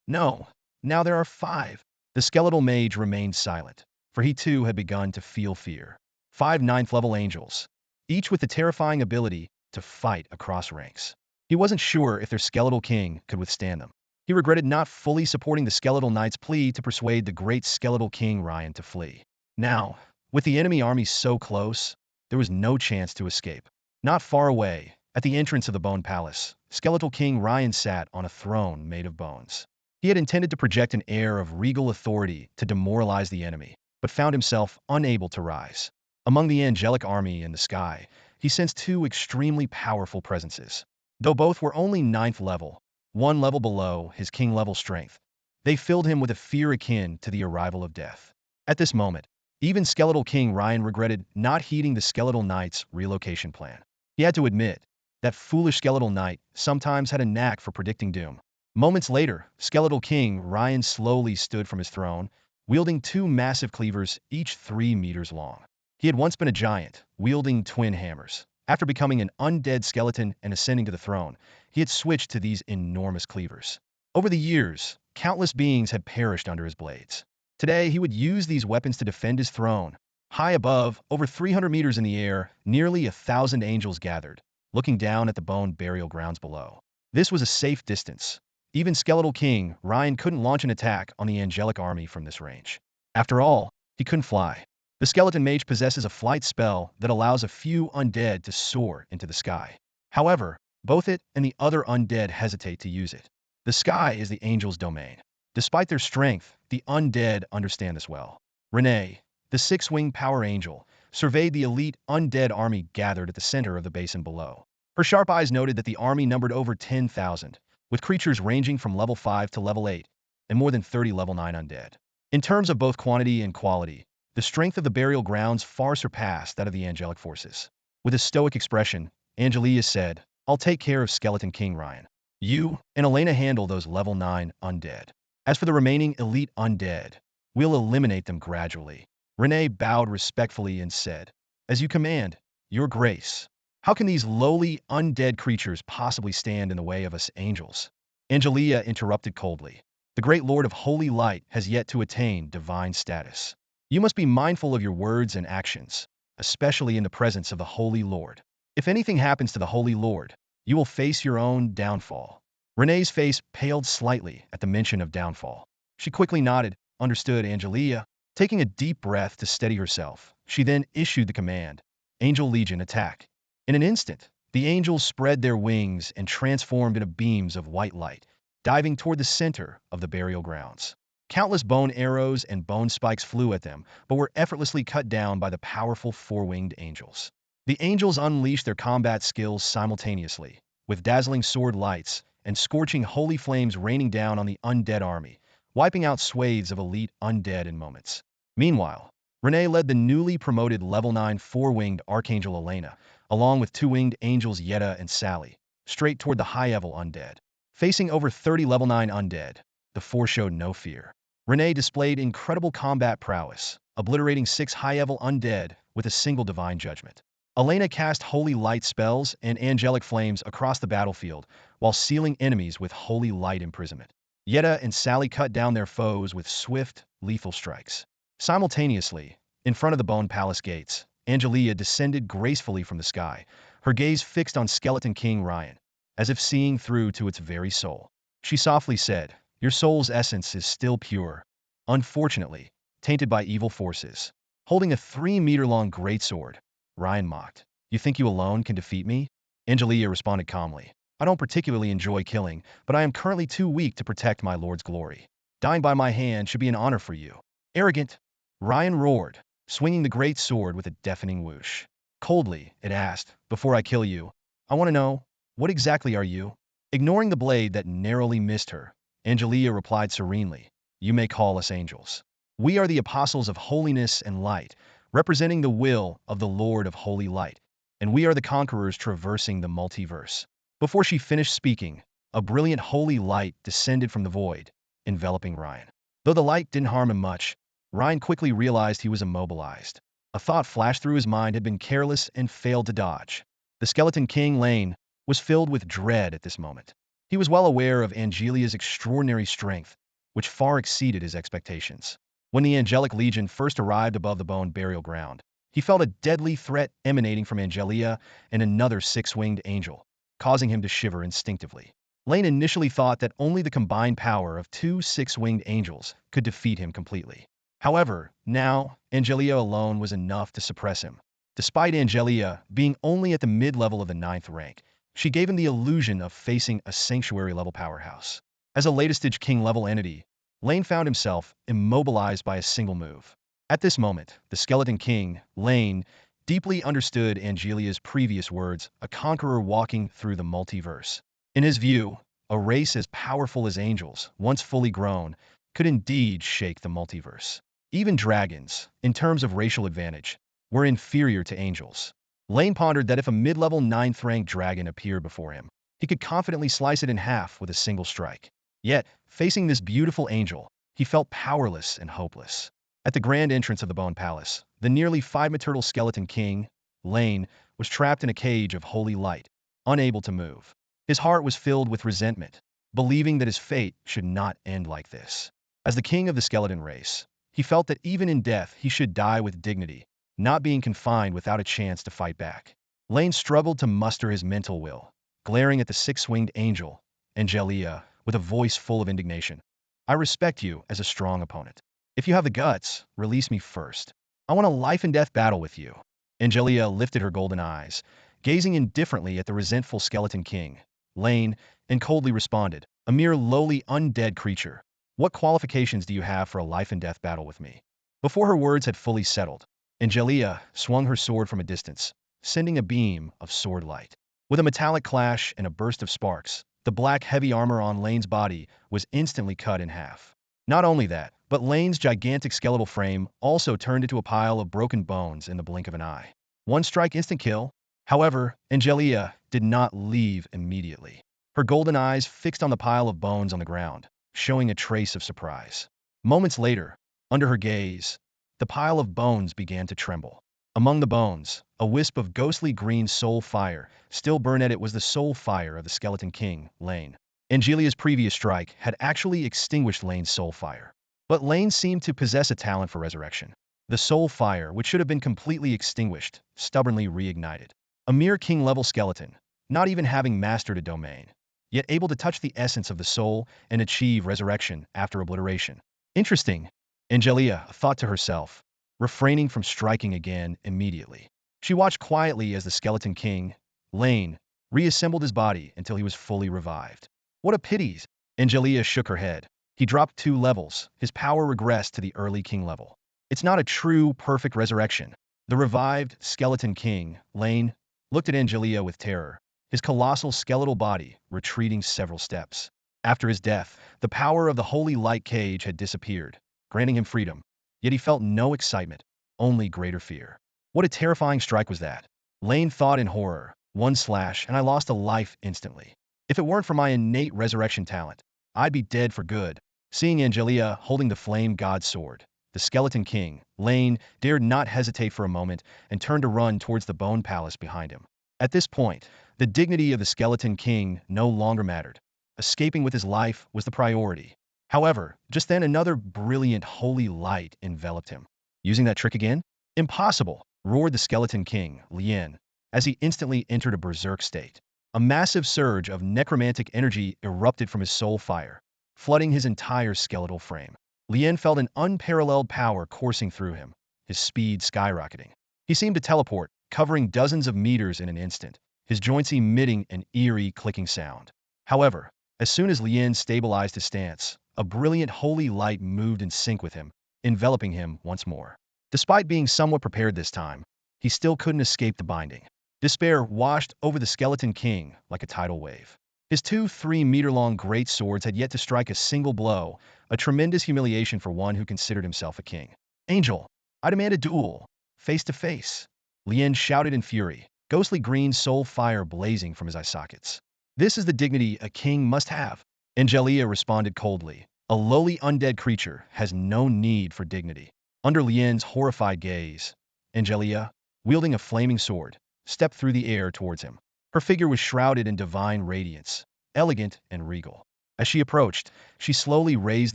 Speaker 1: "No, now there are 5. The skeletal mage remained silent, for he too had begun to feel fear. 5 9th-level angels, each with the terrifying ability to fight across ranks. He wasn't sure if their skeletal king could withstand them. He regretted not fully supporting the skeletal knight's plea to persuade the great skeletal king Ryan to flee. Now, with the enemy army so close, there was no chance to escape. Not far away, at the entrance of the Bone Palace, skeletal king Ryan sat on a throne made of bones. He had intended to project an air of regal authority to demoralize the enemy, but found himself unable to rise. Among the angelic army in the sky, he sensed 2 extremely powerful presences. Though both were only 9th level, 1 level below his king-level strength, they filled him with a fear akin to the arrival of death. At this moment, even skeletal king Ryan regretted not heeding the skeletal knight's relocation plan. He had to admit, that foolish skeletal knight sometimes had a knack for predicting doom. Moments later, skeletal king Ryan slowly stood from his throne, wielding 2 massive cleavers, each 3 meters long. He had once been a giant, wielding twin hammers. After becoming an undead skeleton and ascending to the throne, he had switched to these enormous cleavers. Over the years, countless beings had perished under his blades. Today, he would use these weapons to defend his throne. High above, over 300 meters in the air, nearly 1,000 angels gathered, looking down at the bone burial grounds below. This was a safe distance. Even skeletal king Ryan couldn't launch an attack on the angelic army from this range. After all, he couldn't fly. The skeleton mage possesses a flight spell that allows a few undead to soar into the sky. However, both it and the other undead hesitate to use it. The sky is the angels' domain. Despite their strength, the undead understand this well. Renee, the 6-winged power angel, surveyed the elite undead army gathered at the center of the basin below. Her sharp eyes noted that the army numbered over 10,000, with creatures ranging from level 5 to level 8, and more than 30 level 9 undead. In terms of both quantity and quality, the strength of the burial grounds far surpassed that of the angelic forces. With a stoic expression, Angelia said, "I'll take care of Skeleton King Ryan. You and Elena handle those level 9 undead. As for the remaining elite undead, we'll eliminate them gradually." Renee bowed respectfully and said, "As you command, Your Grace." "How can these lowly, undead creatures possibly stand in the way of us angels?" Angelia interrupted coldly. "The great Lord of Holy Light has yet to attain divine status. You must be mindful of your words and actions, especially in the presence of the Holy Lord. If anything happens to the Holy Lord, you will face your own downfall." Renee's face paled slightly at the mention of downfall. She quickly nodded, "Understood, Angelia." Taking a deep breath to steady herself, she then issued the command, "Angel Legion, attack." In an instant, the angels spread their wings and transformed into beams of white light, diving toward the center of the burial grounds. Countless bone arrows and bone spikes flew at them, but were effortlessly cut down by the powerful 4-winged angels. The angels unleashed their combat skills simultaneously, with dazzling sword lights and scorching holy flames raining down on the undead army, wiping out swathes of elite undead in moments. Meanwhile, Renee led the newly promoted level 9 4-winged archangel Elena, along with 2-winged angels Yetta and Sally, straight toward the high-level undead. Facing over 30 level 9 undead, the 4 showed no fear. Renee displayed incredible combat prowess, obliterating 6 high-level undead with a single divine judgment. Elena cast holy light spells and angelic flames across the battlefield, while sealing enemies with holy light imprisonment. Yetta and Sally cut down their foes with swift, lethal strikes. Simultaneously, in front of the Bone Palace gates, Angelia descended gracefully from the sky, her gaze fixed on Skeleton King Ryan, as if seeing through to its very soul. She softly said, "Your soul's essence is still pure, unfortunately, tainted by evil forces." Holding a 3-meter-long greatsword, Ryan mocked, "You think you alone can defeat me?" Angelia responded calmly, "I don't particularly enjoy killing, but I am currently too weak to protect my lord's glory. Dying by my hand should be an honor for you." "Arrogant!" Ryan roared, swinging the great sword with a deafening whoosh. Coldly, it asked, "Before I kill you, I want to know, what exactly are you?" Ignoring the blade that narrowly missed her, Angelia replied serenely, you may call us angels. We are the apostles of holiness and light, representing the will of the Lord of Holy Light, and we are the conquerors traversing the multiverse. Before she finished speaking, a brilliant holy light descended from the void, enveloping Ryan. Though the light didn't harm him much, Ryan quickly realized he was immobilized. A thought flashed through his mind had been careless and failed to dodge. The Skeleton King, Lane, was filled with dread at this moment. He was well aware of Angelia's extraordinary strength, which far exceeded his expectations. When the Angelic Legion first arrived above the bone burial ground, he felt a deadly threat emanating from Angelia and another six-winged angel, causing him to shiver instinctively. Lane initially thought that only the combined power of two six-winged angels could defeat him completely. However, now, Angelia alone was enough to suppress him. Despite Angelia being only at the mid-level of the 9th rank, she gave him the illusion of facing a sanctuary-level powerhouse. As a later-stage king-level entity, Lane found himself immobilized by a single move. At this moment, the Skeleton King, Lane, deeply understood Angelia's previous words, a conqueror walking through the multiverse. In his view, a race as powerful as angels, once fully grown, could indeed shake the multiverse. Even dragons, in terms of racial advantage, were inferior to angels. Lane pondered that if a mid-level 9th-rank dragon appeared before him, he could confidently slice it in half with a single strike. Yet, facing this beautiful angel, he felt powerless and hopeless. At the grand entrance of the Bone Palace, the nearly 5-meter Skeleton King, Lane, was trapped in a cage of holy light, unable to move. His heart was filled with resentment, believing that his fate should not end like this. As the king of the skeleton race, he felt that even in death he should die with dignity, not being confined without a chance to fight back. Lane struggled to muster his mental will, glaring at the six-winged angel, Angelia, with a voice full of indignation. I respect you as a strong opponent. If you have the guts, release me first. I want a life-and-death battle with you. Angelia lifted her golden eyes, gazing indifferently at the resentful Skeleton King, Lane, and coldly responded, a mere lowly undead creature. What qualifications do you have for a life-and-death battle with me? Before her words had fully settled, Angelia swung her sword from a distance, sending a beam of sword light. With a metallic clash and a burst of sparks, the black heavy armor on Lane's body was instantly cut in half. Not only that, but Lane's gigantic skeletal frame also turned into a pile of broken bones in the blink of an eye. One strike instant kill. However, Angelia did not leave immediately. Her golden eyes fixed on the pile of bones on the ground, showing a trace of surprise. Moments later, under her gaze, the pile of bones began to tremble. Among the bones, a wisp of ghostly green soul fire still burned at it was the soul fire of the Skeleton King, Lane. Angelia's previous strike had actually extinguished Lane's soul fire. But Lane seemed to possess a talent for resurrection. The soul fire, which should have been completely extinguished, stubbornly reignited. A mere king-level skeleton, not even having mastered a domain, yet able to touch the essence of the soul and achieve resurrection after obliteration. Interesting, Angelia thought to herself, refraining from striking again immediately. She watched quietly as the Skeleton King, Lane, reassembled his body until he was fully revived. What a pity! Angelia shook her head. He dropped 2 levels. His power regressed to the early king level. It's not a true, perfect resurrection. The revived Skeleton King, Lane, looked at Angelia with terror, his colossal skeletal body retreating several steps. After his death, the power of the holy light cage had disappeared, granting him freedom. Yet he felt no excitement, only greater fear. What a terrifying strike was that! Lane thought in horror. One slash, and I lost a life instantly. If it weren't for my innate resurrection talent, I'd be dead for good. Seeing Angelia holding the flame god's sword, the Skeleton King, Lane, dared not hesitate for a moment and turned to run towards the Bone Palace behind him. At this point, the dignity of the Skeleton King no longer mattered. Escaping with his life was the priority. However, just then another brilliant holy light enveloped him. Using that trick again? Impossible, roared the Skeleton King, Lin, as he instantly entered a berserk state. A massive surge of necromantic energy erupted from his soul fire, flooding his entire skeletal frame. Lin felt an unparalleled power coursing through him, his speed skyrocketing. He seemed to teleport, covering dozens of meters in an instant, his joints emitting an eerie clicking sound. However, as soon as Lin stabilized his stance, a brilliant holy light moved in sync with him, enveloping him once more. Despite being somewhat prepared this time, he still couldn't escape the binding. Despair washed over the Skeleton King like a tidal wave. His two 3-meter-long great swords had yet to strike a single blow, a tremendous humiliation for one who considered himself a king. Angel, I demand a duel, face to face. Lin shouted in fury, ghostly green soul fire blazing from his eye sockets. This is the dignity a king must have. Angelia responded coldly. A lowly undead creature has no need for dignity. Under Lien's horrified gaze, Angelia, wielding a flaming sword, stepped through the air towards him. Her figure was shrouded in divine radiance, elegant and regal. As she approached, she slowly raised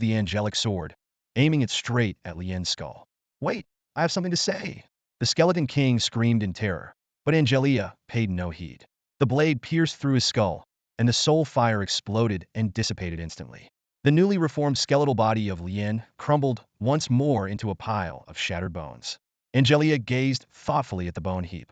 Speaker 1: the angelic sword, aiming it straight at Lien's skull. Wait, I have something to say. The skeleton king screamed in terror, but Angelia paid no heed. The blade pierced through his skull, and the soul fire exploded and dissipated instantly. The newly reformed skeletal body of Lin crumbled once more into a pile of shattered bones. Angelia gazed thoughtfully at the bone heap.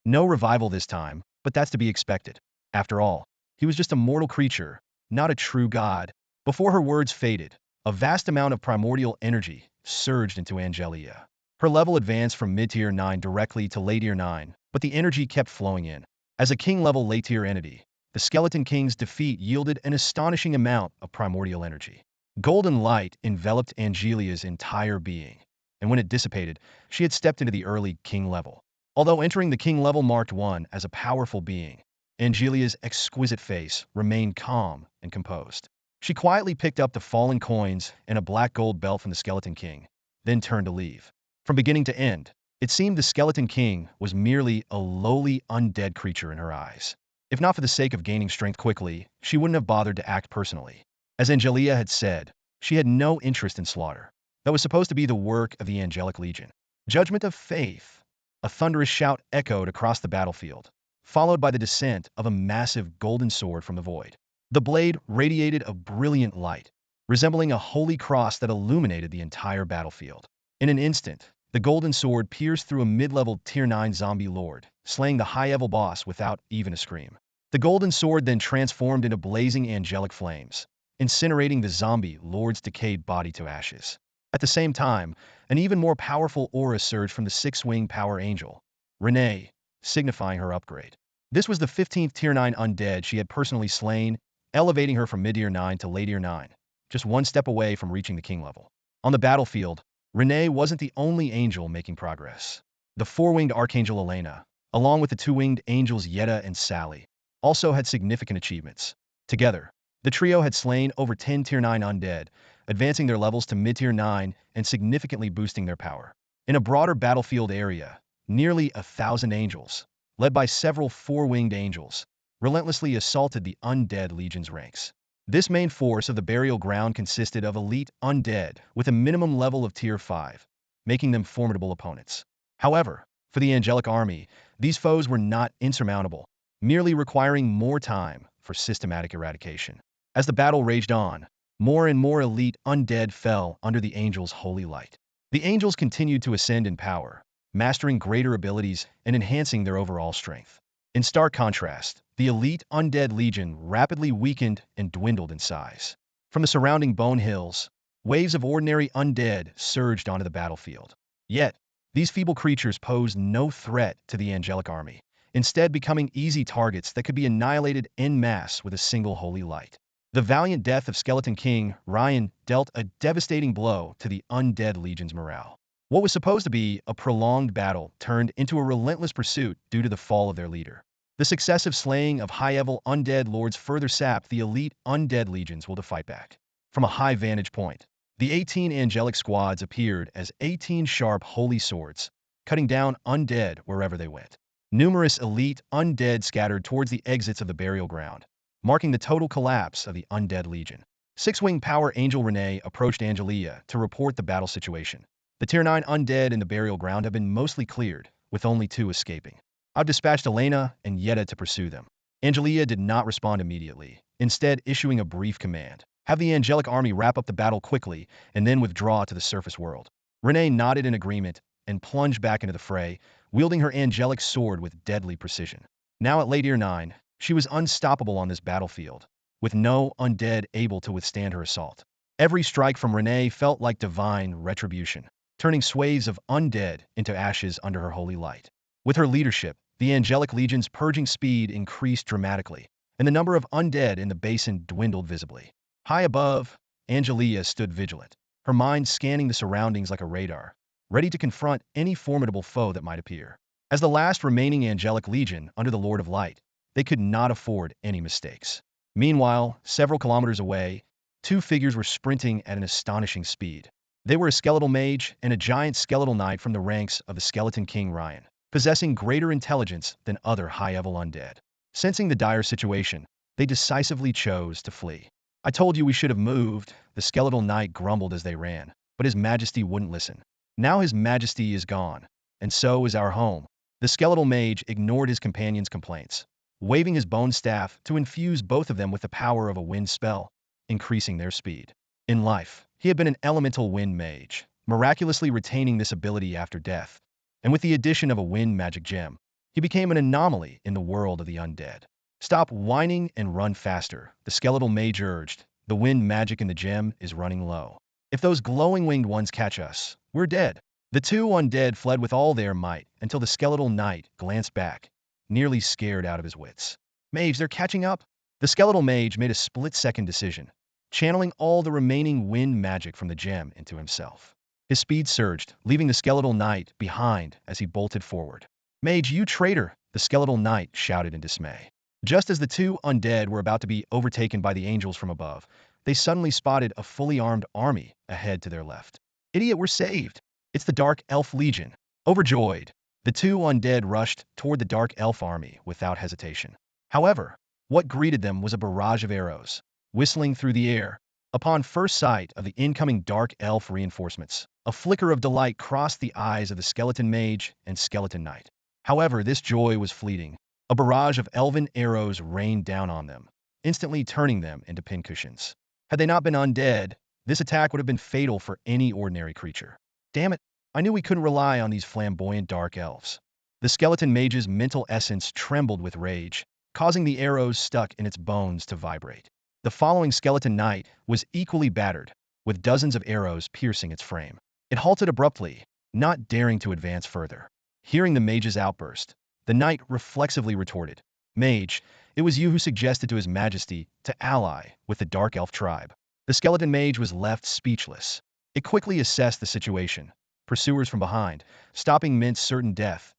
Speaker 1: No revival this time, but that's to be expected. After all, he was just a mortal creature, not a true god. Before her words faded, a vast amount of primordial energy surged into Angelia. Her level advanced from mid-tier 9 directly to late-tier 9, but the energy kept flowing in. As a king-level late-tier entity, the Skeleton King's defeat yielded an astonishing amount of primordial energy. Golden light enveloped Angelia's entire being, and when it dissipated, she had stepped into the early king level. Although entering the king level marked one as a powerful being, Angelia's exquisite face remained calm and composed. She quietly picked up the fallen coins and a black gold belt from the Skeleton King, then turned to leave. From beginning to end, it seemed the Skeleton King was merely a lowly undead creature in her eyes. If not for the sake of gaining strength quickly, she wouldn't have bothered to act personally. As Angelia had said, she had no interest in slaughter. That was supposed to be the work of the Angelic Legion. Judgment of Faith. A thunderous shout echoed across the battlefield, followed by the descent of a massive golden sword from the void. The blade radiated a brilliant light, resembling a holy cross that illuminated the entire battlefield. In an instant, the golden sword pierced through a mid-level tier 9 zombie lord, slaying the high-level boss without even a scream. The golden sword then transformed into blazing angelic flames, incinerating the zombie lord's decayed body to ashes. At the same time, an even more powerful aura surged from the six-winged power angel, Renee, signifying her upgrade. This was the 15th tier 9 undead she had personally slain, elevating her from mid-tier 9 to late-tier 9, just one step away from reaching the king level. On the battlefield, Renee wasn't the only angel making progress. The four-winged archangel Elena, along with the two-winged angels Yetta and Sally, also had significant achievements. Together, the trio had slain over 10 tier 9 undead, advancing their levels to mid-tier 9 and significantly boosting their power. In a broader battlefield area, nearly 1,000 angels, led by several four-winged angels, relentlessly assaulted the undead legion's ranks. This main force of the burial ground consisted of elite undead with a minimum level of tier 5, making them formidable opponents. However, for the angelic army, these foes were not insurmountable, merely requiring more time for systematic eradication. As the battle raged on, more and more elite undead fell under the angels' holy light. The angels continued to ascend in power, mastering greater abilities and enhancing their overall strength. In stark contrast, the elite undead legion rapidly weakened and dwindled in size. From the surrounding bone hills, waves of ordinary undead surged onto the battlefield. Yet, these feeble creatures posed no threat to the angelic army, instead becoming easy targets that could be annihilated en masse with a single holy light. The valiant death of Skeleton King Ryan dealt a devastating blow to the undead legion's morale. What was supposed to be a prolonged battle turned into a relentless pursuit due to the fall of their leader. The successive slaying of high-level undead lords further sapped the elite undead legions will to fight back. From a high vantage point, the 18 angelic squads appeared as 18 sharp holy swords, cutting down undead wherever they went. Numerous elite undead scattered towards the exits of the burial ground, marking the total collapse of the undead legion. Six-winged power angel Renee approached Angelia to report the battle situation. The tier 9 undead in the burial ground have been mostly cleared, with only 2 escaping. I've dispatched Elena and Yetta to pursue them. Angelia did not respond immediately, instead issuing a brief command. Have the angelic army wrap up the battle quickly and then withdraw to the surface world. Renee nodded in agreement and plunged back into the fray, wielding her angelic sword with deadly precision. Now at late tier 9, she was unstoppable on this battlefield, with no undead able to withstand her assault. Every strike from Renee felt like divine retribution, turning swathes of undead into ashes under her holy light. With her leadership, the angelic legion's purging speed increased dramatically, and the number of undead in the basin dwindled visibly. High above, Angelia stood vigilant, her mind scanning the surroundings like a radar, ready to confront any formidable foe that might appear. As the last remaining angelic legion under the Lord of Light, they could not afford any mistakes. Meanwhile, several kilometers away, two figures were sprinting at an astonishing speed. They were a skeletal mage and a giant skeletal knight from the ranks of the Skeleton King Ryan, possessing greater intelligence than other high-level undead. Sensing the dire situation, they decisively chose to flee. I told you we should have moved, the skeletal knight grumbled as they ran, but his majesty wouldn't listen. Now his majesty is gone, and so is our home. The skeletal mage ignored his companion's complaints, waving his bone staff to infuse both of them with the power of a wind spell, increasing their speed. In life, he had been an elemental wind mage, miraculously retaining this ability after death, and with the addition of a wind magic gem, he became an anomaly in the world of the undead. Stop whining and run faster, the skeletal mage urged. The wind magic in the gem is running low. If those glowing winged ones catch us, we're dead. The two undead fled with all their might until the skeletal knight glanced back, nearly scared out of his wits. Mage, they're catching up? The skeletal mage made a split-second decision, channeling all the remaining wind magic from the gem into himself. His speed surged, leaving the skeletal knight behind as he bolted forward. Mage, you traitor! The skeletal knight shouted in dismay. Just as the two undead were about to be overtaken by the angels from above, they suddenly spotted a fully armed army ahead to their left. Idiot, we're saved! It's the Dark Elf Legion. Overjoyed, the two undead rushed toward the Dark Elf army without hesitation. However, what greeted them was a barrage of arrows, whistling through the air. Upon first sight of the incoming Dark Elf reinforcements, a flicker of delight crossed the eyes of the Skeleton Mage and Skeleton Knight. However, this joy was fleeting. A barrage of elven arrows rained down on them, instantly turning them into pincushions. Had they not been undead, this attack would have been fatal for any ordinary creature. Damn it, I knew we couldn't rely on these flamboyant dark elves. The skeleton mage's mental essence trembled with rage, causing the arrows stuck in its bones to vibrate. The following skeleton knight was equally battered, with dozens of arrows piercing its frame. It halted abruptly, not daring to advance further. Hearing the mage's outburst, the knight reflexively retorted, Mage, it was you who suggested to his majesty to ally with the Dark Elf tribe. The skeleton mage was left speechless. It quickly assessed the situation. Pursuers from behind, stopping meant certain death.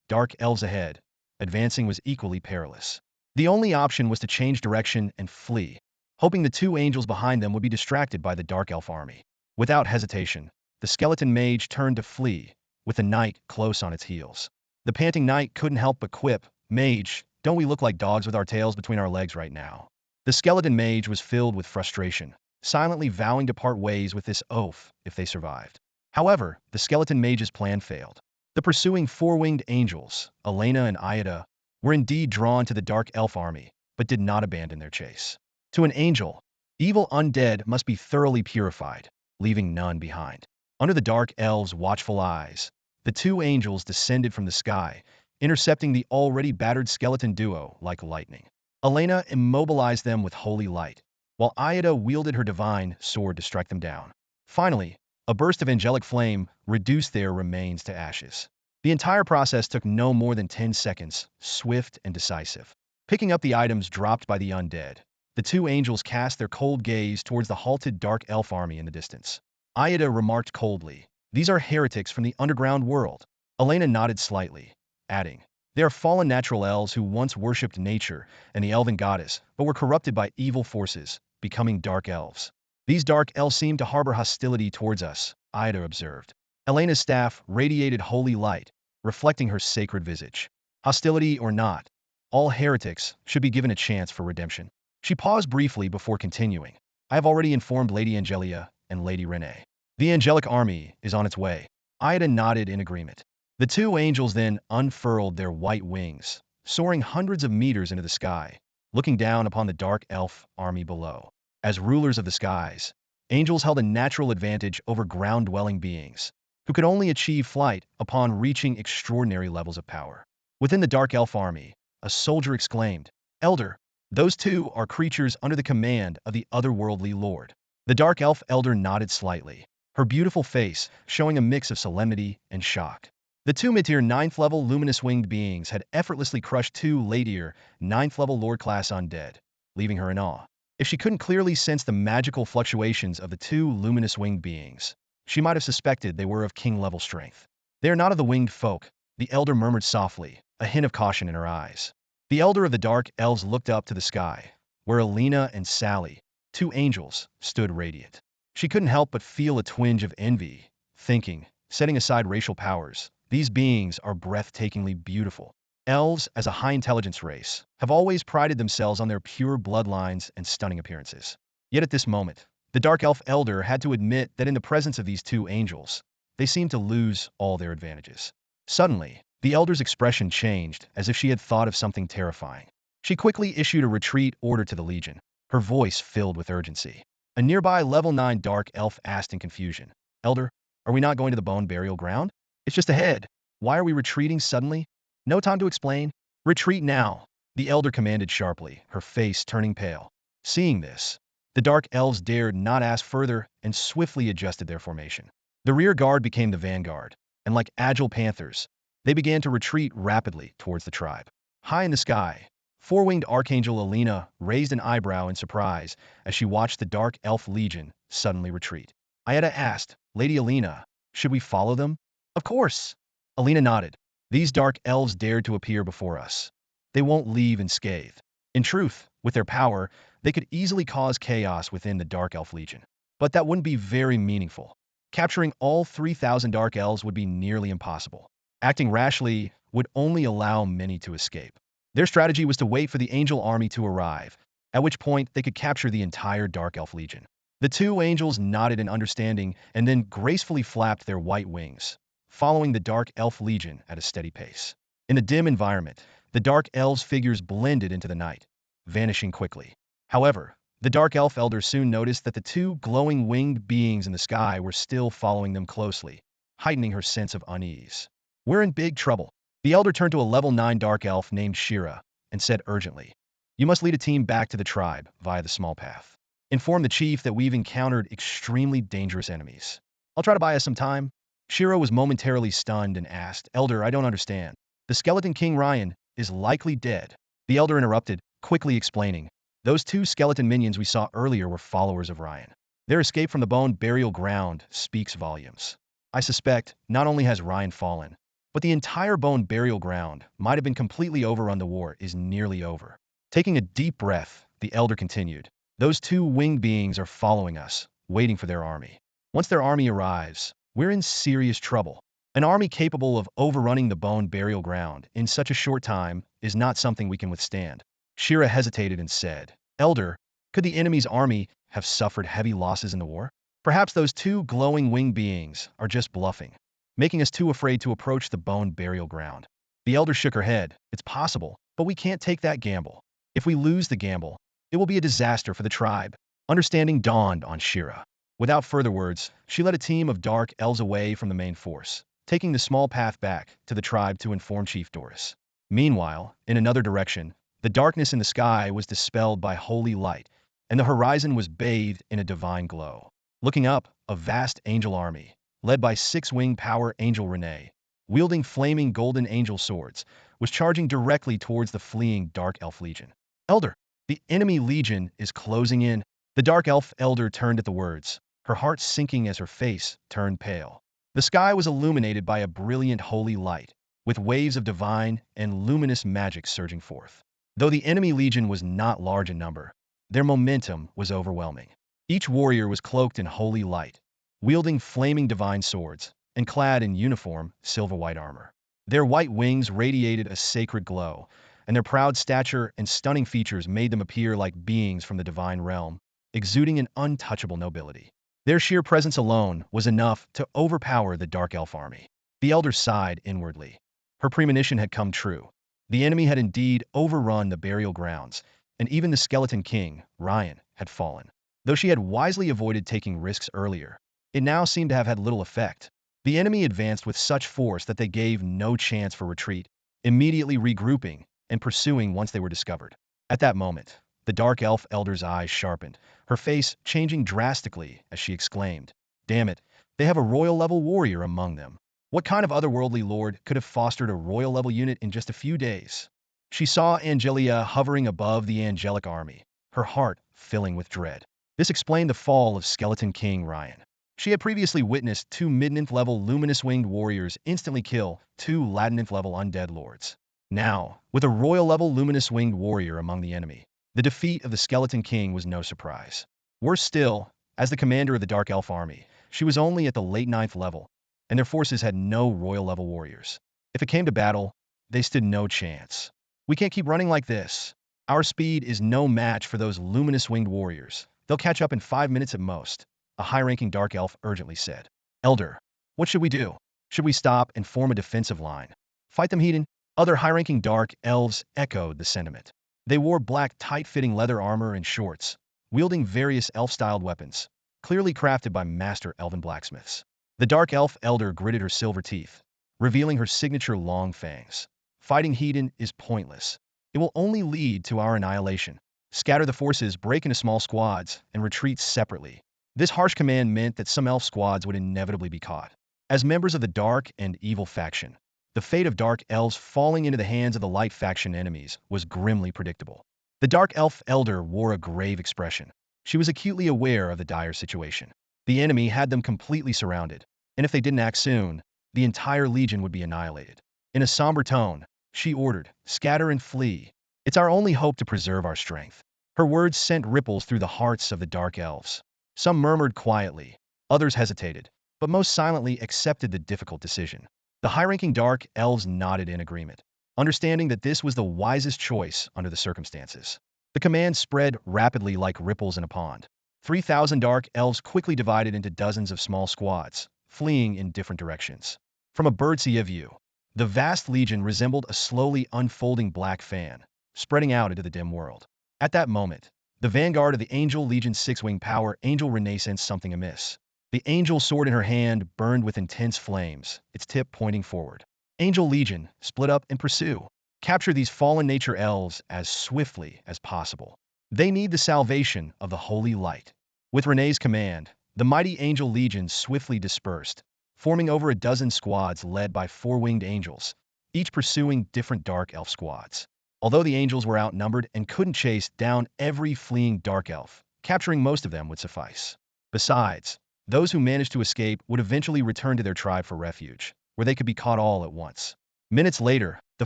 Speaker 1: Dark elves ahead, advancing was equally perilous. The only option was to change direction and flee, hoping the two angels behind them would be distracted by the Dark Elf army. Without hesitation, the skeleton mage turned to flee, with the knight close on its heels. The panting knight couldn't help but quip, Mage, don't we look like dogs with our tails between our legs right now? The skeleton mage was filled with frustration, silently vowing to part ways with this oaf if they survived. However, the skeleton mage's plan failed. The pursuing four-winged angels, Elena and Iada, were indeed drawn to the Dark Elf army, but did not abandon their chase. To an angel, evil undead must be thoroughly purified, leaving none behind. Under the Dark Elves' watchful eyes, the two angels descended from the sky, intercepting the already battered skeleton duo like lightning. Elena immobilized them with holy light, while Iada wielded her divine sword to strike them down. Finally, a burst of angelic flame reduced their remains to ashes. The entire process took no more than 10 seconds, swift and decisive. Picking up the items dropped by the undead, the two angels cast their cold gaze towards the halted Dark Elf army in the distance. Iada remarked coldly, these are heretics from the underground world. Elena nodded slightly, adding, they are fallen natural elves who once worshipped nature and the elven goddess, but were corrupted by evil forces, becoming dark elves. These dark elves seem to harbor hostility towards us, Iada observed. Elena's staff radiated holy light, reflecting her sacred visage. Hostility or not, all heretics should be given a chance for redemption. She paused briefly before continuing. I have already informed Lady Angelia and Lady Renee. The angelic army is on its way. Iada nodded in agreement. The two angels then unfurled their white wings, soaring hundreds of meters into the sky, looking down upon the Dark Elf army below. As rulers of the skies, angels held a natural advantage over ground-dwelling beings, who could only achieve flight upon reaching extraordinary levels of power. Within the Dark Elf army, a soldier exclaimed, Elder, those two are creatures under the command of the otherworldly lord. The Dark Elf elder nodded slightly, her beautiful face showing a mix of solemnity and shock. The two mid-tier 9th-level luminous winged beings had effortlessly crushed two late-tier 9th-level Lord-class undead, leaving her in awe. If she couldn't clearly sense the magical fluctuations of the two luminous winged beings, she might have suspected they were of king-level strength. "They are not of the winged folk," the elder murmured softly, a hint of caution in her eyes. The elder of the dark elves looked up to the sky, where Alina and Sally, two angels, stood radiant. She couldn't help but feel a twinge of envy, thinking, setting aside racial powers, these beings are breathtakingly beautiful. Elves, as a high-intelligence race, have always prided themselves on their pure bloodlines and stunning appearances. Yet at this moment, the Dark Elf Elder had to admit that in the presence of these two angels, they seemed to lose all their advantages. Suddenly, the Elder's expression changed, as if she had thought of something terrifying. She quickly issued a retreat order to the Legion, her voice filled with urgency. A nearby level 9 Dark Elf asked in confusion, "Elder, are we not going to the bone burial ground? It's just ahead. Why are we retreating suddenly?" "No time to explain. Retreat now," the Elder commanded sharply, her face turning pale. Seeing this, the Dark Elves dared not ask further and swiftly adjusted their formation. The rear guard became the vanguard, and like agile panthers, they began to retreat rapidly towards the tribe. High in the sky, four-winged Archangel Alina raised an eyebrow in surprise as she watched the Dark Elf Legion suddenly retreat. Ayeta asked, "Lady Alina, should we follow them?" "Of course." Alina nodded. "These dark elves dared to appear before us. They won't leave unscathed." In truth, with their power, they could easily cause chaos within the Dark Elf Legion. But that wouldn't be very meaningful. Capturing all 3,000 Dark Elves would be nearly impossible. Acting rashly would only allow many to escape. Their strategy was to wait for the Angel army to arrive, at which point they could capture the entire Dark Elf Legion. The two angels nodded in understanding and then gracefully flapped their white wings, following the Dark Elf Legion at a steady pace. In the dim environment, the Dark Elves' figures blended into the night, vanishing quickly. However, the Dark Elf Elder soon noticed that the two glowing winged beings in the sky were still following them closely, heightening her sense of unease. "We're in big trouble." The Elder turned to a level 9 Dark Elf named Shira and said urgently, "You must lead a team back to the tribe via the small path. Inform the chief that we've encountered extremely dangerous enemies." "I'll try to buy us some time." Shira was momentarily stunned and asked, "Elder, I don't understand. The Skeleton King Ryan is likely dead." The Elder interrupted, quickly explaining, "Those two skeleton minions we saw earlier were followers of Ryan. Their escape from the bone burial ground speaks volumes. I suspect not only has Ryan fallen, but the entire bone burial ground might have been completely overrun. The war is nearly over." Taking a deep breath, the Elder continued, "Those two winged beings are following us, waiting for their army. Once their army arrives, we're in serious trouble. An army capable of overrunning the bone burial ground in such a short time is not something we can withstand." Shira hesitated and said, "Elder, could the enemy's army have suffered heavy losses in the war? Perhaps those two glowing winged beings are just bluffing, making us too afraid to approach the bone burial ground." The Elder shook her head. "It's possible, but we can't take that gamble. If we lose the gamble, it will be a disaster for the tribe." Understanding dawned on Shira. Without further words, she led a team of Dark Elves away from the main force, taking the small path back to the tribe to inform Chief Doris. Meanwhile, in another direction, the darkness in the sky was dispelled by holy light, and the horizon was bathed in a divine glow. Looking up, a vast angel army, led by six-winged power angel Renee, wielding flaming golden angel swords, was charging directly towards the fleeing Dark Elf Legion. "Elder, the enemy legion is closing in." The Dark Elf Elder turned at the words, her heart sinking as her face turned pale. The sky was illuminated by a brilliant holy light, with waves of divine and luminous magic surging forth. Though the enemy legion was not large in number, their momentum was overwhelming. Each warrior was cloaked in holy light, wielding flaming divine swords, and clad in uniform silver-white armor. Their white wings radiated a sacred glow, and their proud stature and stunning features made them appear like beings from the divine realm, exuding an untouchable nobility. Their sheer presence alone was enough to overpower the Dark Elf army. The Elder sighed inwardly. Her premonition had come true. The enemy had indeed overrun the burial grounds, and even the Skeleton King, Ryan, had fallen. Though she had wisely avoided taking risks earlier, it now seemed to have had little effect. The enemy advanced with such force that they gave no chance for retreat, immediately regrouping and pursuing once they were discovered. At that moment, the Dark Elf Elder's eyes sharpened, her face changing drastically as she exclaimed, "Damn it, they have a royal-level warrior among them. What kind of otherworldly lord could have fostered a royal-level unit in just a few days? She saw Angelia hovering above the angelic army, her heart filling with dread. This explained the fall of Skeleton King Ryan. She had previously witnessed two mid-ninth level luminous-winged warriors instantly kill two latinth level undead lords. Now, with a royal-level luminous-winged warrior among the enemy, the defeat of the Skeleton King was no surprise. Worse still, as the commander of the Dark Elf army, she was only at the late 9th level, and their forces had no royal-level warriors. If it came to battle, they stood no chance. We can't keep running like this. Our speed is no match for those luminous-winged warriors. They'll catch up in 5 minutes at most, a high-ranking Dark Elf urgently said. Elder, what should we do? Should we stop and form a defensive line? Fight them, Hedon? Other high-ranking Dark Elves echoed the sentiment. They wore black, tight-fitting leather armor and shorts, wielding various elf-styled weapons, clearly crafted by master elven blacksmiths. The Dark Elf Elder gritted her silver teeth, revealing her signature long fangs. Fighting Hedon is pointless. It will only lead to our annihilation. Scatter the forces, break into small squads, and retreat separately. This harsh command meant that some elf squads would inevitably be caught. As members of the Dark and Evil faction, the fate of Dark Elves falling into the hands of the Light faction enemies was grimly predictable. The Dark Elf Elder wore a grave expression. She was acutely aware of the dire situation. The enemy had them completely surrounded, and if they didn't act soon, the entire legion would be annihilated. In a somber tone, she ordered, "Scatter and flee. It's our only hope to preserve our strength." Her words sent ripples through the hearts of the Dark Elves. Some murmured quietly, others hesitated, but most silently accepted the difficult decision. The high-ranking Dark Elves nodded in agreement, understanding that this was the wisest choice under the circumstances. The command spread rapidly like ripples in a pond. 3,000 Dark Elves quickly divided into dozens of small squads, fleeing in different directions. From a bird's-eye view, the vast legion resembled a slowly unfolding black fan, spreading out into the dim world. At that moment, the vanguard of the Angel Legion's six-wing power, Angel Renee, sensed something amiss. The angel sword in her hand burned with intense flames, its tip pointing forward. Angel Legion, split up and pursue. Capture these fallen nature elves as swiftly as possible. They need the salvation of the holy light. With Renee's command, the mighty Angel Legion swiftly dispersed, forming over a dozen squads led by four-winged angels, each pursuing different Dark Elf squads. Although the angels were outnumbered and couldn't chase down every fleeing Dark Elf, capturing most of them would suffice. Besides, those who managed to escape would eventually return to their tribe for refuge, where they could be caught all at once. Minutes later, the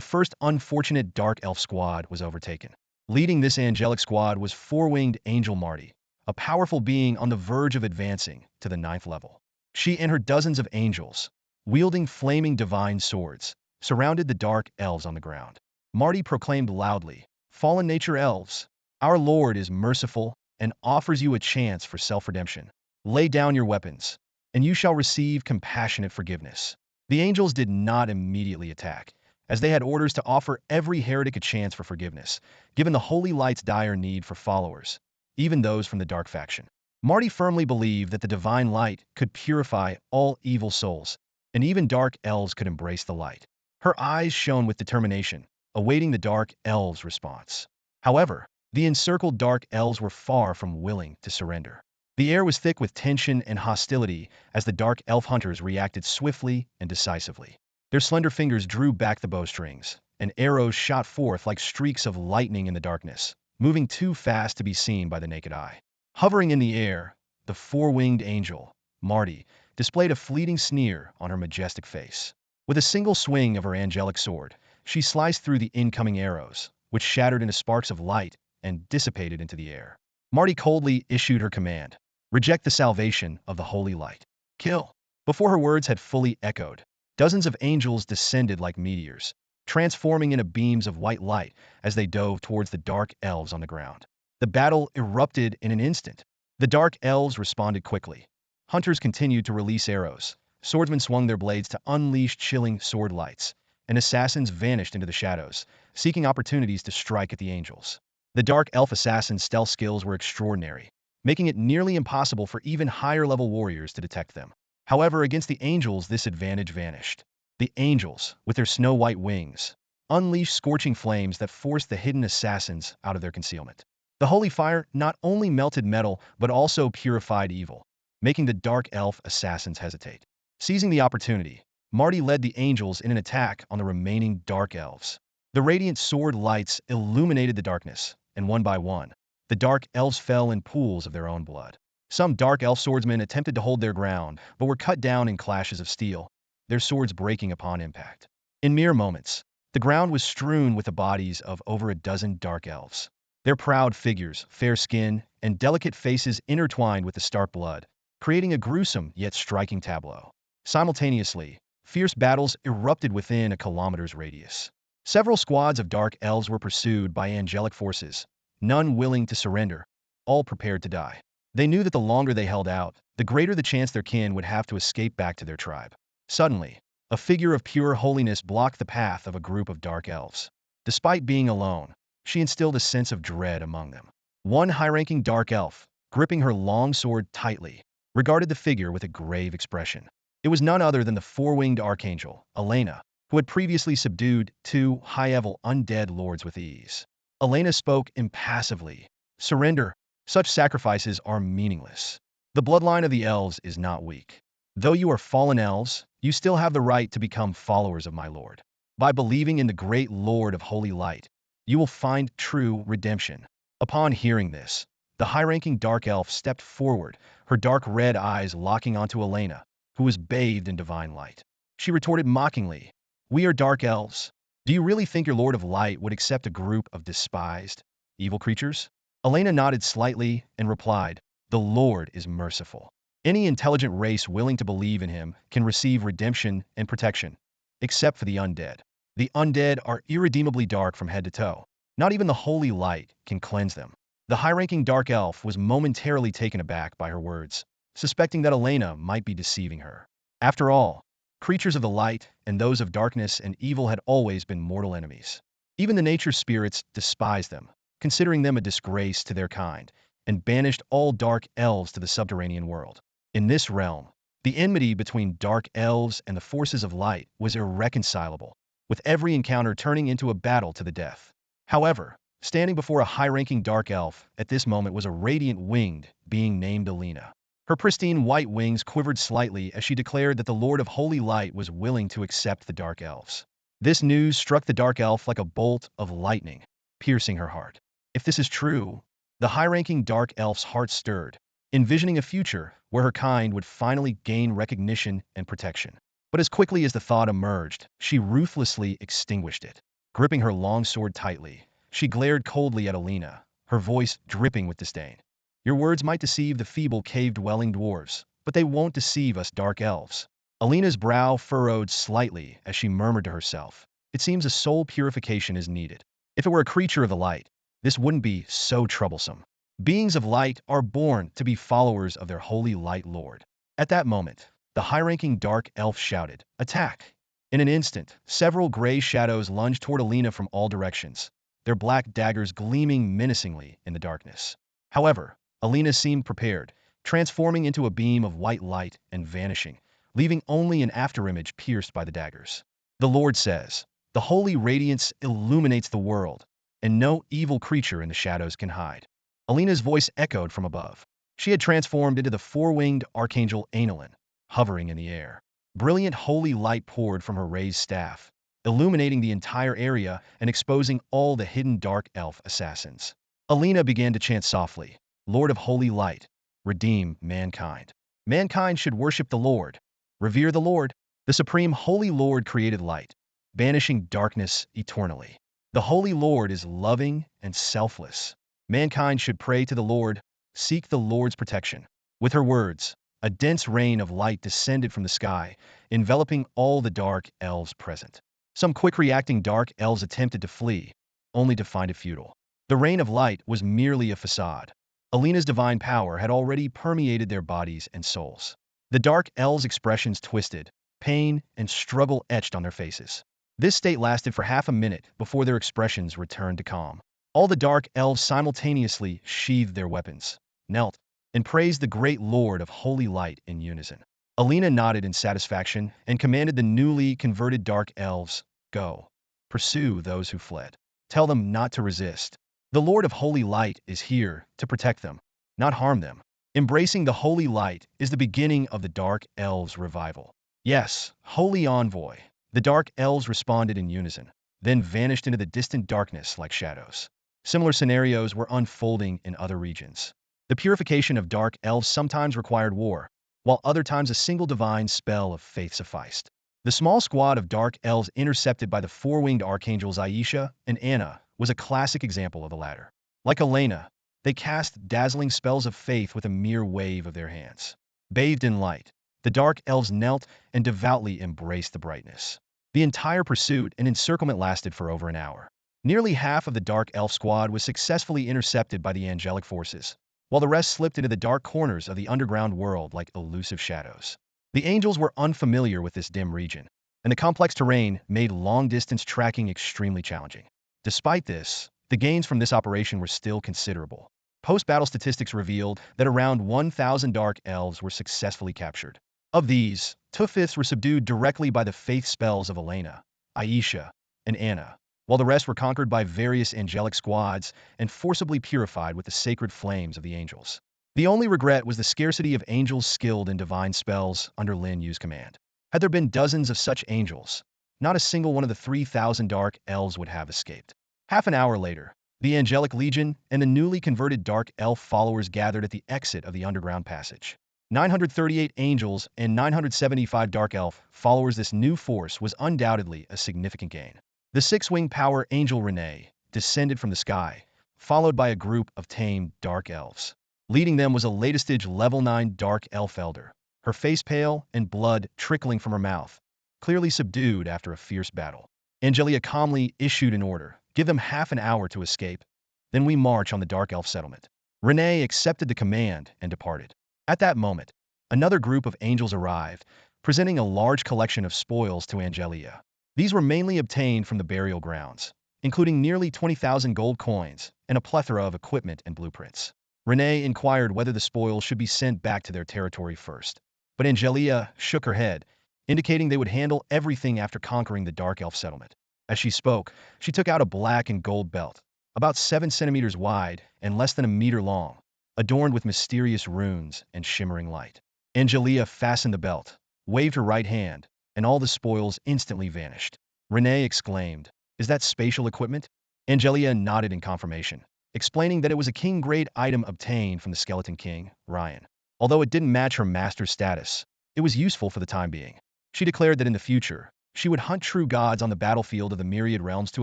Speaker 1: first unfortunate Dark Elf squad was overtaken. Leading this angelic squad was four-winged Angel Marty, a powerful being on the verge of advancing to the 9th level. She and her dozens of angels, wielding flaming divine swords, surrounded the Dark Elves on the ground. Marty proclaimed loudly, "Fallen nature elves, our Lord is merciful and offers you a chance for self-redemption. Lay down your weapons, and you shall receive compassionate forgiveness." The angels did not immediately attack, as they had orders to offer every heretic a chance for forgiveness, given the Holy Light's dire need for followers, even those from the Dark faction. Marty firmly believed that the divine light could purify all evil souls, and even Dark Elves could embrace the light. Her eyes shone with determination, awaiting the Dark Elves' response. However, the encircled Dark Elves were far from willing to surrender. The air was thick with tension and hostility as the Dark Elf hunters reacted swiftly and decisively. Their slender fingers drew back the bowstrings, and arrows shot forth like streaks of lightning in the darkness, moving too fast to be seen by the naked eye. Hovering in the air, the four-winged angel, Marty, displayed a fleeting sneer on her majestic face. With a single swing of her angelic sword, she sliced through the incoming arrows, which shattered into sparks of light and dissipated into the air. Marty coldly issued her command, "Reject the salvation of the holy light. Kill." Before her words had fully echoed, dozens of angels descended like meteors, transforming into beams of white light as they dove towards the Dark Elves on the ground. The battle erupted in an instant. The Dark Elves responded quickly. Hunters continued to release arrows, swordsmen swung their blades to unleash chilling sword lights, and assassins vanished into the shadows, seeking opportunities to strike at the angels. The Dark Elf assassin's stealth skills were extraordinary, making it nearly impossible for even higher-level warriors to detect them. However, against the angels, this advantage vanished. The angels, with their snow-white wings, unleashed scorching flames that forced the hidden assassins out of their concealment. The holy fire not only melted metal, but also purified evil, making the Dark Elf assassins hesitate. Seizing the opportunity, Marty led the angels in an attack on the remaining dark elves. The radiant sword lights illuminated the darkness, and one by one, the dark elves fell in pools of their own blood. Some dark elf swordsmen attempted to hold their ground, but were cut down in clashes of steel, their swords breaking upon impact. In mere moments, the ground was strewn with the bodies of over a dozen dark elves. Their proud figures, fair skin, and delicate faces intertwined with the stark blood, creating a gruesome yet striking tableau. Simultaneously, fierce battles erupted within a kilometer's radius. Several squads of dark elves were pursued by angelic forces, none willing to surrender, all prepared to die. They knew that the longer they held out, the greater the chance their kin would have to escape back to their tribe. Suddenly, a figure of pure holiness blocked the path of a group of dark elves. Despite being alone, she instilled a sense of dread among them. One high-ranking dark elf, gripping her long sword tightly, regarded the figure with a grave expression. It was none other than the four-winged archangel, Elena, who had previously subdued two high-level undead lords with ease. Elena spoke impassively. "Surrender. Such sacrifices are meaningless. The bloodline of the elves is not weak. Though you are fallen elves, you still have the right to become followers of my lord. By believing in the great Lord of Holy Light, you will find true redemption." Upon hearing this, the high-ranking dark elf stepped forward, her dark red eyes locking onto Elena, who was bathed in divine light. She retorted mockingly, "We are dark elves. Do you really think your Lord of Light would accept a group of despised, evil creatures?" Elena nodded slightly and replied, "The Lord is merciful. Any intelligent race willing to believe in him can receive redemption and protection, except for the undead. The undead are irredeemably dark from head to toe. Not even the holy light can cleanse them." The high-ranking dark elf was momentarily taken aback by her words, suspecting that Elena might be deceiving her. After all, creatures of the light and those of darkness and evil had always been mortal enemies. Even the nature spirits despised them, considering them a disgrace to their kind, and banished all dark elves to the subterranean world. In this realm, the enmity between dark elves and the forces of light was irreconcilable, with every encounter turning into a battle to the death. However, standing before a high-ranking dark elf at this moment was a radiant winged being named Elena. Her pristine white wings quivered slightly as she declared that the Lord of Holy Light was willing to accept the dark elves. This news struck the dark elf like a bolt of lightning, piercing her heart. If this is true, the high-ranking dark elf's heart stirred, envisioning a future where her kind would finally gain recognition and protection. But as quickly as the thought emerged, she ruthlessly extinguished it. Gripping her long sword tightly, she glared coldly at Elena, her voice dripping with disdain. "Your words might deceive the feeble cave-dwelling dwarves, but they won't deceive us dark elves." Elena's brow furrowed slightly as she murmured to herself, "It seems a soul purification is needed. If it were a creature of the light, this wouldn't be so troublesome. Beings of light are born to be followers of their holy light lord." At that moment, the high-ranking dark elf shouted, "Attack!" In an instant, several gray shadows lunged toward Elena from all directions, their black daggers gleaming menacingly in the darkness. However, Elena seemed prepared, transforming into a beam of white light and vanishing, leaving only an afterimage pierced by the daggers. The Lord says, "The holy radiance illuminates the world, and no evil creature in the shadows can hide." Elena's voice echoed from above. She had transformed into the four-winged archangel Anilin, hovering in the air. Brilliant holy light poured from her raised staff, illuminating the entire area and exposing all the hidden dark elf assassins. Elena began to chant softly, "Lord of holy light, redeem mankind. Mankind should worship the Lord, revere the Lord. The supreme holy Lord created light, banishing darkness eternally. The holy Lord is loving and selfless. Mankind should pray to the Lord, seek the Lord's protection." With her words, a dense rain of light descended from the sky, enveloping all the dark elves present. Some quick-reacting dark elves attempted to flee, only to find it futile. The rain of light was merely a facade. Elena's divine power had already permeated their bodies and souls. The dark elves' expressions twisted, pain and struggle etched on their faces. This state lasted for half a minute before their expressions returned to calm. All the dark elves simultaneously sheathed their weapons, knelt, and praised the great Lord of Holy Light in unison. Elena nodded in satisfaction and commanded the newly converted dark elves, "Go. Pursue those who fled. Tell them not to resist. The Lord of Holy Light is here to protect them, not harm them." Embracing the holy light is the beginning of the dark elves' revival. Yes, holy envoy. The dark elves responded in unison, then vanished into the distant darkness like shadows. Similar scenarios were unfolding in other regions. The purification of dark elves sometimes required war, while other times a single divine spell of faith sufficed. The small squad of dark elves intercepted by the four-winged archangels Aisha and Anna was a classic example of the latter. Like Elena, they cast dazzling spells of faith with a mere wave of their hands. Bathed in light, the dark elves knelt and devoutly embraced the brightness. The entire pursuit and encirclement lasted for over an hour. Nearly half of the dark elf squad was successfully intercepted by the angelic forces, while the rest slipped into the dark corners of the underground world like elusive shadows. The angels were unfamiliar with this dim region, and the complex terrain made long-distance tracking extremely challenging. Despite this, the gains from this operation were still considerable. Post-battle statistics revealed that around 1,000 dark elves were successfully captured. Of these, two-fifths were subdued directly by the faith spells of Elena, Aisha, and Anna, while the rest were conquered by various angelic squads and forcibly purified with the sacred flames of the angels. The only regret was the scarcity of angels skilled in divine spells under Lin Yu's command. Had there been dozens of such angels, not a single one of the 3,000 dark elves would have escaped. Half an hour later, the angelic legion and the newly converted dark elf followers gathered at the exit of the underground passage. 938 angels and 975 dark elf followers. This new force was undoubtedly a significant gain. The six-winged power angel Renee descended from the sky, followed by a group of tamed dark elves. Leading them was a latest-stage level 9 dark elf elder, her face pale and blood trickling from her mouth, clearly subdued after a fierce battle. Angelia calmly issued an order: give them half an hour to escape, then we march on the dark elf settlement. Renee accepted the command and departed. At that moment, another group of angels arrived, presenting a large collection of spoils to Angelia. These were mainly obtained from the burial grounds, including nearly 20,000 gold coins and a plethora of equipment and blueprints. Renee inquired whether the spoils should be sent back to their territory first, but Angelia shook her head, indicating they would handle everything after conquering the dark elf settlement. As she spoke, she took out a black and gold belt, about 7 centimeters wide and less than a meter long, adorned with mysterious runes and shimmering light. Angelia fastened the belt, waved her right hand, and all the spoils instantly vanished. Renee exclaimed, "Is that spatial equipment?" Angelia nodded in confirmation, explaining that it was a king-grade item obtained from the Skeleton King, Ryan. Although it didn't match her master's status, it was useful for the time being. She declared that in the future, she would hunt true gods on the battlefield of the myriad realms to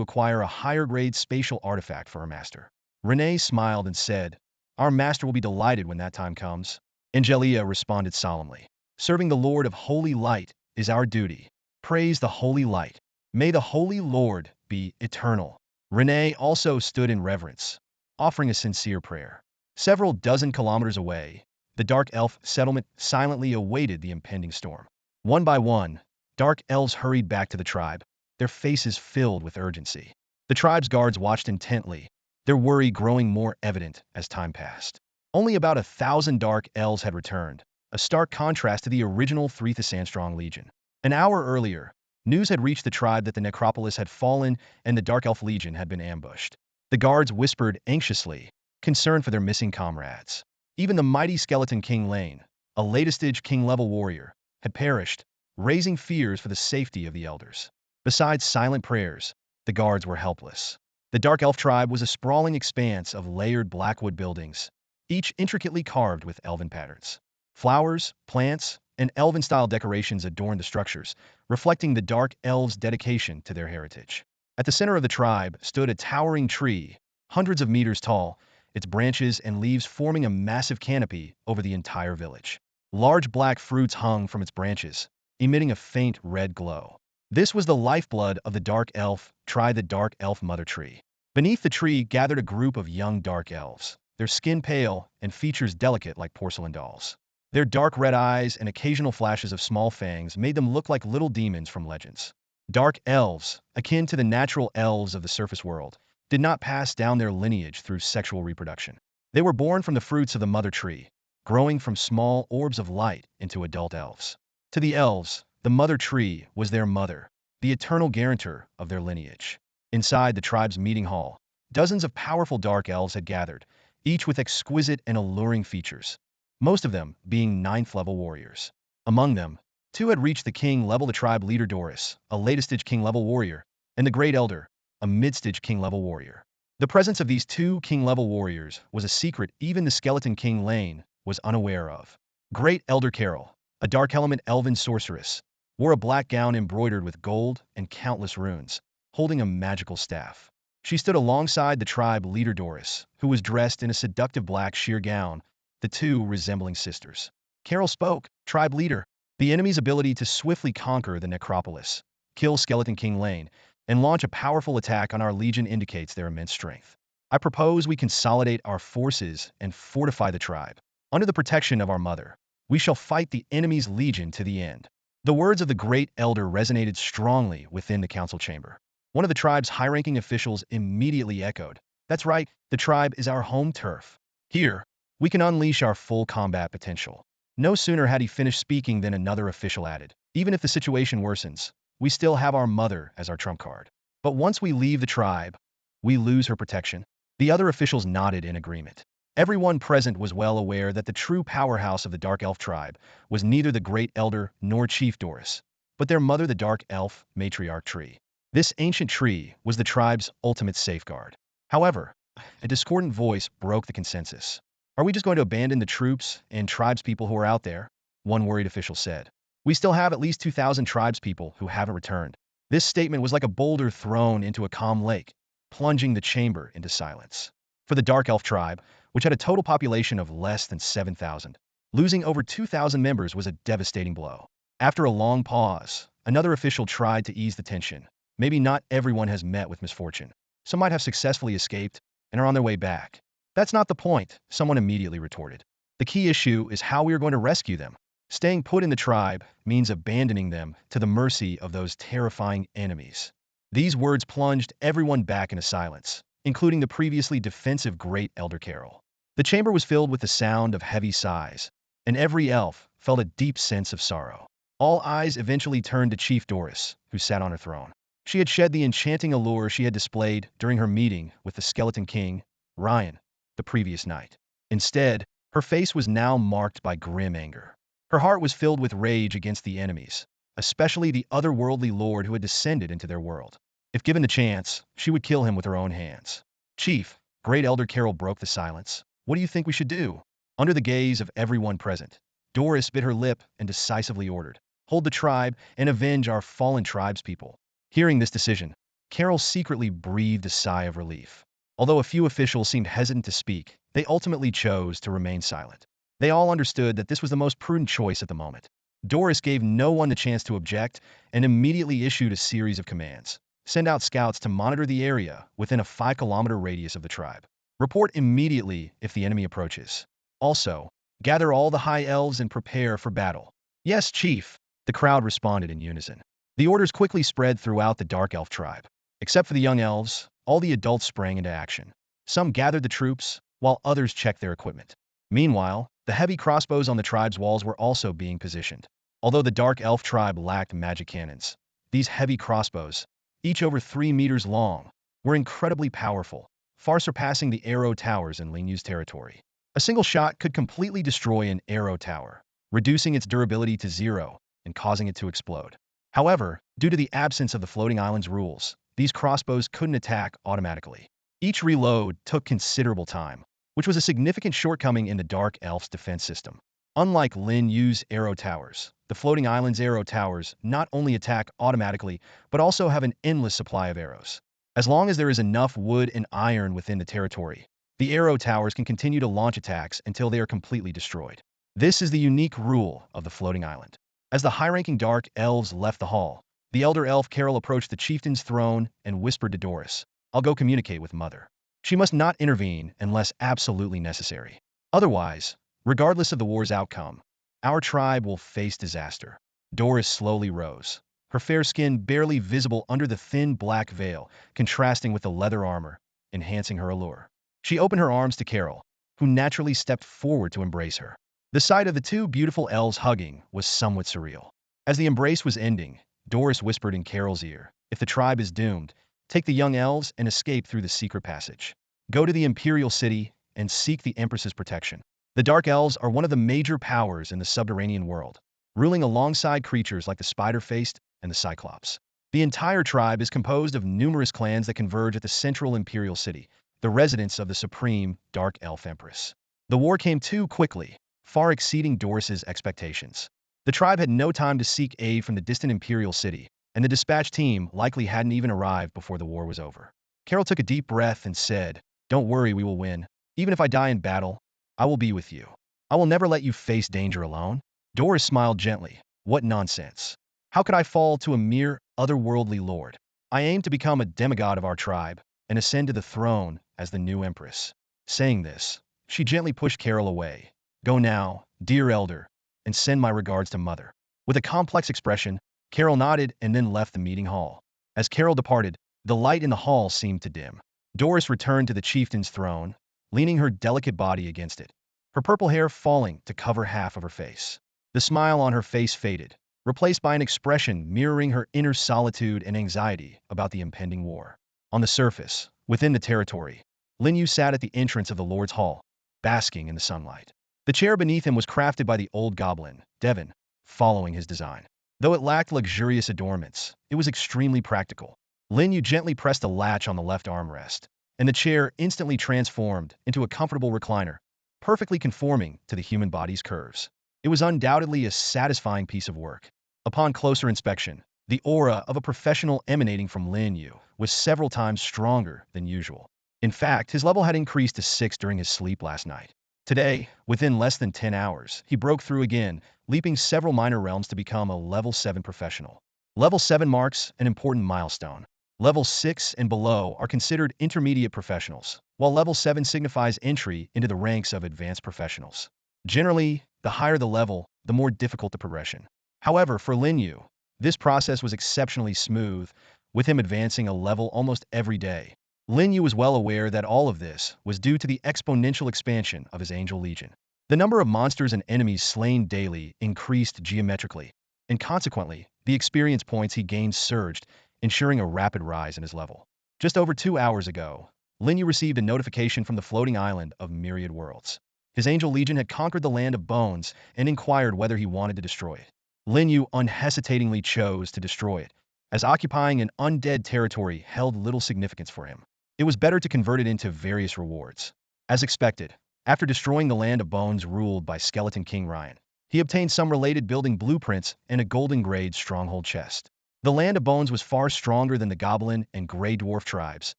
Speaker 1: acquire a higher-grade spatial artifact for her master. Renee smiled and said, "Our master will be delighted when that time comes." Angelia responded solemnly, "Serving the Lord of Holy Light is our duty. Praise the Holy Light. May the Holy Lord be eternal." Renee also stood in reverence, offering a sincere prayer. Several dozen kilometers away, the Dark Elf settlement silently awaited the impending storm. One by one, Dark Elves hurried back to the tribe, their faces filled with urgency. The tribe's guards watched intently, their worry growing more evident as time passed. Only about 1,000 Dark Elves had returned, a stark contrast to the original 3,000-strong legion. An hour earlier, news had reached the tribe that the necropolis had fallen and the Dark Elf Legion had been ambushed. The guards whispered anxiously, concerned for their missing comrades. Even the mighty Skeleton King Lane, a latest-stage king-level warrior, had perished, raising fears for the safety of the elders. Besides silent prayers, the guards were helpless. The Dark Elf tribe was a sprawling expanse of layered blackwood buildings, each intricately carved with elven patterns. Flowers, plants, and elven-style decorations adorned the structures, reflecting the Dark Elves' dedication to their heritage. At the center of the tribe stood a towering tree, hundreds of meters tall, its branches and leaves forming a massive canopy over the entire village. Large black fruits hung from its branches, emitting a faint red glow. This was the lifeblood of the Dark Elf, the Dark Elf Mother Tree. Beneath the tree gathered a group of young Dark Elves, their skin pale and features delicate like porcelain dolls. Their dark red eyes and occasional flashes of small fangs made them look like little demons from legends. Dark Elves, akin to the natural elves of the surface world, did not pass down their lineage through sexual reproduction. They were born from the fruits of the Mother Tree, growing from small orbs of light into adult elves. To the elves, the Mother Tree was their mother, the eternal guarantor of their lineage. Inside the tribe's meeting hall, dozens of powerful Dark Elves had gathered, each with exquisite and alluring features, most of them being ninth-level warriors. Among them, Two had reached the king level: the tribe leader Doris, a late-stage king-level warrior, and the Great Elder, a mid-stage king-level warrior. The presence of these two king-level warriors was a secret even the skeleton king Lane was unaware of. Great Elder Carol, a dark element elven sorceress, wore a black gown embroidered with gold and countless runes, holding a magical staff. She stood alongside the tribe leader Doris, who was dressed in a seductive black sheer gown, the two resembling sisters. Carol spoke, "Tribe leader, the enemy's ability to swiftly conquer the necropolis, kill Skeleton King Lane, and launch a powerful attack on our legion indicates their immense strength. I propose we consolidate our forces and fortify the tribe. Under the protection of our mother, we shall fight the enemy's legion to the end." The words of the Great Elder resonated strongly within the council chamber. One of the tribe's high-ranking officials immediately echoed, "That's right, the tribe is our home turf. Here, we can unleash our full combat potential." No sooner had he finished speaking than another official added, "Even if the situation worsens, we still have our mother as our trump card. But once we leave the tribe, we lose her protection." The other officials nodded in agreement. Everyone present was well aware that the true powerhouse of the Dark Elf tribe was neither the Great Elder nor Chief Doris, but their mother, the Dark Elf matriarch tree. This ancient tree was the tribe's ultimate safeguard. However, a discordant voice broke the consensus. "Are we just going to abandon the troops and tribespeople who are out there?" one worried official said. "We still have at least 2,000 tribespeople who haven't returned." This statement was like a boulder thrown into a calm lake, plunging the chamber into silence. For the Dark Elf tribe, which had a total population of less than 7,000, losing over 2,000 members was a devastating blow. After a long pause, another official tried to ease the tension. "Maybe not everyone has met with misfortune. Some might have successfully escaped and are on their way back." "That's not the point," someone immediately retorted. "The key issue is how we are going to rescue them. Staying put in the tribe means abandoning them to the mercy of those terrifying enemies." These words plunged everyone back into silence, including the previously defensive Great Elder Carol. The chamber was filled with the sound of heavy sighs, and every elf felt a deep sense of sorrow. All eyes eventually turned to Chief Doris, who sat on her throne. She had shed the enchanting allure she had displayed during her meeting with the Skeleton King, Ryan, the previous night. Instead, her face was now marked by grim anger. Her heart was filled with rage against the enemies, especially the otherworldly lord who had descended into their world. If given the chance, she would kill him with her own hands. "Chief," Great Elder Carol broke the silence, "what do you think we should do?" Under the gaze of everyone present, Doris bit her lip and decisively ordered, "Hold the tribe and avenge our fallen tribespeople." Hearing this decision, Carol secretly breathed a sigh of relief. Although a few officials seemed hesitant to speak, they ultimately chose to remain silent. They all understood that this was the most prudent choice at the moment. Doris gave no one the chance to object and immediately issued a series of commands. "Send out scouts to monitor the area within a 5-kilometer radius of the tribe. Report immediately if the enemy approaches. Also, gather all the high elves and prepare for battle." "Yes, Chief," the crowd responded in unison. The orders quickly spread throughout the Dark Elf tribe. Except for the young elves, all the adults sprang into action. Some gathered the troops, while others checked their equipment. Meanwhile, the heavy crossbows on the tribe's walls were also being positioned. Although the Dark Elf tribe lacked magic cannons, these heavy crossbows, each over 3 meters long, were incredibly powerful, far surpassing the arrow towers in Lin Yu's territory. A single shot could completely destroy an arrow tower, reducing its durability to 0 and causing it to explode. However, due to the absence of the floating island's rules, these crossbows couldn't attack automatically. Each reload took considerable time, which was a significant shortcoming in the Dark Elf's defense system. Unlike Lin Yu's arrow towers, the floating island's arrow towers not only attack automatically, but also have an endless supply of arrows. As long as there is enough wood and iron within the territory, the arrow towers can continue to launch attacks until they are completely destroyed. This is the unique rule of the floating island. As the high-ranking Dark Elves left the hall, the Elder Elf Carol approached the chieftain's throne and whispered to Doris, "I'll go communicate with Mother. She must not intervene unless absolutely necessary. Otherwise, regardless of the war's outcome, our tribe will face disaster." Doris slowly rose, her fair skin barely visible under the thin black veil, contrasting with the leather armor, enhancing her allure. She opened her arms to Carol, who naturally stepped forward to embrace her. The sight of the two beautiful elves hugging was somewhat surreal. As the embrace was ending, Doris whispered in Carol's ear, "If the tribe is doomed, take the young elves and escape through the secret passage. Go to the Imperial City and seek the Empress's protection." The Dark Elves are one of the major powers in the subterranean world. ruling alongside creatures like the spider-faced and the cyclops. The entire tribe is composed of numerous clans that converge at the central imperial city, the residence of the supreme Dark Elf Empress. The war came too quickly, far exceeding Doris's expectations. The tribe had no time to seek aid from the distant imperial city, and the dispatch team likely hadn't even arrived before the war was over. Carol took a deep breath and said, "Don't worry, we will win. Even if I die in battle, I will be with you. I will never let you face danger alone." Doris smiled gently. "What nonsense. How could I fall to a mere otherworldly lord? I aim to become a demigod of our tribe and ascend to the throne as the new empress." Saying this, she gently pushed Carol away. "Go now, dear elder, and send my regards to mother." With a complex expression, Carol nodded and then left the meeting hall. As Carol departed, the light in the hall seemed to dim. Doris returned to the chieftain's throne, leaning her delicate body against it, her purple hair falling to cover half of her face. The smile on her face faded, replaced by an expression mirroring her inner solitude and anxiety about the impending war. On the surface, within the territory, Lin Yu sat at the entrance of the Lord's Hall, basking in the sunlight. The chair beneath him was crafted by the old goblin, Devon, following his design. Though it lacked luxurious adornments, it was extremely practical. Lin Yu gently pressed a latch on the left armrest, and the chair instantly transformed into a comfortable recliner, perfectly conforming to the human body's curves. It was undoubtedly a satisfying piece of work. Upon closer inspection, the aura of a professional emanating from Lin Yu was several times stronger than usual. In fact, his level had increased to 6 during his sleep last night. Today, within less than 10 hours, he broke through again, leaping several minor realms to become a level 7 professional. Level 7 marks an important milestone. Level 6 and below are considered intermediate professionals, while level 7 signifies entry into the ranks of advanced professionals. Generally, the higher the level, the more difficult the progression. However, for Lin Yu, this process was exceptionally smooth, with him advancing a level almost every day. Lin Yu was well aware that all of this was due to the exponential expansion of his Angel Legion. The number of monsters and enemies slain daily increased geometrically, and consequently, the experience points he gained surged, ensuring a rapid rise in his level. Just over 2 hours ago, Lin Yu received a notification from the floating island of Myriad Worlds. His Angel Legion had conquered the Land of Bones and inquired whether he wanted to destroy it. Lin Yu unhesitatingly chose to destroy it, as occupying an undead territory held little significance for him. It was better to convert it into various rewards. As expected, after destroying the Land of Bones ruled by Skeleton King Ryan, he obtained some related building blueprints and a golden grade stronghold chest. The Land of Bones was far stronger than the Goblin and Grey Dwarf tribes,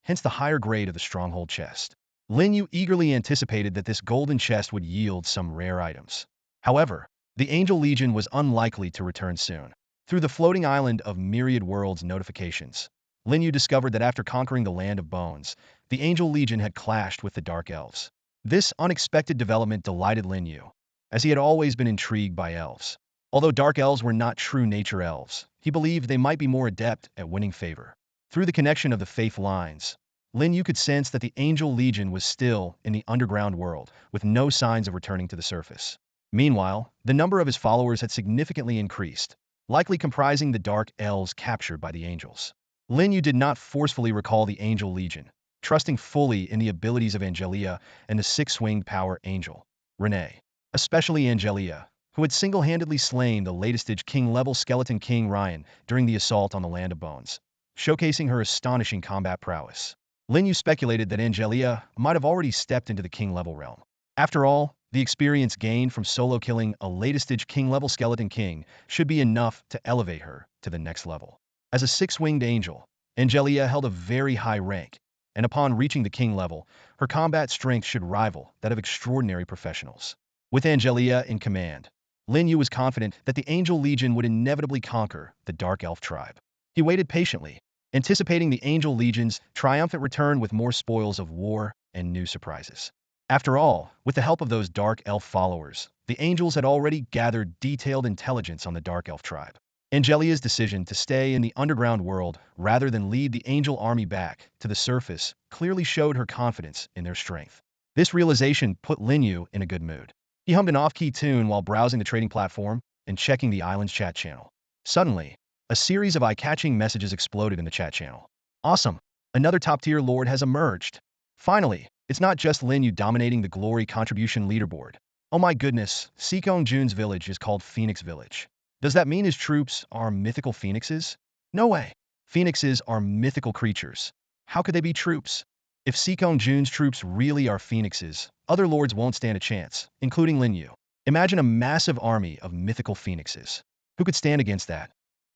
Speaker 1: hence the higher grade of the stronghold chest. Lin Yu eagerly anticipated that this golden chest would yield some rare items. However, the Angel Legion was unlikely to return soon. Through the floating island of Myriad Worlds notifications, Lin Yu discovered that after conquering the Land of Bones, the Angel Legion had clashed with the Dark Elves. This unexpected development delighted Lin Yu, as he had always been intrigued by elves. Although Dark Elves were not true nature elves, he believed they might be more adept at winning favor. Through the connection of the faith lines, Lin Yu could sense that the Angel Legion was still in the underground world, with no signs of returning to the surface. Meanwhile, the number of his followers had significantly increased, likely comprising the Dark Elves captured by the Angels. Lin Yu did not forcefully recall the Angel Legion, trusting fully in the abilities of Angelia and the six-winged power angel, Renee. Especially Angelia, who had single-handedly slain the latest-stage king-level Skeleton King Ryan during the assault on the Land of Bones, showcasing her astonishing combat prowess. Lin Yu speculated that Angelia might have already stepped into the king-level realm. After all, the experience gained from solo killing a latest-stage king-level Skeleton King should be enough to elevate her to the next level. As a six-winged angel, Angelia held a very high rank, and upon reaching the king level, her combat strength should rival that of extraordinary professionals. With Angelia in command, Lin Yu was confident that the Angel Legion would inevitably conquer the Dark Elf tribe. He waited patiently, anticipating the Angel Legion's triumphant return with more spoils of war and new surprises. After all, with the help of those Dark Elf followers, the Angels had already gathered detailed intelligence on the Dark Elf tribe. Angelia's decision to stay in the underground world rather than lead the Angel army back to the surface clearly showed her confidence in their strength. This realization put Lin Yu in a good mood. He hummed an off-key tune while browsing the trading platform and checking the island's chat channel. Suddenly, a series of eye-catching messages exploded in the chat channel. Awesome! Another top-tier lord has emerged. Finally, it's not just Lin Yu dominating the glory contribution leaderboard. Oh my goodness, Seekong Jun's village is called Phoenix Village. Does that mean his troops are mythical phoenixes? No way. Phoenixes are mythical creatures. How could they be troops? If Seekong Jun's troops really are phoenixes, other lords won't stand a chance, including Lin Yu. Imagine a massive army of mythical phoenixes. Who could stand against that?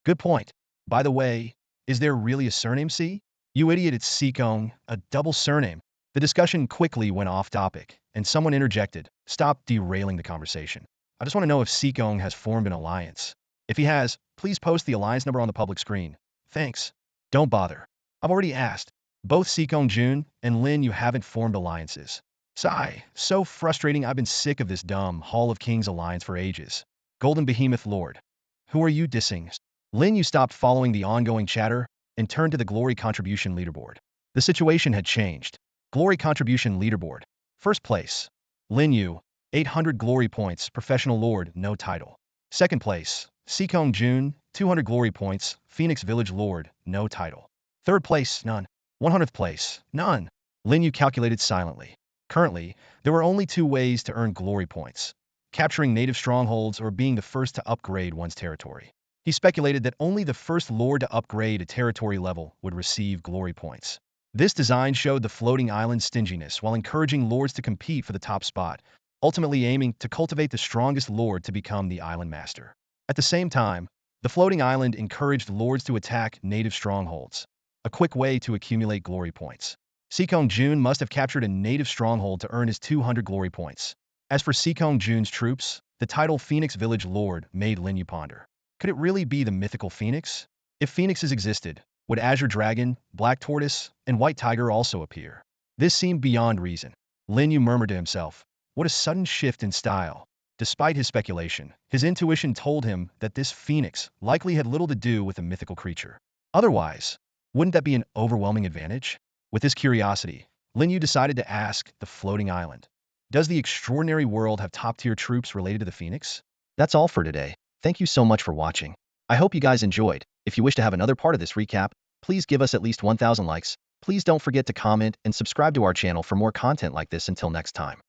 Speaker 1: Good point. By the way, is there really a surname C? You idiot, it's Seekong, a double surname. The discussion quickly went off topic, and someone interjected, "Stop derailing the conversation. I just want to know if Seekong has formed an alliance. If he has, please post the alliance number on the public screen. Thanks." Don't bother. I've already asked. Both Seekong Jun and Lin Yu haven't formed alliances. Sigh, so frustrating. I've been sick of this dumb Hall of Kings alliance for ages. Golden Behemoth Lord. Who are you dissing? Lin Yu stopped following the ongoing chatter and turned to the Glory Contribution leaderboard. The situation had changed. Glory Contribution leaderboard. First place. Lin Yu, 800 glory points, professional lord, no title. Second place. Seekong Jun, 200 glory points, Phoenix Village Lord, no title. Third place, none. 100th place, none. Lin Yu calculated silently. Currently, there were only two ways to earn glory points: capturing native strongholds or being the first to upgrade one's territory. He speculated that only the first lord to upgrade a territory level would receive glory points. This design showed the floating island's stinginess while encouraging lords to compete for the top spot, ultimately aiming to cultivate the strongest lord to become the island master. At the same time, the floating island encouraged lords to attack native strongholds, a quick way to accumulate glory points. Seekong Jun must have captured a native stronghold to earn his 200 glory points. As for Seekong Jun's troops, the title Phoenix Village Lord made Lin Yu ponder. Could it really be the mythical phoenix? If phoenixes existed, would Azure Dragon, Black Tortoise, and White Tiger also appear? This seemed beyond reason. Lin Yu murmured to himself, what a sudden shift in style. Despite his speculation, his intuition told him that this phoenix likely had little to do with a mythical creature. Otherwise, wouldn't that be an overwhelming advantage? With this curiosity, Lin Yu decided to ask the floating island, does the extraordinary world have top-tier troops related to the phoenix? That's all for today. Thank you so much for watching. I hope you guys enjoyed. If you wish to have another part of this recap, please give us at least 1,000 likes. Please don't forget to comment and subscribe to our channel for more content like this. Until next time.